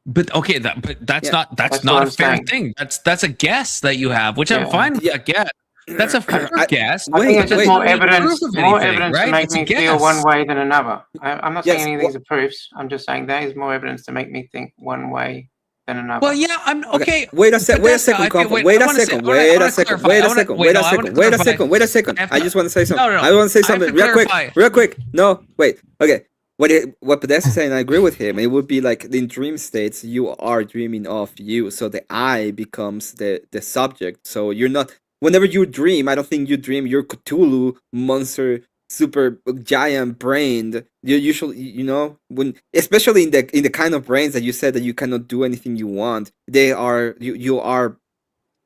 B: But okay, that's not a fair thing. That's a guess that you have, which I'm fine with that guess. That's a fair guess.
M: I think it's just more evidence to make me feel one
B: guess.
M: way than another. I'm not saying any of these are proofs. I'm just saying there is more evidence to make me think one way than another.
B: Well, yeah, I'm okay.
S: Wait a second, Wait a second. I just want to say something. I want to say something real quick. No, wait. Okay. What Podesta is saying, I agree with him. It would be like in dream states, you are dreaming of you, so the I becomes the subject. So you're not. Whenever you dream, I don't think you dream you're Cthulhu monster, super giant brained. You usually, when especially in the kind of brains that you said that you cannot do anything you want. They are you are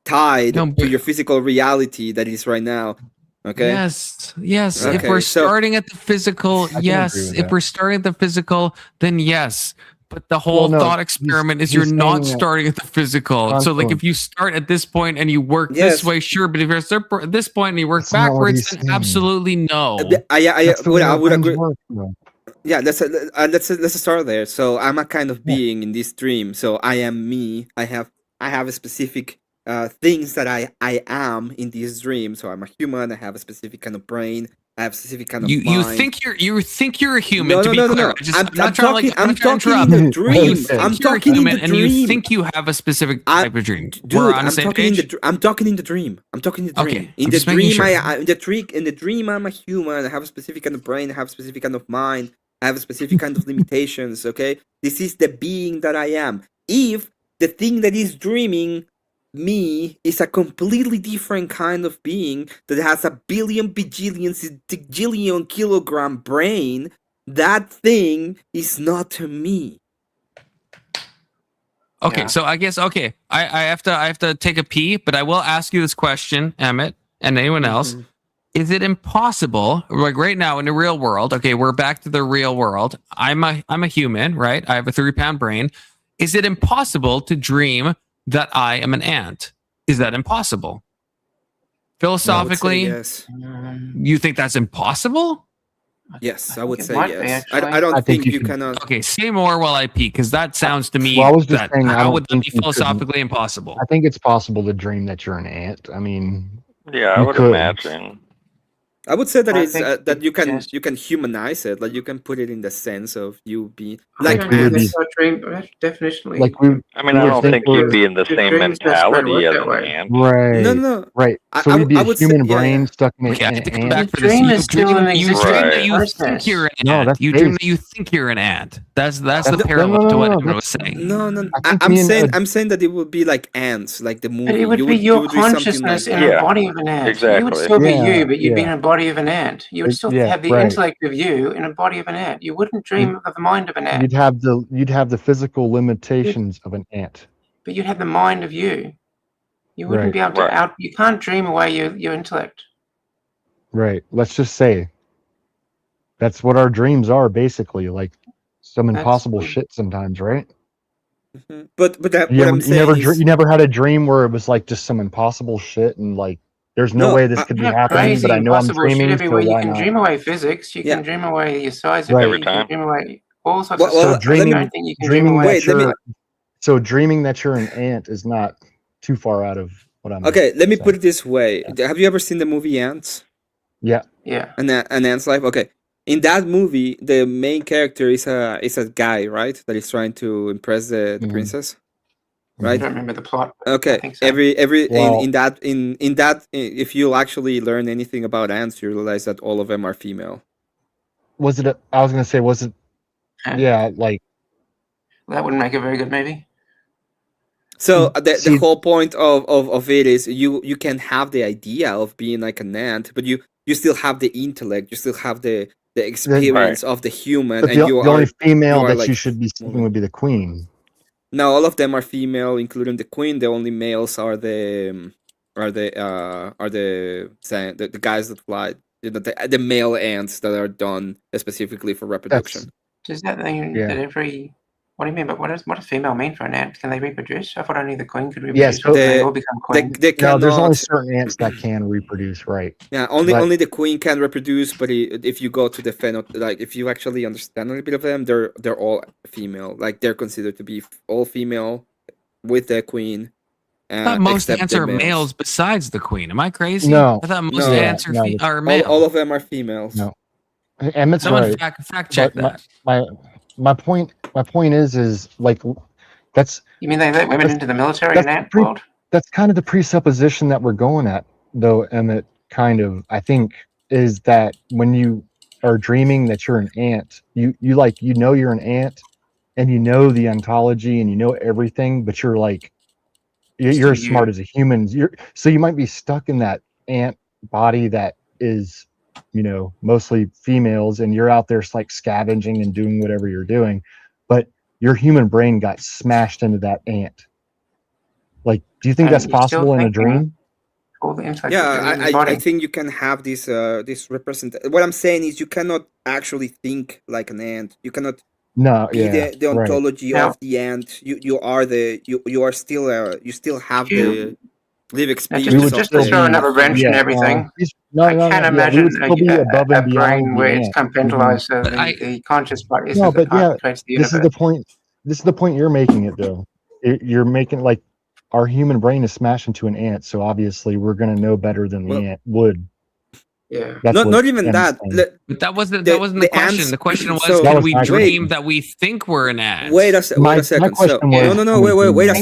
S: tied to your physical reality that is right now. Okay.
B: Yes.
S: Okay,
B: If we're starting at the physical, yes. If we're starting at the physical, then yes. But the whole thought experiment is you're not starting at the physical. So, like, if you start at this point and you work this way, sure. But if you're at this point and you work backwards, then absolutely no.
S: I would agree. Yeah, let's start there. So I'm a kind of being in this dream. So I am me. I have a specific things that I am in this dream. So I'm a human. I have a specific kind of brain. I have a specific kind of
B: You
S: mind.
B: you think you're a human.
S: No,
B: to
S: no,
B: be
S: no, no,
B: clear,
S: no.
B: I just,
S: I'm
B: not trying
S: talking.
B: to, like,
S: I'm
B: not trying to
S: talking in the
B: interrupt. You
S: dream.
B: think
S: I'm
B: you're a
S: talking in
B: human,
S: the
B: and you
S: dream.
B: think you have a specific type of dream.
S: Dude,
B: We're on the
S: I'm
B: same
S: talking
B: page.
S: I'm talking in the dream. I'm talking in the dream.
B: Okay,
S: In
B: I'm
S: the
B: just making
S: dream,
B: sure.
S: in the dream, I'm a human. I have a specific kind of brain. I have a specific kind of mind. I have a specific kind of limitations. Okay, this is the being that I am. If the thing that is dreaming me is a completely different kind of being that has a billion bajillion gajillion kilogram brain, that thing is not me.
B: Okay, so I guess I have to take a pee, but I will ask you this question, Emmett, and anyone else. Is it impossible, like right now in the real world? Okay, we're back to the real world. I'm a human, right? I have a 3-pound brain. Is it impossible to dream that I am an ant? Is that impossible? Philosophically,
S: yes.
B: You think that's impossible?
S: Yes, I would say
M: might be,
S: yes.
M: actually.
S: I don't
O: I think
S: think
O: you
S: you cannot.
B: Okay, say more while I pee, because that sounds to me
O: Well, I was just
B: that
O: saying, I
B: how
O: don't
B: would that
O: think
B: be
O: you could-
B: philosophically impossible?
O: I think it's possible to dream that you're an ant. I mean,
R: Yeah, I
O: you
R: would
O: could.
R: imagine.
S: I would say that
M: I
S: it's
M: think
S: that you can
M: yes.
S: you can humanize it, like you can put it in the sense of you being
M: I
S: like
M: don't think
S: ants.
M: that's a dream, definitionally.
O: Like we
R: I mean,
O: we
R: I
O: would
R: don't
O: think
R: think you'd
O: we're
R: be in the
M: Your
R: same
M: dreams don't work
R: mentality as
M: that
R: an
M: way.
R: ant.
O: right,
S: No, no.
O: right. So we'd be
S: I
O: a
S: would say,
O: human
S: yeah,
O: brain
S: yeah.
O: stuck in
B: Okay, I
O: an
B: have to come
O: ant.
B: back
M: The
B: for this.
M: dream
B: You
M: is still
B: dream
M: an
B: that you
M: existing
B: dream that you
M: process.
B: think you're an
O: No,
B: ant.
O: that's
B: You dream
O: base.
B: that you think you're an ant. That's the
O: That's
B: parallel to what Emma
O: that's
B: was saying.
S: No, no.
O: I think
S: I'm
O: me and
S: saying that it would be like ants, like the
M: But
S: movie.
M: it would
S: You
M: be
S: would
M: your
S: do something
M: consciousness
S: like
M: in
S: that.
M: a body of an ant. You would
R: Exactly.
M: still be
O: yeah,
M: you, but you'd be in
O: yeah,
M: a body of an ant. You would still
O: yeah,
M: have the
O: right.
M: intellect of you in a body of an ant. You wouldn't dream of the mind of an ant,
O: You'd have the physical limitations of an ant.
M: but you'd have the mind of you. You wouldn't
O: Right,
M: be able to
R: Right.
M: you can't dream away your intellect.
O: right. Let's just say that's what our dreams are, basically. Like some
M: That's
O: impossible shit sometimes, right?
S: But that,
O: You
S: what
O: ever,
S: I'm saying is
O: you never had a dream where it was like just some impossible shit and like there's no
S: no.
O: way this could be
M: You have
O: happening,
M: crazy,
O: but I know I'm
M: impossible shit
O: dreaming, so
M: everywhere. You
O: why
M: can
O: not?
M: dream away physics. You
S: Yeah.
M: can dream away your size of
O: Right.
M: you.
R: Every
M: You can
R: time.
M: dream away all sorts
S: Well,
M: of
O: So
M: stuff.
S: let
M: I
O: dreaming,
M: don't think you can dream
O: dreaming
M: away.
O: that
S: wait. Let me.
O: you're, so dreaming that you're an ant is not too far out of what I'm
S: Okay, let me
O: saying.
S: put it this way. Have you ever seen the movie Ants?
O: Yeah.
M: Yeah.
S: An Ant's Life. Okay, in that movie, the main character is a guy, right? That is trying to impress the
O: Mhm.
S: princess,
M: I
S: right?
M: don't remember the plot. I
S: Okay.
M: think so.
S: In
O: Well,
S: that if you actually learn anything about ants, you realize that all of them are female.
O: was it? I was gonna say, was it?
M: Huh?
O: Yeah, like
M: That wouldn't make a very good movie.
S: So the
O: see,
S: whole point of it is you can have the idea of being like an ant, but you still have the intellect, you still have the experience of the human,
O: but
S: and
O: the only female that
S: like
O: you should be seeking would be the queen.
S: no, all of them are female, including the queen. The only males are the guys that fly, the male ants that are done specifically for reproduction.
M: Does that mean
O: Yeah.
M: that every? What do you mean? But what does female mean for an ant? Can they reproduce? I thought only the queen could reproduce.
O: Yes,
M: Or can they all become queen?
S: They
O: No, there's only
S: cannot.
O: certain ants that can reproduce, right?
S: Yeah, only
O: But-
S: only the queen can reproduce. But if you go to the like if you actually understand a little bit of them, they're all female. Like they're considered to be all female with the queen.
B: I thought most
S: except
B: ants
S: the
B: are
S: males.
B: males besides the queen. Am I crazy?
O: No,
B: I thought most
S: no,
B: ants are,
O: no,
B: are male.
S: All of them are females.
O: No, Emmett's
B: Someone
O: right.
B: fact check
O: but
B: that.
O: my point is like that's
M: You mean they let women into the military in ant
O: pre-
M: world?
O: that's kind of the presupposition that we're going at, though, Emmett. Kind of, I think, is that when you are dreaming that you're an ant, you know you're an ant, and you know the ontology and you know everything, but you're like you're as smart as a human. So you might be stuck in that ant body that is, you know, mostly females, and you're out there like scavenging and doing whatever you're doing, but your human brain got smashed into that ant. Like, do you think
M: And
O: that's
M: you're still
O: possible in a
M: thinking
O: dream?
M: all the intellect
S: Yeah,
M: that goes in the
S: I
M: body.
S: think you can have this represent. What I'm saying is you cannot actually think like an ant. You cannot
O: No,
S: be
O: yeah,
S: the
O: right.
S: ontology
M: Now-
S: of the ant. You are you are still you still have
M: You-
S: the live
M: Now,
S: experience
M: just
S: of
M: to throw
S: the
M: another wrench in
O: yeah,
M: everything,
O: no,
M: I
O: no,
M: can't
O: no, yeah, we
M: imagine
O: would still be above
M: a
O: and beyond
M: brain
O: the
M: where it's
O: ant.
M: compartmentalized so
B: But
M: the conscious part is
O: No,
M: the
O: but
M: part
O: yeah,
M: that creates the
O: this is
M: universe.
O: the point. This is the point you're making. It though, you're making like our human brain is smashed into an ant, so obviously we're gonna know better than the
S: Well-
O: ant would.
M: Yeah.
S: Not even that.
B: But that wasn't the question.
S: ants-
B: The question was,
S: so-
B: can we
S: Wait.
B: dream that we think we're an ant?
S: Wait a second. So, no. Wait a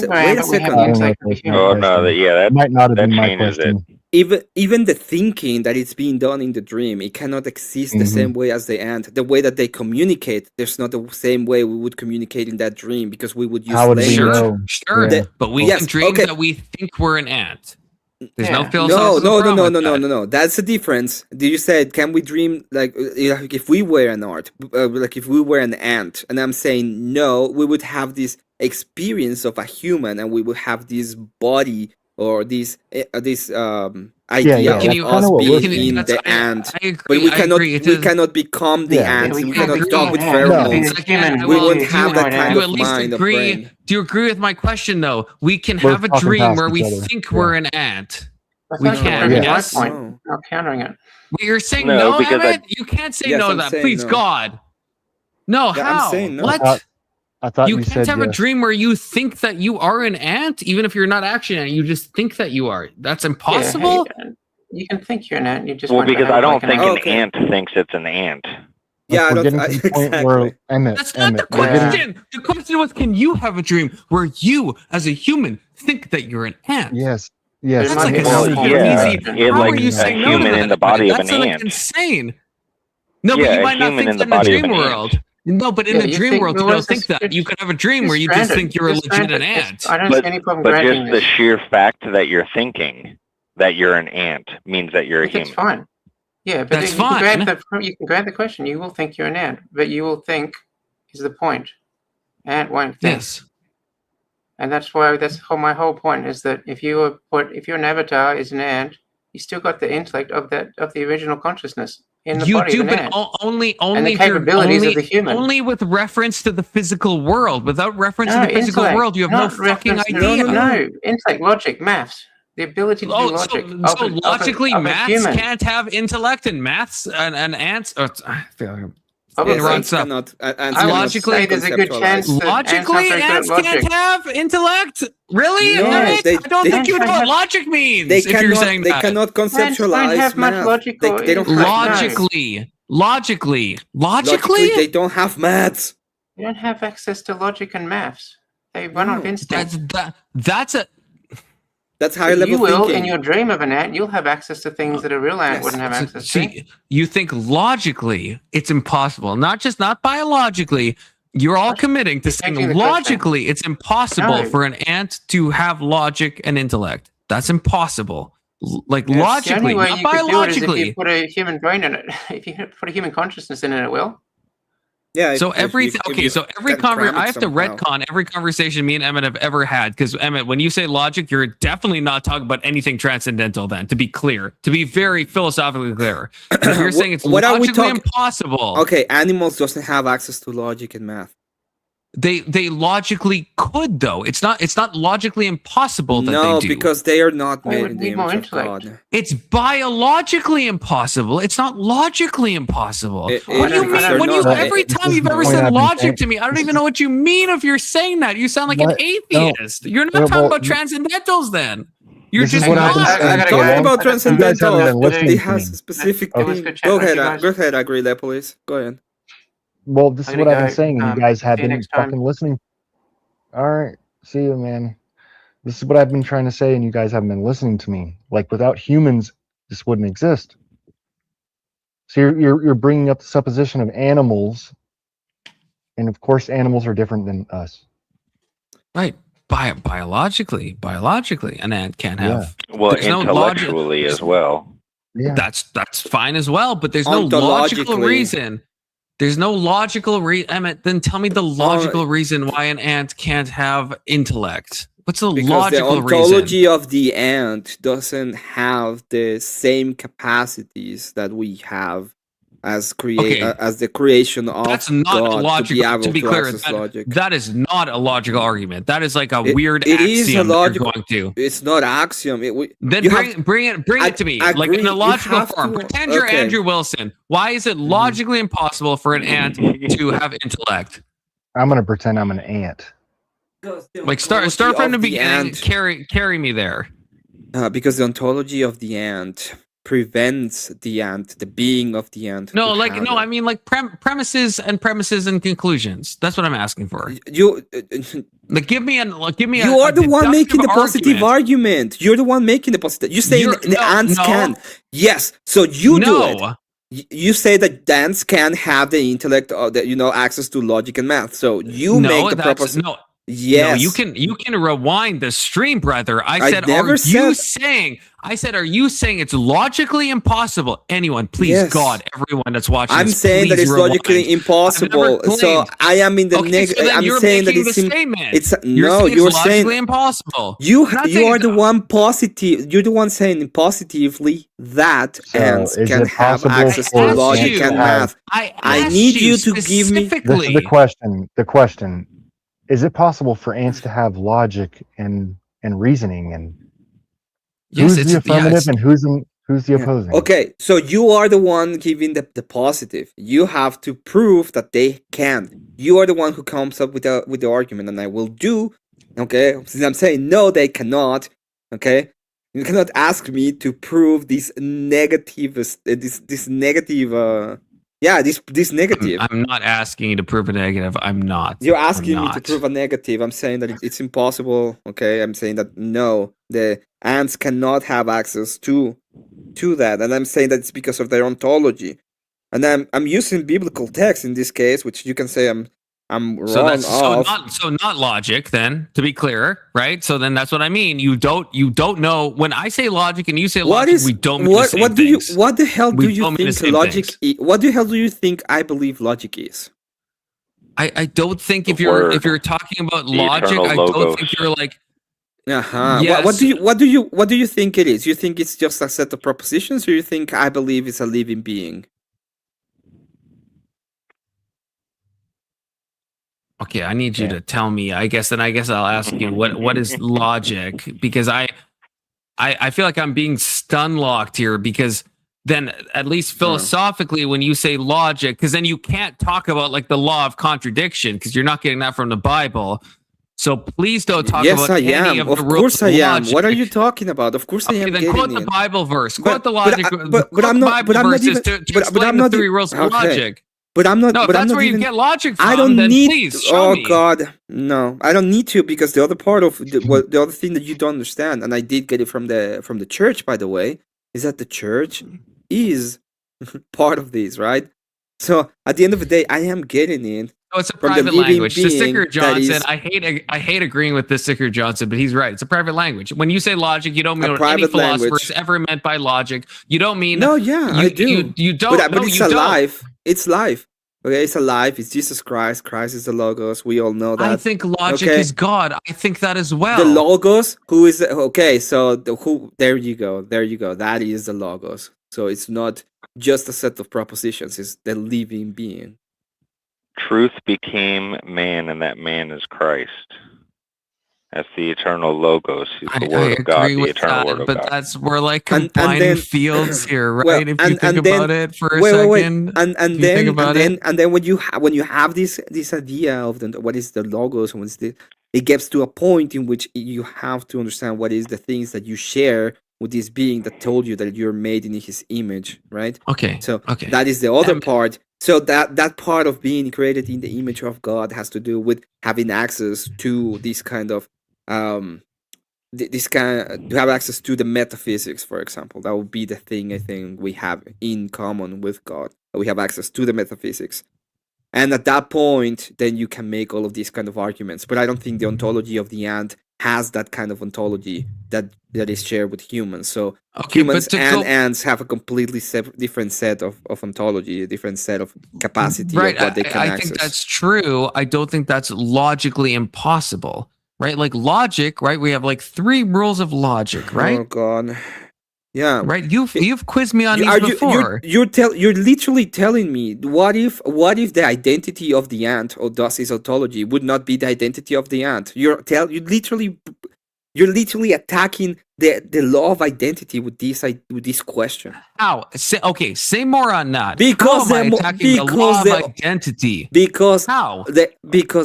S: second.
R: Oh no, that
O: might not have
R: that
O: been my
R: changes it.
O: question.
S: Even the thinking that is being done in the dream, it cannot exist the same way as the ant. The way that they communicate, there's not the same way we would communicate in that dream because we would use
O: How would we
S: language.
O: know?
B: Sure,
S: The-
B: but we
S: yes,
B: can dream
S: okay.
B: that we think we're an ant. There's no
S: No,
B: philosophical problem with that.
S: no. That's the difference. You said, can we dream like if we were an art, like if we were an ant? And I'm saying no, we would have this experience of a human, and we would have this body or this idea
O: Can
S: of
O: you-
S: us
O: we're
S: being
O: saying.
S: the ant.
B: I agree,
S: But we
B: I
S: cannot
B: agree. It
S: we
B: is-
S: cannot become the
O: Yeah.
S: ant.
M: We
S: We
M: can't
S: cannot
M: be
S: talk with
M: an ant.
S: pheromones.
M: It's human.
S: We
M: Well,
S: won't
M: you
S: have
M: know
S: that
M: an
S: kind
M: ant.
B: Do you
S: of
B: at least
S: mind of
B: agree?
S: brain.
B: Do you agree with my question though? We can
O: We're
B: have a
O: talking
B: dream
O: past
B: where we
O: each other.
B: think we're an ant.
M: That's
B: We
M: not
B: can,
M: proving
B: yes.
M: my point. Not countering it.
B: Well, you're saying
R: No,
B: no,
R: because
B: Emmett? You can't say
S: Yes,
B: no to
S: I'm
B: that.
S: saying
B: Please,
S: no.
B: God. No,
S: Yeah,
B: how?
S: I'm saying no.
B: What?
O: I thought
B: You
O: you
B: can't
O: said
B: have a
O: yes.
B: dream where you think that you are an ant, even if you're not actually an ant. You just think that you are. That's impossible.
M: Yeah, you can think you're an ant. You just
R: Well,
M: won't
R: because
M: behave
R: I don't
M: like
R: think
M: an
R: an
M: ant.
R: ant thinks it's an ant.
S: Yeah, I
O: We're
S: don't.
O: getting to the point where Emmett.
B: That's not the
O: we're getting-
B: question. The question was, can you have a dream where you, as a human, think that you're an ant?
O: Yes.
B: That's like a
R: Well,
B: super
R: yeah,
B: easy.
R: it
B: How
R: like
B: are you
R: a
B: saying no to
R: human
B: that?
R: in the body of
B: That's
R: an
B: like
R: ant.
B: insane. No,
R: Yeah,
B: but you
R: a
B: might not
R: human
B: think
R: in
B: that
R: the
B: in the
R: body of
B: dream
R: an
B: world. No, but in
M: Yeah,
B: the
M: you
B: dream
M: think-
B: world,
M: well,
B: you don't
M: it's
B: think
M: just-
B: that. You could have a dream
M: you're
B: where you just
M: stranded.
B: think you're a
M: You're
B: legit
M: stranded.
B: ant.
M: I don't see any problem
R: But
M: granting
R: just the
M: this.
R: sheer fact that you're thinking that you're an ant means that you're a
M: I think
R: human.
M: it's fine. Yeah, but
B: That's
M: then you can
B: fine.
M: you can grant the question. You will think you're an ant, but you will think is the point. Ant won't think.
B: Yes.
M: And that's why my whole point is that if your avatar is an ant, you still got the intellect of the original consciousness in the
B: You
M: body
B: do,
M: of an
B: but
M: ant.
B: only
M: and the
B: if you're
M: capabilities
B: only,
M: of the human.
B: only with reference to the physical world. Without reference to
M: No,
B: the physical
M: intellect,
B: world, you have no
M: not
B: fucking
M: reference to-
B: idea.
M: No, intellect, logic, maths. The ability to do logic.
B: So logically,
M: of a
B: maths
M: human.
B: can't have intellect, and maths and ants. I feel like
M: Probably.
B: it runs up.
M: Logically, there's a good chance that
B: Logically, ants can't have intellect. Really?
S: No,
B: Emmett?
S: they-
B: I don't
S: they-
B: think you know what logic means.
S: They
B: if you're
S: cannot.
B: saying
S: They
B: that.
S: cannot conceptualize
M: have much
S: math.
M: logical
S: They don't
M: intellect,
B: Logically,
S: they don't have maths.
M: You don't have access to logic and maths. They run on instinct.
S: That's higher
M: But
S: level
M: you will,
S: thinking.
M: in your dream of an ant, you'll have access to things that a real ant wouldn't have access to.
B: See, you think logically it's impossible, not biologically. You're all committing to saying
M: the
B: logically it's impossible
M: No.
B: for an ant to have logic and intellect. That's impossible. Like
M: Yes,
B: logically,
M: the only way
B: not
M: you could do it is
B: biologically.
M: if you put a human brain in it. If you put a human consciousness in it, it will.
S: Yeah.
B: So every conversation, I have to
S: somehow.
B: retcon every conversation me and Emmett have ever had, because Emmett, when you say logic, you're definitely not talking about anything transcendental. Then, to be clear, to be very philosophically clear, if you're saying it's
S: What are we
B: logically
S: talking-
B: impossible.
S: Okay, animals doesn't have access to logic and math.
B: They logically could, though. It's not logically impossible that
S: No,
B: they do.
S: because they are not
M: They
S: made
M: would
S: in the
M: need more
S: image of
M: intellect.
S: God.
B: It's biologically impossible. It's not logically impossible. What do you
S: because
B: mean?
S: they're
B: When you
S: not.
B: every
O: This
B: time
O: is
B: you've
O: the
B: ever
O: point
B: said
O: I've been
B: logic
O: saying.
B: to me, I don't even know what you mean if you're saying that. You sound like
O: What?
B: an atheist. You're not
O: Yeah,
B: talking
O: well,
B: about transcendentals then. You're
O: This is
B: just
O: what I've been
B: not.
O: saying.
S: I'm talking about
O: You guys haven't
S: transcendental.
O: been listening
S: It
O: to
S: has
O: me.
S: a specific
M: Okay.
S: thing.
M: Let's
S: Go
M: chat
S: ahead,
M: with you guys.
S: Agree, please. Go ahead.
O: Well, this is
M: Way
O: what
M: to
O: I've been
M: go.
O: saying, and you guys have
M: See you
O: been
M: next time.
O: fucking listening. All right, see you, man. This is what I've been trying to say, and you guys haven't been listening to me. Like, without humans, this wouldn't exist. So you're bringing up the supposition of animals, and of course, animals are different than us.
B: Right. Biologically, an ant can't have.
R: Well,
B: there's no logic-
R: intellectually as well.
O: Yeah.
B: That's fine as well, but there's no logical
S: Ontologically.
B: reason. There's no logical reason. Emmett, then tell me the logical reason why an ant can't have intellect. What's the
S: Because
B: logical
S: the
B: reason?
S: ontology of the ant doesn't have the same capacities that we have as
B: Okay.
S: as the creation of
B: That's not
S: God
B: logical.
S: to be able
B: To be clear,
S: access
B: that,
S: logic.
B: that is not a logical argument. That is like a
S: It-
B: weird
S: it is a
B: axiom that
S: logical-
B: you're going to.
S: It's not axiom.
B: Then
S: you
B: bring it to me, like
S: agree,
B: in a
S: you
B: logical
S: have
B: form.
S: to-
B: Pretend you're
S: okay.
B: Andrew Wilson. Why is it logically impossible for an ant to have intellect?
O: I'm gonna pretend I'm an ant.
B: Like start
S: ontology
B: from the
S: of the
B: beginning.
S: ant-
B: Carry me there.
S: Because the ontology of the ant prevents the ant, the being of the ant.
B: No, I mean like premises and conclusions. That's what I'm asking for.
S: You
B: give me
S: You are the one making the positive argument. You're the one making the positive. You say the ants can. Yes, so you do it. You say that the ants can have the intellect, access to logic and math. So you make the proposition.
B: No.
S: Yes.
B: No, you can rewind the stream, brother. I said, are you saying it's logically impossible? Anyone, please, God, everyone that's watching.
S: I'm saying that it's logically impossible. So I am in the negative. I'm saying that you're saying
B: impossible.
S: You are the one positive. You're the one saying positively that ants can have access to logic and math. I need you to give me.
O: This is the question. The question. Is it possible for ants to have logic and reasoning, and who's the affirmative and who's the opposing?
S: Okay, so you are the one giving the positive. You have to prove that they can. You are the one who comes up with the argument, and I will do. Okay, since I'm saying no, they cannot. Okay, you cannot ask me to prove this negative. This negative. This negative.
B: I'm not asking you to prove a negative. I'm not.
S: You're asking me to prove a negative. I'm saying that it's impossible. Okay, I'm saying that no, the ants cannot have access to that, and I'm saying that it's because of their ontology. And I'm using biblical text in this case, which you can say I'm wrong
B: so not logic then, to be clear, right? So then that's what I mean. You don't know when I say logic and you say logic, we don't mean the same things.
S: What the hell do you think logic is? What the hell do you think I believe logic is?
B: I don't think if you're talking about logic, I don't think you're like
S: Yes. What do you think it is? You think it's just a set of propositions, or you think I believe it's a living being?
B: Okay, I need you to tell me. I guess I'll ask you what is logic, because I feel like I'm being stun locked here, because then at least philosophically when you say logic, because then you can't talk about like the law of contradiction, because you're not getting that from the Bible. So please don't talk about any of the rules.
S: Of course I am. What are you talking about? Of course I am.
B: Then quote the Bible verse. Quote the logic. But I'm not. But I'm not even. To explain the 3 rules of logic.
S: But I'm not.
B: No, if
S: but
B: that's
S: I'm not
B: where
S: even,
B: you get logic from,
S: I don't
B: then
S: need.
B: Please show me.
S: God, no! I don't need to, because the other part of the other thing that you don't understand, and I did get it from the church, by the way, is that the church is part of this, right? So at the end of the day, I am getting it.
B: Oh, it's a private language. To Sticker Johnson, I hate agreeing with this Sticker Johnson, but he's right. It's a private language. When you say logic, you don't mean what any philosophers ever meant by logic. You don't mean
S: I do.
B: You don't.
S: But it's alive. It's life. Okay, it's alive. It's Jesus Christ. Christ is the Logos. We all know that.
B: I think logic is God. I think that as well.
S: The Logos, who is okay? So there you go. That is the Logos. So it's not just a set of propositions. It's the living being.
R: Truth became man, and that man is Christ. That's the eternal Logos. He's the Word of God, the eternal Word of God.
B: But that's we're like combining fields here, right? If you think about it for a second,
S: and then when you have this idea of what is the Logos, it gets to a point in which you have to understand what is the things that you share with this being that told you that you're made in His image, right?
B: Okay.
S: So that is the other part. So that part of being created in the image of God has to do with having access to this kind of to have access to the metaphysics, for example. That would be the thing I think we have in common with God. We have access to the metaphysics. And at that point, then you can make all of these kind of arguments. But I don't think the ontology of the ant has that kind of ontology that is shared with humans. So humans and ants have a completely different set of ontology, a different set of capacity of what they can access.
B: I think that's true. I don't think that's logically impossible, right? Like logic, right? We have like 3 rules of logic, right?
S: Oh God. Yeah.
B: Right. You've quizzed me on these before.
S: You're literally telling me what if the identity of the ant, or thus his ontology, would not be the identity of the ant? You're You're literally attacking the law of identity with this question.
B: How? Say more on that.
S: Because
B: how am I attacking the law of identity?
S: Because
B: how?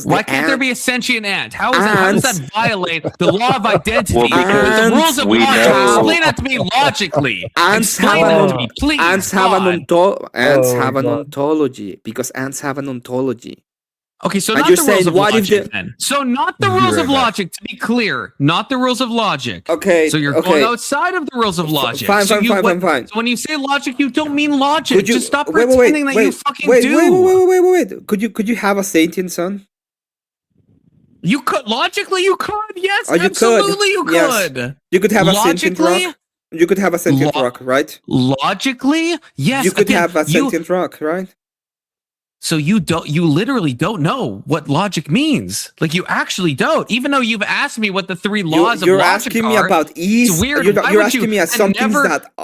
S: Why
B: can't there be a sentient ant? How does that violate the law of identity? Because the rules of logic. Explain that to me logically. Explain that to me, please.
S: Ants have an ontology because ants have an ontology.
B: Okay, so not the rules of logic then. So not the rules of logic, to be clear. Not the rules of logic.
S: Okay.
B: So you're going outside of the rules of logic.
S: Fine.
B: So when you say logic, you don't mean logic. Just stop pretending that you fucking do.
S: Wait. Could you have a sentient son?
B: You could. Logically, you could. Yes,
S: you
B: absolutely you could.
S: Yes. You could have a sentient rock. You could have a sentient rock, right?
B: Logically, yes.
S: You could have a sentient rock, right?
B: So you literally don't know what logic means. Like you actually don't, even though you've asked me what the three laws of logic are.
S: You're asking me about ease.
B: It's weird.
S: You're asking me something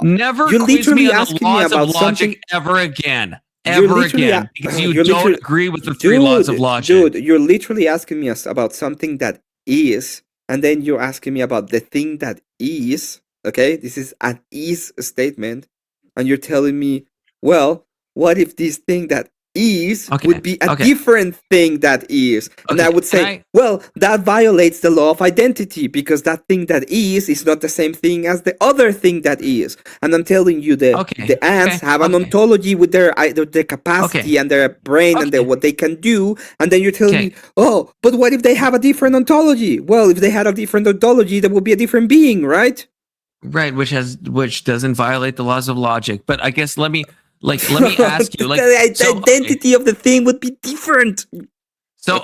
B: never quiz me on the laws of logic ever again. Because you don't agree with the three laws of logic.
S: Dude, you're literally asking me about something that is, and then you're asking me about the thing that is. Okay, this is an is statement, and you're telling me, well, what if this thing that is would be a different thing that is, and I would say, well, that violates the law of identity because that thing that is not the same thing as the other thing that is. And I'm telling you that the ants have an ontology with their capacity and their brain and what they can do, and then you're telling me, oh, but what if they have a different ontology? Well, if they had a different ontology, there would be a different being, right?
B: Right, which doesn't violate the laws of logic. But I guess let me ask you,
S: the identity of the thing would be different.
B: So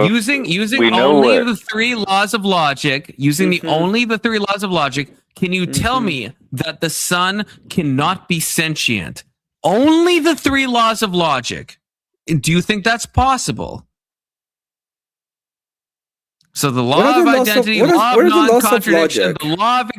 B: using only the three laws of logic, only the three laws of logic, can you tell me that the sun cannot be sentient? Only the three laws of logic. Do you think that's possible? So the law of identity, the law of non-contradiction, the law of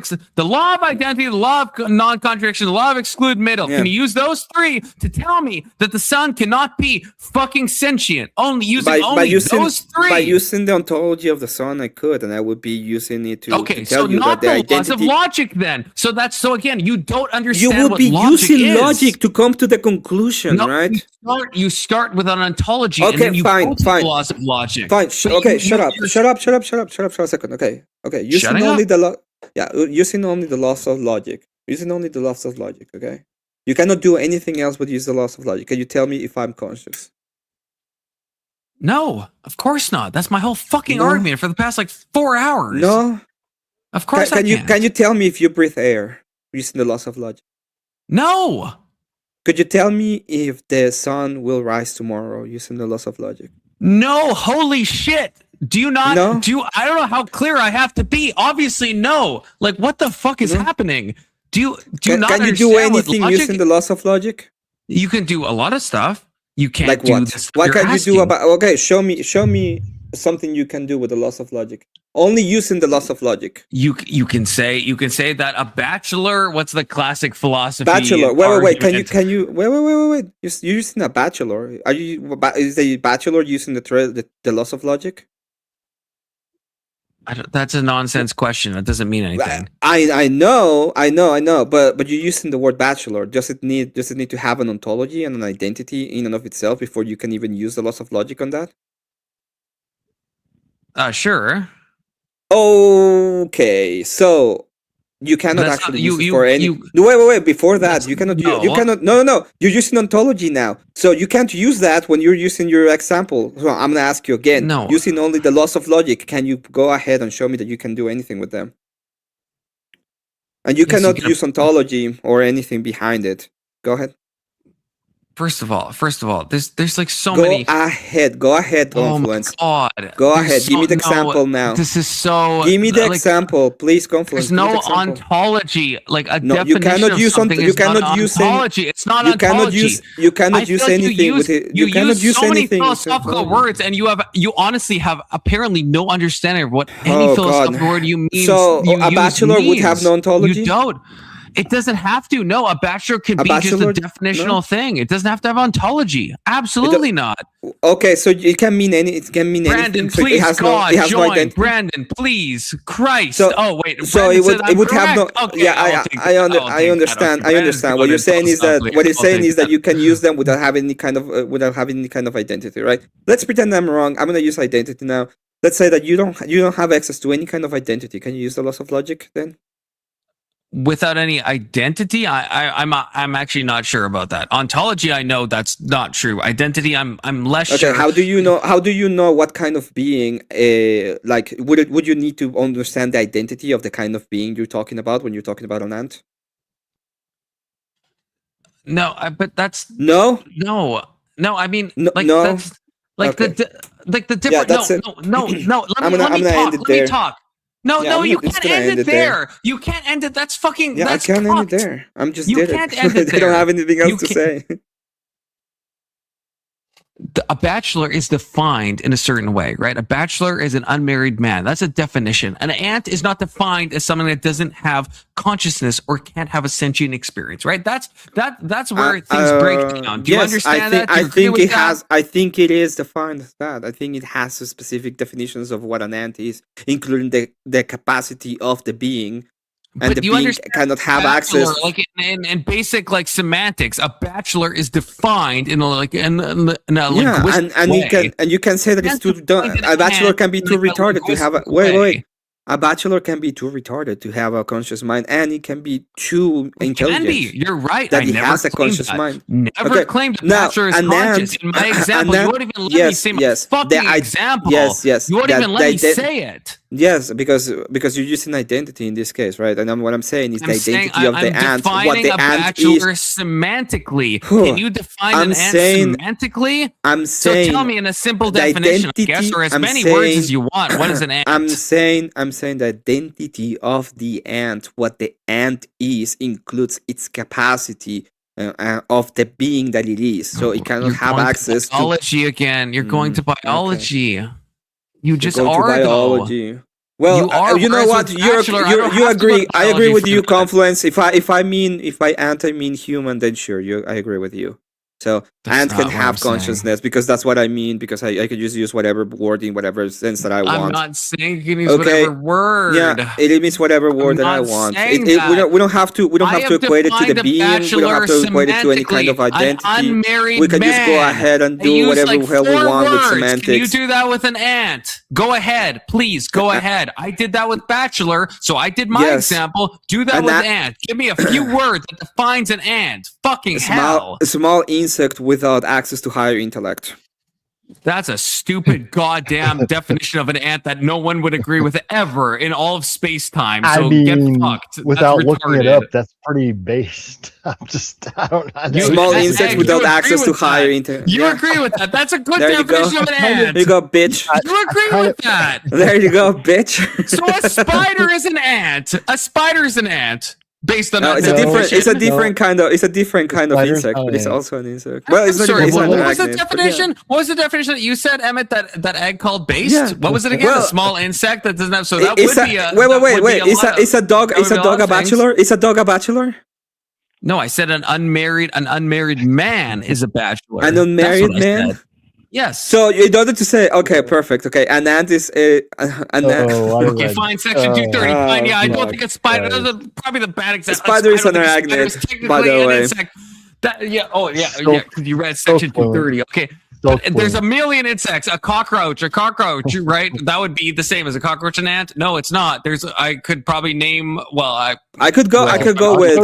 B: identity, the law of non-contradiction, the law of exclude middle. Can you use those three to tell me that the sun cannot be fucking sentient? Those three.
S: By using the ontology of the sun, I could, and I would be using it to tell you
B: not
S: that
B: the laws of logic then. So again, you don't understand
S: you would be using logic to come to the conclusion, right?
B: You start with an ontology and then you go to the laws of logic.
S: Fine. Shut up for a second. Okay. Using only the laws of logic. Using only the laws of logic, okay? You cannot do anything else but use the laws of logic. Can you tell me if I'm conscious?
B: No, of course not. That's my whole fucking argument for the past 4 hours.
S: No.
B: Of course I can't.
S: Can you tell me if you breathe air using the laws of logic?
B: No.
S: Could you tell me if the sun will rise tomorrow using the laws of logic?
B: No, holy shit. Do you not? No? I don't know how clear I have to be. Obviously, no. What the fuck is happening? Do you not
S: understand? Can you do anything using the laws of logic?
B: You can do a lot of stuff. You can't do this.
S: What can you do about? Okay, show me something you can do with the laws of logic. Only using the laws of logic.
B: You can say that a bachelor. What's the classic philosophy?
S: Bachelor. Wait. Can you? Wait. You're using a bachelor. Is the bachelor using the laws of logic?
B: That's a nonsense question. That doesn't mean anything.
S: I know. But you're using the word bachelor. Does it need to have an ontology and an identity in and of itself before you can even use the laws of logic on that?
B: Sure.
S: Okay, so you cannot actually use it for any. Wait. Before that, you cannot. You cannot. No. You're using ontology now, so you can't use that when you're using your example. So I'm gonna ask you again.
B: No.
S: Using only the laws of logic, can you go ahead and show me that you can do anything with them? And you cannot use ontology or anything behind it. Go ahead.
B: First of all, there's so many.
S: Go ahead, Confluence.
B: Oh my god.
S: Go ahead, give me the example now.
B: This is so.
S: Give me the example, please, Confluence.
B: There's no ontology, definition
S: you cannot use
B: of something.
S: You cannot use
B: ontology. It's not ontology.
S: You cannot use anything with it. You cannot use
B: so
S: anything.
B: Many philosophical words, and you honestly have apparently no understanding of what any philosophical word you mean.
S: So a bachelor would have no ontology.
B: You don't. It doesn't have to. No, a bachelor could be just a definitional thing. It doesn't have to have ontology. Absolutely not.
S: Okay, so it can mean any. It can mean
B: Brandon,
S: anything.
B: please,
S: so it has
B: God,
S: no. It has
B: join.
S: no identity.
B: Brandon, please, Christ.
S: So,
B: oh wait.
S: So
B: Brandon
S: it would have no.
B: Okay,
S: yeah, I understand. I understand. What you're saying is that you can use them without having any kind of identity, right? Let's pretend I'm wrong. I'm gonna use identity now. Let's say that you don't have access to any kind of identity. Can you use the laws of logic then?
B: Without any identity, I'm actually not sure about that. Ontology, I know that's not true. Identity, I'm less sure.
S: Okay, how do you know what kind of being? Would you need to understand the identity of the kind of being you're talking about when you're talking about an ant?
B: No, but that's
S: no.
B: I mean,
S: no.
B: That's like
S: okay.
B: the different. No. Let me talk. No, you can't end it there. You can't end it. That's fucking.
S: Yeah,
B: that's
S: I can't end
B: fucked.
S: it there. I'm just.
B: You can't end it
S: They
B: there.
S: don't have anything else to say.
B: A bachelor is defined in a certain way, right? A bachelor is an unmarried man. That's a definition. An ant is not defined as someone that doesn't have consciousness or can't have a sentient experience, right? That's where things break down. Do you understand that?
S: I think it has. I think it is defined as that. I think it has specific definitions of what an ant is, including the capacity of the being. And
B: but
S: the
B: you
S: being cannot have access,
B: like in basic like semantics. A bachelor is defined in a linguistic way.
S: And you can say that it's too. A bachelor can be too retarded to have a wait. A bachelor can be too retarded to have a conscious mind, and he can be too intelligent.
B: Can be. You're right.
S: That
B: I
S: he
B: never
S: has a conscious
B: that.
S: mind.
B: Never claimed a bachelor is conscious. In my example, you won't even let me say my fucking example.
S: Yes.
B: You won't even let me say it.
S: Yes, because you're using identity in this case, right? And what I'm saying is the identity of the ant. What the ant is
B: semantically. Can you define an ant semantically?
S: I'm saying.
B: So tell me in a simple definition, I guess, or as many words as you want. What is an ant?
S: I'm saying the identity of the ant. What the ant is includes its capacity of the being that it is. So it cannot have access
B: to biology again. You're going to biology.
S: Okay.
B: You just are
S: biology.
B: Though.
S: Well, you know what? You agree. I agree with you, Confluence. If I mean human, then sure, I agree with you. So ant can have consciousness because that's what I mean. Because I could just use whatever word in whatever sense that I want.
B: I'm not saying you can use whatever word.
S: Yeah, it means whatever word that I want. We don't have to equate it to the being. We don't have to equate it to any kind of identity. We can just go ahead and do whatever the hell we want with semantics.
B: Can you do that with an ant? Go ahead, please. Go ahead. I did that with bachelor, so I did my example. Do that with ant. Give me a few words that defines an ant. Fucking hell.
S: A small insect without access to higher intellect.
B: That's a stupid goddamn definition of an ant that no one would agree with ever in all of space time. So get fucked.
O: Without looking it up, that's pretty based. I don't know.
S: Small insects without access to higher intellect.
B: You agree with that? That's a good definition of an ant.
S: There you go, bitch.
B: You agree with that?
S: There you go, bitch.
B: So a spider is an ant. A spider is an ant. Based on
S: it's a different kind of insect, but it's also an insect. Well, it's
B: sorry,
S: not.
B: What was the definition? Yeah. What was the definition that you said, Emmett? That egg called based? Yeah. What was it again? A small insect that doesn't have. So that would be a.
S: Wait. Is a dog a bachelor? Is a dog a bachelor?
B: No, I said an unmarried man is a bachelor.
S: An unmarried man.
B: Yes.
S: So in order to say, okay, perfect. Okay, an ant is an ant.
B: Okay, fine. Section 230. Fine. Yeah, I don't think a spider. That's probably the bad example.
S: A spider is an arachnid, by the way.
B: Because you read section 230. Okay. There's a million insects. A cockroach, right? That would be the same as a cockroach and ant. No, it's not. I could probably name. Well, I could go with.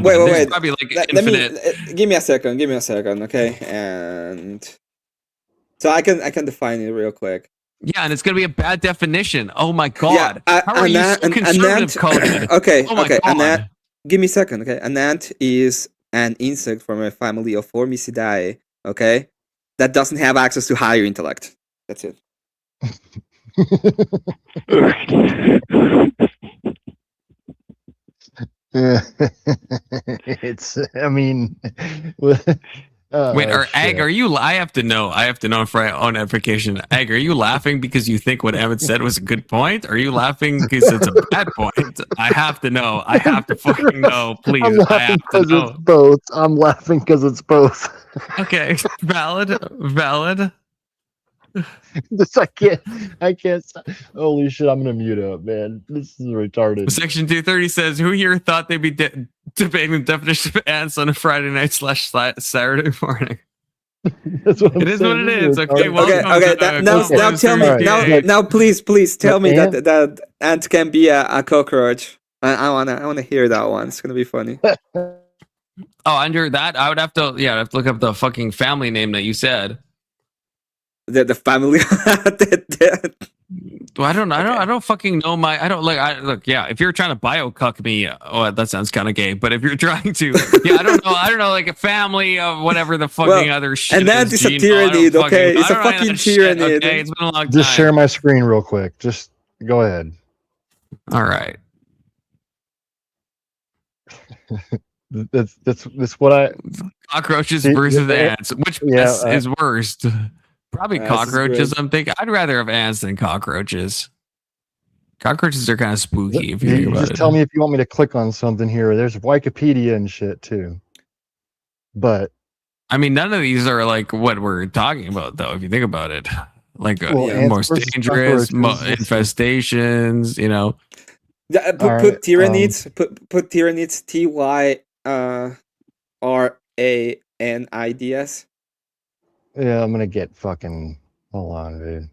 B: Wait. Probably like infinite.
S: Give me a second. Okay, and so I can define it real quick.
B: Yeah, and it's gonna be a bad definition. Oh my god! How are you so conservative coded?
S: Okay. An ant. Give me a second. Okay, an ant is an insect from a family of Formicidae. Okay, that doesn't have access to higher intellect. That's it.
O: It's. I mean,
B: Wait, Ag,
O: shit.
B: are you? I have to know for my own edification. Ag, are you laughing because you think what Emmett said was a good point? Or are you laughing because it's a bad point? I have to know. I have to fucking know, please.
O: I'm
B: I
O: laughing
B: have to
O: because
B: know.
O: it's both. I'm laughing because it's both.
B: Okay, valid.
O: This I can't. Holy shit! I'm gonna mute up, man. This is retarded.
B: Section 230 says, "Who here thought they'd be debating the definition of ants on a Friday night / Saturday morning?"
O: That's what I'm
B: It is
O: saying.
B: what it
O: This
B: is. Okay,
O: retarded.
B: welcome.
S: Now tell me now please tell me
O: ant-
S: that ant can be a cockroach. I wanna hear that one. It's gonna be funny.
B: Oh, under that, I would have to look up the fucking family name that you said.
S: The family.
B: Well, I don't fucking know if you're trying to bio-cuck me, that sounds kind of gay. But if you're trying to, I don't know, like a family of whatever the fucking other shit.
S: And that is a tyrannid, okay? It's a fucking tyrannid.
B: Okay, it's been a long time.
O: Just share my screen real quick. Just go ahead.
B: All right.
O: That's what I.
B: Cockroaches versus ants. Which is worst? Probably cockroaches. I'm thinking I'd rather have ants than cockroaches. Cockroaches are kind of spooky if you think about
O: Just
B: it.
O: tell me if you want me to click on something here. There's Wikipedia and shit too. But
B: I mean, none of these are like what we're talking about, though. If you think about it, like most dangerous infestations, you know.
S: Put tyrannids. Put tyrannids. TYRANIDS.
O: Yeah, I'm gonna get fucking. Hold on, dude.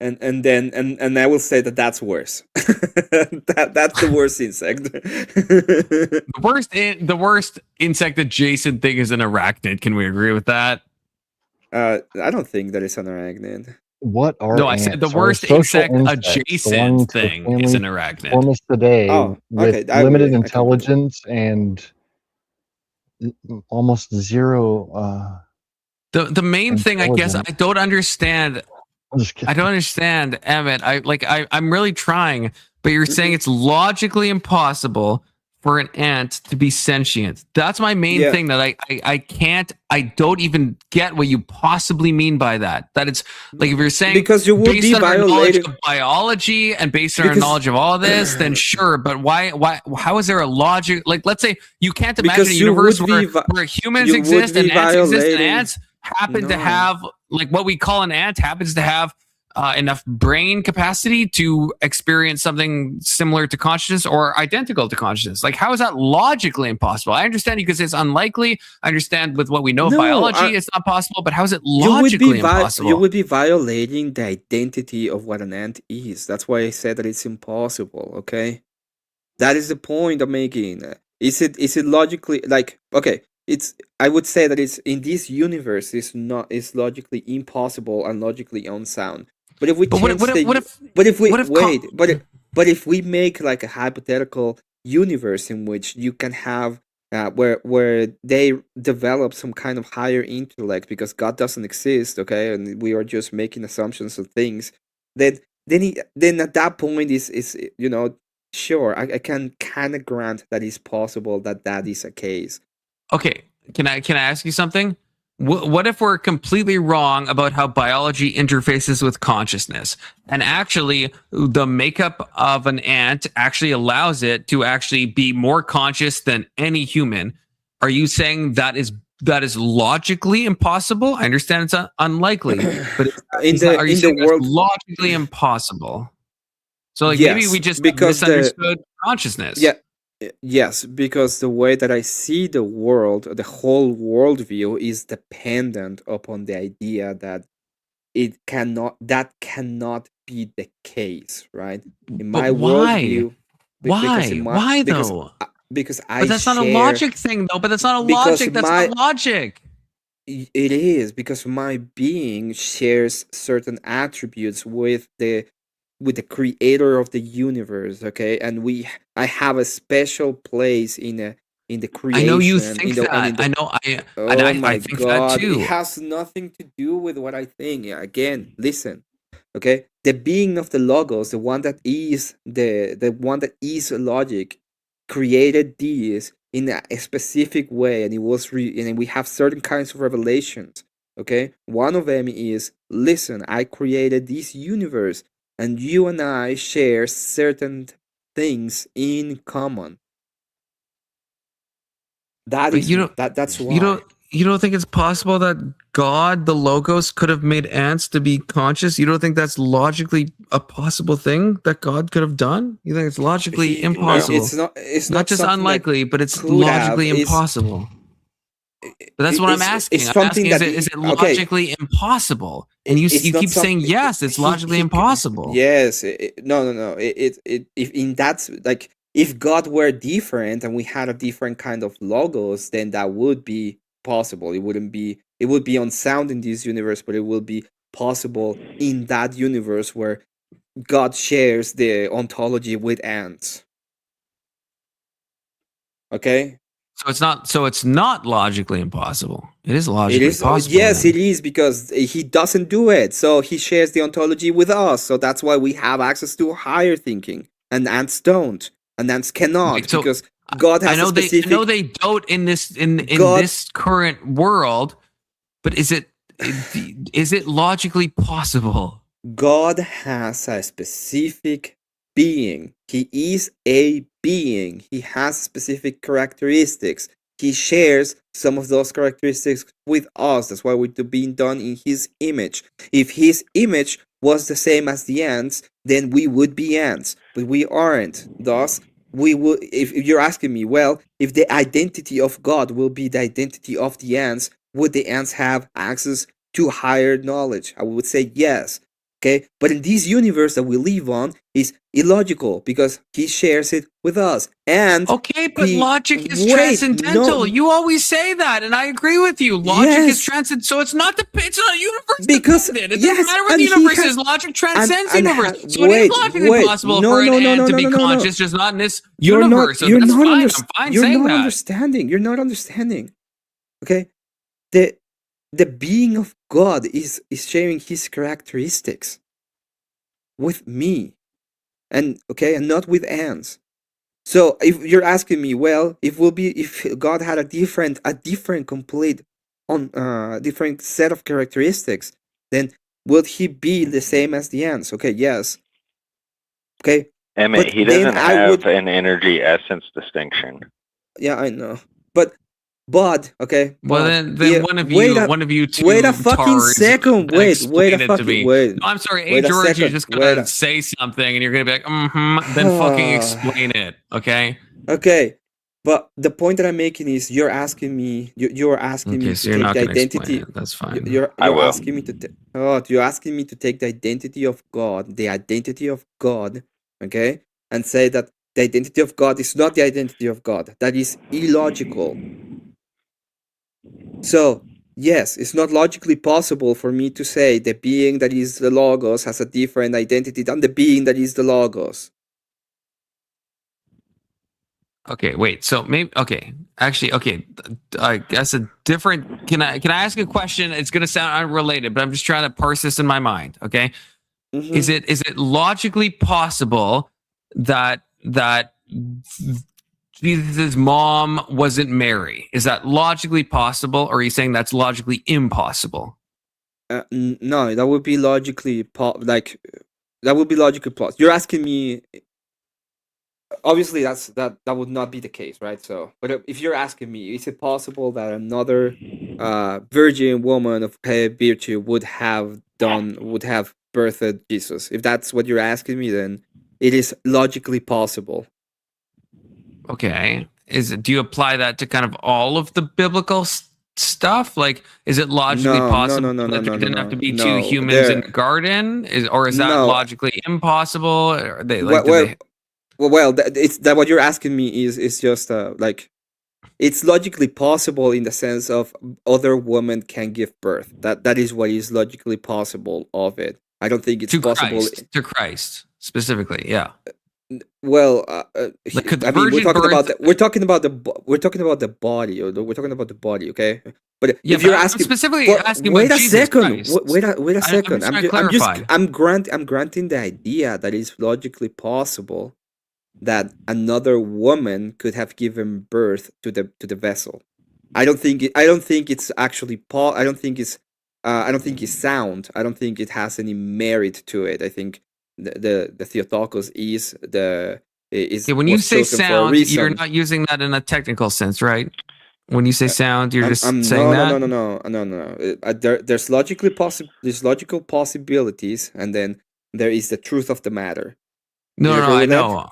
S: And then I will say that's worse. That's the worst insect.
B: The worst insect adjacent thing is an arachnid. Can we agree with that?
S: I don't think that is an arachnid.
O: What are
B: I said the worst insect adjacent thing is an arachnid.
O: Almost today with limited
S: agree.
O: intelligence and almost zero.
B: The main thing, I guess, I don't understand. I don't understand, Emmett. I'm really trying, but you're saying it's logically impossible for an ant to be sentient. That's my main thing that I don't even get what you possibly mean by that. That it's like if you're saying
S: because you would
B: based
S: be
B: on our knowledge
S: violating
B: of biology and based on our knowledge of all of this, then sure. But how is there a logic? Like, let's say you can't imagine a universe where humans exist and ants exist and ants happen to have, like, what we call an ant happens to have enough brain capacity to experience something similar to consciousness or identical to consciousness. Like, how is that logically impossible? I understand you because it's unlikely. I understand with what we know of biology, it's not possible. But how is it logically impossible?
S: You would be violating the identity of what an ant is. That's why I said that it's impossible. Okay, that is the point I'm making. Is it logically okay? I would say that it's in this universe is logically impossible and logically unsound. But if we if we make like a hypothetical universe in which you can have where they develop some kind of higher intellect because God doesn't exist, okay, and we are just making assumptions of things, then at that point is sure, I can kind of grant that it's possible that is a case.
B: Okay, can I ask you something? What if we're completely wrong about how biology interfaces with consciousness, and actually the makeup of an ant actually allows it to actually be more conscious than any human? Are you saying that is logically impossible? I understand it's unlikely, but are you saying it's logically impossible? So maybe we just misunderstood consciousness.
S: Yeah. Yes, because the way that I see the world, the whole worldview is dependent upon the idea that that cannot be the case, right? In my worldview,
B: why though?
S: Because
B: But that's not a logic thing, though. But that's not a logic. That's not logic.
S: It is because my being shares certain attributes with the creator of the universe, okay, and I have a special place in the creation.
B: I know you think that. I think that too.
S: It has nothing to do with what I think. Again, listen, okay, the being of the logos, the one that is the one that is logic, created these in a specific way, and and we have certain kinds of revelations. Okay, one of them is, listen, I created this universe, and you and I share certain things in common. That's why.
B: You don't think it's possible that God, the Logos, could have made ants to be conscious? You don't think that's logically a possible thing that God could have done? You think it's logically impossible?
S: It's
B: not just unlikely, but it's logically impossible. But that's what I'm asking. I'm asking, is it logically impossible? And you keep saying yes, it's logically impossible.
S: Yes, no. If God were different and we had a different kind of logos, then that would be possible. It would be unsound in this universe, but it will be possible in that universe where God shares the ontology with ants. Okay?
B: So it's not logically impossible. It is logically possible.
S: Yes, it is, because he doesn't do it. So he shares the ontology with us. So that's why we have access to higher thinking, and ants don't. And ants cannot, because God has a specific...
B: I know they don't in this this current world, but is it logically possible?
S: God has a specific being. He is a being. He has specific characteristics. He shares some of those characteristics with us. That's why we're being done in his image. If his image was the same as the ants, then we would be ants, but we aren't. Thus, we would. If you're asking me, well, if the identity of God will be the identity of the ants, would the ants have access to higher knowledge? I would say yes. Okay, but in this universe that we live on is illogical because he shares it with us. And
B: okay, but logic is transcendental. No. You always say that, and I agree with you. Logic is transcendental, so it's not universe dependent. It doesn't matter what the universe is. Logic transcends the universe. So it is logically possible for an ant to be conscious, just not in this universe.
S: You're
B: not
S: fine.
B: I'm fine saying that.
S: Understanding. You're not understanding. Okay, the being of God is sharing his characteristics with me, and not with ants. So if you're asking me, well, if God had a different complete different set of characteristics, then would he be the same as the ants? Okay, yes. Okay.
R: Emmett, he doesn't have an energy essence distinction.
S: Yeah, I know, but okay.
B: Well, then one of you two.
S: Wait a fucking second. Wait a fucking wait.
B: No, I'm sorry. Hey, George, you're just gonna say something, and you're gonna be like, then fucking explain it. Okay.
S: Okay. But the point that I'm making is, you're asking me. You're asking me to take the identity.
B: That's fine.
S: You're asking me to. You're asking me to take the identity of God. The identity of God. Okay, and say that the identity of God is not the identity of God. That is illogical. So, yes, it's not logically possible for me to say the being that is the Logos has a different identity than the being that is the Logos.
B: Okay, wait. So maybe actually, I guess a different. Can I ask a question? It's gonna sound unrelated, but I'm just trying to parse this in my mind. Okay, is it logically possible that Jesus' mom wasn't Mary? Is that logically possible, or are you saying that's logically impossible?
S: No, that would be logically possible. You're asking me. Obviously, that would not be the case, right? So, but if you're asking me, is it possible that another virgin woman of virtue would have birthed Jesus? If that's what you're asking me, then it is logically possible.
B: Okay. Do you apply that to kind of all of the biblical stuff? Like, is it logically possible that there didn't have to be two humans in the garden? Or is that logically impossible? Or
S: it's that what you're asking me is just it's logically possible in the sense of other women can give birth. That is what is logically possible of it. I don't think it's possible
B: to Christ specifically. Yeah.
S: Well, I mean, we're talking about the body, or we're talking about the body, okay? But if you're asking
B: specifically asking,
S: wait a
B: Jesus
S: second,
B: Christ.
S: wait a second.
B: I'm granting
S: I'm granting the idea that is logically possible. that another woman could have given birth to the vessel. I don't think it's actually I don't think it's sound. I don't think it has any merit to it. I think the Theotokos is
B: when you
S: was
B: say
S: chosen for a
B: sound,
S: reason.
B: you're not using that in a technical sense, right? When you say sound, you're just saying that.
S: No. There's logical possibilities, and then there is the truth of the matter.
B: No, I know.
S: That?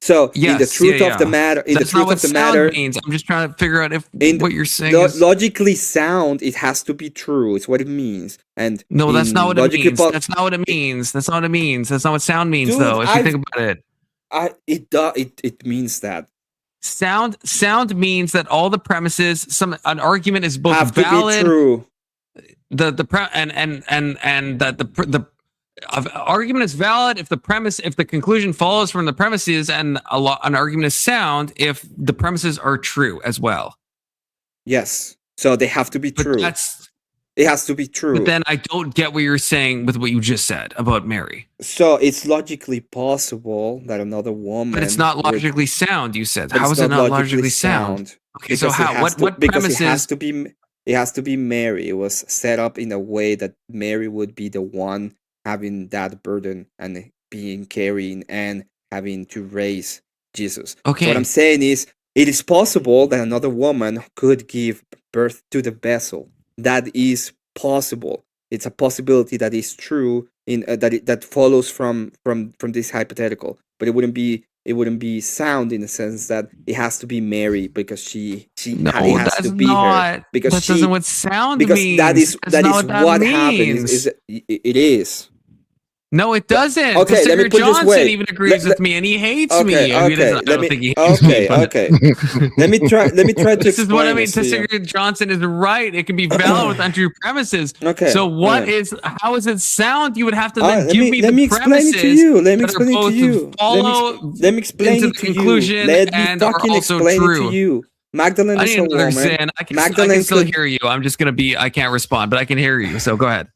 S: So in the truth of the matter,
B: That's not what sound means. I'm just trying to figure out if what you're saying is
S: logically sound. It has to be true. It's what it means. And
B: no, that's not what it means. That's not what it means. That's not what it means. That's not what sound means,
S: Dude,
B: though. If you think about it,
S: it means that
B: sound means that all the premises, an argument is both
S: have
B: valid.
S: To be true.
B: And that the argument is valid if the conclusion follows from the premises, and an argument is sound if the premises are true as well.
S: Yes, so they have to be true. It has to be true.
B: But then I don't get what you're saying with what you just said about Mary.
S: So it's logically possible that another woman,
B: but it's not logically sound. You said, how is it not logically sound? Okay, so how? What premises?
S: It has to be Mary. It was set up in a way that Mary would be the one having that burden and being carrying and having to raise Jesus.
B: Okay.
S: So what I'm saying is, it is possible that another woman could give birth to the vessel. That is possible. It's a possibility that is true in that follows from this hypothetical. But it wouldn't be sound in the sense that it has to be Mary because it has to be her because
B: that doesn't what sound
S: because
B: means.
S: that is what
B: means.
S: happens. It is.
B: No, it doesn't.
S: Okay, let me put it this
B: Johnson
S: way.
B: even agrees with me, and he hates me.
S: Okay,
B: Let
S: me try to
B: This is what I mean.
S: explain
B: Tessier Johnson is right. It can be valid with untrue premises.
S: Okay.
B: So how is it sound? You would have to then give me
S: let me
B: the
S: explain it
B: premises.
S: to you. Let me
B: that are
S: explain it
B: both
S: to you.
B: Follow
S: Let me explain
B: into
S: it
B: the
S: to you.
B: conclusion
S: Let me
B: and are
S: fucking
B: also
S: explain
B: true.
S: it to you. Magdalene
B: I
S: is a
B: didn't
S: woman.
B: understand. I can still hear you. I'm just gonna be. I can't respond, but I can hear you. So go ahead.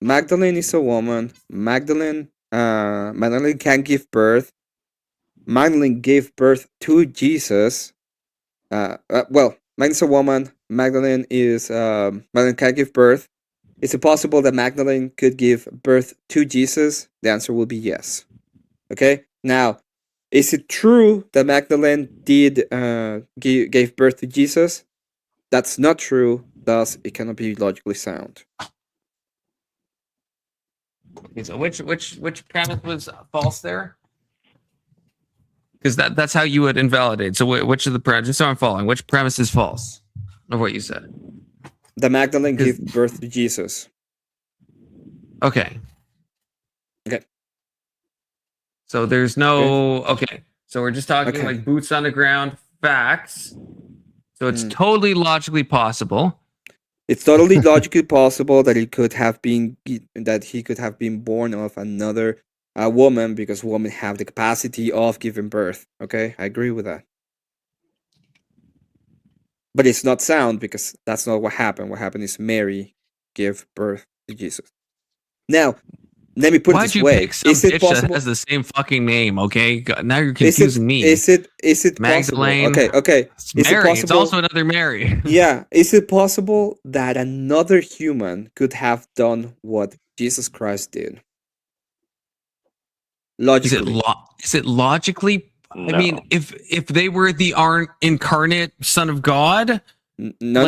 S: Magdalene is a woman. Magdalene can give birth. Magdalene gave birth to Jesus. Magdalene's a woman. Magdalene can give birth. Is it possible that Magdalene could give birth to Jesus? The answer will be yes. Okay. Now, is it true that Magdalene gave birth to Jesus? That's not true. Thus, it cannot be logically sound.
B: Okay, so which premise was false there? Because that's how you would invalidate. So which of the premise? Just so I'm following, which premise is false of what you said?
S: The Magdalene gave birth to Jesus.
B: Okay.
S: Okay.
B: So there's no okay. So we're just talking like boots on the ground facts. So it's totally logically possible.
S: It's totally logically possible that he could have been born of another woman because women have the capacity of giving birth. Okay, I agree with that. But it's not sound because that's not what happened. What happened is Mary gave birth to Jesus. Now, let me put it this way.
B: Why'd you pick some
S: is it
B: bitch
S: possible?
B: that has the same fucking name? Okay, God, now you're confusing me.
S: Is it
B: Magdalene?
S: possible? Okay.
B: It's Mary. It's also another Mary.
S: Yeah. Is it possible that another human could have done what Jesus Christ did? Logically.
B: Is it logically?
R: No.
B: I mean, if they were the incarnate Son of God.
S: No.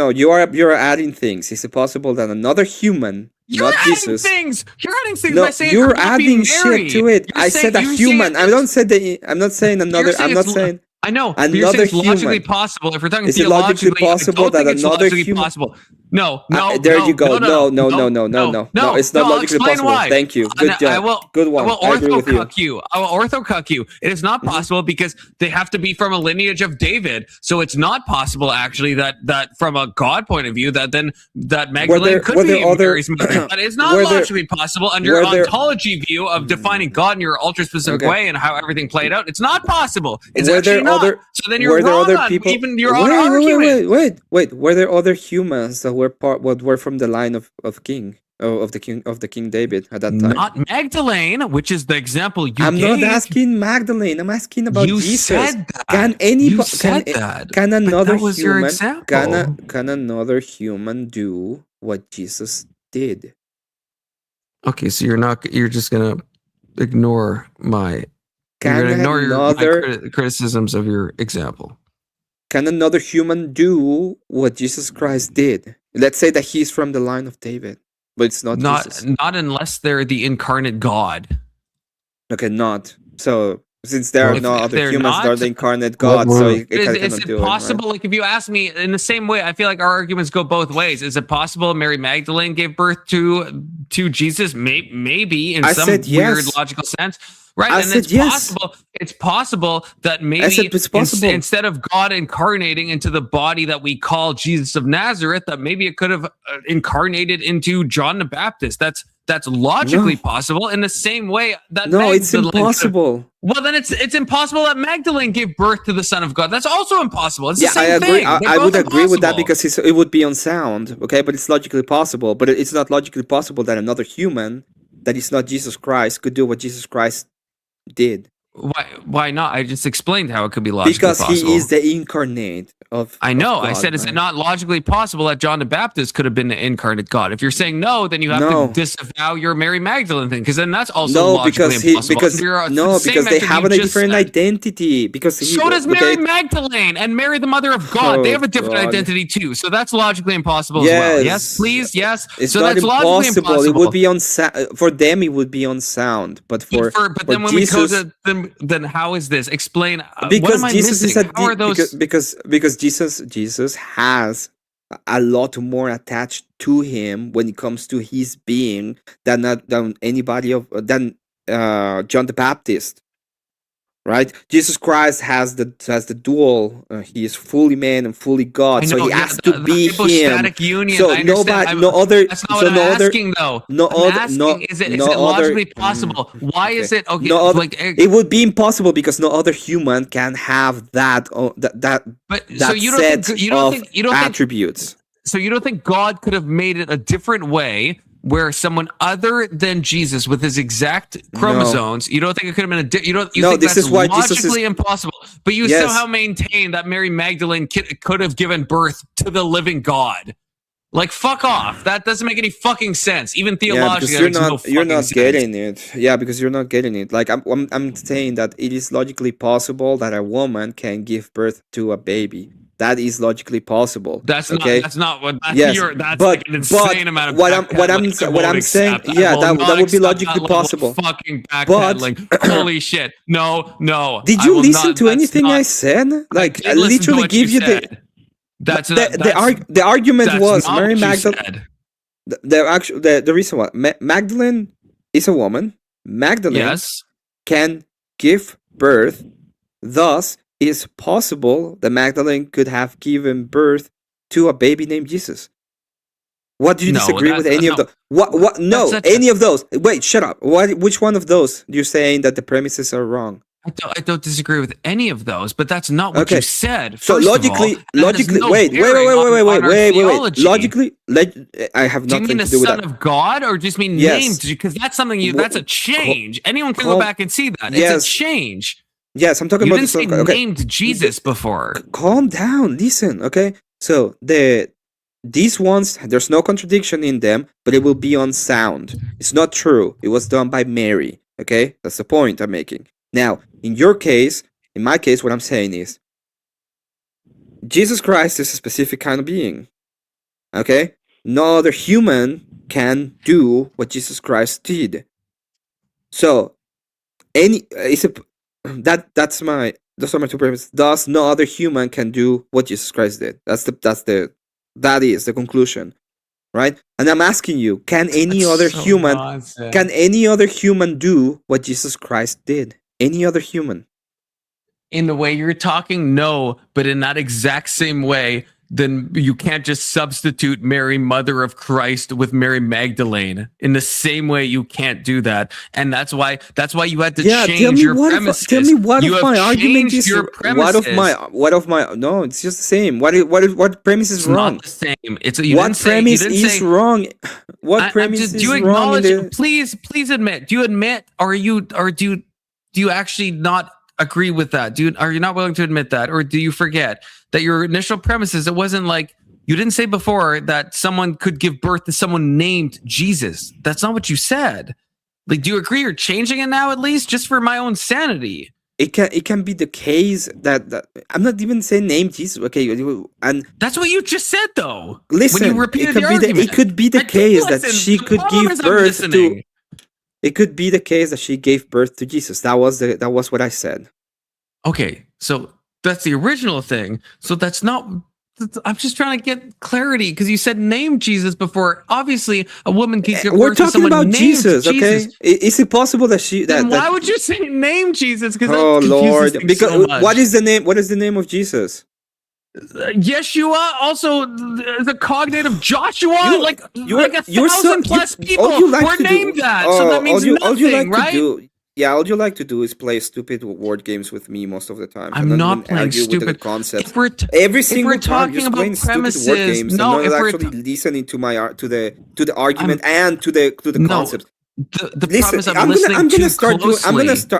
S: You're adding things. Is it possible that another human, not Jesus?
B: You're adding things
S: No,
B: by saying
S: you're adding shit to it. I said a human. I'm not saying another. I'm not saying.
B: I know.
S: Another
B: it's logically
S: human.
B: possible. If we're talking
S: Is it logically
B: theologically,
S: possible
B: I don't
S: that
B: think it's
S: another
B: logically
S: human?
B: possible. No.
S: There you go. No. It's not
B: I'll
S: logically
B: explain
S: possible.
B: why.
S: Thank you. Good job. Good one. I agree with you.
B: I will ortho-cuck you. It is not possible because they have to be from a lineage of David. So it's not possible actually that from a God point of view that Magdalene could be Mary's mother. But it's not logically possible under your ontology view of defining God in your ultra-specific way and how everything played out. It's not possible. It's actually not. So then you're wrong on even your own argument.
S: Wait. Were there other humans that were from the line of King? of the King David at that time.
B: Not Magdalene, which is the example you
S: I'm
B: gave.
S: not asking Magdalene. I'm asking about
B: You
S: Jesus.
B: said that.
S: Can anybody?
B: You said that.
S: Can another
B: that was your
S: human?
B: example.
S: Can another human do what Jesus did?
B: Okay, so you're just gonna ignore my.
S: Can
B: you're gonna ignore
S: another
B: my criticisms of your example.
S: Can another human do what Jesus Christ did? Let's say that he's from the line of David, but it's not Jesus.
B: Not unless they're the incarnate God.
S: Okay, not. So since there are
B: If
S: no other
B: they're
S: humans that
B: not,
S: are the incarnate God, so it
B: is
S: cannot
B: it
S: do
B: possible?
S: it. Right?
B: Like, if you ask me in the same way, I feel like our arguments go both ways. Is it possible Mary Magdalene gave birth to Jesus? Maybe in some weird
S: yes.
B: logical sense, right?
S: I
B: And
S: said
B: it's
S: yes.
B: possible. It's possible that maybe
S: it's possible.
B: Instead of God incarnating into the body that we call Jesus of Nazareth, that maybe it could have incarnated into John the Baptist. That's logically possible. In the same way that
S: it's impossible.
B: Well, then it's impossible that Magdalene gave birth to the Son of God. That's also impossible. It's
S: Yeah,
B: the same
S: I agree.
B: thing.
S: I would agree with that because it would be unsound. Okay, but it's logically possible. But it's not logically possible that another human that is not Jesus Christ could do what Jesus Christ did.
B: Why not? I just explained how it could be logically
S: because
B: possible.
S: He is the incarnate of.
B: I know.
S: Of God,
B: I said, is it not logically possible that John the Baptist could have been the incarnate God? If you're saying no, then you have to disavow your Mary Magdalene thing, because then that's also logically impossible.
S: Because they have a different identity. Because
B: so does Mary Magdalene and Mary, the Mother of God. They have a different identity too. So that's logically impossible as well. Yes, please, yes.
S: It's
B: so
S: not
B: that's
S: impossible.
B: Logically impossible.
S: It would be for them. It would be unsound. But for
B: then when
S: Jesus,
B: we go to them, then how is this? Explain.
S: Because
B: what am I
S: Jesus
B: missing?
S: is
B: how are those?
S: Because Jesus has a lot more attached to him when it comes to his being than anybody than John the Baptist. Right? Jesus Christ has the dual. He is fully man and fully God, so he has to be him.
B: Union,
S: so nobody, no other.
B: That's not
S: so
B: what
S: no
B: I'm
S: other.
B: asking, though.
S: No
B: I'm
S: other.
B: asking,
S: No.
B: Is it
S: no other,
B: logically possible? Why is it okay?
S: No other,
B: like
S: it would be impossible because no other human can have that. That
B: so you don't think you don't think
S: attributes.
B: So you don't think God could have made it a different way? Where someone other than Jesus with his exact chromosomes, you don't think it could have been you think
S: this
B: that's
S: is why
B: logically
S: Jesus is
B: impossible? But you somehow maintain that Mary Magdalene could have given birth to the living God. Like, fuck off. That doesn't make any fucking sense. Even theologically,
S: you're not getting it. Yeah, because you're not getting it. Like I'm saying that it is logically possible that a woman can give birth to a baby. That is logically possible.
B: That's
S: okay?
B: not what.
S: Yes,
B: that's like an insane amount of.
S: What I'm saying, yeah, that would be logically possible.
B: Fucking backpedaling. Holy shit! No.
S: Did you listen to anything I said? Like, I literally give you the. The argument was Mary Magdalene. The reason why Magdalene is a woman. Magdalene can give birth. Thus, it is possible that Magdalene could have given birth to a baby named Jesus. What do you disagree with any of those? What? No, any of those. Wait, shut up. Which one of those you're saying that the premises are wrong?
B: I don't disagree with any of those, but that's not what you said.
S: So logically, wait. Logically, I have nothing to do with that.
B: Do you mean the Son of God, or just mean named? Because that's something that's a change. Anyone can go back and see that. It's a change.
S: Yes, I'm talking
B: you
S: about.
B: You didn't say named Jesus before.
S: Calm down. Listen, okay. So these ones, there's no contradiction in them, but it will be unsound. It's not true. It was done by Mary. Okay, that's the point I'm making. Now, in my case, what I'm saying is, Jesus Christ is a specific kind of being. Okay, no other human can do what Jesus Christ did. So, that's my two premises. Thus, no other human can do what Jesus Christ did. That is the conclusion, right? And I'm asking you, can any other human do what Jesus Christ did? Any other human?
B: In the way you're talking, no, but in that exact same way, then you can't just substitute Mary, Mother of Christ, with Mary Magdalene. In the same way, you can't do that, and that's why you had to change your premises.
S: Tell me what
B: you
S: of
B: have
S: my argument is
B: your
S: what of my no, it's just the same. What premise is
B: it's
S: wrong?
B: Not the same. It's
S: what premise is wrong? What premise is
B: do you
S: wrong?
B: Acknowledge? Please admit. Do you admit, or do you actually not agree with that? Are you not willing to admit that, or do you forget that your initial premises? It wasn't like you didn't say before that someone could give birth to someone named Jesus. That's not what you said. Like, do you agree you're changing it now, at least just for my own sanity?
S: It can be the case that I'm not even saying name Jesus. Okay, and
B: that's what you just said, though.
S: Listen,
B: when you repeated the argument,
S: it could be the case that she could give birth to. It could be the case that she gave birth to Jesus. That was what I said.
B: Okay, so that's the original thing. So that's not. I'm just trying to get clarity because you said name Jesus before. Obviously, a woman can give birth to someone named
S: Jesus. Okay, is it possible that she?
B: Then why would you say name Jesus? Because
S: oh Lord, because so what is the name? What is the name of Jesus?
B: Yeshua, also the cognate of Joshua, like 1,000 plus people were named that. So that means nothing, right?
S: All you like to do is play stupid word games with me most of the time.
B: I'm not playing stupid
S: concepts. Every single time you're playing stupid word games, no, and not actually listening to my to the argument and to the concept.
B: The Listen,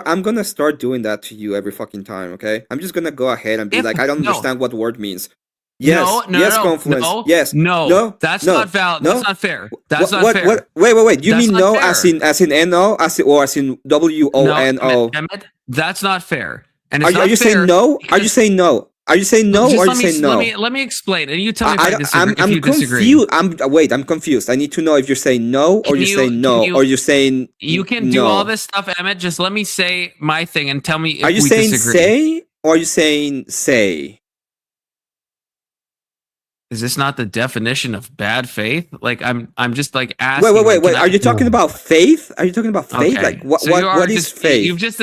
S: I'm gonna start doing that to you every fucking time. Okay, I'm just gonna go ahead and be like, I don't understand what word means. Yes, confluence. Yes,
B: no, that's not valid. That's not fair. That's not fair.
S: Wait. You mean no as in no or as in WONO?
B: That's not fair. And
S: are you saying no? Are you saying no? Are you saying no or are you saying no?
B: Let me explain, and you tell me if you disagree.
S: I'm confused. I need to know if you're saying no or you're saying no or you're saying
B: you can do all this stuff, Emmett. Just let me say my thing and tell me if
S: we
B: disagree.
S: Are you saying say or are you saying say?
B: Is this not the definition of bad faith? Like I'm just like asking.
S: Wait. Are you talking about faith? Are you talking about faith?
B: Okay.
S: Like what is faith?
B: You've just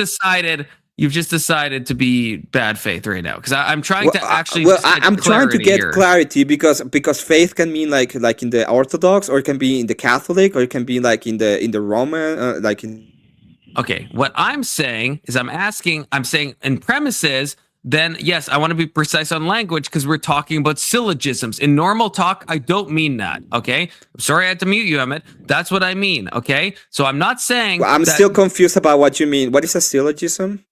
B: decided to be bad faith right now because I'm trying to actually.
S: I'm trying to get clarity because faith can mean like in the Orthodox, or it can be in the Catholic, or it can be like in the Roman, like in.
B: Okay, what I'm saying is I'm saying in premises. Then yes, I want to be precise on language because we're talking about syllogisms. In normal talk, I don't mean that. Okay, I'm sorry I had to mute you, Emmett. That's what I mean. Okay, so I'm not saying.
S: I'm still confused about what you mean. What is a syllogism?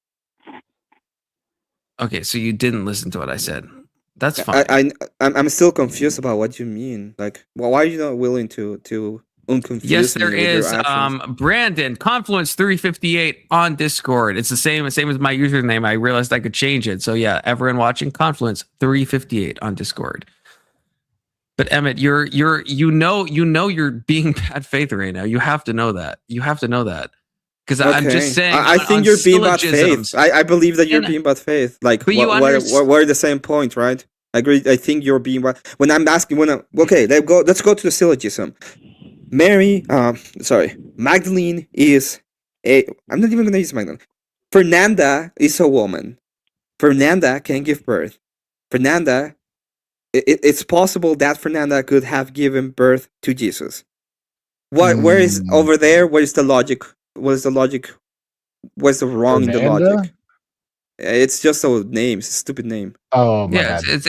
B: Okay, so you didn't listen to what I said. That's fine.
S: I'm still confused about what you mean. Like, why are you not willing to unconfuse me?
B: Yes, there is. Brandon, Confluence 358 on Discord. It's the same as my username. I realized I could change it. So yeah, everyone watching, Confluence 358 on Discord. But Emmett, you're being bad faith right now. You have to know that. Because I'm just saying.
S: I think you're being bad faith. I believe that you're being bad faith. Like, we're the same point, right? I agree. I think you're being bad. When I'm asking, let's go to the syllogism. Magdalene is I'm not even gonna use Magdalene. Fernanda is a woman. Fernanda can give birth. Fernanda, it's possible that Fernanda could have given birth to Jesus. Where is over there? Where is the logic? What's the logic? What's the wrong in the logic? It's just a name. It's a stupid name.
O: Oh my
B: God. It's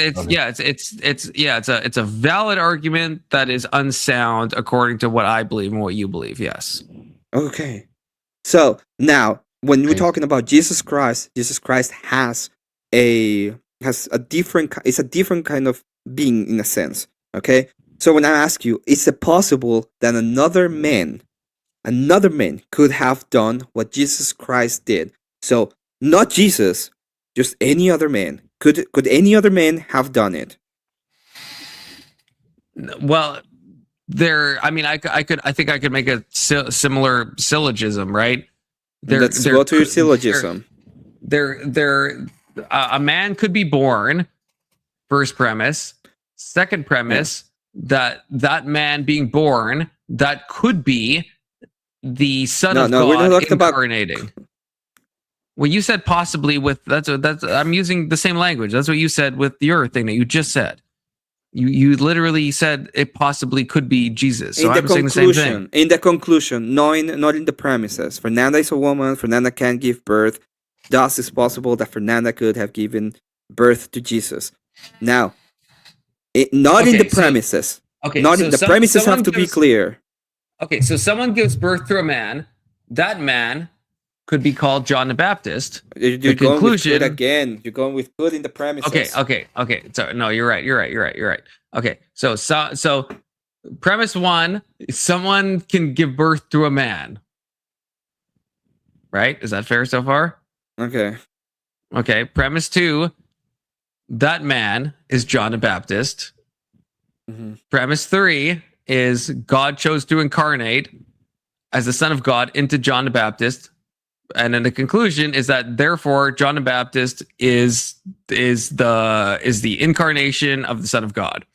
B: a valid argument that is unsound according to what I believe and what you believe. Yes.
S: Okay. So now, when we're talking about Jesus Christ has a different. It's a different kind of being in a sense. Okay. So when I ask you, is it possible that another man could have done what Jesus Christ did? So. Not Jesus, just any other man. Could any other man have done it?
B: Well, I think I could make a similar syllogism, right?
S: Let's go to your syllogism.
B: A man could be born. First premise. Second premise, that man being born, that could be the Son of God incarnating. Well, you said possibly with that's I'm using the same language. That's what you said with your thing that you just said. You literally said it possibly could be Jesus. So
S: In the
B: I'm saying the same thing.
S: conclusion, in the conclusion, not in the premises. Fernanda is a woman. Fernanda can't give birth. Thus, it's possible that Fernanda could have given birth to Jesus. Now, not in
B: Okay,
S: the premises.
B: Okay,
S: Not
B: so
S: in the
B: some-
S: premises
B: someone
S: have to be
B: gives-
S: clear.
B: Okay, so someone gives birth through a man. That man could be called John the Baptist.
S: You're
B: The
S: going with
B: conclusion.
S: good again. You're going with good in the premises.
B: Okay. So no, you're right. Okay, so premise one: someone can give birth through a man. Right? Is that fair so far?
S: Okay.
B: Okay. Premise two: that man is John the Baptist.
S: Mm-hmm.
B: Premise three is God chose to incarnate as the Son of God into John the Baptist. And then the conclusion is that therefore John the Baptist is the incarnation of the Son of God.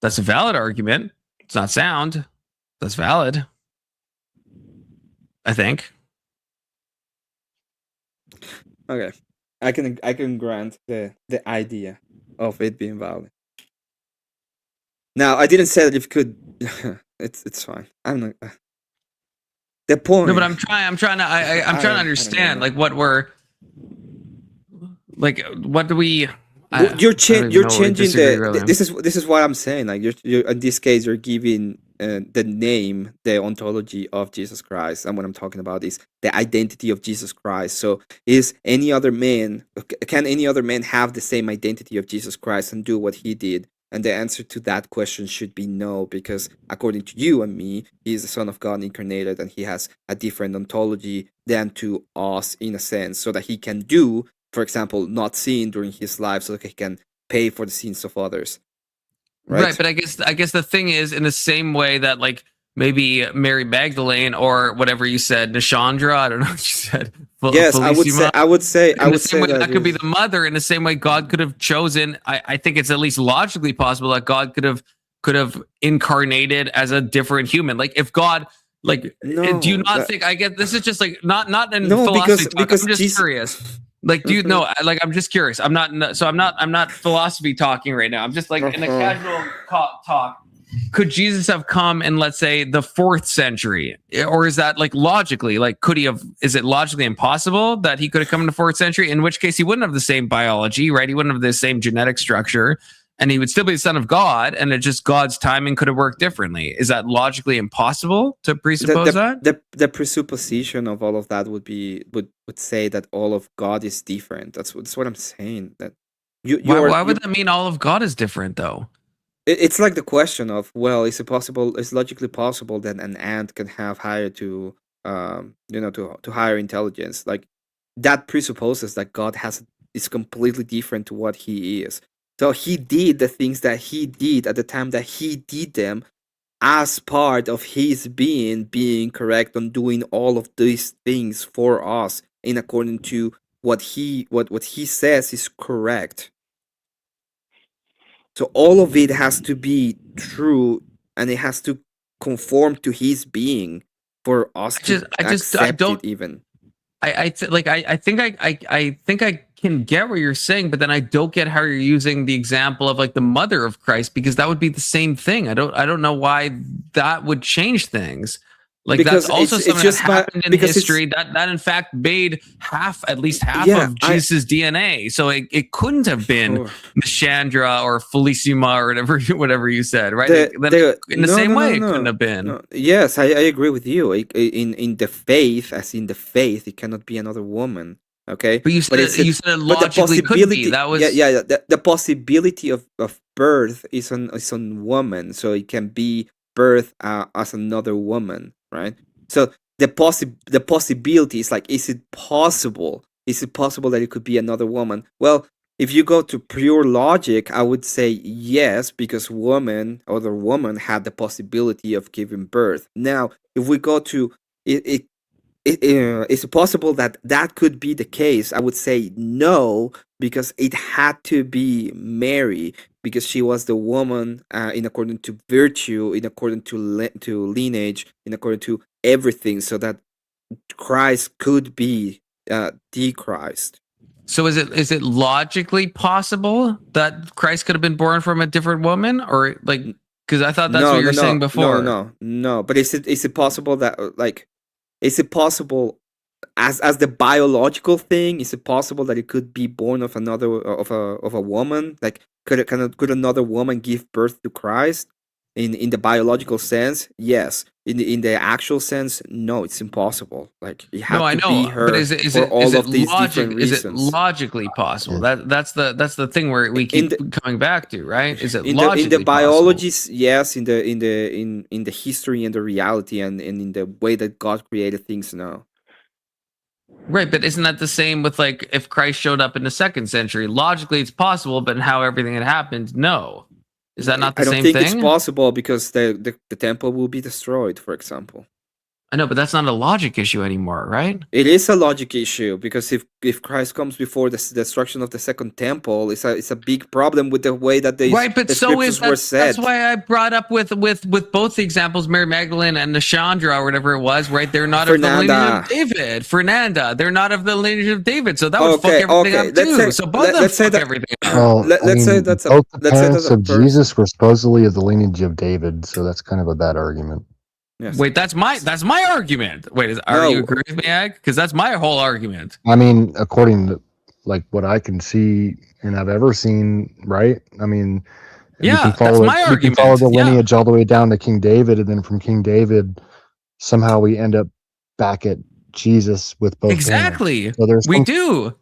B: That's a valid argument. It's not sound. That's valid. I think.
S: Okay. I can grant the idea of it being valid. Now, I didn't say that if you could. it's fine. I'm not. The point.
B: No, but I'm trying to understand like what we're like. What do we?
S: You're changing
B: really.
S: This is what I'm saying. Like you're in this case, you're giving the name, the ontology of Jesus Christ, and what I'm talking about is the identity of Jesus Christ. So, can any other man have the same identity of Jesus Christ and do what he did? And the answer to that question should be no, because according to you and me, he is the Son of God incarnated, and he has a different ontology than to us in a sense, so that he can do, for example, not sin during his life, so that he can pay for the sins of others.
B: Right, but I guess the thing is, in the same way that like maybe Mary Magdalene or whatever you said, Nishandra, I don't know what you said.
S: Yes, I would say
B: that could be the mother. In the same way, God could have chosen. I think it's at least logically possible that God could have incarnated as a different human. Like if God, like, do you not think? I get this is just like not in philosophy talk.
S: Because
B: I'm just curious. Like, do you know? Like, I'm just curious. I'm not philosophy talking right now. I'm just like in a casual talk. Could Jesus have come in, let's say, the 4th century, or is that like logically, like, could he have? Is it logically impossible that he could have come in the 4th century? In which case, he wouldn't have the same biology, right? He wouldn't have the same genetic structure, and he would still be the Son of God. And it just God's timing could have worked differently. Is that logically impossible to presuppose that?
S: The presupposition of all of that would say that all of God is different. That's what I'm saying. That
B: why would that mean all of God is different though?
S: It's like the question of, well, is it possible? Is logically possible that an ant can have higher to higher intelligence? Like that presupposes that God is completely different to what he is. So he did the things that he did at the time that he did them as part of his being correct on doing all of these things for us in according to what he says is correct. So all of it has to be true, and it has to conform to his being for us to accept it. Even
B: I think I can get what you're saying, but then I don't get how you're using the example of like the mother of Christ, because that would be the same thing. I don't know why that would change things. Like
S: because
B: that's also something that happened in history that in fact made at least half of Jesus' DNA. So it couldn't have been Nishandra or Felicima or whatever you said, right? In the same way, it couldn't have been.
S: No. Yes, I agree with you. In the faith, it cannot be another woman. Okay,
B: but you said it logically could be. That was
S: the possibility of birth is on woman, so it can be birth as another woman. Right, so the possibility is like, is it possible that it could be another woman? Well, if you go to pure logic, I would say yes, because other woman had the possibility of giving birth. Now, if we go to is it possible that could be the case? I would say no, because it had to be Mary, because she was the woman in according to virtue, in according to lineage, in according to everything, so that Christ could be the Christ.
B: So is it logically possible that Christ could have been born from a different woman, or like, because I thought that's what you were saying before.
S: No. But is it possible that is it possible as the biological thing? Is it possible that it could be born of a woman? Like could another woman give birth to Christ? In the biological sense, yes. In the actual sense, no, it's impossible. Like you have to be her
B: but is it logically possible? That's the thing where we keep coming back to, right? Is it logically
S: in the biology? Yes, in the history and the reality and in the way that God created things now.
B: Right, but isn't that the same with like if Christ showed up in the 2nd century? Logically, it's possible, but in how everything had happened, no. Is that not the same thing?
S: I don't think it's possible because the temple will be destroyed, for example.
B: I know, but that's not a logic issue anymore, right?
S: It is a logic issue because if Christ comes before the destruction of the 2nd temple, it's a big problem with the way that the scriptures were said.
B: That's why I brought up with both the examples, Mary Magdalene and Nashandra or whatever it was, right? They're not of the lineage of David. Fernanda, they're not of the lineage of David, so that would fuck everything up too. So both of them fuck everything up.
O: Well, let's say that's both the parents of Jesus were supposedly of the lineage of David, so that's kind of a bad argument.
B: Yes. Wait, that's my argument. Wait, are you agree with me, Ag? Because that's my whole argument.
O: I mean, according to like what I can see and I've ever seen, right? I mean,
B: that's my argument.
O: We can follow the lineage all the way down to King David, and then from King David, somehow we end up back at Jesus with both.
B: Exactly.
O: So
B: we do.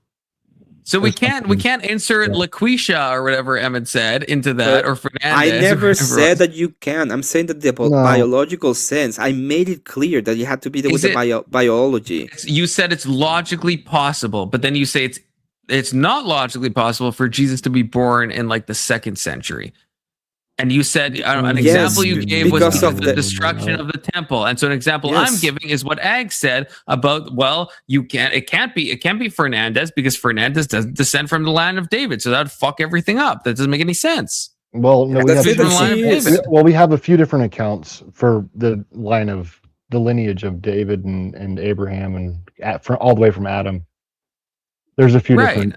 B: So we can't insert Laquisha or whatever Emmett said into that, or Fernandez.
S: I never said that you can. I'm saying that the biological sense. I made it clear that you have to be there with the biology.
B: You said it's logically possible, but then you say it's not logically possible for Jesus to be born in like the 2nd century. And you said an example you gave was because of the destruction of the temple. And so an example I'm giving is what Ag said about, well, it can't be Fernandez because Fernandez doesn't descend from the land of David. So that would fuck everything up. That doesn't make any sense.
O: Well, no, we have a few different accounts for the line of the lineage of David and Abraham and all the way from Adam. There's a few different.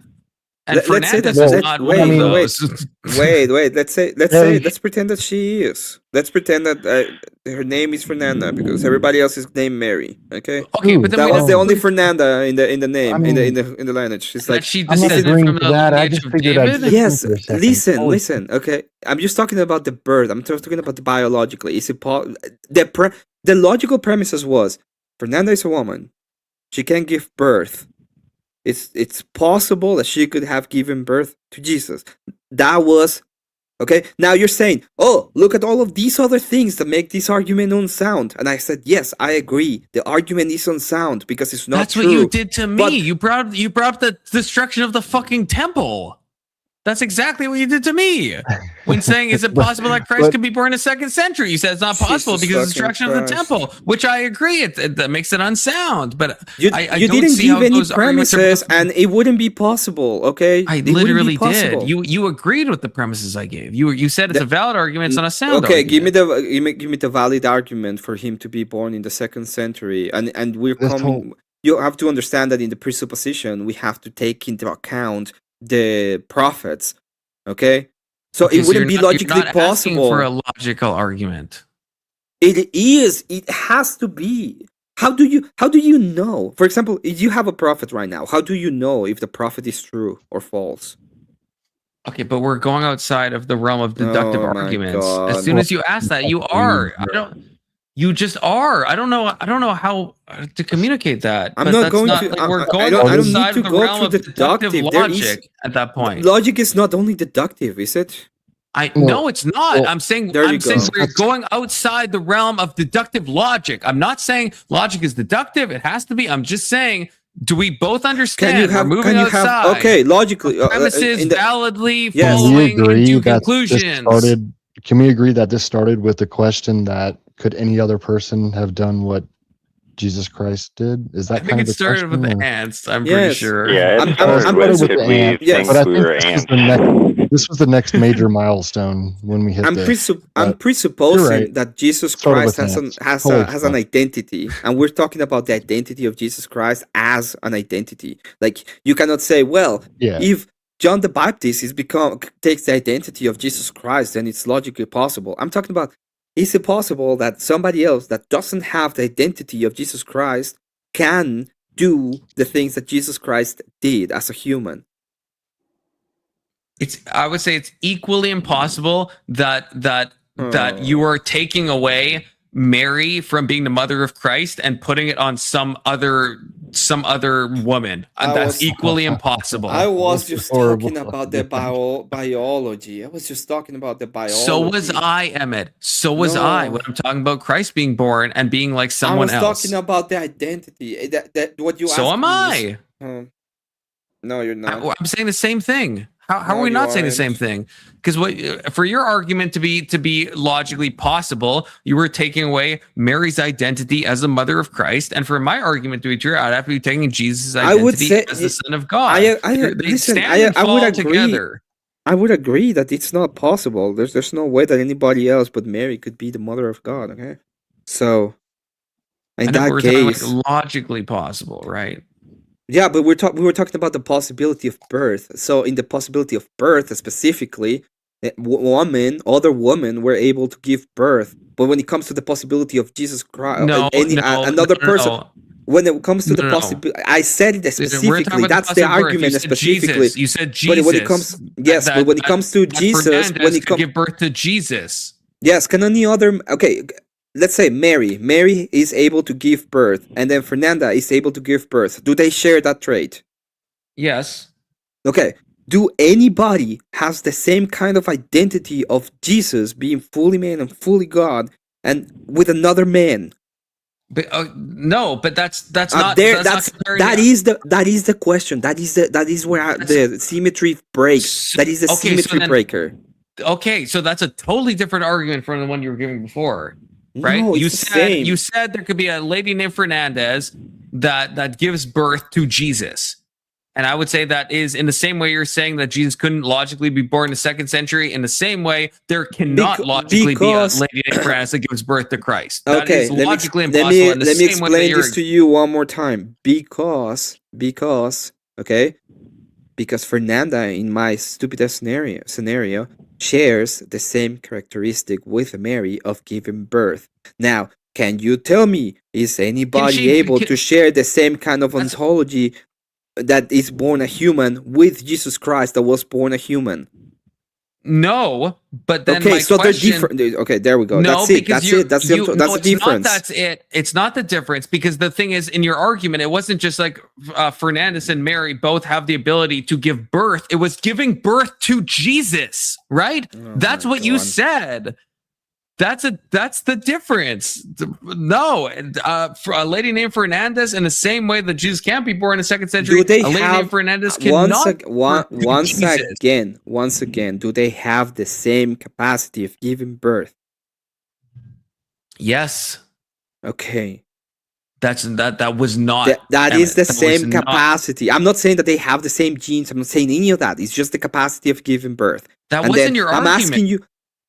B: And Fernandez is not one of those.
S: Wait. Let's pretend that she is. Let's pretend that her name is Fernanda because everybody else is named Mary. Okay.
B: Okay, but then
S: that was the only Fernanda in the name in the lineage. It's like
B: she descended from the lineage of David.
S: Yes. Listen. Okay, I'm just talking about the birth. I'm just talking about the biologically. Is it the logical premises was Fernanda is a woman. She can give birth. It's possible that she could have given birth to Jesus. That was okay. Now you're saying, oh, look at all of these other things that make this argument unsound. And I said, yes, I agree. The argument is unsound because it's not
B: That's
S: true.
B: What you did to me. But you brought up the destruction of the fucking temple. That's exactly what you did to me. When saying, is it possible that Christ could be born in the 2nd century? You said it's not possible because of the destruction of the temple, which I agree. That makes it unsound. But
S: you didn't give any premises, and it wouldn't be possible. Okay,
B: I literally did. You agreed with the premises I gave. You said it's a valid argument. It's not a sound.
S: Okay,
B: argument.
S: give me the valid argument for him to be born in the 2nd century, and we're coming. You have to understand that in the presupposition we have to take into account the prophets, okay? So it wouldn't be logically possible
B: for a logical argument.
S: It is. It has to be. How do you know? For example, if you have a prophet right now, how do you know if the prophet is true or false?
B: Okay, but we're going outside of the realm of deductive arguments. As soon as you ask that, you are. You just are. I don't know how to communicate that.
S: I'm not going to.
B: We're going outside of the realm of deductive logic at that point.
S: Logic is not only deductive, is it?
B: No, it's not. I'm saying we're going outside the realm of deductive logic. I'm not saying logic is deductive. It has to be. I'm just saying, do we both understand? We're moving outside.
S: Okay, logically,
B: premises validly following into conclusions.
O: Can we agree that this started with the question that could any other person have done what Jesus Christ did? Is that
B: I think it started with the ants. I'm pretty sure.
R: Yeah, it started with we think we were ants.
O: This was the next major milestone when we hit
S: I'm presupposing that Jesus Christ has an identity, and we're talking about the identity of Jesus Christ as an identity. Like, you cannot say, well, if John the Baptist takes the identity of Jesus Christ, then it's logically possible. I'm talking about, is it possible that somebody else that doesn't have the identity of Jesus Christ can do the things that Jesus Christ did as a human?
B: I would say it's equally impossible that you are taking away Mary from being the mother of Christ and putting it on some other woman. That's equally impossible.
S: I was just talking about the biology. I was just talking about the biology.
B: So was I, Emmett. So was I when I'm talking about Christ being born and being like someone else.
S: I was talking about the identity. That what you.
B: So am I.
S: No, you're not.
B: I'm saying the same thing. How are we not saying the same thing? Because for your argument to be logically possible, you were taking away Mary's identity as the mother of Christ, and for my argument to be true, I'd have to be taking Jesus' identity as the Son of God.
S: I would agree. Together. I would agree that it's not possible. There's no way that anybody else but Mary could be the mother of God. Okay, so in that case,
B: like logically possible, right?
S: Yeah, but we were talking about the possibility of birth. So in the possibility of birth specifically, other women were able to give birth. But when it comes to the possibility of Jesus Christ, another person, when it comes to the possibility, I said it specifically. That's the argument specifically.
B: You said Jesus.
S: But when it comes, but when it comes to Jesus, when it comes
B: give birth to Jesus.
S: Yes, can any other? Okay. Let's say Mary is able to give birth, and then Fernanda is able to give birth. Do they share that trait?
B: Yes.
S: Okay. Do anybody has the same kind of identity of Jesus being fully man and fully God, and with another man?
B: But no, but that's not
S: there. That is the question. That is where the symmetry breaks. That is the symmetry breaker.
B: Okay, so that's a totally different argument from the one you were giving before. Right?
S: No,
B: you said there could be a lady named Fernandez that gives birth to Jesus. And I would say that is in the same way you're saying that Jesus couldn't logically be born in the 2nd century. In the same way, there cannot logically be a lady named Fernandez that gives birth to Christ. That is logically impossible.
S: Let me explain this to you one more time. Because Fernanda, in my stupidest scenario, shares the same characteristic with Mary of giving birth. Now, can you tell me, is anybody able to share the same kind of ontology that is born a human with Jesus Christ that was born a human?
B: No, but then
S: okay, so they're different. Okay, there we go.
B: No,
S: that's it. That's the difference.
B: That's it. It's not the difference, because the thing is, in your argument, it wasn't just like Fernandez and Mary both have the ability to give birth. It was giving birth to Jesus, right? That's what you said. That's the difference. No, for a lady named Fernandez, in the same way that Jesus can't be born in the 2nd century, a lady named Fernandez cannot.
S: Once again, do they have the same capacity of giving birth?
B: Yes.
S: Okay.
B: That was not.
S: That is the same capacity. I'm not saying that they have the same genes. I'm not saying any of that. It's just the capacity of giving birth.
B: That wasn't your argument.
S: I'm asking you.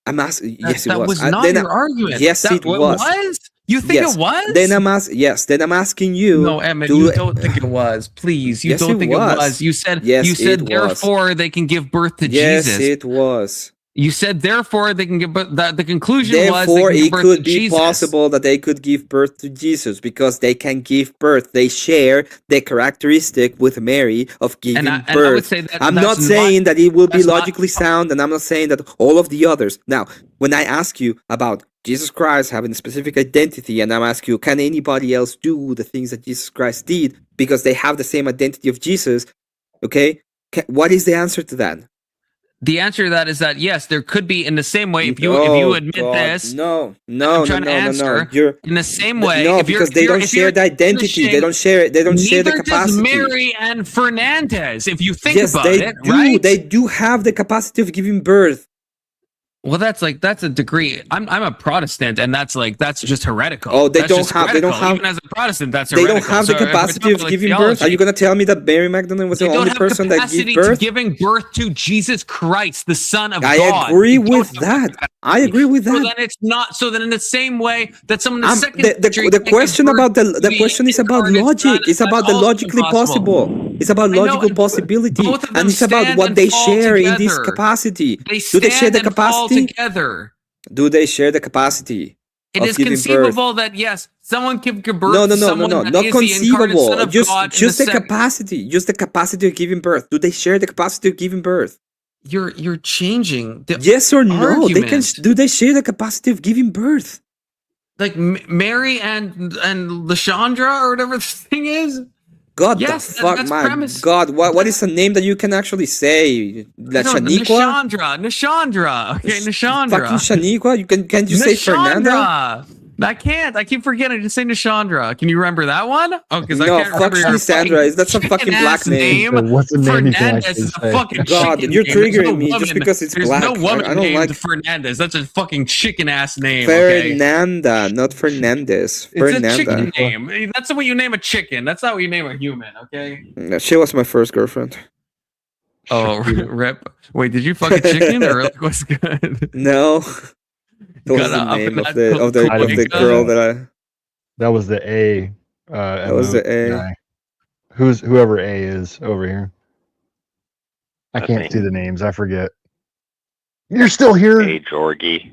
S: Yes, it was.
B: That was not your argument.
S: Yes, it was.
B: You think it was?
S: Then I'm asking you.
B: No, Emmett, you don't think it was. Please, you don't think it was. You said therefore they can give birth to Jesus.
S: Yes, it was.
B: You said therefore they can give birth. The conclusion was
S: therefore it could be possible that they could give birth to Jesus because they can give birth. They share the characteristic with Mary of giving birth. I would say I'm not saying that it will be logically sound, and I'm not saying that all of the others. Now, when I ask you about Jesus Christ having a specific identity, and I'm asking you, can anybody else do the things that Jesus Christ did because they have the same identity of Jesus? Okay, what is the answer to that?
B: The answer to that is that yes, there could be, in the same way. If you admit this,
S: no.
B: In the same way,
S: no, because they don't share the identity. They don't share it. They don't share the capacity.
B: Neither does Mary and Fernandez. If you think about it,
S: right? They do have the capacity of giving birth.
B: Well, that's a degree. I'm a Protestant, and that's just heretical.
S: Oh, they
B: That's
S: don't
B: just
S: have. They don't
B: heretical.
S: have.
B: Even as a Protestant, that's
S: They
B: heretical.
S: don't have the
B: So if we're
S: capacity
B: talking
S: of
B: about,
S: giving birth. Are you gonna tell me that Mary Magdalene was
B: They
S: the
B: don't
S: only
B: have
S: person that
B: capacity
S: gave birth?
B: to giving birth to Jesus Christ, the Son of
S: I
B: God.
S: agree
B: They don't
S: with
B: have
S: that.
B: capacity.
S: I agree with
B: So
S: that.
B: then it's not. So then in the same way that someone in the second century
S: The
B: can't give
S: question
B: birth
S: about
B: to
S: the question is about
B: incarnate Son,
S: logic. It's
B: that's
S: about the
B: also
S: logically
B: impossible.
S: possible. It's about
B: I know,
S: logical
B: and
S: possibility,
B: both of them
S: and it's about
B: stand
S: what
B: and
S: they
B: fall
S: share in this
B: together.
S: capacity.
B: They
S: Do they share
B: stand
S: the
B: and fall
S: capacity?
B: together.
S: Do they share the capacity
B: It
S: of
B: is
S: giving birth?
B: conceivable that yes, someone can give birth
S: No,
B: to someone that
S: not
B: is the incarnate Son
S: conceivable.
B: of God.
S: Just the capacity. Just the capacity of giving birth. Do they share the capacity of giving birth?
B: You're changing the
S: yes or no. They can.
B: argument.
S: Do they share the capacity of giving birth?
B: Like Mary and Lashandra or whatever this thing is.
S: God
B: Yes,
S: the fuck,
B: that's
S: my
B: premise.
S: God! What is a name that you can actually say? La
B: No,
S: Shaniqua?
B: Nishandra. Okay, Nishandra.
S: Fucking Shaniqua? Can't you say Fernanda?
B: Nishandra. I can't. I keep forgetting. Just say Nishandra. Can you remember that one? Oh, because I
S: No,
B: can't
S: fuck
B: remember your
S: Sandra. That's a fucking black
B: chicken-ass
S: name.
O: What's the name you can
B: Fernandez
O: actually
B: is a
O: say?
B: fucking
S: God,
B: chicken
S: you're
B: name. There's
S: triggering
B: no
S: me just
B: woman-
S: because it's
B: There's
S: black.
B: no woman
S: I don't
B: named
S: like
B: Fernandez. That's a fucking chicken ass name. Okay.
S: Fernanda, not Fernandez.
B: It's a
S: Fernanda.
B: chicken name. That's what you name a chicken. That's not what you name a human. Okay.
S: She was my first girlfriend.
B: Oh, rip. Wait, did you fuck a chicken or like what's good?
S: No. That was
B: Got
S: the
B: up
S: name
B: in
S: of
B: that
S: the girl that I.
O: That was the A.
S: That was the A.
O: Guy. Whoever A is over here. I
R: That's
O: can't
R: me.
O: see the names. I forget. You're still here.
R: Hey, Georgie.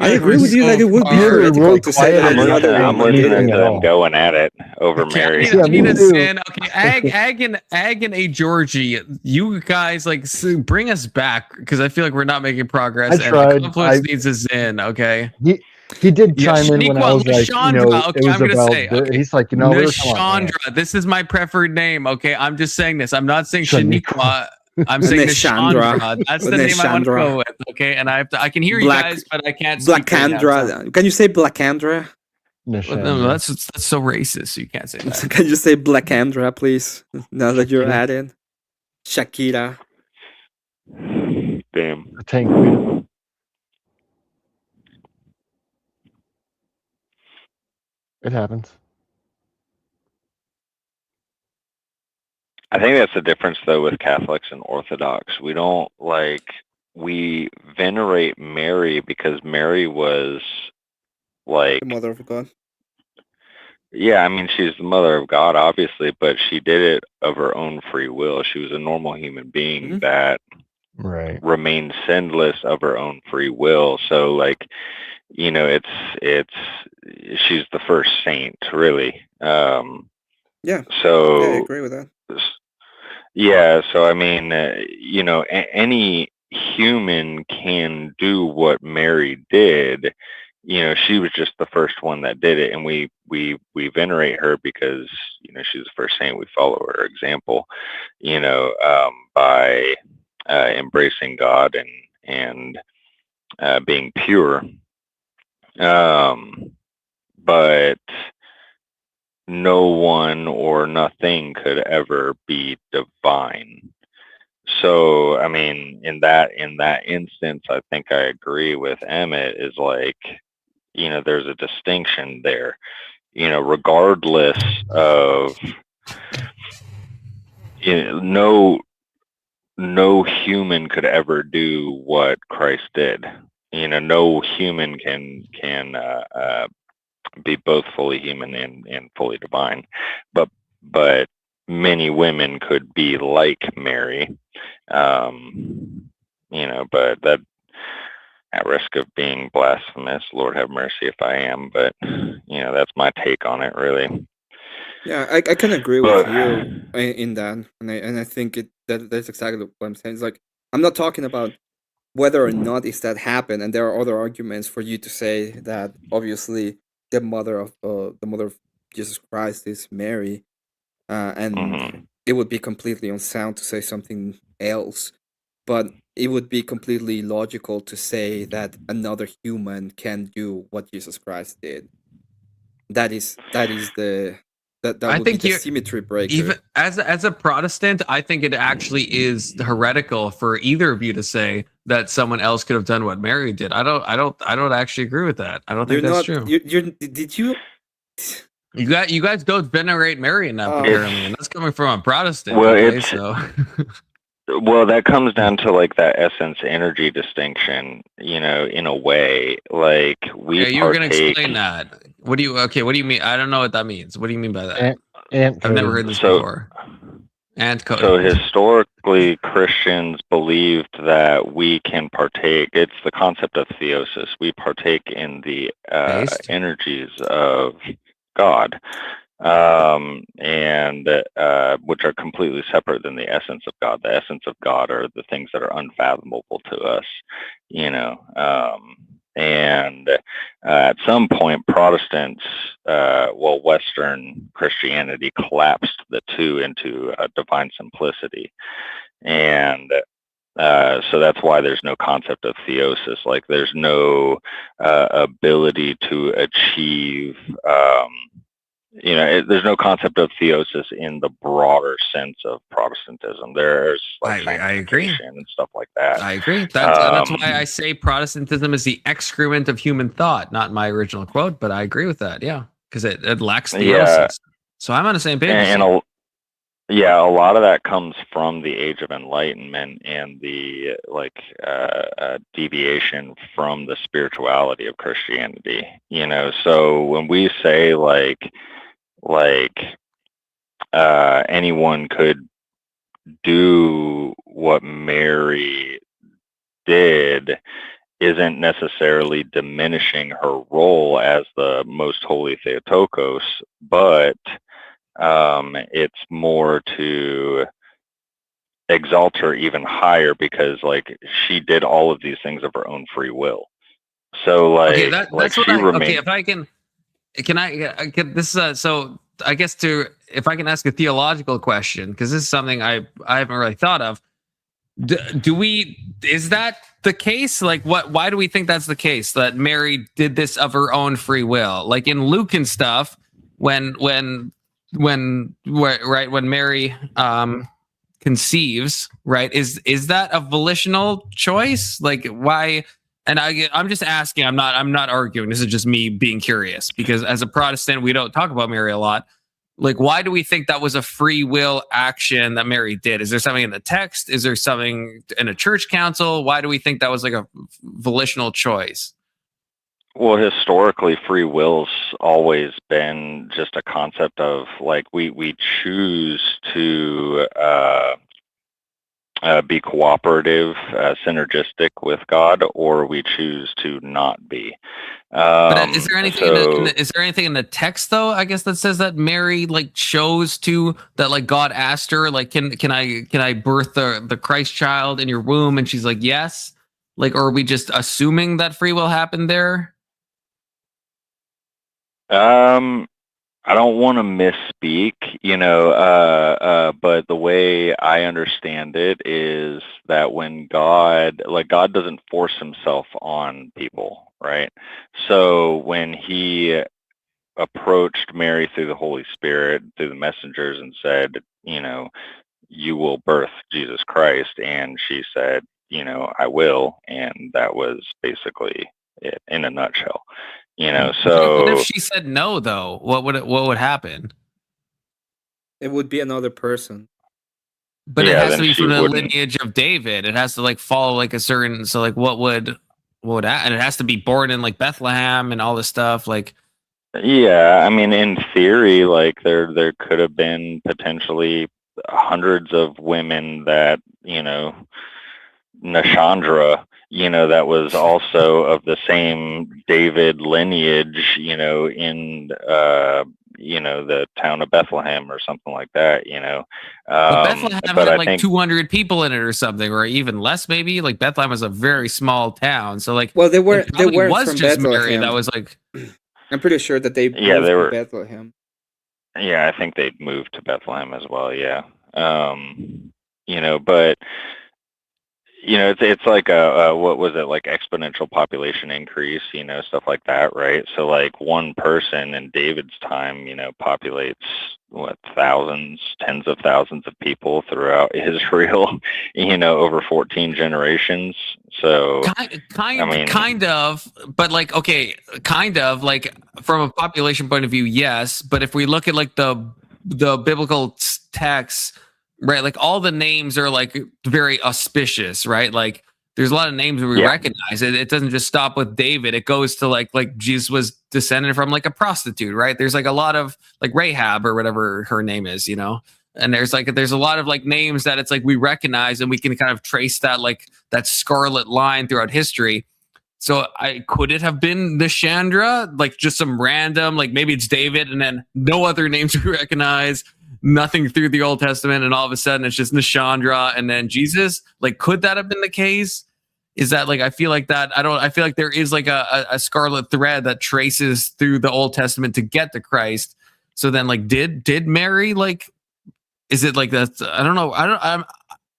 S: I agree with you that it would be heretical to say that
R: I'm
S: any other
R: listening
S: woman
R: to them going at it over Mary.
B: I need a sin. Okay, Ag and A Georgie, you guys bring us back because I feel like we're not making progress.
O: I tried.
B: Confluence needs a Zin. Okay.
O: He did chime in when I was like,
B: okay,
O: it was
B: I'm gonna
O: about.
B: say, okay.
O: He's like,
B: Nishandra. This is my preferred name. Okay, I'm just saying this. I'm not saying Shaniqua. I'm saying Nishandra. That's the name I want to go with. Okay, and I can hear you guys, but I can't.
S: Blackandra. Can you say Blackandra?
B: No, that's so racist. You can't say that.
S: Can you say Blackandra, please? Now that you're at it, Shakira.
R: Damn.
O: Tank Queen. It happens.
R: I think that's the difference, though, with Catholics and Orthodox. We venerate Mary because Mary was like
S: The mother of God.
R: Yeah, I mean, she's the mother of God, obviously, but she did it of her own free will. She was a normal human being that remained sinless of her own free will. So, she's the first saint, really.
S: Yeah.
R: So
S: I agree with that.
R: Yeah, so I mean, any human can do what Mary did. She was just the first one that did it, and we venerate her because she's the first saint. We follow her example, by embracing God and being pure. But no one or nothing could ever be divine. So, I mean, in that instance, I think I agree with Emmett. Is there's a distinction there. Regardless of no human could ever do what Christ did. No human can be both fully human and fully divine, but many women could be like Mary, but that at risk of being blasphemous, Lord have mercy if I am, but that's my take on it, really.
S: Yeah, I can agree with you in that, and I think that's exactly what I'm saying. It's like, I'm not talking about whether or not is that happened, and there are other arguments for you to say that obviously the mother of Jesus Christ is Mary, and it would be completely unsound to say something else, but it would be completely logical to say that another human can do what Jesus Christ did. That would be the symmetry breaker.
B: Even as a Protestant, I think it actually is heretical for either of you to say that someone else could have done what Mary did. I don't actually agree with that. I don't think that's true.
S: Did you?
B: You guys don't venerate Mary enough, apparently, and that's coming from a Protestant.
R: Well,
B: okay,
R: it's
B: so
R: well, that comes down to like that essence energy distinction, you know, in a way. Like we
B: yeah, you were gonna
R: partake.
B: explain that. What do you mean? I don't know what that means. What do you mean by that?
O: And
B: I've never heard this before. And code.
R: So historically, Christians believed that we can partake. It's the concept of theosis. We partake in the energies of God, and which are completely separate than the essence of God. The essence of God are the things that are unfathomable to us, you know. And at some point, Protestants, Western Christianity collapsed the two into divine simplicity. And so that's why there's no concept of theosis. Like there's no ability to achieve, there's no concept of theosis in the broader sense of Protestantism. There's like
B: I agree
R: and stuff like that.
B: I agree. That's why I say Protestantism is the excrement of human thought. Not my original quote, but I agree with that. Yeah, because it lacks theosis. So I'm on the same page.
R: A lot of that comes from the Age of Enlightenment and the deviation from the spirituality of Christianity. You know, so when we say anyone could do what Mary did isn't necessarily diminishing her role as the most holy Theotokos, but it's more to exalt her even higher because she did all of these things of her own free will. So
B: that's what if I can so I guess if I can ask a theological question, because this is something I haven't really thought of. Is that the case? Why do we think that's the case, that Mary did this of her own free will? Like in Luke and stuff, when Mary conceives, right? Is that a volitional choice? Like why? And I'm just asking. I'm not arguing. This is just me being curious, because as a Protestant, we don't talk about Mary a lot. Like, why do we think that was a free will action that Mary did? Is there something in the text? Is there something in a church council? Why do we think that was like a volitional choice?
R: Well, historically, free will's always been just a concept of we choose to be cooperative, synergistic with God, or we choose to not be.
B: But is there anything? Is there anything in the text, though? I guess that says that Mary chose to, that God asked her, can I birth the Christ child in your womb? And she's like, yes. Or are we just assuming that free will happened there?
R: I don't want to misspeak, but the way I understand it is that when God doesn't force himself on people, right? So when he approached Mary through the Holy Spirit, through the messengers, and said, you will birth Jesus Christ, and she said, I will, and that was basically it in a nutshell. So
B: what if she said no, though? What would happen?
S: It would be another person.
B: But it has to be from the lineage of David. It has to follow a certain. So what would and it has to be born in Bethlehem and all this stuff.
R: Yeah, I mean, in theory, there could have been potentially hundreds of women that Nashandra, that was also of the same David lineage, in the town of Bethlehem or something like that,
B: But Bethlehem had think 200 people in it or something, or even less, maybe. Bethlehem was a very small town, so
S: well, they weren't
B: from
S: just
B: Bethlehem.
S: Mary
B: that was
S: I'm pretty sure that they moved to Bethlehem.
R: Yeah, I think they moved to Bethlehem as well. Yeah, but it's like a what was it, like exponential population increase, stuff like that, right? So like one person in David's time, populates what, thousands, tens of thousands of people throughout Israel, over 14 generations. So
B: Kind of, but like, okay, kind of like from a population point of view, yes. But if we look at like the biblical texts, right, like all the names are like very auspicious, right? Like there's a lot of names we recognize. It doesn't just stop with David. It goes to like Jesus was descended from like a prostitute, right? There's like a lot of like Rahab or whatever her name is, and there's a lot of like names that it's like we recognize and we can kind of trace that like that scarlet line throughout history. So could it have been Nishandra, like just some random, like maybe it's David and then no other names we recognize, nothing through the Old Testament, and all of a sudden it's just Nishandra and then Jesus? Like, could that have been the case? Is that like, I feel like there is like a scarlet thread that traces through the Old Testament to get to Christ. So then like, did Mary, like, is it like that? I don't know. I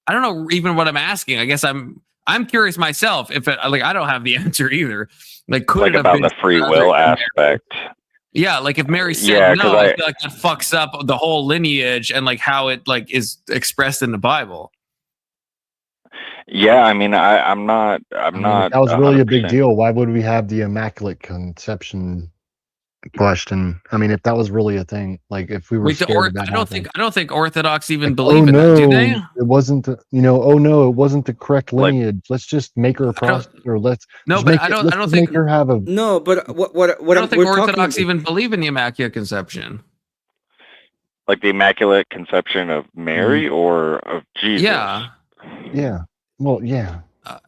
B: don't know even what I'm asking. I guess I'm curious myself. If it, like, I don't have the answer either. Like, could
R: like
B: it have
R: about
B: been
R: the free will aspect?
B: Yeah, like if Mary said no, I feel like that fucks up the whole lineage and like how it like is expressed in the Bible.
R: Yeah, I mean, I'm not.
O: That was really a big deal. Why would we have the Immaculate Conception question? I mean, if that was really a thing, like if we were scared of that
B: I don't think Orthodox even believe in that, do they?
O: It wasn't it wasn't the correct lineage. Let's just make her a prostitute, or let's I don't think her have a
S: no. But what
B: I don't think Orthodox even believe in the Immaculate Conception.
R: Like the Immaculate Conception of Mary or of Jesus?
O: Yeah. Well, yeah.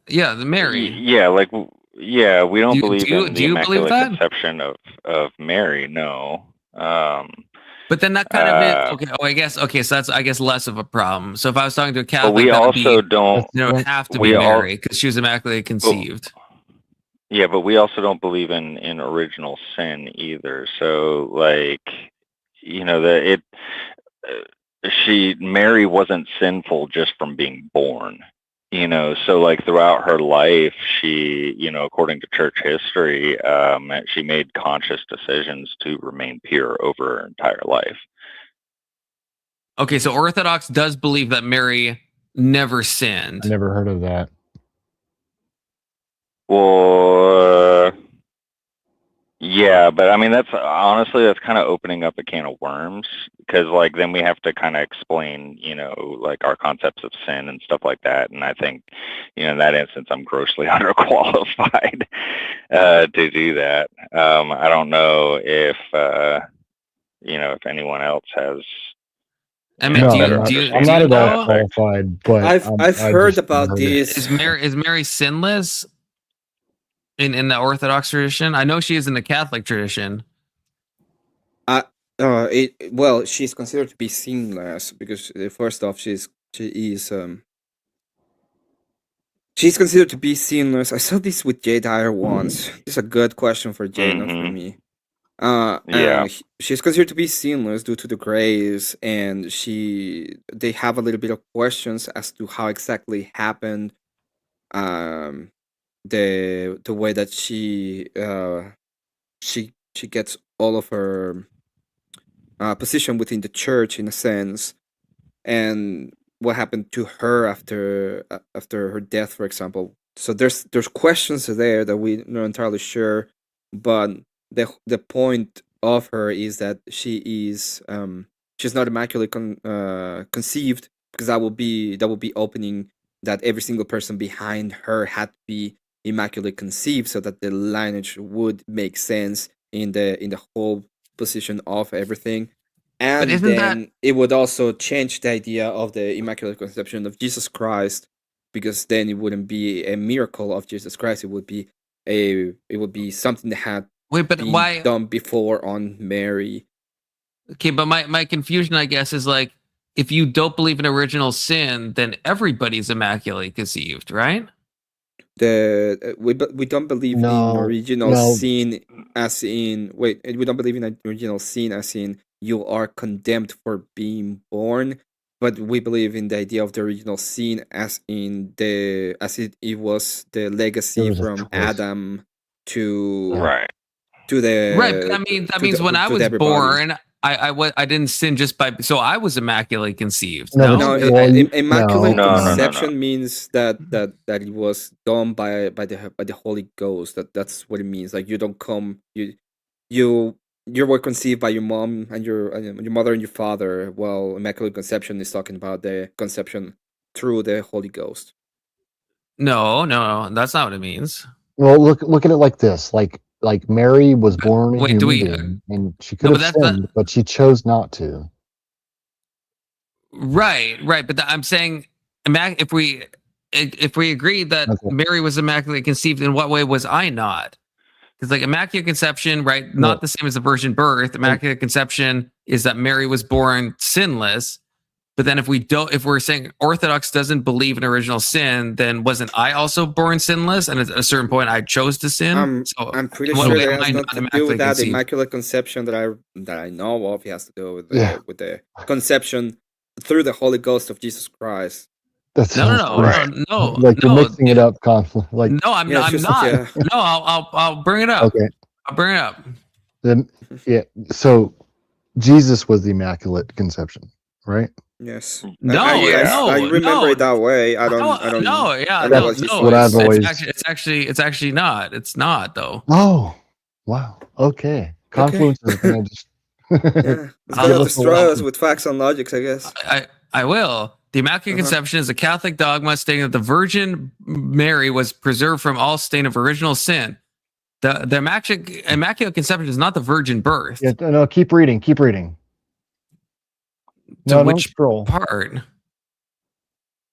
B: The Mary.
R: Yeah, like we don't believe in the
B: you
R: Immaculate
B: believe that?
R: Conception of Mary. No.
B: But then that kind of is okay. Oh, I guess okay. So that's I guess less of a problem. So if I was talking to a Catholic,
R: but we also don't.
B: Have to be Mary because she was immaculately conceived.
R: Yeah, but we also don't believe in original sin either. So like, Mary wasn't sinful just from being born. So like throughout her life, she, according to church history, she made conscious decisions to remain pure over her entire life.
B: Okay, so Orthodox does believe that Mary never sinned.
O: I never heard of that.
R: Well, yeah, but I mean, that's kind of opening up a can of worms, because like then we have to kind of explain, like our concepts of sin and stuff like that. And I think, in that instance, I'm grossly underqualified to do that. I don't know if, if anyone else has.
B: I mean,
O: I'm not at all qualified, but
S: I've heard about this.
B: Is Mary sinless? In the Orthodox tradition, I know she is in the Catholic tradition.
S: Well, she's considered to be sinless because first off, she's considered to be sinless. I saw this with Jay Dyer once. It's a good question for Jay, not for me. She's considered to be sinless due to the grace, and they have a little bit of questions as to how exactly happened. The way that she gets all of her position within the church, in a sense, and what happened to her after her death, for example. So there's questions there that we're not entirely sure, but the point of her is that she's not immaculately conceived, because that will be opening that every single person behind her had to be immaculately conceived, so that the lineage would make sense in the whole position of everything. And then it would also change the idea of the Immaculate Conception of Jesus Christ, because then it wouldn't be a miracle of Jesus Christ. It would be something that had been done before on Mary.
B: Okay, but my confusion, I guess, is like, if you don't believe in original sin, then everybody's immaculately conceived, right?
S: We don't believe in original sin, as in we don't believe in original sin as in you are condemned for being born. but we believe in the idea of the original sin as it was the legacy from Adam to to the
B: Right, but that means when I was born, I didn't sin just by, so I was immaculately conceived.
S: Immaculate conception means that it was done by the Holy Ghost. That's what it means. Like you don't come, you were conceived by your mom and your mother and your father. Well, immaculate conception is talking about the conception through the Holy Ghost.
B: No, that's not what it means.
O: Well, look at it like this. Like Mary was born a human being, and she could have sinned, but she chose not to.
B: Right. But I'm saying, if we agree that Mary was immaculately conceived, in what way was I not? Because like immaculate conception, right? Not the same as the virgin birth. Immaculate conception is that Mary was born sinless. But then if we're saying Orthodox doesn't believe in original sin, then wasn't I also born sinless? And at a certain point, I chose to sin. So
S: I'm pretty sure that has nothing to do with that. The immaculate conception that I know of, it has to do with the conception through the Holy Ghost of Jesus Christ.
O: That's
B: no.
O: Like you're mixing it up, conflict. Like
B: no, I'm not. Yeah. No, I'll bring it up.
O: Okay,
B: I'll bring it up.
O: Then so Jesus was the Immaculate Conception, right?
S: Yes.
B: I
S: remember it that way. I don't know.
B: Yeah,
O: that's what I've always.
B: It's actually not. It's not though.
O: Oh, wow. Okay. Confluence is kind of just.
S: Destroy us with facts and logics, I guess.
B: I will. The Immaculate Conception is a Catholic dogma stating that the Virgin Mary was preserved from all stain of original sin. The Immaculate Conception is not the virgin birth.
O: Yeah, no, keep reading.
B: To which part?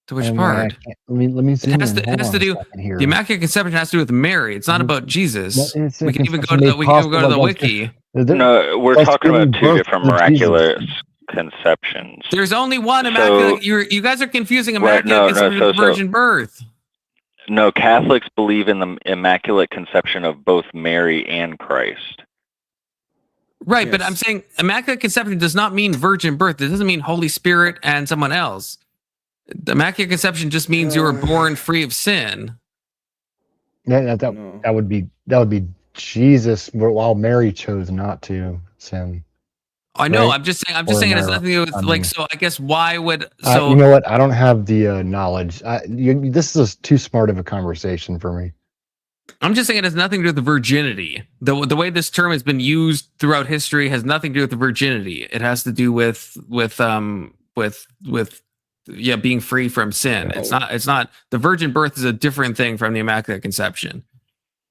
B: To which part?
O: Let me see.
B: It has to do. The Immaculate Conception has to do with Mary. It's not about Jesus. We can even go to the wiki.
R: No, we're talking about two different miraculous conceptions.
B: There's only one immaculate. You guys are confusing immaculate conception with virgin birth.
R: No, Catholics believe in the immaculate conception of both Mary and Christ.
B: Right, but I'm saying immaculate conception does not mean virgin birth. It doesn't mean Holy Spirit and someone else. The immaculate conception just means you were born free of sin.
O: That would be Jesus, while Mary chose not to sin.
B: I know. Right? I'm just saying it has nothing to do with So I guess why would
O: you know what? I don't have the knowledge. This is too smart of a conversation for me.
B: I'm just saying it has nothing to do with the virginity. The way this term has been used throughout history has nothing to do with the virginity. It has to do with being free from sin. It's not the virgin birth is a different thing from the Immaculate Conception.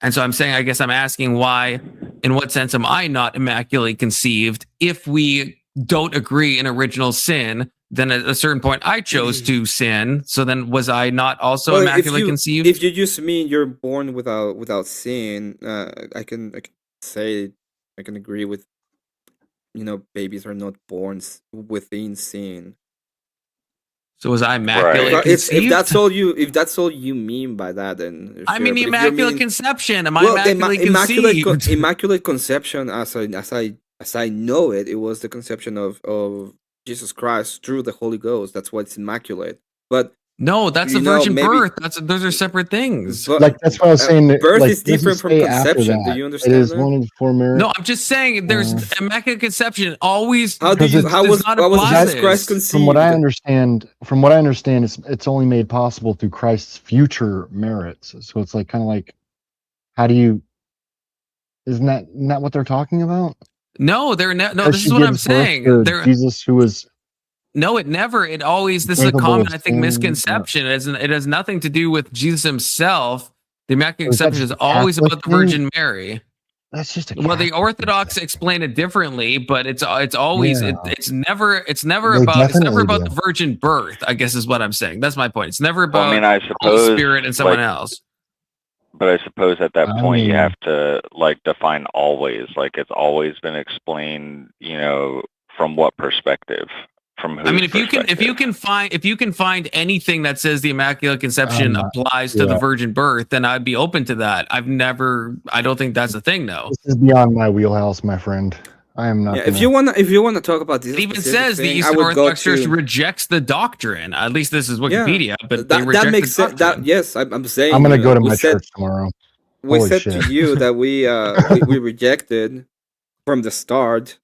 B: And so I'm saying, I guess I'm asking why, in what sense am I not immaculately conceived? If we don't agree in original sin, then at a certain point I chose to sin. So then was I not also immaculately conceived?
S: If you just mean you're born without sin, I can say I can agree with, babies are not born within sin.
B: So was I immaculately conceived?
S: If that's all you mean by that, then
B: I mean the Immaculate Conception. Am I immaculately conceived?
S: Immaculate Conception, as I know it, it was the conception of Jesus Christ through the Holy Ghost. That's why it's immaculate. But
B: no, that's the virgin birth. Those are separate things.
O: But that's what I was saying.
S: Birth is different from conception. Do you understand?
O: It is one before marriage.
B: No, I'm just saying there's immaculate conception always.
S: How was Jesus Christ conceived?
O: From what I understand, it's only made possible through Christ's future merits. So it's kind of like, how do you? Isn't that what they're talking about?
B: No, they're no. This is what I'm saying.
O: Jesus, who was.
B: No, it never. It always. This is a common, I think, misconception. It has nothing to do with Jesus himself. The Immaculate Conception is always about the Virgin Mary.
O: That's just
B: the Orthodox explain it differently, but it's always it's never about the virgin birth. I guess is what I'm saying. That's my point. It's never about
R: I suppose,
B: Holy Spirit and someone else.
R: But I suppose at that point you have to define always. It's always been explained, from what perspective. From whose
B: if you can find anything that says the Immaculate Conception applies to the virgin birth, then I'd be open to that. I don't think that's a thing though.
O: This is beyond my wheelhouse, my friend. I am not.
S: Yeah, if you wanna talk about this,
B: it even
S: specific
B: says the
S: thing, I
B: Eastern
S: would go
B: Orthodox Church
S: to-
B: rejects the doctrine. At least this is Wikipedia, but they
S: that
B: reject
S: makes
B: the
S: sense.
B: doctrine.
S: That yes, I'm saying.
O: I'm gonna
S: you
O: go
S: know,
O: to
S: we
O: my
S: said-
O: church tomorrow.
S: We
O: Holy
S: said
O: shit.
S: to you that we rejected from the start.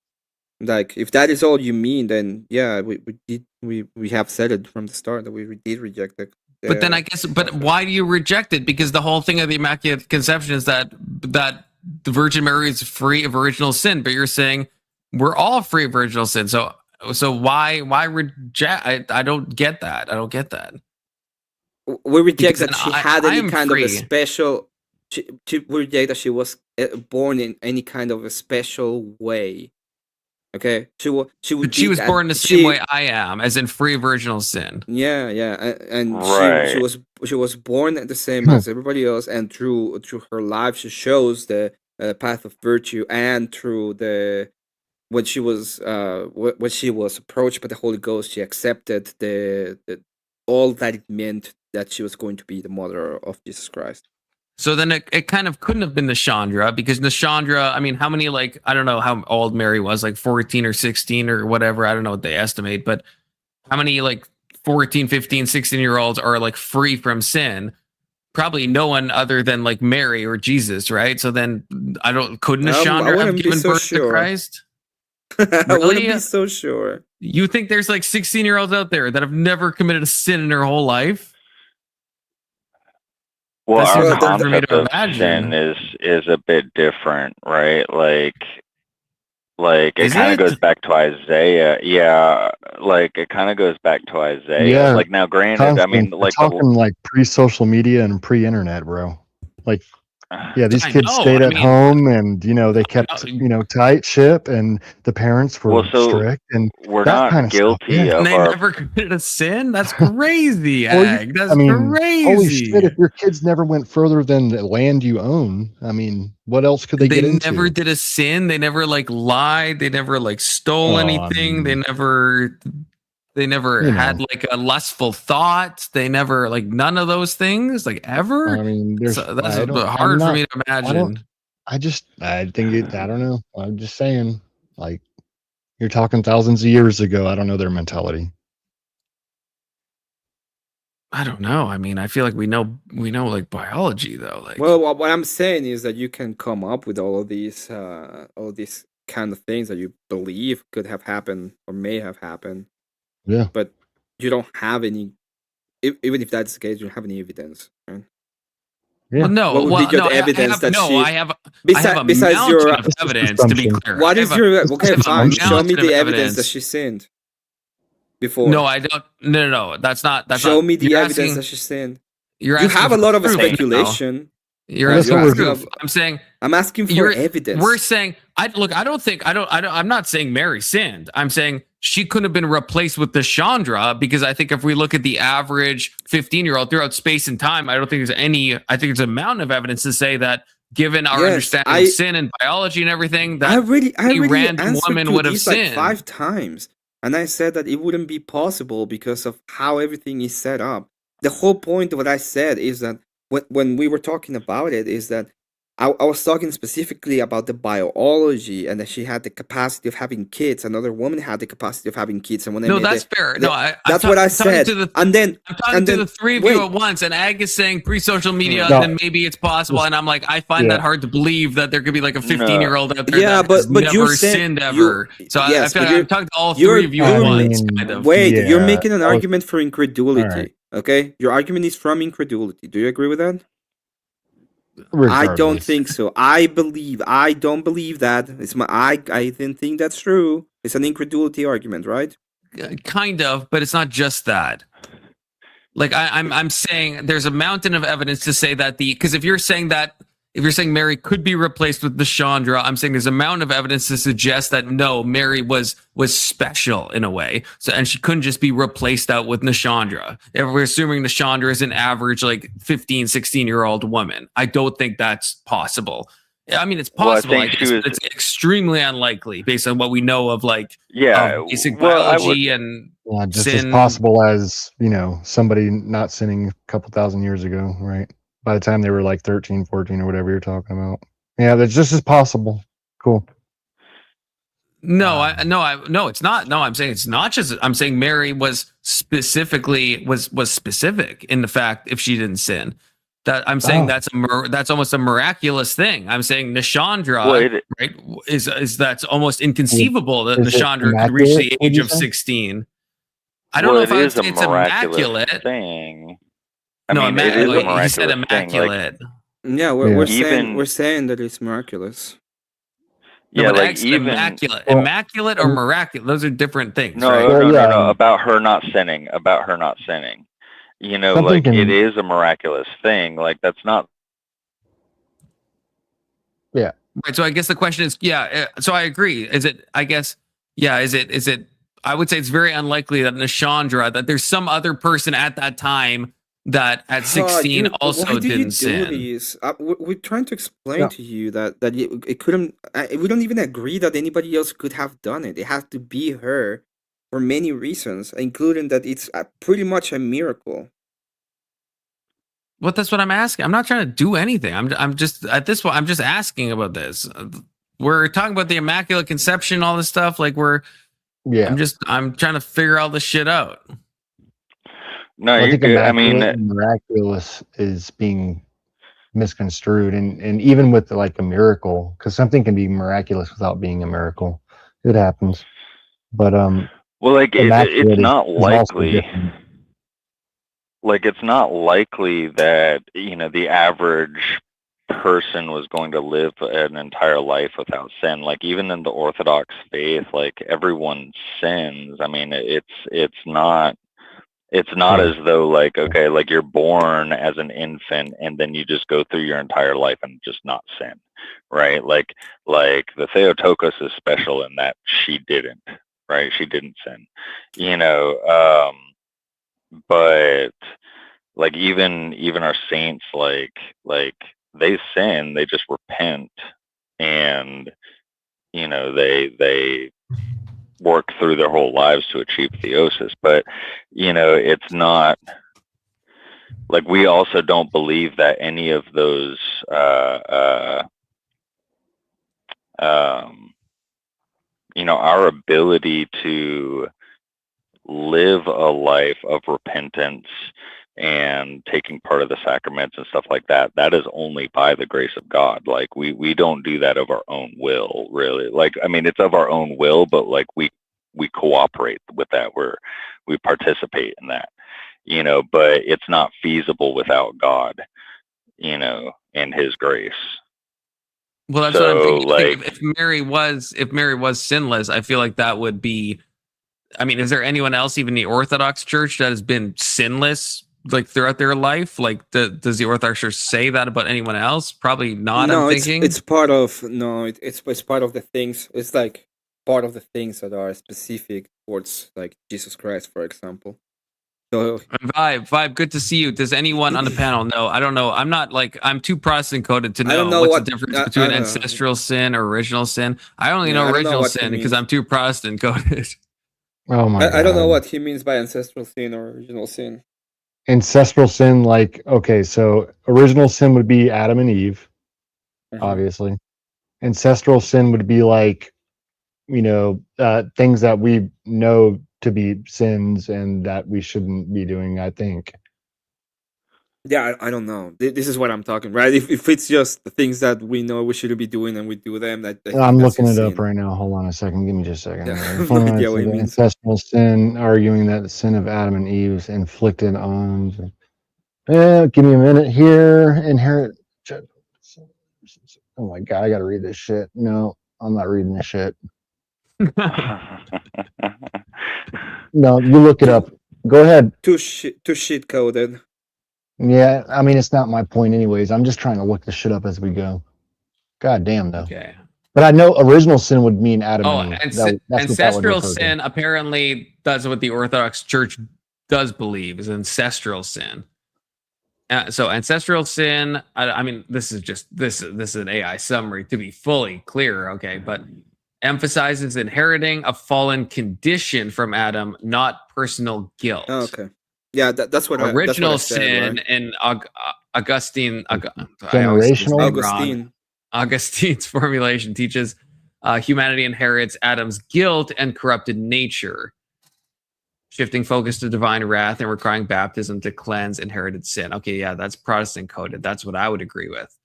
S: Like, if that is all you mean, then yeah, we have said it from the start that we did reject it.
B: But then I guess, but why do you reject it? Because the whole thing of the Immaculate Conception is that the Virgin Mary is free of original sin. But you're saying we're all free of original sin. So why reject? I don't get that. I don't get that.
S: We reject
B: Because
S: that she
B: I
S: had any
B: am
S: kind of a
B: free.
S: special. We reject that she was born in any kind of a special way. Okay,
B: But she was born the same way I am, as in free of original sin.
S: Yeah, and
R: Right.
S: she was born the same as everybody else, and through her life, she shows the path of virtue, and through when she was approached by the Holy Ghost, she accepted the all that it meant that she was going to be the mother of Jesus Christ.
B: So then it kind of couldn't have been the Chandra, because the Chandra, I mean, how many, like, I don't know how old Mary was, like 14 or 16 or whatever. I don't know what they estimate, but how many like 14, 15, 16-year-olds are like free from sin? Probably no one other than like Mary or Jesus, right? So then couldn't the Chandra have given birth to Christ?
S: I
B: Really?
S: wouldn't be so sure.
B: You think there's like 16-year-olds out there that have never committed a sin in their whole life?
R: Well,
B: That seems
R: our
B: hard for me
R: concept
B: to
R: of
B: imagine.
R: sin is a bit different, right? Like it
B: Is
R: kind
B: it?
R: of goes back to Isaiah. Yeah, like it kind of goes back to Isaiah.
O: Yeah.
R: Like, now, granted, I mean,
O: We're
R: like
O: talking like pre-social media and pre-internet, bro. Like, yeah, these
B: I
O: kids
B: know,
O: stayed
B: I
O: at
B: mean-
O: home, and they kept tight ship, and the parents were
R: Well, so
O: strict, and
R: we're
O: that
R: not
O: kind of
R: guilty
O: stuff. Yeah.
R: of
B: And they
R: our.
B: never committed a sin? That's crazy,
O: Well,
B: Ag. That's
O: I mean,
B: crazy.
O: holy shit! If your kids never went further than the land you own, I mean, what else could they get into?
B: Never did a sin. They never like lied. They never like stole
O: Oh, I
B: anything.
O: mean-
B: They never
O: You
B: had
O: know.
B: like a lustful thought. They never like none of those things, like ever.
O: I mean, there's
B: That's
O: I don't- I'm
B: hard for
O: not-
B: me to
O: I
B: imagine.
O: don't- I think I don't know. I'm just saying, like, you're talking thousands of years ago. I don't know their mentality.
B: I don't know. I mean, I feel like we know like biology though. Like,
S: Well, what I'm saying is that you can come up with all these kind of things that you believe could have happened or may have happened.
O: Yeah.
S: But you don't have any. Even if that's the case, you don't have any evidence. Right?
B: well, no,
S: What would
B: well,
S: be your
B: no,
S: evidence that she?
B: I have a
S: besides
B: mountain
S: your
B: of evidence, to be clear.
S: What
B: I
S: is
B: have a-
S: your
B: I
S: okay?
B: have a
S: Fine. Show me
B: mountain of
S: the evidence that she sinned. Before.
B: No, I don't. No. That's not.
S: Show
B: not,
S: me the
B: you're
S: evidence
B: asking-
S: that she sinned.
B: You're
S: You
B: asking
S: have a
B: for
S: lot of
B: proof now.
S: speculation.
B: You're
S: You're
B: asking for
S: asking
B: proof.
S: of-
B: I'm saying
S: I'm asking for evidence.
B: We're saying I don't think I'm not saying Mary sinned. I'm saying she couldn't have been replaced with the Chandra, because I think if we look at the average 15-year-old throughout space and time, I don't think there's any. I think there's a mountain of evidence to say that, given our
S: Yes,
B: understanding of sin and biology and everything, that
S: I really
B: any random
S: answered
B: woman
S: to
B: would have
S: this like
B: sinned.
S: 5 times, and I said that it wouldn't be possible because of how everything is set up. The whole point of what I said is that when we were talking about it, is that I was talking specifically about the biology, and that she had the capacity of having kids. Another woman had the capacity of having kids, and when
B: No, that's fair. No,
S: that's what I said. And then
B: I'm talking to the three of you at once, and Ag is saying pre-social media,
S: No.
B: then maybe it's possible. And I'm like, I find that hard to believe that there could be like a 15-year-old out there
S: Yeah,
B: that has
S: but you're
B: never
S: saying-
B: sinned ever. So
S: yes,
B: I feel
S: but
B: like I'm talking to all three of you at once, kind of.
S: Wait, you're
O: Yeah,
S: making an
O: I was-
S: argument for incredulity.
O: Alright.
S: Okay, your argument is from incredulity. Do you agree with that? I don't
O: Regardless.
S: think so. I don't believe that. I didn't think that's true. It's an incredulity argument, right?
B: Kind of, but it's not just that. Like I'm saying, there's a mountain of evidence to say that because if you're saying Mary could be replaced with the Chandra, I'm saying there's a mountain of evidence to suggest that no, Mary was special in a way. So, and she couldn't just be replaced out with Nashandra. If we're assuming Nashandra is an average like 15, 16-year-old woman, I don't think that's possible. I mean, it's
R: Well, I
B: possible,
R: think
B: I
R: she
B: guess,
R: was-
B: but it's extremely unlaic based on what we know of like basic
R: well, I
B: biology
R: would-
B: and
O: Just
B: sin.
O: as possible as somebody not sinning a couple thousand years ago, right? By the time they were like 13, 14 or whatever you're talking about. Yeah, that's just as possible. Cool.
B: No, it's not. No, I'm saying it's not just. I'm saying Mary was specifically was specific in the fact if she didn't sin. That I'm saying that's almost a miraculous thing. I'm saying Nishandra, right? Is that's almost inconceivable that Nishandra could reach the age of 16. I don't know if I would say it's immaculate
R: thing.
B: immaculate. He said immaculate.
S: Yeah, we're saying that it's miraculous.
B: No, but immaculate or miraculous, those are different things.
R: No. About her not sinning. You know, it is a miraculous thing. Like that's not.
O: Yeah.
B: Right. So I guess the question is, so I agree. Is it? I guess. Yeah. Is it? I would say it's very unlikely that Nishandra, that there's some other person at that time that at 16 also didn't sin.
S: We're trying to explain to you that it couldn't. We don't even agree that anybody else could have done it. It has to be her for many reasons, including that it's pretty much a miracle.
B: Well, that's what I'm asking. I'm not trying to do anything. I'm just at this point. I'm just asking about this. We're talking about the Immaculate Conception, all this stuff. Like I'm trying to figure all this shit out.
R: No, you're good. I mean,
O: miraculous is being misconstrued, and even with like a miracle, because something can be miraculous without being a miracle. It happens, but
R: well, like it's not likely. Like it's not likely that the average person was going to live an entire life without sin. Like even in the Orthodox faith, like everyone sins. I mean, it's not as though like, okay, like you're born as an infant and then you just go through your entire life and just not sin, right? Like the Theotokos is special in that she didn't, right? She didn't sin, but like even our saints, like they sin, they just repent and, they work through their whole lives to achieve theosis. But it's not like we also don't believe that any of those our ability to live a life of repentance and taking part of the sacraments and stuff like that is only by the grace of God. Like we don't do that of our own will, really. Like I mean, it's of our own will, but like we cooperate with that. We participate in that, but it's not feasible without God, and his grace.
B: Well, that's what I'm thinking. Like, if Mary was sinless, I feel like that would be. I mean, is there anyone else, even the Orthodox Church, that has been sinless like throughout their life? Like, does the Orthodox Church say that about anyone else? Probably not.
S: No,
B: I'm thinking
S: it's part of it's part of the things. It's like part of the things that are specific towards like Jesus Christ, for example. So
B: Vibe, good to see you. Does anyone on the panel know? I don't know. I'm too Protestant coded to know what's the difference between ancestral sin or original sin. I only know original sin because I'm too Protestant coded.
O: Oh my God.
S: I don't know what he means by ancestral sin or original sin.
O: Ancestral sin, like, okay, so original sin would be Adam and Eve, obviously. Ancestral sin would be like, things that we know to be sins and that we shouldn't be doing, I think.
S: Yeah, I don't know. This is what I'm talking, right? If it's just the things that we know we shouldn't be doing and we do them,
O: I'm looking it up right now. Hold on a second. Give me just a second.
S: Yeah. What you mean.
O: Ancestral sin, arguing that the sin of Adam and Eve was inflicted on. Give me a minute here. Inherit. Oh my God, I got to read this shit. No, I'm not reading this shit. No, you look it up. Go ahead.
S: Too shit coded.
O: Yeah, I mean, it's not my point anyways. I'm just trying to look this shit up as we go. God damn, though.
B: Okay.
O: But I know original sin would mean Adam and Eve.
B: Ancestral sin, apparently, that's what the Orthodox Church does believe, is ancestral sin. So ancestral sin, I mean, this is an AI summary to be fully clear, okay? But emphasizes inheriting a fallen condition from Adam, not personal guilt.
S: Oh, okay. Yeah, that's what
B: original
S: that's what I said,
B: sin in Augustine's formulation teaches humanity inherits Adam's guilt and corrupted nature, shifting focus to divine wrath and requiring baptism to cleanse inherited sin. Okay, yeah, that's Protestant coded. That's what I would agree with.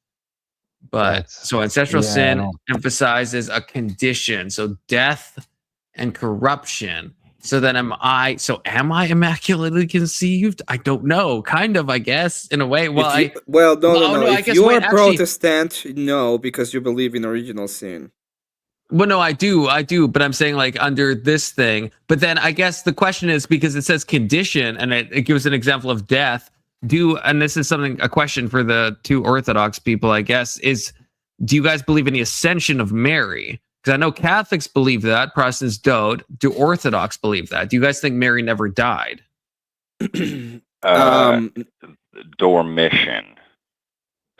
B: But so ancestral sin emphasizes a condition, so death and corruption. So then am I immaculately conceived? I don't know. Kind of, I guess, in a way. Well,
S: no.
B: I
S: If
B: guess,
S: you are
B: actually,
S: Protestant, no, because you believe in original sin.
B: well, no, I do, but I'm saying like under this thing. But then I guess the question is, because it says condition and it gives an example of death. And this is a question for the two Orthodox people, I guess, is do you guys believe in the ascension of Mary? Because I know Catholics believe that, Protestants don't. Do Orthodox believe that? Do you guys think Mary never died?
R: Dormition,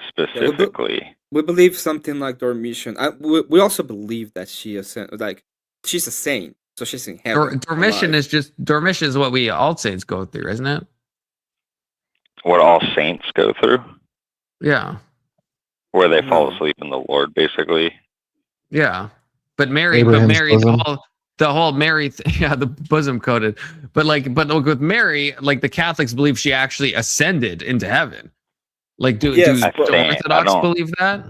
R: specifically.
S: We believe something like Dormition. We also believe that she's a saint, so she's in heaven.
B: Dormition is what we all saints go through, isn't it?
R: What all saints go through?
B: Yeah.
R: Where they fall asleep in the Lord, basically.
B: Yeah. But Mary, the whole Mary, the bosom coated. But look, with Mary, like the Catholics believe she actually ascended into heaven. Like, do Orthodox believe that?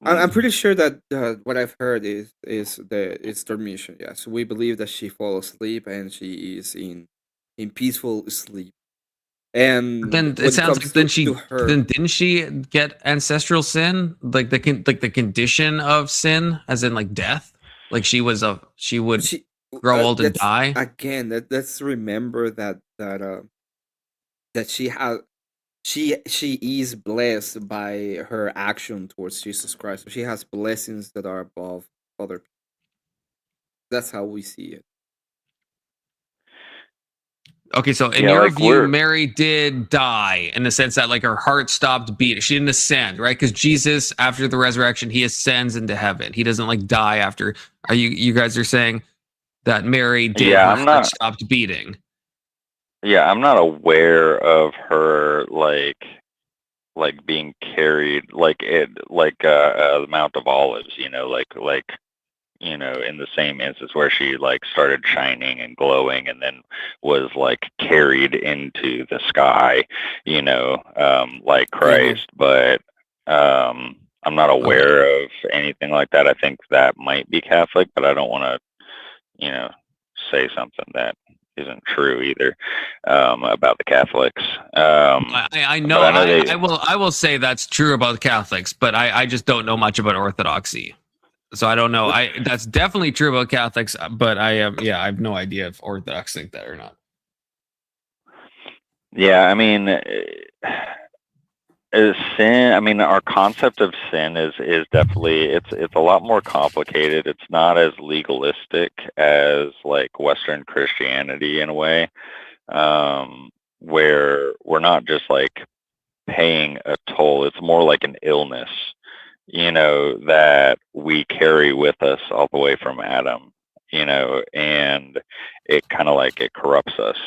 S: I'm pretty sure that what I've heard is it's Dormition. Yeah, so we believe that she falls asleep and she is in peaceful sleep. And
B: then it sounds like then didn't she get ancestral sin, like the condition of sin, as in like death, like she would grow old and die.
S: Again, let's remember that she is blessed by her action towards Jesus Christ. She has blessings that are above other people. That's how we see it.
B: Okay, so in your view, Mary did die in the sense that like her heart stopped beating. She didn't ascend, right? Because Jesus, after the resurrection, he ascends into heaven. He doesn't like die after. You guys are saying that Mary did? Her heart stopped beating.
R: Yeah, I'm not aware of her like being carried the Mount of Olives. In the same instance where she like started shining and glowing and then was like carried into the sky, like Christ. But I'm not aware of anything like that. I think that might be Catholic, but I don't want to, say something that isn't true either about the Catholics.
B: I know. I will say that's true about the Catholics, but I just don't know much about Orthodoxy. So I don't know. That's definitely true about Catholics, but I have no idea if Orthodox think that or not.
R: Yeah, I mean, sin. I mean, our concept of sin is definitely it's a lot more complicated. It's not as legalistic as like Western Christianity in a way, where we're not just like paying a toll. It's more like an illness, that we carry with us all the way from Adam, and it kind of like it corrupts us.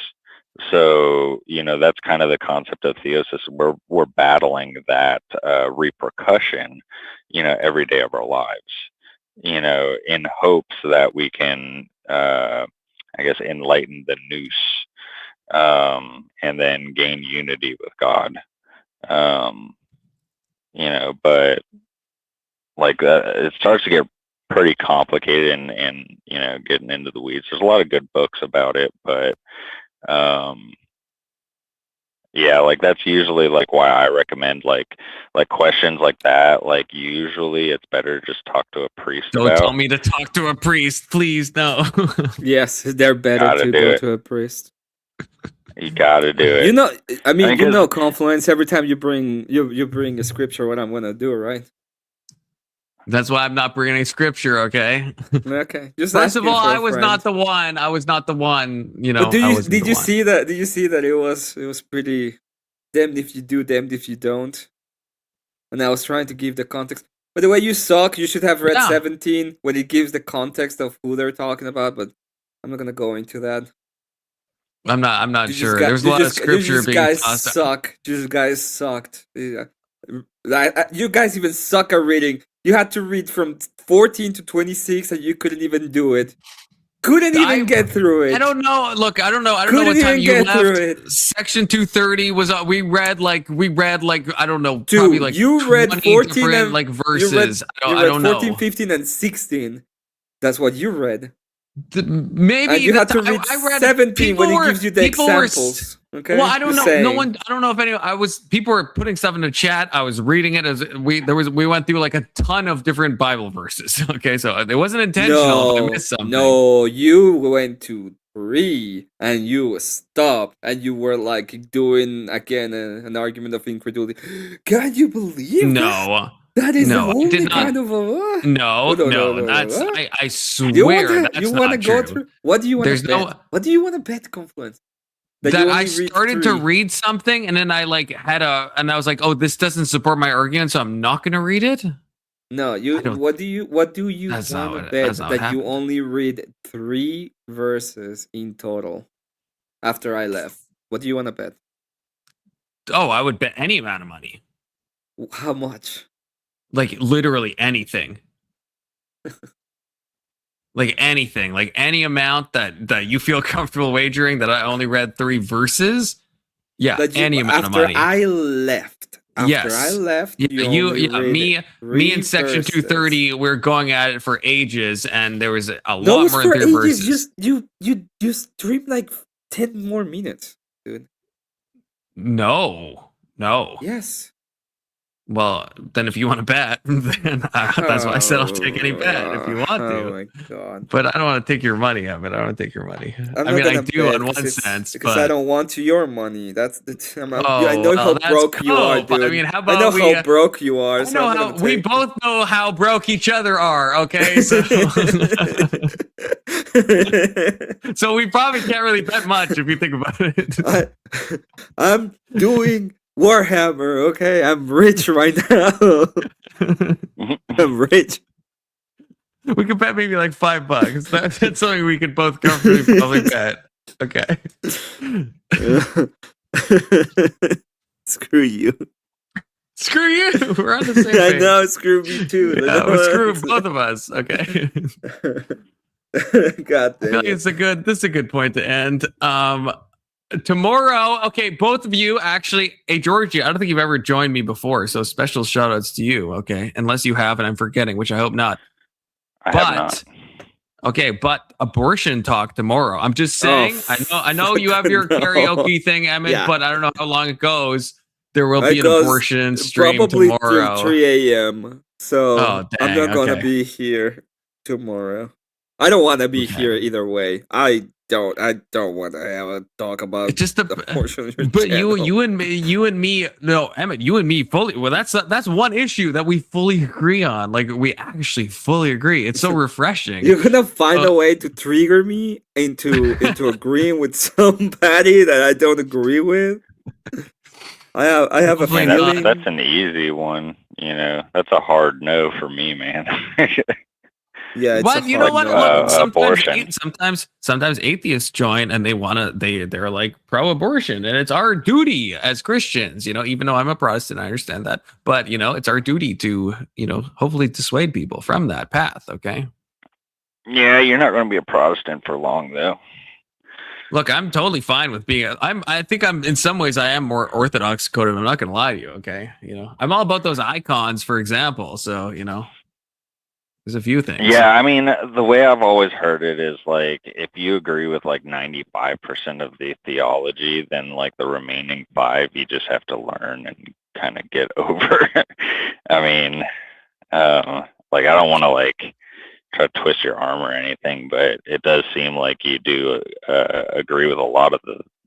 R: So, that's kind of the concept of theosis. We're battling that repercussion, every day of our lives, in hopes that we can, enlighten the noose, and then gain unity with God. But like it starts to get pretty complicated and getting into the weeds. There's a lot of good books about it, but like that's usually like why I recommend like questions like that. Like usually it's better to just talk to a priest.
B: Don't tell me to talk to a priest, please. No.
S: Yes, they're better to go to a priest.
R: You gotta do it.
S: Confluence. Every time you bring a scripture, what I'm gonna do, right?
B: That's why I'm not bringing a scripture, okay?
S: Okay.
B: First of all, I was not the one.
S: But did you see that? Did you see that it was pretty damned if you do, damned if you don't? And I was trying to give the context. By the way, you suck. You should have read 17 when it gives the context of who they're talking about, but I'm not gonna go into that.
B: I'm not sure. There's a lot of scripture being tossed out.
S: These guys sucked. Yeah. You guys even suck at reading. You had to read from 14 to 26, and you couldn't even do it. Couldn't even get through it.
B: I don't know. Look, I don't know. I don't
S: Couldn't
B: know what time
S: even
B: you
S: get through
B: left.
S: it.
B: Section 230 was. We read like I don't know. Probably like
S: you read
B: 20
S: 14
B: different
S: and
B: like verses.
S: You read
B: I don't
S: 14,
B: know.
S: 15, and 16. That's what you read.
B: Maybe
S: and you had to read
B: I read
S: 17 when he gives you the examples. Okay.
B: Well, I don't
S: Just
B: know.
S: saying.
B: No one. I don't know if anyone. People were putting stuff in the chat. I was reading it as we went through like a ton of different Bible verses. Okay, so it wasn't intentional. If I missed something.
S: No, you went to 3 and you stopped and you were like doing again an argument of incredulity. Can you believe
B: No.
S: that is
B: no,
S: the
B: I
S: only
B: did not.
S: kind of a
B: No, that's I swear that's
S: you
B: not
S: wanna go
B: true.
S: through? What do you want
B: There's
S: to bet?
B: no
S: What do you want to bet, Confluence?
B: that
S: you
B: I
S: only read
B: started to
S: 3?
B: read something and then I like and I was like, oh, this doesn't support my argument, so I'm not gonna read it.
S: No, what do you want to bet that you only read 3 verses in total after I left? What do you want to bet?
B: Oh, I would bet any amount of money.
S: How much?
B: Like literally anything. Like anything, like any amount that you feel comfortable wagering that I only read 3 verses. Yeah, any amount of money.
S: After I left.
B: Me and Section 230, we're going at it for ages, and there was a lot more than 3 verses.
S: You streamed like 10 more minutes, dude.
B: No.
S: Yes.
B: Well, then if you want to bet, then that's why I said I'll take any bet if you want to.
S: Oh my god!
B: But I don't want to take your money, Evan. I don't want to take your money. I do in one sense,
S: because I don't want your money. That's the.
B: I
S: know how broke you are, dude.
B: I mean, how about
S: I know how broke you are.
B: We both know how broke each other are. Okay, so so we probably can't really bet much if you think about it.
S: I'm doing Warhammer, okay? I'm rich right now. I'm rich.
B: We could bet maybe like $5. That's something we could both comfortably probably bet. Okay.
S: Screw you.
B: Screw you. We're on the same page.
S: I know, screw me too.
B: Yeah, screw both of us. Okay.
S: God damn.
B: I feel like this is a good point to end. Tomorrow, okay, both of you actually, hey Georgie, I don't think you've ever joined me before, so special shout outs to you, okay? Unless you have and I'm forgetting, which I hope not.
R: I have not.
B: Okay, but abortion talk tomorrow. I'm just saying, I know you have your karaoke thing, Emmett, but I don't know how long it goes. There will be an abortion stream
S: probably
B: tomorrow.
S: Till 3 a.m. So I'm not gonna be here tomorrow. I don't want to be here either way. I don't want to have a talk about
B: just
S: abortion.
B: But you and me, no, Emmett, you and me fully. Well, that's one issue that we fully agree on. Like we actually fully agree. It's so refreshing.
S: You're gonna find a way to trigger me into agreeing with somebody that I don't agree with. I have a feeling
R: that's an easy one. You know, that's a hard no for me, man.
S: Yeah,
B: but you know what? Sometimes atheists join and they're like pro-abortion, and it's our duty as Christians. You know, even though I'm a Protestant, I understand that, but you know, it's our duty to hopefully dissuade people from that path. Okay.
R: Yeah, you're not going to be a Protestant for long, though.
B: Look, I'm totally fine with being. I think I'm in some ways I am more Orthodox coded. I'm not going to lie to you. Okay, I'm all about those icons, for example. So there's a few things.
R: Yeah, I mean, the way I've always heard it is like if you agree with like 95% of the theology, then like the remaining 5 you just have to learn and kind of get over. I mean, like I don't want to like try to twist your arm or anything, but it does seem like you do agree with a lot of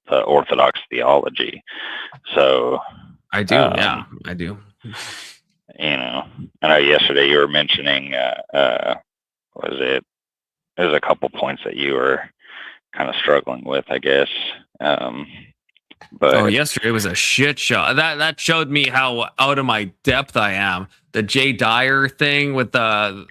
R: the Orthodox theology. So
B: I do. Yeah, I do.
R: I know yesterday you were mentioning, there's a couple points that you were kind of struggling with, I guess. But
B: yesterday was a shit show. That showed me how out of my depth I am. The Jay Dyer thing with there's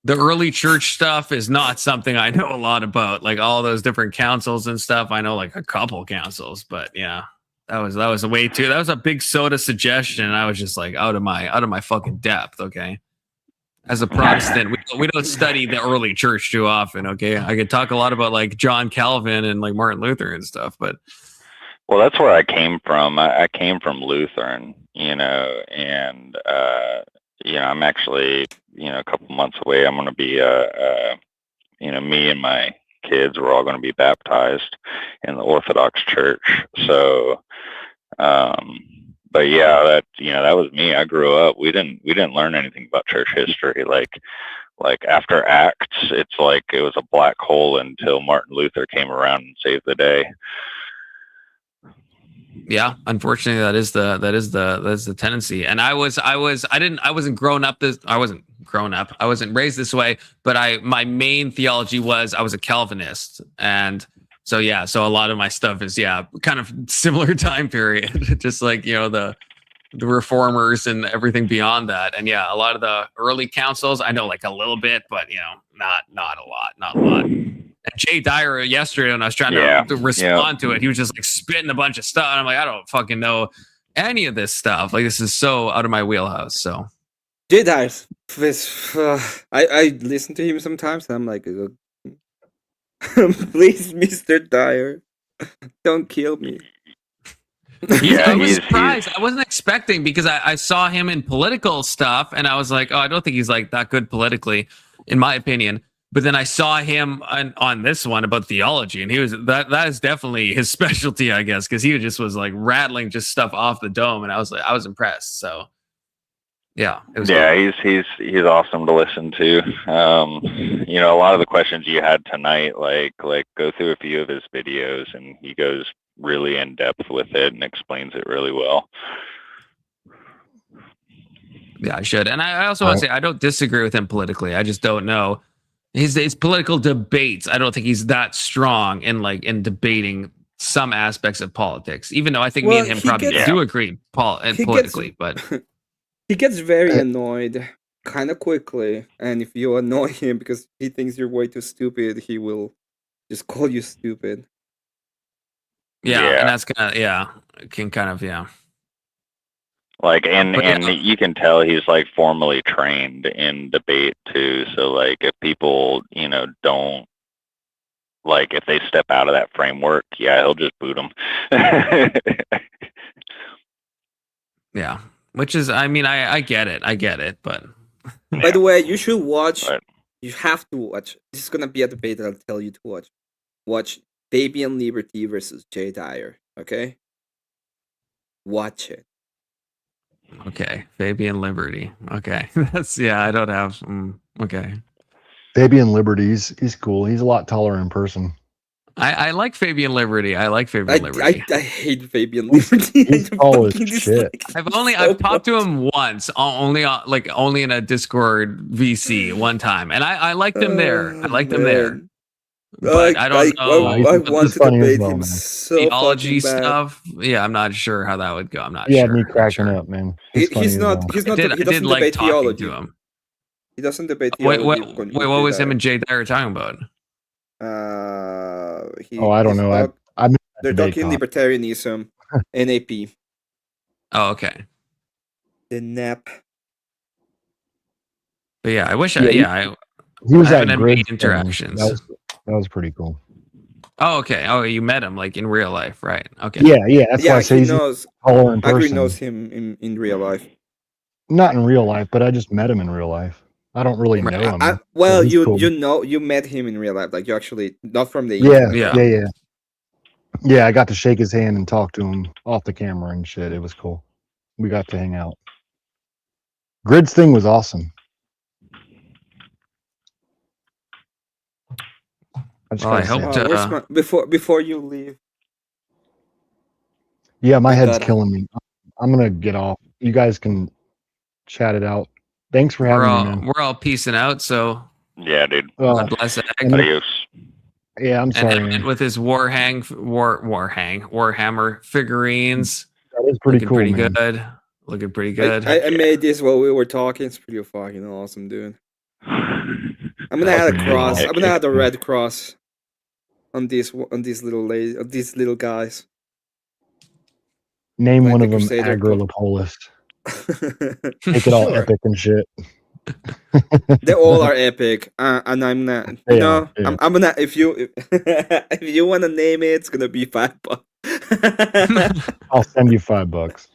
B: the early church stuff is not something I know a lot about. Like all those different councils and stuff. I know like a couple councils, but yeah. That was way too. That was a big soda suggestion, and I was just like out of my fucking depth. Okay, as a Protestant, we don't study the early church too often. Okay, I could talk a lot about like John Calvin and like Martin Luther and stuff, but
R: well, that's where I came from. I came from Lutheran, and I'm actually, a couple months away. I'm going to be, me and my kids were all going to be baptized in the Orthodox Church. So, but yeah, that was me. I grew up. We didn't learn anything about church history. Like after Acts, it's like it was a black hole until Martin Luther came around and saved the day.
B: yeah, unfortunately, that is the tendency. And I wasn't grown up I wasn't raised this way, but my main theology was I was a Calvinist, and so a lot of my stuff is kind of similar time period, just like the reformers and everything beyond that. And a lot of the early councils I know like a little bit, but not a lot. And Jay Dyer yesterday, when I was trying to respond to it, he was just like spitting a bunch of stuff. And I'm like, I don't fucking know any of this stuff. Like, this is so out of my wheelhouse. So
S: Jay Dyer, I listen to him sometimes, and I'm like, please, Mr. Dyer, don't kill me.
B: I was surprised. I wasn't expecting, because I saw him in political stuff, and I was like, oh, I don't think he's like that good politically, in my opinion. But then I saw him on this one about theology, and he was that is definitely his specialty, I guess, because he just was like rattling just stuff off the dome, and I was impressed. So yeah, it was cool.
R: He's awesome to listen to. A lot of the questions you had tonight, like go through a few of his videos, and he goes really in depth with it and explains it really well.
B: Yeah, I should. And I also want to say I don't disagree with him politically. I just don't know his political debates. I don't think he's that strong in debating some aspects of politics, even though I think me and him probably do agree politically. But
S: he gets very annoyed kind of quickly, and if you annoy him because he thinks you're way too stupid, he will just call you stupid.
B: And that's kind of
R: Like, and you can tell he's like formally trained in debate too. So like, if people, don't like, if they step out of that framework, he'll just boot them.
B: Yeah, which is, I mean, I get it, but
S: by the way, you should watch. You have to watch. This is gonna be a debate that I'll tell you to watch. Watch Fabian Liberty versus Jay Dyer. Okay, watch it.
B: Okay, Fabian Liberty. Okay, that's I don't have. Okay,
O: Fabian Liberty. He's cool. He's a lot taller in person.
B: I like Fabian Liberty. I
S: hate Fabian Liberty.
O: He's tall as shit.
B: I've talked to him once, only in a Discord VC one time, and I liked him there. But I don't know.
S: I want to debate him so
B: theology
S: fucking bad.
B: stuff. Yeah, I'm not sure how that would go. I'm not
O: sure.
B: Yeah,
O: me cracking up, man.
S: He's not. He doesn't debate theology.
B: To him.
S: He doesn't debate theology.
B: Wait, what was him and Jay Dyer talking about?
O: I don't know.
S: They're talking libertarianism, NAP.
B: Oh, okay.
S: The NAP.
B: But yeah, I wish
O: he was at great
B: interactions.
O: That was pretty cool.
B: Oh, okay. Oh, you met him like in real life, right? Okay.
O: Yeah. That's why I say
S: he knows. Agri knows him in real life.
O: Not in real life, but I just met him in real life. I don't really know him.
S: You met him in real life, like you actually not from the
O: Yeah, I got to shake his hand and talk to him off the camera and shit. It was cool. We got to hang out. Grid's thing was awesome.
B: I hope
S: before you leave.
O: Yeah, my head's killing me. I'm gonna get off. You guys can chat it out. Thanks for having me, man.
B: We're all peacing out, so
R: yeah, dude.
B: God bless it.
R: Adios.
O: Yeah, I'm sorry.
B: And with his Warhammer figurines.
O: That is pretty cool.
B: Looking pretty good.
S: I made this while we were talking. It's pretty fucking awesome, dude. I'm gonna add a cross. I'm gonna add a red cross on these little guys.
O: Name
S: Like
O: one
S: the
O: of them
S: Crusader
O: Agrilopolis. Make it all
S: Sure.
O: epic and shit.
S: They all are epic, and I'm not.
O: They
S: No,
O: are, yeah.
S: I'm not. If you if you want to name it, it's gonna be $5.
O: I'll send you $5.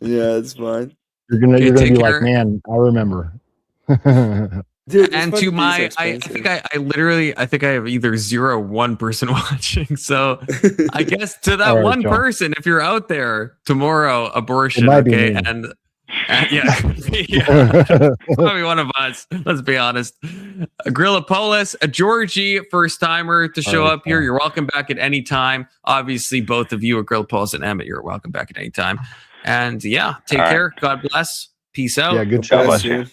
S: Yeah, it's fine.
O: You're gonna
B: Okay,
O: be
B: take
O: like,
B: care.
O: man, I remember.
S: Dude,
B: And to my, I think I literally, I think I have either 0 or 1 person watching. So I guess to that
O: All right,
B: one
O: John.
B: person, if you're out there tomorrow, abortion,
O: It might be
B: okay,
O: me.
B: and yeah, probably one of us. Let's be honest. Grillopolis, a Georgie first timer to show up here. You're welcome back at any time. Obviously, both of you, Grillopolis and Emmett, you're welcome back at any time. And yeah, take
R: All right.
B: care. God bless. Peace out.
O: Yeah, good
R: God
O: shot.
R: bless you.